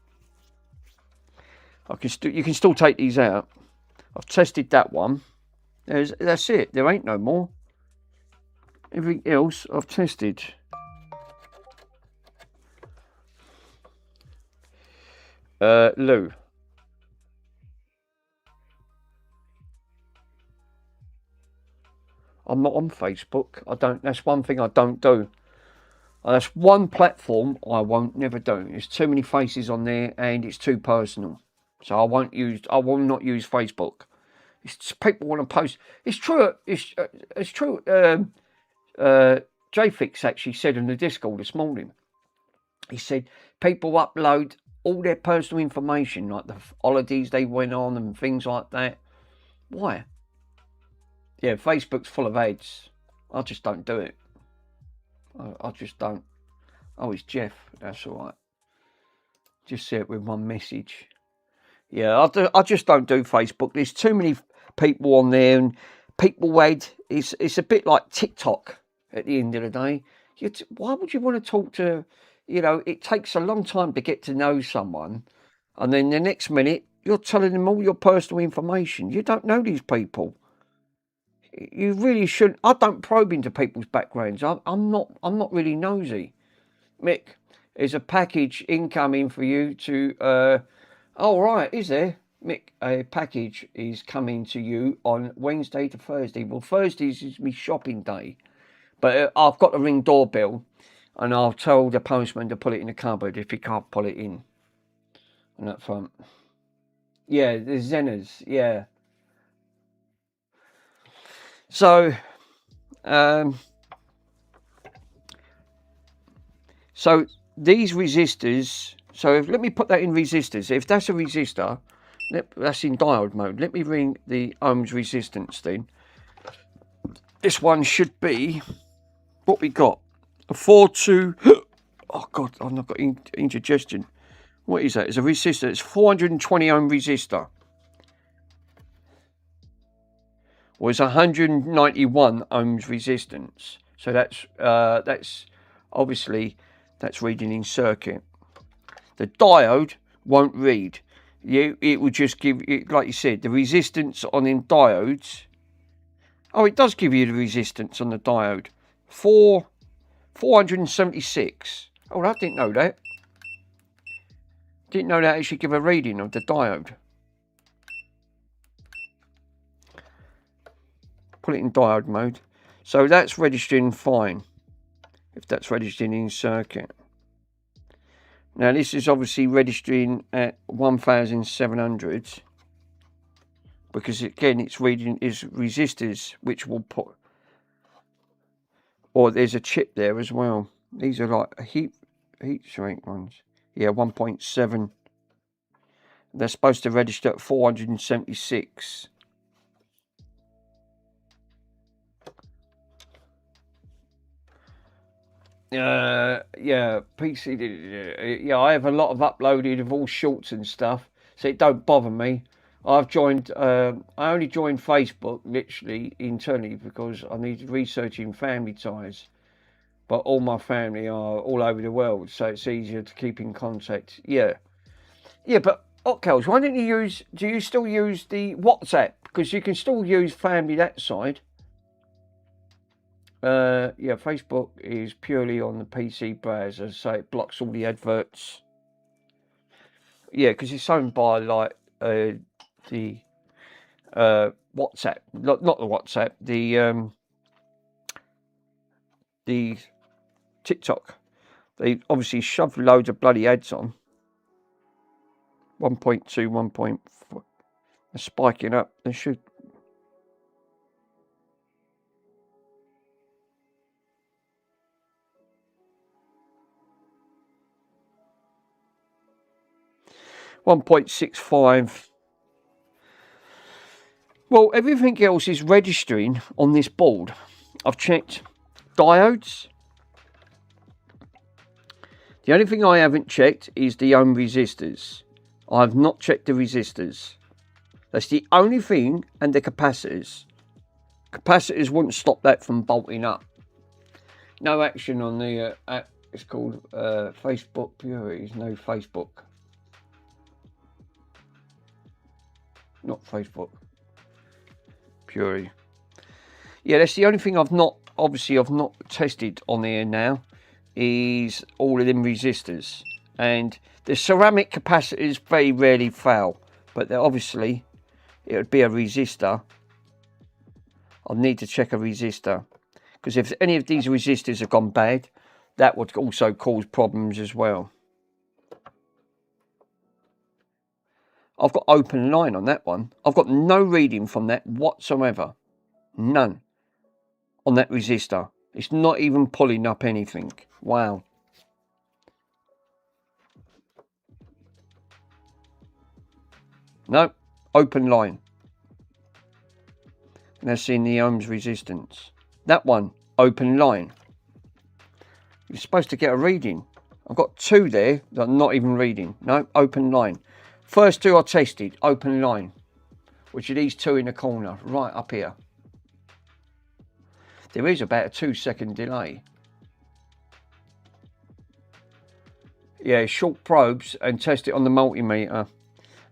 You can still take these out. I've tested that one. That's it. There ain't no more. Everything else I've tested. Lou. I'm not on Facebook. That's one thing I don't do. That's one platform I won't never do. There's too many faces on there and it's too personal. So I will not use Facebook. It's people want to post. It's true. It's true. JFix actually said in the Discord this morning. He said people upload all their personal information, like the holidays they went on and things like that. Why? Yeah, Facebook's full of ads. I just don't do it. I just don't. Oh, it's Jeff. That's all right. Just see it with one message. Yeah, I just don't do Facebook. There's too many people on there, and people it's a bit like TikTok at the end of the day. Why would you want to talk to, it takes a long time to get to know someone, and then the next minute you're telling them all your personal information. You don't know these people. You really shouldn't. I don't probe into people's backgrounds. I'm not really nosy. Mick, there's a package incoming for you to. Oh right, is there? Mick, a package is coming to you on Wednesday to Thursday. Well, Thursdays is my shopping day, but I've got the Ring doorbell, and I'll tell the postman to put it in the cupboard if he can't pull it in. On that front. Yeah, the Zenas. Yeah. So, so these resistors. So let me put that in resistors. If that's a resistor, that's in diode mode. Let me ring the ohms resistance then. This one should be what we got. A 4.2. Oh God, I've not got indigestion. What is that? It's a resistor. It's 420 ohm resistor. Well, it's 191 ohms resistance. So that's obviously that's reading in circuit. The diode won't read. It will just give you, like you said, the resistance on in diodes. Oh, it does give you the resistance on the diode. 476. Oh, I didn't know that. Didn't know that it should give a reading of the diode. Put it in diode mode. So that's registering fine. If that's registering in circuit. Now this is obviously registering at 1700. Because again it's reading is resistors which will put. Or there's a chip there as well. These are like heat shrink ones. Yeah, 1.7. They're supposed to register at 476. Yeah, PC. Yeah, I have a lot of uploaded of all shorts and stuff, so it don't bother me. I've joined. I only joined Facebook literally internally because I need researching family ties. But all my family are all over the world, so it's easier to keep in contact. Yeah, yeah. But Ockels, why don't you use? Do you still use the WhatsApp? Because you can still use family that side. Yeah, Facebook is purely on the PC browser, so it blocks all the adverts. Yeah, because it's owned by like the WhatsApp, not the WhatsApp, the TikTok. They obviously shove loads of bloody ads on. 1.2, 1.4, they're spiking up. They should. .65. Well, everything else is registering on this board. I've checked diodes. The only thing I haven't checked is the ohm resistors. I've not checked the resistors. That's the only thing, and the capacitors. Capacitors wouldn't stop that from bolting up. No action on the app. It's called Facebook Purities. No Facebook. Not Facebook. Purity. Yeah, that's the only thing I've not tested on here now is all of them resistors. And the ceramic capacitors very rarely fail, but they're obviously it would be a resistor. I'll need to check a resistor, because if any of these resistors have gone bad, that would also cause problems as well. I've got open line on that one. I've got no reading from that whatsoever. None. On that resistor. It's not even pulling up anything. Wow. No. Open line. And that's in the ohms resistance. That one. Open line. You're supposed to get a reading. I've got two there that are not even reading. No. Open line. First two I tested, open line, which are these two in the corner, right up here. There is about a 2-second delay. Yeah, short probes and test it on the multimeter. I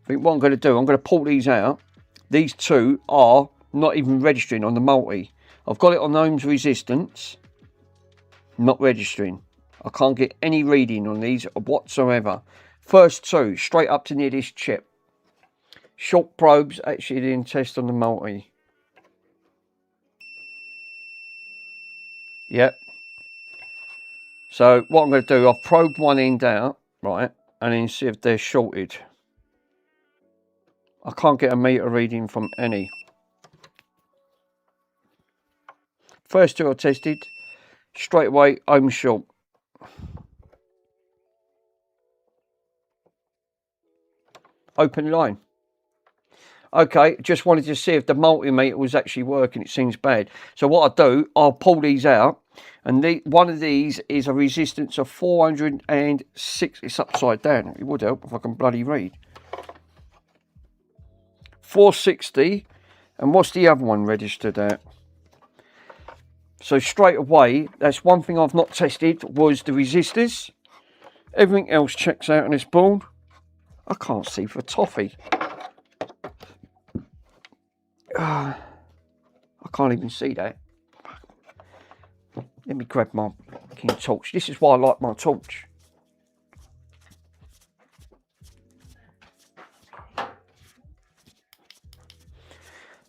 think what I'm going to do, I'm going to pull these out. These two are not even registering on the multi. I've got it on ohms resistance, not registering. I can't get any reading on these whatsoever. First two, straight up to near this chip. Short probes, actually didn't test on the multi. Yep. So what I'm going to do, I've probed one end out, right, and then see if they're shorted. I can't get a meter reading from any. First two I tested, straight away, ohm short. Open line. Okay, just wanted to see if the multimeter was actually working. It seems bad. So what I do, I'll pull these out, and one of these is a resistance of 406. It's upside down. It would help if I can bloody read. 460, and what's the other one registered at? So straight away, that's one thing I've not tested was the resistors. Everything else checks out on this board. I can't see for toffee. I can't even see that. Let me grab my fucking torch. This is why I like my torch.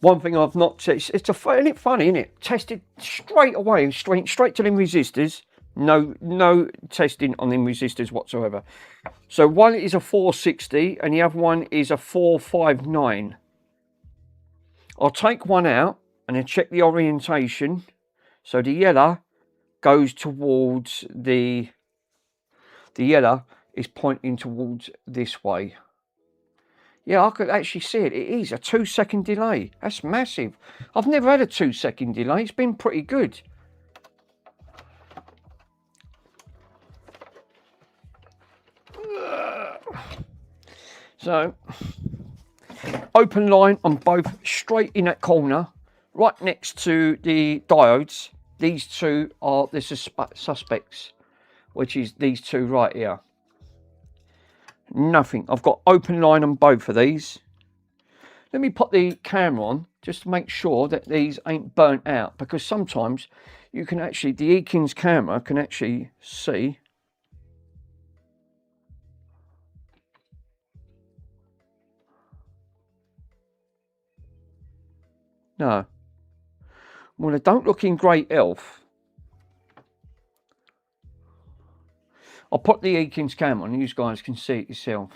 One thing I've not tested, isn't it funny, isn't it? Tested straight away, straight to them resistors. No testing on them resistors whatsoever. So one is a 460 and the other one is a 459. I'll take one out and then check the orientation. So the yellow goes towards the yellow is pointing towards this way. Yeah, I could actually see it. It is a 2-second delay. That's massive. I've never had a 2-second delay. It's been pretty good. So, open line on both, straight in that corner, right next to the diodes. These two are the suspects, which is these two right here. Nothing. I've got open line on both of these. Let me put the camera on just to make sure that these ain't burnt out, because sometimes you can actually, the Eakins camera can actually see. No. Well, they don't look in great health. I'll put the Eakins camera on, you guys can see it yourself.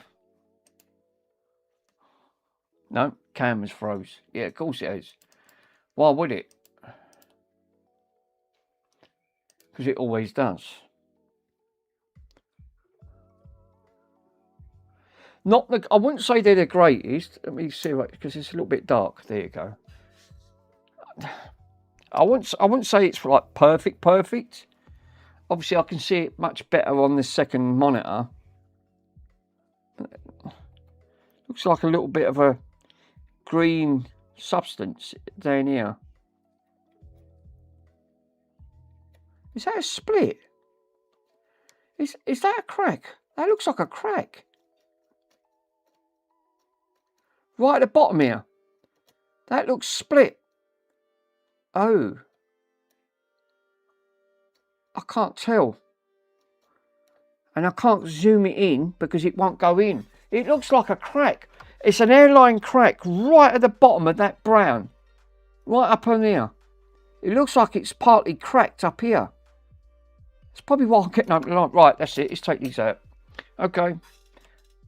No, camera's froze. Yeah, of course it is. Why would it? Because it always does. Not the, I wouldn't say they're the greatest. Let me see, because it's a little bit dark. There you go. I wouldn't say it's like perfect. Obviously, I can see it much better on the second monitor. Looks like a little bit of a green substance down here. Is that a split? Is that a crack? That looks like a crack. Right at the bottom here. That looks split. Oh. I can't tell. And I can't zoom it in because it won't go in. It looks like a crack. It's an airline crack right at the bottom of that brown. Right up on here. It looks like it's partly cracked up here. It's probably why I'm getting open the line. Right, that's it. Let's take these out. Okay.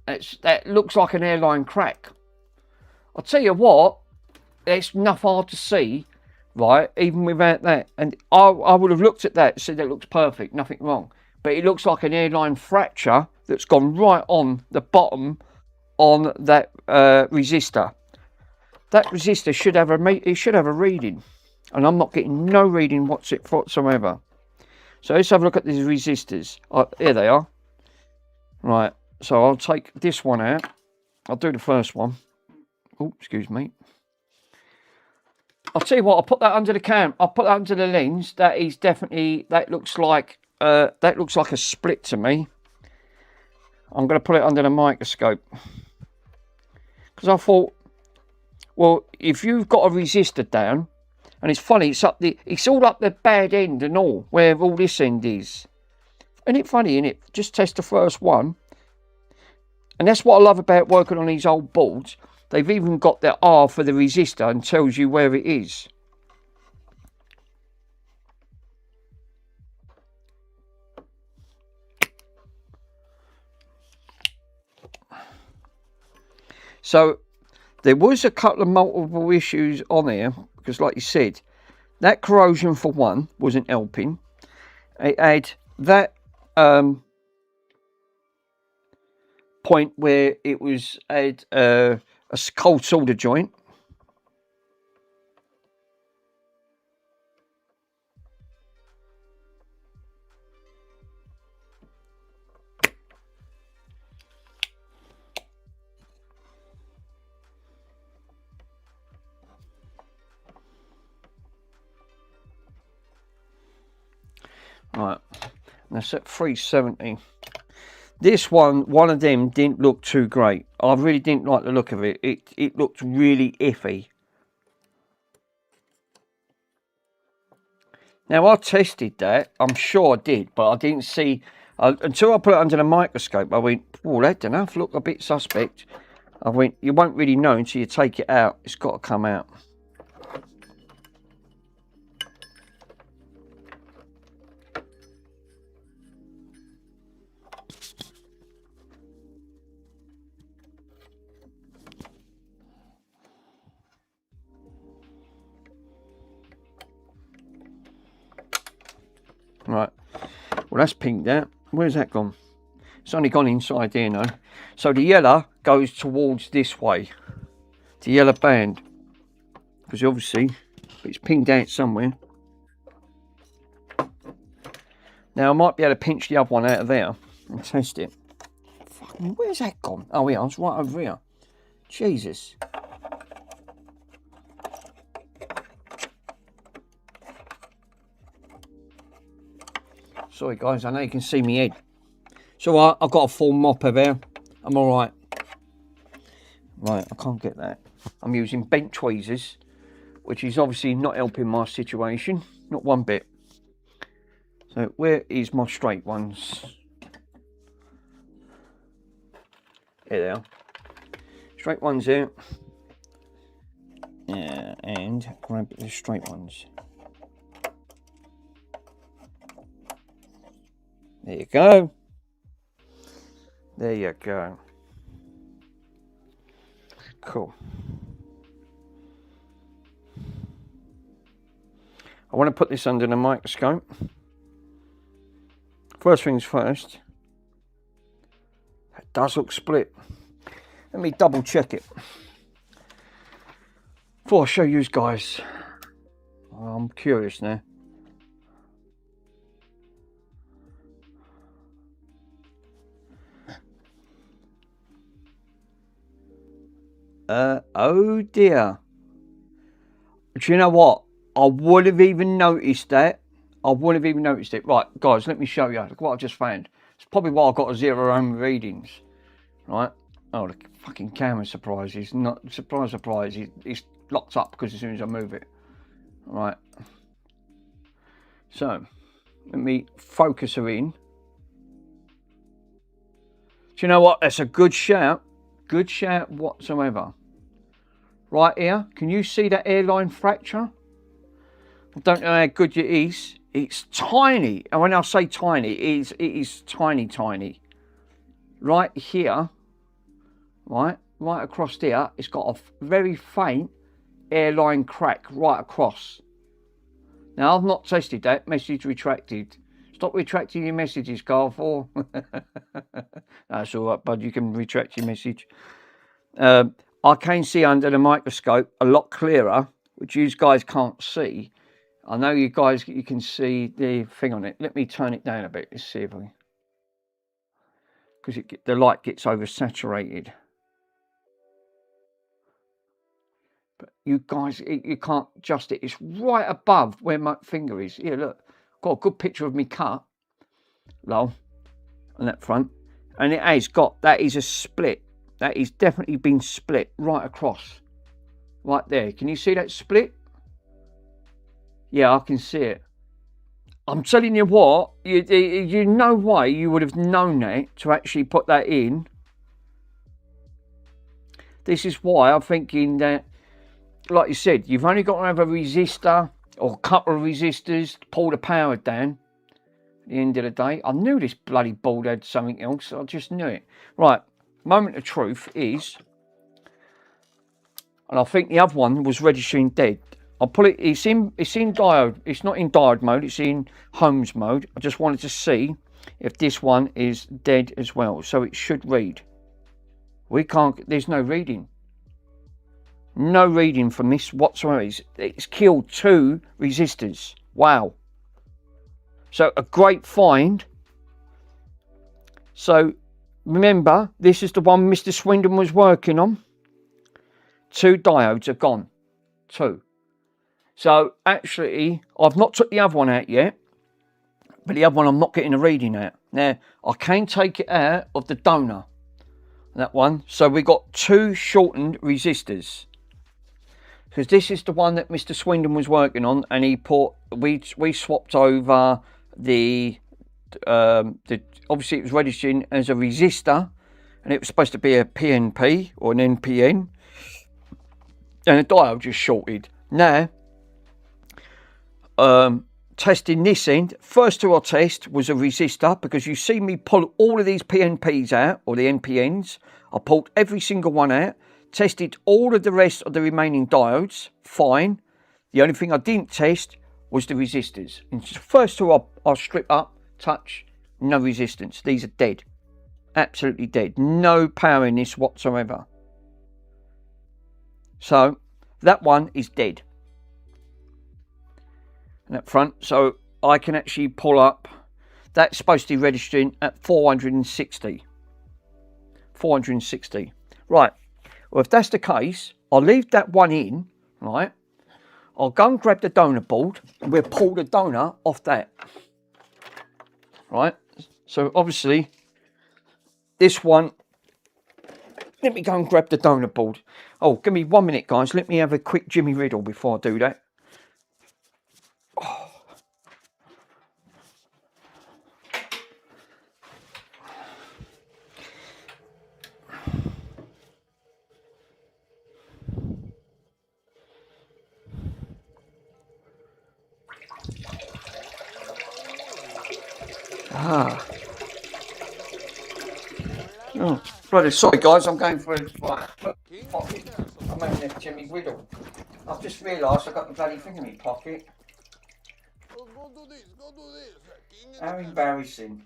That looks like an airline crack. I'll tell you what. It's enough hard to see. Right, even without that. And I would have looked at that and said that looks perfect. Nothing wrong. But it looks like an airline fracture that's gone right on the bottom on that resistor. That resistor should have a reading, and I'm not getting no reading whatsoever. So let's have a look at these resistors. Here they are. Right, so I'll take this one out. I'll do the first one. Oh, excuse me. I'll tell you what. I'll put that under the cam. I'll put that under the lens. That is definitely. That looks like a split to me. I'm going to put it under the microscope because I thought, well, if you've got a resistor down, and it's funny, it's all up the bad end and all, where all this end is. Isn't it funny, innit? Just test the first one. And that's what I love about working on these old boards. They've even got the R for the resistor and tells you where it is. So there was a couple of multiple issues on there because, like you said, that corrosion for one wasn't helping. It had that point where it was had a cold solder joint. Right, that's at 370. This one of them didn't look too great. I really didn't like the look of it. It looked really iffy. Now, I tested that. I'm sure I did, but I didn't see... until I put it under the microscope, I went, oh, that don't have look a bit suspect. I went, you won't really know until you take it out. It's got to come out. Right, well, that's pinked out. Where's that gone? It's only gone inside there now. So the yellow goes towards this way, the yellow band, because obviously it's pinked out somewhere. Now I might be able to pinch the other one out of there and test it. Fuck. Where's that gone? Oh, yeah, it's right over here. Jesus. Sorry, guys, I know you can see me head. So I've got a full mop of hair. I'm all right. Right, I can't get that. I'm using bent tweezers, which is obviously not helping my situation. Not one bit. So where is my straight ones? Here they are. Straight ones here. Yeah, and grab the straight ones. There you go. There you go. Cool. I want to put this under the microscope. First things first. It does look split. Let me double check it before I show you guys. I'm curious now. Oh dear. Do you know what? I would have even noticed that. I would have even noticed it. Right, guys, let me show you. Look what I just found. It's probably why I got a 0 ohm readings. Right? Oh, the fucking camera surprises. Not surprise, surprise. It's locked up because as soon as I move it. Right. So, let me focus her in. Do you know what? That's a good shout. Good shout whatsoever. Right here, can you see that hairline fracture? I don't know how good it is. It's tiny. And when I say tiny, it is tiny, tiny. Right here, right across there, it's got a very faint hairline crack right across. Now, I've not tested that. Message retracted. Stop retracting your messages, Carl. For that's all right, bud. You can retract your message. I can see under the microscope a lot clearer, which you guys can't see. I know you guys, you can see the thing on it. Let me turn it down a bit. Let's see if I, because the light gets oversaturated. But you guys, you can't adjust it. It's right above where my finger is. Here, look. Got a good picture of me cut. Lol. On that front. And it has got, that is a split. That is definitely been split right across. Right there. Can you see that split? Yeah, I can see it. I'm telling you what, you no way you would have known that to actually put that in. This is why I'm thinking that, like you said, you've only got to have a resistor or a couple of resistors to pull the power down at the end of the day. I knew this bloody board had something else. I just knew it. Right, moment of truth is, and I think the other one was registering dead. I'll pull it, it's in diode, it's not in diode mode, it's in Holmes mode. I just wanted to see if this one is dead as well. So it should read. We can't, there's no reading. No reading from this whatsoever. It's killed 2 resistors. Wow. So a great find. So remember, this is the one Mr. Swindon was working on. 2 diodes are gone. 2. So actually, I've not took the other one out yet. But the other one I'm not getting a reading out. Now, I can take it out of the donor. That one. So we got 2 shortened resistors. Because this is the one that Mr. Swindon was working on, and he put, we swapped over the obviously it was registering as a resistor, and it was supposed to be a PNP or an NPN, and the diode just shorted. Now, testing this end, first 2 I test was a resistor, because you see me pull all of these PNPs out, or the NPNs. I pulled every single one out. Tested all of the rest of the remaining diodes, fine. The only thing I didn't test was the resistors. And the first 2 I strip up, touch, no resistance. These are dead. Absolutely dead. No power in this whatsoever. So, that one is dead. And up front, so I can actually pull up, that's supposed to be registering at 460. 460. Right. Well, if that's the case, I'll leave that one in, right? I'll go and grab the donor board and we'll pull the donor off that. Right? So obviously, this one, let me go and grab the donor board. Oh, give me 1 minute, guys. Let me have a quick Jimmy Riddle before I do that. Oh. Ah. Oh, bloody sorry, guys. I'm going for a pocket. I'm having a Jimmy Riddle. I've just realised I've got the bloody thing in my pocket. Oh, go do this, go do this. King in the How castle. embarrassing.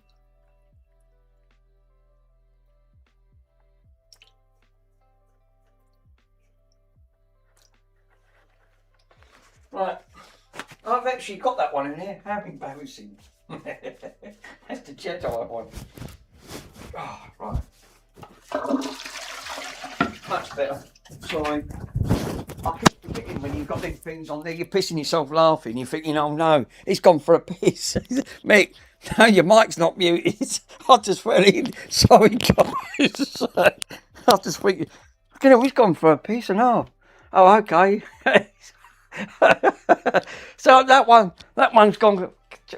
Right. I've actually got that one in here. How embarrassing. That's the Jedi one. Oh, right. Much better. Sorry. I keep forgetting when you've got them things on there, you're pissing yourself laughing. You're thinking, oh no, he's gone for a piss. Mate, no, your mic's not muted. I just fell in. Sorry, guys. I just thinking, you know, he's gone for a piss and oh, okay. So that one's gone.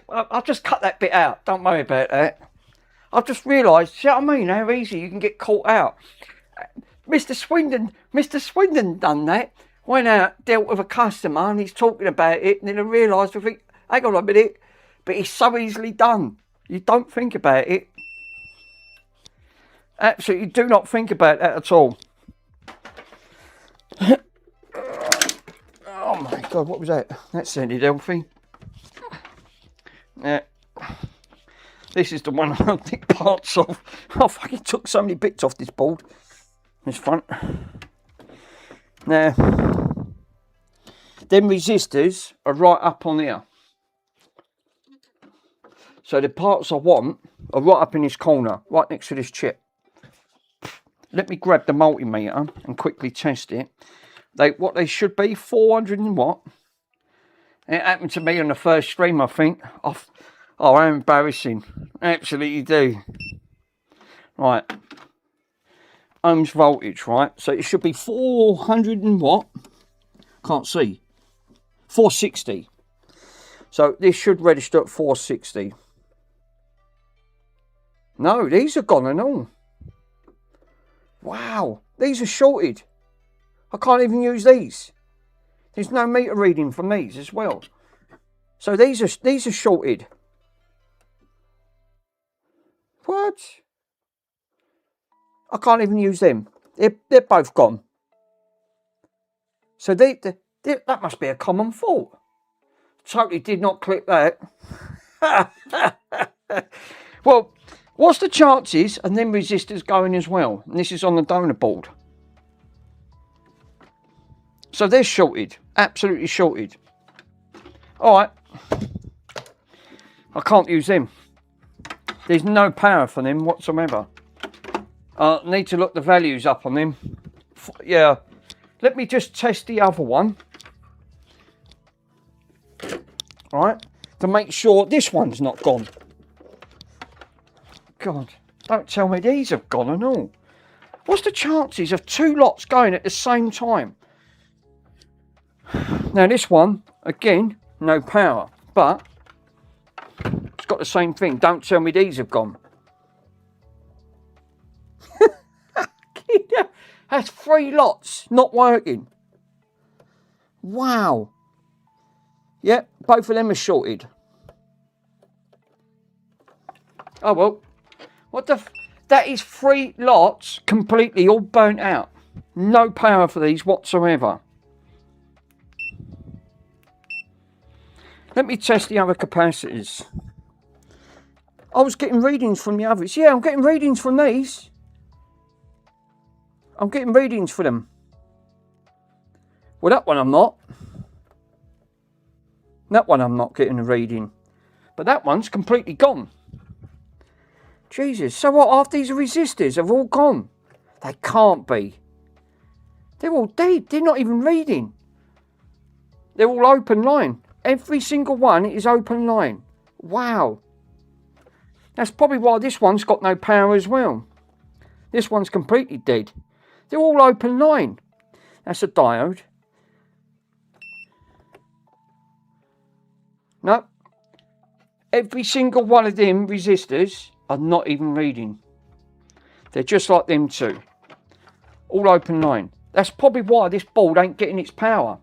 I'll just cut that bit out. Don't worry about that. I've just realised, see what I mean? How easy you can get caught out. Mr. Swindon done that. Went out, dealt with a customer, and he's talking about it, and then I realised, I think, hang on a minute, but it's so easily done. You don't think about it. Absolutely do not think about that at all. Oh my God, what was that? That sounded healthy. Yeah. This is the one I think parts of. I fucking took so many bits off this board. This front. Now, them resistors are right up on here. So the parts I want are right up in this corner, right next to this chip. Let me grab the multimeter and quickly test it. What they should be, 400 and what? It happened to me on the first stream, I think. Oh, how embarrassing. Absolutely do. Right. Ohms voltage, right? So it should be 400 and what? Can't see. 460. So this should register at 460. No, these are gone and all. Wow. These are shorted. I can't even use these. There's no meter reading from these as well. So these are shorted. What? I can't even use them. They're both gone. So that must be a common fault. Totally did not click that. Well, what's the chances and then resistors going as well? And this is on the donor board. So they're shorted. Absolutely shorted. Alright. I can't use them. There's no power for them whatsoever. I need to look the values up on them. Yeah. Let me just test the other one. Right. To make sure this one's not gone. God. Don't tell me these have gone and all. What's the chances of two lots going at the same time? Now this one, again, no power. But it's got the same thing. Don't tell me these have gone. That's 3 lots not working. Wow. Yep, both of them are shorted. Oh well. What the that is 3 lots completely all burnt out. No power for these whatsoever. Let me test the other capacitors. I was getting readings from the others. Yeah, I'm getting readings from these. I'm getting readings for them. Well, that one I'm not. That one I'm not getting a reading. But that one's completely gone. Jesus. So what, half these resistors have all gone? They can't be. They're all dead. They're not even reading. They're all open line. Every single one is open line. Wow. That's probably why this one's got no power as well. This one's completely dead. They're all open line. That's a diode. No. Every single one of them resistors are not even reading. They're just like them two. All open line. That's probably why this board ain't getting its power.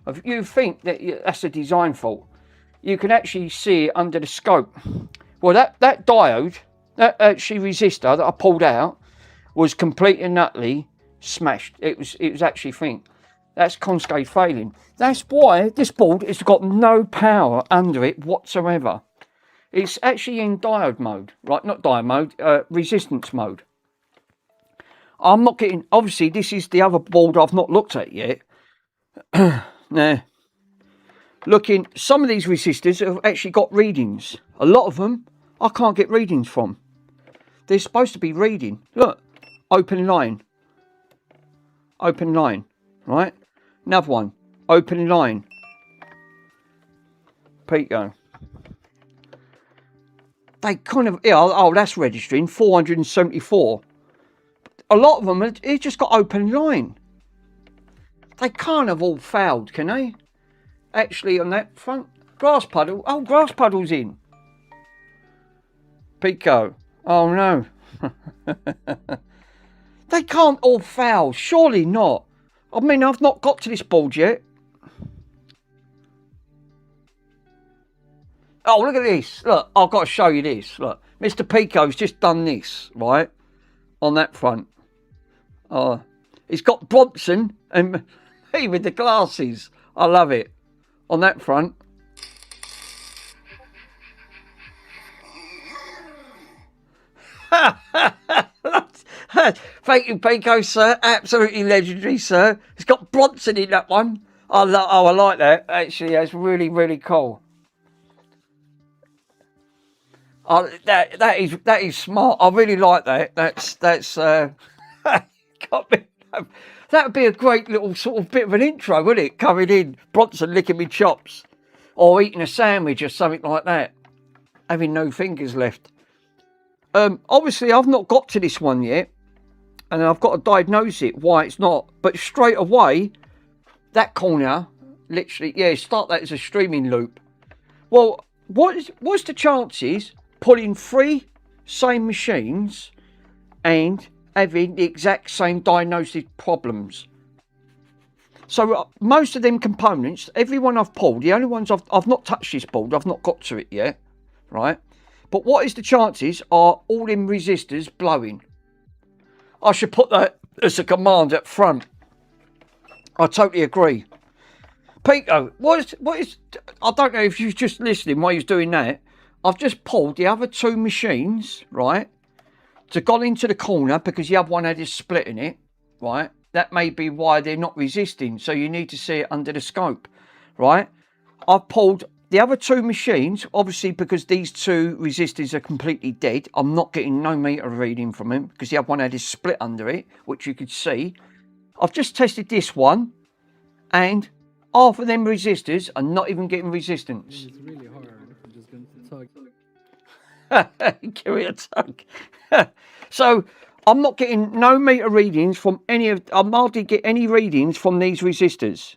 If you think that that's a design fault, you can actually see it under the scope. Well, that diode, that actually resistor that I pulled out, was completely and utterly smashed. It was actually that's cascade failing. That's why this board has got no power under it whatsoever. It's actually in diode mode, right? Not diode mode, resistance mode. I'm not getting, obviously this is the other board I've not looked at yet. Now, looking, some of these resistors have actually got readings. A lot of them I can't get readings from. They're supposed to be reading. Look, open line, right? Another one, open line. Pico. They kind of, yeah, oh, that's registering 474. A lot of them, it's just got open line. They can't have all failed, can they? Actually, on that front, grass puddle. Oh, grass puddle's in. Pico. Oh, no. They can't all fail. Surely not. I mean, I've not got to this board yet. Oh, look at this. Look, I've got to show you this. Look, Mr. Pico's just done this, right? On that front. He's got Bronson and me with the glasses. I love it. On that front. Thank you, Pico, sir. Absolutely legendary, sir. It's got Bronson in that one. I like that. Actually, that's really, really cool. That is smart. I really like that. That's got me. That would be a great little sort of bit of an intro, wouldn't it? Coming in, Bronson licking me chops, or eating a sandwich or something like that, having no fingers left. Obviously, I've not got to this one yet, and I've got to diagnose it why it's not. But straight away, that corner, literally, yeah, start that as a streaming loop. Well, what's the chances pulling 3 same machines and having the exact same diagnosed problems? So most of them components, every one I've pulled, the only ones I've not touched this board, I've not got to it yet, right? But what is the chances are all them resistors blowing? I should put that as a command up front. I totally agree. Pico, what is, I don't know if you're just listening while you're doing that. I've just pulled the other 2 machines, right, to gone into the corner because the other one had a split in it, right? That may be why they're not resisting, so you need to see it under the scope, right? I've pulled the other 2 machines, obviously because these 2 resistors are completely dead. I'm not getting no meter reading from them because the other one had a split under it, which you could see. I've just tested this one, and half of them resistors are not even getting resistance. It's really hard. I'm just going to tug. Give it a tug. So I'm not getting no meter readings from any of. I'm hardly get any readings from these resistors.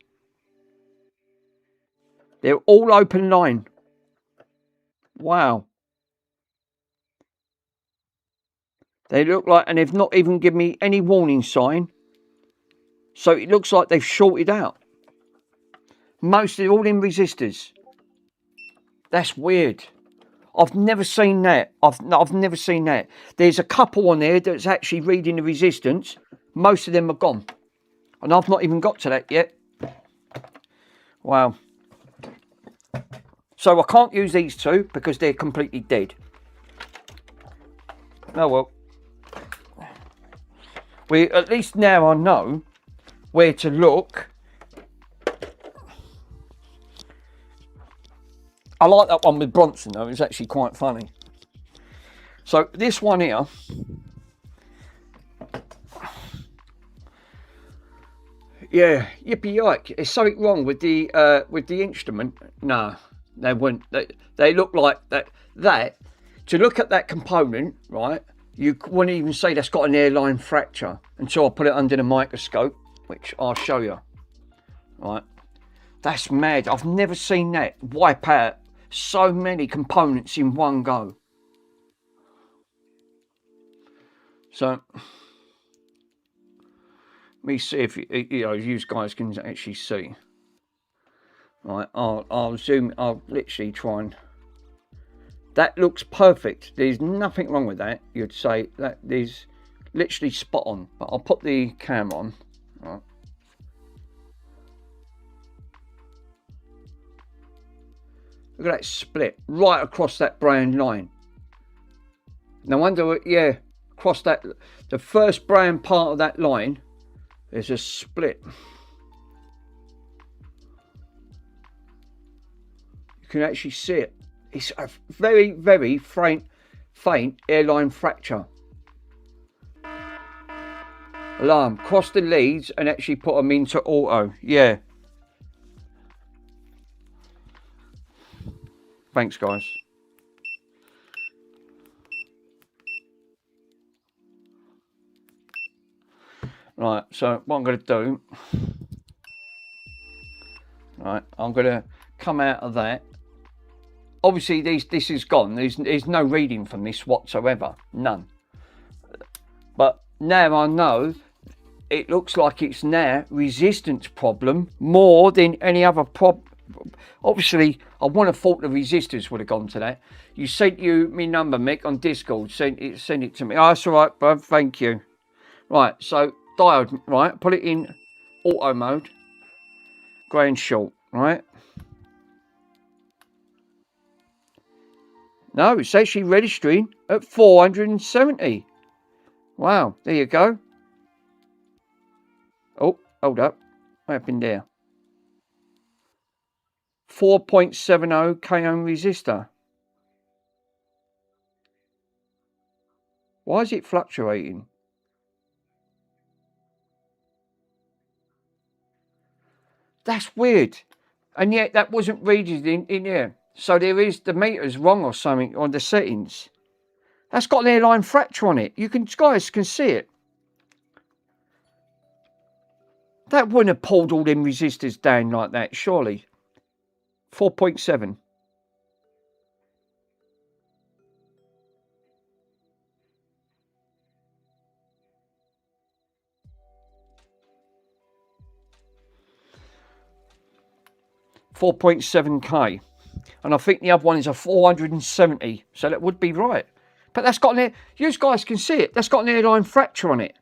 They're all open line. Wow. They look like, and they've not even given me any warning sign. So it looks like they've shorted out. Most of all in resistors. That's weird. I've never seen that. I've never seen that. There's a couple on there that's actually reading the resistance. Most of them are gone. And I've not even got to that yet. Wow. So I can't use these 2 because they're completely dead. Oh well. At least now I know where to look. I like that one with Bronson though, it's actually quite funny. So this one here, Yeah, yippee yike. There's something wrong with the instrument. No, they wouldn't. They look like that. To look at that component, right? You wouldn't even say that's got an airline fracture until I put it under the microscope, which I'll show you. Right, that's mad. I've never seen that wipe out so many components in one go. So, let me see if you guys can actually see. Right, I'll zoom. I'll literally try and. That looks perfect. There's nothing wrong with that. You'd say that is literally spot on. But I'll put the camera on. Right. Look at that split right across that brown line. No wonder, yeah, across that, the first brown part of that line, there's a split. You can actually see it. It's a very, very faint airline fracture. Alarm. Cross the leads and actually put them into auto. Yeah. Thanks, guys. Right, so what I'm going to do, right, I'm going to come out of that. Obviously, this is gone. There's no reading from this whatsoever. None. But now I know it looks like it's now resistance problem more than any other problem. Obviously, I wouldn't have thought the resistors would have gone to that. You sent me number, Mick, on Discord. Send it to me. Oh, that's all right, bro. Thank you. Right, so diode, right? Put it in auto mode. Grey and short, right? No, it's actually registering at 470. Wow, there you go. Oh, hold up. What happened there? 4.70 k ohm resistor. Why is it fluctuating? That's weird. And yet that wasn't reading in here. So there is, the meter's wrong or something on the settings. That's got an airline fracture on it. You guys can see it. That wouldn't have pulled all them resistors down like that, surely. 4.7. $4.7k, and I think the other one is a 470, so that would be right. But that's got an you guys can see it. That's got an airline fracture on it.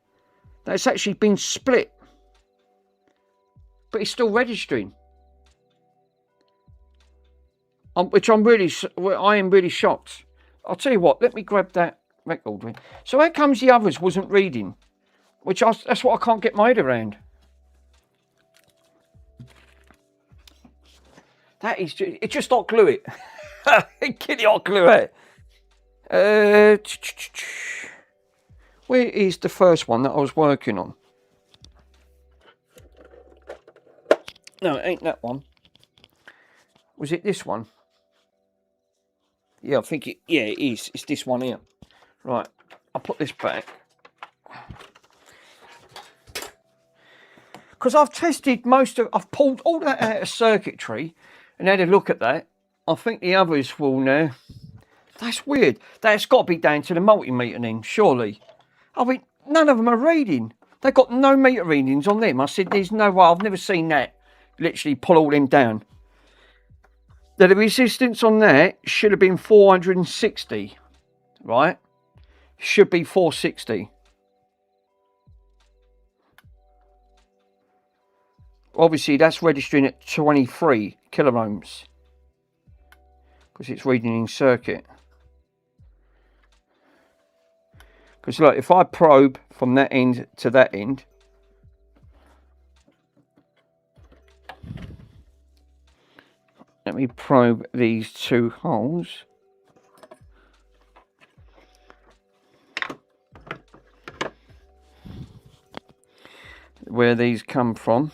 That's actually been split, but it's still registering. Which I am really shocked. I'll tell you what. Let me grab that record. So how comes the others wasn't reading? That's what I can't get my head around. That is just, it just not glue it. Can you not glue it? Where is the first one that I was working on? No, it ain't that one. Was it this one? Yeah, I think it. Yeah, it is. It's this one here. Right. I'll put this back. Because I've tested I've pulled all that out of circuitry and had a look at that. I think the others will now. That's weird. That's got to be down to the multimeter then, surely. I mean, none of them are reading. They've got no meter readings on them. I said, there's no way. I've never seen that. Literally pull all them down. The resistance on that should have been 460, right? Should be 460. Obviously, that's registering at 23 kiloohms because it's reading in circuit. Because look, if I probe from that end to that end, let me probe these two holes. where these come from.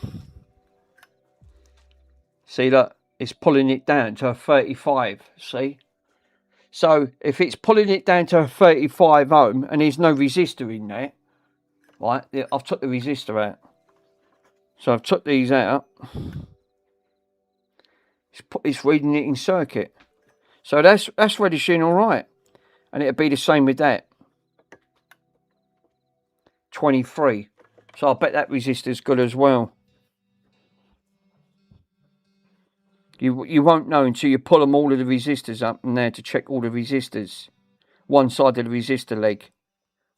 See, look, it's pulling it down to a 35, see? So, if it's pulling it down to a 35 ohm and there's no resistor in there, right, I've took the resistor out. So, I've took these out. It's reading it in circuit. So, that's registering all right. And it'll be the same with that. 23. So, I bet that resistor's good as well. You won't know until you pull them all of the resistors up in there to check all the resistors. One side of the resistor leg,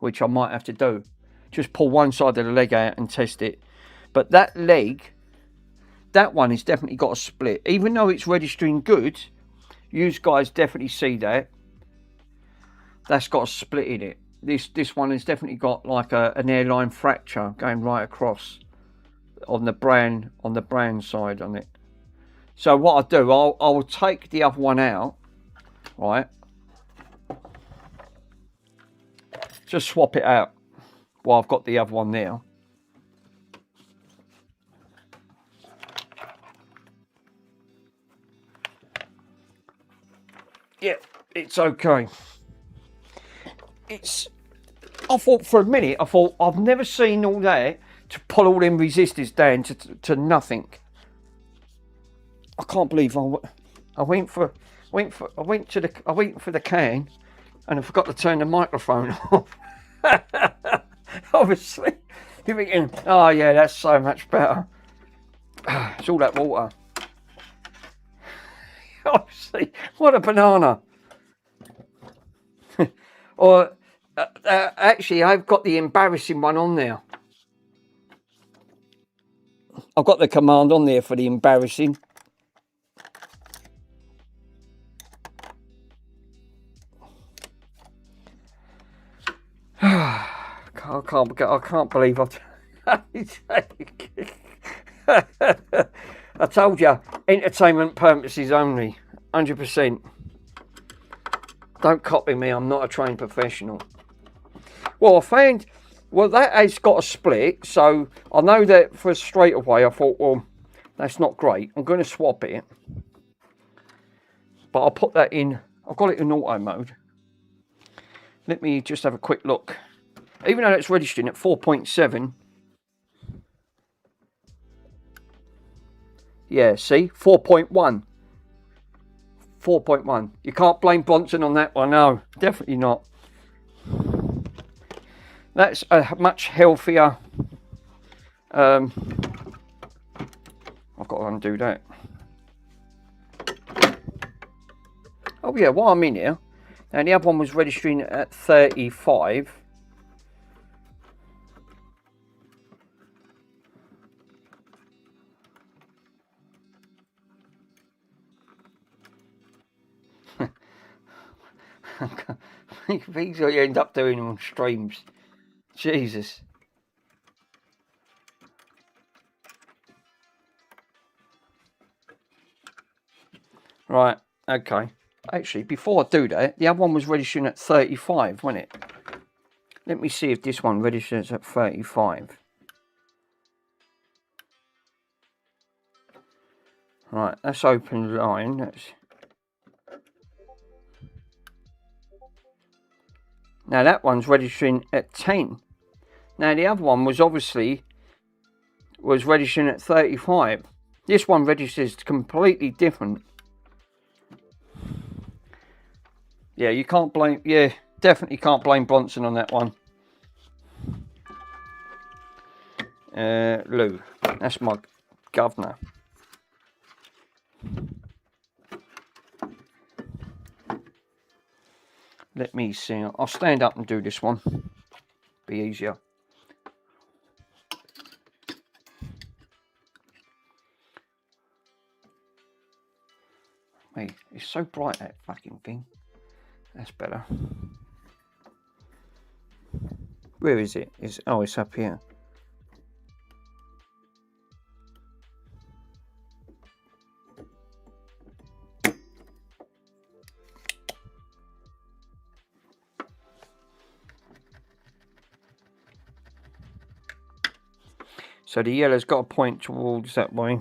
which I might have to do. Just pull one side of the leg out and test it. But that leg, that one has definitely got a split. Even though it's registering good, you guys definitely see that. That's got a split in it. This one has definitely got like an airline fracture going right across on the brown side on it. So what I'll do, I'll take the other one out, right? Just swap it out while I've got the other one there. Yeah, it's okay. I thought for a minute, I've never seen all that to pull all them resistors down to nothing. I can't believe I went for the can and I forgot to turn the microphone off. Obviously, you're thinking, oh yeah, that's so much better. It's all that water. Obviously, what a banana. Or actually, I've got the embarrassing one on there. I've got the command on there for the embarrassing. I can't believe I've. I told you, entertainment purposes only, 100%. Don't copy me. I'm not a trained professional. Well, I found. Well, that has got a split, so I know that for straight away. I thought, well, that's not great. I'm going to swap it, but I'll put that in. I've got it in auto mode. Let me just have a quick look. Even though it's registering at 4.7. Yeah, see? 4.1. 4.1. You can't blame Bronson on that one. No, definitely not. That's a much healthier. I've got to undo that. Oh yeah, while I'm in here. And the other one was registering at 35. Things what you end up doing on streams. Jesus. Right, okay. Actually, before I do that, the other one was registering at 35, wasn't it? Let me see if this one registers at 35. Right, that's open line. That's... Now that one's registering at 10. Now the other one was obviously registering at 35. This one registers completely different. Yeah, you can't blame. Yeah, definitely can't blame Bronson on that one. Lou, that's my governor. Let me see. I'll stand up and do this one. Be easier. Hey, it's so bright, that fucking thing. That's better. Where is it? Oh, it's up here. So the yellow's got to point towards that way.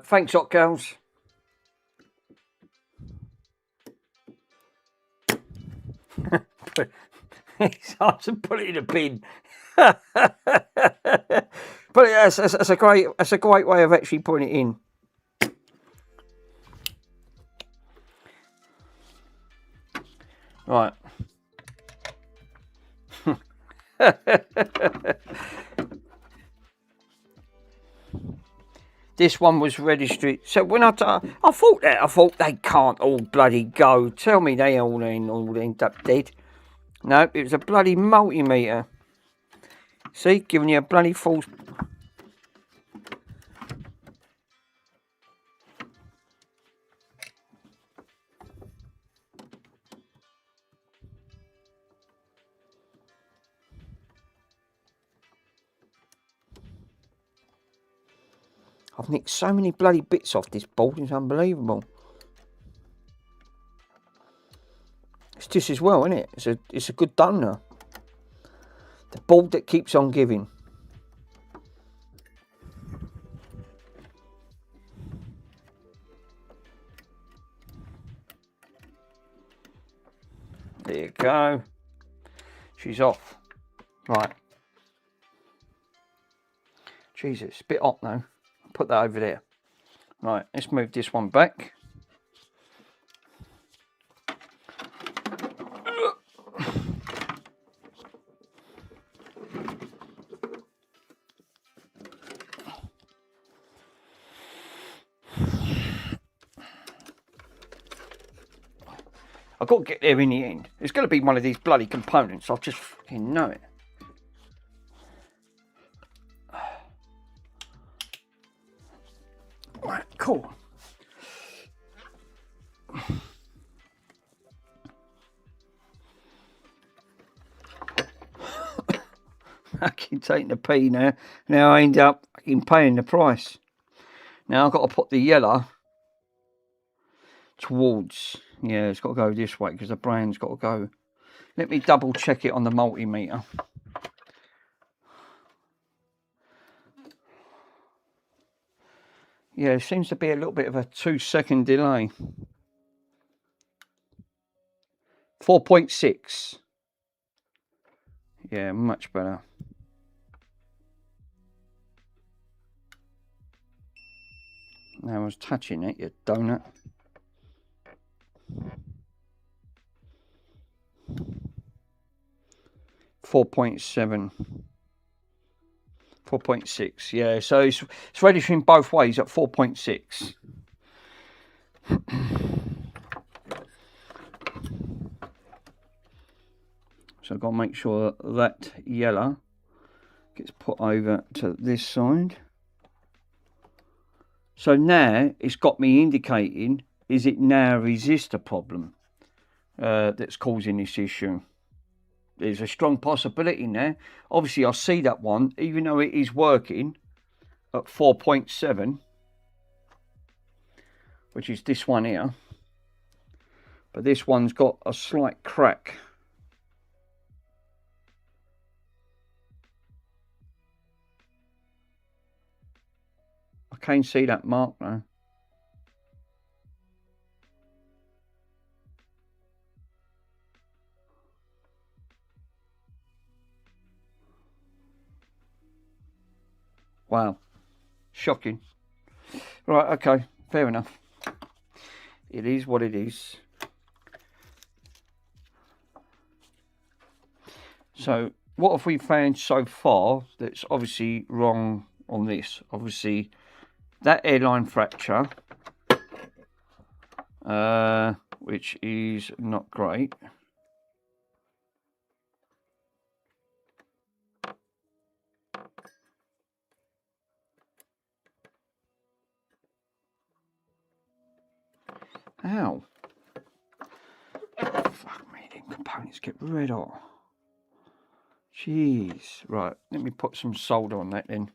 Thanks, hot girls. It's hard to put it in a bin. But that's a great way of actually putting it in. Right. This one was registered. So when I thought they can't all bloody go. Tell me they all end up dead. No, it was a bloody multimeter. See, giving you a bloody false. I've nicked so many bloody bits off this board, it's unbelievable. It's just as well, isn't it? It's a good donor. The board that keeps on giving. There you go. She's off. Right. Jesus, it's a bit hot now. Put that over there. Right, let's move this one back. I've got to get there in the end. It's going to be one of these bloody components. I just fucking know it. Right, cool. Fucking taking the pee now. Now I end up fucking paying the price. Now I've got to put the yellow towards. Yeah, it's got to go this way because the brand's got to go. Let me double check it on the multimeter. Yeah, it seems to be a little bit of a 2-second delay. 4.6. Yeah, much better. Now I was touching it, you donut. .7. 4.6. Yeah, so it's registering both ways at 4.6. So I've got to make sure that yellow gets put over to this side. So now it's got me indicating, is it now a resistor problem that's causing this issue? There's a strong possibility now. Obviously, I see that one, even though it is working at 4.7, which is this one here. But this one's got a slight crack. I can't see that mark now. Wow, shocking. Right, okay, fair enough. It is what it is. So, what have we found so far that's obviously wrong on this? Obviously, that airline fracture, which is not great. Ow. Fuck me, them components get red hot. Jeez. Right, let me put some solder on that then.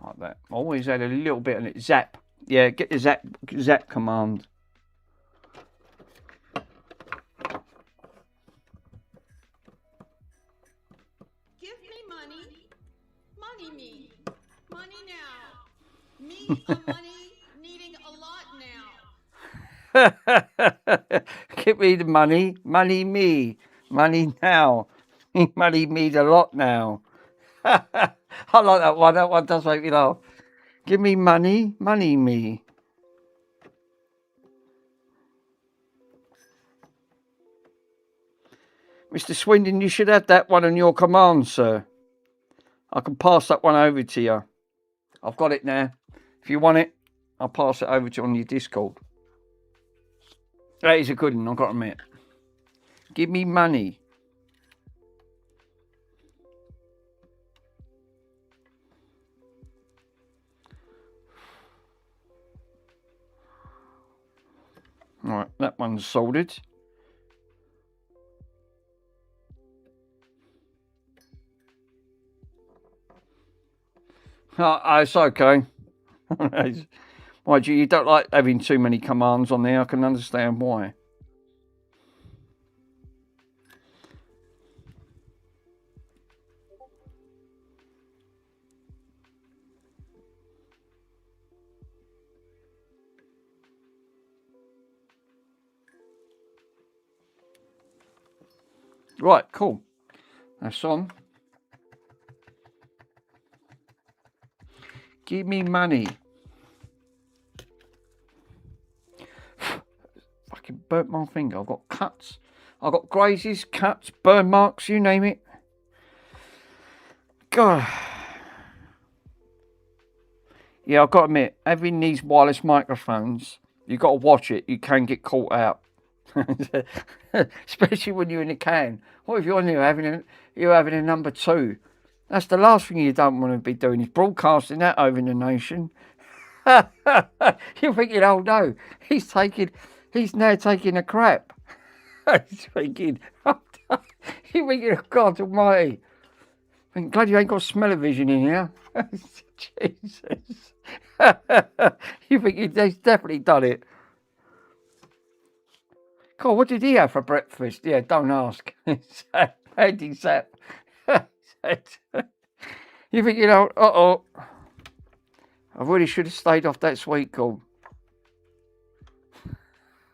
Like that. I always had a little bit of it. Zap. Yeah, get the zap command. money? Money me. Money now. Me a money needing a lot now. Give me the money. Money me. Money now. Money me a lot now. I like that one. That one does make me laugh. Give me money. Money me. Mr. Swindon, you should have that one on your command, sir. I can pass that one over to you. I've got it now. If you want it, I'll pass it over to you on your Discord. That is a good one, I've got to admit. Give me money. Right, that one's sorted. It's okay. Why do you don't like having too many commands on there? I can understand why. Right, cool. That's on. Give me money. Fucking burnt my finger. I've got cuts. I've got grazes, cuts, burn marks, you name it. God. Yeah, I've got to admit, having these wireless microphones, you've got to watch it. You can get caught out. Especially when you're in a can. What if you're on there you're having a number 2? That's the last thing you don't want to be doing, is broadcasting that over the nation. You're thinking, oh no, he's now taking a crap. He's thinking, you're thinking, oh, God almighty. I'm glad you ain't got smell-o-vision in here. Jesus. You think he's definitely done it. God, what did he have for breakfast? Yeah, don't ask. Andy Sap. You think, I really should have stayed off that sweet corn.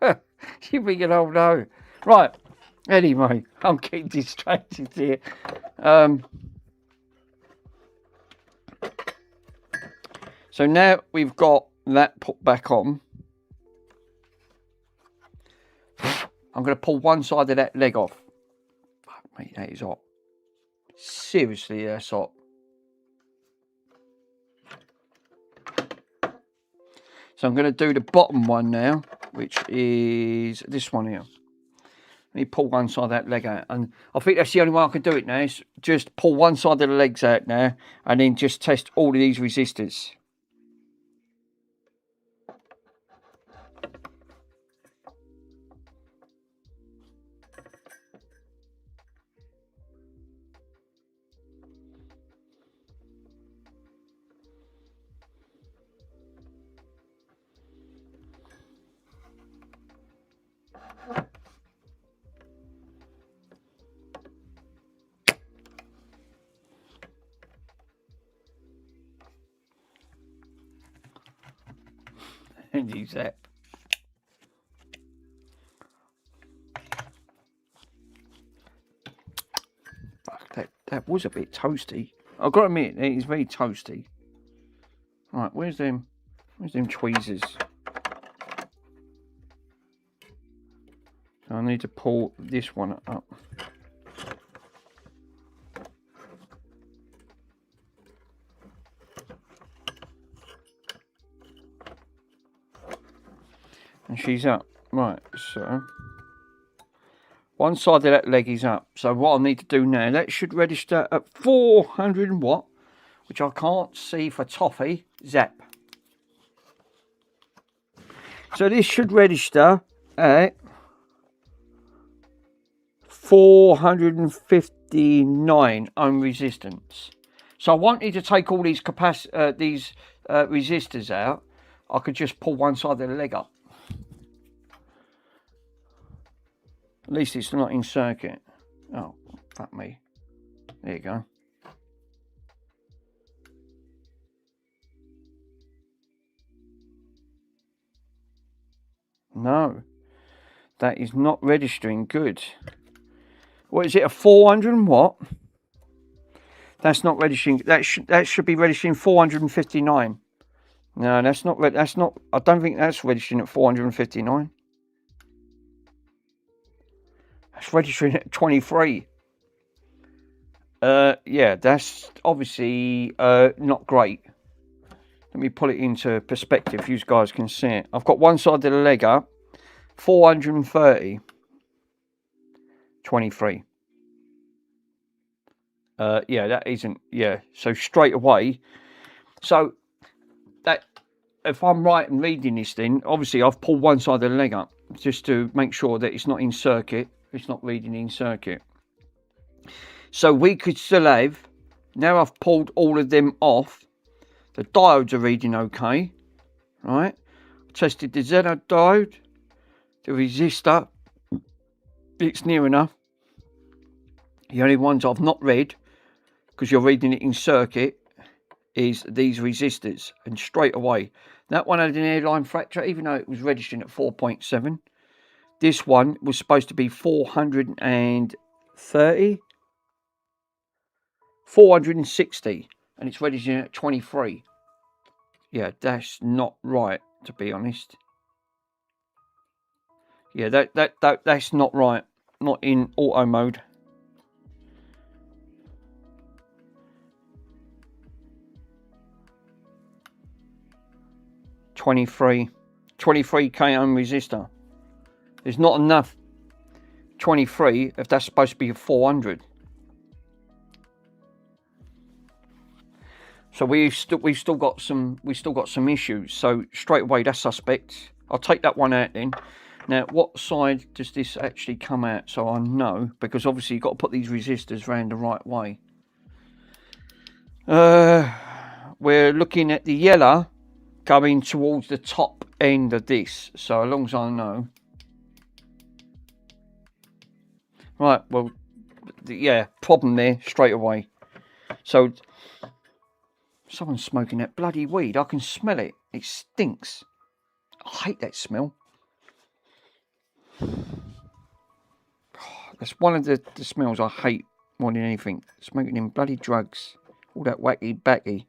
You think, oh no. Right, anyway, I'm getting distracted here. So now we've got that put back on. I'm going to pull one side of that leg off. Fuck me, that is hot. Seriously, that's hot. So I'm going to do the bottom one now, which is this one here. Let me pull one side of that leg out. And I think that's the only way I can do it now, is just pull one side of the legs out now, and then just test all of these resistors. And use that. Fuck, that was a bit toasty. I've got to admit, it is very toasty. Right, where's them tweezers? So I need to pull this one up. And she's up. Right, so one side of that leg is up. So what I need to do now, that should register at 400 watt, which I can't see for toffee. Zap. So this should register at 459 ohm resistance. So I wanted to take all these resistors out. I could just pull one side of the leg up. At least it's not in circuit. Oh, fuck me. There you go. No, that is not registering good. What is it, a 400 and what? That's not registering. That should be registering 459. No, that's not. I don't think that's registering at 459. That's registering at 23. Yeah, that's obviously not great. Let me put it into perspective. You guys can see it. I've got one side of the leg up. 430. 23. Yeah, that isn't. Yeah, so straight away. So that, if I'm right in reading this, then obviously I've pulled one side of the leg up just to make sure that it's not in circuit. It's not reading in circuit. So we could still have. Now I've pulled all of them off. The diodes are reading okay, right? Tested the Zener diode, the resistor. It's near enough. The only ones I've not read, because you're reading it in circuit, is these resistors. And straight away, that one had an airline fracture, even though it was registering at 4.7. This one was supposed to be 430, 460, and it's registering at 23. Yeah, that's not right, to be honest. Yeah, that's not right. Not in auto mode. $23 k ohm resistor. There's not enough 23 if that's supposed to be a 400. So we've still got some issues. So straight away that's suspect. I'll take that one out then. Now what side does this actually come out, so I know, because obviously you've got to put these resistors round the right way. We're looking at the yellow going towards the top end of this, so as long as I know. Right, well, yeah, problem there straight away. So someone's smoking that bloody weed. I can smell it. It stinks. I hate that smell. That's one of the smells I hate more than anything. Smoking them bloody drugs. All that wacky backy.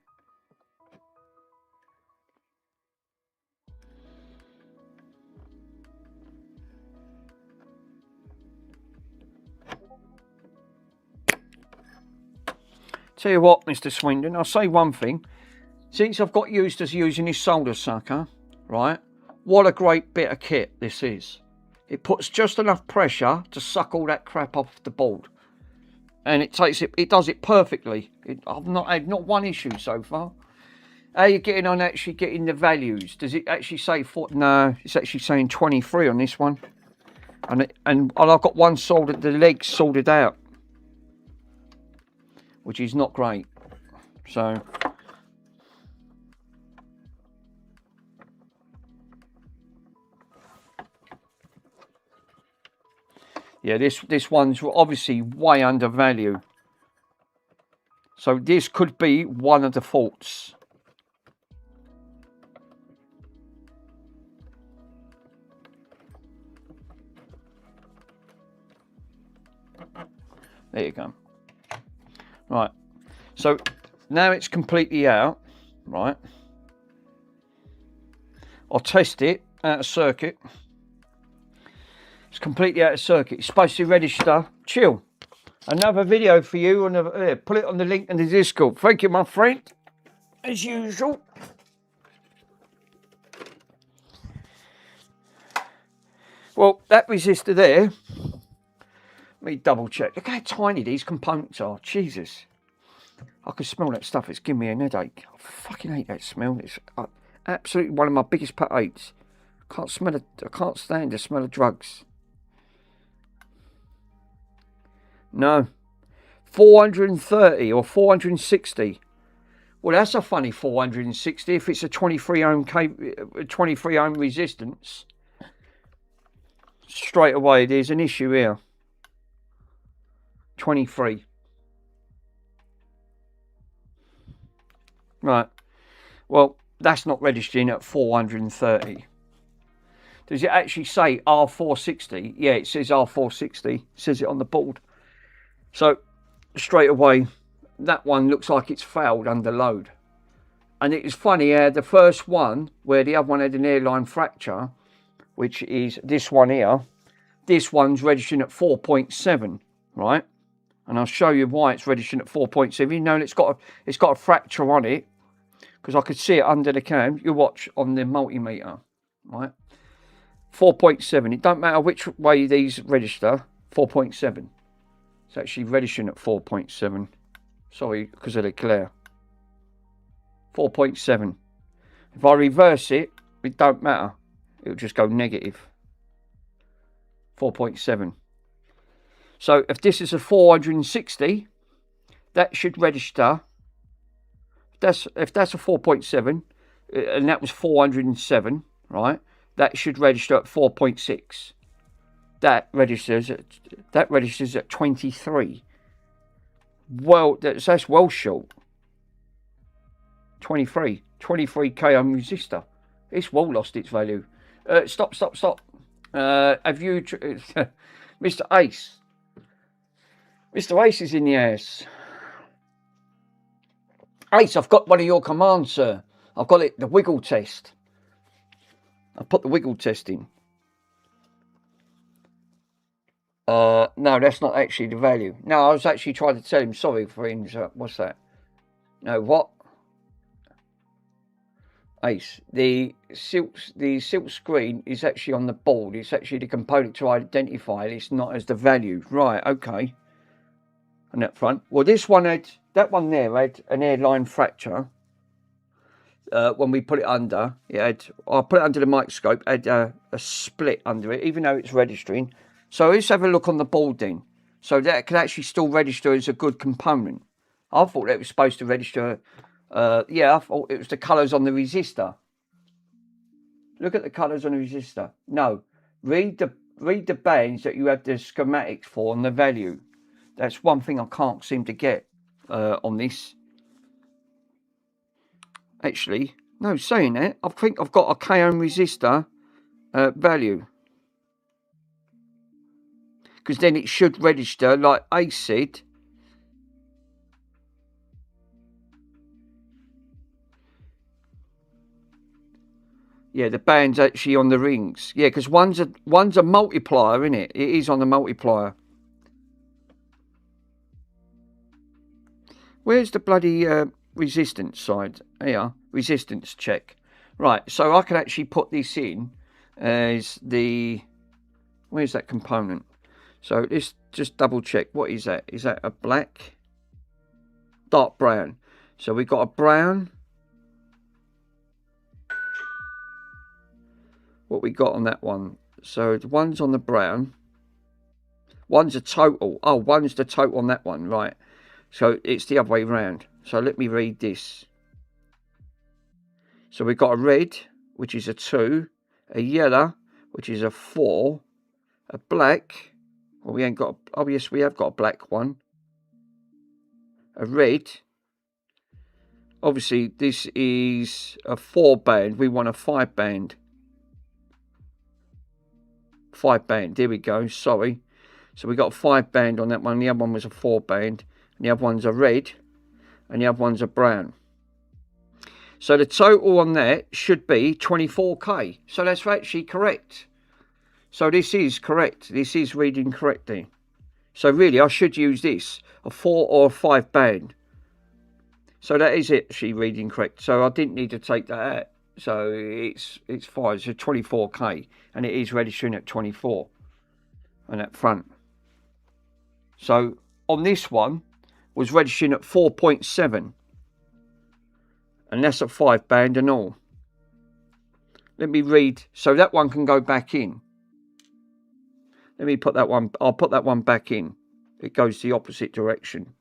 Tell you what, Mr. Swindon, I'll say one thing. Since I've got used to using this solder sucker, right, what a great bit of kit this is. It puts just enough pressure to suck all that crap off the board. And it does it perfectly. I've not had not one issue so far. How are you getting on actually getting the values? Does it actually say no, it's actually saying 23 on this one. And I've got one soldered, the legs soldered out, which is not great. So yeah, this one's obviously way undervalued. So this could be one of the faults. There you go. Right. So now it's completely out. Right. I'll test it out of circuit. It's completely out of circuit. It's supposed to register. Chill. Another video for you. Put it on the link in the Discord. Thank you, my friend. As usual. Well, that resistor there. Let me double check. Look how tiny these components are. Jesus. I can smell that stuff. It's giving me an headache. I fucking hate that smell. It's absolutely one of my biggest pet hates. I can't stand the smell of drugs. No. 430 or 460. Well, that's a funny 460 if it's a 23 ohm resistance. Straight away, there's an issue here. 23. Right. Well, that's not registering at 430. Does it actually say R460? Yeah, it says R460. It says it on the board. So straight away, that one looks like it's failed under load. And it was funny how the first one, where the other one had an airline fracture, which is this one here, this one's registering at 4.7, right? And I'll show you why it's registering at 4.7. You know, it's got a fracture on it, because I could see it under the cam. You watch on the multimeter, right? 4.7. It don't matter which way these register. 4.7. It's actually registering at 4.7. Sorry, because of the glare. 4.7. If I reverse it, it don't matter. It'll just go negative. 4.7. So if this is a 460, that should register. If that's a 4.7, and that was 407, right? That should register at 4.6. That registers at 23. Well, that's well short. 23 k ohm resistor. It's well lost its value. Stop. Have you, Mr. Ace? Mr. Ace is in the house. Ace, I've got one of your commands, sir. I've got it, the wiggle test. I've put the wiggle test in. No, that's not actually the value. No, I was actually trying to tell him, sorry for him. What's that? No, what? Ace, the silk screen is actually on the board. It's actually the component to identify it. It's not as the value. Right, okay. On that front. Well, that one there had an airline fracture. When we put it under, I put it under the microscope, had a split under it, even though it's registering. So let's have a look on the board then. So that can actually still register as a good component. I thought it was supposed to register. I thought it was the colours on the resistor. Look at the colours on the resistor. No, read the bands that you have the schematics for and the value. That's one thing I can't seem to get on this. Actually, no, saying that, I think I've got a k ohm resistor value. Because then it should register, like Ace said. Yeah, the band's actually on the rings. Yeah, because one's a multiplier, isn't it? It is on the multiplier. Where's the bloody resistance side? Here, resistance check. Right, so I can actually put this in as the... Where's that component? So let's just double check. What is that? Is that a black? Dark brown. So we've got a brown. What we got on that one? So the one's on the brown. One's a total. Oh, one's the total on that one. Right. So it's the other way round. So let me read this. So we've got a red, which is a 2. A yellow, which is a 4. A black. Well, we ain't got... Oh, yes, we have got a black one. A red. Obviously, this is a 4 band. We want a 5 band. 5 band. There we go. Sorry. So we got a 5 band on that one. The other one was a 4 band. And the other one's a red. And the other one's a brown. So the total on that should be 24k. So that's actually correct. So this is correct. This is reading correctly. So really, I should use this, a 4 or a 5 band. So that is actually reading correct. So I didn't need to take that out. So it's fine. It's a 24k, and it is registering at 24 on that front. So on this one, was registering at 4.7, and that's a 5 band and all. Let me read. So that one can go back in. Let me put that one, I'll put that one back in. It goes the opposite direction.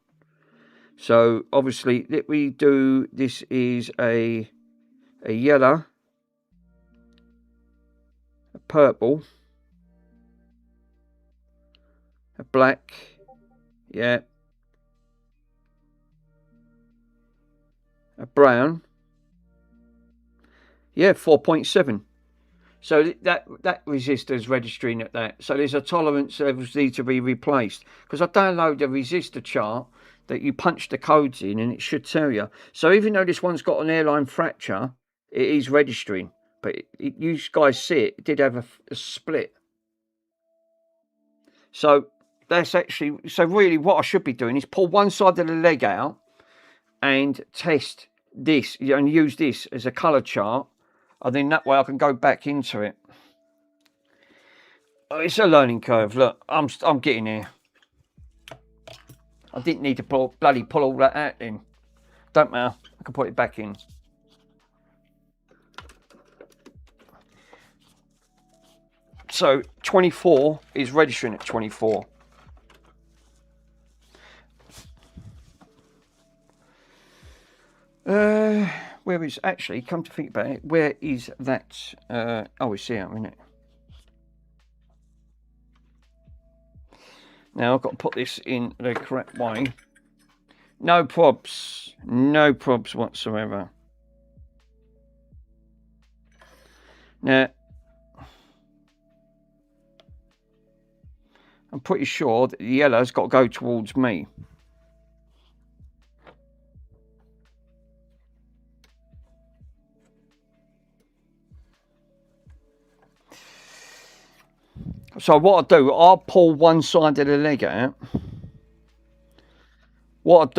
So obviously, let me do, this is a yellow, a purple, a black, yeah, a brown, yeah, 4.7. So that resistor's registering at that. So there's a tolerance levels need to be replaced. Because I download a resistor chart that you punch the codes in and it should tell you. So even though this one's got an airline fracture, it is registering. But you guys see it did have a split. So that's actually, so really what I should be doing is pull one side of the leg out and test this and use this as a colour chart. And then that way I can go back into it. It's a learning curve. Look, I'm getting here. I didn't need to bloody pull all that out in. Don't matter. I can put it back in. So 24 is registering at 24. Where is actually? Come to think about it, where is that? Oh, it's here, isn't it? Now I've got to put this in the correct way. No probs. No probs whatsoever. Now, I'm pretty sure that the yellow's got to go towards me. So what I'll do, I'll pull one side of the leg out. What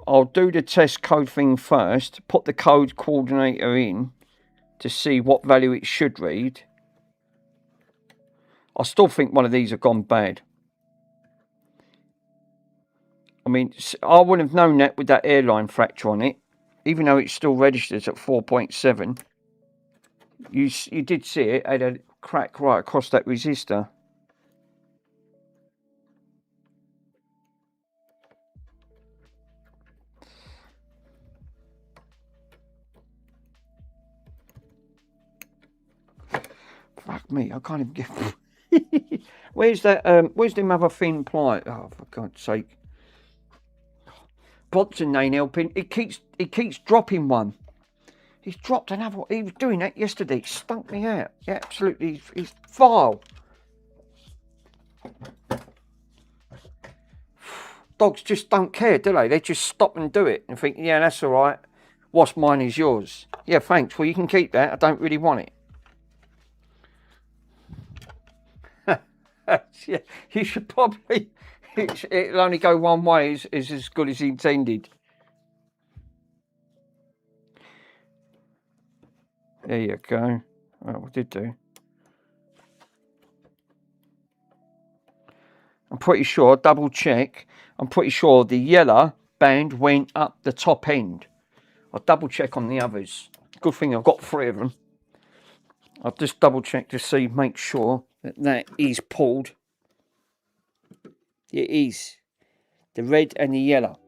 I'll do the test code thing first, put the code coordinator in to see what value it should read. I still think one of these have gone bad. I mean, I wouldn't have known that with that airline fracture on it, even though it still registers at 4.7. You did see it had a crack right across that resistor. Fuck me, I can't even get. Where's that? Where's them other thin ply? Oh, for God's sake! Bronson ain't helping. It keeps dropping one. He's dropped another one. He was doing that yesterday. It stunk me out. Yeah, absolutely. He's vile. Dogs just don't care, do they? They just stop and do it and think, yeah, that's all right. What's mine is yours. Yeah, thanks. Well, you can keep that. I don't really want it. Yeah, you should probably. It'll only go one way. Is as good as intended. There you go. Oh, what did do? I'm pretty sure. Double check. I'm pretty sure the yellow band went up the top end. I'll double check on the others. Good thing I've got 3 of them. I'll just double check to see, make sure that is pulled. It is. The red and the yellow.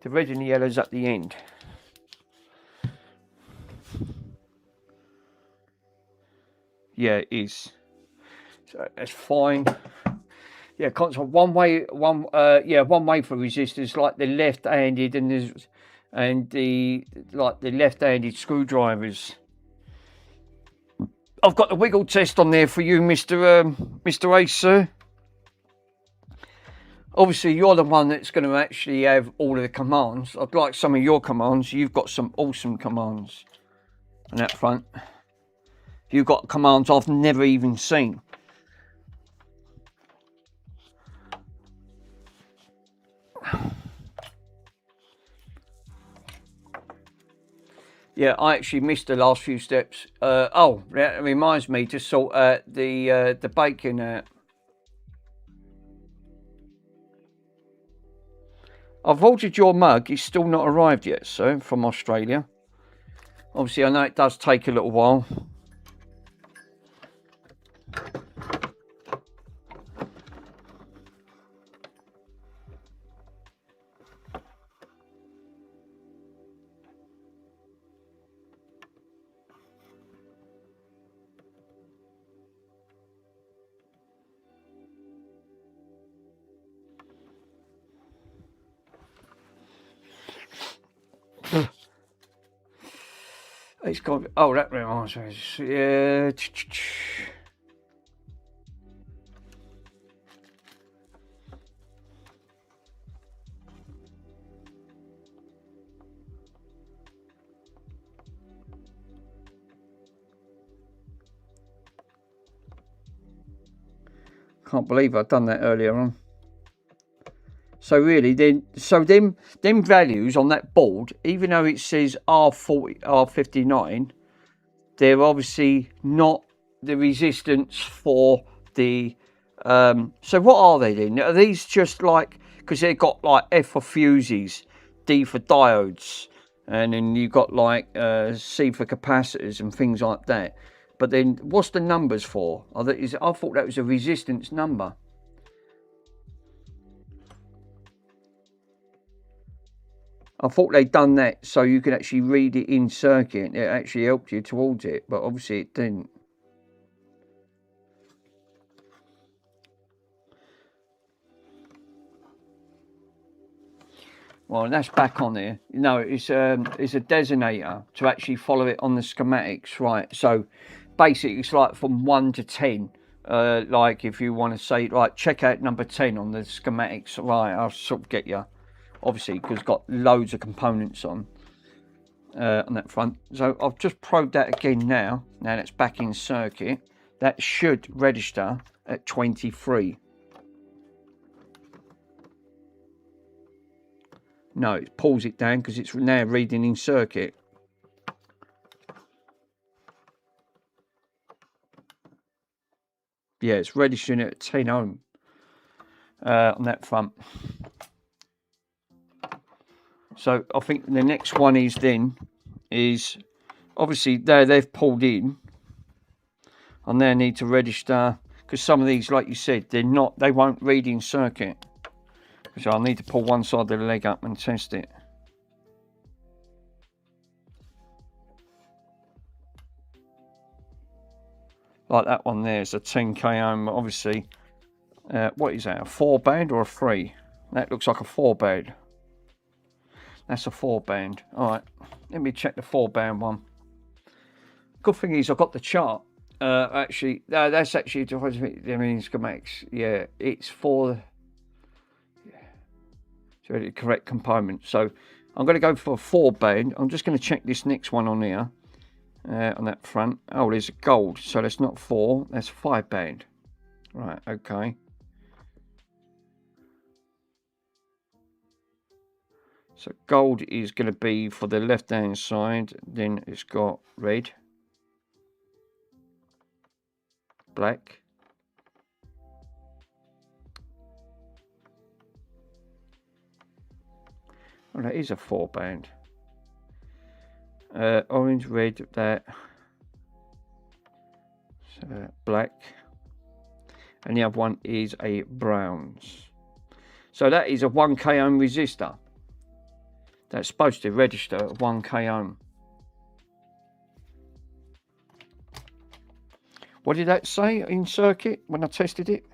The red and the yellow is at the end. Yeah, it is. So that's fine. Yeah, constant one way for resistors, like the left-handed and the left-handed screwdrivers. I've got the wiggle test on there for you, Mr. Ace, sir. Obviously, you're the one that's going to actually have all of the commands. I'd like some of your commands. You've got some awesome commands on that front. You've got commands I've never even seen. Yeah, I actually missed the last few steps. Oh, that reminds me to sort out the bacon out. I've ordered your mug. It's still not arrived yet, sir, from Australia. Obviously, I know it does take a little while. It's got. Oh, that reminds me. Yeah. Can't believe I've done that earlier on. So really, them values on that board, even though it says R40, R59, they're obviously not the resistance for the. So what are they then? Are these just like, because they've got like F for fuses, D for diodes, and then you've got like C for capacitors and things like that. But then what's the numbers for? I thought that was a resistance number. I thought they'd done that so you could actually read it in circuit. It actually helped you towards it, but obviously it didn't. Well, that's back on there. No, it's a designator to actually follow it on the schematics, right? So basically, it's like from 1 to 10. Like if you want to say, like, check out number 10 on the schematics, right? I'll sort of get you, obviously, because it's got loads of components on that front. So I've just probed that again now. Now that's back in circuit. That should register at 23. No, it pulls it down because it's now reading in circuit. Yeah, it's registering at 10 ohm on that front. So I think the next one is obviously they've pulled in. I now need to register because some of these, like you said, they won't read in circuit. So I'll need to pull one side of the leg up and test it. Like that one there is a 10k ohm, obviously. What is that, a 4-band or a 3? That looks like a 4-band. That's a 4-band. Alright, let me check the 4-band one. Good thing is I've got the chart. Actually, no, that's actually, I mean, schematics. Yeah, it's for the correct component. So I'm going to go for a 4-band. I'm just going to check this next one on here. On that front. Oh, there's a gold. So that's not 4. That's 5-band. Right, okay. So gold is going to be for the left hand side. Then it's got red, black, oh, that is a 4-band. Orange, red, that. So black. And the other one is a browns. So that is a 1k ohm resistor. That's supposed to register at 1k ohm. What did that say in circuit when I tested it?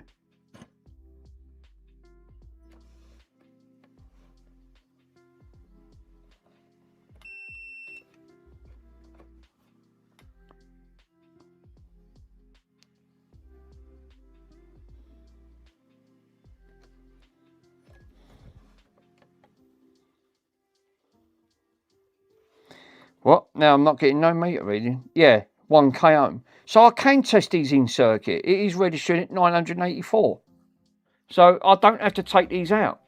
What? Now I'm not getting no meter reading. Yeah, 1k ohm. So I can test these in circuit. It is registered at 984. So I don't have to take these out.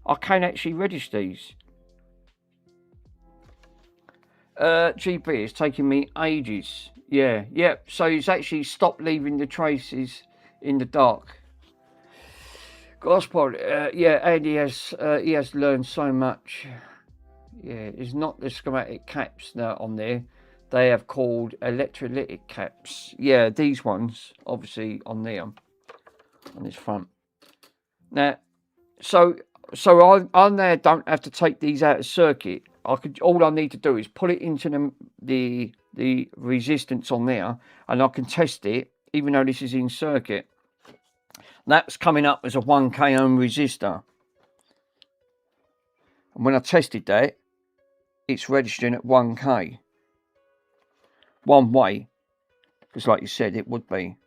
I can actually register these. GB, it's taking me ages. Yeah. So it's actually stopped leaving the traces in the dark. Gospel, yeah, Andy he has learned so much. Yeah, it's not the schematic caps that are on there. They have called electrolytic caps. Yeah, these ones, obviously, on there, on this front. Now, so I now don't have to take these out of circuit. All I need to do is put it into the resistance on there, and I can test it, even though this is in circuit. That's coming up as a 1k ohm resistor. And when I tested that, it's registering at 1k. one way, because like you said, it would be.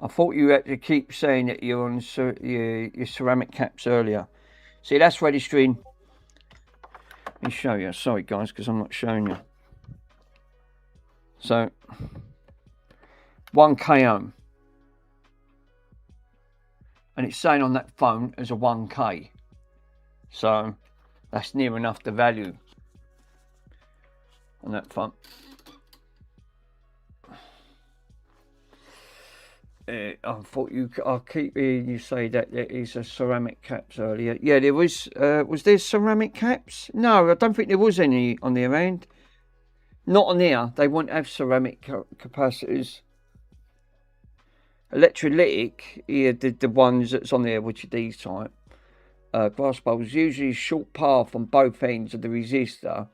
I thought you had to keep saying that you're on your ceramic caps earlier. See, that's registering. Let me show you. Sorry, guys, because I'm not showing you. So, 1K ohm. And it's saying on that phone as a 1K. So, that's near enough the value on that phone. I thought I'll keep hearing you say that there is a ceramic caps earlier. Yeah, there was there ceramic caps? No, I don't think there was any on the end. Not on there. They won't have ceramic capacitors. Electrolytic, yeah, the ones that's on there, which are these type. Glass bowls, usually a short path on both ends of the resistor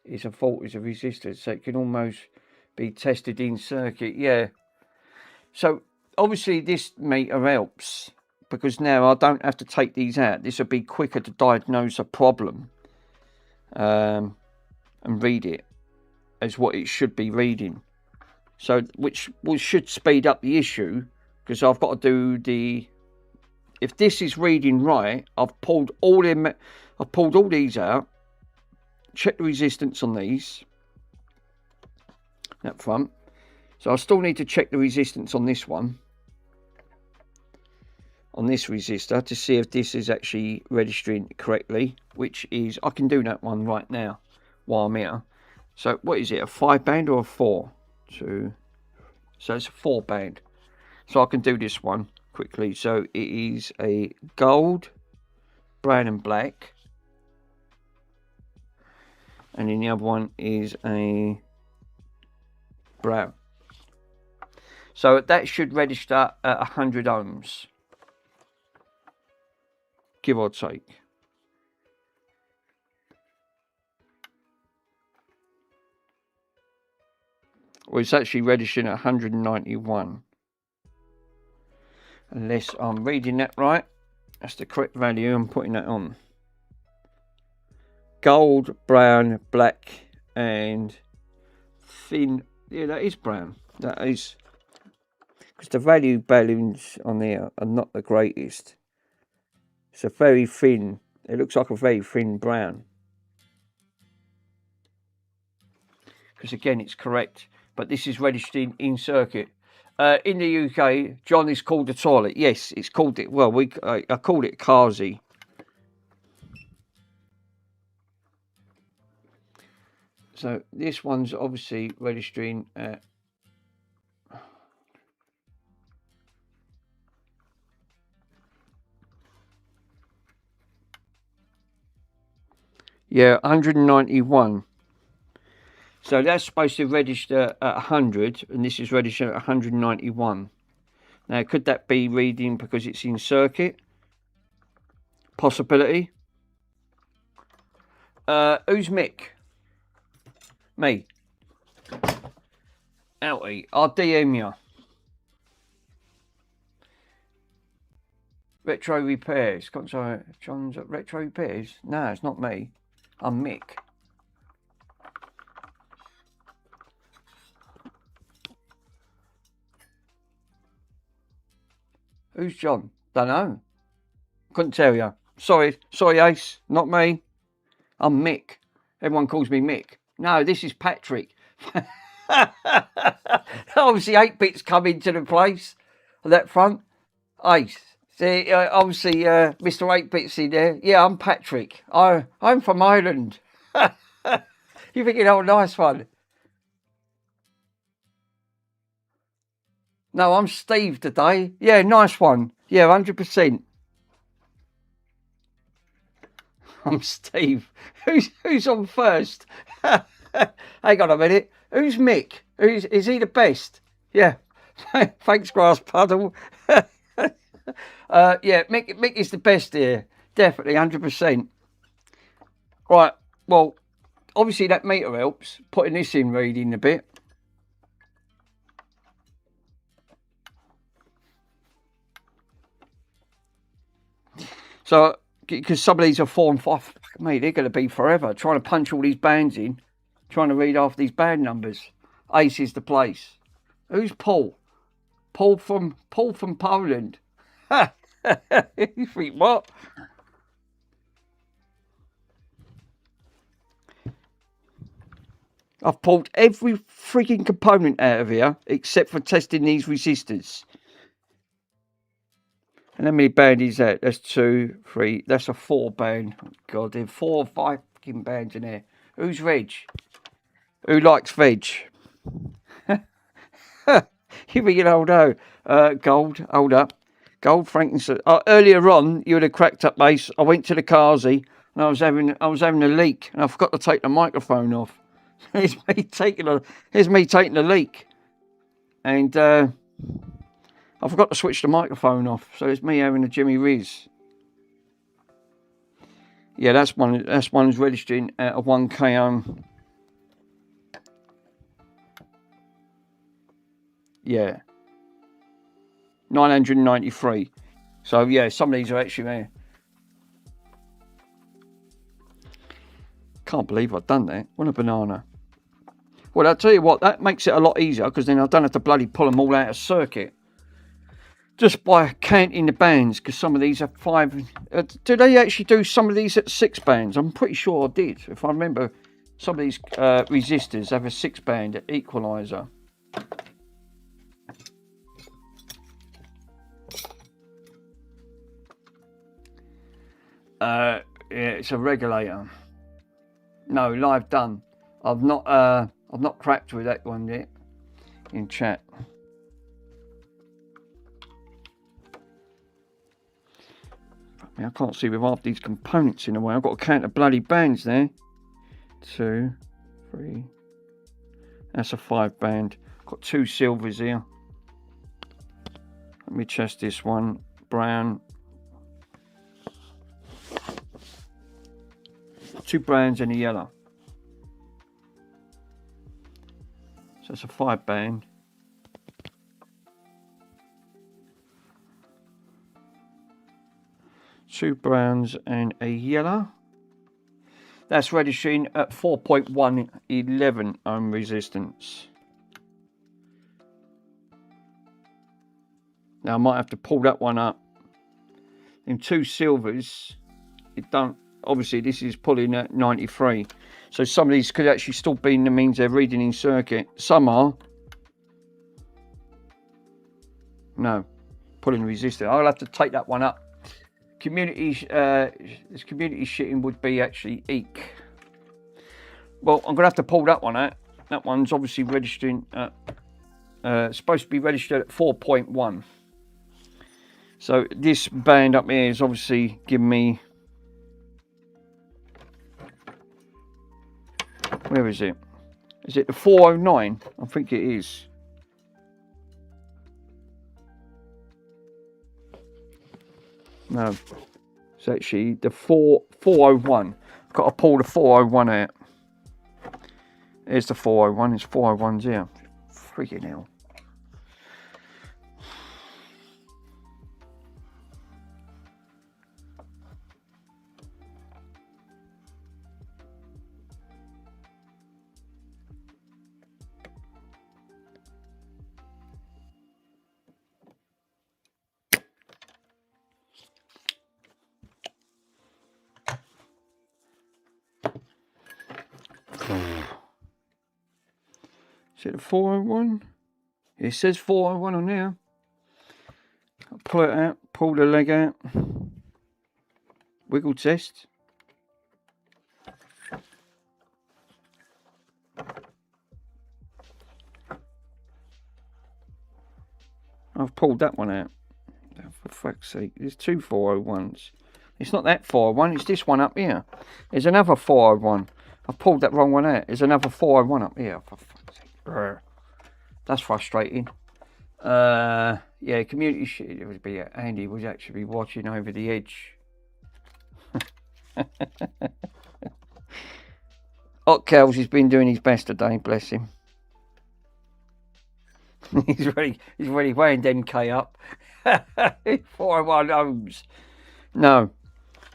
is a fault as a resistor, so it can almost be tested in circuit. Yeah. So obviously this meter helps because now I don't have to take these out. This will be quicker to diagnose a problem and read it as what it should be reading. So which should speed up the issue because I've got to do the. If this is reading right, I've pulled all these out. Check the resistance on these. That front. So I still need to check the resistance on this one. On this resistor to see if this is actually registering correctly. Which is, I can do that one right now while I'm here. So what is it, a 5 band or a 4? So it's a 4 band. So I can do this one quickly. So it is a gold, brown and black. And then the other one is a brown. So that should register at 100 ohms. Give or take. Well, it's actually registering at 191. Unless I'm reading that right. That's the correct value. I'm putting that on. Gold, brown, black, and thin. Yeah, that is brown. That is. Because the value balloons on there are not the greatest. It's a very thin. It looks like a very thin brown. Because again, it's correct. But this is registering in circuit. In the UK, John is called the toilet. Yes, it's called it. Well, I called it Kazi. So this one's obviously registering at. Yeah, 191. So that's supposed to register at 100, and this is registered at 191. Now, could that be reading because it's in circuit? Possibility. Who's Mick? Me. Outie, I'll DM you. Retro Repairs. John's at Retro Repairs? No, it's not me. I'm Mick. Who's John? Don't know. Couldn't tell you. Sorry, Ace. Not me. I'm Mick. Everyone calls me Mick. No, this is Patrick. Obviously, 8-bits come into the place on that front. Ace. See, obviously, Mr. 8-bits in there. Yeah, I'm Patrick. I'm from Ireland. You thinking, oh, nice one. No, I'm Steve today. Yeah, nice one. Yeah, 100%. I'm Steve. Who's on first? Hang on a minute. Who's Mick? Is he the best? Yeah. Thanks, Grass Puddle. Yeah, Mick is the best here. Definitely, 100%. Right, well, obviously that meter helps. Putting this in reading a bit. So, because some of these are 4 and 5, fuck me, they're going to be forever. Trying to punch all these bands in, trying to read after these band numbers. Ace is the place. Who's Paul? Paul from Poland. You think what? I've pulled every freaking component out of here except for testing these resistors. And how many band is that? That's 2, 3. That's a 4 band. Oh, God, there's 4 or 5 fucking bands in there. Who's Reg? Who likes veg? You think old O? Gold, hold up. Gold, frankincense. Earlier on, you would have cracked up, Mace. I went to the Kazi and I was having a leak, and I forgot to take the microphone off. Here's me taking the leak, and I forgot to switch the microphone off. So it's me having a Jimmy Riz. Yeah, that's one's registering at a 1K ohm. Yeah. 993. So yeah, some of these are actually there. Can't believe I've done that. What a banana. Well, I'll tell you what, that makes it a lot easier, because then I don't have to bloody pull them all out of circuit. Just by counting the bands, because some of these are 5. Do they actually do some of these at 6 bands? I'm pretty sure I did. If I remember, some of these resistors have a 6 band equalizer. Yeah, it's a regulator. No, live done. I've not cracked with that one yet in chat. I can't see with half these components in a way. I've got to count the bloody bands there. 2, 3. That's a 5 band. Got 2 silvers here. Let me test this one. Brown. 2 browns and a yellow. So it's a 5 band. Two browns and a yellow. That's registering at 4.111 ohm resistance. Now I might have to pull that one up. In 2 silvers, it don't. Obviously, this is pulling at 93. So some of these could actually still be in the means they're reading in circuit. Some are. No, pulling resistor. I'll have to take that one up. This community shitting would be actually eek. Well, I'm gonna have to pull that one out. That one's obviously registering at, supposed to be registered at 4.1. So this band up here is obviously giving me, where is it? Is it the 409? I think it is. No, it's actually the 401. I've got to pull the 401 out. There's the 401. It's 401s here. Freaking hell. Is it a 401? It says 401 on there. I'll pull it out, pull the leg out. Wiggle test. I've pulled that one out. For fuck's sake, there's 2 401s. It's not that 401, it's this one up here. There's another 401. I've pulled that wrong one out. There's another 401 up here. For fuck's sake. That's frustrating. Yeah, community shit. It would be Andy was actually watching over the edge. Hot Kells has been doing his best today, bless him. he's really weighing 10k up. 401 ohms. No,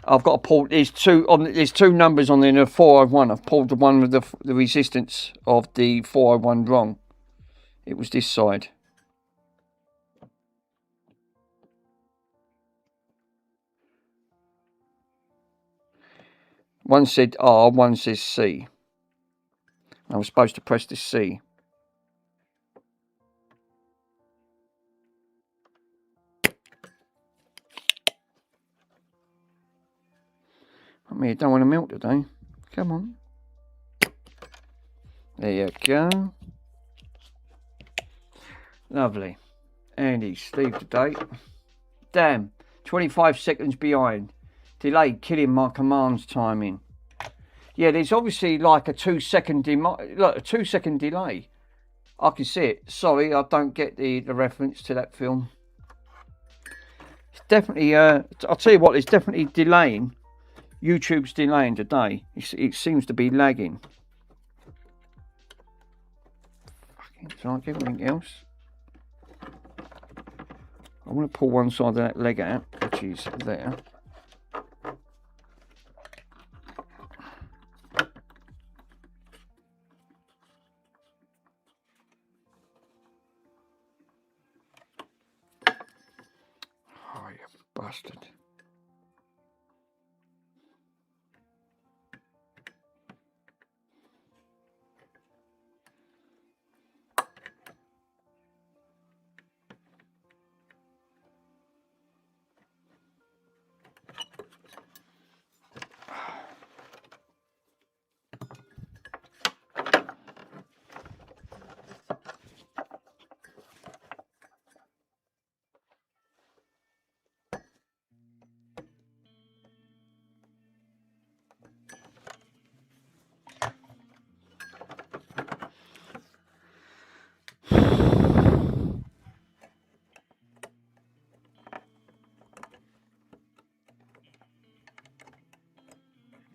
I've got to pull. There's two numbers on there. The 401. I've pulled the one with the resistance of the 401 wrong. It was this side. One said R, one says C. I was supposed to press the C. I mean, I don't want to melt today. Come on. There you go. Lovely. Andy, Steve today. Damn. 25 seconds behind. Delay killing my commands timing. Yeah, there's obviously like a 2 second delay. I can see it. Sorry, I don't get the reference to that film. It's definitely, I'll tell you what, it's definitely delaying. YouTube's delaying today. It seems to be lagging. Fucking, it's like everything else. I want to pull one side of that leg out, which is there. Oh, you bastard.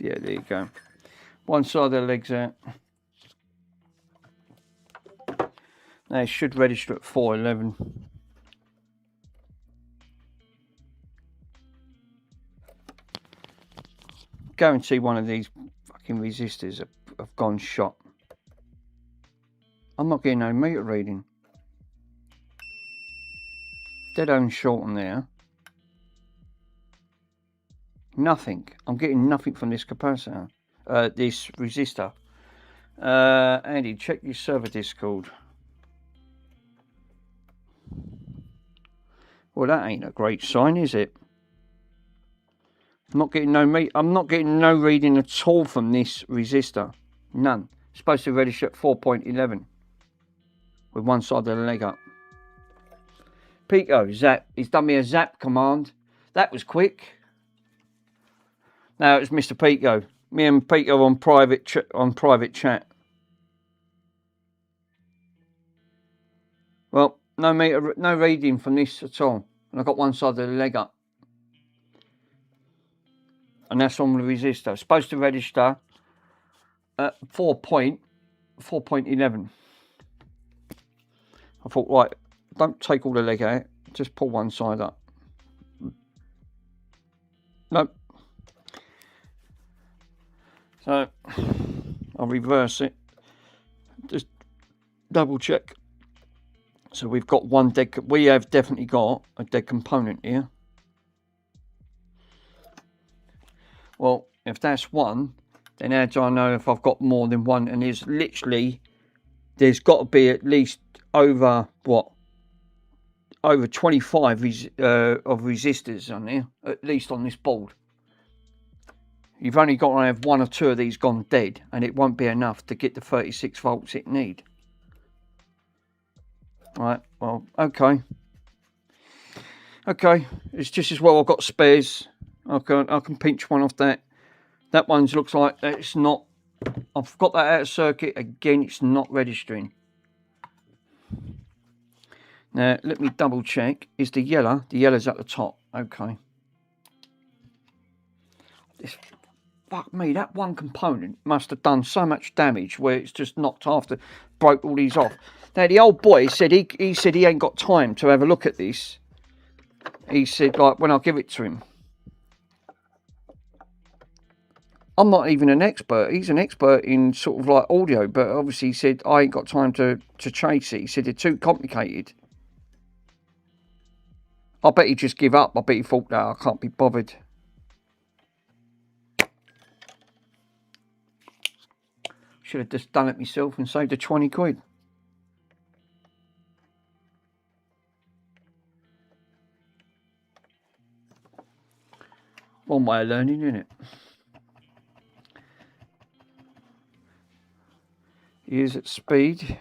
Yeah, there you go. One side of the leg's out. Now it should register at 411. Guarantee one of these fucking resistors have gone shot. I'm not getting no meter reading. Dead on short on there. Nothing. I'm getting nothing from this capacitor. This resistor. Andy, check your server Discord. Well, that ain't a great sign, is it? I'm not getting no reading at all from this resistor. None. It's supposed to register at 4.11 with one side of the leg up. Pico, zap. He's done me a zap command. That was quick. Now it's Mr. Pico. Me and Pico on private chat. Well, no reading from this at all. And I've got one side of the leg up. And that's on the resistor. It's supposed to register at 4.11. I thought, right, don't take all the leg out. Just pull one side up. Nope. So I'll reverse it. Just double check. So we've got one dead. We have definitely got a dead component here. Well, if that's one, then how do I know if I've got more than one? And there's got to be at least over what? Over 25 of resistors on there, at least on this board. You've only got to have one or two of these gone dead, and it won't be enough to get the 36 volts it need. Right, well, okay. Okay, it's just as well I've got spares. I can pinch one off that. That one looks like it's not. I've got that out of circuit. Again, it's not registering. Now, let me double check. Is the yellow? The yellow's at the top. Okay. Fuck me, that one component must have done so much damage where it's just knocked after, broke all these off. Now, the old boy said he said he ain't got time to have a look at this. He said, like, when I give it to him. I'm not even an expert. He's an expert in sort of like audio, but obviously he said, I ain't got time to chase it. He said, it's too complicated. I bet he just give up. I bet he thought, that I can't be bothered. Should have just done it myself and saved a 20 quid. One way of learning, isn't it? He is at speed.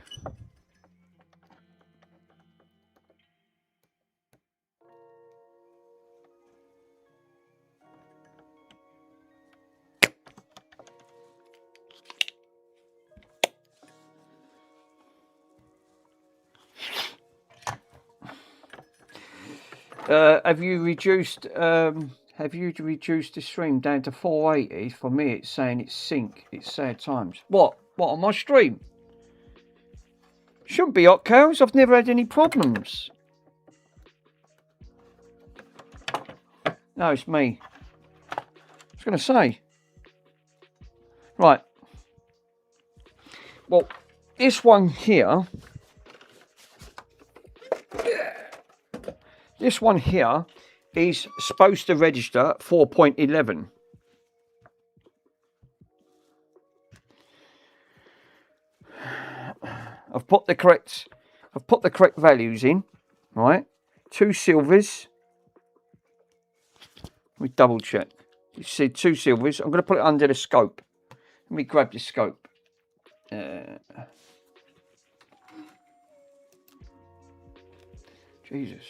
Have you reduced the stream down to 480? For me, it's saying it's sync. It's sad times. What on my stream? Shouldn't be hot cows. I've never had any problems. No, it's me. I was going to say. Right. Well, this one here. This one here is supposed to register 4.11. I've put the correct values in, right? 2 silvers. Let me double check. You see 2 silvers. I'm going to put it under the scope. Let me grab the scope. Jesus.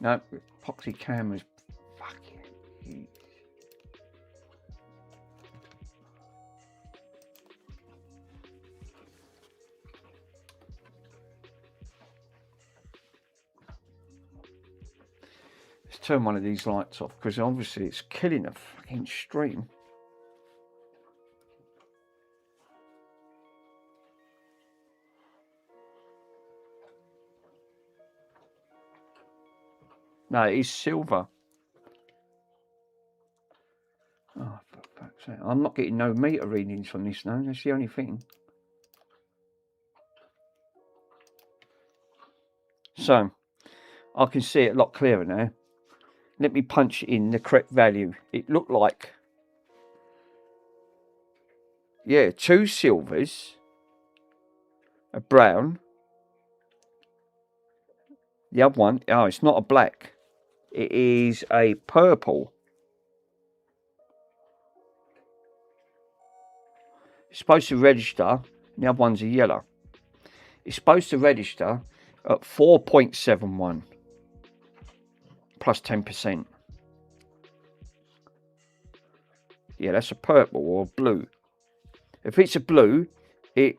No, epoxy cameras. Fucking. Let's turn one of these lights off because obviously it's killing the fucking stream. No, it is silver. Oh, for fuck's sake. I'm not getting no meter readings from this now. That's the only thing. So, I can see it a lot clearer now. Let me punch in the correct value. It looked like, yeah, 2 silvers, a brown. The other one, oh, it's not a black. It is a purple. It's supposed to register. The other one's a yellow. It's supposed to register at 4.71 plus 10%. Yeah, that's a purple or a blue. If it's a blue, it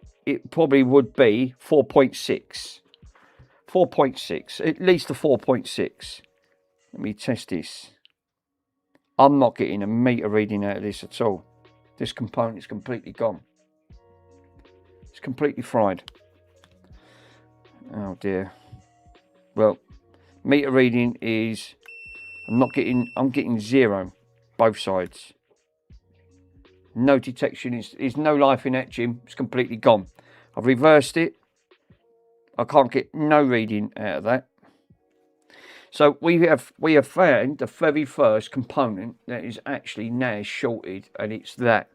probably would be 4.6. 4.6, at least a 4.6. Let me test this. I'm not getting a meter reading out of this at all. This component is completely gone. It's completely fried. Oh dear. Well, meter reading is, I'm getting 0, both sides. No detection, there's no life in that, Jim. It's completely gone. I've reversed it. I can't get no reading out of that. So we have found the very first component that is actually now shorted, and it's that.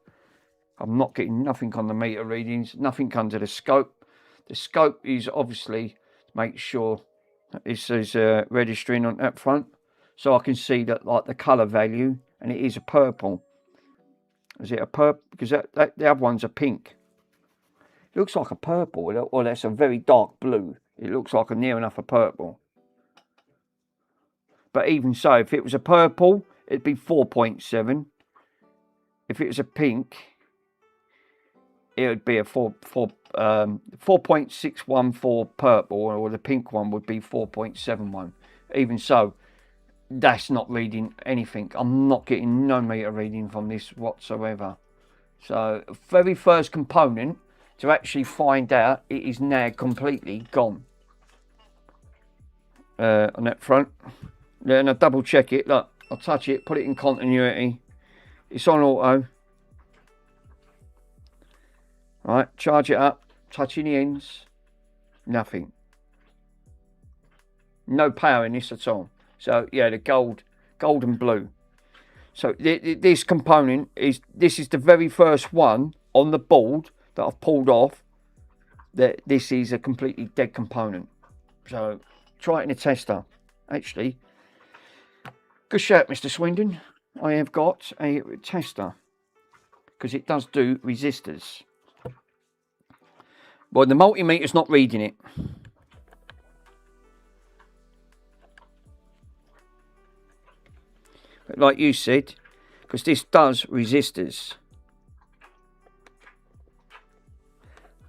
I'm not getting nothing on the meter readings, nothing under the scope. The scope is obviously to make sure that this is registering on that front, so I can see that like the colour value, and it is a purple. Is it a purple? Because the other one's a pink. It looks like a purple, or that's a very dark blue. It looks like near enough a purple. But even so, if it was a purple, it'd be 4.7. If it was a pink, it would be a 4.614 purple, or the pink one would be 4.71. Even so, that's not reading anything. I'm not getting no meter reading from this whatsoever. So, very first component to actually find out, it is now completely gone. On that front. Then I double check it. Look, I'll touch it, put it in continuity. It's on auto. Right, charge it up, touching the ends, nothing. No power in this at all. So yeah, the gold and blue. So this component this is the very first one on the board that I've pulled off. That this is a completely dead component. So try it in a tester. Actually, good shout, Mr. Swindon. I have got a tester because it does do resistors. Well, the multimeter's not reading it. But like you said, because this does resistors.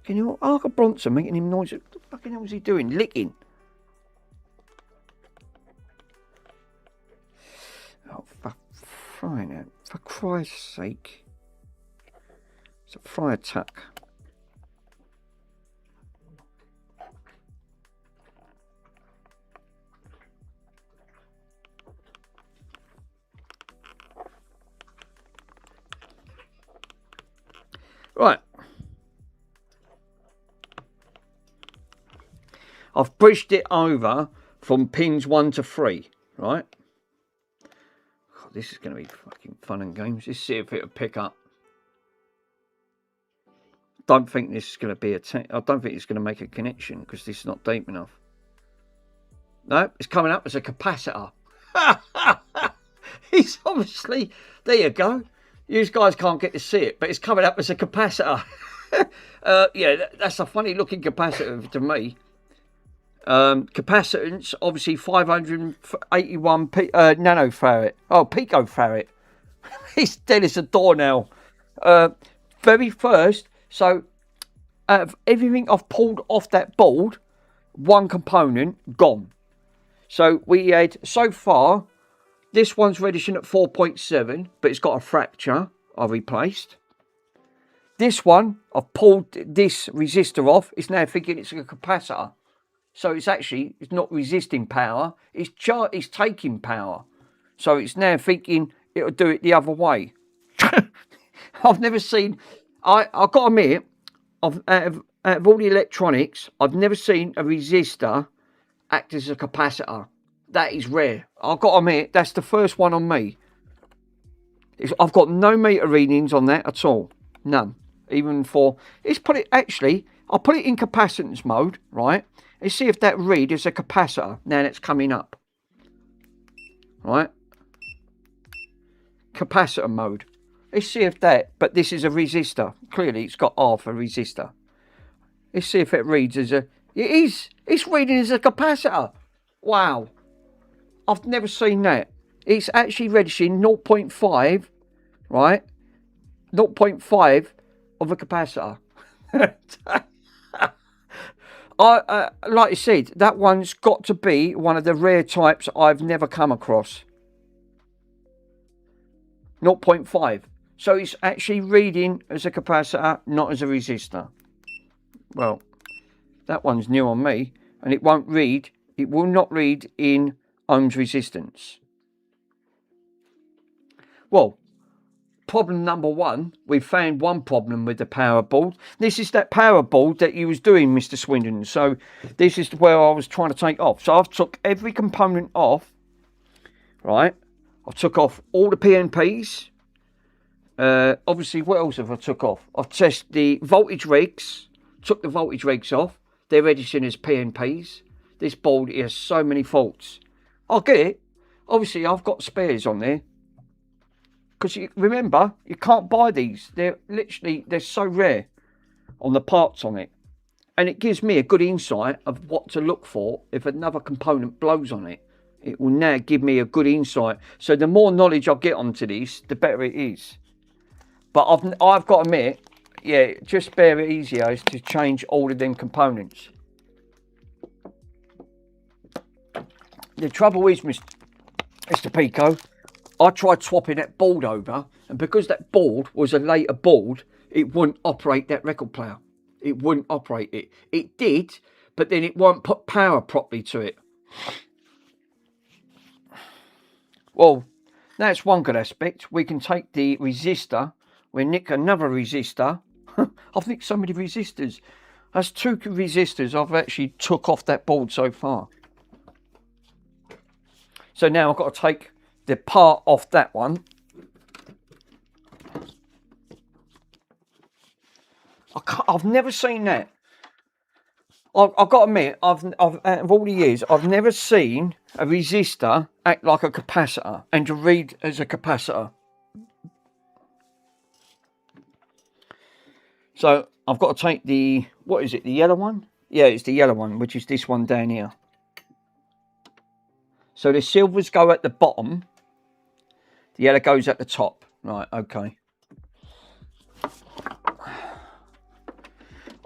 Can you Arthur Bronson making him noise? What the fucking hell was he doing? Licking. Oh, for Christ's sake. It's a fry attack. Right. I've bridged it over from pins 1 to 3, right? God, this is going to be fucking fun and games. Let's see if it'll pick up. Don't think this is going to be I don't think it's going to make a connection because this is not deep enough. No, it's coming up as a capacitor. He's obviously, there you go. You guys can't get to see it, but it's coming up as a capacitor. Yeah, that's a funny looking capacitor to me. Capacitance, obviously 581 nanofarad. Oh, picofarad. It's dead as a door now. Very first, so out of everything I've pulled off that board, one component gone. So we had, so far, this one's registering at 4.7, but it's got a fracture I've replaced. This one, I've pulled this resistor off. It's now thinking it's a capacitor. So it's not resisting power. It's taking power. So it's now thinking it'll do it the other way. I've never seen, I've got to admit, out of all the electronics, I've never seen a resistor act as a capacitor. That is rare. I've got to admit, that's the first one on me. I've got no meter readings on that at all. None. Even for, I'll put it in capacitance mode, right? Let's see if that read is a capacitor. Now that's coming up. Right? Capacitor mode. Let's see if but this is a resistor. Clearly it's got half a resistor. Let's see if it reads as it is. It's reading as a capacitor. Wow. I've never seen that. It's actually registering 0.5, right? 0.5 of a capacitor. Like I said, that one's got to be one of the rare types I've never come across. 0.5. So it's actually reading as a capacitor, not as a resistor. Well, that one's new on me, and it won't read. It will not read in ohms resistance. Well, problem number one, we've found one problem with the power board. This is that power board that you was doing, Mr. Swindon. So this is where I was trying to take off. So I've took every component off, right? I've took off all the PNPs. Obviously, what else have I took off? I've tested the voltage regs, took the voltage regs off. They're registering as PNPs. This board has so many faults. I'll get it. Obviously, I've got spares on there. Because remember, you can't buy these. They're so rare on the parts on it. And it gives me a good insight of what to look for if another component blows on it. It will now give me a good insight. So the more knowledge I get onto this, the better it is. But I've got to admit, yeah, just bare it easier is to change all of them components. The trouble is, Mr. Pico, I tried swapping that board over, and because that board was a later board, it wouldn't operate that record player. It wouldn't operate it. It did, but then it won't put power properly to it. Well, that's one good aspect. We can take the resistor, we nick another resistor. I've nicked so many resistors. That's 2 resistors I've actually took off that board so far. So now I've got to take the part off that one. I've never seen that. I've got to admit, out of all the years, I've never seen a resistor act like a capacitor and to read as a capacitor. So I've got to take the, what is it, the yellow one? Yeah, it's the yellow one, which is this one down here. So the silvers go at the bottom, the yellow goes at the top. Right, okay.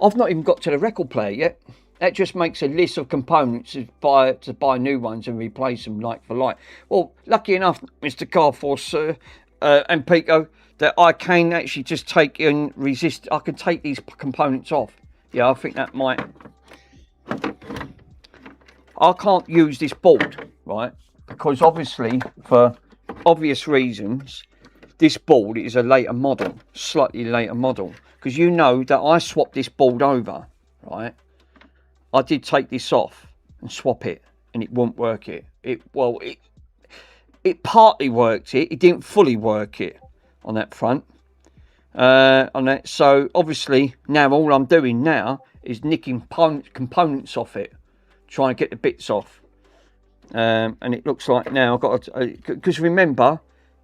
I've not even got to the record player yet. That just makes a list of components to buy new ones and replace them like for like. Well, lucky enough, Mr. Carforce and Pico, that I can actually just take and resist. I can take these components off. Yeah, I think that might. I can't use this board, right? Because obviously, for obvious reasons, this board is a later model, slightly later model. Because you know that I swapped this board over, right? I did take this off and swap it, and it won't work it. It partly worked it. It didn't fully work it on that front. On that, so obviously now all I'm doing now is nicking components off it, trying to get the bits off. And it looks like now I've got to, because remember,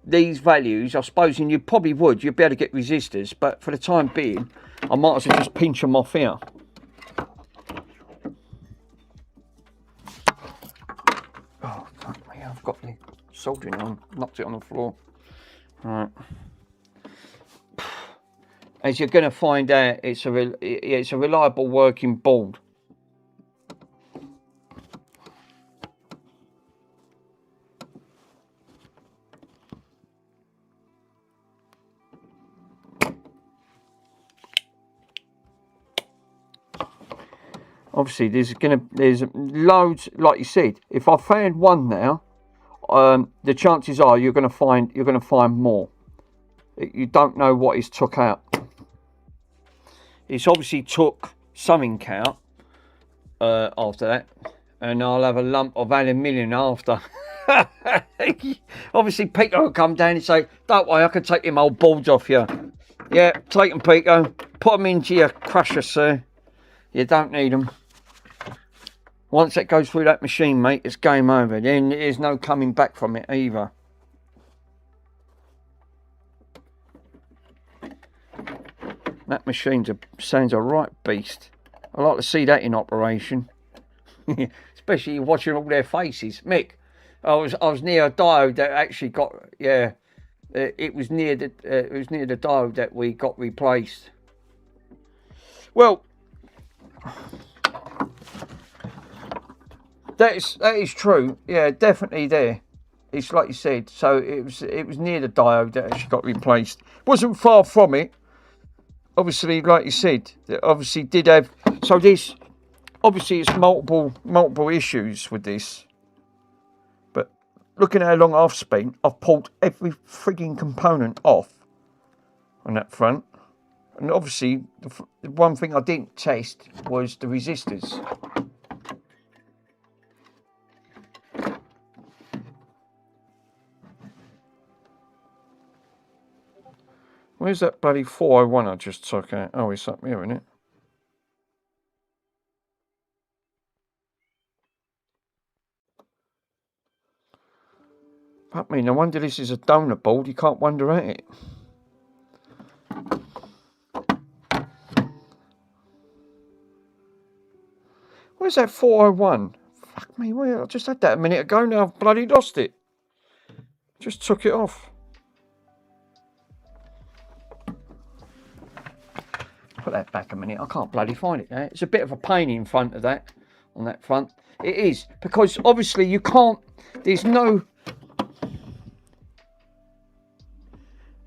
these values, I suppose, and you probably would, you'd be able to get resistors, but for the time being, I might as well just pinch them off here. Oh, fuck me, I've got the soldering on, knocked it on the floor. Right. As you're going to find out, it's a reliable working board. Obviously, there's loads, like you said. If I found one now, the chances are you're gonna find more. You don't know what he's took out. It's obviously took something out after that, and I'll have a lump of aluminium after. Obviously, Pico will come down and say, "Don't worry, I can take them old boards off you." Yeah, take them, Pico. Put them into your crusher, sir. You don't need them. Once it goes through that machine, mate, it's game over. Then there's no coming back from it either. That machine sounds a right beast. I like to see that in operation. Especially watching all their faces. Mick, I was near a diode that actually got, yeah, it was near the diode that we got replaced. Well, that is true. Yeah, definitely there. It's like you said. So it was near the diode that actually got replaced. Wasn't far from it. Obviously, like you said, it obviously did have. So this, obviously, it's multiple issues with this. But looking at how long I've spent, I've pulled every frigging component off on that front. And obviously, the one thing I didn't test was the resistors. Where's that bloody 401 I just took out? Oh, it's up here, isn't it? Fuck me, no wonder this is a donut board. You can't wonder at it. Where's that 401? Fuck me, I just had that a minute ago. Now I've bloody lost it. Just took it off. Put that back a minute. I can't bloody find it now. It's a bit of a pain in front of that, on that front. It is, because obviously you can't, there's no,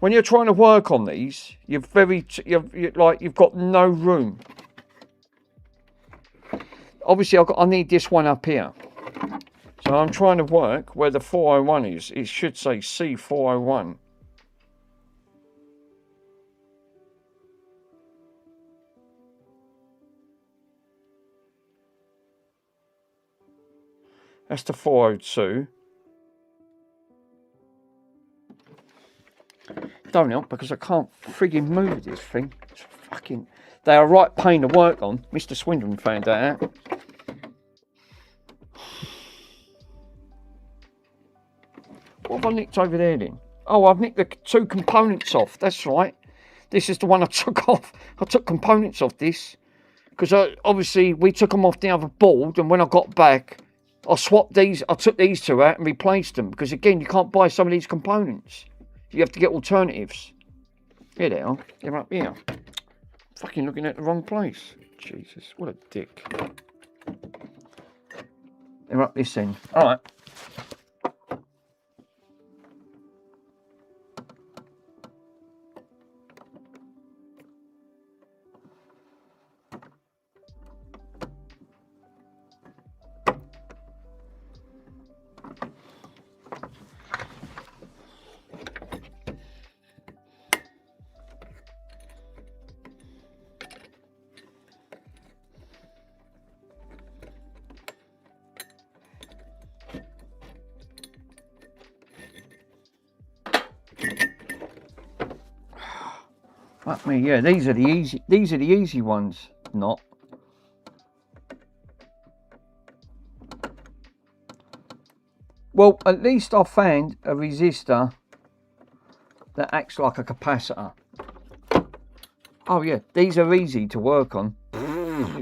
when you're trying to work on these, you're you've got no room. Obviously I need this one up here. So I'm trying to work where the 401 is. It should say C401. That's the 402. Don't help because I can't frigging move this thing. It's fucking... They are right pain to work on. Mr. Swindon found that out. What have I nicked over there then? Oh, I've nicked the 2 components off. That's right. This is the one I took off. I took components off this. Because obviously we took them off the other board. And when I got back, I swapped these. I took these 2 out and replaced them. Because again, you can't buy some of these components. You have to get alternatives. Here they are. They're up here. Fucking looking at the wrong place. Jesus, what a dick. They're up this end. Alright. Fuck me, yeah, these are the easy ones, not. Well, at least I found a resistor that acts like a capacitor. Oh yeah, these are easy to work on.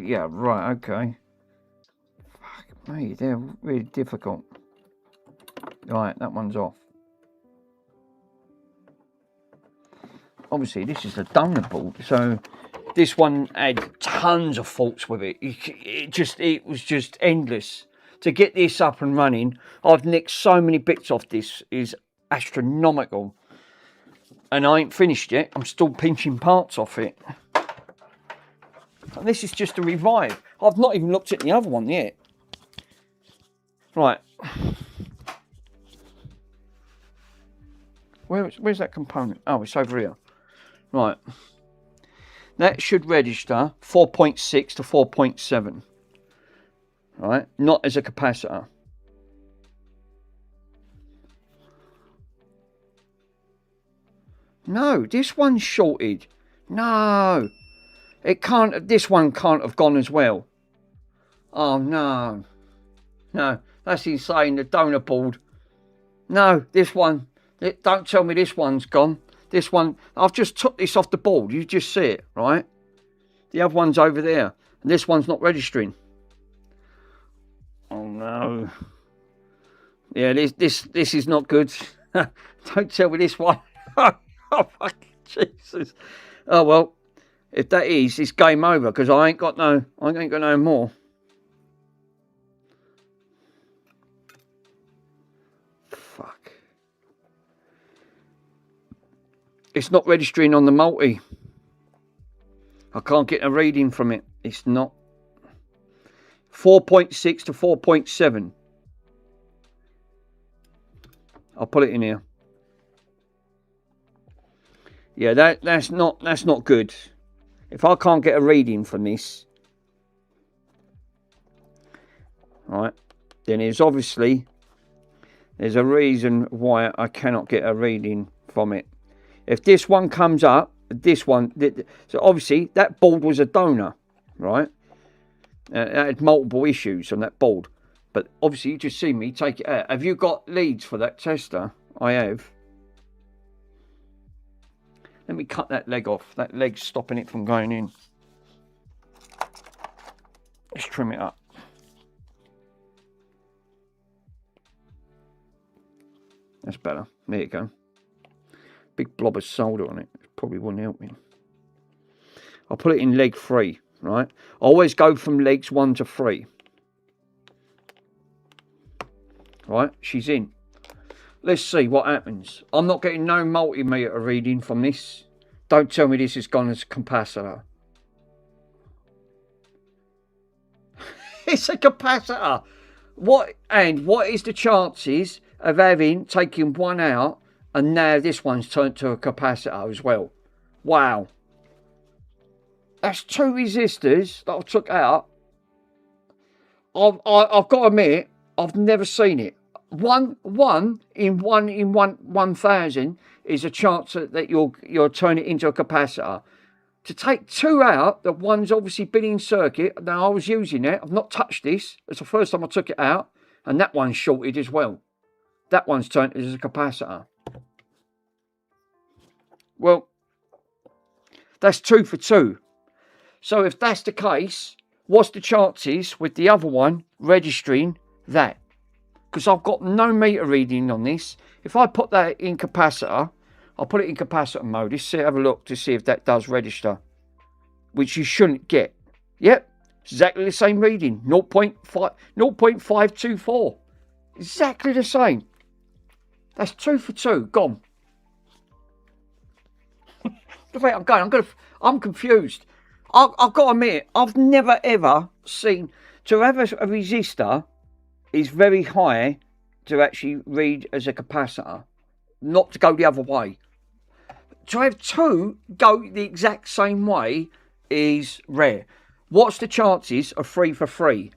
Yeah, right, okay. Fuck me, they're really difficult. Right, that one's off. Obviously, this is a donor board, so this one had tons of faults with it. It was just endless. To get this up and running, I've nicked so many bits off this, is astronomical. And I ain't finished yet. I'm still pinching parts off it. And this is just a revive. I've not even looked at the other one yet. Right. Where's that component? Oh, it's over here. Right. That should register 4.6 to 4.7. Right. Not as a capacitor. No, this one's shorted. No. It can't. This one can't have gone as well. Oh, no. No, that's insane. The donor board. No, this one. Don't tell me this one's gone. This one, I've just took this off the board. You just see it, right? The other one's over there. And this one's not registering. Oh, no. Yeah, this is not good. Don't tell me this one. Oh, fucking Jesus. Oh, well, if that is, it's game over. Because I ain't got no more. Fuck. It's not registering on the multi. I can't get a reading from it. It's not. 4.6 to 4.7. I'll put it in here. Yeah, that's not good. If I can't get a reading from this, right, then there's a reason why I cannot get a reading from it. If this one comes up, so obviously that board was a donor, right? It had multiple issues on that board. But obviously you just see me take it out. Have you got leads for that tester? I have. Let me cut that leg off. That leg's stopping it from going in. Let's trim it up. That's better. There you go. Big blob of solder on it. Probably wouldn't help me. I'll put it in leg 3, right? I always go from legs 1 to 3. Right, she's in. Let's see what happens. I'm not getting no multimeter reading from this. Don't tell me this has gone as a capacitor. It's a capacitor. what is the chances of having taken one out and now this one's turned to a capacitor as well? Wow. That's 2 resistors that I took out. I've got to admit, I've never seen it. One in 1,000 is a chance that you'll turn it into a capacitor. To take 2 out, that one's obviously been in circuit. Now I was using it. I've not touched this. It's the first time I took it out, and that one's shorted as well. That one's turned as a capacitor. Well, that's 2 for 2. So if that's the case, what's the chances with the other one registering that? Because I've got no meter reading on this. If I put that in capacitor, I'll put it in capacitor mode. Let's have a look to see if that does register, which you shouldn't get. Yep, exactly the same reading, 0.524. Exactly the same. That's 2 for 2, gone. The way I'm going, I'm confused. I've got to admit, I've never ever seen, to have a resistor is very high to actually read as a capacitor, not to go the other way. To have 2 go the exact same way is rare. What's the chances of 3 for 3?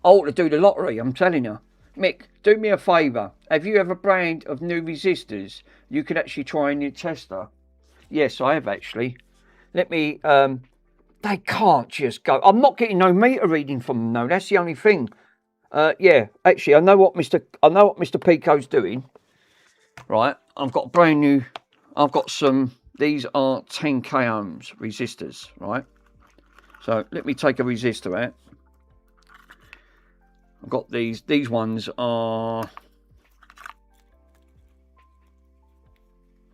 I ought to do the lottery, I'm telling you. Mick, do me a favour. Have you ever brand of new resistors you could actually try in your tester? Yes, I have actually. Let me, they can't just go. I'm not getting no meter reading from them, no. That's the only thing. Yeah, actually, I know what Mr. Pico's doing. Right, I've got brand new. I've got some. These are 10k ohms resistors, right? So let me take a resistor out. I've got these. These ones are.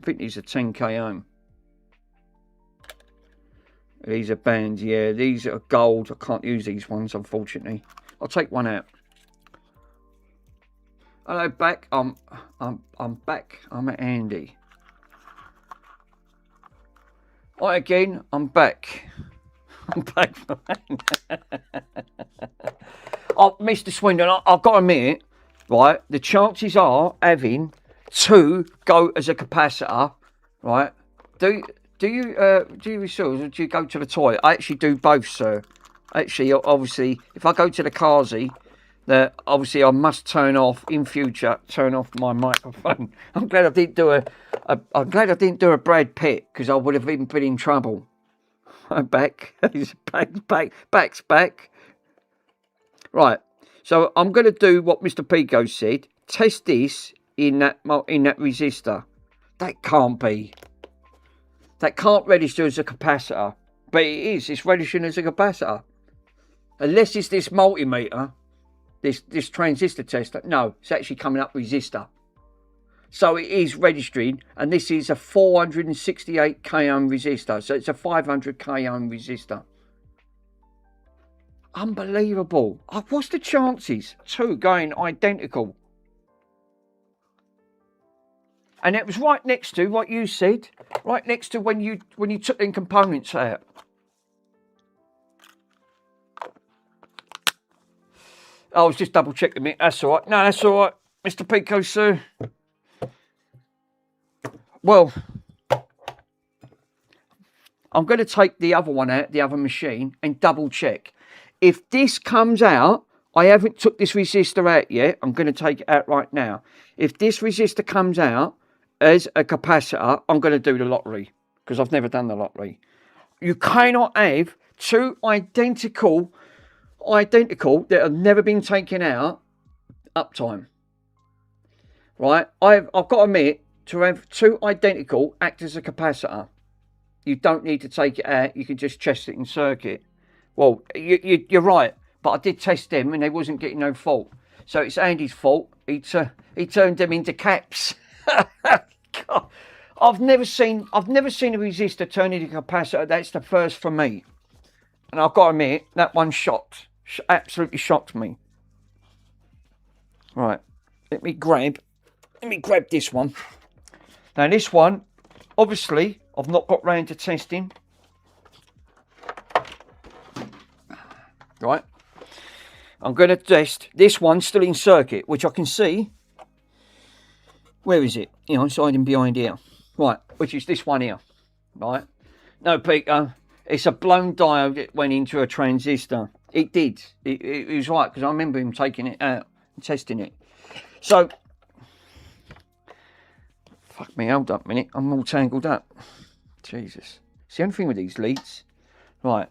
I think these are 10k ohm. These are bands, yeah. These are gold. I can't use these ones, unfortunately. I'll take one out. Hello, back. I'm back. I'm at Andy. Hi again. I'm back. I'm back. Oh, Mr. Swindon, I've got to admit, right? The chances are having 2 go as a capacitor, right? Do you research or do you go to the toilet? I actually do both, sir. Actually, obviously, if I go to the carsy, that obviously I must turn off in future. Turn off my microphone. I'm glad I didn't do a Brad Pitt, because I would have been in trouble. I'm back. He's back's back. Right. So I'm going to do what Mr. Pico said. Test this in that resistor. That can't be. That can't register as a capacitor, but it is. It's registering as a capacitor, unless it's this multimeter, this transistor tester. No, it's actually coming up resistor. So it is registering, and this is a 468k ohm resistor. So it's a 500k ohm resistor. Unbelievable. What's the chances? 2 going identical. And it was right next to what you said. Right next to when you took the components out. I was just double checking it. That's all right. No, that's all right, Mr. Pico, sir. Well, I'm going to take the other one out, the other machine, and double check. If this comes out, I haven't took this resistor out yet. I'm going to take it out right now. If this resistor comes out as a capacitor, I'm going to do the lottery, because I've never done the lottery. You cannot have 2 identical that have never been taken out uptime. Right? I've got to admit, to have 2 identical act as a capacitor, you don't need to take it out. You can just test it in circuit. Well, you're right, but I did test them and they wasn't getting no fault. So it's Andy's fault. He turned them into caps. God, I've never seen a resistor turn into a capacitor. That's the first for me. And I've got to admit, that one shocked. Absolutely shocked me. Right, let me grab this one. Now this one, obviously, I've not got round to testing. Right, I'm going to test this one still in circuit, which I can see. Where is it? You know, it's hiding behind here. Right, which is this one here. Right. No, Peter, it's a blown diode that went into a transistor. It did. It was right, because I remember him taking it out and testing it. So, fuck me, hold up a minute. I'm all tangled up. Jesus. It's the only thing with these leads. Right.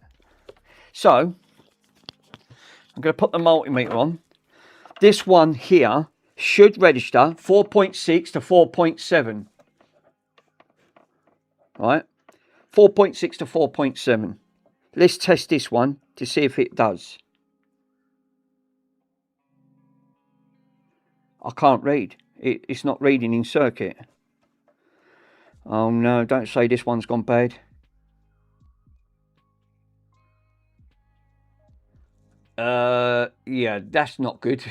So, I'm going to put the multimeter on. This one here should register 4.6 to 4.7. Right? 4.6 to 4.7. Let's test this one to see if it does. I can't read. It's not reading in circuit. Oh no, don't say this one's gone bad. Yeah, that's not good.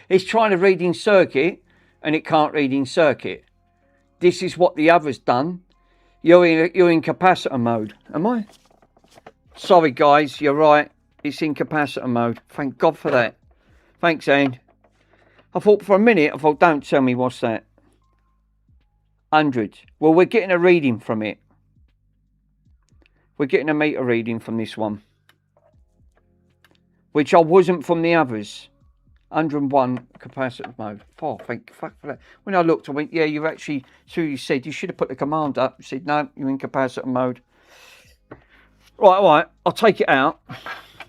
It's trying to read in circuit and it can't read in circuit. This is what the other's done. You're in capacitor mode. Am I? Sorry guys, you're right. It's in capacitor mode. Thank God for that. Thanks, Anne. I thought for a minute, don't tell me what's that. 100. Well, we're getting a reading from it. We're getting a meter reading from this one. Which I wasn't from the others. 101 capacitor mode. Oh, thank fuck for that. When I looked, I went, yeah, you've actually, so you said you should have put the command up. You said, no, you're in capacitor mode. Right, I'll take it out.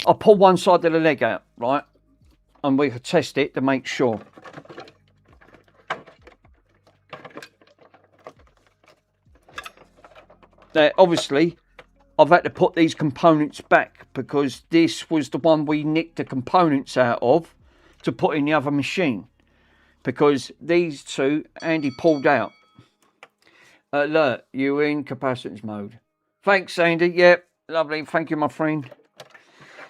I'll pull one side of the leg out, right? And we can test it to make sure. Now, obviously, I've had to put these components back because this was the one we nicked the components out of to put in the other machine. Because these two, Andy pulled out. Alert, you're in capacitance mode. Thanks, Andy. Yep, lovely. Thank you, my friend.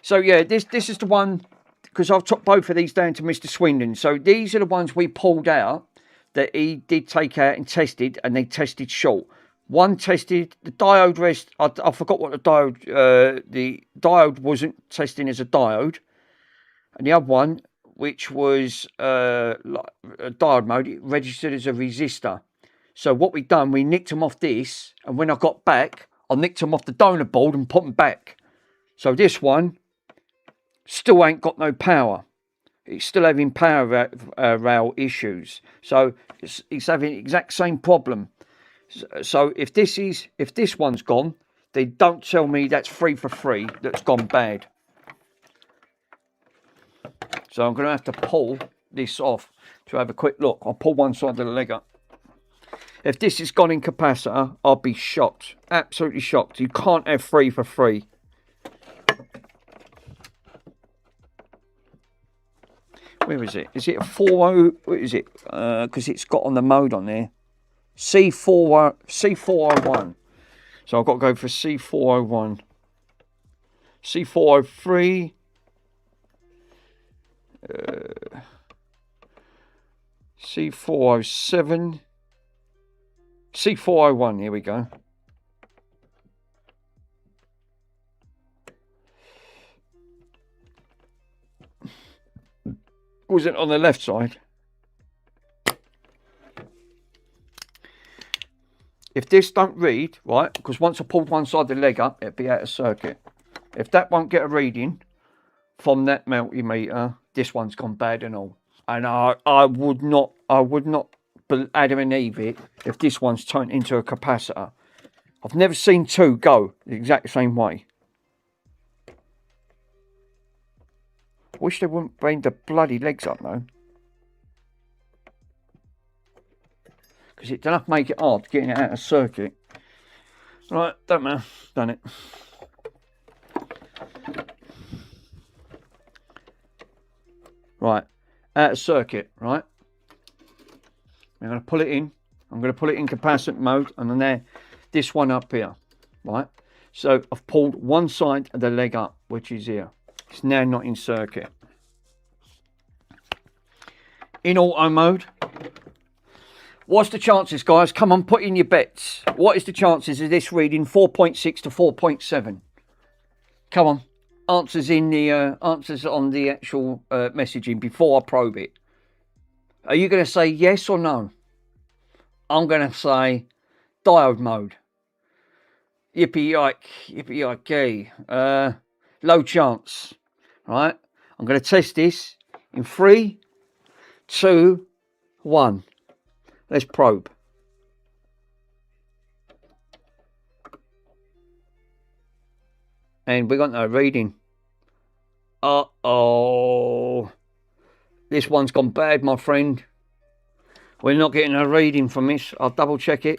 So, yeah, this is the one, because I've took both of these down to Mr. Swindon. So, these are the ones we pulled out that he did take out and tested, and they tested short. One tested the diode rest. I forgot what the diode wasn't testing as a diode, and the other one, which was like a diode mode, it registered as a resistor. So what we done, we nicked them off this, and when I got back, I nicked them off the donor board and put them back. So this one still ain't got no power. It's still having power rail issues. So it's having the exact same problem. So if this one's gone, they don't tell me that's 3 for 3 that's gone bad. So I'm going to have to pull this off to have a quick look. I'll pull one side of the leg up. If this is gone in capacitor, I'll be shocked. Absolutely shocked. You can't have 3 for 3. Where is it? Is it a 40? What is it? Because it's got on the mode on there. C401. So I've got to go for C401. C403. C407. C401. Here we go. Was it on the left side? If this don't read, right, because once I pulled one side of the leg up, it'd be out of circuit. If that won't get a reading from that multimeter, this one's gone bad and all. And I would not Adam and Eve it if this one's turned into a capacitor. I've never seen two go the exact same way. I wish they wouldn't bring the bloody legs up though. Because it doesn't make it hard getting it out of circuit. Right, don't matter, done it. Right, out of circuit, right? I'm going to pull it in. I'm going to put it in capacitant mode and then there, this one up here, right? So I've pulled one side of the leg up, which is here. It's now not in circuit. In auto mode. What's the chances, guys? Come on, put in your bets. What is the chances of this reading 4.6 to 4.7? Come on. answers in the answers on the actual messaging before I probe it. Are you going to say yes or no? I'm going to say diode mode. Yippee-yike. Low chance. Right? I'm going to test this in 3, 2, 1. Let's probe. And we got no reading. Uh-oh. This one's gone bad, my friend. We're not getting a reading from this. I'll double check it.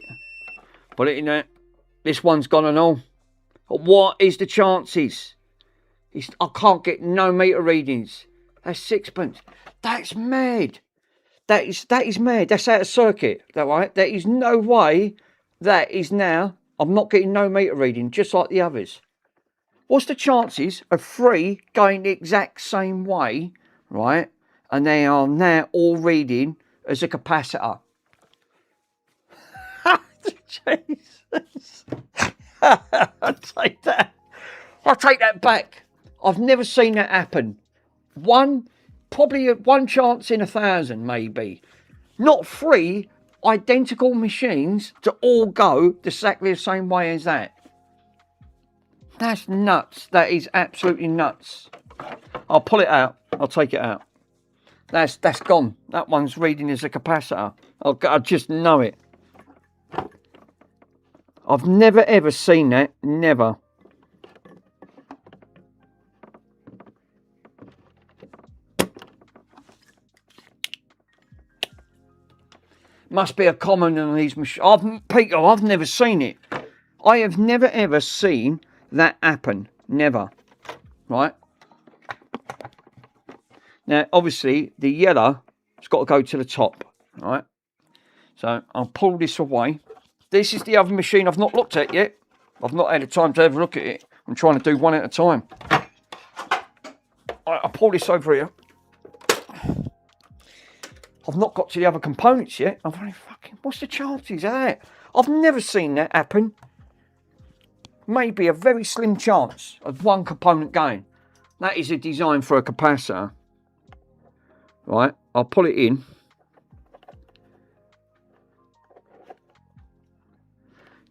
Put it in there. This one's gone and all. What is the chances? I can't get no meter readings. That's sixpence. That's mad. That is mad. That's out of circuit. That right? There is no way that is now. I'm not getting no meter reading, just like the others. What's the chances of 3 going the exact same way, right? And they are now all reading as a capacitor. Jesus. I'll take that back. I've never seen that happen. Probably one chance in 1,000, maybe. Not 3 identical machines to all go exactly the same way as that. That's nuts. That is absolutely nuts. I'll pull it out. I'll take it out. That's gone. That one's reading as a capacitor. I just know it. I've never ever seen that. Never. Must be a common on these machines. Peter, I've never seen it. I have never ever seen that happen. Never. Right? Now, obviously, the yellow has got to go to the top. Right? So, I'll pull this away. This is the other machine I've not looked at yet. I've not had the time to have a look at it. I'm trying to do one at a time. I'll pull this over here. I've not got to the other components yet. I've only what's the chances of that? I've never seen that happen. Maybe a very slim chance of one component going. That is a design for a capacitor. Right, I'll pull it in.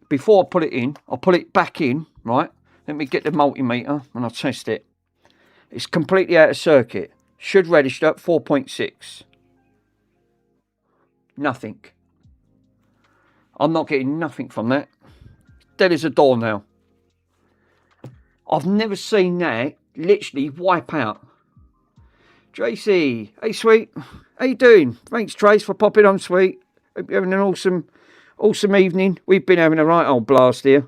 Before I put it in, I'll put it back in, right? Let me get the multimeter and I'll test it. It's completely out of circuit. Should register at 4.6. Nothing. I'm not getting nothing from that. Dead as a door now. I've never seen that literally wipe out. Tracy, hey sweet, how you doing? Thanks Trace for popping on, sweet. Hope you're having an awesome evening. We've been having a right old blast here.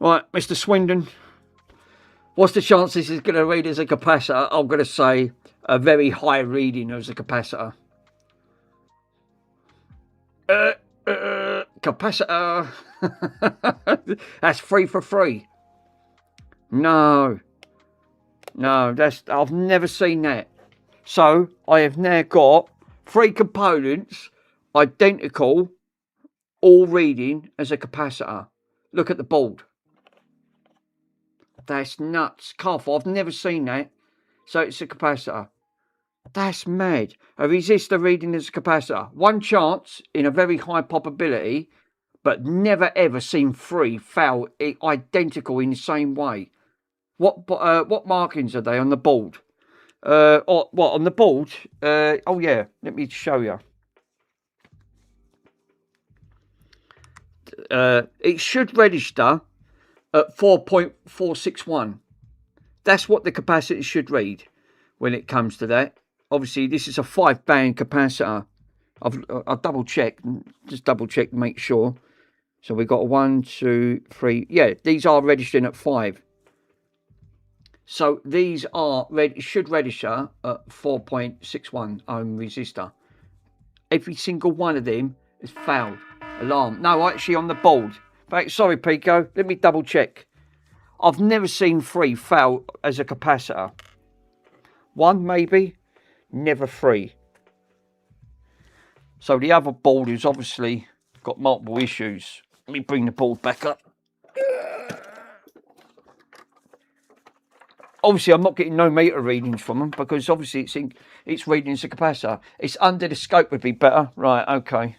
Right, Mr. Swindon. What's the chances it's going to read as a capacitor? I'm going to say a very high reading as a capacitor. Capacitor. That's 3 for 3. No, I've never seen that. So I have now got 3 components identical, all reading as a capacitor. Look at the board. That's nuts. Careful, I've never seen that. So it's a capacitor. That's mad. A resistor reading as a capacitor. One chance in a very high probability, but never ever seen 3 fail identical in the same way. What markings are they on the board? What on the board? Oh yeah, let me show you. It should register at 4.461. That's what the capacitor should read when it comes to that. Obviously, this is a 5-band capacitor. I'll double check, just double check, make sure. So we've got 1, 2, 3. Yeah, these are registering at 5. So these are should register at 4.61 ohm resistor. Every single one of them is failed. Alarm. No, actually on the board. But sorry, Pico. Let me double check. I've never seen 3 fail as a capacitor. 1 maybe, never 3. So the other board has obviously got multiple issues. Let me bring the board back up. Obviously, I'm not getting no meter readings from them because obviously it's reading as a capacitor. It's under the scope would be better. Right, okay.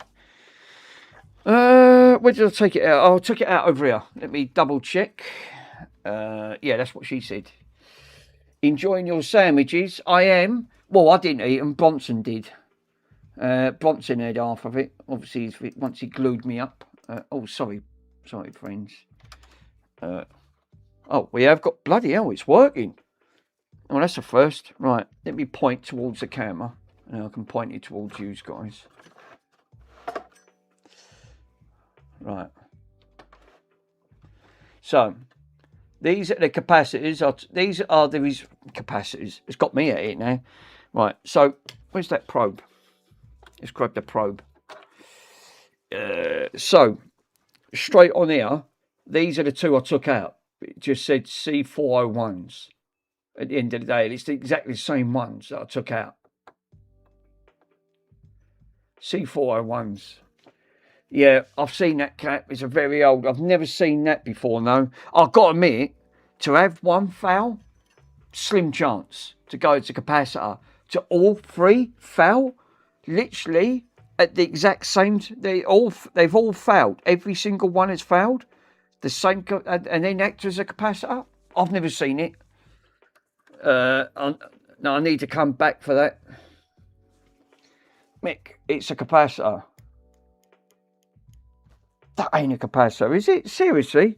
Where did I take it out? Oh, I took it out over here. Let me double check. Yeah, that's what she said. Enjoying your sandwiches? I am. Well, I didn't eat them. Bronson did. Bronson had half of it. Obviously, once he glued me up. Oh, sorry, friends. Oh, we have got, bloody hell, it's working. Oh, that's the first. Right, let me point towards the camera. And I can point it towards you guys. Right. So, these are the capacitors. These are the capacitors. It's got me at it now. Right, so, where's that probe? Let's grab the probe. So, straight on here, these are the two I took out. It just said C401s at the end of the day. It's exactly the same ones that I took out. C401s. Yeah, I've seen that cap. It's a very old. I've never seen that before, no. I've got to admit, to have one foul, slim chance to go to capacitor. To all three foul, literally at the exact same. They've all failed. Every single one has failed. The same, and then act as a capacitor. I've never seen it. No, I need to come back for that. Mick, it's a capacitor. That ain't a capacitor, is it? Seriously?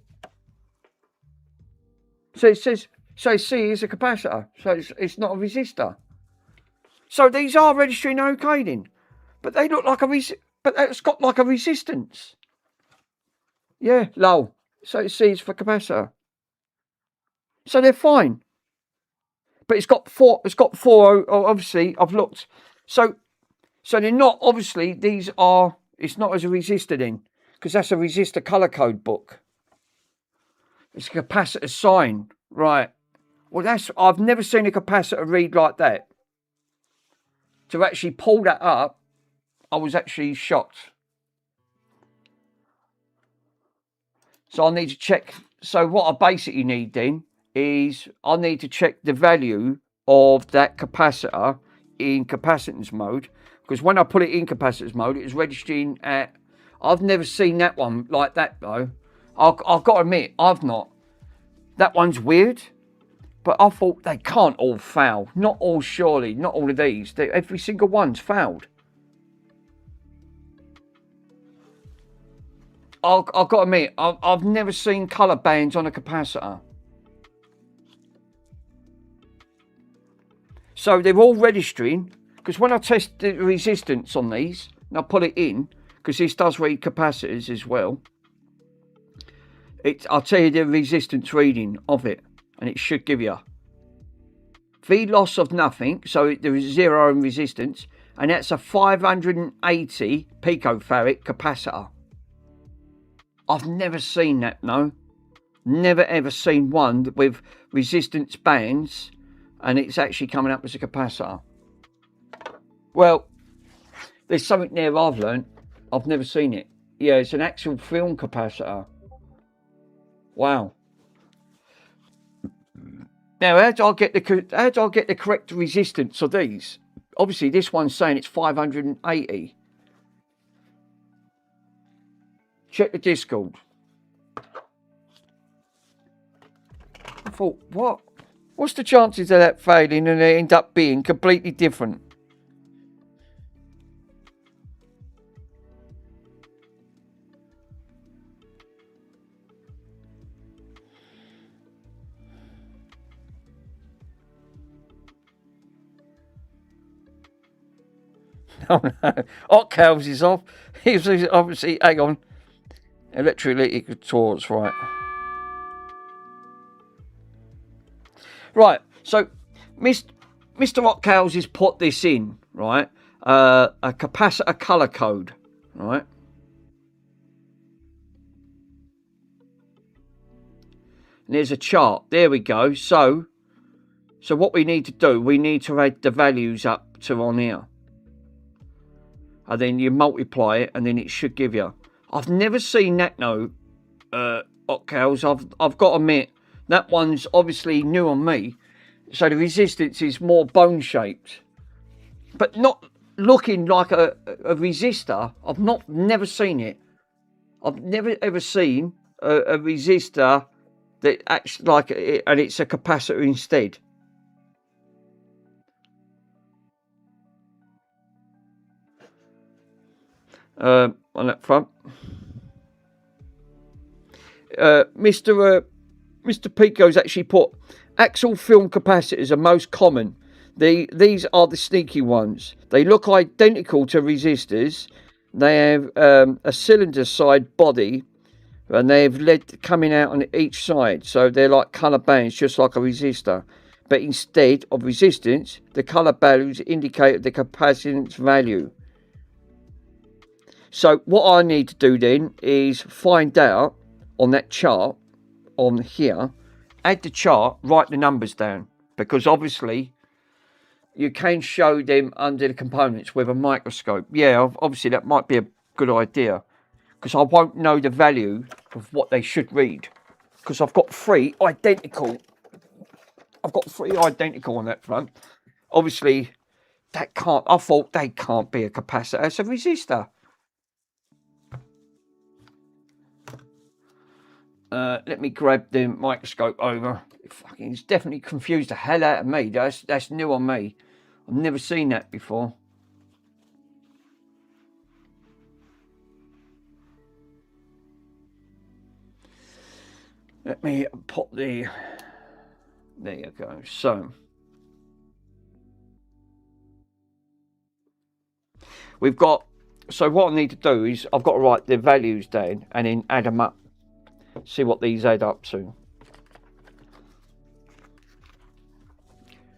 So it says, so C is a capacitor. So it's not a resistor. So these are registering no coding, but they look like but it's got like a resistance. Yeah, low. So C is for capacitor. So they're fine. But it's got four. Obviously, I've looked. So they're not. Obviously, these are. It's not as a resistor then, because that's a resistor color code book. It's a capacitor sign, right? Well, I've never seen a capacitor read like that. To actually pull that up, I was actually shocked. So I need to check. So what I basically need then is I need to check the value of that capacitor in capacitance mode, because when I put it in capacitance mode, it was registering at. I've never seen that one like that though. I've got to admit, I've not. That one's weird, but I thought they can't all fail. Not all, surely. Not all of these. Every single one's failed. I've got to admit, I've never seen colour bands on a capacitor. So they're all registering, because when I test the resistance on these, and I put it in, because this does read capacitors as well, I'll tell you the resistance reading of it, and it should give you V loss of nothing, so there is 0 in resistance, and that's a 580 picofarad capacitor. I've never seen that, no. Never ever seen one with resistance bands and it's actually coming up as a capacitor. Well, there's something there I've learned. I've never seen it. Yeah, it's an actual film capacitor. Wow. Now, how do I get the correct resistance of these? Obviously, this one's saying it's 580. Check the Discord. I thought, what? What's the chances of that failing and they end up being completely different? Oh no, Hot Cows is off. He's obviously, hang on. Electrolytic torch, right. Right, so Mr. Hot Cows has put this in, right? A capacitor colour code, right? And there's a chart. There we go. So what we need to do, we need to add the values up to on here. and then you multiply it, and then it should give you. I've never seen that, no, Cows. I've got to admit, that one's obviously new on me. So the resistance is more bone-shaped. But not looking like a resistor. I've never seen it. I've never ever seen a resistor that acts like it, and it's a capacitor instead. On that front, Mr. Pico's actually put axial film capacitors are most common. These are the sneaky ones. They look identical to resistors. They have a cylinder side body, and they have lead coming out on each side, so they're like colour bands, just like a resistor. But instead of resistance, the colour bands indicate the capacitance value. So what I need to do then is find out on that chart on here, add the chart, write the numbers down, because obviously you can show them under the components with a microscope. Yeah, obviously that might be a good idea, because I won't know the value of what they should read, because I've got three identical on that front. Obviously that can't, I thought they can't be a capacitor, it's a resistor. Let me grab the microscope over. It's definitely confused the hell out of me. That's new on me. I've never seen that before. Let me pop the... There you go. So we've got... So what I need to do is I've got to write the values down and then add them up. See what these add up to.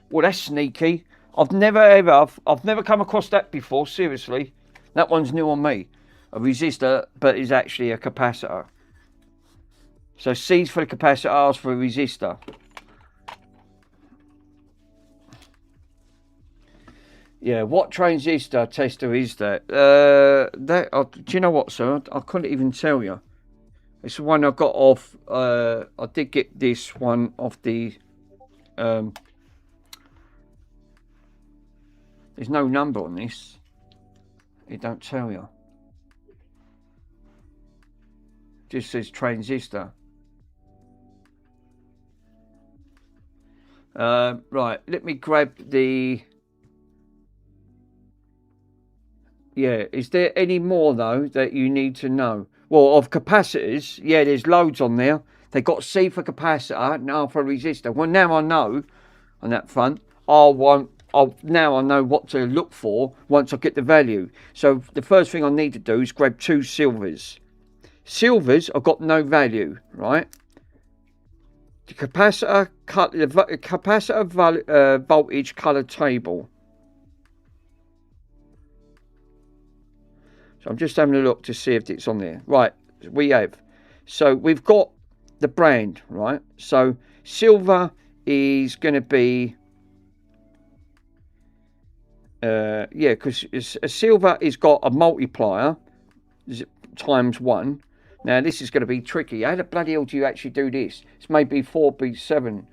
Well, that's sneaky. I've never come across that before, seriously. That one's new on me. A resistor, but is actually a capacitor. So C's for the capacitor, R's for a resistor. Yeah, what transistor tester is that? Do you know what, sir? I couldn't even tell you. It's the one I got off, I did get this one off the, there's no number on this. It don't tell you. It just says transistor. Right, let me grab the, yeah, is there any more though that you need to know? Well, of capacitors, yeah, there's loads on there. They got C for capacitor and R for resistor. Well, now I know on that front. Now I know what to look for once I get the value. So the first thing I need to do is grab two silvers. Silvers have got no value, right? The capacitor voltage colour table. So I'm just having a look to see if it's on there. Right, we have. So we've got the brand, right? So silver is going to be, yeah, because a silver has got a multiplier times 1. Now this is going to be tricky. How the bloody hell do you actually do this? It's maybe 4B7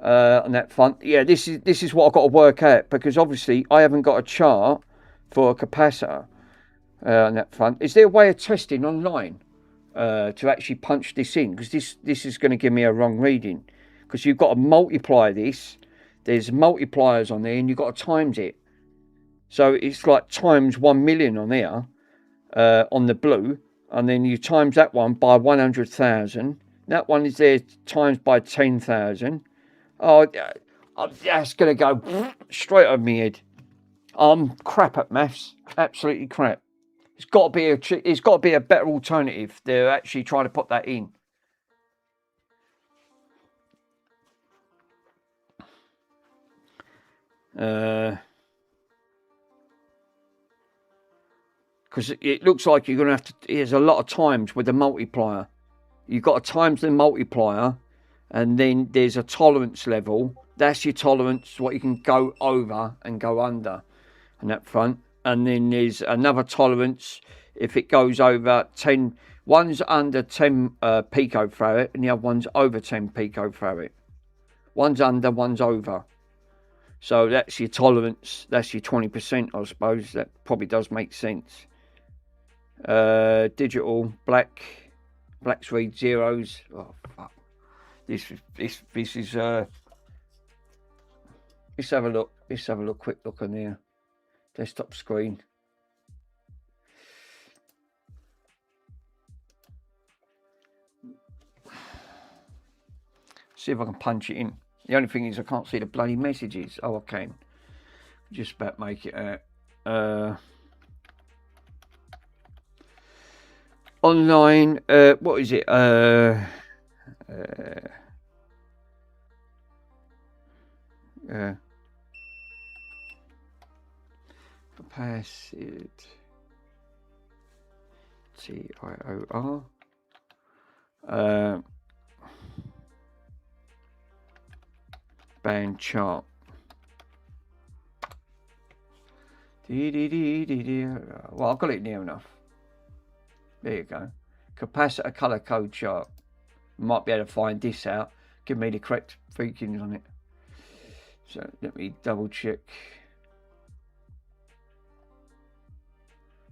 on that front. Yeah, this is what I've got to work out, because obviously I haven't got a chart for a capacitor. On that front, is there a way of testing online to actually punch this in? Because this is going to give me a wrong reading, because you've got to multiply this. There's multipliers on there, and you've got to times it. So it's like times 1 million on there on the blue, and then you times that one by 100,000. That one is there times by 10,000. Oh, that's going to go straight over my head. I'm crap at maths, absolutely crap. It's got to be a better alternative. They're actually trying to put that in. Because it looks like you're going to have to. There's a lot of times with the multiplier. You've got to times the multiplier, and then there's a tolerance level. That's your tolerance, what you can go over and go under, on that front. and then there's another tolerance if it goes over 10. One's under 10 picofarad and the other one's over 10 picofarad. One's under, one's over. So that's your tolerance. That's your 20%, I suppose. That probably does make sense. Digital, blacks read zeros. Oh, fuck. This is, let's have a look. Let's have a look, quick look on there. Desktop screen. See if I can punch it in. The only thing is I can't see the bloody messages. Oh, I can. Just about make it out. Online. What is it? Capacity. TIOR. Band chart. Well, I've got it near enough. There you go. Capacitor color code chart. Might be able to find this out. Give me the correct freakings on it. So let me double check.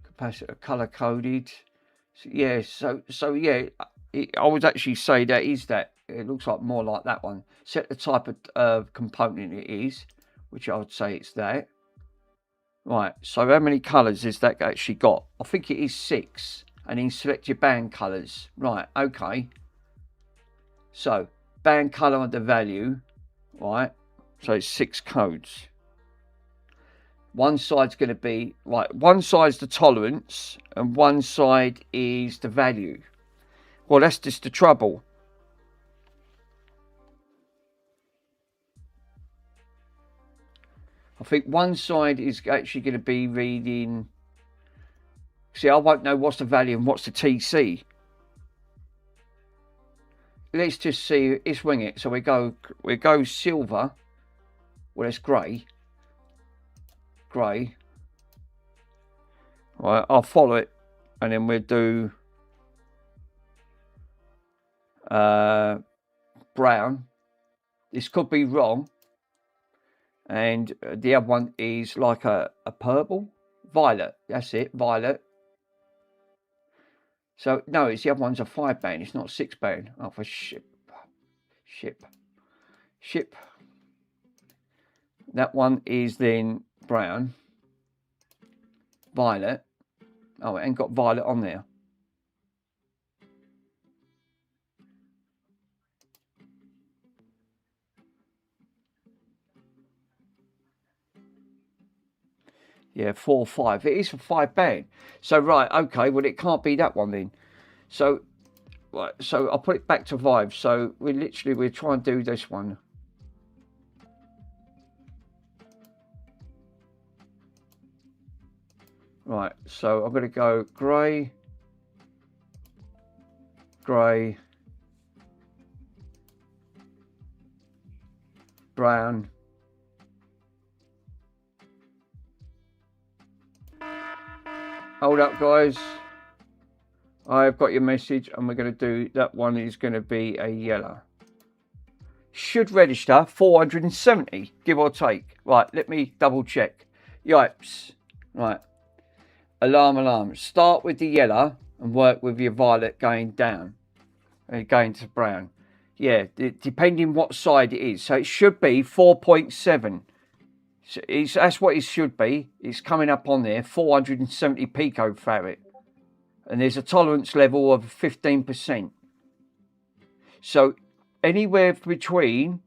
Capacitor color coded. So, yeah. So yeah. I would actually say that is that. It looks like more like that one. Set the type of component it is, which I would say it's that. Right, so how many colours has that actually got? I think it is 6. And then select your band colours. Right, okay. So, band colour and the value. Right, so it's 6 codes. One side's going to be, right, one side's the tolerance and one side is the value. Well, that's just the trouble. I think one side is actually going to be reading. See, I won't know what's the value and what's the TC. Let's just see. Let's wing it. So we go silver. Well, it's grey. Grey. Right, I'll follow it, and then we'll do brown. This could be wrong. And the other one is like a purple. Violet. That's it. Violet. So, no, it's the other one's a 5 band. It's not 6 band. Oh, for ship. That one is then brown. Violet. Oh, it ain't got violet on there. Yeah, 4, 5. It is a 5 band. So, right, okay, well, it can't be that one then. So, right, so I'll put it back to 5. So, we're trying to do this one. Right, so I'm going to go grey, brown, hold up, guys. I've got your message, and we're going to do that one is going to be a yellow. Should register 470, give or take. Right, let me double check. Yipes. Right. Alarm. Start with the yellow and work with your violet going down. And going to brown. Yeah, depending what side it is. So it should be 4.7. So that's what it should be. It's coming up on there, 470 picofarad. And there's a tolerance level of 15%. So anywhere between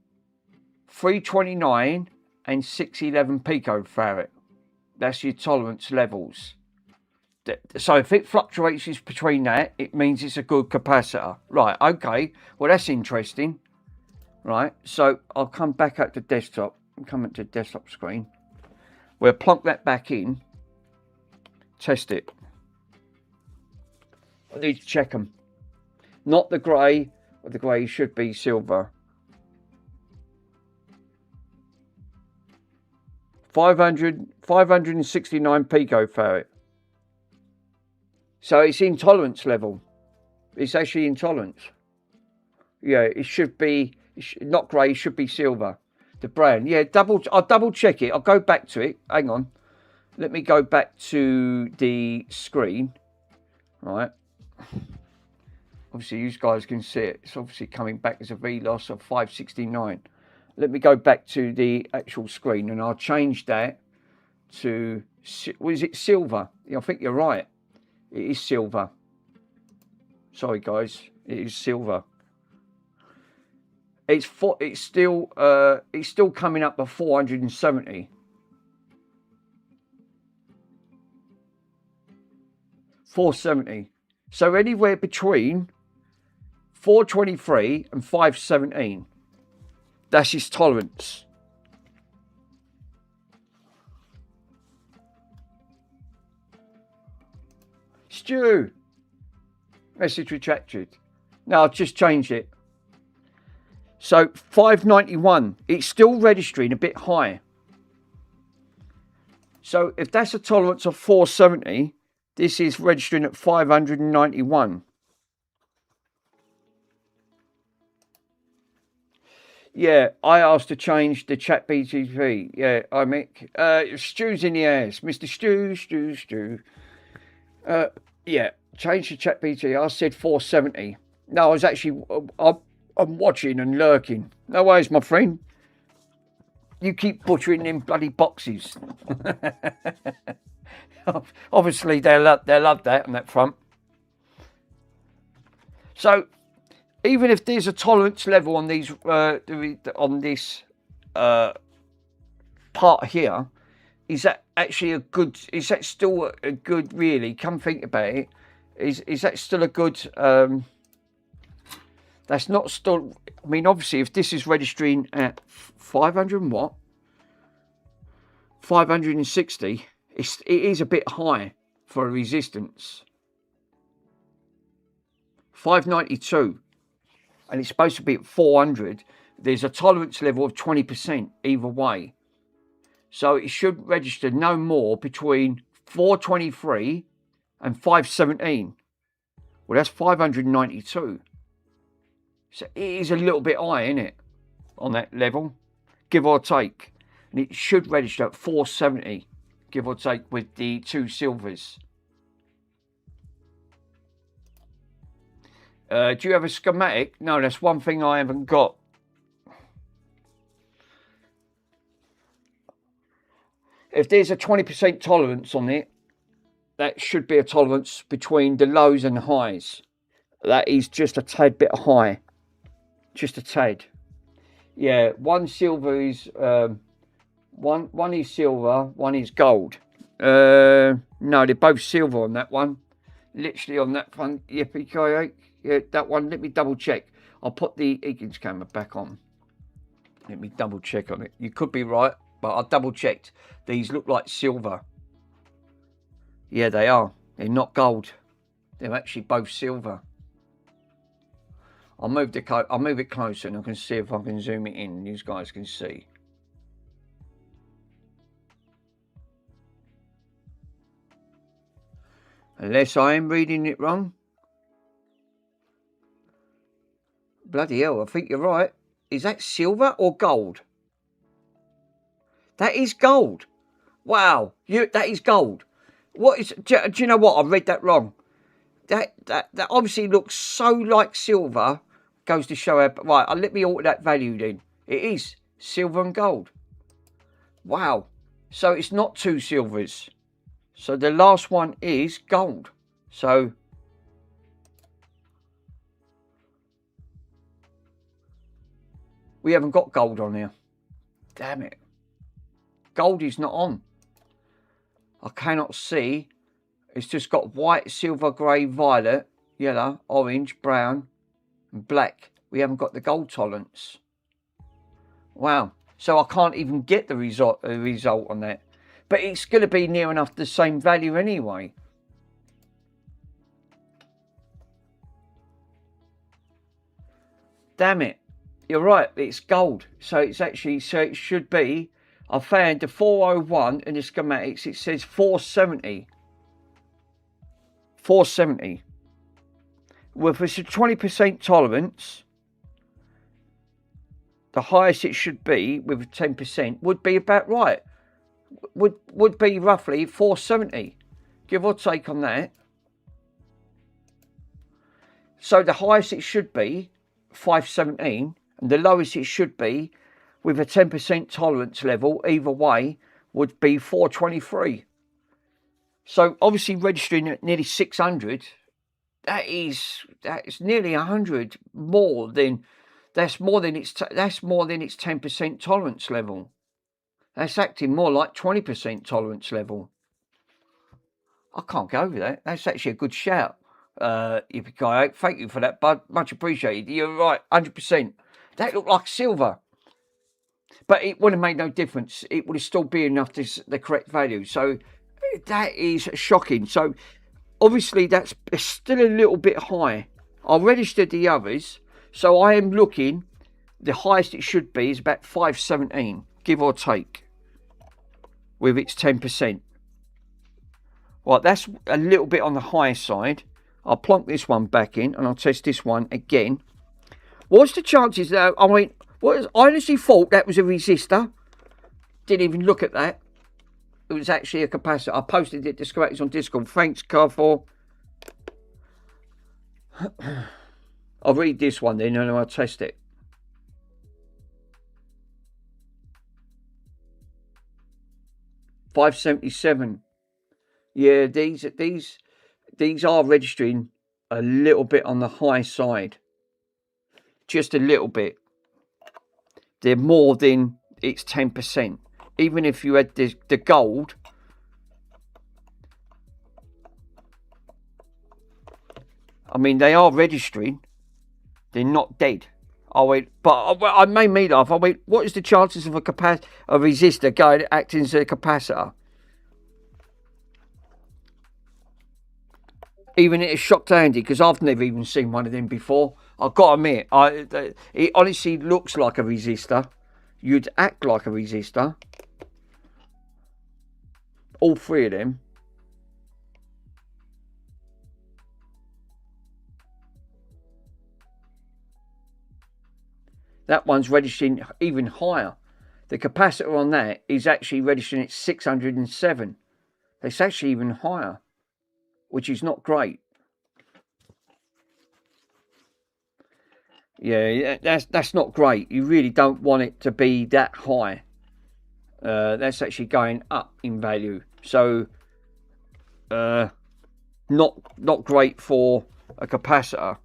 329 and 611 picofarad. That's your tolerance levels. So if it fluctuates between that, it means it's a good capacitor. Right, okay. Well, that's interesting. Right, so I'll come back up to desktop. Come into the desktop screen. We'll plonk that back in. Test it. I need to check them. Not the grey. The grey should be silver. 569 picofarad. So it's in tolerance level. It's actually in tolerance. Yeah, it should be not grey. It should be silver. The brand. Yeah, I'll double check it. I'll go back to it. Hang on. Let me go back to the screen. Right. Obviously, you guys can see it. It's obviously coming back as a V-loss of 569. Let me go back to the actual screen and I'll change that to, what is it, silver? I think you're right. It is silver. Sorry, guys. It is silver. It's still coming up to 470. 470. So anywhere between 423 and 517. That's his tolerance. Stu. Message retracted. No, I've just changed it. So 591. It's still registering a bit high. So if that's a tolerance of 470, this is registering at 591. Yeah, I asked to change the chat BTV. Yeah, I Mick. Stu's in the ass. Mr. Stu. Yeah, change the chat BTV. I said 470. No, I was actually, I'm watching and lurking. No worries, my friend. You keep butchering them bloody boxes. Obviously, they'll love that on that front. So, even if there's a tolerance level on these on this part here, is that actually a good? Is that still a good? Really, come think about it. Is that still a good? That's not still. I mean, obviously, if this is registering at 500 and what? 560. It is a bit high for a resistance. 592. And it's supposed to be at 400. There's a tolerance level of 20% either way. So it should register no more between 423 and 517. Well, that's 592. So it is a little bit high, isn't it? On that level, give or take. And it should register at 470, give or take, with the two silvers. Do you have a schematic? No, that's one thing I haven't got. If there's a 20% tolerance on it, that should be a tolerance between the lows and the highs. That is just a tad bit high. Just a tad. Yeah, one silver is... One is silver, one is gold. No, they're both silver on that one. Literally on that front. Yippee-ki-yay. Yeah, that one. Let me double check. I'll put the Egan's camera back on. Let me double check on it. You could be right, but I double checked. These look like silver. Yeah, they are. They're not gold. They're actually both silver. I'll move it closer and I can see if I can zoom it in. You guys can see. Unless I am reading it wrong. Bloody hell, I think you're right. Is that silver or gold? That is gold. Wow, that is gold. What is? Do you know what? I read that wrong. That obviously looks so like silver. Goes to show how. Right, let me alter that value then. It is silver and gold. Wow. So it's not two silvers. So the last one is gold. So we haven't got gold on here. Damn it. Gold is not on. I cannot see. It's just got white, silver, grey, violet, yellow, orange, brown, and black. We haven't got the gold tolerance. Wow. So I can't even get the result on that. But it's going to be near enough the same value anyway. Damn it. You're right. It's gold. So it's actually, so it should be I found the 401 in the schematics. It says 470. 470. Well, if it's a 20% tolerance, the highest it should be with 10% would be about right. Would be roughly 470, give or take on that. So the highest it should be 517, and the lowest it should be with a 10% tolerance level either way would be 423. So obviously registering at nearly 600, that is nearly 100 more than that's more than its 10% tolerance level. That's acting more like 20% tolerance level. I can't go over that. That's actually a good shout. Yippee-ki-yay. Thank you for that, bud. Much appreciated. You're right, 100%. That looked like silver. But it would have made no difference. It would have still been enough to the correct value. So that is shocking. So obviously that's still a little bit high. I registered the others. So I am looking, the highest it should be is about 517, give or take, with its 10%. Right, that's a little bit on the high side. I'll plonk this one back in and I'll test this one again. What's the chances that, I honestly thought that was a resistor. Didn't even look at that. It was actually a capacitor. I posted it to schematics on Discord. Thanks, Carfor. I'll read this one then and I'll test it. $577. Yeah, these are registering a little bit on the high side. Just a little bit. They're more than its 10%. Even if you had the gold, I mean, they are registering. They're not dead. I went, but I made me laugh. I went, what is the chances of a resistor going acting as a capacitor? Even it is shocked Andy because I've never even seen one of them before. I've got to admit, it honestly looks like a resistor. You'd act like a resistor. All three of them. That one's registering even higher. The capacitor on that is actually registering at 607. It's actually even higher, which is not great. Yeah, that's not great. You really don't want it to be that high. That's actually going up in value. So, not great for a capacitor.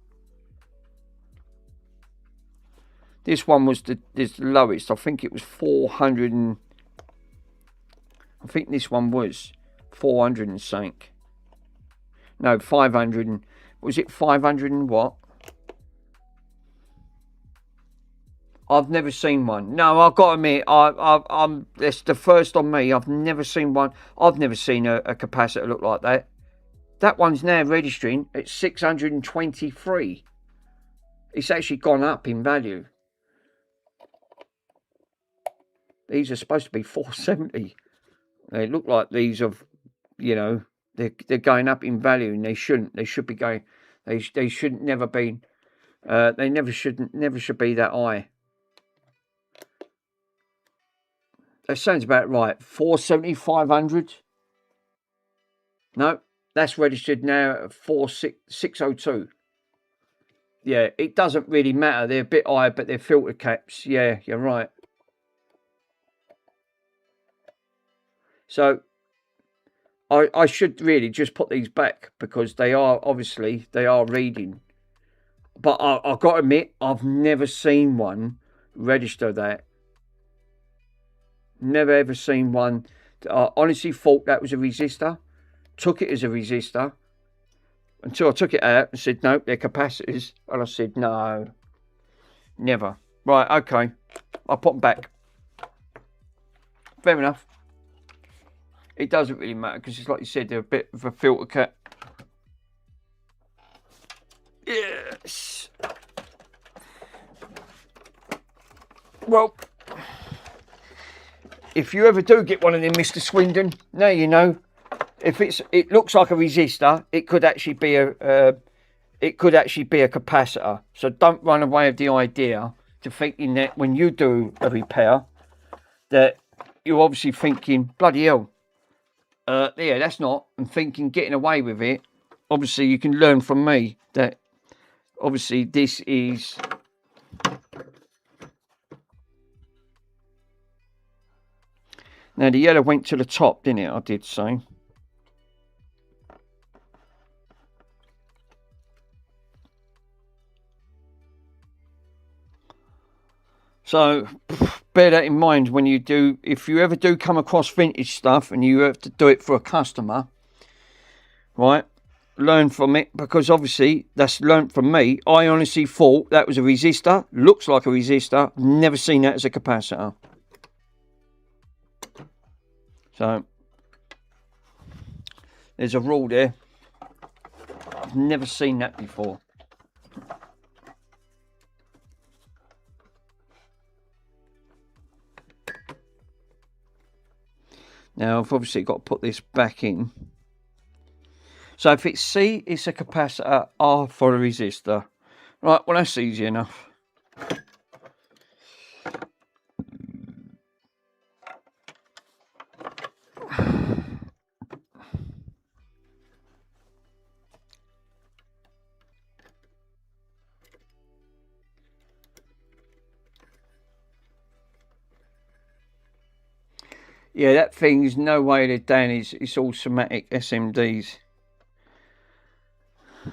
This one was the lowest. I think it was 400 and... I think this one was 400 and something. No, 500 and... Was it 500 and what? I've never seen one. No, I've got to admit, I'm it's the first on me. I've never seen one. I've never seen a capacitor look like that. That one's now registering at 623. It's actually gone up in value. These are supposed to be 470. They look like these have, you know, they're going up in value, and they shouldn't. They should be going. They shouldn't never be. They never should be that high. That sounds about right. 470, 500. No, that's registered now at 602. Yeah, it doesn't really matter. They're a bit high, but they're filter caps. Yeah, you're right. So I should really just put these back because they are reading. But I've got to admit, I've never seen one register that. Never ever seen one. I honestly thought that was a resistor. Took it as a resistor. Until I took it out and said, nope, they're capacitors. And I said, no. Never. Right, okay. I'll put them back. Fair enough. It doesn't really matter because it's like you said, they're a bit of a filter cap. Yes. if you ever do get one of them, Mr. Swindon, now you know. If it looks like a resistor, it could actually be a capacitor. So don't run away with the idea to thinking that when you do a repair, that you're obviously thinking, bloody hell, yeah, that's not, and thinking getting away with it. Obviously, you can learn from me that obviously this is. Now the yellow went to the top, didn't it? I did say. So bear that in mind when you do, if you ever do come across vintage stuff and you have to do it for a customer, right? Learn from it, because obviously that's learnt from me. I honestly thought that was a resistor, looks like a resistor, never seen that as a capacitor. So there's a rule there. I've never seen that before. Now I've obviously got to put this back in. So if it's C, it's a capacitor, R for a resistor. Right, well that's easy enough. Yeah, that thing's no way they're down. It's all somatic SMDs. I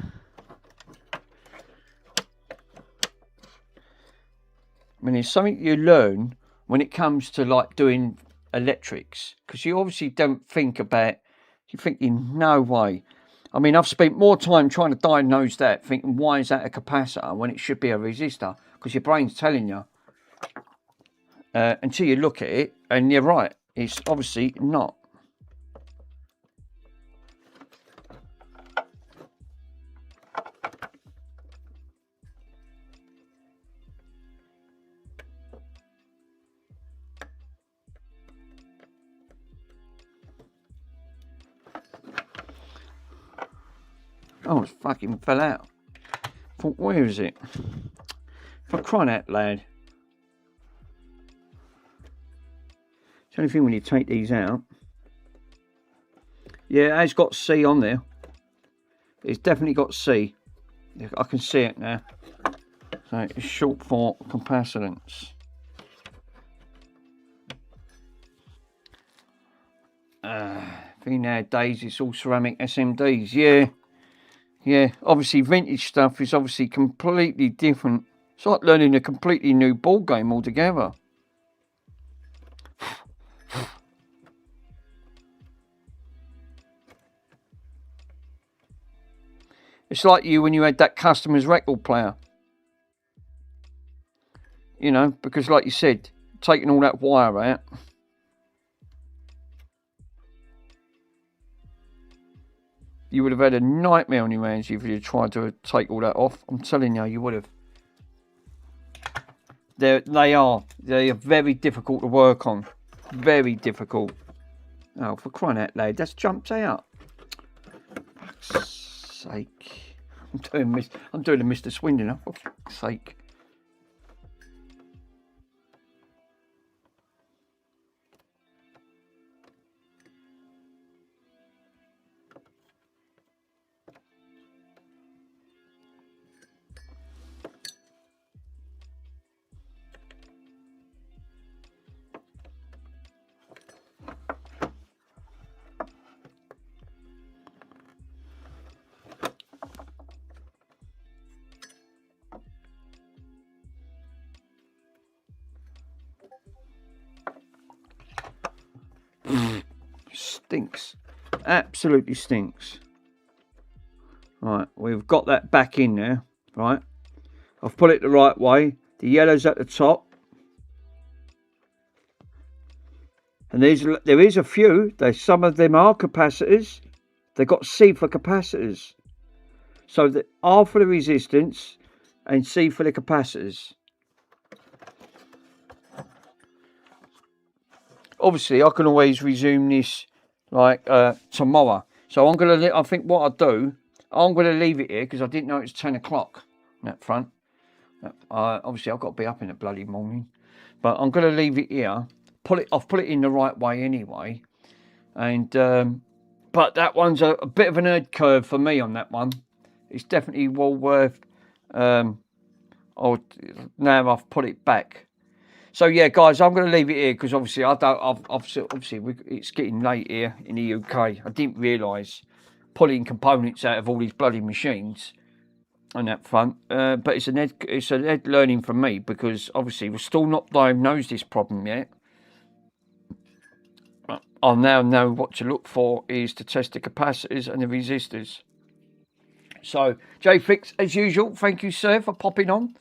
mean, it's something you learn when it comes to like doing electrics, because you obviously don't think about, you're thinking, no way. I mean, I've spent more time trying to diagnose that, thinking, why is that a capacitor when it should be a resistor? Because your brain's telling you. Until you look at it, and you're right. It's obviously not. Oh, it fucking fell out. I thought, where is it? For crying out loud. It's the only thing when you take these out. Yeah, it has got C on there. It's definitely got C. I can see it now. So it's short for capacitance. I think nowadays it's all ceramic SMDs. Yeah. Obviously vintage stuff is obviously completely different. It's like learning a completely new ball game altogether. It's like you when you had that customer's record player. You know, because like you said, taking all that wire out. You would have had a nightmare on your hands if you tried to take all that off. I'm telling you, you would have. They are very difficult to work on. Very difficult. Oh, for crying out loud, that's jumped out. Fuck's sake. I'm doing a Mr. Swindon, for fuck's sake. Stinks. Absolutely stinks. Right, we've got that back in there. Right, I've put it the right way. The yellow's at the top. And there is a few. Some of them are capacitors. They've got C for capacitors. So the R for the resistance and C for the capacitors. obviously I can always resume this like tomorrow. So I think what I'll do, I'm gonna leave it here because I didn't know it was 10 o'clock on that front. Obviously I've got to be up in the bloody morning, but I'm gonna leave it here. I've put it in the right way anyway, and but that one's a bit of an nerd curve for me on that one. It's definitely well worth. Now I've put it back. So yeah, guys, I'm going to leave it here because obviously it's getting late here in the UK. I didn't realise pulling components out of all these bloody machines on that front. But it's an ed learning from me because obviously we're still not diagnosed this problem yet. I now know what to look for is to test the capacitors and the resistors. So, JFix, as usual, thank you, sir, for popping on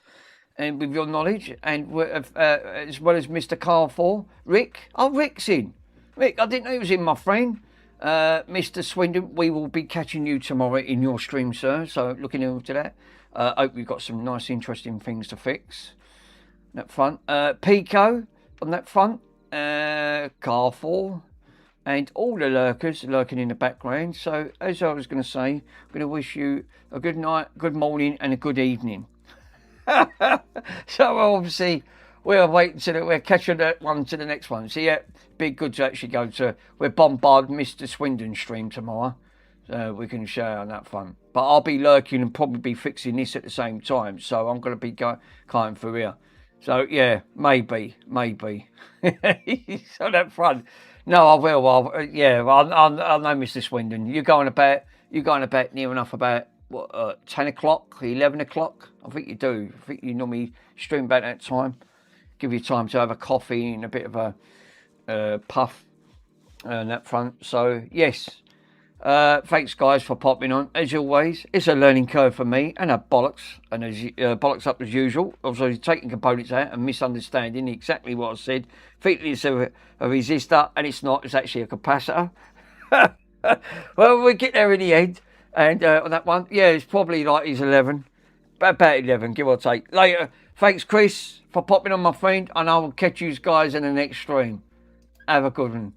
and with your knowledge, and as well as Mr. Car 4. Rick, Rick's in. Rick, I didn't know he was in, my friend. Mr. Swindon, we will be catching you tomorrow in your stream, sir, so looking forward to that. Hope we've got some nice, interesting things to fix. That front. Pico on that front. Car 4. And all the lurkers lurking in the background. So, as I was going to say, I'm going to wish you a good night, good morning, and a good evening. So, obviously, we'll wait until we're catching that one to the next one. So, yeah, be good to actually go to. We're bombard Mr. Swindon stream tomorrow. So, we can share on that front. But I'll be lurking and probably be fixing this at the same time. So, I'm going to be going through here. So, yeah, maybe. So, that front. No, I will. I know, Mr. Swindon. You're going about near enough about what 10 o'clock, 11 o'clock. I think you do. I think you normally stream about that time. Give you time to have a coffee and a bit of a puff on that front. So yes, thanks guys for popping on. As always, it's a learning curve for me and a bollocks, and as bollocks up as usual. Obviously taking components out and misunderstanding exactly what I said. Thinking it's a resistor, and it's not. It's actually a capacitor. Well, we get there in the end. And on that one, yeah, it's probably like he's 11. About 11, give or take. Later. Thanks, Chris, for popping on, my friend. And I will catch you guys in the next stream. Have a good one.